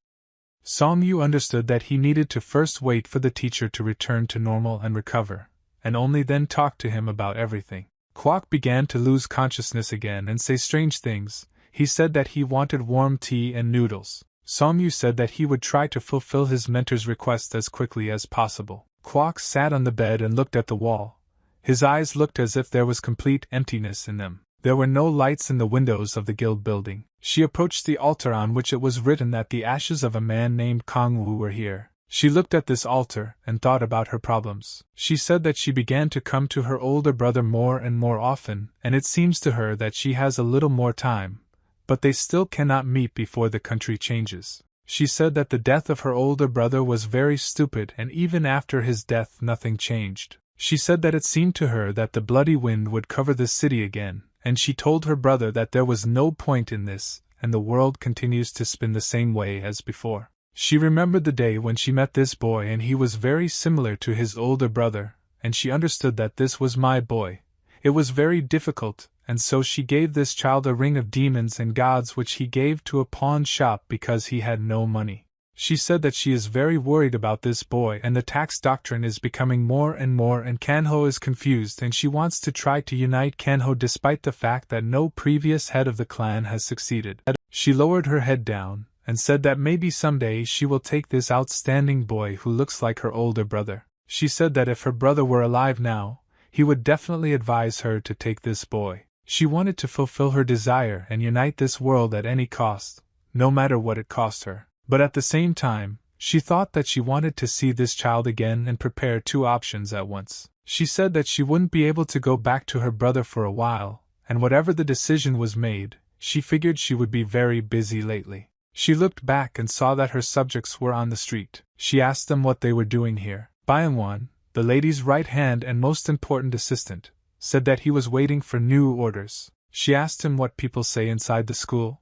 Song Yu understood that he needed to first wait for the teacher to return to normal and recover, and only then talk to him about everything. Quack began to lose consciousness again and say strange things. He said that he wanted warm tea and noodles. Song Yu said that he would try to fulfill his mentor's request as quickly as possible. Quack sat on the bed and looked at the wall. His eyes looked as if there was complete emptiness in them. There were no lights in the windows of the guild building. She approached the altar on which it was written that the ashes of a man named Kong Wu were here. She looked at this altar and thought about her problems. She said that she began to come to her older brother more and more often, and it seems to her that she has a little more time, but they still cannot meet before the country changes. She said that the death of her older brother was very stupid and even after his death nothing changed. She said that it seemed to her that the bloody wind would cover the city again, and she told her brother that there was no point in this, and the world continues to spin the same way as before. She remembered the day when she met this boy and he was very similar to his older brother, and she understood that this was my boy. It was very difficult, and so she gave this child a ring of demons and gods which he gave to a pawn shop because he had no money. She said that she is very worried about this boy and the tax doctrine is becoming more and more and Kanho is confused and she wants to try to unite Kanho despite the fact that no previous head of the clan has succeeded. She lowered her head down and said that maybe someday she will take this outstanding boy who looks like her older brother. She said that if her brother were alive now, he would definitely advise her to take this boy. She wanted to fulfill her desire and unite this world at any cost, no matter what it cost her. But at the same time, she thought that she wanted to see this child again and prepare two options at once. She said that she wouldn't be able to go back to her brother for a while, and whatever the decision was made, she figured she would be very busy lately. She looked back and saw that her subjects were on the street. She asked them what they were doing here. Byung-won, the lady's right hand and most important assistant, said that he was waiting for new orders. She asked him what people say inside the school.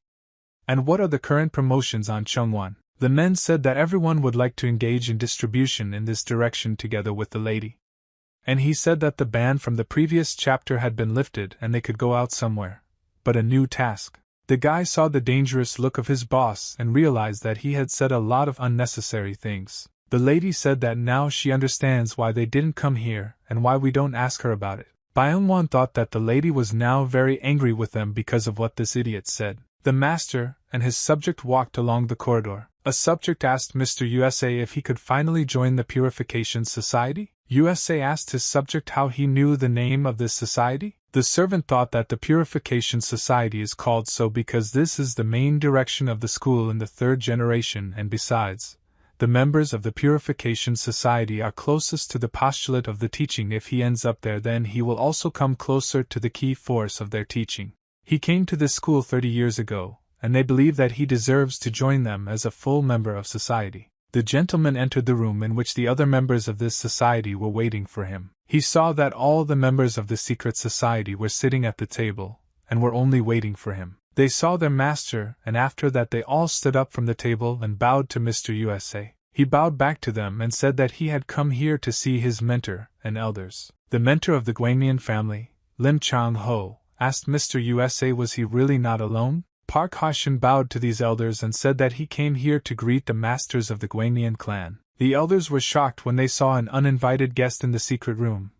And what are the current promotions on Chungwon? The men said that everyone would like to engage in distribution in this direction together with the lady. And he said that the ban from the previous chapter had been lifted and they could go out somewhere. But a new task. The guy saw the dangerous look of his boss and realized that he had said a lot of unnecessary things. The lady said that now she understands why they didn't come here and why we don't ask her about it. Byung-won thought that the lady was now very angry with them because of what this idiot said. The master and his subject walked along the corridor. A subject asked Mr. USA if he could finally join the Purification Society. USA asked his subject how he knew the name of this society. The servant thought that the Purification Society is called so because this is the main direction of the school in the third generation, and besides, the members of the Purification Society are closest to the postulate of the teaching. If he ends up there, then he will also come closer to the key force of their teaching. He came to this school 30 years ago, and they believe that he deserves to join them as a full member of society. The gentleman entered the room in which the other members of this society were waiting for him. He saw that all the members of the secret society were sitting at the table, and were only waiting for him. They saw their master, and after that they all stood up from the table and bowed to Mr. USA. He bowed back to them and said that he had come here to see his mentor and elders. The mentor of the Guangmian family, Lim Chang-ho, asked Mr. USA was he really not alone? Park Ha-shin bowed to these elders and said that he came here to greet the masters of the Guangmian clan. The elders were shocked when they saw an uninvited guest in the secret room.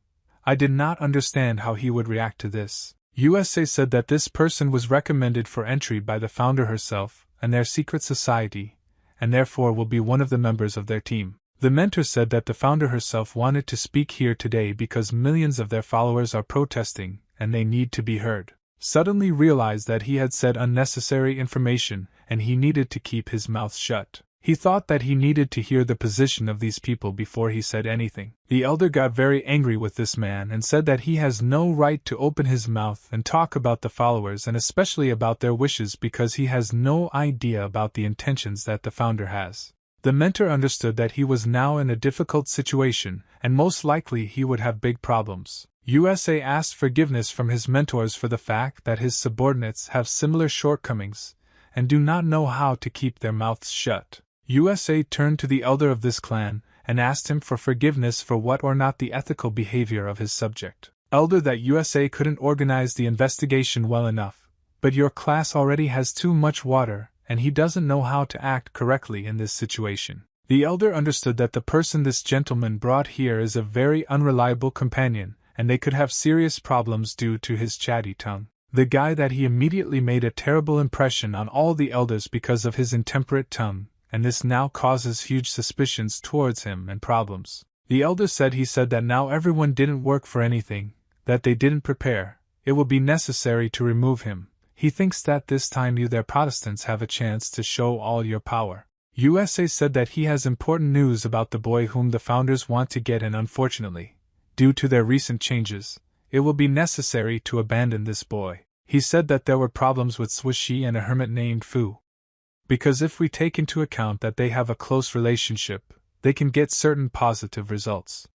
I did not understand how he would react to this. USA said that this person was recommended for entry by the founder herself and their secret society, and therefore will be one of the members of their team. The mentor said that the founder herself wanted to speak here today because millions of their followers are protesting, and they need to be heard. Suddenly realized that he had said unnecessary information, and he needed to keep his mouth shut. He thought that he needed to hear the position of these people before he said anything. The elder got very angry with this man and said that he has no right to open his mouth and talk about the followers and especially about their wishes because he has no idea about the intentions that the founder has. The mentor understood that he was now in a difficult situation, and most likely he would have big problems. USA asked forgiveness from his mentors for the fact that his subordinates have similar shortcomings, and do not know how to keep their mouths shut. USA turned to the elder of this clan, and asked him for forgiveness for what or not the ethical behavior of his subject. Elder, that USA couldn't organize the investigation well enough, but your class already has too much water, and he doesn't know how to act correctly in this situation. The elder understood that the person this gentleman brought here is a very unreliable companion, and they could have serious problems due to his chatty tongue. The guy that he immediately made a terrible impression on all the elders because of his intemperate tongue, and this now causes huge suspicions towards him and problems. The elder said that now everyone didn't work for anything, that they didn't prepare, it will be necessary to remove him. He thinks that this time you, their Protestants, have a chance to show all your power. USA said that he has important news about the boy whom the founders want to get, and unfortunately, due to their recent changes, it will be necessary to abandon this boy. He said that there were problems with Swishy and a hermit named Fu. Because if we take into account that they have a close relationship, they can get certain positive results.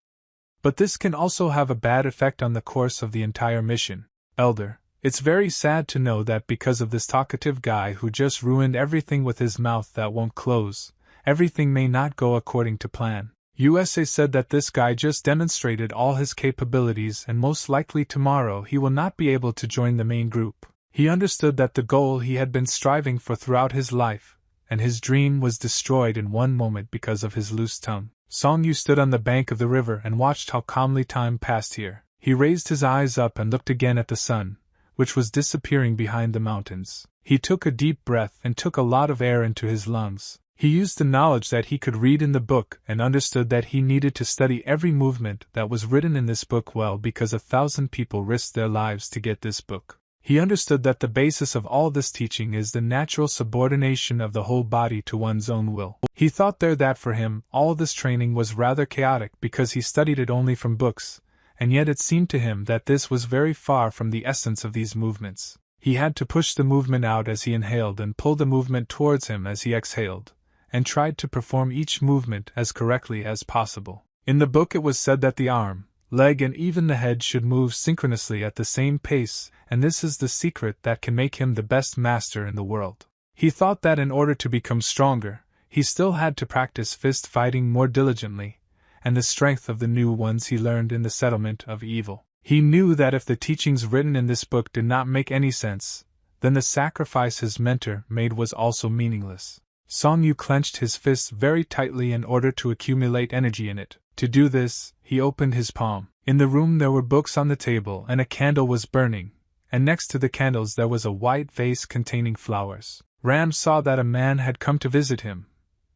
But this can also have a bad effect on the course of the entire mission. Elder, it's very sad to know that because of this talkative guy who just ruined everything with his mouth that won't close, everything may not go according to plan. USA said that this guy just demonstrated all his capabilities and most likely tomorrow he will not be able to join the main group. He understood that the goal he had been striving for throughout his life, and his dream was destroyed in one moment because of his loose tongue. Song Yu stood on the bank of the river and watched how calmly time passed here. He raised his eyes up and looked again at the sun, which was disappearing behind the mountains. He took a deep breath and took a lot of air into his lungs. He used the knowledge that he could read in the book and understood that he needed to study every movement that was written in this book well because 1,000 people risked their lives to get this book. He understood that the basis of all this teaching is the natural subordination of the whole body to one's own will. He thought there that for him, all this training was rather chaotic because he studied it only from books, and yet it seemed to him that this was very far from the essence of these movements. He had to push the movement out as he inhaled and pull the movement towards him as he exhaled, and tried to perform each movement as correctly as possible. In the book it was said that the arm, leg and even the head should move synchronously at the same pace, and this is the secret that can make him the best master in the world. He thought that in order to become stronger, he still had to practice fist fighting more diligently, and the strength of the new ones he learned in the settlement of evil. He knew that if the teachings written in this book did not make any sense, then the sacrifice his mentor made was also meaningless. Song Yu clenched his fists very tightly in order to accumulate energy in it. To do this, he opened his palm. In the room there were books on the table and a candle was burning, and next to the candles there was a white vase containing flowers. Ram saw that a man had come to visit him,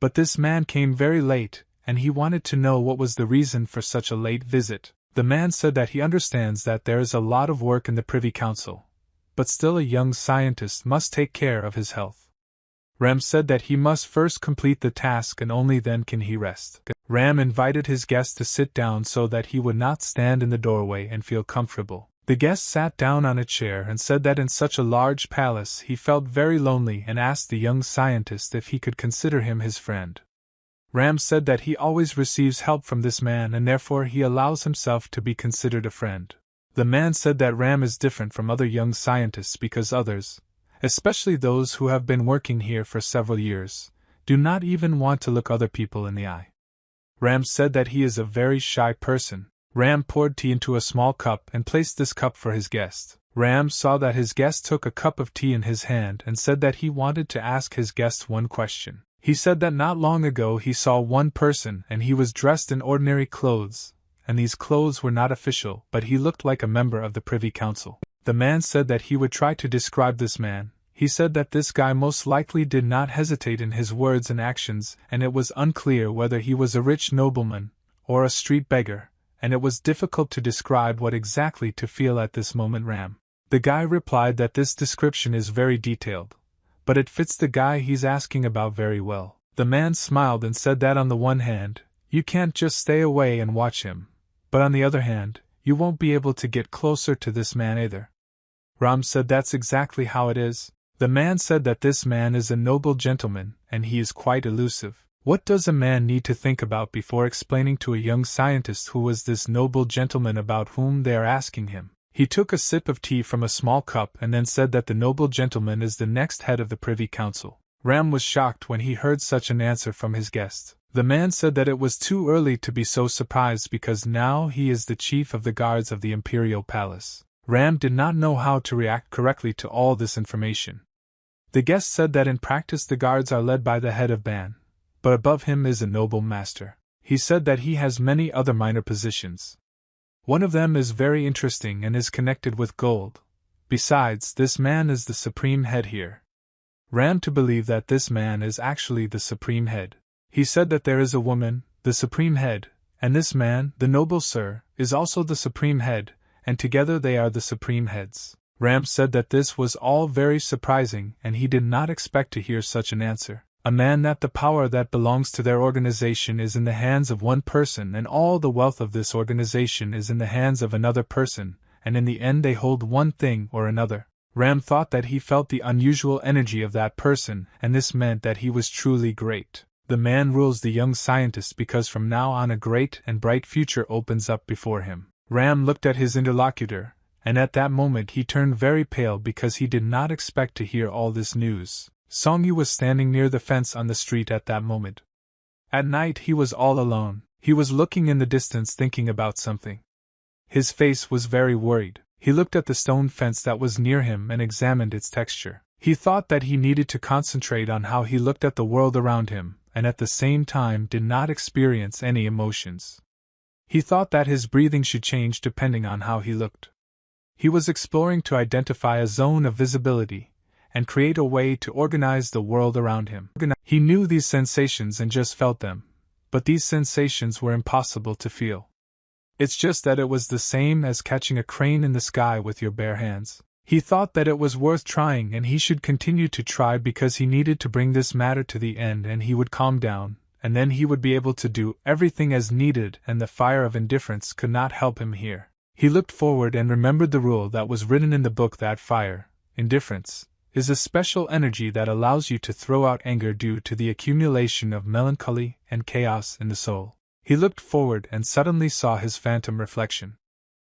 but this man came very late, and he wanted to know what was the reason for such a late visit. The man said that he understands that there is a lot of work in the Privy Council, but still a young scientist must take care of his health. Ram said that he must first complete the task and only then can he rest. Ram invited his guest to sit down so that he would not stand in the doorway and feel comfortable. The guest sat down on a chair and said that in such a large palace he felt very lonely and asked the young scientist if he could consider him his friend. Ram said that he always receives help from this man and therefore he allows himself to be considered a friend. The man said that Ram is different from other young scientists because others, especially those who have been working here for several years, do not even want to look other people in the eye. Ram said that he is a very shy person. Ram poured tea into a small cup and placed this cup for his guest. Ram saw that his guest took a cup of tea in his hand and said that he wanted to ask his guest one question. He said that not long ago he saw one person and he was dressed in ordinary clothes, and these clothes were not official, but he looked like a member of the Privy Council. The man said that he would try to describe this man. He said that this guy most likely did not hesitate in his words and actions, and it was unclear whether he was a rich nobleman or a street beggar, and it was difficult to describe what exactly to feel at this moment. Ram. The guy replied that this description is very detailed, but it fits the guy he's asking about very well. The man smiled and said that on the one hand, you can't just stay away and watch him, but on the other hand, you won't be able to get closer to this man either. Ram said that's exactly how it is. The man said that this man is a noble gentleman, and he is quite elusive. What does a man need to think about before explaining to a young scientist who was this noble gentleman about whom they are asking him? He took a sip of tea from a small cup and then said that the noble gentleman is the next head of the Privy Council. Ram was shocked when he heard such an answer from his guest. The man said that it was too early to be so surprised because now he is the chief of the guards of the Imperial Palace. Ram did not know how to react correctly to all this information. The guest said that in practice the guards are led by the head of band, but above him is a noble master. He said that he has many other minor positions. One of them is very interesting and is connected with gold. Besides, this man is the supreme head here. Ram to believe that this man is actually the supreme head. He said that there is a woman, the supreme head, and this man, the noble sir, is also the supreme head, and together they are the supreme heads. Ram said that this was all very surprising and he did not expect to hear such an answer. A man that the power that belongs to their organization is in the hands of one person and all the wealth of this organization is in the hands of another person, and in the end they hold one thing or another. Ram thought that he felt the unusual energy of that person, and this meant that he was truly great. The man rules the young scientist because from now on a great and bright future opens up before him. Ram looked at his interlocutor, and at that moment he turned very pale because he did not expect to hear all this news. Song Yu was standing near the fence on the street at that moment. At night he was all alone. He was looking in the distance thinking about something. His face was very worried. He looked at the stone fence that was near him and examined its texture. He thought that he needed to concentrate on how he looked at the world around him, and at the same time did not experience any emotions. He thought that his breathing should change depending on how he looked. He was exploring to identify a zone of visibility, and create a way to organize the world around him. He knew these sensations and just felt them, but these sensations were impossible to feel. It's just that it was the same as catching a crane in the sky with your bare hands. He thought that it was worth trying and he should continue to try because he needed to bring this matter to the end and he would calm down, and then he would be able to do everything as needed and the fire of indifference could not help him here. He looked forward and remembered the rule that was written in the book that fire, indifference, is a special energy that allows you to throw out anger due to the accumulation of melancholy and chaos in the soul. He looked forward and suddenly saw his phantom reflection.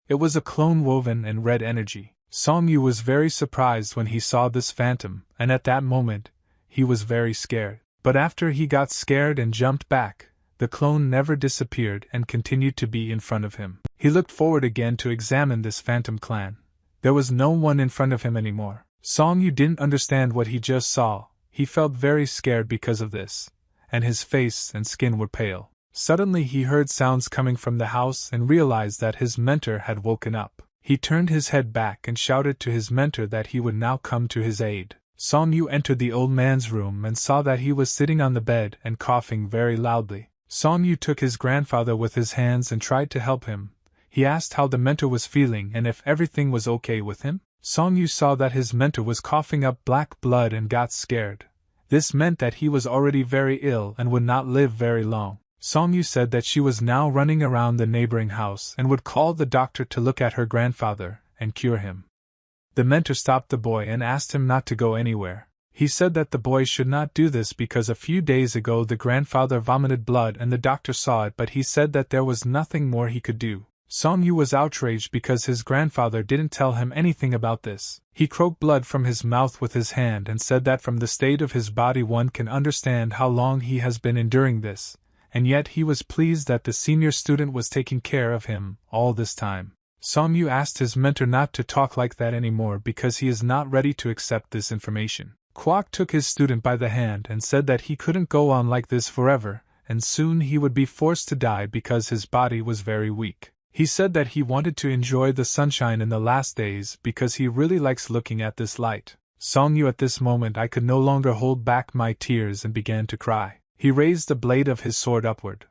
It was a clone woven in red energy. Song-yu was very surprised when he saw this phantom, and at that moment, he was very scared. But after he got scared and jumped back, the clone never disappeared and continued to be in front of him. He looked forward again to examine this phantom clan. There was no one in front of him anymore. Song-yu didn't understand what he just saw. He felt very scared because of this, and his face and skin were pale. Suddenly he heard sounds coming from the house and realized that his mentor had woken up. He turned his head back and shouted to his mentor that he would now come to his aid. Song-yu entered the old man's room and saw that he was sitting on the bed and coughing very loudly. Song-yu took his grandfather with his hands and tried to help him. He asked how the mentor was feeling and if everything was okay with him. Song-yu saw that his mentor was coughing up black blood and got scared. This meant that he was already very ill and would not live very long. Song-yu said that she was now running around the neighboring house and would call the doctor to look at her grandfather and cure him. The mentor stopped the boy and asked him not to go anywhere. He said that the boy should not do this because a few days ago the grandfather vomited blood and the doctor saw it, but he said that there was nothing more he could do. Song-yu was outraged because his grandfather didn't tell him anything about this. He croaked blood from his mouth with his hand and said that from the state of his body one can understand how long he has been enduring this. And yet he was pleased that the senior student was taking care of him all this time. Song-yu asked his mentor not to talk like that anymore because he is not ready to accept this information. Kwok took his student by the hand and said that he couldn't go on like this forever, and soon he would be forced to die because his body was very weak. He said that he wanted to enjoy the sunshine in the last days because he really likes looking at this light. Song-yu, at this moment I could no longer hold back my tears and began to cry. He raised the blade of his sword upward.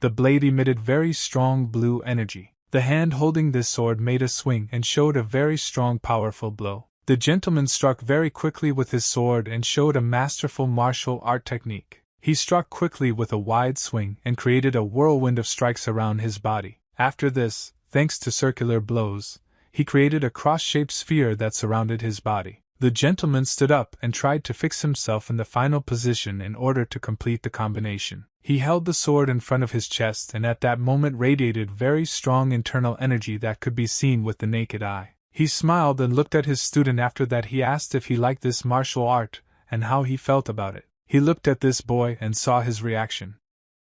The blade emitted very strong blue energy. The hand holding this sword made a swing and showed a very strong powerful blow. The gentleman struck very quickly with his sword and showed a masterful martial art technique. He struck quickly with a wide swing and created a whirlwind of strikes around his body. After this, thanks to circular blows, he created a cross-shaped sphere that surrounded his body. The gentleman stood up and tried to fix himself in the final position in order to complete the combination. He held the sword in front of his chest and at that moment radiated very strong internal energy that could be seen with the naked eye. He smiled and looked at his student. After that he asked if he liked this martial art and how he felt about it. He looked at this boy and saw his reaction.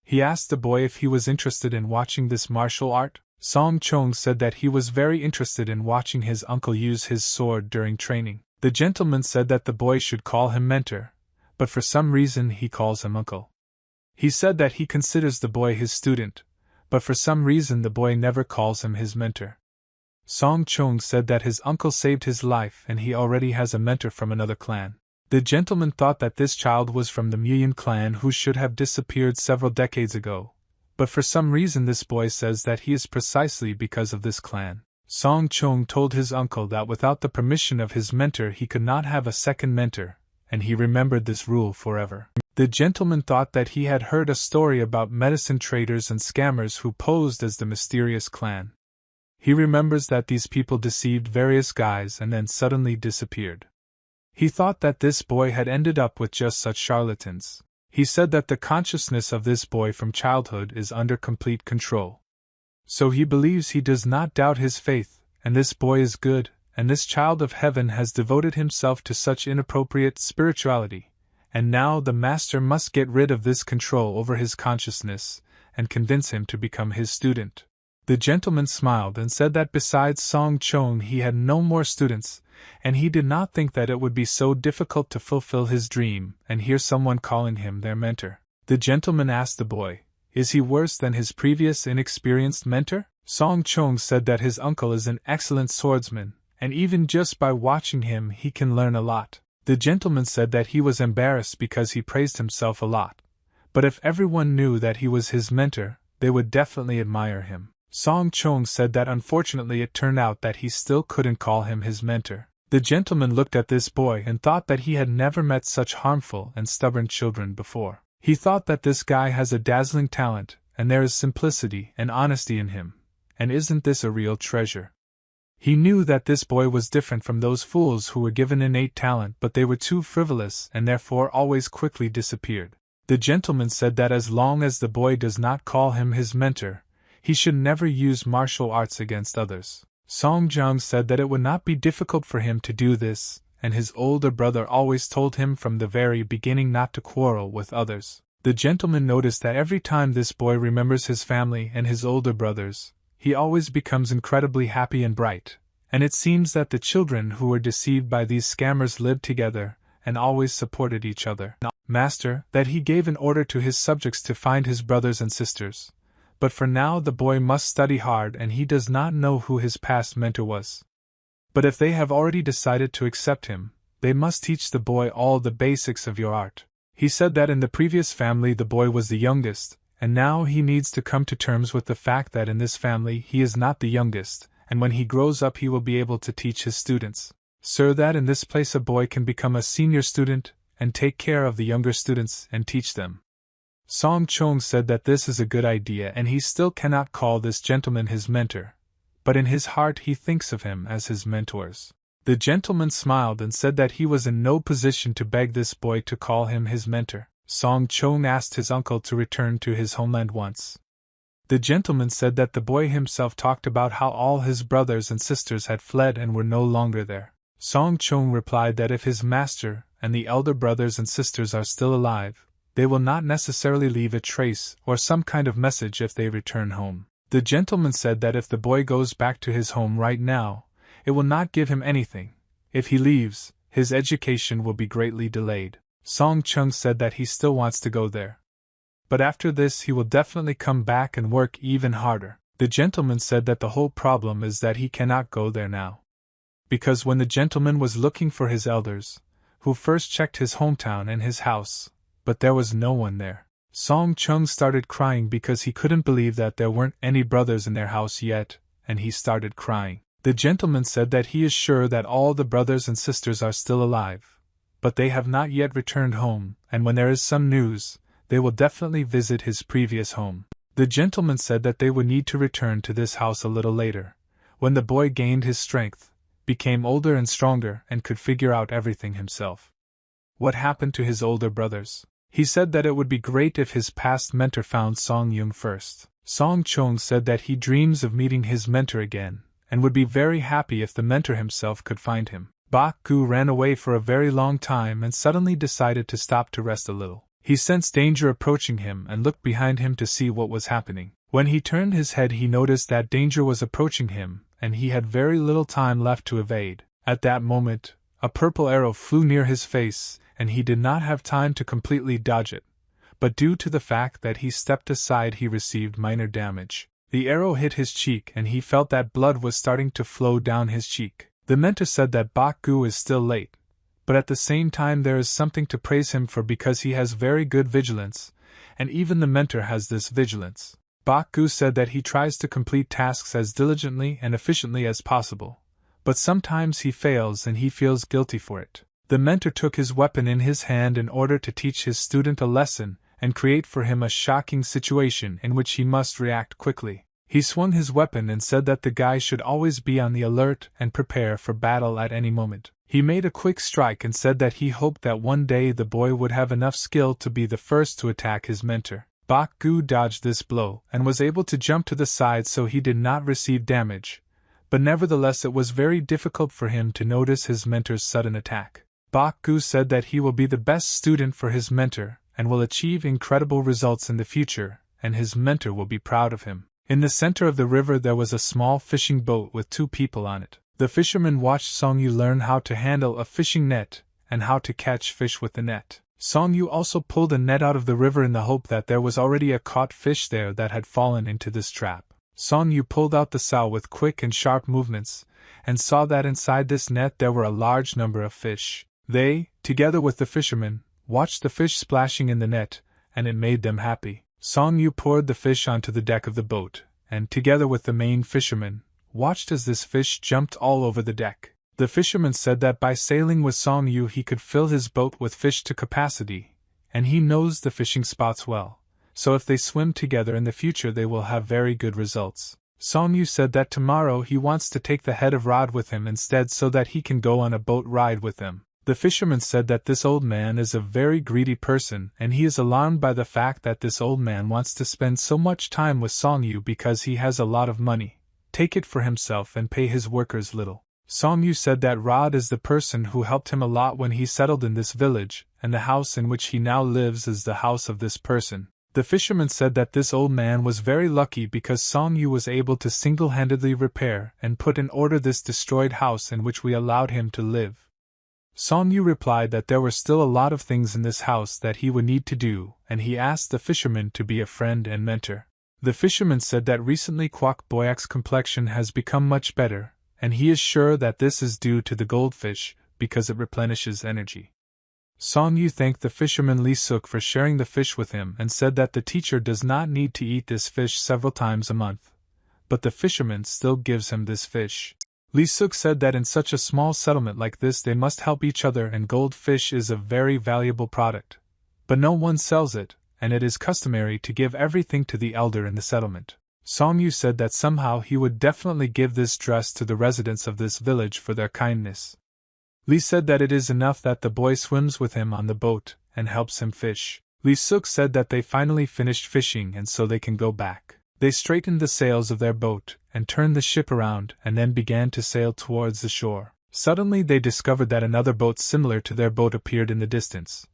He asked the boy if he was interested in watching this martial art. Song Chong said that he was very interested in watching his uncle use his sword during training. The gentleman said that the boy should call him mentor, but for some reason he calls him uncle. He said that he considers the boy his student, but for some reason the boy never calls him his mentor. Song Chong said that his uncle saved his life and he already has a mentor from another clan. The gentleman thought that this child was from the Muyin clan who should have disappeared several decades ago, but for some reason this boy says that he is precisely because of this clan. Song Chong told his uncle that without the permission of his mentor he could not have a second mentor, and he remembered this rule forever. The gentleman thought that he had heard a story about medicine traders and scammers who posed as the mysterious clan. He remembers that these people deceived various guys and then suddenly disappeared. He thought that this boy had ended up with just such charlatans. He said that the consciousness of this boy from childhood is under complete control. So he believes he does not doubt his faith, and this boy is good, and this child of heaven has devoted himself to such inappropriate spirituality, and now the master must get rid of this control over his consciousness, and convince him to become his student. The gentleman smiled and said that besides Song Chong he had no more students, and he did not think that it would be so difficult to fulfill his dream and hear someone calling him their mentor. The gentleman asked the boy, "Is he worse than his previous inexperienced mentor?" Song Chong said that his uncle is an excellent swordsman, and even just by watching him he can learn a lot. The gentleman said that he was embarrassed because he praised himself a lot, but if everyone knew that he was his mentor, they would definitely admire him. Song Chong said that unfortunately it turned out that he still couldn't call him his mentor. The gentleman looked at this boy and thought that he had never met such harmful and stubborn children before. He thought that this guy has a dazzling talent, and there is simplicity and honesty in him, and isn't this a real treasure? He knew that this boy was different from those fools who were given innate talent but they were too frivolous and therefore always quickly disappeared. The gentleman said that as long as the boy does not call him his mentor, he should never use martial arts against others. Song Jiang said that it would not be difficult for him to do this, and his older brother always told him from the very beginning not to quarrel with others. The gentleman noticed that every time this boy remembers his family and his older brothers, he always becomes incredibly happy and bright, and it seems that the children who were deceived by these scammers lived together and always supported each other. Master, that he gave an order to his subjects to find his brothers and sisters. But for now the boy must study hard and he does not know who his past mentor was. But if they have already decided to accept him, they must teach the boy all the basics of your art. He said that in the previous family the boy was the youngest, and now he needs to come to terms with the fact that in this family he is not the youngest, and when he grows up he will be able to teach his students. Sir, that in this place a boy can become a senior student, and take care of the younger students and teach them. Song Chong said that this is a good idea and he still cannot call this gentleman his mentor, but in his heart he thinks of him as his mentors. The gentleman smiled and said that he was in no position to beg this boy to call him his mentor. Song Chong asked his uncle to return to his homeland once. The gentleman said that the boy himself talked about how all his brothers and sisters had fled and were no longer there. Song Chong replied that if his master and the elder brothers and sisters are still alive, they will not necessarily leave a trace or some kind of message if they return home. The gentleman said that if the boy goes back to his home right now, it will not give him anything. If he leaves, his education will be greatly delayed. Song Chung said that he still wants to go there, but after this he will definitely come back and work even harder. The gentleman said that the whole problem is that he cannot go there now, because when the gentleman was looking for his elders, who first checked his hometown and his house, but there was no one there. Song Chung started crying because he couldn't believe that there weren't any brothers in their house yet, and he started crying. The gentleman said that he is sure that all the brothers and sisters are still alive, but they have not yet returned home, and when there is some news, they will definitely visit his previous home. The gentleman said that they would need to return to this house a little later, when the boy gained his strength, became older and stronger, and could figure out everything himself. What happened to his older brothers? He said that it would be great if his past mentor found Song Yung first. Song Chong said that he dreams of meeting his mentor again, and would be very happy if the mentor himself could find him. Bak Gu ran away for a very long time and suddenly decided to stop to rest a little. He sensed danger approaching him and looked behind him to see what was happening. When he turned his head he noticed that danger was approaching him, and he had very little time left to evade. At that moment, a purple arrow flew near his face, and he did not have time to completely dodge it, but due to the fact that he stepped aside he received minor damage. The arrow hit his cheek and he felt that blood was starting to flow down his cheek. The mentor said that Bak Gu is still late, but at the same time there is something to praise him for because he has very good vigilance, and even the mentor has this vigilance. Bak Gu said that he tries to complete tasks as diligently and efficiently as possible, but sometimes he fails and he feels guilty for it. The mentor took his weapon in his hand in order to teach his student a lesson and create for him a shocking situation in which he must react quickly. He swung his weapon and said that the guy should always be on the alert and prepare for battle at any moment. He made a quick strike and said that he hoped that one day the boy would have enough skill to be the first to attack his mentor. Bak Gu dodged this blow and was able to jump to the side so he did not receive damage, but nevertheless it was very difficult for him to notice his mentor's sudden attack. Bak Gu said that he will be the best student for his mentor and will achieve incredible results in the future, and his mentor will be proud of him. In the center of the river there was a small fishing boat with 2 people on it. The fisherman watched Song Yu learn how to handle a fishing net and how to catch fish with the net. Song Yu also pulled a net out of the river in the hope that there was already a caught fish there that had fallen into this trap. Song Yu pulled out the sow with quick and sharp movements, and saw that inside this net there were a large number of fish. They, together with the fisherman, watched the fish splashing in the net, and it made them happy. Song Yu poured the fish onto the deck of the boat, and, together with the main fisherman, watched as this fish jumped all over the deck. The fisherman said that by sailing with Song Yu he could fill his boat with fish to capacity, and he knows the fishing spots well, so if they swim together in the future they will have very good results. Song Yu said that tomorrow he wants to take the head of rod with him instead so that he can go on a boat ride with them. The fisherman said that this old man is a very greedy person and he is alarmed by the fact that this old man wants to spend so much time with Song Yu because he has a lot of money, take it for himself and pay his workers little. Song Yu said that Rod is the person who helped him a lot when he settled in this village, and the house in which he now lives is the house of this person. The fisherman said that this old man was very lucky because Song Yu was able to single-handedly repair and put in order this destroyed house in which we allowed him to live. Song Yu replied that there were still a lot of things in this house that he would need to do, and he asked the fisherman to be a friend and mentor. The fisherman said that recently Kwok Boyak's complexion has become much better, and he is sure that this is due to the goldfish, because it replenishes energy. Song Yu thanked the fisherman Lee Suk for sharing the fish with him and said that the teacher does not need to eat this fish several times a month, but the fisherman still gives him this fish. Lee Suk said that in such a small settlement like this they must help each other and goldfish is a very valuable product, but no one sells it, and it is customary to give everything to the elder in the settlement. Song Yu said that somehow he would definitely give this dress to the residents of this village for their kindness. Lee said that it is enough that the boy swims with him on the boat and helps him fish. Lee Suk said that they finally finished fishing and so they can go back. They straightened the sails of their boat and turned the ship around and then began to sail towards the shore. Suddenly they discovered that another boat similar to their boat appeared in the distance,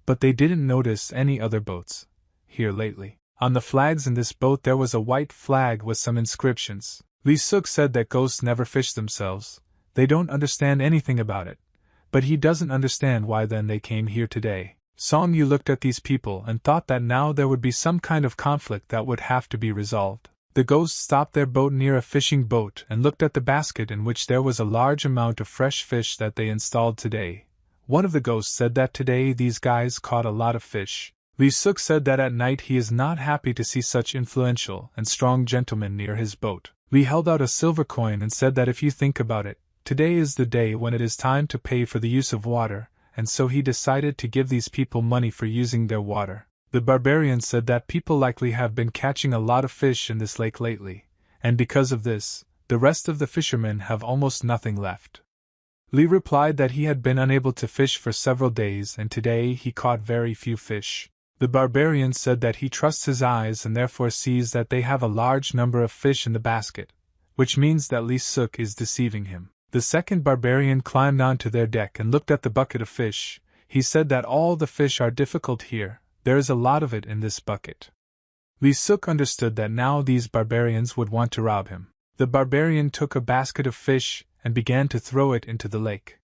but they didn't notice any other boats here lately. On the flags in this boat there was a white flag with some inscriptions. Lee Suk said that ghosts never fish themselves, they don't understand anything about it, but he doesn't understand why then they came here today. Song Yu looked at these people and thought that now there would be some kind of conflict that would have to be resolved. The ghosts stopped their boat near a fishing boat and looked at the basket in which there was a large amount of fresh fish that they installed today. One of the ghosts said that today these guys caught a lot of fish. Lee Suk said that at night he is not happy to see such influential and strong gentlemen near his boat. Lee held out a silver coin and said that if you think about it, today is the day when it is time to pay for the use of water, and so he decided to give these people money for using their water. The barbarian said that people likely have been catching a lot of fish in this lake lately, and because of this, the rest of the fishermen have almost nothing left. Lee replied that he had been unable to fish for several days and today he caught very few fish. The barbarian said that he trusts his eyes and therefore sees that they have a large number of fish in the basket, which means that Lee Suk is deceiving him. The second barbarian climbed onto their deck and looked at the bucket of fish. He said that all the fish are difficult here, there is a lot of it in this bucket. Lee Suk understood that now these barbarians would want to rob him. The barbarian took a basket of fish and began to throw it into the lake.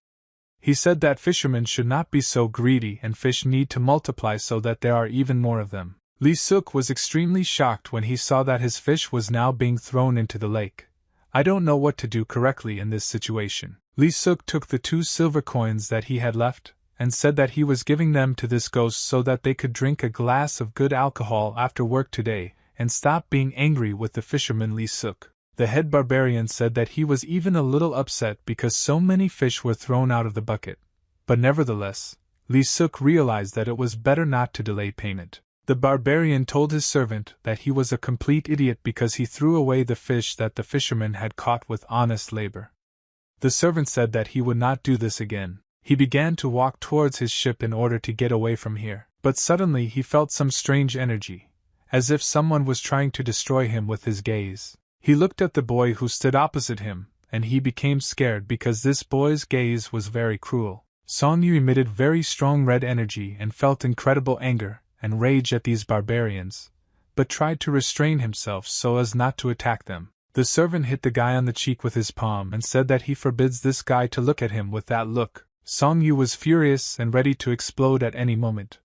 He said that fishermen should not be so greedy and fish need to multiply so that there are even more of them. Lee Suk was extremely shocked when he saw that his fish was now being thrown into the lake. I don't know what to do correctly in this situation. Lee Suk took the 2 silver coins that he had left, and said that he was giving them to this ghost so that they could drink a glass of good alcohol after work today, and stop being angry with the fisherman Lee Suk. The head barbarian said that he was even a little upset because so many fish were thrown out of the bucket, but nevertheless, Lee Suk realized that it was better not to delay payment. The barbarian told his servant that he was a complete idiot because he threw away the fish that the fisherman had caught with honest labor. The servant said that he would not do this again. He began to walk towards his ship in order to get away from here, but suddenly he felt some strange energy, as if someone was trying to destroy him with his gaze. He looked at the boy who stood opposite him, and he became scared because this boy's gaze was very cruel. Song Yu emitted very strong red energy and felt incredible anger and rage at these barbarians, but tried to restrain himself so as not to attack them. The servant hit the guy on the cheek with his palm and said that he forbids this guy to look at him with that look. Song Yu was furious and ready to explode at any moment.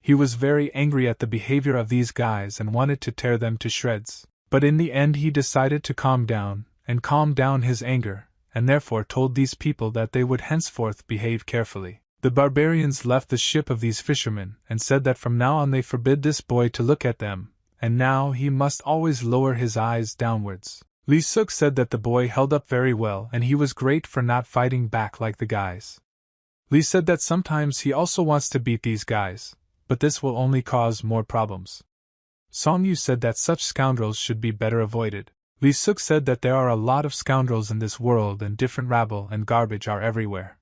He was very angry at the behavior of these guys and wanted to tear them to shreds. But in the end he decided to calm down his anger, and therefore told these people that they would henceforth behave carefully. The barbarians left the ship of these fishermen and said that from now on they forbid this boy to look at them, and now he must always lower his eyes downwards. Lee Suk said that the boy held up very well and he was great for not fighting back like the guys. Lee said that sometimes he also wants to beat these guys, but this will only cause more problems. Song Yu said that such scoundrels should be better avoided. Lee Suk said that there are a lot of scoundrels in this world and different rabble and garbage are everywhere.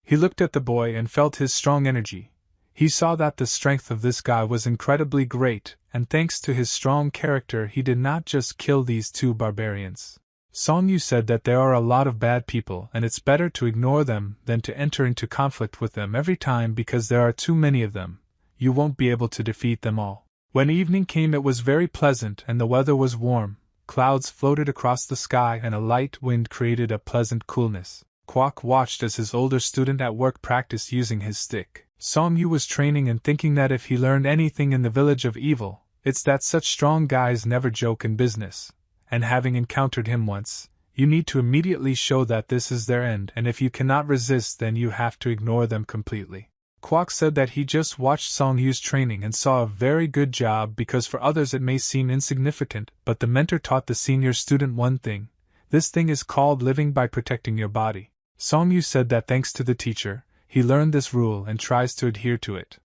He looked at the boy and felt his strong energy. He saw that the strength of this guy was incredibly great, and thanks to his strong character he did not just kill these two barbarians. Song Yu said that there are a lot of bad people and it's better to ignore them than to enter into conflict with them every time because there are too many of them. You won't be able to defeat them all. When evening came it was very pleasant and the weather was warm. Clouds floated across the sky and a light wind created a pleasant coolness. Kwok watched as his older student at work practiced using his stick. Song Yu was training and thinking that if he learned anything in the village of evil, it's that such strong guys never joke in business. And having encountered him once, you need to immediately show that this is their end, and if you cannot resist then you have to ignore them completely. Kwok said that he just watched Song Yu's training and saw a very good job because for others it may seem insignificant, but the mentor taught the senior student one thing. This thing is called living by protecting your body. Song Yu said that thanks to the teacher, he learned this rule and tries to adhere to it.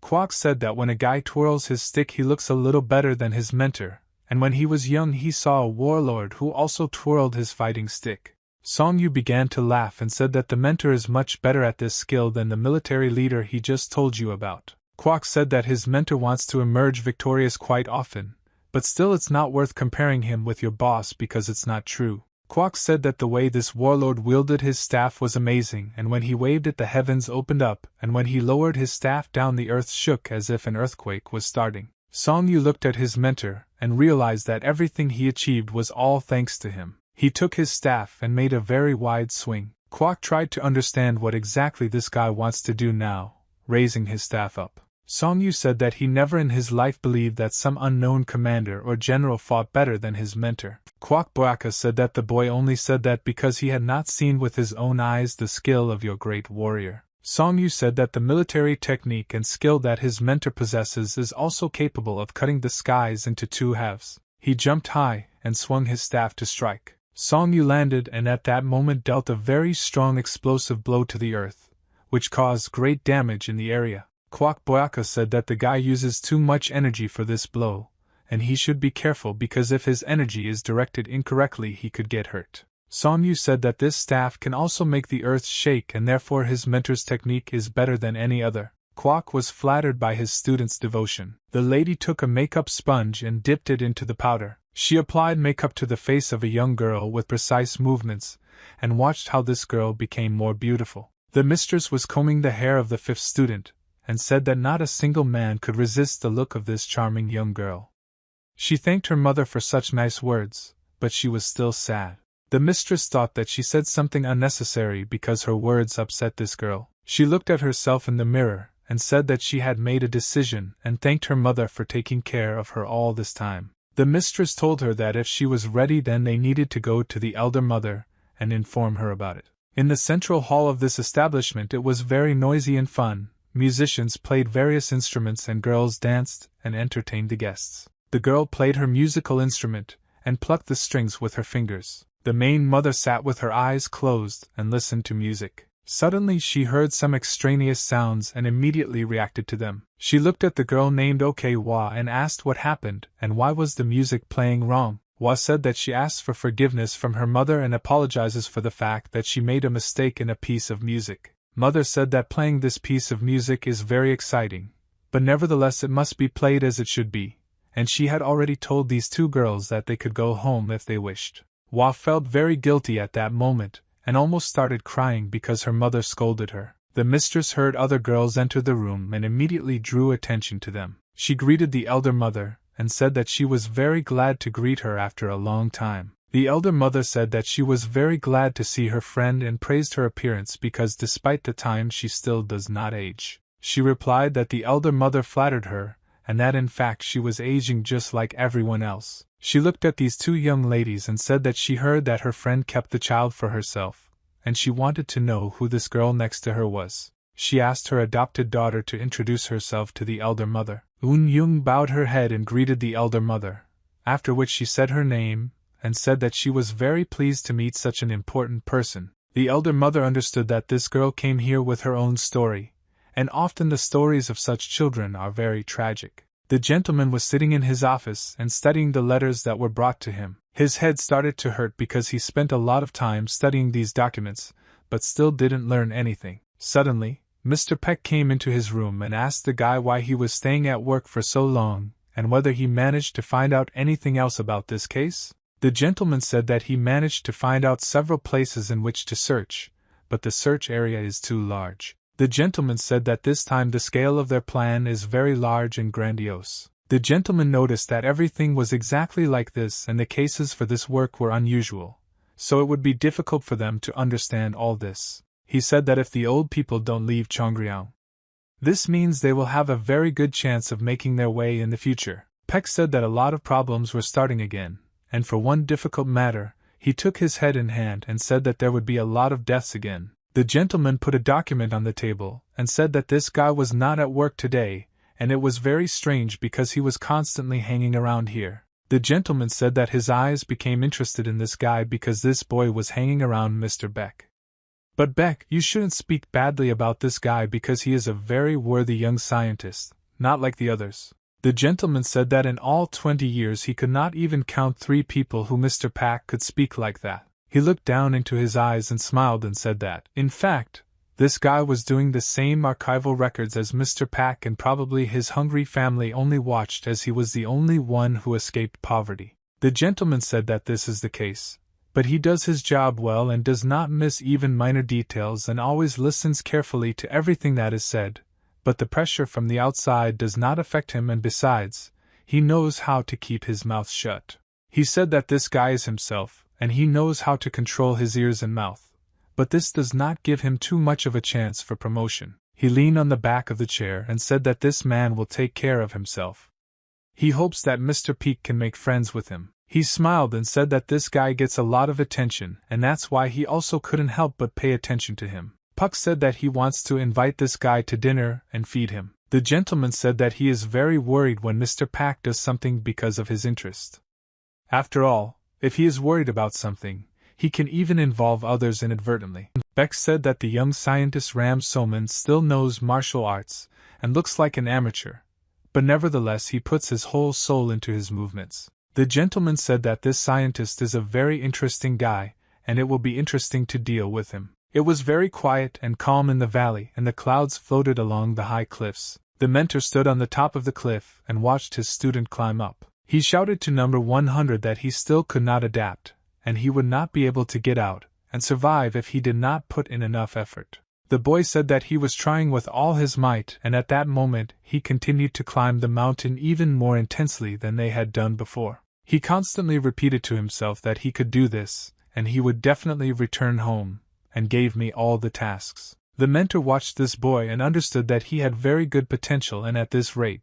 Kwok said that when a guy twirls his stick he looks a little better than his mentor, and when he was young he saw a warlord who also twirled his fighting stick. Song Yu began to laugh and said that the mentor is much better at this skill than the military leader he just told you about. Kwok said that his mentor wants to emerge victorious quite often, but still it's not worth comparing him with your boss because it's not true. Kwok said that the way this warlord wielded his staff was amazing, and when he waved it the heavens opened up, and when he lowered his staff down the earth shook as if an earthquake was starting. Song Yu looked at his mentor and realized that everything he achieved was all thanks to him. He took his staff and made a very wide swing. Kwok tried to understand what exactly this guy wants to do now, raising his staff up. Song Yu said that he never in his life believed that some unknown commander or general fought better than his mentor. Kwok Boaka said that the boy only said that because he had not seen with his own eyes the skill of your great warrior. Song Yu said that the military technique and skill that his mentor possesses is also capable of cutting the skies into two halves. He jumped high and swung his staff to strike. Song Yu landed and at that moment dealt a very strong explosive blow to the earth, which caused great damage in the area. Kwok Boaka said that the guy uses too much energy for this blow, and he should be careful because if his energy is directed incorrectly he could get hurt. Song Yu said that this staff can also make the earth shake and therefore his mentor's technique is better than any other. Kwok was flattered by his student's devotion. The lady took a makeup sponge and dipped it into the powder. She applied makeup to the face of a young girl with precise movements, and watched how this girl became more beautiful. The mistress was combing the hair of the fifth student, and said that not a single man could resist the look of this charming young girl. She thanked her mother for such nice words, but she was still sad. The mistress thought that she said something unnecessary because her words upset this girl. She looked at herself in the mirror, and said that she had made a decision and thanked her mother for taking care of her all this time. The mistress told her that if she was ready then they needed to go to the elder mother and inform her about it. In the central hall of this establishment it was very noisy and fun. Musicians played various instruments and girls danced and entertained the guests. The girl played her musical instrument and plucked the strings with her fingers. The main mother sat with her eyes closed and listened to music. Suddenly she heard some extraneous sounds and immediately reacted to them. She looked at the girl named Okewa and asked what happened and why was the music playing wrong. Wa said that she asked for forgiveness from her mother and apologizes for the fact that she made a mistake in a piece of music. Mother said that playing this piece of music is very exciting, but nevertheless it must be played as it should be, and she had already told these two girls that they could go home if they wished. Wa felt very guilty at that moment, and almost started crying because her mother scolded her. The mistress heard other girls enter the room and immediately drew attention to them. She greeted the elder mother, and said that she was very glad to greet her after a long time. The elder mother said that she was very glad to see her friend and praised her appearance because despite the time she still does not age. She replied that the elder mother flattered her, and that in fact she was aging just like everyone else. She looked at these two young ladies and said that she heard that her friend kept the child for herself, and she wanted to know who this girl next to her was. She asked her adopted daughter to introduce herself to the elder mother. Young bowed her head and greeted the elder mother, after which she said her name, and said that she was very pleased to meet such an important person. The elder mother understood that this girl came here with her own story, and often the stories of such children are very tragic. The gentleman was sitting in his office and studying the letters that were brought to him. His head started to hurt because he spent a lot of time studying these documents, but still didn't learn anything. Suddenly, Mr. Peck came into his room and asked the guy why he was staying at work for so long, and whether he managed to find out anything else about this case. The gentleman said that he managed to find out several places in which to search, but the search area is too large. The gentleman said that this time the scale of their plan is very large and grandiose. The gentleman noticed that everything was exactly like this and the cases for this work were unusual, so it would be difficult for them to understand all this. He said that if the old people don't leave Chongryang, this means they will have a very good chance of making their way in the future. Peck said that a lot of problems were starting again, and for one difficult matter, he took his head in hand and said that there would be a lot of deaths again. The gentleman put a document on the table and said that this guy was not at work today, and it was very strange because he was constantly hanging around here. The gentleman said that his eyes became interested in this guy because this boy was hanging around Mr. Beck. But Beck, you shouldn't speak badly about this guy because he is a very worthy young scientist, not like the others. The gentleman said that in all 20 years he could not even count 3 people who Mr. Pack could speak like that. He looked down into his eyes and smiled and said that, in fact, this guy was doing the same archival records as Mr. Pack and probably his hungry family only watched as he was the only one who escaped poverty. The gentleman said that this is the case, but he does his job well and does not miss even minor details and always listens carefully to everything that is said, but the pressure from the outside does not affect him and besides, he knows how to keep his mouth shut. He said that this guy is himself, and he knows how to control his ears and mouth, but this does not give him too much of a chance for promotion. He leaned on the back of the chair and said that this man will take care of himself. He hopes that Mr. Peak can make friends with him. He smiled and said that this guy gets a lot of attention and that's why he also couldn't help but pay attention to him. Puck said that he wants to invite this guy to dinner and feed him. The gentleman said that he is very worried when Mr. Pack does something because of his interest. After all, if he is worried about something, he can even involve others inadvertently. Beck said that the young scientist Ram Soman still knows martial arts and looks like an amateur, but nevertheless he puts his whole soul into his movements. The gentleman said that this scientist is a very interesting guy, and it will be interesting to deal with him. It was very quiet and calm in the valley, and the clouds floated along the high cliffs. The mentor stood on the top of the cliff and watched his student climb up. He shouted to number 100 that he still could not adapt, and he would not be able to get out and survive if he did not put in enough effort. The boy said that he was trying with all his might, and at that moment he continued to climb the mountain even more intensely than they had done before. He constantly repeated to himself that he could do this, and he would definitely return home, and gave me all the tasks. The mentor watched this boy and understood that he had very good potential, and at this rate,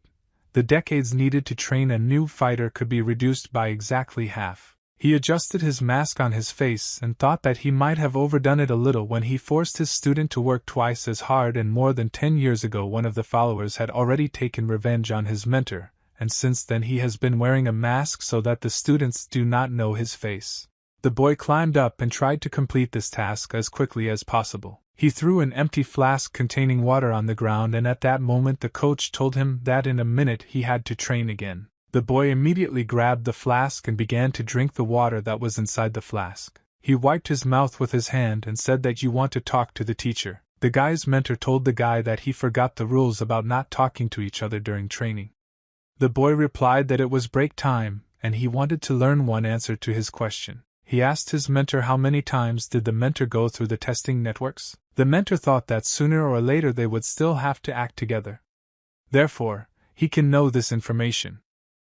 the decades needed to train a new fighter could be reduced by exactly half. He adjusted his mask on his face and thought that he might have overdone it a little when he forced his student to work twice as hard, and more than 10 years ago one of the followers had already taken revenge on his mentor, and since then he has been wearing a mask so that the students do not know his face. The boy climbed up and tried to complete this task as quickly as possible. He threw an empty flask containing water on the ground, and at that moment the coach told him that in a minute he had to train again. The boy immediately grabbed the flask and began to drink the water that was inside the flask. He wiped his mouth with his hand and said that you want to talk to the teacher. The guy's mentor told the guy that he forgot the rules about not talking to each other during training. The boy replied that it was break time, and he wanted to learn one answer to his question. He asked his mentor how many times did the mentor go through the testing networks. The mentor thought that sooner or later they would still have to act together. Therefore, he can know this information.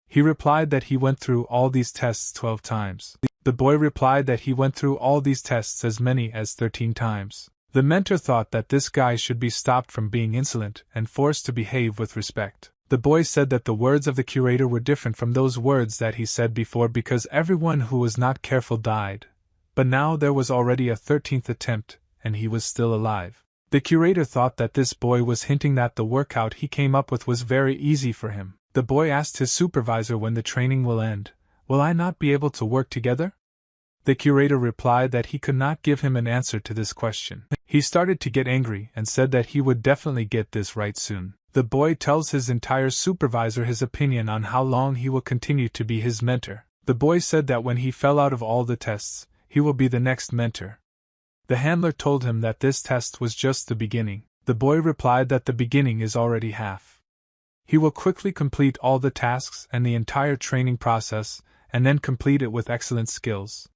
He replied that he went through all these tests 12 times. The boy replied that he went through all these tests as many as 13 times. The mentor thought that this guy should be stopped from being insolent and forced to behave with respect. The boy said that the words of the curator were different from those words that he said before because everyone who was not careful died. But now there was already a 13th attempt, and he was still alive. The curator thought that this boy was hinting that the workout he came up with was very easy for him. The boy asked his supervisor when the training will end. Will I not be able to work together? The curator replied that he could not give him an answer to this question. He started to get angry and said that he would definitely get this right soon. The boy tells his entire supervisor his opinion on how long he will continue to be his mentor. The boy said that when he fell out of all the tests, he will be the next mentor. The handler told him that this test was just the beginning. The boy replied that the beginning is already half. He will quickly complete all the tasks and the entire training process, and then complete it with excellent skills.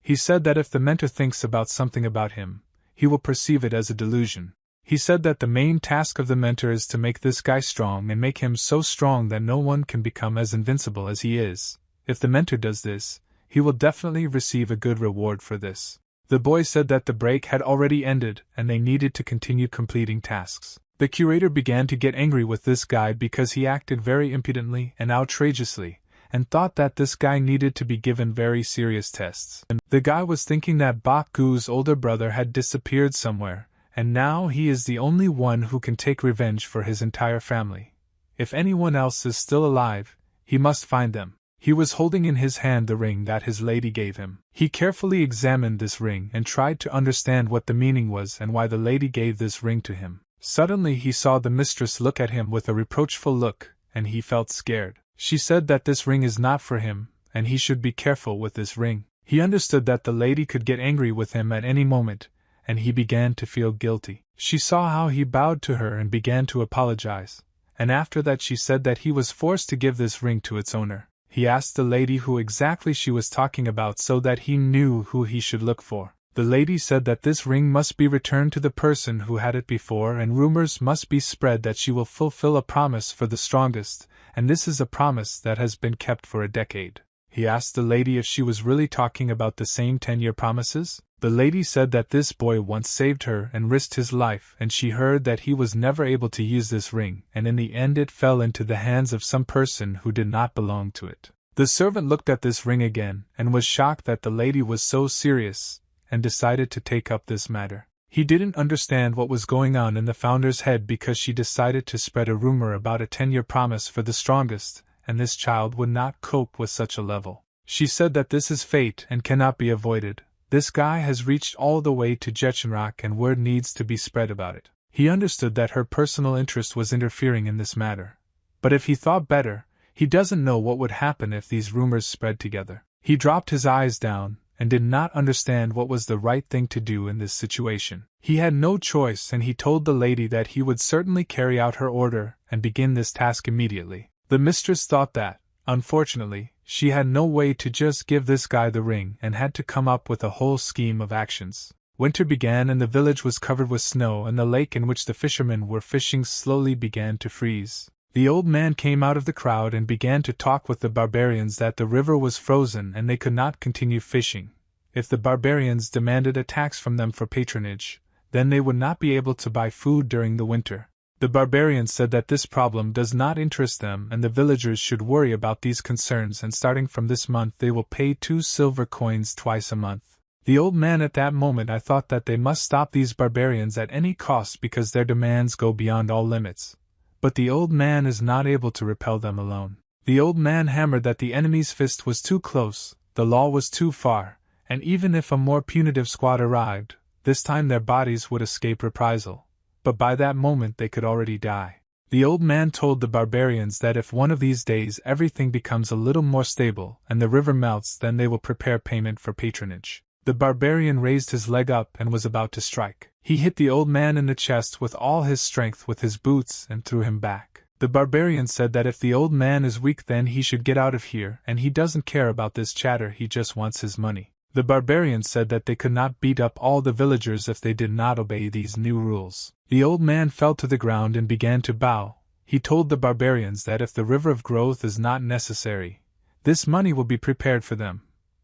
He said that if the mentor thinks about something about him, he will perceive it as a delusion. He said that the main task of the mentor is to make this guy strong and make him so strong that no one can become as invincible as he is. If the mentor does this, he will definitely receive a good reward for this. The boy said that the break had already ended and they needed to continue completing tasks. The curator began to get angry with this guy because he acted very impudently and outrageously, and thought that this guy needed to be given very serious tests. The guy was thinking that Baku's older brother had disappeared somewhere, and now he is the only one who can take revenge for his entire family. If anyone else is still alive, he must find them. He was holding in his hand the ring that his lady gave him. He carefully examined this ring and tried to understand what the meaning was and why the lady gave this ring to him. Suddenly he saw the mistress look at him with a reproachful look, and he felt scared. She said that this ring is not for him, and he should be careful with this ring. He understood that the lady could get angry with him at any moment, and he began to feel guilty. She saw how he bowed to her and began to apologize, and after that she said that he was forced to give this ring to its owner. He asked the lady who exactly she was talking about so that he knew who he should look for. The lady said that this ring must be returned to the person who had it before, and rumors must be spread that she will fulfill a promise for the strongest, and this is a promise that has been kept for a decade. He asked the lady if she was really talking about the same 10-year promises. The lady said that this boy once saved her and risked his life, and she heard that he was never able to use this ring, and in the end it fell into the hands of some person who did not belong to it. The servant looked at this ring again and was shocked that the lady was so serious, and decided to take up this matter. He didn't understand what was going on in the founder's head because she decided to spread a rumor about a 10-year promise for the strongest, and this child would not cope with such a level. She said that this is fate and cannot be avoided. This guy has reached all the way to Jetchenrock and word needs to be spread about it. He understood that her personal interest was interfering in this matter. But if he thought better, he doesn't know what would happen if these rumors spread together. He dropped his eyes down and did not understand what was the right thing to do in this situation. He had no choice, and he told the lady that he would certainly carry out her order and begin this task immediately. The mistress thought that, unfortunately, she had no way to just give this guy the ring and had to come up with a whole scheme of actions. Winter began and the village was covered with snow, and the lake in which the fishermen were fishing slowly began to freeze. The old man came out of the crowd and began to talk with the barbarians that the river was frozen and they could not continue fishing. If the barbarians demanded a tax from them for patronage, then they would not be able to buy food during the winter. The barbarians said that this problem does not interest them and the villagers should worry about these concerns, and starting from this month they will pay 2 silver coins twice a month. The old man at that moment I thought that they must stop these barbarians at any cost because their demands go beyond all limits. But the old man is not able to repel them alone. The old man hammered that the enemy's fist was too close, the law was too far, and even if a more punitive squad arrived, this time their bodies would escape reprisal. But by that moment they could already die. The old man told the barbarians that if one of these days everything becomes a little more stable and the river melts, then they will prepare payment for patronage. The barbarian raised his leg up and was about to strike. He hit the old man in the chest with all his strength with his boots and threw him back. The barbarian said that if the old man is weak then he should get out of here, and he doesn't care about this chatter, he just wants his money. The barbarians said that they could not beat up all the villagers if they did not obey these new rules. The old man fell to the ground and began to bow, He told the barbarians that if the river of growth is not necessary, this money will be prepared for them,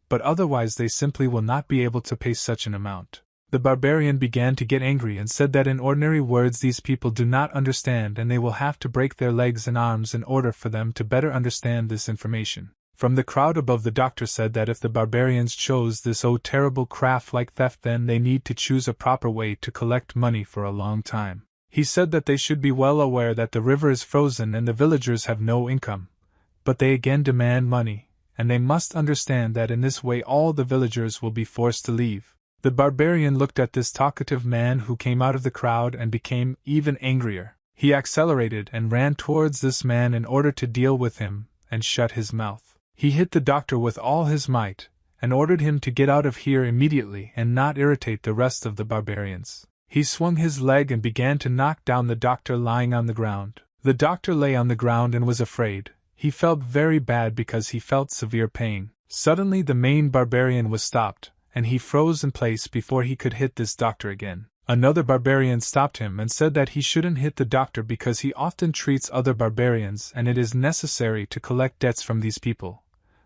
but otherwise they simply will not be able to pay such an amount. The barbarian began to get angry and said that in ordinary words these people do not understand and they will have to break their legs and arms in order for them to better understand this information. From the crowd above, the doctor said that if the barbarians chose this terrible craft like theft, then they need to choose a proper way to collect money for a long time. He said that they should be well aware that the river is frozen and the villagers have no income, but they again demand money, and they must understand that in this way all the villagers will be forced to leave. The barbarian looked at this talkative man who came out of the crowd and became even angrier. He accelerated and ran towards this man in order to deal with him and shut his mouth. He hit the doctor with all his might and ordered him to get out of here immediately and not irritate the rest of the barbarians. He swung his leg and began to knock down the doctor lying on the ground. The doctor lay on the ground and was afraid. He felt very bad because he felt severe pain. Suddenly the main barbarian was stopped, and he froze in place before he could hit this doctor again. Another barbarian stopped him and said that he shouldn't hit the doctor because he often treats other barbarians and it is necessary to collect debts from these people.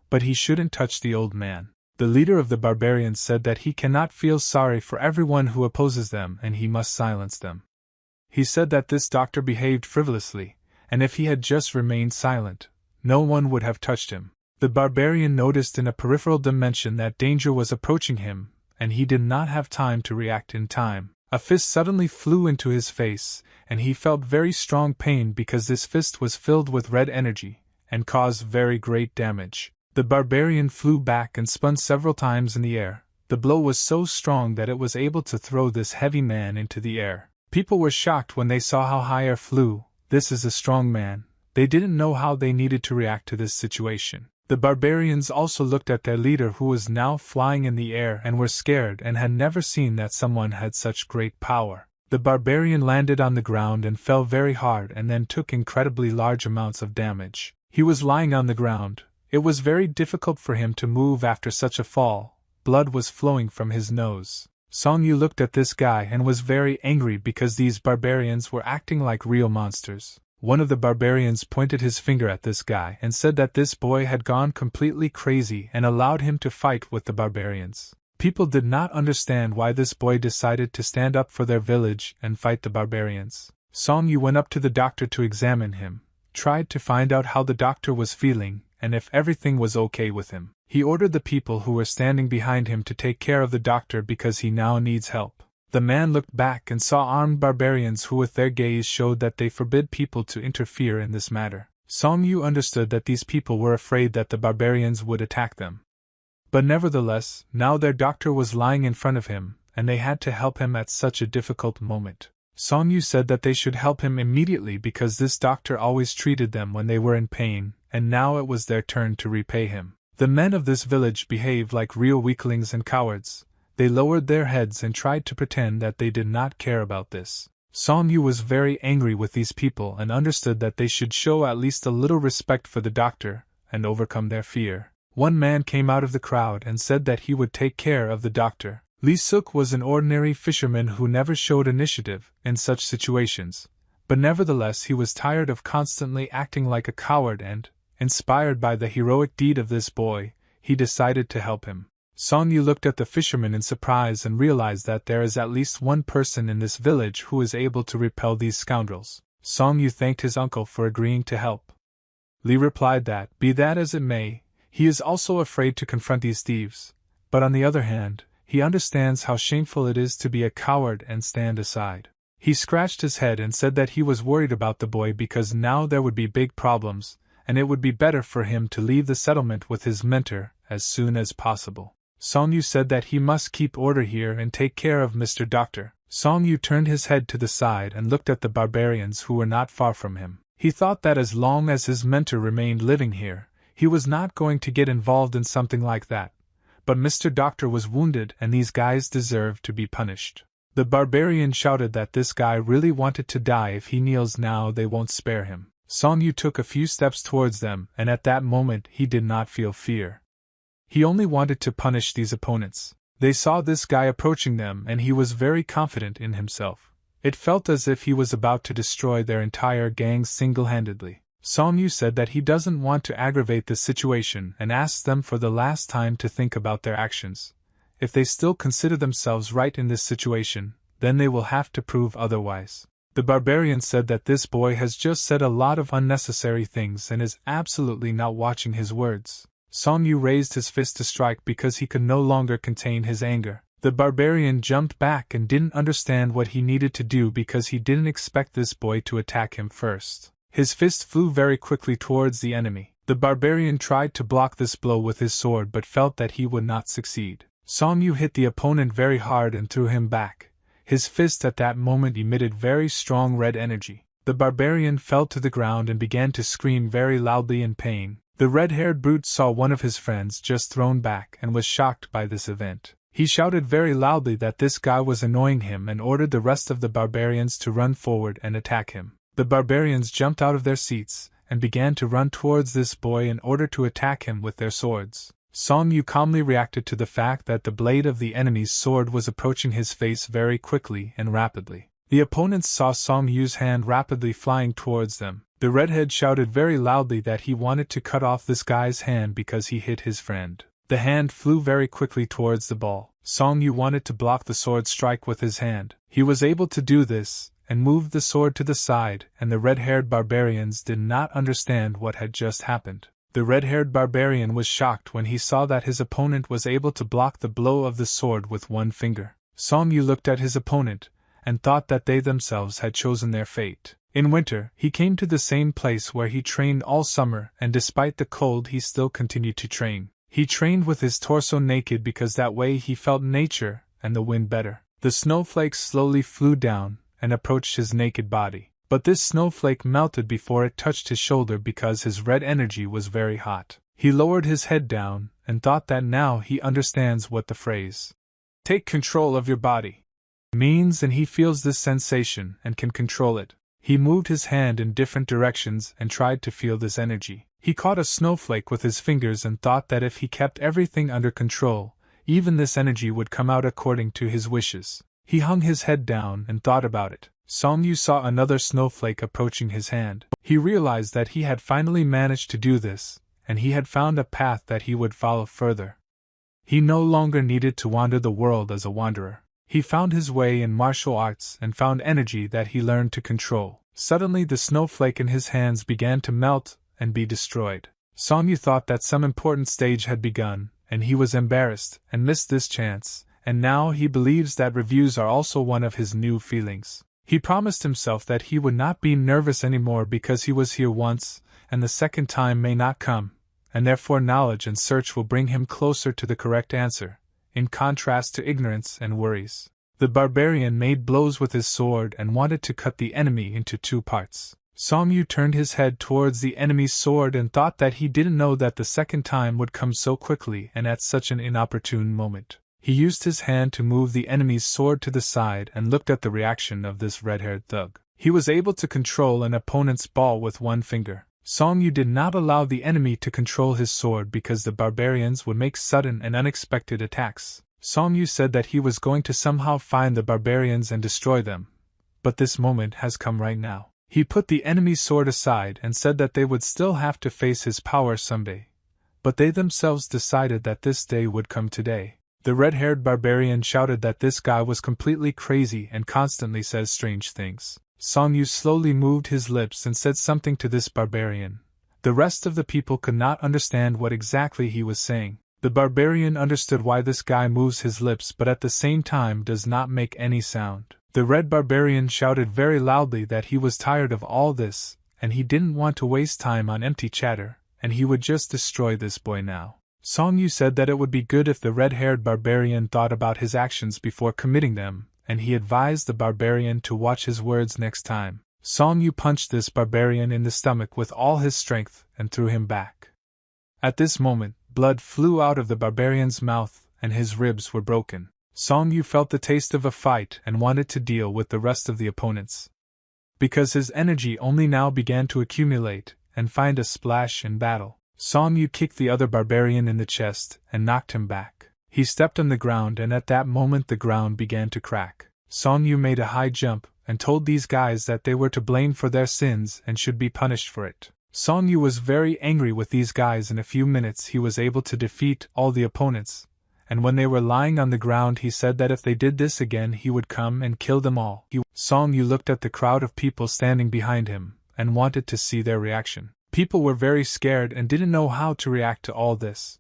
But he shouldn't touch the old man. The leader of the barbarians said that he cannot feel sorry for everyone who opposes them and he must silence them. He said that this doctor behaved frivolously, and if he had just remained silent, no one would have touched him. The barbarian noticed in a peripheral dimension that danger was approaching him, and he did not have time to react in time. A fist suddenly flew into his face, and he felt very strong pain because this fist was filled with red energy, and caused very great damage. The barbarian flew back and spun several times in the air. The blow was so strong that it was able to throw this heavy man into the air. People were shocked when they saw how high air flew. This is a strong man. They didn't know how they needed to react to this situation. The barbarians also looked at their leader who was now flying in the air and were scared and had never seen that someone had such great power. The barbarian landed on the ground and fell very hard and then took incredibly large amounts of damage. He was lying on the ground. It was very difficult for him to move after such a fall. Blood was flowing from his nose. Song Yu looked at this guy and was very angry because these barbarians were acting like real monsters. One of the barbarians pointed his finger at this guy and said that this boy had gone completely crazy and allowed him to fight with the barbarians. People did not understand why this boy decided to stand up for their village and fight the barbarians. Song Yu went up to the doctor to examine him, tried to find out how the doctor was feeling, and if everything was okay with him. He ordered the people who were standing behind him to take care of the doctor because he now needs help. The man looked back and saw armed barbarians who with their gaze showed that they forbid people to interfere in this matter. Song Yu understood that these people were afraid that the barbarians would attack them. But nevertheless, now their doctor was lying in front of him, and they had to help him at such a difficult moment. Song Yu said that they should help him immediately because this doctor always treated them when they were in pain, and now it was their turn to repay him. The men of this village behaved like real weaklings and cowards. They lowered their heads and tried to pretend that they did not care about this. Song Yu was very angry with these people and understood that they should show at least a little respect for the doctor and overcome their fear. One man came out of the crowd and said that he would take care of the doctor. Lee Suk was an ordinary fisherman who never showed initiative in such situations, but nevertheless he was tired of constantly acting like a coward and, inspired by the heroic deed of this boy, he decided to help him. Song Yu looked at the fisherman in surprise and realized that there is at least one person in this village who is able to repel these scoundrels. Song Yu thanked his uncle for agreeing to help. Lee replied that, be that as it may, he is also afraid to confront these thieves, but on the other hand, he understands how shameful it is to be a coward and stand aside. He scratched his head and said that he was worried about the boy because now there would be big problems, and it would be better for him to leave the settlement with his mentor as soon as possible. Song Yu said that he must keep order here and take care of Mr. Doctor. Song Yu turned his head to the side and looked at the barbarians who were not far from him. He thought that as long as his mentor remained living here, he was not going to get involved in something like that. But Mr. Doctor was wounded and these guys deserved to be punished. The barbarian shouted that this guy really wanted to die. If he kneels now, they won't spare him. Song Yu took a few steps towards them, and at that moment he did not feel fear. He only wanted to punish these opponents. They saw this guy approaching them and he was very confident in himself. It felt as if he was about to destroy their entire gang single-handedly. Song Yu said that he doesn't want to aggravate the situation and asked them for the last time to think about their actions. If they still consider themselves right in this situation, then they will have to prove otherwise. The barbarian said that this boy has just said a lot of unnecessary things and is absolutely not watching his words. Song Yu raised his fist to strike because he could no longer contain his anger. The barbarian jumped back and didn't understand what he needed to do because he didn't expect this boy to attack him first. His fist flew very quickly towards the enemy. The barbarian tried to block this blow with his sword but felt that he would not succeed. Song Yu hit the opponent very hard and threw him back. His fist at that moment emitted very strong red energy. The barbarian fell to the ground and began to scream very loudly in pain. The red-haired brute saw one of his friends just thrown back and was shocked by this event. He shouted very loudly that this guy was annoying him and ordered the rest of the barbarians to run forward and attack him. The barbarians jumped out of their seats and began to run towards this boy in order to attack him with their swords. Song Yu calmly reacted to the fact that the blade of the enemy's sword was approaching his face very quickly and rapidly. The opponents saw Song Yu's hand rapidly flying towards them. The redhead shouted very loudly that he wanted to cut off this guy's hand because he hit his friend. The hand flew very quickly towards the ball. Song Yu wanted to block the sword strike with his hand. He was able to do this, and moved the sword to the side, and the red-haired barbarians did not understand what had just happened. The red-haired barbarian was shocked when he saw that his opponent was able to block the blow of the sword with one finger. Song Yu looked at his opponent, and thought that they themselves had chosen their fate. In winter, he came to the same place where he trained all summer, and despite the cold he still continued to train. He trained with his torso naked because that way he felt nature and the wind better. The snowflakes slowly flew down and approached his naked body. But this snowflake melted before it touched his shoulder because his red energy was very hot. He lowered his head down and thought that now he understands what the phrase, "take control of your body," means, and he feels this sensation and can control it. He moved his hand in different directions and tried to feel this energy. He caught a snowflake with his fingers and thought that if he kept everything under control, even this energy would come out according to his wishes. He hung his head down and thought about it. Song Yu saw another snowflake approaching his hand. He realized that he had finally managed to do this, and he had found a path that he would follow further. He no longer needed to wander the world as a wanderer. He found his way in martial arts and found energy that he learned to control. Suddenly the snowflake in his hands began to melt and be destroyed. Song Yu thought that some important stage had begun, and he was embarrassed and missed this chance, and now he believes that reviews are also one of his new feelings. He promised himself that he would not be nervous anymore because he was here once, and the second time may not come, and therefore knowledge and search will bring him closer to the correct answer, in contrast to ignorance and worries. The barbarian made blows with his sword and wanted to cut the enemy into two parts. Song Yu turned his head towards the enemy's sword and thought that he didn't know that the second time would come so quickly and at such an inopportune moment. He used his hand to move the enemy's sword to the side and looked at the reaction of this red-haired thug. He was able to control an opponent's ball with one finger. Song Yu did not allow the enemy to control his sword because the barbarians would make sudden and unexpected attacks. Song Yu said that he was going to somehow find the barbarians and destroy them. But this moment has come right now. He put the enemy's sword aside and said that they would still have to face his power someday. But they themselves decided that this day would come today. The red-haired barbarian shouted that this guy was completely crazy and constantly says strange things. Song Yu slowly moved his lips and said something to this barbarian. The rest of the people could not understand what exactly he was saying. The barbarian understood why this guy moves his lips but at the same time does not make any sound. The red barbarian shouted very loudly that he was tired of all this, and he didn't want to waste time on empty chatter, and he would just destroy this boy now. Song Yu said that it would be good if the red-haired barbarian thought about his actions before committing them, and he advised the barbarian to watch his words next time. Song Yu punched this barbarian in the stomach with all his strength and threw him back. At this moment, blood flew out of the barbarian's mouth and his ribs were broken. Song Yu felt the taste of a fight and wanted to deal with the rest of the opponents. Because his energy only now began to accumulate and find a splash in battle, Song Yu kicked the other barbarian in the chest and knocked him back. He stepped on the ground and at that moment the ground began to crack. Song Yu made a high jump and told these guys that they were to blame for their sins and should be punished for it. Song Yu was very angry with these guys. In a few minutes he was able to defeat all the opponents, and when they were lying on the ground he said that if they did this again he would come and kill them all. Song Yu looked at the crowd of people standing behind him and wanted to see their reaction. People were very scared and didn't know how to react to all this.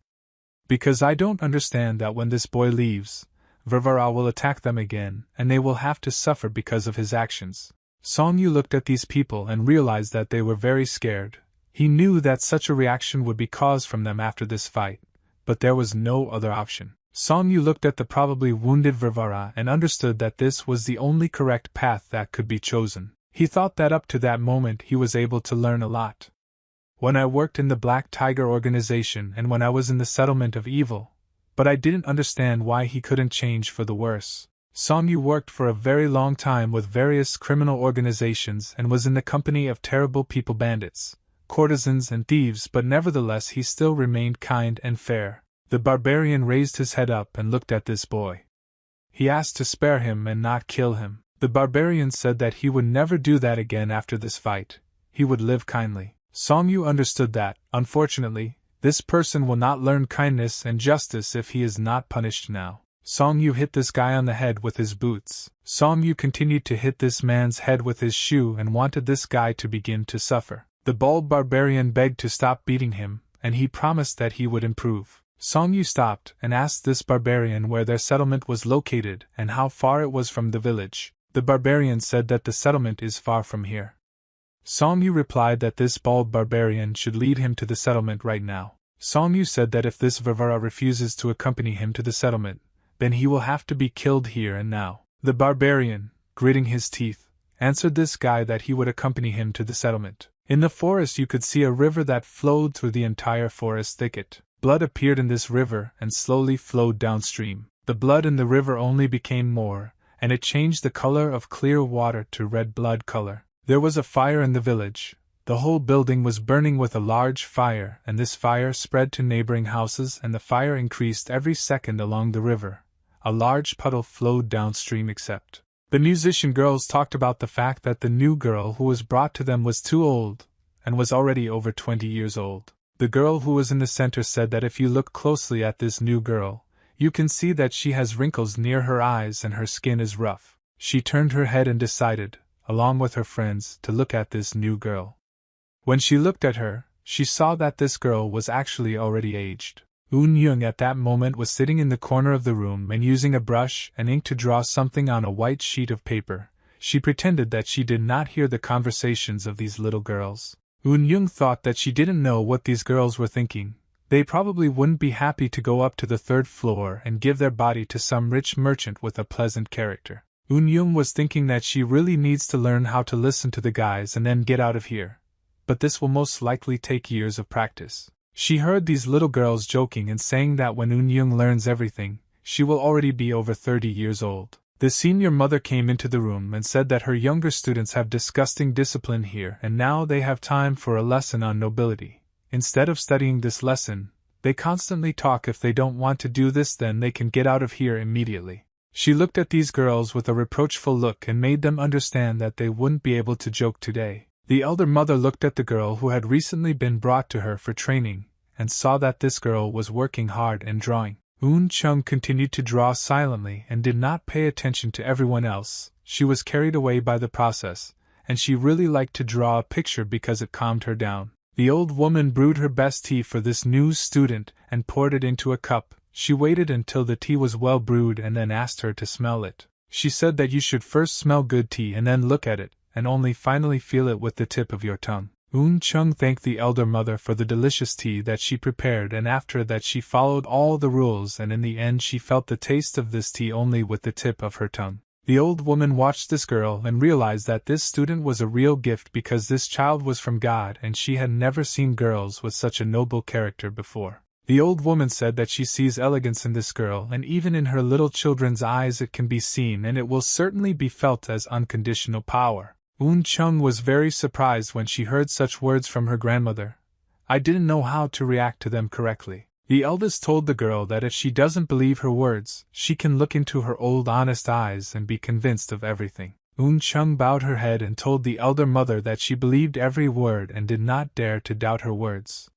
Because I don't understand that when this boy leaves, Varvara will attack them again and they will have to suffer because of his actions. Song Yu looked at these people and realized that they were very scared. He knew that such a reaction would be caused from them after this fight, but there was no other option. Song Yu looked at the probably wounded Varvara and understood that this was the only correct path that could be chosen. He thought that up to that moment he was able to learn a lot. When I worked in the Black Tiger organization and when I was in the settlement of evil, but I didn't understand why he couldn't change for the worse. Song Yu worked for a very long time with various criminal organizations and was in the company of terrible people, bandits, courtesans and thieves, but nevertheless he still remained kind and fair. The barbarian raised his head up and looked at this boy. He asked to spare him and not kill him. The barbarian said that he would never do that again after this fight. He would live kindly. Song Yu understood that, unfortunately, this person will not learn kindness and justice if he is not punished now. Song Yu hit this guy on the head with his boots. Song Yu continued to hit this man's head with his shoe and wanted this guy to begin to suffer. The bald barbarian begged to stop beating him, and he promised that he would improve. Song Yu stopped and asked this barbarian where their settlement was located and how far it was from the village. The barbarian said that the settlement is far from here. Song Yu replied that this bald barbarian should lead him to the settlement right now. Song Yu said that if this Varvara refuses to accompany him to the settlement, then he will have to be killed here and now. The barbarian, gritting his teeth, answered this guy that he would accompany him to the settlement. In the forest you could see a river that flowed through the entire forest thicket. Blood appeared in this river and slowly flowed downstream. The blood in the river only became more, and it changed the color of clear water to red blood color. There was a fire in the village. The whole building was burning with a large fire, and this fire spread to neighboring houses, and the fire increased every second along the river. A large puddle flowed downstream except. The musician girls talked about the fact that the new girl who was brought to them was too old, and was already over 20 years old. The girl who was in the center said that if you look closely at this new girl, you can see that she has wrinkles near her eyes and her skin is rough. She turned her head and decided, along with her friends, to look at this new girl. When she looked at her, she saw that this girl was actually already aged. Eun Young at that moment was sitting in the corner of the room and using a brush and ink to draw something on a white sheet of paper. She pretended that she did not hear the conversations of these little girls. Eun Young thought that she didn't know what these girls were thinking. They probably wouldn't be happy to go up to the third floor and give their body to some rich merchant with a pleasant character. Eun Young was thinking that she really needs to learn how to listen to the guys and then get out of here. But this will most likely take years of practice. She heard these little girls joking and saying that when Eun Young learns everything, she will already be over 30 years old. The senior mother came into the room and said that her younger students have disgusting discipline here and now they have time for a lesson on nobility. Instead of studying this lesson, they constantly talk. If they don't want to do this, then they can get out of here immediately. She looked at these girls with a reproachful look and made them understand that they wouldn't be able to joke today. The elder mother looked at the girl who had recently been brought to her for training, and saw that this girl was working hard and drawing. Eun Chung continued to draw silently and did not pay attention to everyone else. She was carried away by the process, and she really liked to draw a picture because it calmed her down. The old woman brewed her best tea for this new student and poured it into a cup. She waited until the tea was well brewed and then asked her to smell it. She said that you should first smell good tea and then look at it, and only finally feel it with the tip of your tongue. Eun Chung thanked the elder mother for the delicious tea that she prepared, and after that she followed all the rules, and in the end she felt the taste of this tea only with the tip of her tongue. The old woman watched this girl and realized that this student was a real gift because this child was from God and she had never seen girls with such a noble character before. The old woman said that she sees elegance in this girl, and even in her little children's eyes it can be seen, and it will certainly be felt as unconditional power. Eun Chung was very surprised when she heard such words from her grandmother. I didn't know how to react to them correctly. The eldest told the girl that if she doesn't believe her words, she can look into her old honest eyes and be convinced of everything. Chung bowed her head and told the elder mother that she believed every word and did not dare to doubt her words.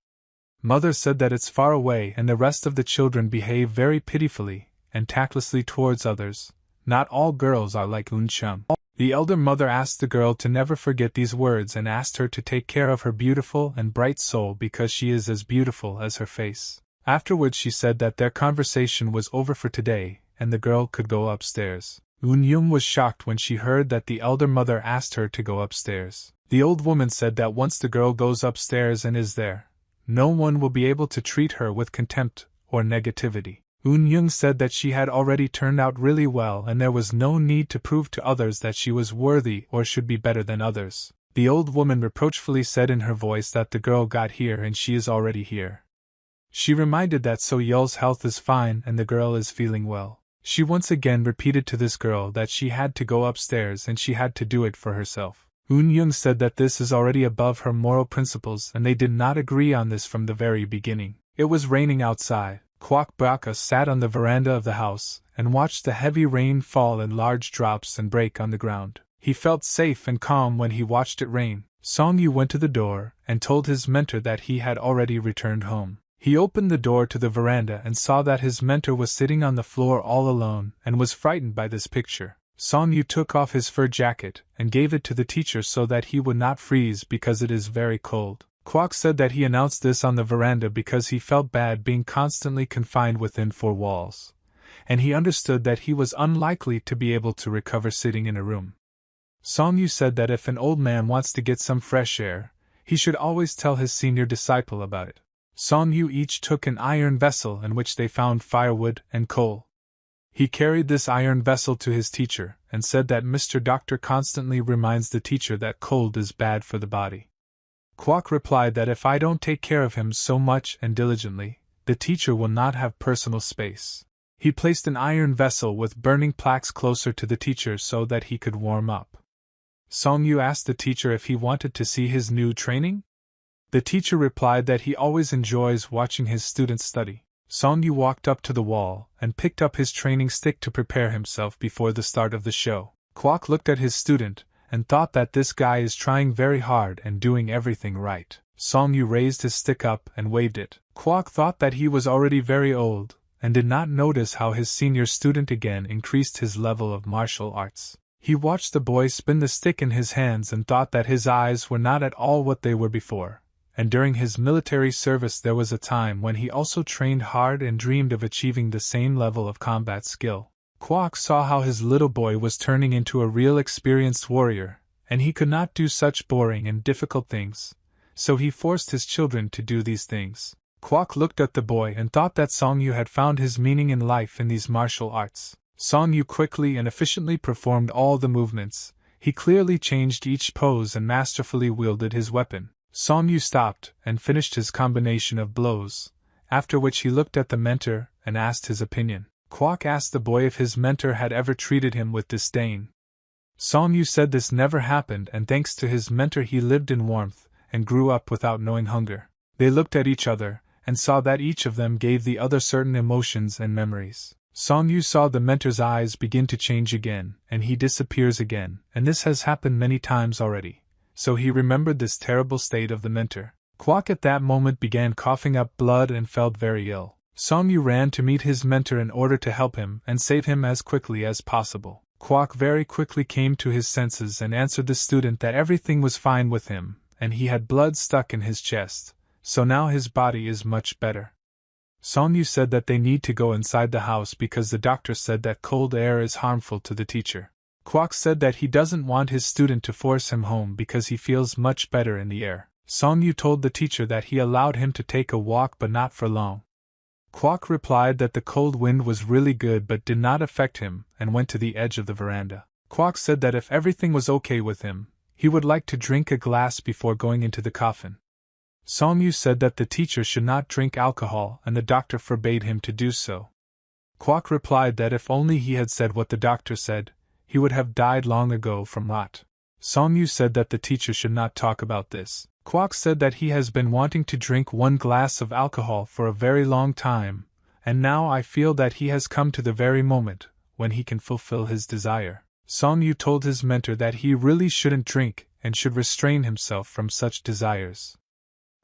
Mother said that it's far away and the rest of the children behave very pitifully and tactlessly towards others. Not all girls are like Chung. The elder mother asked the girl to never forget these words and asked her to take care of her beautiful and bright soul because she is as beautiful as her face. Afterwards she said that their conversation was over for today and the girl could go upstairs. Young was shocked when she heard that the elder mother asked her to go upstairs. The old woman said that once the girl goes upstairs and is there, no one will be able to treat her with contempt or negativity. Young said that she had already turned out really well and there was no need to prove to others that she was worthy or should be better than others. The old woman reproachfully said in her voice that the girl got here and she is already here. She reminded that So Yul's health is fine and the girl is feeling well. She once again repeated to this girl that she had to go upstairs and she had to do it for herself. Young said that this is already above her moral principles and they did not agree on this from the very beginning. It was raining outside. Kwok Baka sat on the veranda of the house and watched the heavy rain fall in large drops and break on the ground. He felt safe and calm when he watched it rain. Song Yu went to the door and told his mentor that he had already returned home. He opened the door to the veranda and saw that his mentor was sitting on the floor all alone and was frightened by this picture. Song Yu took off his fur jacket and gave it to the teacher so that he would not freeze because it is very cold. Kwok said that he announced this on the veranda because he felt bad being constantly confined within four walls, and he understood that he was unlikely to be able to recover sitting in a room. Song Yu said that if an old man wants to get some fresh air, he should always tell his senior disciple about it. Song Yu each took an iron vessel in which they found firewood and coal. He carried this iron vessel to his teacher and said that Mr. Doctor constantly reminds the teacher that cold is bad for the body. Kwok replied that if I don't take care of him so much and diligently, the teacher will not have personal space. He placed an iron vessel with burning plaques closer to the teacher so that he could warm up. Song Yu asked the teacher if he wanted to see his new training. The teacher replied that he always enjoys watching his students study. Song Yu walked up to the wall and picked up his training stick to prepare himself before the start of the show. Kwok looked at his student and thought that this guy is trying very hard and doing everything right. Song Yu raised his stick up and waved it. Kwok thought that he was already very old and did not notice how his senior student again increased his level of martial arts. He watched the boy spin the stick in his hands and thought that his eyes were not at all what they were before. And during his military service there was a time when he also trained hard and dreamed of achieving the same level of combat skill. Kwok saw how his little boy was turning into a real experienced warrior, and he could not do such boring and difficult things, so he forced his children to do these things. Kwok looked at the boy and thought that Song Yu had found his meaning in life in these martial arts. Song Yu quickly and efficiently performed all the movements. He clearly changed each pose and masterfully wielded his weapon. Song Yu stopped and finished his combination of blows, after which he looked at the mentor and asked his opinion. Kwok asked the boy if his mentor had ever treated him with disdain. Song Yu said this never happened and thanks to his mentor he lived in warmth and grew up without knowing hunger. They looked at each other and saw that each of them gave the other certain emotions and memories. Song Yu saw the mentor's eyes begin to change again and he disappears again, and this has happened many times already. So he remembered this terrible state of the mentor. Kwok at that moment began coughing up blood and felt very ill. Song Yu ran to meet his mentor in order to help him and save him as quickly as possible. Kwok very quickly came to his senses and answered the student that everything was fine with him, and he had blood stuck in his chest, so now his body is much better. Song Yu said that they need to go inside the house because the doctor said that cold air is harmful to the teacher. Kwok said that he doesn't want his student to force him home because he feels much better in the air. Song Yu told the teacher that he allowed him to take a walk but not for long. Kwok replied that the cold wind was really good but did not affect him and went to the edge of the veranda. Kwok said that if everything was okay with him, he would like to drink a glass before going into the coffin. Song Yu said that the teacher should not drink alcohol and the doctor forbade him to do so. Kwok replied that if only he had said what the doctor said, he would have died long ago from rot. Song Yu said that the teacher should not talk about this. Kwok said that he has been wanting to drink 1 glass of alcohol for a very long time, and now I feel that he has come to the very moment when he can fulfill his desire. Song Yu told his mentor that he really shouldn't drink and should restrain himself from such desires.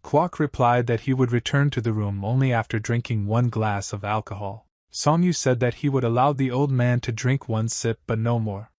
Kwok replied that he would return to the room only after drinking 1 glass of alcohol. Song Yu said that he would allow the old man to drink 1 sip but no more.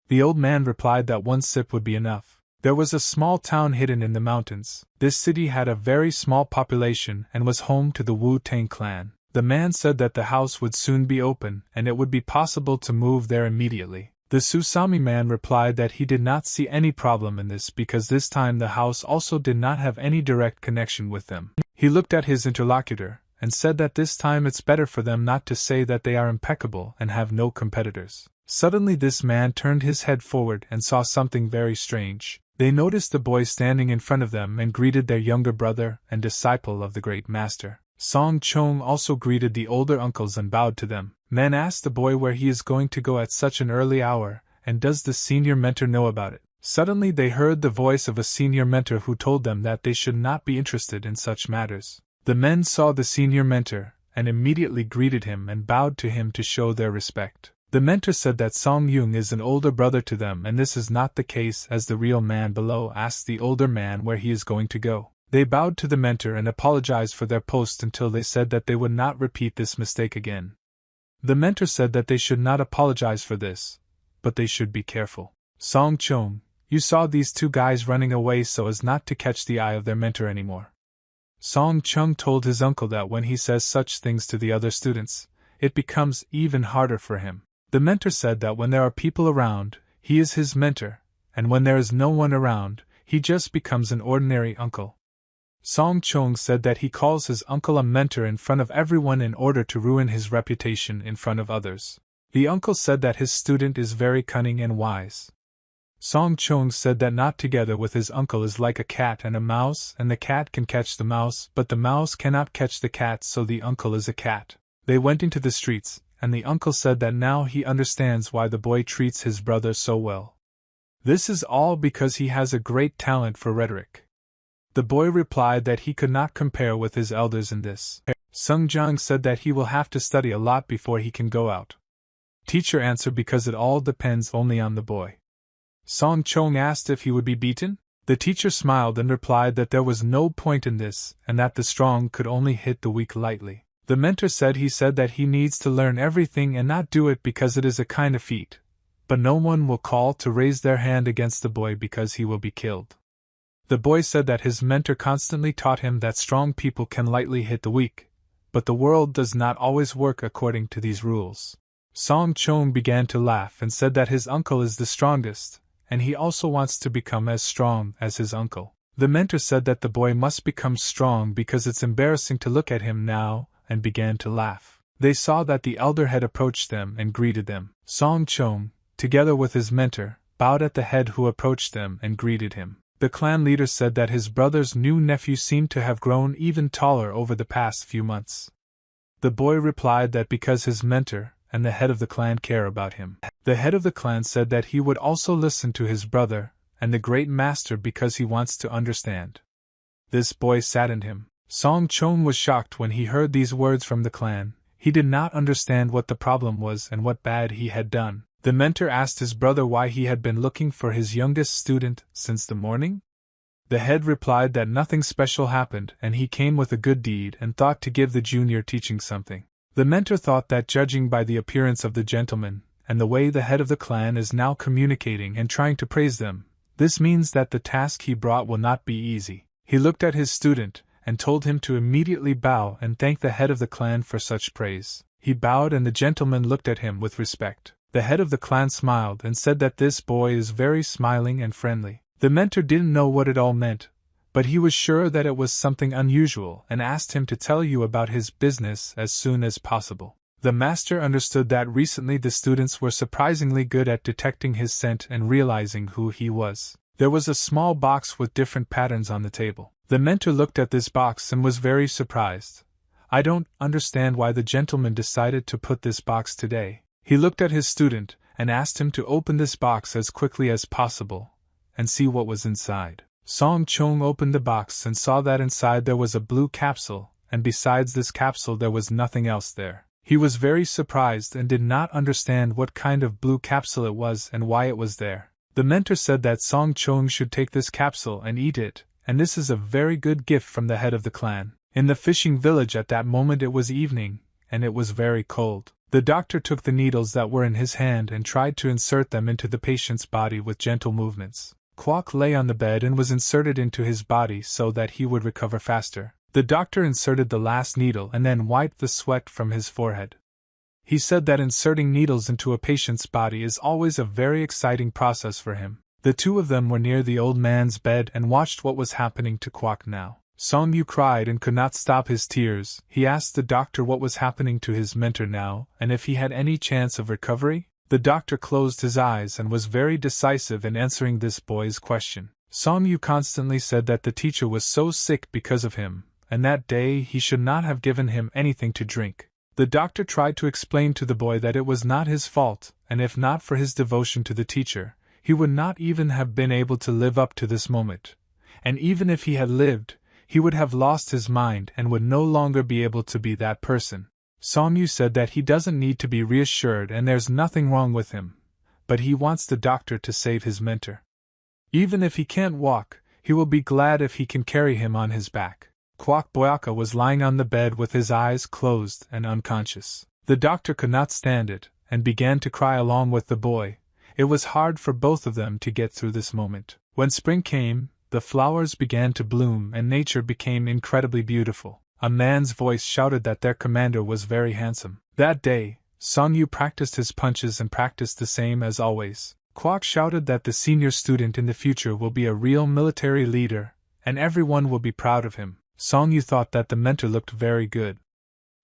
The old man replied that 1 sip would be enough. There was a small town hidden in the mountains. This city had a very small population and was home to the Wu-Tang clan. The man said that the house would soon be open and it would be possible to move there immediately. The Susami man replied that he did not see any problem in this because this time the house also did not have any direct connection with them. He looked at his interlocutor and said that this time it's better for them not to say that they are impeccable and have no competitors. Suddenly this man turned his head forward and saw something very strange. They noticed the boy standing in front of them and greeted their younger brother and disciple of the great master. Song Chong also greeted the older uncles and bowed to them. Men asked the boy where he is going to go at such an early hour, and does the senior mentor know about it. Suddenly they heard the voice of a senior mentor who told them that they should not be interested in such matters. The men saw the senior mentor, and immediately greeted him and bowed to him to show their respect. The mentor said that Song Yung is an older brother to them and this is not the case as the real man below asked the older man where he is going to go. They bowed to the mentor and apologized for their post until they said that they would not repeat this mistake again. The mentor said that they should not apologize for this, but they should be careful. Song Chong, you saw these 2 guys running away so as not to catch the eye of their mentor anymore. Song Chung told his uncle that when he says such things to the other students, it becomes even harder for him. The mentor said that when there are people around, he is his mentor, and when there is no one around, he just becomes an ordinary uncle. Song Chong said that he calls his uncle a mentor in front of everyone in order to ruin his reputation in front of others. The uncle said that his student is very cunning and wise. Song Chong said that not together with his uncle is like a cat and a mouse, and the cat can catch the mouse, but the mouse cannot catch the cat, so the uncle is a cat. They went into the streets, and the uncle said that now he understands why the boy treats his brother so well. This is all because he has a great talent for rhetoric. The boy replied that he could not compare with his elders in this. Sung Jang said that he will have to study a lot before he can go out. Teacher answered because it all depends only on the boy. Song Chong asked if he would be beaten. The teacher smiled and replied that there was no point in this and that the strong could only hit the weak lightly. The mentor said that he needs to learn everything and not do it because it is a kind of feat, but no one will call to raise their hand against the boy because he will be killed. The boy said that his mentor constantly taught him that strong people can lightly hit the weak, but the world does not always work according to these rules. Song Chong began to laugh and said that his uncle is the strongest, and he also wants to become as strong as his uncle. The mentor said that the boy must become strong because it's embarrassing to look at him now, and began to laugh. They saw that the elder had approached them and greeted them. Song Chong, together with his mentor, bowed at the head who approached them and greeted him. The clan leader said that his brother's new nephew seemed to have grown even taller over the past few months. The boy replied that because his mentor and the head of the clan care about him. The head of the clan said that he would also listen to his brother and the great master because he wants to understand. This boy saddened him. Song Chong was shocked when he heard these words from the clan. He did not understand what the problem was and what bad he had done. The mentor asked his brother why he had been looking for his youngest student since the morning. The head replied that nothing special happened and he came with a good deed and thought to give the junior teaching something. The mentor thought that judging by the appearance of the gentleman and the way the head of the clan is now communicating and trying to praise them, this means that the task he brought will not be easy. He looked at his student and told him to immediately bow and thank the head of the clan for such praise. He bowed and the gentleman looked at him with respect. The head of the clan smiled and said that this boy is very smiling and friendly. The mentor didn't know what it all meant, but he was sure that it was something unusual and asked him to tell you about his business as soon as possible. The master understood that recently the students were surprisingly good at detecting his scent and realizing who he was. There was a small box with different patterns on the table. The mentor looked at this box and was very surprised. I don't understand why the gentleman decided to put this box today. He looked at his student and asked him to open this box as quickly as possible and see what was inside. Song Chung opened the box and saw that inside there was a blue capsule, and besides this capsule there was nothing else there. He was very surprised and did not understand what kind of blue capsule it was and why it was there. The mentor said that Song Chung should take this capsule and eat it, and this is a very good gift from the head of the clan. In the fishing village at that moment it was evening, and it was very cold. The doctor took the needles that were in his hand and tried to insert them into the patient's body with gentle movements. Kwok lay on the bed and was inserted into his body so that he would recover faster. The doctor inserted the last needle and then wiped the sweat from his forehead. He said that inserting needles into a patient's body is always a very exciting process for him. The two of them were near the old man's bed and watched what was happening to Kwok now. Song Yu cried and could not stop his tears. He asked the doctor what was happening to his mentor now, and if he had any chance of recovery. The doctor closed his eyes and was very decisive in answering this boy's question. Song Yu constantly said that the teacher was so sick because of him, and that day he should not have given him anything to drink. The doctor tried to explain to the boy that it was not his fault, and if not for his devotion to the teacher, he would not even have been able to live up to this moment. And even if he had lived, he would have lost his mind and would no longer be able to be that person. Song Yu said that he doesn't need to be reassured and there's nothing wrong with him, but he wants the doctor to save his mentor. Even if he can't walk, he will be glad if he can carry him on his back. Kwok Boyaka was lying on the bed with his eyes closed and unconscious. The doctor could not stand it, and began to cry along with the boy. It was hard for both of them to get through this moment. When spring came, the flowers began to bloom and nature became incredibly beautiful. A man's voice shouted that their commander was very handsome. That day, Song Yu practiced his punches and practiced the same as always. Kwok shouted that the senior student in the future will be a real military leader, and everyone will be proud of him. Song Yu thought that the mentor looked very good.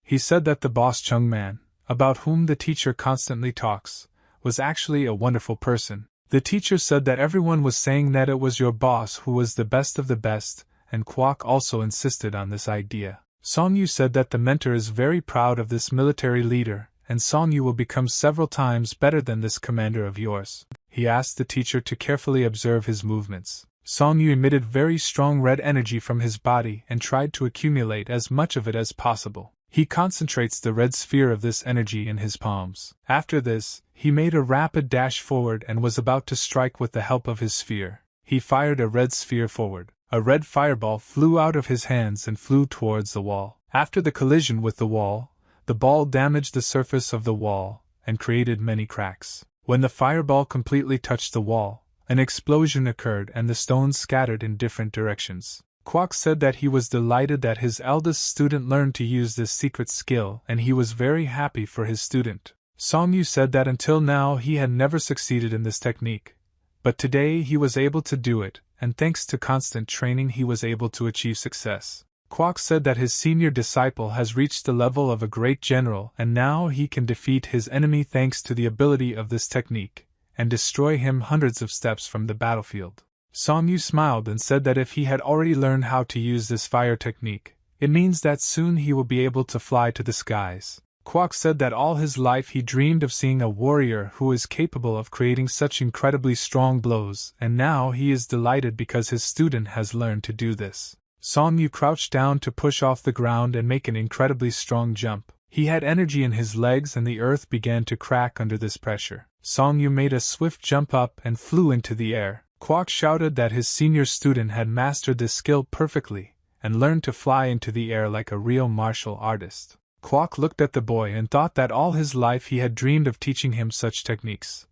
He said that the boss Chung Man, about whom the teacher constantly talks, was actually a wonderful person. The teacher said that everyone was saying that it was your boss who was the best of the best, and Kwok also insisted on this idea. Song Yu said that the mentor is very proud of this military leader, and Song Yu will become several times better than this commander of yours. He asked the teacher to carefully observe his movements. Song Yu emitted very strong red energy from his body and tried to accumulate as much of it as possible. He concentrates the red sphere of this energy in his palms. After this, he made a rapid dash forward and was about to strike with the help of his sphere. He fired a red sphere forward. A red fireball flew out of his hands and flew towards the wall. After the collision with the wall, the ball damaged the surface of the wall and created many cracks. When the fireball completely touched the wall, an explosion occurred and the stones scattered in different directions. Kwok said that he was delighted that his eldest student learned to use this secret skill and he was very happy for his student. Song Yu said that until now he had never succeeded in this technique, but today he was able to do it, and thanks to constant training he was able to achieve success. Kwok said that his senior disciple has reached the level of a great general and now he can defeat his enemy thanks to the ability of this technique, and destroy him hundreds of steps from the battlefield. Song Yu smiled and said that if he had already learned how to use this fire technique, it means that soon he will be able to fly to the skies. Kwok said that all his life he dreamed of seeing a warrior who is capable of creating such incredibly strong blows, and now he is delighted because his student has learned to do this. Song Yu crouched down to push off the ground and make an incredibly strong jump. He had energy in his legs and the earth began to crack under this pressure. Song Yu made a swift jump up and flew into the air. Kwok shouted that his senior student had mastered this skill perfectly, and learned to fly into the air like a real martial artist. Kwok looked at the boy and thought that all his life he had dreamed of teaching him such techniques.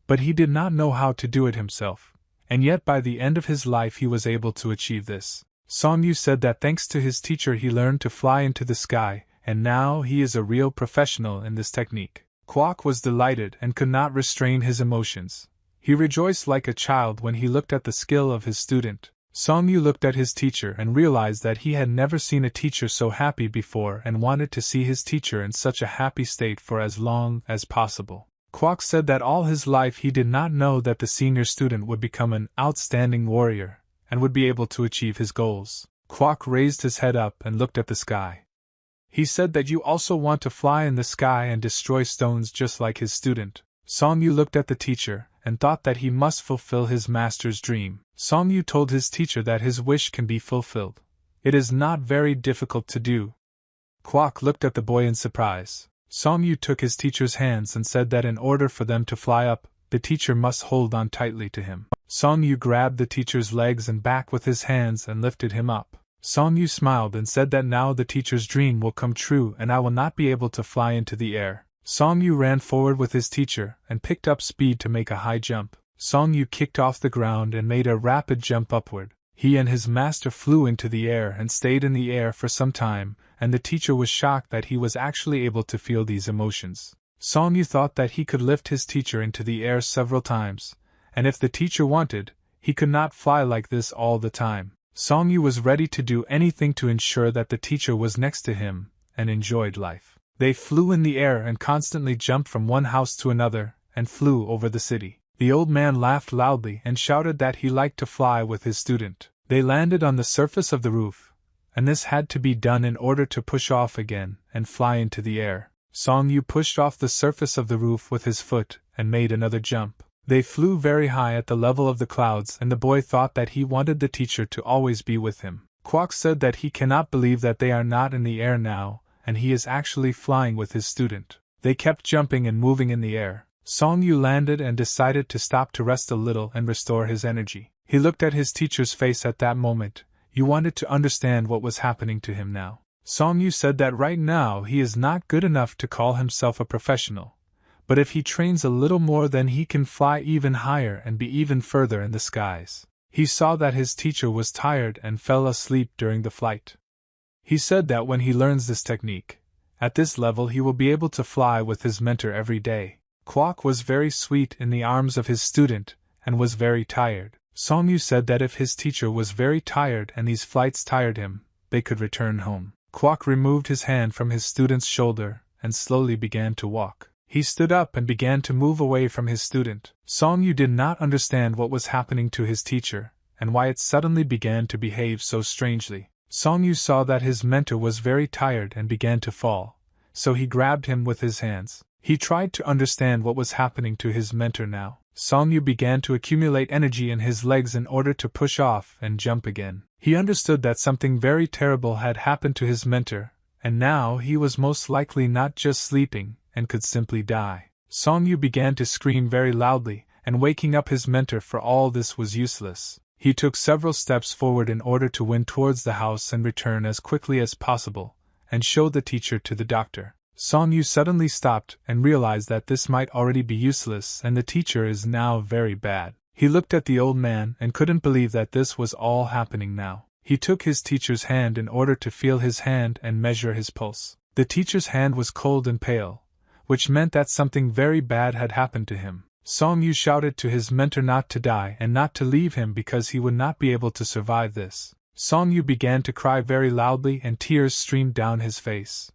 But he did not know how to do it himself, and yet by the end of his life he was able to achieve this. Song Yu said that thanks to his teacher he learned to fly into the sky, and now he is a real professional in this technique. Kwok was delighted and could not restrain his emotions. He rejoiced like a child when he looked at the skill of his student. Song Yu looked at his teacher and realized that he had never seen a teacher so happy before and wanted to see his teacher in such a happy state for as long as possible. Kwok said that all his life he did not know that the senior student would become an outstanding warrior and would be able to achieve his goals. Kwok raised his head up and looked at the sky. He said that you also want to fly in the sky and destroy stones just like his student. Song Yu looked at the teacher and thought that he must fulfill his master's dream. Song Yu told his teacher that his wish can be fulfilled. It is not very difficult to do. Kwok looked at the boy in surprise. Song Yu took his teacher's hands and said that in order for them to fly up, the teacher must hold on tightly to him. Song Yu grabbed the teacher's legs and back with his hands and lifted him up. Song Yu smiled and said that now the teacher's dream will come true and I will not be able to fly into the air. Song Yu ran forward with his teacher and picked up speed to make a high jump. Song Yu kicked off the ground and made a rapid jump upward. He and his master flew into the air and stayed in the air for some time, and the teacher was shocked that he was actually able to feel these emotions. Song Yu thought that he could lift his teacher into the air several times, and if the teacher wanted, he could not fly like this all the time. Song Yu was ready to do anything to ensure that the teacher was next to him, and enjoyed life. They flew in the air and constantly jumped from one house to another, and flew over the city. The old man laughed loudly and shouted that he liked to fly with his student. They landed on the surface of the roof, and this had to be done in order to push off again and fly into the air. Song Yu pushed off the surface of the roof with his foot and made another jump. They flew very high at the level of the clouds, and the boy thought that he wanted the teacher to always be with him. Kwok said that he cannot believe that they are not in the air now, and he is actually flying with his student. They kept jumping and moving in the air. Song Yu landed and decided to stop to rest a little and restore his energy. He looked at his teacher's face at that moment. You wanted to understand what was happening to him now. Song Yu said that right now he is not good enough to call himself a professional, but if he trains a little more then he can fly even higher and be even further in the skies. He saw that his teacher was tired and fell asleep during the flight. He said that when he learns this technique, at this level he will be able to fly with his mentor every day. Kwok was very sweet in the arms of his student, and was very tired. Song Yu said that if his teacher was very tired and these flights tired him, they could return home. Kwok removed his hand from his student's shoulder, and slowly began to walk. He stood up and began to move away from his student. Song Yu did not understand what was happening to his teacher, and why it suddenly began to behave so strangely. Song Yu saw that his mentor was very tired and began to fall, so he grabbed him with his hands. He tried to understand what was happening to his mentor now. Song Yu began to accumulate energy in his legs in order to push off and jump again. He understood that something very terrible had happened to his mentor, and now he was most likely not just sleeping, and could simply die. Song Yu began to scream very loudly, and waking up his mentor for all this was useless. He took several steps forward in order to win towards the house and return as quickly as possible, and show the teacher to the doctor. Song Yu suddenly stopped and realized that this might already be useless and the teacher is now very bad. He looked at the old man and couldn't believe that this was all happening now. He took his teacher's hand in order to feel his hand and measure his pulse. The teacher's hand was cold and pale, which meant that something very bad had happened to him. Song Yu shouted to his mentor not to die and not to leave him because he would not be able to survive this. Song Yu began to cry very loudly and tears streamed down his face.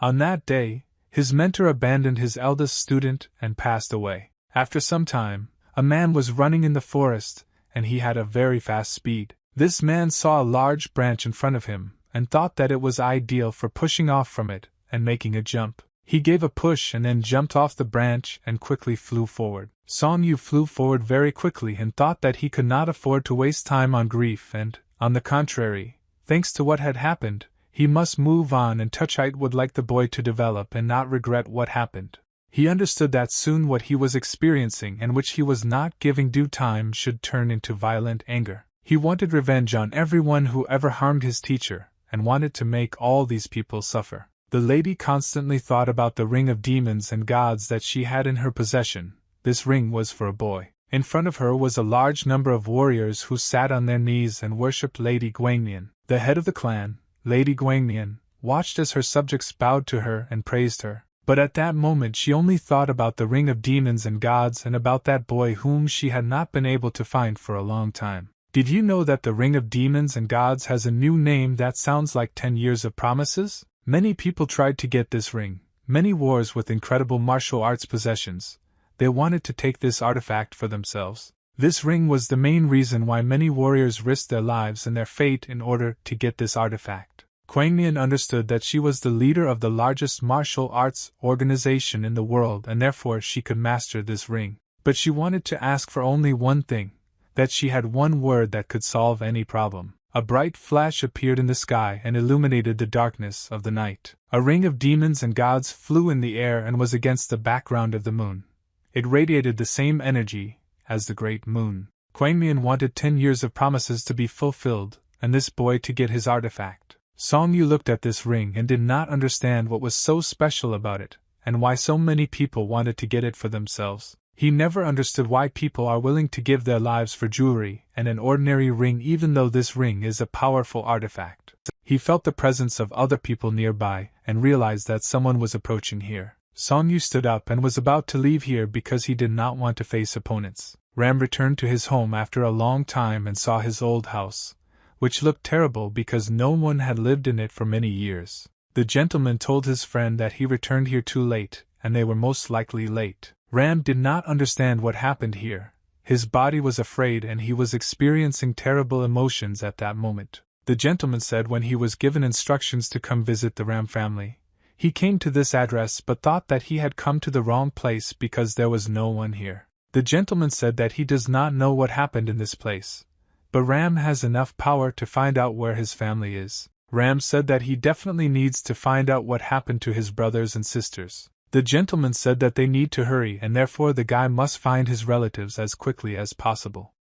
On that day, his mentor abandoned his eldest student and passed away. After some time, a man was running in the forest, and he had a very fast speed. This man saw a large branch in front of him, and thought that it was ideal for pushing off from it and making a jump. He gave a push and then jumped off the branch and quickly flew forward. Song Yu flew forward very quickly and thought that he could not afford to waste time on grief and, on the contrary, thanks to what had happened, he must move on and Touchite would like the boy to develop and not regret what happened. He understood that soon what he was experiencing and which he was not giving due time should turn into violent anger. He wanted revenge on everyone who ever harmed his teacher, and wanted to make all these people suffer. The lady constantly thought about the ring of demons and gods that she had in her possession. This ring was for a boy. In front of her was a large number of warriors who sat on their knees and worshipped Lady Guangnian. The head of the clan, Lady Guangnian, watched as her subjects bowed to her and praised her. But at that moment she only thought about the ring of demons and gods and about that boy whom she had not been able to find for a long time. Did you know that the ring of demons and gods has a new name that sounds like 10 years of promises? Many people tried to get this ring, many wars with incredible martial arts possessions. They wanted to take this artifact for themselves. This ring was the main reason why many warriors risked their lives and their fate in order to get this artifact. Guangnian understood that she was the leader of the largest martial arts organization in the world and therefore she could master this ring. But she wanted to ask for only one thing, that she had one word that could solve any problem. A bright flash appeared in the sky and illuminated the darkness of the night. A ring of demons and gods flew in the air and was against the background of the moon. It radiated the same energy as the great moon. Kwang Mian wanted 10 years of promises to be fulfilled, and this boy to get his artifact. Song Yu looked at this ring and did not understand what was so special about it, and why so many people wanted to get it for themselves. He never understood why people are willing to give their lives for jewelry and an ordinary ring, even though this ring is a powerful artifact. He felt the presence of other people nearby and realized that someone was approaching here. Song Yu stood up and was about to leave here because he did not want to face opponents. Ram returned to his home after a long time and saw his old house, which looked terrible because no one had lived in it for many years. The gentleman told his friend that he returned here too late, and they were most likely late. Ram did not understand what happened here. His body was afraid and he was experiencing terrible emotions at that moment. The gentleman said when he was given instructions to come visit the Ram family, he came to this address but thought that he had come to the wrong place because there was no one here. The gentleman said that he does not know what happened in this place, but Ram has enough power to find out where his family is. Ram said that he definitely needs to find out what happened to his brothers and sisters. The gentleman said that they need to hurry and therefore the guy must find his relatives as quickly as possible.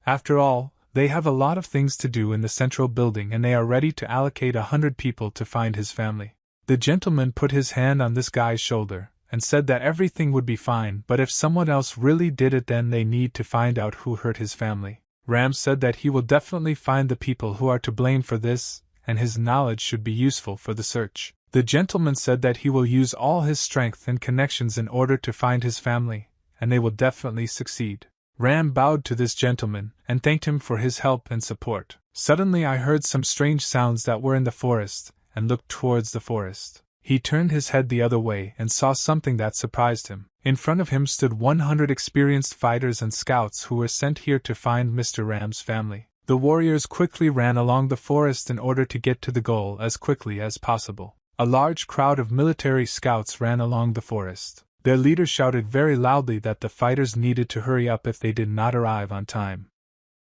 After all, they have a lot of things to do in the central building and they are ready to allocate 100 people to find his family. The gentleman put his hand on this guy's shoulder and said that everything would be fine, but if someone else really did it then they need to find out who hurt his family. Ram said that he will definitely find the people who are to blame for this, and his knowledge should be useful for the search. The gentleman said that he will use all his strength and connections in order to find his family, and they will definitely succeed. Ram bowed to this gentleman and thanked him for his help and support. Suddenly I heard some strange sounds that were in the forest, and looked towards the forest. He turned his head the other way and saw something that surprised him. In front of him stood 100 experienced fighters and scouts who were sent here to find Mr. Ram's family. The warriors quickly ran along the forest in order to get to the goal as quickly as possible. A large crowd of military scouts ran along the forest. Their leader shouted very loudly that the fighters needed to hurry up if they did not arrive on time.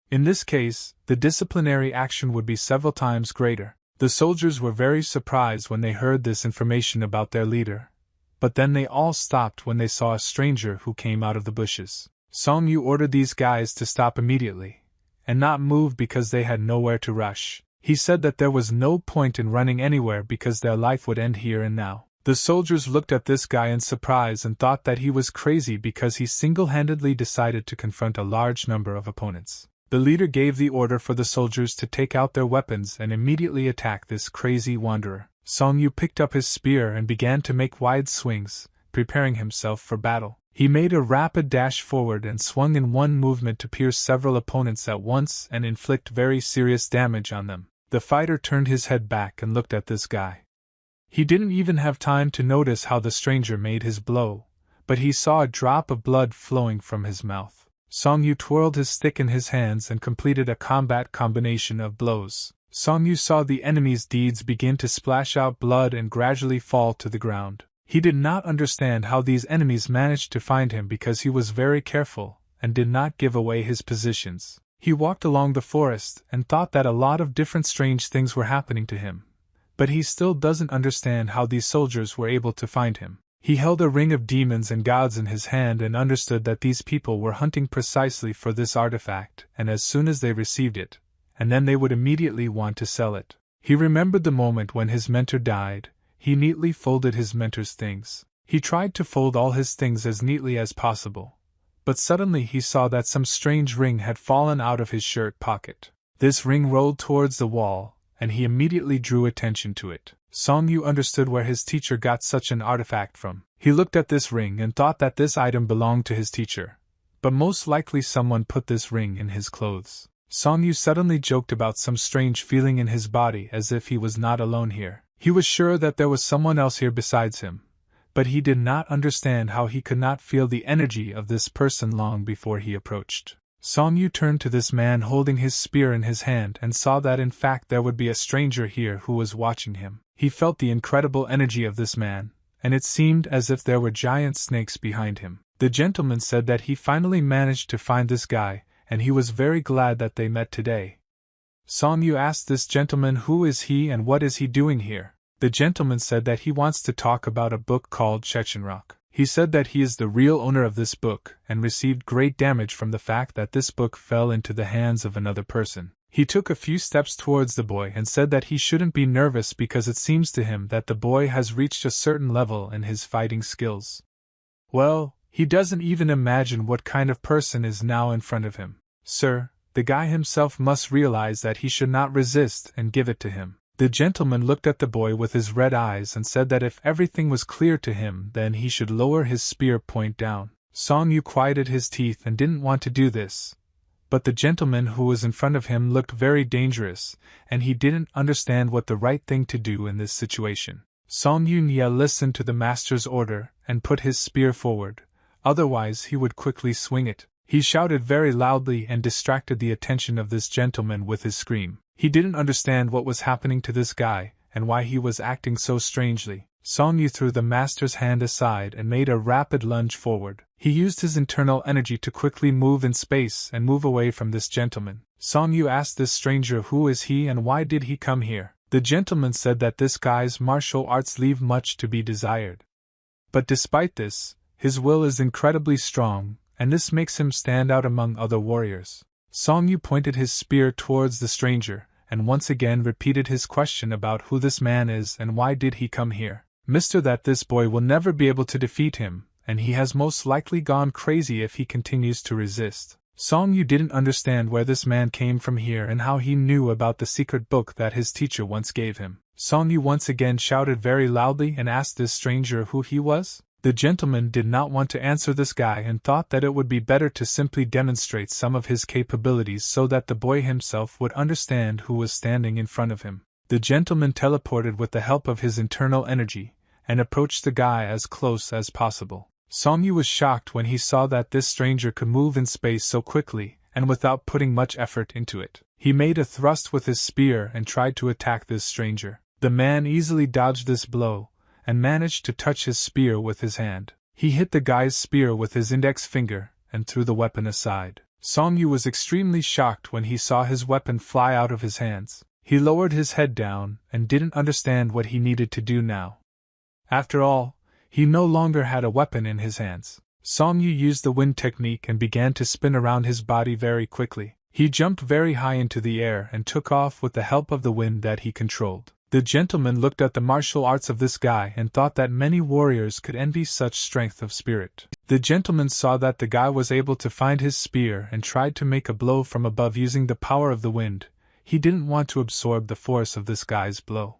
In this case, the disciplinary action would be several times greater. The soldiers were very surprised when they heard this information about their leader, but then they all stopped when they saw a stranger who came out of the bushes. Song Yu ordered these guys to stop immediately, and not move because they had nowhere to rush. He said that there was no point in running anywhere because their life would end here and now. The soldiers looked at this guy in surprise and thought that he was crazy because he single-handedly decided to confront a large number of opponents. The leader gave the order for the soldiers to take out their weapons and immediately attack this crazy wanderer. Song Yu picked up his spear and began to make wide swings, preparing himself for battle. He made a rapid dash forward and swung in one movement to pierce several opponents at once and inflict very serious damage on them. The fighter turned his head back and looked at this guy. He didn't even have time to notice how the stranger made his blow, but he saw a drop of blood flowing from his mouth. Song Yu twirled his stick in his hands and completed a combat combination of blows. Song Yu saw the enemy's deeds begin to splash out blood and gradually fall to the ground. He did not understand how these enemies managed to find him because he was very careful and did not give away his positions. He walked along the forest and thought that a lot of different strange things were happening to him, but he still doesn't understand how these soldiers were able to find him. He held a ring of demons and gods in his hand and understood that these people were hunting precisely for this artifact, and as soon as they received it, and then they would immediately want to sell it. He remembered the moment when his mentor died. He neatly folded his mentor's things. He tried to fold all his things as neatly as possible, but suddenly he saw that some strange ring had fallen out of his shirt pocket. This ring rolled towards the wall, and he immediately drew attention to it. Song Yu understood where his teacher got such an artifact from. He looked at this ring and thought that this item belonged to his teacher, but most likely someone put this ring in his clothes. Song Yu suddenly joked about some strange feeling in his body as if he was not alone here. He was sure that there was someone else here besides him, but he did not understand how he could not feel the energy of this person long before he approached. Song Yu turned to this man holding his spear in his hand and saw that in fact there would be a stranger here who was watching him. He felt the incredible energy of this man, and it seemed as if there were giant snakes behind him. The gentleman said that he finally managed to find this guy, and he was very glad that they met today. Song Yu asked this gentleman who is he and what is he doing here. The gentleman said that he wants to talk about a book called Chechenrock. He said that he is the real owner of this book and received great damage from the fact that this book fell into the hands of another person. He took a few steps towards the boy and said that he shouldn't be nervous because it seems to him that the boy has reached a certain level in his fighting skills. Well, he doesn't even imagine what kind of person is now in front of him. Sir, the guy himself must realize that he should not resist and give it to him. The gentleman looked at the boy with his red eyes and said that if everything was clear to him, then he should lower his spear point down. Song Yu quieted his teeth and didn't want to do this. But the gentleman who was in front of him looked very dangerous, and he didn't understand what the right thing to do in this situation. Song Yu listened to the master's order and put his spear forward, otherwise he would quickly swing it. He shouted very loudly and distracted the attention of this gentleman with his scream. He didn't understand what was happening to this guy, and why he was acting so strangely. Song Yu threw the master's hand aside and made a rapid lunge forward. He used his internal energy to quickly move in space and move away from this gentleman. Song Yu asked this stranger who is he and why did he come here. The gentleman said that this guy's martial arts leave much to be desired. But despite this, his will is incredibly strong, and this makes him stand out among other warriors. Song Yu pointed his spear towards the stranger, and once again repeated his question about who this man is and why did he come here. Mr. That this boy will never be able to defeat him, and he has most likely gone crazy if he continues to resist. Song Yu didn't understand where this man came from here and how he knew about the secret book that his teacher once gave him. Song Yu once again shouted very loudly and asked this stranger who he was. The gentleman did not want to answer this guy and thought that it would be better to simply demonstrate some of his capabilities so that the boy himself would understand who was standing in front of him. The gentleman teleported with the help of his internal energy, and approached the guy as close as possible. Song Yu was shocked when he saw that this stranger could move in space so quickly, and without putting much effort into it. He made a thrust with his spear and tried to attack this stranger. The man easily dodged this blow, and managed to touch his spear with his hand. He hit the guy's spear with his index finger, and threw the weapon aside. Song Yu was extremely shocked when he saw his weapon fly out of his hands. He lowered his head down, and didn't understand what he needed to do now. After all, he no longer had a weapon in his hands. Song Yu used the wind technique and began to spin around his body very quickly. He jumped very high into the air and took off with the help of the wind that he controlled. The gentleman looked at the martial arts of this guy and thought that many warriors could envy such strength of spirit. The gentleman saw that the guy was able to find his spear and tried to make a blow from above using the power of the wind. He didn't want to absorb the force of this guy's blow.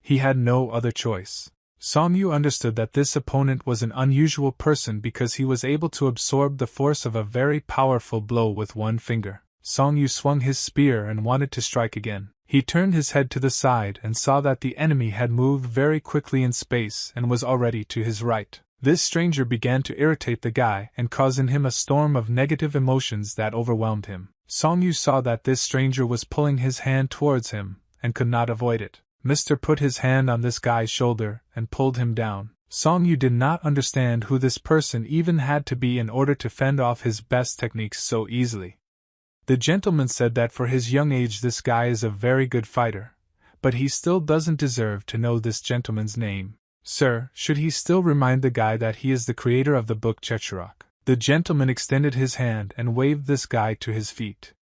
He had no other choice. Song Yu understood that this opponent was an unusual person because he was able to absorb the force of a very powerful blow with one finger. Song Yu swung his spear and wanted to strike again. He turned his head to the side and saw that the enemy had moved very quickly in space and was already to his right. This stranger began to irritate the guy and cause in him a storm of negative emotions that overwhelmed him. Song Yu saw that this stranger was pulling his hand towards him, and could not avoid it. Mr. put his hand on this guy's shoulder and pulled him down. Song Yu did not understand who this person even had to be in order to fend off his best techniques so easily. The gentleman said that for his young age this guy is a very good fighter, but he still doesn't deserve to know this gentleman's name. Sir, should he still remind the guy that he is the creator of the book Chechenrock? The gentleman extended his hand and waved this guy to his feet.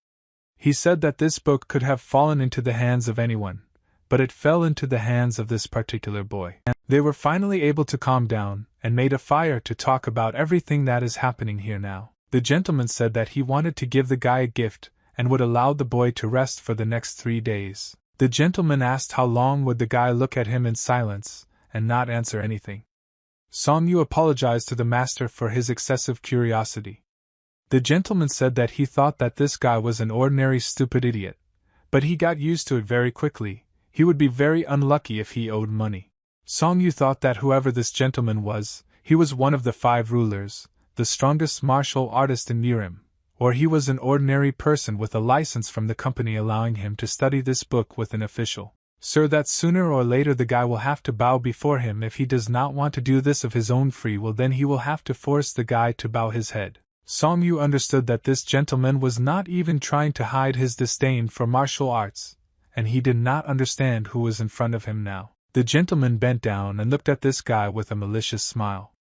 He said that this book could have fallen into the hands of anyone, but it fell into the hands of this particular boy. They were finally able to calm down, and made a fire to talk about everything that is happening here now. The gentleman said that he wanted to give the guy a gift, and would allow the boy to rest for the next 3 days. The gentleman asked how long would the guy look at him in silence, and not answer anything. Song Yu apologized to the master for his excessive curiosity. The gentleman said that he thought that this guy was an ordinary stupid idiot, but he got used to it very quickly. He would be very unlucky if he owed money. Song Yu thought that whoever this gentleman was, he was one of the 5 rulers, the strongest martial artist in Mirim, or he was an ordinary person with a license from the company allowing him to study this book with an official. "Sir, that sooner or later the guy will have to bow before him. If he does not want to do this of his own free will, then he will have to force the guy to bow his head." Song Yu understood that this gentleman was not even trying to hide his disdain for martial arts, and he did not understand who was in front of him now. The gentleman bent down and looked at this guy with a malicious smile.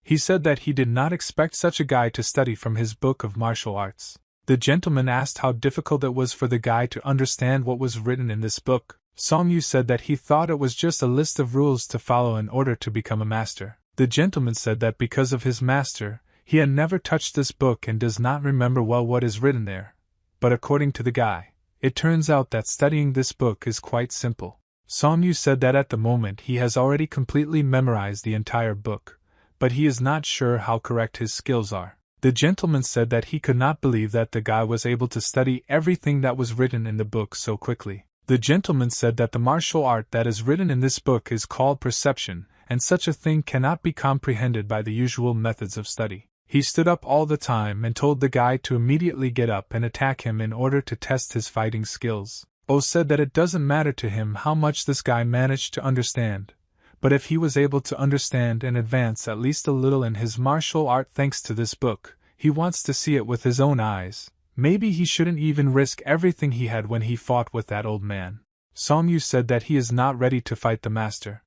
He said that he did not expect such a guy to study from his book of martial arts. The gentleman asked how difficult it was for the guy to understand what was written in this book. Song Yu said that he thought it was just a list of rules to follow in order to become a master. The gentleman said that because of his master, he had never touched this book and does not remember well what is written there. But according to the guy, it turns out that studying this book is quite simple. Song Yu said that at the moment he has already completely memorized the entire book, but he is not sure how correct his skills are. The gentleman said that he could not believe that the guy was able to study everything that was written in the book so quickly. The gentleman said that the martial art that is written in this book is called perception, and such a thing cannot be comprehended by the usual methods of study. He stood up all the time and told the guy to immediately get up and attack him in order to test his fighting skills. O said that it doesn't matter to him how much this guy managed to understand, but if he was able to understand and advance at least a little in his martial art thanks to this book, he wants to see it with his own eyes. Maybe he shouldn't even risk everything he had when he fought with that old man. Song Yu said that he is not ready to fight the master.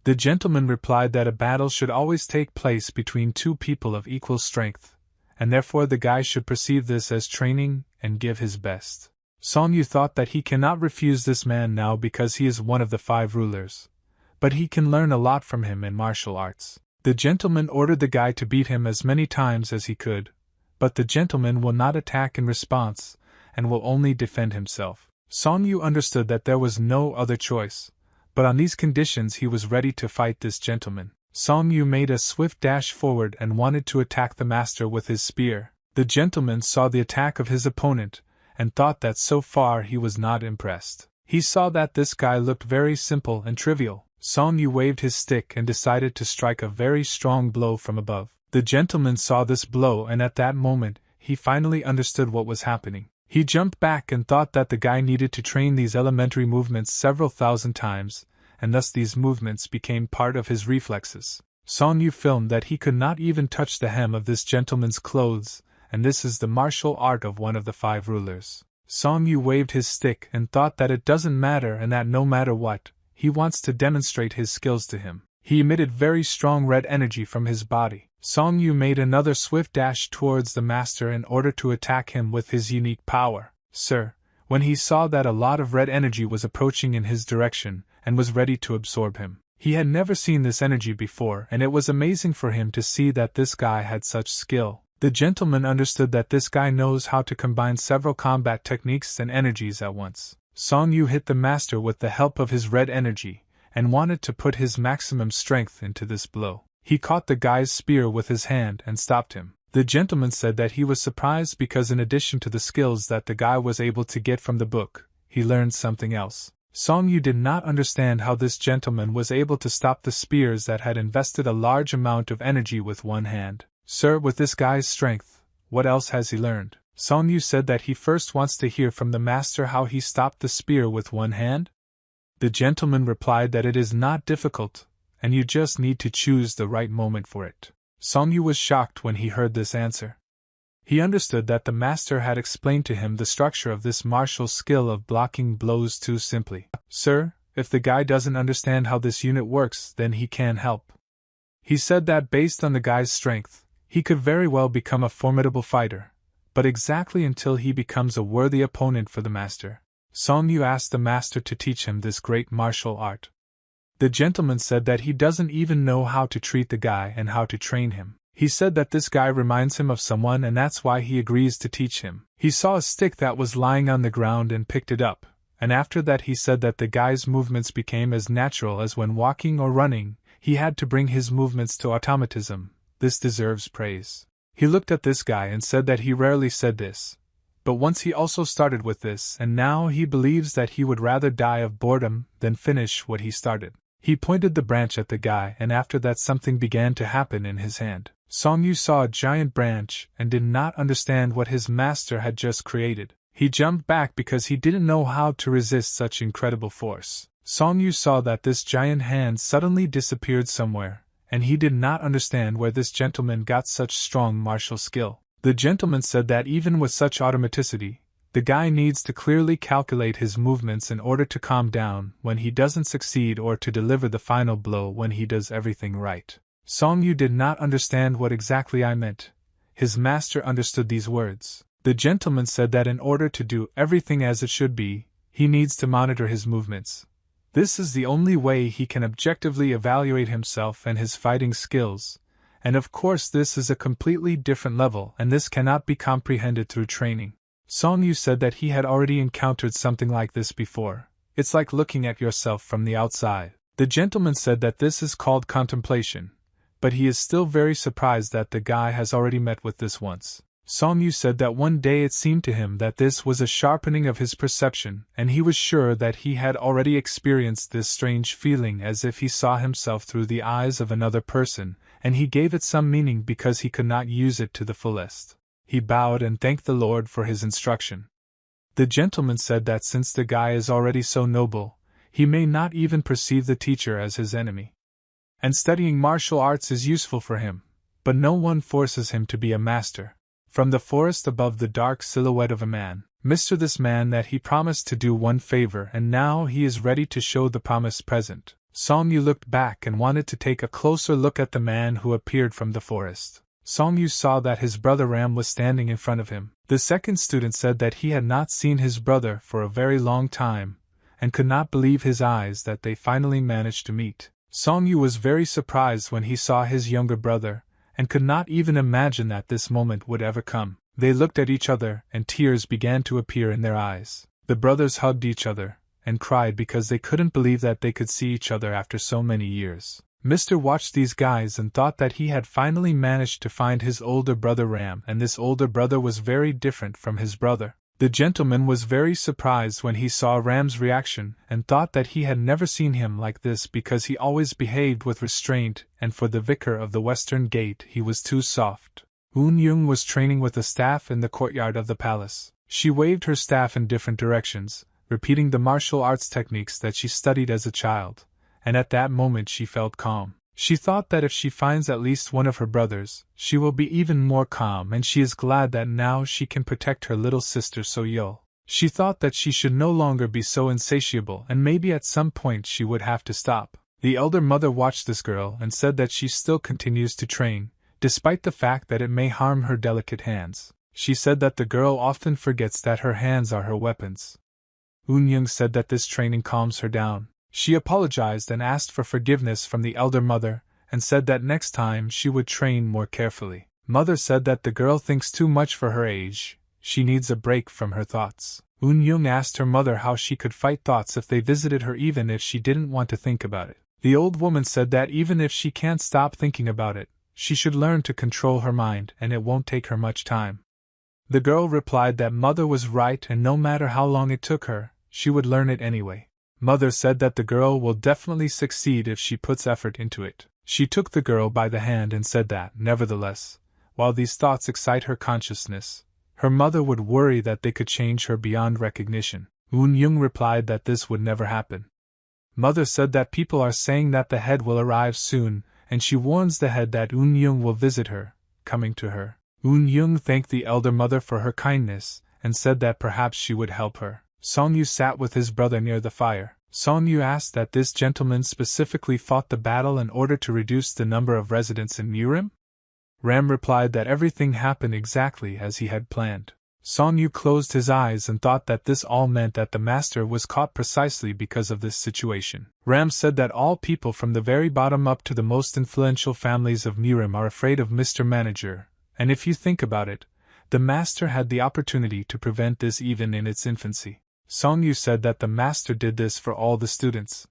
The gentleman replied that a battle should always take place between two people of equal strength, and therefore the guy should perceive this as training and give his best. Song Yu thought that he cannot refuse this man now because he is one of the 5 rulers, but he can learn a lot from him in martial arts. The gentleman ordered the guy to beat him as many times as he could, but the gentleman will not attack in response, and will only defend himself. Song Yu understood that there was no other choice, but on these conditions he was ready to fight this gentleman. Song Yu made a swift dash forward and wanted to attack the master with his spear. The gentleman saw the attack of his opponent, and thought that so far he was not impressed. He saw that this guy looked very simple and trivial. Song Yu waved his stick and decided to strike a very strong blow from above. The gentleman saw this blow, and at that moment, he finally understood what was happening. He jumped back and thought that the guy needed to train these elementary movements several thousand times, and thus these movements became part of his reflexes. Song Yu filmed that he could not even touch the hem of this gentleman's clothes, and this is the martial art of one of the 5 rulers. Song Yu waved his stick and thought that it doesn't matter and that no matter what, he wants to demonstrate his skills to him. He emitted very strong red energy from his body. Song Yu made another swift dash towards the master in order to attack him with his unique power. Sir, when he saw that a lot of red energy was approaching in his direction, and was ready to absorb him. He had never seen this energy before, and it was amazing for him to see that this guy had such skill. The gentleman understood that this guy knows how to combine several combat techniques and energies at once. Song Yu hit the master with the help of his red energy, and wanted to put his maximum strength into this blow. He caught the guy's spear with his hand and stopped him. The gentleman said that he was surprised because in addition to the skills that the guy was able to get from the book, he learned something else. Song Yu did not understand how this gentleman was able to stop the spears that had invested a large amount of energy with one hand. Sir, with this guy's strength, what else has he learned? Song Yu said that he first wants to hear from the master how he stopped the spear with one hand. The gentleman replied that it is not difficult, and you just need to choose the right moment for it. Song Yu was shocked when he heard this answer. He understood that the master had explained to him the structure of this martial skill of blocking blows too simply. Sir, if the guy doesn't understand how this unit works, then he can't help. He said that based on the guy's strength, he could very well become a formidable fighter, but exactly until he becomes a worthy opponent for the master. Song Yu asked the master to teach him this great martial art. The gentleman said that he doesn't even know how to treat the guy and how to train him. He said that this guy reminds him of someone and that's why he agrees to teach him. He saw a stick that was lying on the ground and picked it up, and after that he said that the guy's movements became as natural as when walking or running. He had to bring his movements to automatism. This deserves praise. He looked at this guy and said that he rarely said this, but once he also started with this, and now he believes that he would rather die of boredom than finish what he started. He pointed the branch at the guy, and after that something began to happen in his hand. Song Yu saw a giant branch and did not understand what his master had just created. He jumped back because he didn't know how to resist such incredible force. Song Yu saw that this giant hand suddenly disappeared somewhere, and he did not understand where this gentleman got such strong martial skill. The gentleman said that even with such automaticity, the guy needs to clearly calculate his movements in order to calm down when he doesn't succeed or to deliver the final blow when he does everything right. Song Yu did not understand what exactly I meant. His master understood these words. The gentleman said that in order to do everything as it should be, he needs to monitor his movements. This is the only way he can objectively evaluate himself and his fighting skills, and of course this is a completely different level and this cannot be comprehended through training. Song Yu said that he had already encountered something like this before. It's like looking at yourself from the outside. The gentleman said that this is called contemplation, but he is still very surprised that the guy has already met with this once. Song Yu said that one day it seemed to him that this was a sharpening of his perception, and he was sure that he had already experienced this strange feeling as if he saw himself through the eyes of another person, and he gave it some meaning because he could not use it to the fullest. He bowed and thanked the Lord for his instruction. The gentleman said that since the guy is already so noble, he may not even perceive the teacher as his enemy. And studying martial arts is useful for him, but no one forces him to be a master. From the forest above the dark silhouette of a man, Mr. This man that he promised to do one favor and now he is ready to show the promise present. Song Yu looked back and wanted to take a closer look at the man who appeared from the forest. Song Yu saw that his brother Ram was standing in front of him. The second student said that he had not seen his brother for a very long time, and could not believe his eyes that they finally managed to meet. Song Yu was very surprised when he saw his younger brother, and could not even imagine that this moment would ever come. They looked at each other, and tears began to appear in their eyes. The brothers hugged each other, and cried because they couldn't believe that they could see each other after so many years. Mr. watched these guys and thought that he had finally managed to find his older brother Ram, and this older brother was very different from his brother. The gentleman was very surprised when he saw Ram's reaction and thought that he had never seen him like this because he always behaved with restraint, and for the vicar of the Western Gate he was too soft. Eun Young was training with a staff in the courtyard of the palace. She waved her staff in different directions, repeating the martial arts techniques that she studied as a child, and at that moment she felt calm. She thought that if she finds at least one of her brothers, she will be even more calm, and she is glad that now she can protect her little sister So-yeol. She thought that she should no longer be so insatiable, and maybe at some point she would have to stop. The elder mother watched this girl and said that she still continues to train, despite the fact that it may harm her delicate hands. She said that the girl often forgets that her hands are her weapons. Eun Young said that this training calms her down. She apologized and asked for forgiveness from the elder mother, and said that next time she would train more carefully. Mother said that the girl thinks too much for her age, she needs a break from her thoughts. Eun Young asked her mother how she could fight thoughts if they visited her even if she didn't want to think about it. The old woman said that even if she can't stop thinking about it, she should learn to control her mind and it won't take her much time. The girl replied that mother was right and no matter how long it took her, she would learn it anyway. Mother said that the girl will definitely succeed if she puts effort into it. She took the girl by the hand and said that, nevertheless, while these thoughts excite her consciousness, her mother would worry that they could change her beyond recognition. Eun Young replied that this would never happen. Mother said that people are saying that the head will arrive soon, and she warns the head that Eun Young will visit her, coming to her. Eun Young thanked the elder mother for her kindness, and said that perhaps she would help her. Song Yu sat with his brother near the fire. Song Yu asked that this gentleman specifically fought the battle in order to reduce the number of residents in Murim? Ram replied that everything happened exactly as he had planned. Song Yu closed his eyes and thought that this all meant that the master was caught precisely because of this situation. Ram said that all people from the very bottom up to the most influential families of Murim are afraid of Mr. Manager, and if you think about it, the master had the opportunity to prevent this even in its infancy. Song Yu said that the master did this for all the students.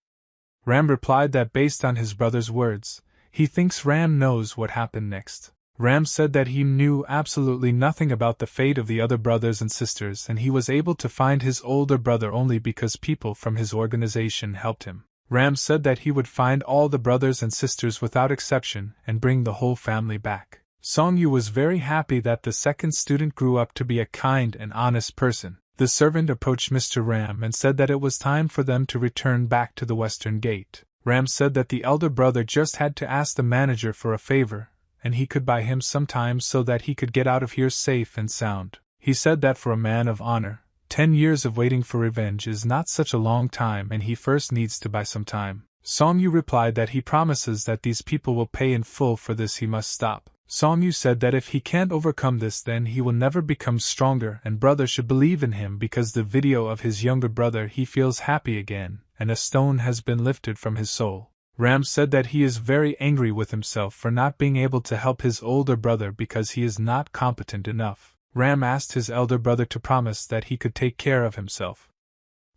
Ram replied that based on his brother's words, he thinks Ram knows what happened next. Ram said that he knew absolutely nothing about the fate of the other brothers and sisters and he was able to find his older brother only because people from his organization helped him. Ram said that he would find all the brothers and sisters without exception and bring the whole family back. Song Yu was very happy that the second student grew up to be a kind and honest person. The servant approached Mr. Ram and said that it was time for them to return back to the western gate. Ram said that the elder brother just had to ask the manager for a favor, and he could buy him some time so that he could get out of here safe and sound. He said that for a man of honor, 10 years of waiting for revenge is not such a long time and he first needs to buy some time. Song Yu replied that he promises that these people will pay in full for this he must stop. Song Yu said that if he can't overcome this then he will never become stronger and brother should believe in him because the video of his younger brother he feels happy again and a stone has been lifted from his soul. Ram said that he is very angry with himself for not being able to help his older brother because he is not competent enough. Ram asked his elder brother to promise that he could take care of himself.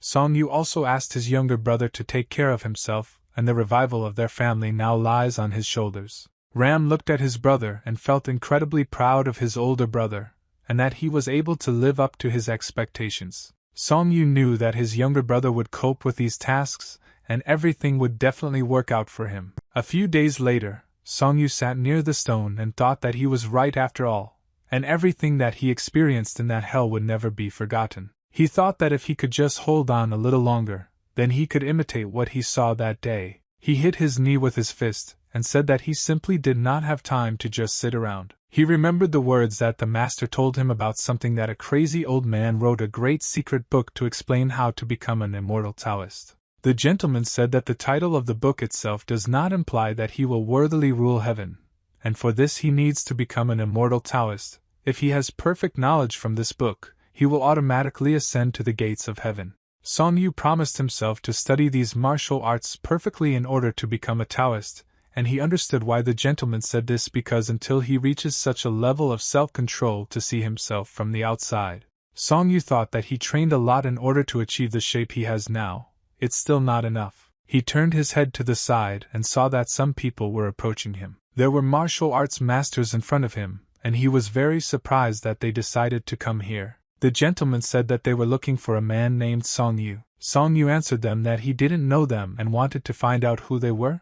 Song Yu also asked his younger brother to take care of himself, and the revival of their family now lies on his shoulders. Ram looked at his brother and felt incredibly proud of his older brother, and that he was able to live up to his expectations. Song Yu knew that his younger brother would cope with these tasks, and everything would definitely work out for him. A few days later, Song Yu sat near the stone and thought that he was right after all, and everything that he experienced in that hell would never be forgotten. He thought that if he could just hold on a little longer, then he could imitate what he saw that day. He hit his knee with his fist, and said that he simply did not have time to just sit around. He remembered the words that the master told him about something that a crazy old man wrote a great secret book to explain how to become an immortal Taoist. The gentleman said that the title of the book itself does not imply that he will worthily rule heaven, and for this he needs to become an immortal Taoist. If he has perfect knowledge from this book, he will automatically ascend to the gates of heaven. Song Yu promised himself to study these martial arts perfectly in order to become a Taoist, and he understood why the gentleman said this because until he reaches such a level of self-control to see himself from the outside. Song Yu thought that he trained a lot in order to achieve the shape he has now. It's still not enough. He turned his head to the side and saw that some people were approaching him. There were martial arts masters in front of him, and he was very surprised that they decided to come here. The gentleman said that they were looking for a man named Song Yu. Song Yu answered them that he didn't know them and wanted to find out who they were.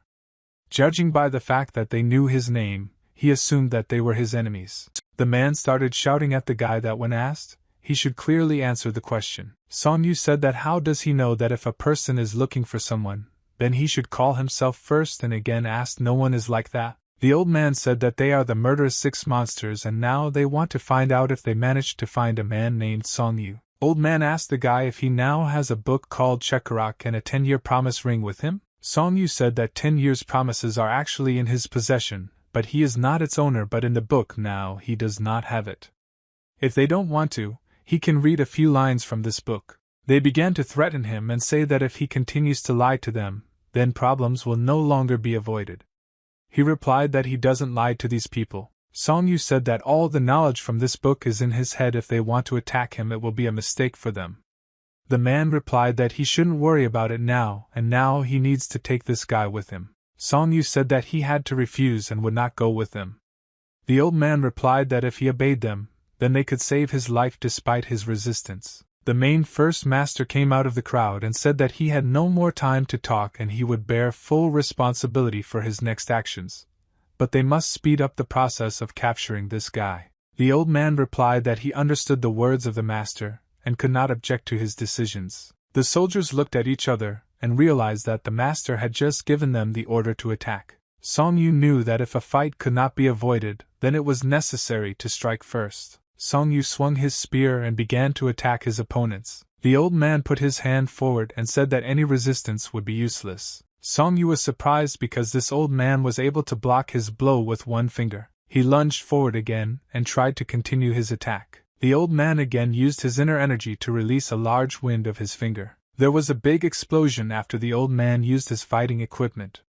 Judging by the fact that they knew his name, he assumed that they were his enemies. The man started shouting at the guy that when asked, he should clearly answer the question. Song Yu said that how does he know that if a person is looking for someone, then he should call himself first and again asked no one is like that. The old man said that they are the murderous 6 monsters and now they want to find out if they managed to find a man named Song Yu. Old man asked the guy if he now has a book called Chekarak and a 10-year promise ring with him. Song Yu said that 10 years promises are actually in his possession, but he is not its owner but in the book now he does not have it. If they don't want to, he can read a few lines from this book. They began to threaten him and say that if he continues to lie to them, then problems will no longer be avoided. He replied that he doesn't lie to these people. Song Yu said that all the knowledge from this book is in his head. If they want to attack him it will be a mistake for them. The man replied that he shouldn't worry about it now, and now he needs to take this guy with him. Song Yu said that he had to refuse and would not go with them. The old man replied that if he obeyed them, then they could save his life despite his resistance. The main first master came out of the crowd and said that he had no more time to talk and he would bear full responsibility for his next actions. But they must speed up the process of capturing this guy. The old man replied that he understood the words of the master and could not object to his decisions. The soldiers looked at each other and realized that the master had just given them the order to attack. Song Yu knew that if a fight could not be avoided, then it was necessary to strike first. Song Yu swung his spear and began to attack his opponents. The old man put his hand forward and said that any resistance would be useless. Song Yu was surprised because this old man was able to block his blow with one finger. He lunged forward again and tried to continue his attack. The old man again used his inner energy to release a large wind of his finger. There was a big explosion after the old man used his fighting equipment.